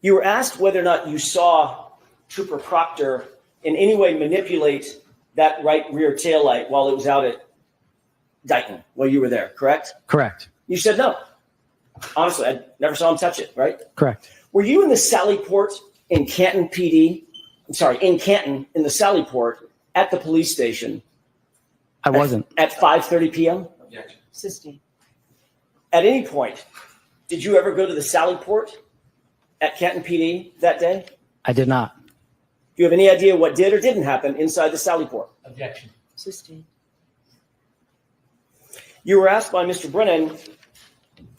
You were asked whether or not you saw Trooper Proctor in any way manipulate that right rear taillight while it was out at Dighton while you were there, correct? Correct. You said no. Honestly, I never saw him touch it, right? Correct. Were you in the Sally Port in Canton PD? I'm sorry, in Canton, in the Sally Port at the police station I wasn't. at 5:30 p.m.? Sistine. At any point, did you ever go to the Sally Port at Canton PD that day? I did not. Do you have any idea what did or didn't happen inside the Sally Port? Objection. Sistine. You were asked by Mr. Brennan,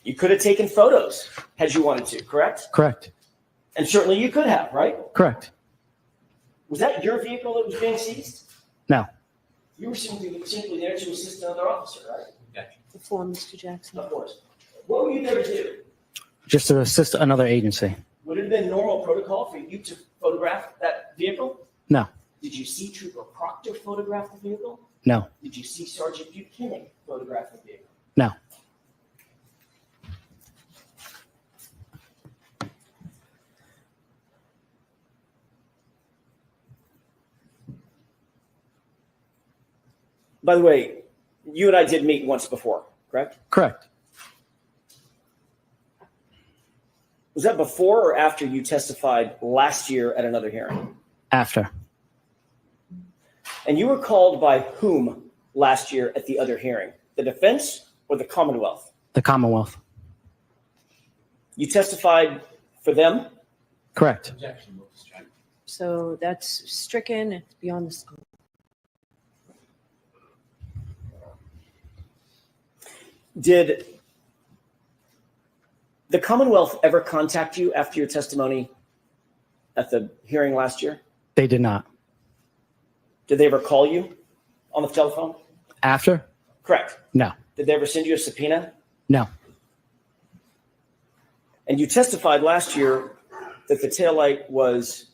you could have taken photos had you wanted to, correct? Correct. And certainly you could have, right? Correct. Was that your vehicle that was being seized? No. You were simply there to assist another officer, right? The form, Mr. Jackson. Of course. What were you there to do? Just to assist another agency. Would it have been normal protocol for you to photograph that vehicle? No. Did you see Trooper Proctor photograph the vehicle? No. Did you see Sergeant Buchanan photograph the vehicle? No. By the way, you and I did meet once before, correct? Correct. Was that before or after you testified last year at another hearing? After. And you were called by whom last year at the other hearing? The defense or the Commonwealth? The Commonwealth. You testified for them? Correct. So that's stricken. It's beyond the scope. Did the Commonwealth ever contact you after your testimony at the hearing last year? They did not. Did they ever call you on the telephone? After? Correct. No. Did they ever send you a subpoena? No. And you testified last year that the taillight was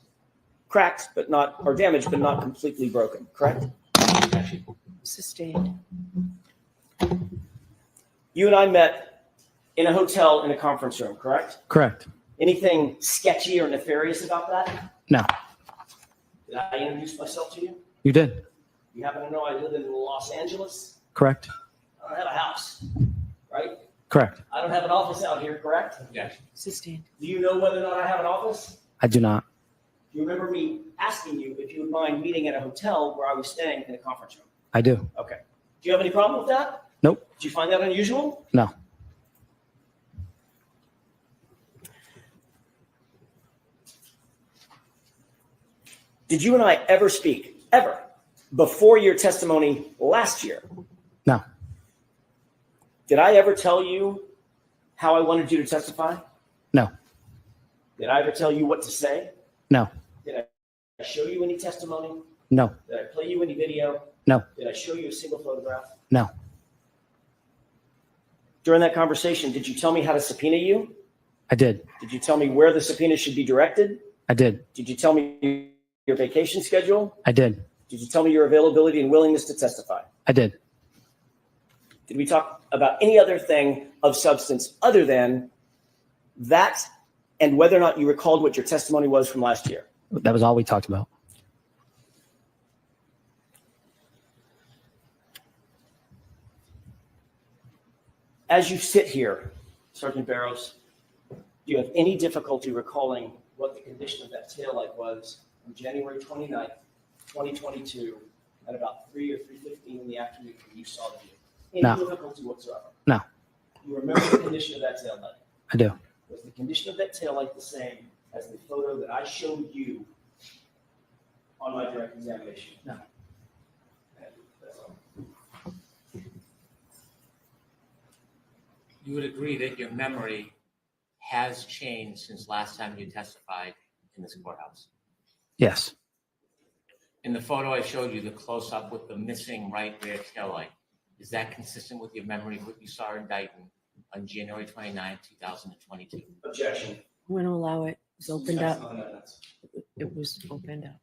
cracked, but not, or damaged, but not completely broken, correct? Sustained. You and I met in a hotel in a conference room, correct? Correct. Anything sketchy or nefarious about that? No. Did I introduce myself to you? You did. You happen to know I live in Los Angeles? Correct. I don't have a house, right? Correct. I don't have an office out here, correct? Yes. Sustained. Do you know whether or not I have an office? I do not. Do you remember me asking you if you would mind meeting at a hotel where I was staying in a conference room? I do. Okay. Do you have any problem with that? Nope. Did you find that unusual? No. Did you and I ever speak, ever, before your testimony last year? No. Did I ever tell you how I wanted you to testify? No. Did I ever tell you what to say? No. Did I show you any testimony? No. Did I play you any video? No. Did I show you a single photograph? No. During that conversation, did you tell me how to subpoena you? I did. Did you tell me where the subpoena should be directed? I did. Did you tell me your vacation schedule? I did. Did you tell me your availability and willingness to testify? I did. Did we talk about any other thing of substance other than that and whether or not you recalled what your testimony was from last year? That was all we talked about. As you sit here, Sergeant Barrows, do you have any difficulty recalling what the condition of that taillight was on January 29th, 2022 at about 3 or 3:15 in the afternoon when you saw the vehicle? Any No. difficulty whatsoever? No. You remember the condition of that taillight? I do. Was the condition of that taillight the same as the photo that I showed you on my direct examination? No. That's all. You would agree that your memory has changed since last time you testified in this courthouse. Yes. In the photo I showed you, the close-up with the missing right rear taillight, is that consistent with your memory of what you saw in Dighton on January 29, 2022? Objection. I'm going to allow it. was opened up. It was opened up.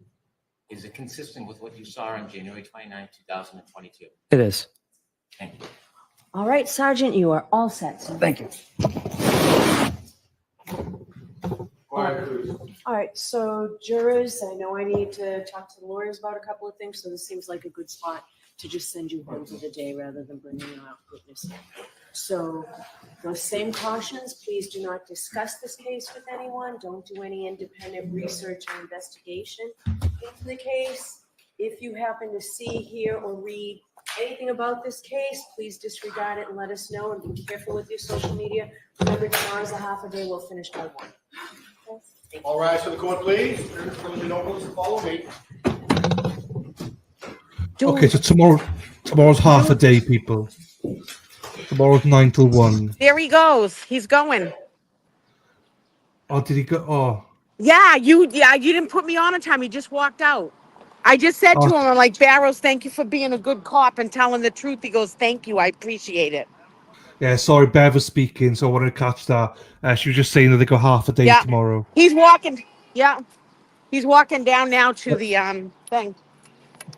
Is it consistent with what you saw on January 29, 2022? It is. Thank you. All right, Sergeant, you are all set. sir. Thank you. All right, so jurors, I know I need to talk to the lawyers about a couple of things, so this seems like a good spot to just send you home for the day rather than bringing out witnesses. So those same cautions, please do not discuss this case with anyone. Don't do any independent research or investigation into the case. If you happen to see, hear, or read anything about this case, please disregard it and let us know, and be careful with your social media. Remember, tomorrow's a half a day, we'll finish by 1. All rise for the court, please. Follow me. Okay, so tomorrow's half a day, people. Tomorrow's 9 till 1. There he goes. He's going. Oh, did he go? Oh, Yeah, you didn't put me on time. He just walked out. I just said to him, I'm like, Barrows, thank you for being a good cop and telling the truth. He goes, thank you. I appreciate it. yeah. Sorry, Bev was speaking, so I wanted to catch that. She was just saying that they go half a day Yeah. tomorrow. He's walking. Yeah. He's walking down now to the thing.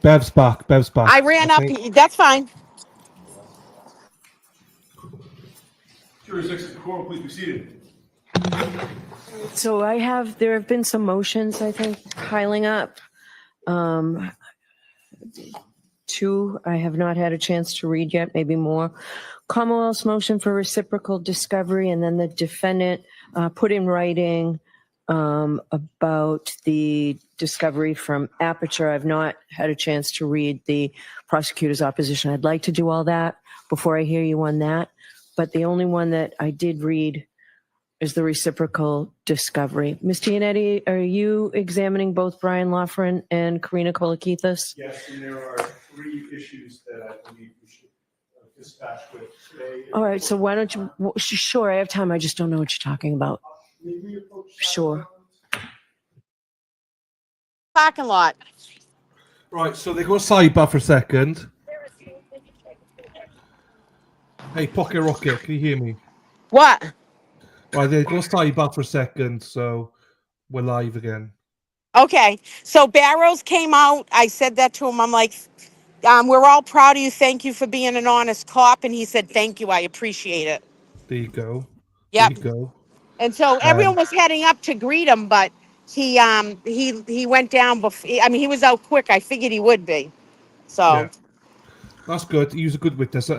Bev's back. Bev's back. I ran up. That's fine. Jurisdiction of the court, please be seated. So there have been some motions, I think, piling up. 2 I have not had a chance to read yet, maybe more. Commonwealth's motion for reciprocal discovery, and then the defendant put in writing about the discovery from Aperture. I've not had a chance to read the prosecutor's opposition. I'd like to do all that before I hear you on that. But the only one that I did read is the reciprocal discovery. Ms. Giannetti, are you examining both Brian Loughran and Karina Kolakithis? Yes, and there are 3 issues that I believe we should dispatch with today. All right, so why don't you, sure, I have time. I just don't know what you're talking about. Sure. Parking lot. Right, so they go sidebar for a second. Hey, Pocket Rocket, can you hear me? What? Right, they go sidebar for a second, so we're live again. Okay. So Barrows came out. I said that to him. I'm like, we're all proud of you. Thank you for being an honest cop. And he said, thank you. I appreciate it. There you go. Yep. There you go. And so everyone was heading up to greet him, but he went down before. I mean, he was out quick. I figured he would be. So. Yeah. That's good. He was a good witness.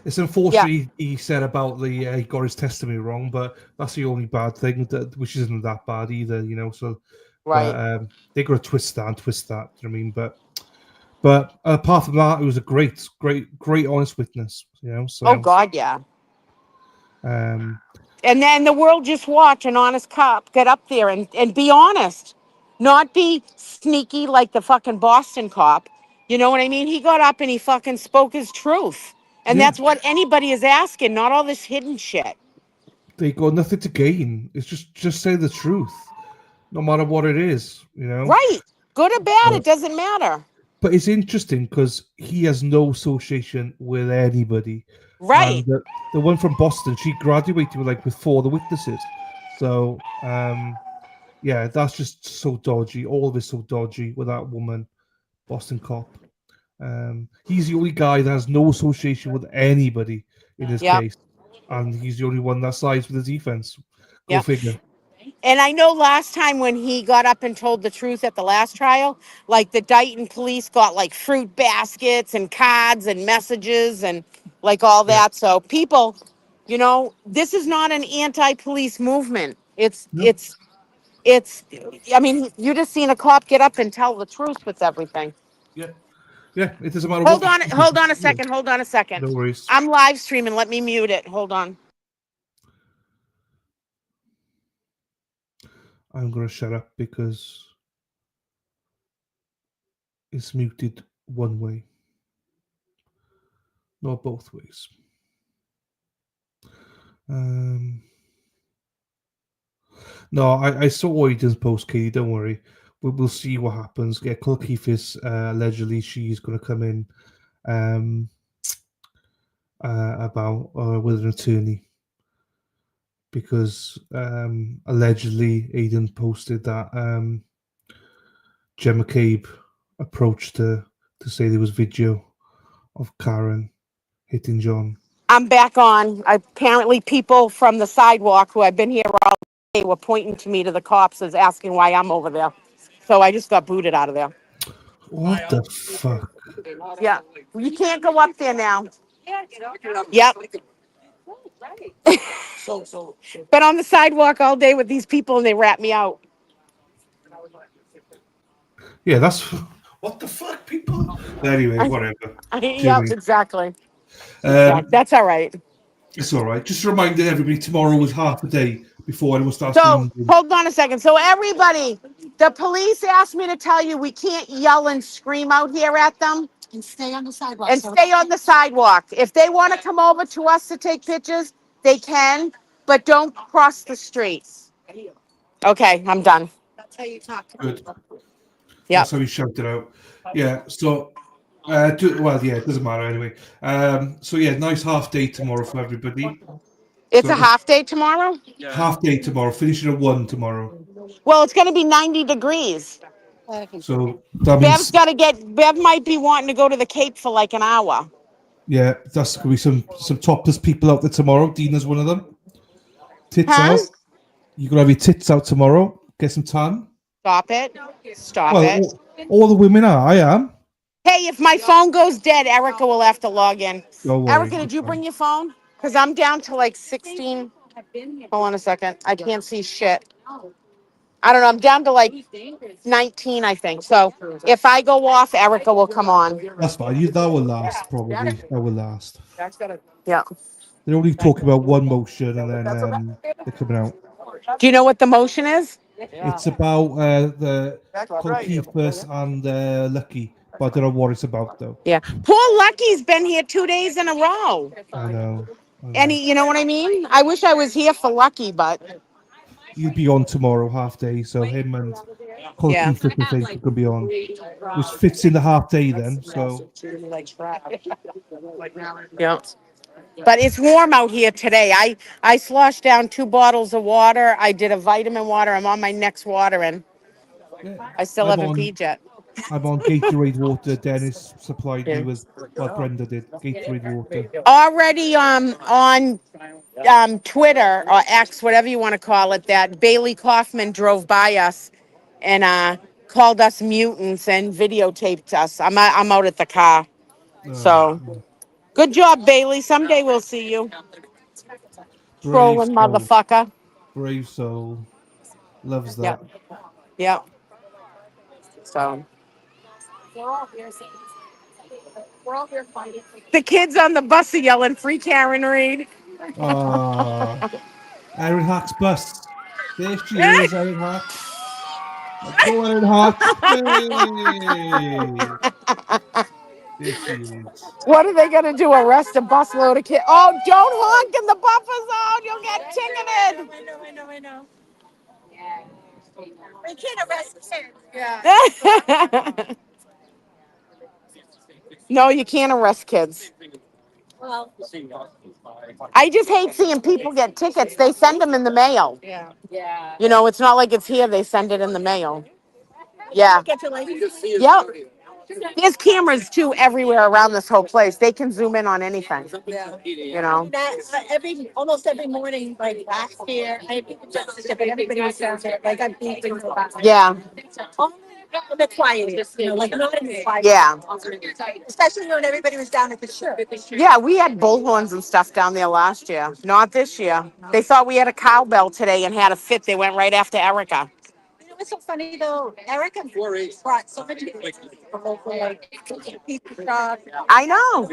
It's unfortunate he said about he got his testimony wrong, but that's the only bad thing, which isn't that bad either, you know. So, right, they got to twist that. You know what I mean? But apart from that, it was a great honest witness, you know. So, oh God, yeah. And then the world just watch an honest cop get up there and be honest, not be sneaky like the fucking Boston cop. You know what I mean? He got up and he fucking spoke his truth. And that's what anybody is asking, not all this hidden shit. They got nothing to gain. It's just say the truth, no matter what it is, you know? Right. Good or bad, it doesn't matter. But it's interesting because he has no association with anybody. Right. And the one from Boston, she graduated with 4 other witnesses. So, yeah, that's just so dodgy. All of it's so dodgy with that woman. Boston cop. He's the only guy that has no association with anybody in this case, and he's the only one that sides with the defense. Go figure. And I know last time when he got up and told the truth at the last trial, like the Dighton police got like fruit baskets and cards and messages and like all that. So people, you know, this is not an anti-police movement. It's I mean, you just seen a cop get up and tell the truth with everything. Yeah, it doesn't matter. Hold on a second. No worries. I'm live streaming. Let me mute it. Hold on. I'm gonna shut up because it's muted one way, not both ways. No, I saw what he did post, Katie. Don't worry. We'll see what happens. Yeah, Kolakithis, allegedly she's going to come in about with an attorney. because allegedly Aidan posted that Gemma McCabe approached her to say there was video of Karen hitting John. I'm back on. Apparently, people from the sidewalk who have been here all day were pointing to me to the cops as asking why I'm over there. So I just got booted out of there. What the fuck? Yeah, you can't go up there now. Yep. Been on the sidewalk all day with these people and they rat me out. Yeah, that's what the fuck, people. Anyway, whatever. Yep, exactly. Um, That's all right. It's all right. Just reminding everybody, tomorrow was half a day before anyone starts. So hold on a second. So everybody, the police asked me to tell you we can't yell and scream out here at them. And stay on the sidewalk. And stay on the sidewalk. If they want to come over to us to take pictures, they can, but don't cross the streets. Okay, I'm done. That's how you talk. Good. Yeah. That's how we shouted out. Yeah. So, well, yeah, it doesn't matter anyway. So yeah, nice half day tomorrow for everybody. It's So a half day tomorrow? Half day tomorrow, finishing at 1 tomorrow. Well, it's going to be 90 degrees. So that means, Bev might be wanting to go to the Cape for like an hour. yeah, that's gonna be some topless people out there tomorrow. Dina's one of them. Tits Huh? out. You gonna have your tits out tomorrow. Get some tan. Stop it. Stop Well, it. all the women are. I am. Hey, if my phone goes dead, Erica will have to log in. Don't worry, Erica, did you bring your phone? Because I'm down to like 16. Hold on a second. I can't see shit. I don't know. I'm down to like 19, I think. So if I go off, Erica will come on. That's fine. That will last, probably. That will last. Yeah. They're only talking about one motion and then they're coming out. Do you know what the motion is? It's about the Colquhoun and Lucky, but I don't know what it's about, though. Yeah. Poor Lucky's been here 2 days in a row. I know. And you know what I mean? I wish I was here for Lucky, but He'll be on tomorrow, half day, so him and Colquhoun Fitness Aid could be on. Which fits in the half day then, so. yeah. But it's warm out here today. I sloshed down 2 bottles of water. I did a vitamin water. I'm on my next watering. I still I'm haven't on- peed yet. I'm on Gatorade water. Dennis supplied me with what Brenda did. Gatorade water. Already on Twitter or X, whatever you want to call it, that Bailey Kaufman drove by us and called us mutants and videotaped us. I'm out at the car. So good job, Bailey. Someday we'll see you. Trolling soul. motherfucker. Brave soul. Loves that. Yep. So We're all here fighting. the kids on the bus are yelling, "Free Karen Reed." Erin Hack's bus. There she is, Erin Hack. Let's go, Erin Hack. Hey. There she is. What are they gonna do? Arrest a busload of kids? Oh, don't honk in the buffer zone. You'll get ticketed. I know. We can't arrest kids. Yeah. No, you can't arrest kids. Well. I just hate seeing people get tickets. They send them in the mail. Yeah. You know, it's not like it's here. They send it in the mail. Yeah. Get to like. Yep. There's cameras too everywhere around this whole place. They can zoom in on anything. Yeah. You know. Almost every morning, like last year, I had justice, but everybody was down there. Like I'm thinking about. Yeah. Only in the quiet, like not in the quiet. Yeah. Especially when everybody was down at the show. Yeah, we had bullhorns and stuff down there last year. Not this year. They thought we had a cowbell today and had a fit. They went right after Erica. You know what's so funny though? Erica brought so much pizza shop. I know.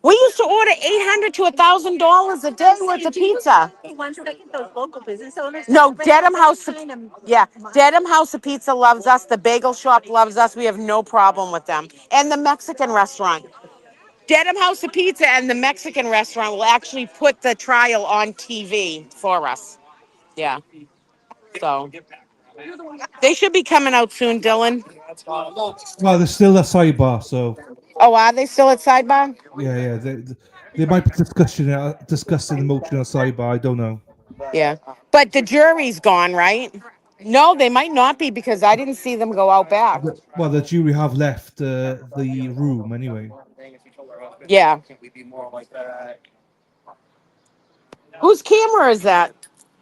We used to order $800 to $1,000 a day worth of pizza. Ones that get those local business owners. No, Dedham House of Dedham House of Pizza loves us. The bagel shop loves us. We have no problem with them. And the Mexican restaurant. Dedham House of Pizza and the Mexican restaurant will actually put the trial on TV for us. Yeah. So they should be coming out soon, Dylan. Well, there's still a sidebar, so. Oh, are they still at sidebar? Yeah. They might be discussing the motion on sidebar. I don't know. Yeah. But the jury's gone, right? No, they might not be because I didn't see them go out back. Well, the jury have left the room anyway. Yeah. Whose camera is that?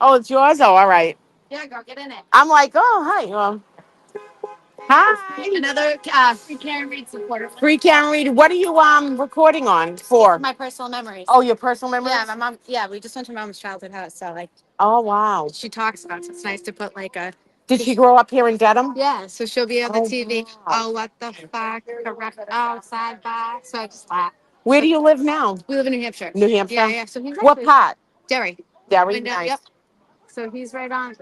Oh, it's yours? Oh, all right. Yeah, girl, get in it. I'm like, oh, hi. Well, hi. Another free Karen Reed supporter. Free Karen Reed. What are you recording on for? My personal memories. Oh, your personal memories? Yeah, my mom. Yeah, we just went to mom's childhood house, so like. Oh, wow. She talks about it. So it's nice to put like a. Did she grow up here in Dedham? Yeah, so she'll be on the TV. wow. Oh, what the fuck? Correct. Oh, sidebar. So I just laugh. Where do you live now? We live in New Hampshire. New Hampshire? Yeah, yeah. So he's What actually- part? Derry. Derry, And, nice. Yep. So he's right on.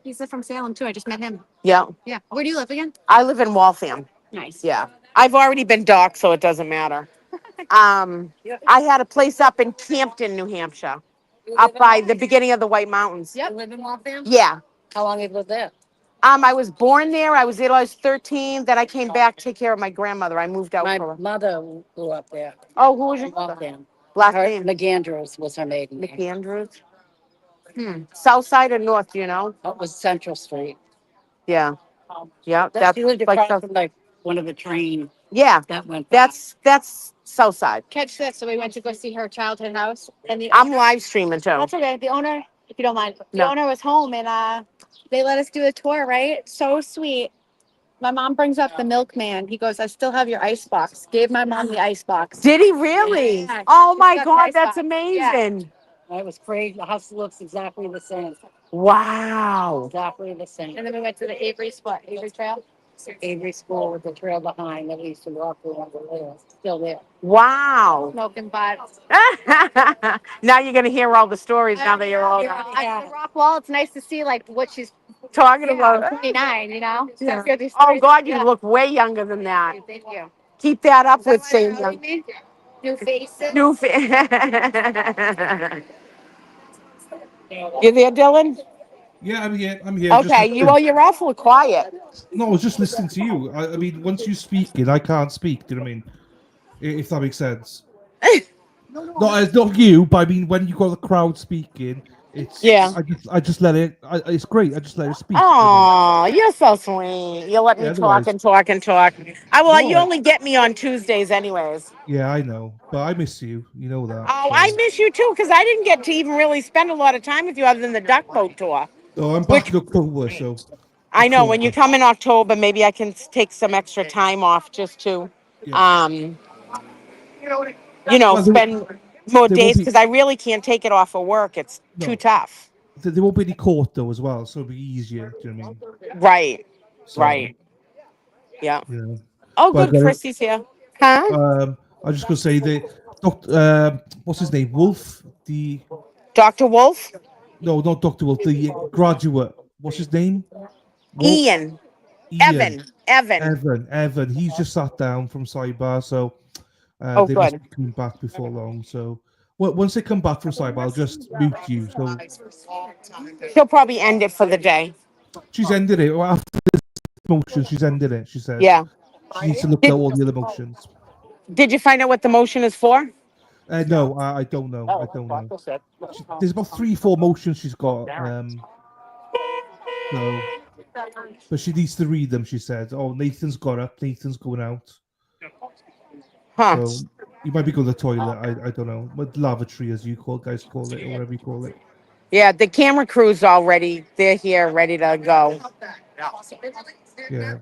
He's from Salem too. I just met him. Yeah. Yeah. Where do you live again? I live in Waltham. Nice. Yeah. I've already been docked, so it doesn't matter. I had a place up in Campton, New Hampshire, up by the beginning of the White Mountains. Yep. You live in Waltham? Yeah. How long have you lived there? I was born there. I was there till I was 13. Then I came back to take care of my grandmother. I moved out. My for her. mother grew up there. Oh, who was your mother? Waltham. Last Her, name? McAndrews was her maiden name. McAndrews. South side or north? Do you know? It was Central Street. Yeah. Yeah. That, she lived across south- from like one of the train Yeah. that went. That's south side. Catch this. So we went to go see her childhood house, and the I'm live streaming too. That's okay. The owner, if you don't mind, the No. owner was home, and they let us do a tour. Right? So sweet. My mom brings up the milkman. He goes, "I still have your ice box." Gave my mom the ice box. Did he really? Yeah. Oh She's my got the God, ice that's box. amazing. It was crazy. The house looks exactly the same. Wow. Exactly the same. And then we went to the Avery spot, Avery Trail. Avery School with the trail behind that we used to walk through on the way. Still there. Wow. Smoking butts. Now you're gonna hear all the stories now that you're all The rock wall. It's nice to see like what she's talking about. 29. You know. So Yeah. it's good, these Oh stories. God, you Yeah. look way younger than that. Thank you. Keep that up with Why saying they're young. outing me? New faces. New You there, Dylan? Yeah, I'm here. I'm here. Okay, you're awful quiet. No, I was just listening to you. I mean, once you speak it, I can't speak. Do you know what I mean? If that makes sense. No, it's not you, but I mean, when you got the crowd speaking, it's I just let it. It's great. I just let it speak. Oh, you're so sweet. You let me Yeah, talk otherwise- and talk and talk. You No. only get me on Tuesdays, anyways. Yeah, I know, but I miss you. You know that. Oh, I miss you too, because I didn't get to even really spend a lot of time with you other than the duck boat tour. Oh, I'm back in October, so. I know when you come in October, maybe I can take some extra time off just to, Well, spend more there days won't be- because I really can't take it off of work. It's too tough. There won't be any court though, as well, so it'll be easier. Do you know what I mean? Right. So, Right. Yeah. Yeah. Oh, But, good. Christy's here. Huh? I was just gonna say the what's his name? Wolf. The Dr. Wolf. No, not Dr. Wolf. The graduate. What's his name? Ian. Evan. Evan. He's just sat down from sidebar, so they Good. must be coming back before long. So once they come back from sidebar, I'll just mute you. So She'll probably end it for the day. she's ended it. Well, after this motion, she's ended it. She said. Yeah. She needs to look at all the other motions. Did you find out what the motion is for? No, I don't know. I don't know. There's about 3-4 motions she's got. So, but she needs to read them. She said, "Oh, Nathan's got up. Nathan's going out." Huh. So you might be going to the toilet. I don't know. But lavatory, as you guys call it, or whatever you call it. Yeah, the camera crew's all ready. They're here, ready to go. Yeah.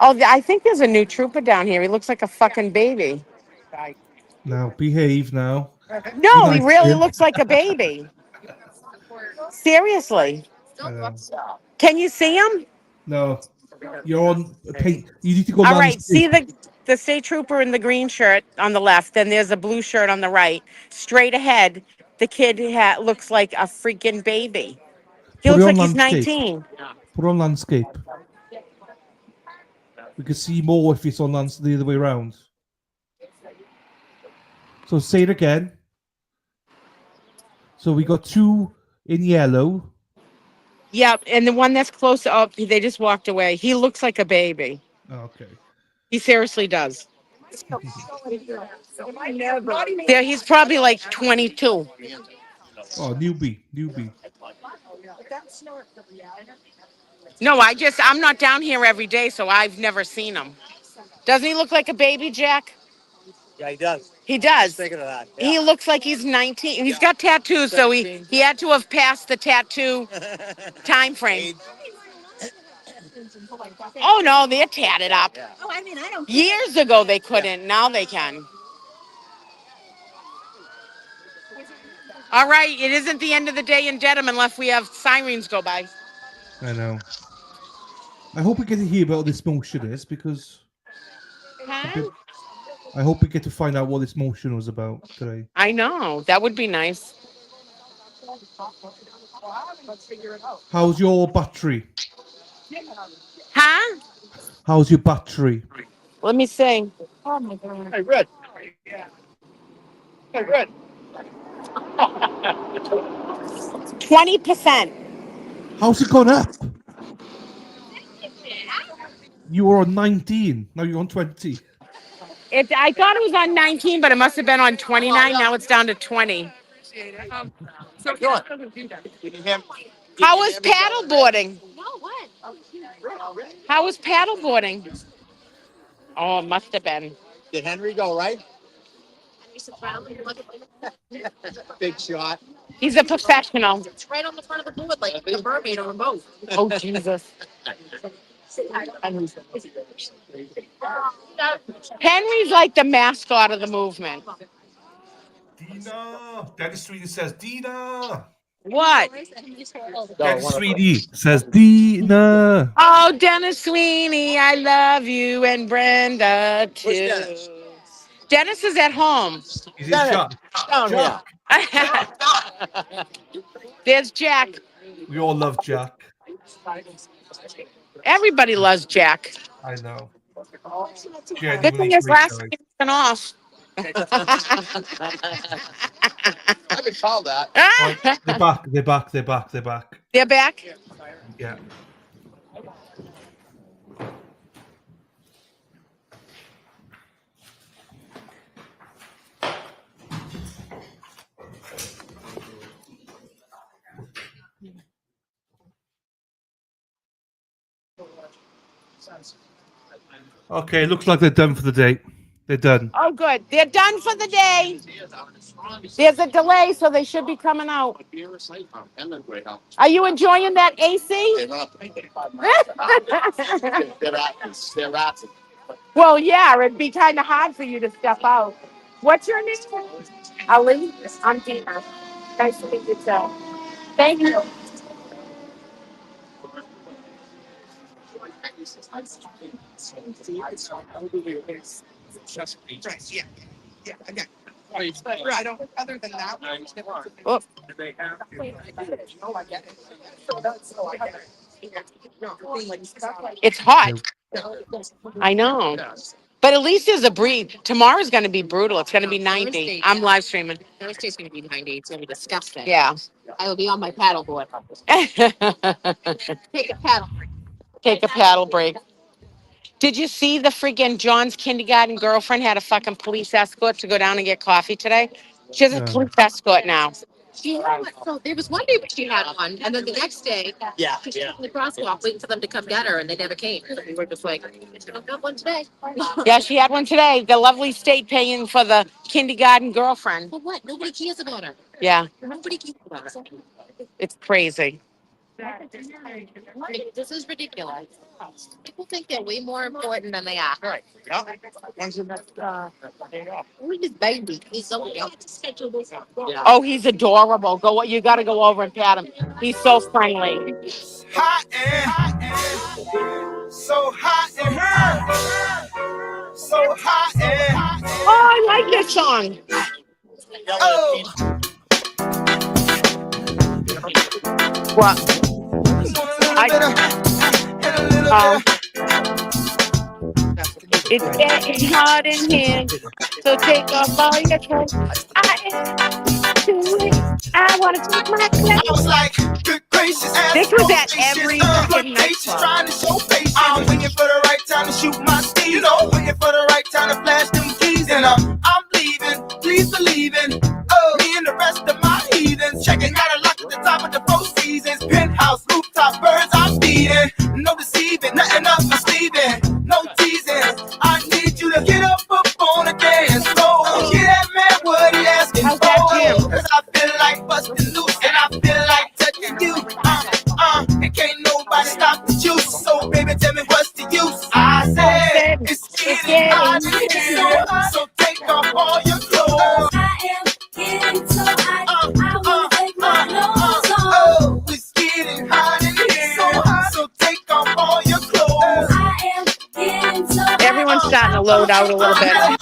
Oh, I think there's a new trooper down here. He looks like a fucking baby. Now behave. Now. No, Be he nice really to him. looks like a baby. Seriously. I know. Can you see him? No, you're on paint. You need to go. All right. See landscape. the state trooper in the green shirt on the left. Then there's a blue shirt on the right. Straight ahead, the kid looks like a freaking baby. He Put it looks on like he's landscape. 19. Put on landscape. We can see more if it's on the other way around. So say it again. So we got 2 in yellow. Yep, and the one that's close up, they just walked away. He looks like a baby. Okay. He seriously does. Yeah, he's probably like 22. Oh, newbie. No, I'm not down here every day, so I've never seen him. Doesn't he look like a baby, Jack? Yeah, he does. He does. Thinking of that. He looks like he's 19. He's got tattoos, so he had to have passed the tattoo time frame. Oh no, they're tatted up. Oh, I mean, I don't. Years ago they couldn't. Now they can. All right, it isn't the end of the day in Dedham unless we have sirens go by. I know. I hope we get to hear about what this motion is because I hope we get to find out what this motion was about today. I know. That would be nice. How's your battery? Huh? How's your battery? Let me see. Oh my God. Hey, Red. Hey, Red. 20%. How's it gone up? You were on 19. Now you're on 20. I thought it was on 19, but it must have been on 29. Now it's down to 20. How was paddleboarding? How was paddleboarding? Oh, it must have been. Did Henry go right? Big shot. He's a professional. It's right on the front of the board, like the mermaid on a boat. Oh, Jesus. Henry's like the mascot of the movement. Dina. Dennis Sweeney says Dina. What? Dennis Sweeney says Dina. Oh, Dennis Sweeney, I love you, and Brenda too. Dennis is at home. He's in Jack. Down here. There's Jack. We all love Jack. Everybody loves Jack. I know. Good thing his last name's been off. I've been called that. They're back. They're back? Yeah. Okay, looks like they're done for the day. They're done. Oh, good. They're done for the day. There's a delay, so they should be coming out. Are you enjoying that AC? They're rats. Well, yeah, it'd be kind of hard for you to step out. What's your name? Ali? I'm Dina. Nice to meet you, too. Thank you. Yeah, again. I don't, other than that. Oh. It's hot. I know. But at least there's a breeze. Tomorrow's going to be brutal. It's going to be 90. I'm live streaming. Thursday's gonna be 90. It's gonna be disgusting. Yeah. I will be on my paddleboard. Take a paddle. Take a paddle break. Did you see the freaking John's kindergarten girlfriend had a fucking police escort to go down and get coffee today? She has a police escort now. She had one, so there was one day when she had one, and then the next day, she was in the crosswalk waiting for them to come get her, and they never came. So we were just like, I don't have one today. Yeah, she had one today. The lovely state paying for the kindergarten girlfriend. But what? Nobody cares about her. Yeah, Nobody cares about her. it's crazy. This is ridiculous. People think they're way more important than they are. Right. Yeah. When's the next? Look at this baby. He's so cute. Yeah. Oh, he's adorable. You got to go over and pat him. He's so friendly. Hot and so hot and her. So hot and oh, I like this song. Oh. What? It's getting hot in here, so take off all your clothes. I want to take my clothes. I was like, good gracious, this was at every fucking nightclub. Trying to show patience. I'm waiting for the right time to shoot my steam. You know, waiting for the right time to flash them keys. And I'm leaving, please believe in. Oh, me and the rest of my heathens. Check It's getting hot in here, so take off all your clothes. I am getting so hot, I wanna take my clothes off. It's getting hot in here, so take off all your clothes. I am getting so hot. Everyone's starting to load out a little bit. Why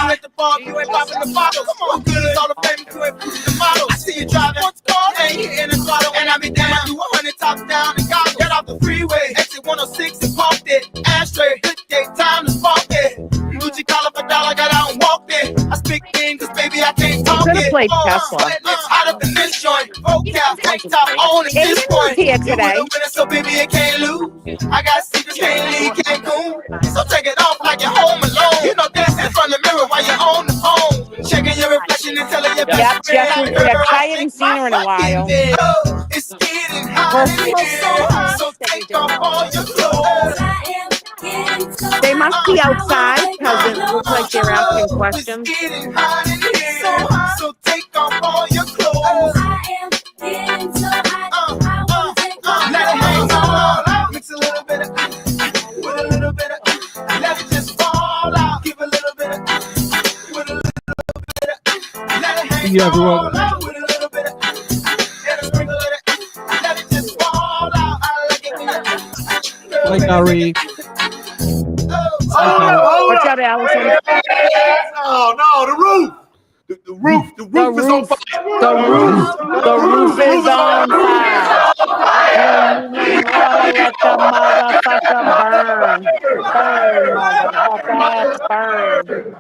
you at the bar? You ain't popping the bottle. Come on, good as all the fame. You ain't pushing the bottle. I see you driving. What's called? Ain't hitting the throttle. And I be damn, I do 100 tops down and gobble. Get off the freeway, exit 106 and parked it. Ashtray, good day, time to spark it. Gucci collar for dollar, got out and walked it. I speak English, baby, I can't talk Could've it. played Tesla. It's hot up in this joint. Vocab, tank top on at this point. here You today. with a winner, so baby, it can't lose. I got secrets, can't leave Cancun. So take it off like you're home alone. You know, dance in front of the mirror while you're on the phone. Checking your reflection and telling your Yep, Jeffrey, we got tired and seen her in a while. It's getting hot in here, so take off all your clothes. They must be outside because it looks like they're asking questions. It's getting hot in here, so take off all your clothes. Let it hang all out. Mix a little bit of with a little bit of let it just fall out. Give a little bit of with a little bit of let it hang all out. With a little bit of and a sprinkle of it. Let it just fall out. I like it when you Hi, Gary. What's up, Allison? Oh no, the roof. The roof is on fire. The roof is on fire. Let the motherfucker burn. Burn, motherfucker, burn.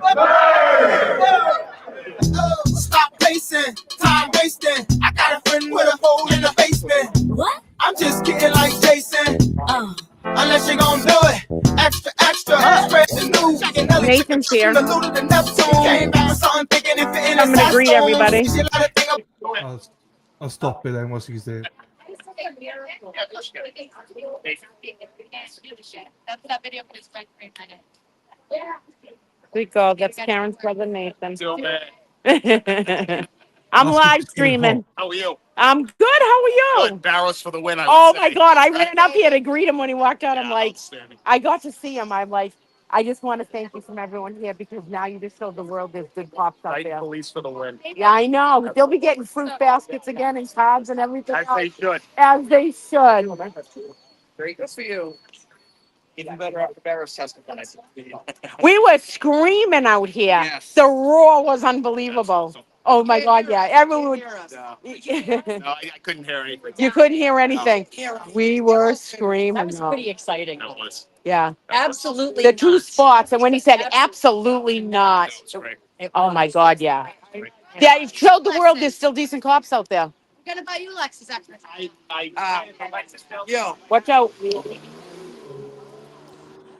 Stop pacing, time wasting. I got a friend with a hole in the basement. What? I'm just kidding like Jason. Unless you're gonna do it. Extra, spread the news. Nathan's here. Came back with something thinking if it I'm gonna greet everybody. I'll stop it then once he's there. Rico, that's Karen's brother Nathan. I'm live streaming. How are you? I'm good. How are you? Good. Barrows for the win. Oh my God! I ran up here to greet him when he walked out. I'm like, I got to see him. I'm like, I just want to thank you from everyone here because now you just showed the world there's good cops out there. Police for the win. Yeah, I know. They'll be getting fruit baskets again and cards and everything. As they should. As they should. Very good for you. Even better after Barrows testified. We were screaming out here. Yes. The roar was unbelievable. Oh my God! Yeah, everyone would. No, I couldn't hear anything. You couldn't hear anything. We were screaming. That was pretty exciting. That was. Yeah. Absolutely. The two not. spots, and when he said absolutely not. Oh my God! Yeah. Yeah, you showed the world there's still decent cops out there. I'm gonna buy you Lexus after. Yo. Watch out.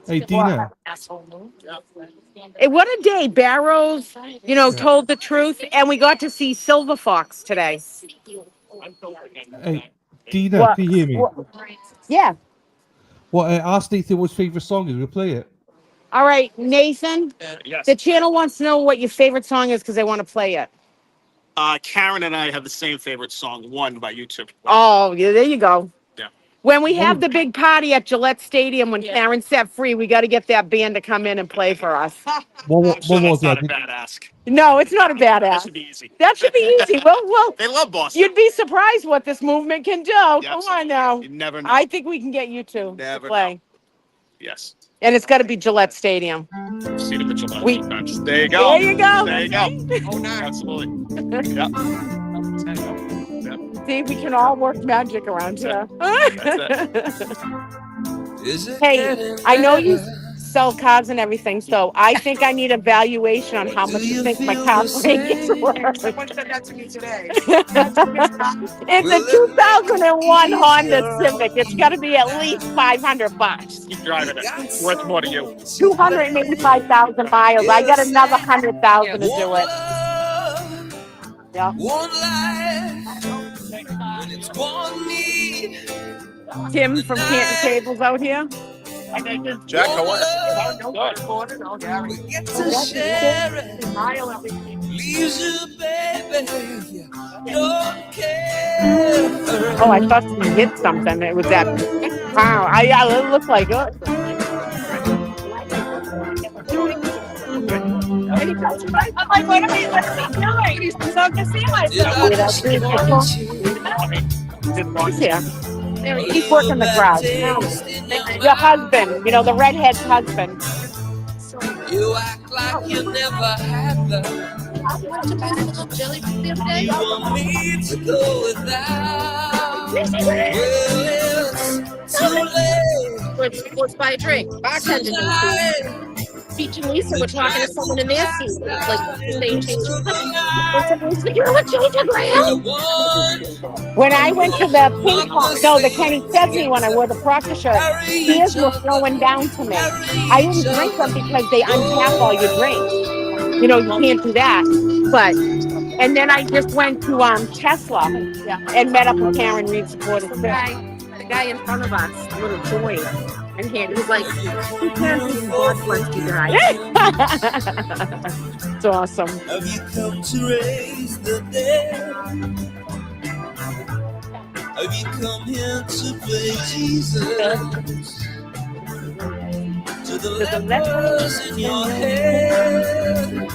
Hey, Dina. Hey, what a day. Barrows, told the truth, and we got to see Silver Fox today. Hey, Dina, What? can you hear me? Yeah. What? Ask Nathan what his favorite song is. We'll play it. All right, Nathan. Yes. The channel wants to know what your favorite song is because they want to play it. Karen and I have the same favorite song, One by YouTube. Oh, yeah, there you go. Yeah. When we have the big party at Gillette Stadium when Karen's set free, we got to get that band to come in and play for us. What I'm sure was that's that? not a bad ask. No, it's not a bad That ass. should be easy. That should be easy. Well, They love Boston. you'd be surprised what this movement can do. Come on absolutely. now. You never know. I think we can get you two to Never play. know. Yes. And it's got to be Gillette Stadium. See the Mitchell We- times. There you go. There you go. There you go. Oh, no. Absolutely. Yep. See, we can all work magic around here. Hey, I know you sell cars and everything, so I think I need a valuation on how much you think my car is worth. Someone said that to me today. It's a 2001 Honda Civic. It's got to be at least $500. Keep driving it. It's worth more to you. 285,000 miles. I got another 100,000 to do it. Yeah. Tim from Canton Cables out here. Jack, how are Oh, I thought you hit something. It was that. Wow, it looked like it. I'm like, what are we doing? He's so good to see myself. He's here. He's working the crowd. Your husband, you know, the redhead's husband. You act like you never had love. You want me to go without? Well, it's too late. Let's buy a drink. Bartender. Peach and Lisa were talking to someone in their seat. Like, they changed. When I went to the ping pong, no, the Kenny Chesney when I wore the Proctor shirt, tears were flowing down to me. I didn't drink them because they untap all your drinks. You know, you can't do that. But, and then I just went to Tesla and met up with Karen Reed supported The guy in front of us, little boy, and he was like, "Who cares if God wants you guys?" It's awesome. Have you come to raise the dead? Have you come here to play Jesus? To the lepers in your head.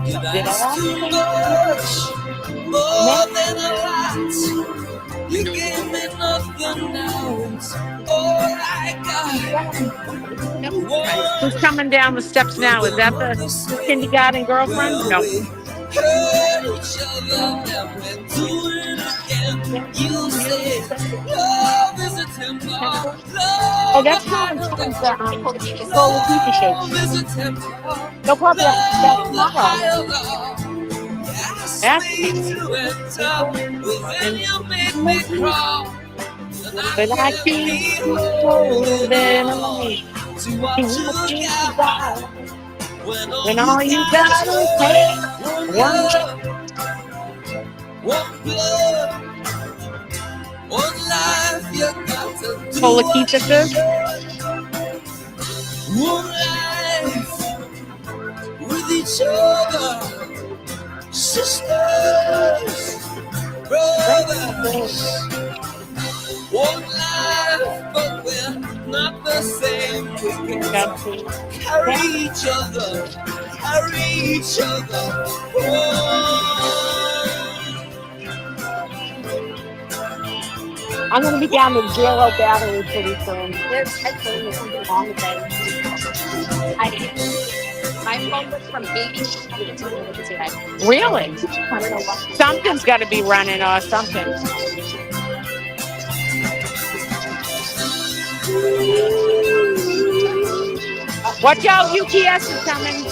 You asked too much, more than a lot. You gave me nothing now. It's all I got. Who's coming down the steps now? Is that the kindergarten girlfriend? No. Hurt each other, never do it again. You say love is a temper. Oh, that's not the shake. Is a temper. No problem. That's tomorrow. Ask me to enter, but then you make me crawl. But I keep holding on to what you got. When all you got is take one blood, one life, you got to do full of kisses. one life with each other. Sisters, brothers, one life, but we're not the same. We can carry each other, carry each other. I'm going to be down to 0 battery pretty soon. There's actually something wrong with it. My phone was from baby today. Really? Something's got to be running or something. Watch out, UPS is coming.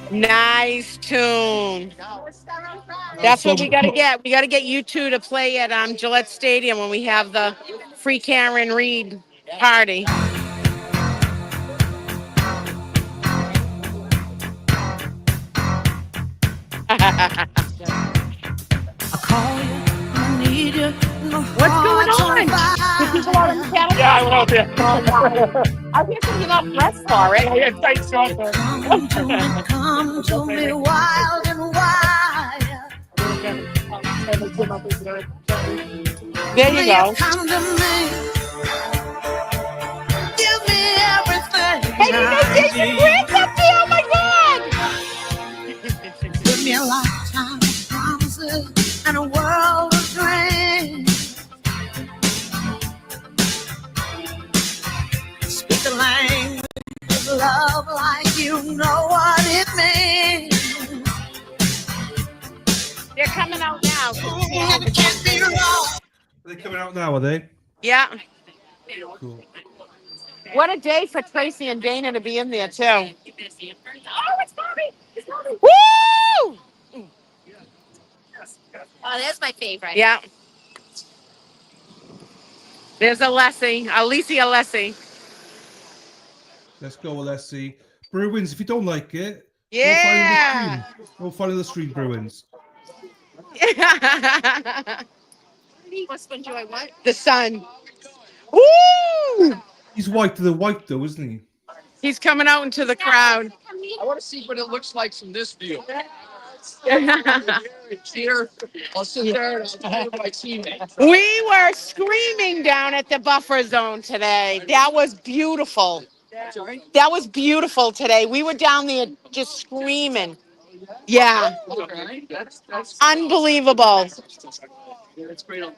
Nice tune. That's what we got to get. We got to get you two to play at Gillette Stadium when we have the free Karen Reed party. What's going on? Did people out in Canada? Yeah, I love it. I think you're not dressed for it. I had tight shorts on. Come to me wild and wild. There you go. Come to me. Give me everything. Hey, you know Jason Grant's up there? Oh my God! Give me a lifetime of promises and a world of dreams. Speak the language of love like you know what it means. They're coming out now. It can't be wrong. Are they coming out now, are they? Yeah. Cool. What a day for Tracy and Dana to be in there, too. Oh, it's Bobby! It's Bobby! Woo! Oh, that's my favorite. Yeah. There's Alicia Alessi. Let's go, let's see. Bruins, if you don't like it, Yeah. go follow the stream, Bruins. Must enjoy what? The sun. Woo! He's white to the white though, isn't he? He's coming out into the crowd. I want to see what it looks like from this view. Here, I'll sit there and I'll talk to my teammates. We were screaming down at the buffer zone today. That was beautiful. That was beautiful today. We were down there just screaming. Yeah. That's Unbelievable.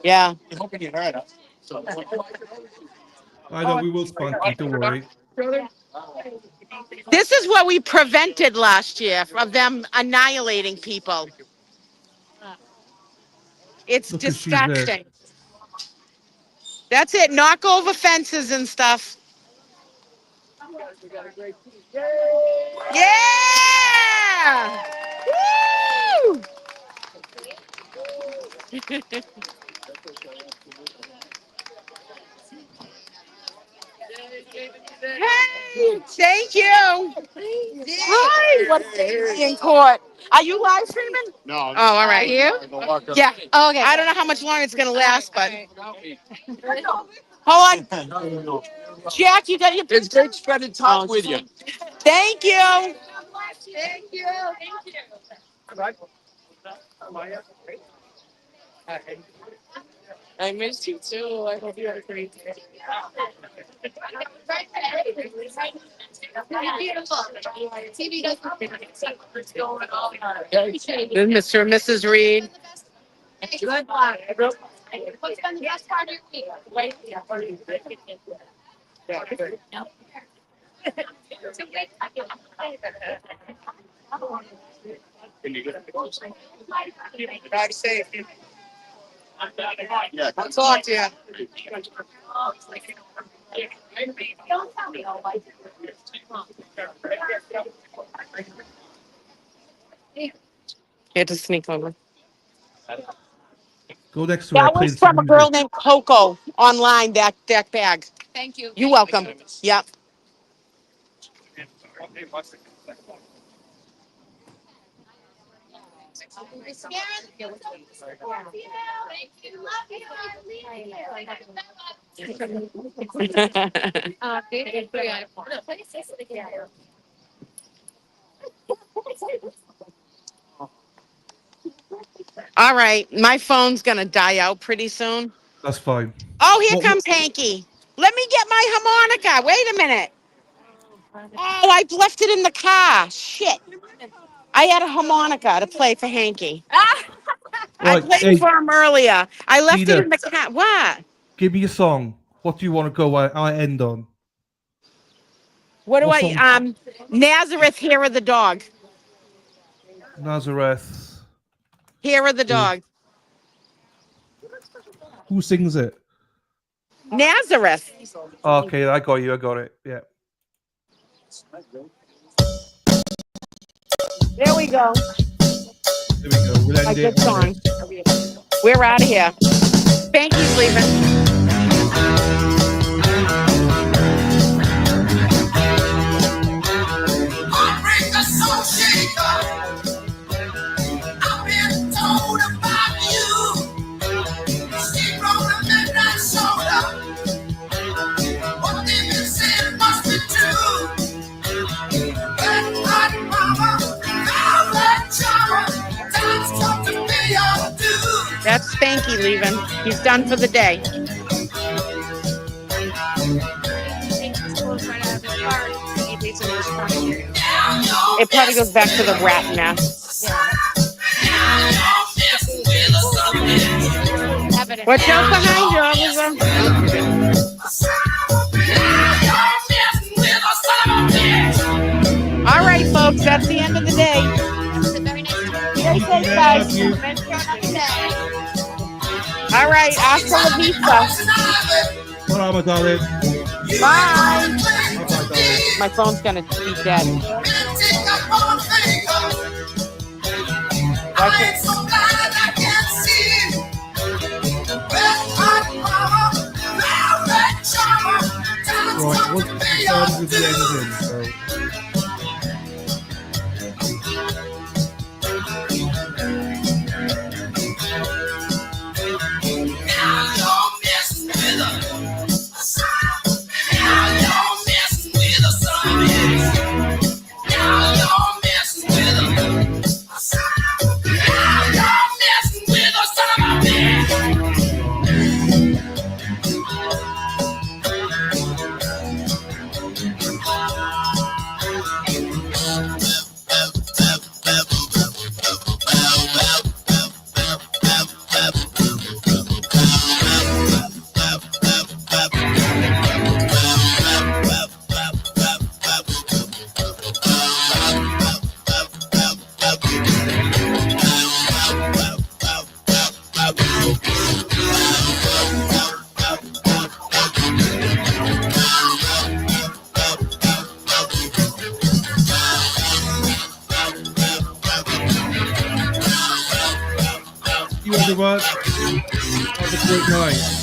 Yeah. I'm hoping you heard us. So. I know we will spank you. Don't worry. This is what we prevented last year of them annihilating people. It's Look, she's there. disgusting. That's it. Knock over fences and stuff. Yeah! Woo! Hey, thank you. Hi, what's in court? Are you live streaming? No. Oh, all right. You? Yeah. Oh, okay. I don't know how much longer it's gonna last, but hold on. Jack, you got your. It's great spending time with you. Thank you. Thank you. I missed you too. I hope you had a great day. TV does what's going on. Mr. and Mrs. Reed. Good luck. What's been the best part of your week? Drive safe. Yeah, I'll talk to you. Don't tell me all like. You had to sneak over. Go next to That her. was from a girl named Coco online, that bag. Thank you. You're welcome. Yep. All right, my phone's gonna die out pretty soon. That's fine. Oh, here What- comes Hanky. Let me get my harmonica. Wait a minute. Oh, I left it in the car. Shit. I had a harmonica to play for Hanky. I Right, played hey, for him earlier. I left Tina. it in the car. What? Give me a song. What do you want to go? I end on. What do What I? song? Nazareth, Hair of the Dog. Nazareth. Hair of the Dog. Who sings it? Nazareth. Okay, I got you. I got it. Yeah. There we go. There we go. We'll A end good it. song. We're out of here. Thank you, leaving. Heartbreaker, soul shaker. I've been told about you. She wrote a midnight soda. What they've been saying must be true. That hot mama, velvet charmer, time's come to pay your dues. That's Spanky leaving. He's done for the day. It probably goes back to the rat nest. Watch out behind you, All right, folks, that's the end of the day. Stay safe, guys. All right, hasta la vista. Bye, my darling. Bye. My phone's gonna be dead. Watch it. Right, what's with the engine? So. you, everyone. Have a great night.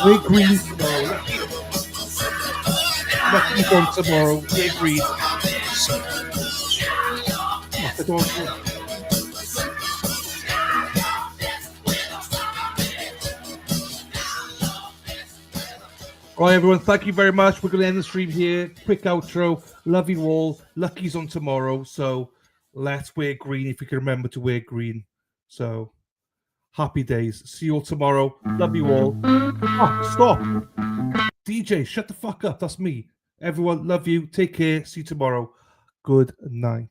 We're green tomorrow. Lucky's on tomorrow. We're green. All right, everyone. Thank you very much. We're going to end the stream here. Quick outro. Love you all. Lucky's on tomorrow. So let's wear green if you can remember to wear green. So happy days. See you all tomorrow. Love you all. Oh, stop. DJ, shut the fuck up. That's me. Everyone, love you. Take care. See you tomorrow. Good night.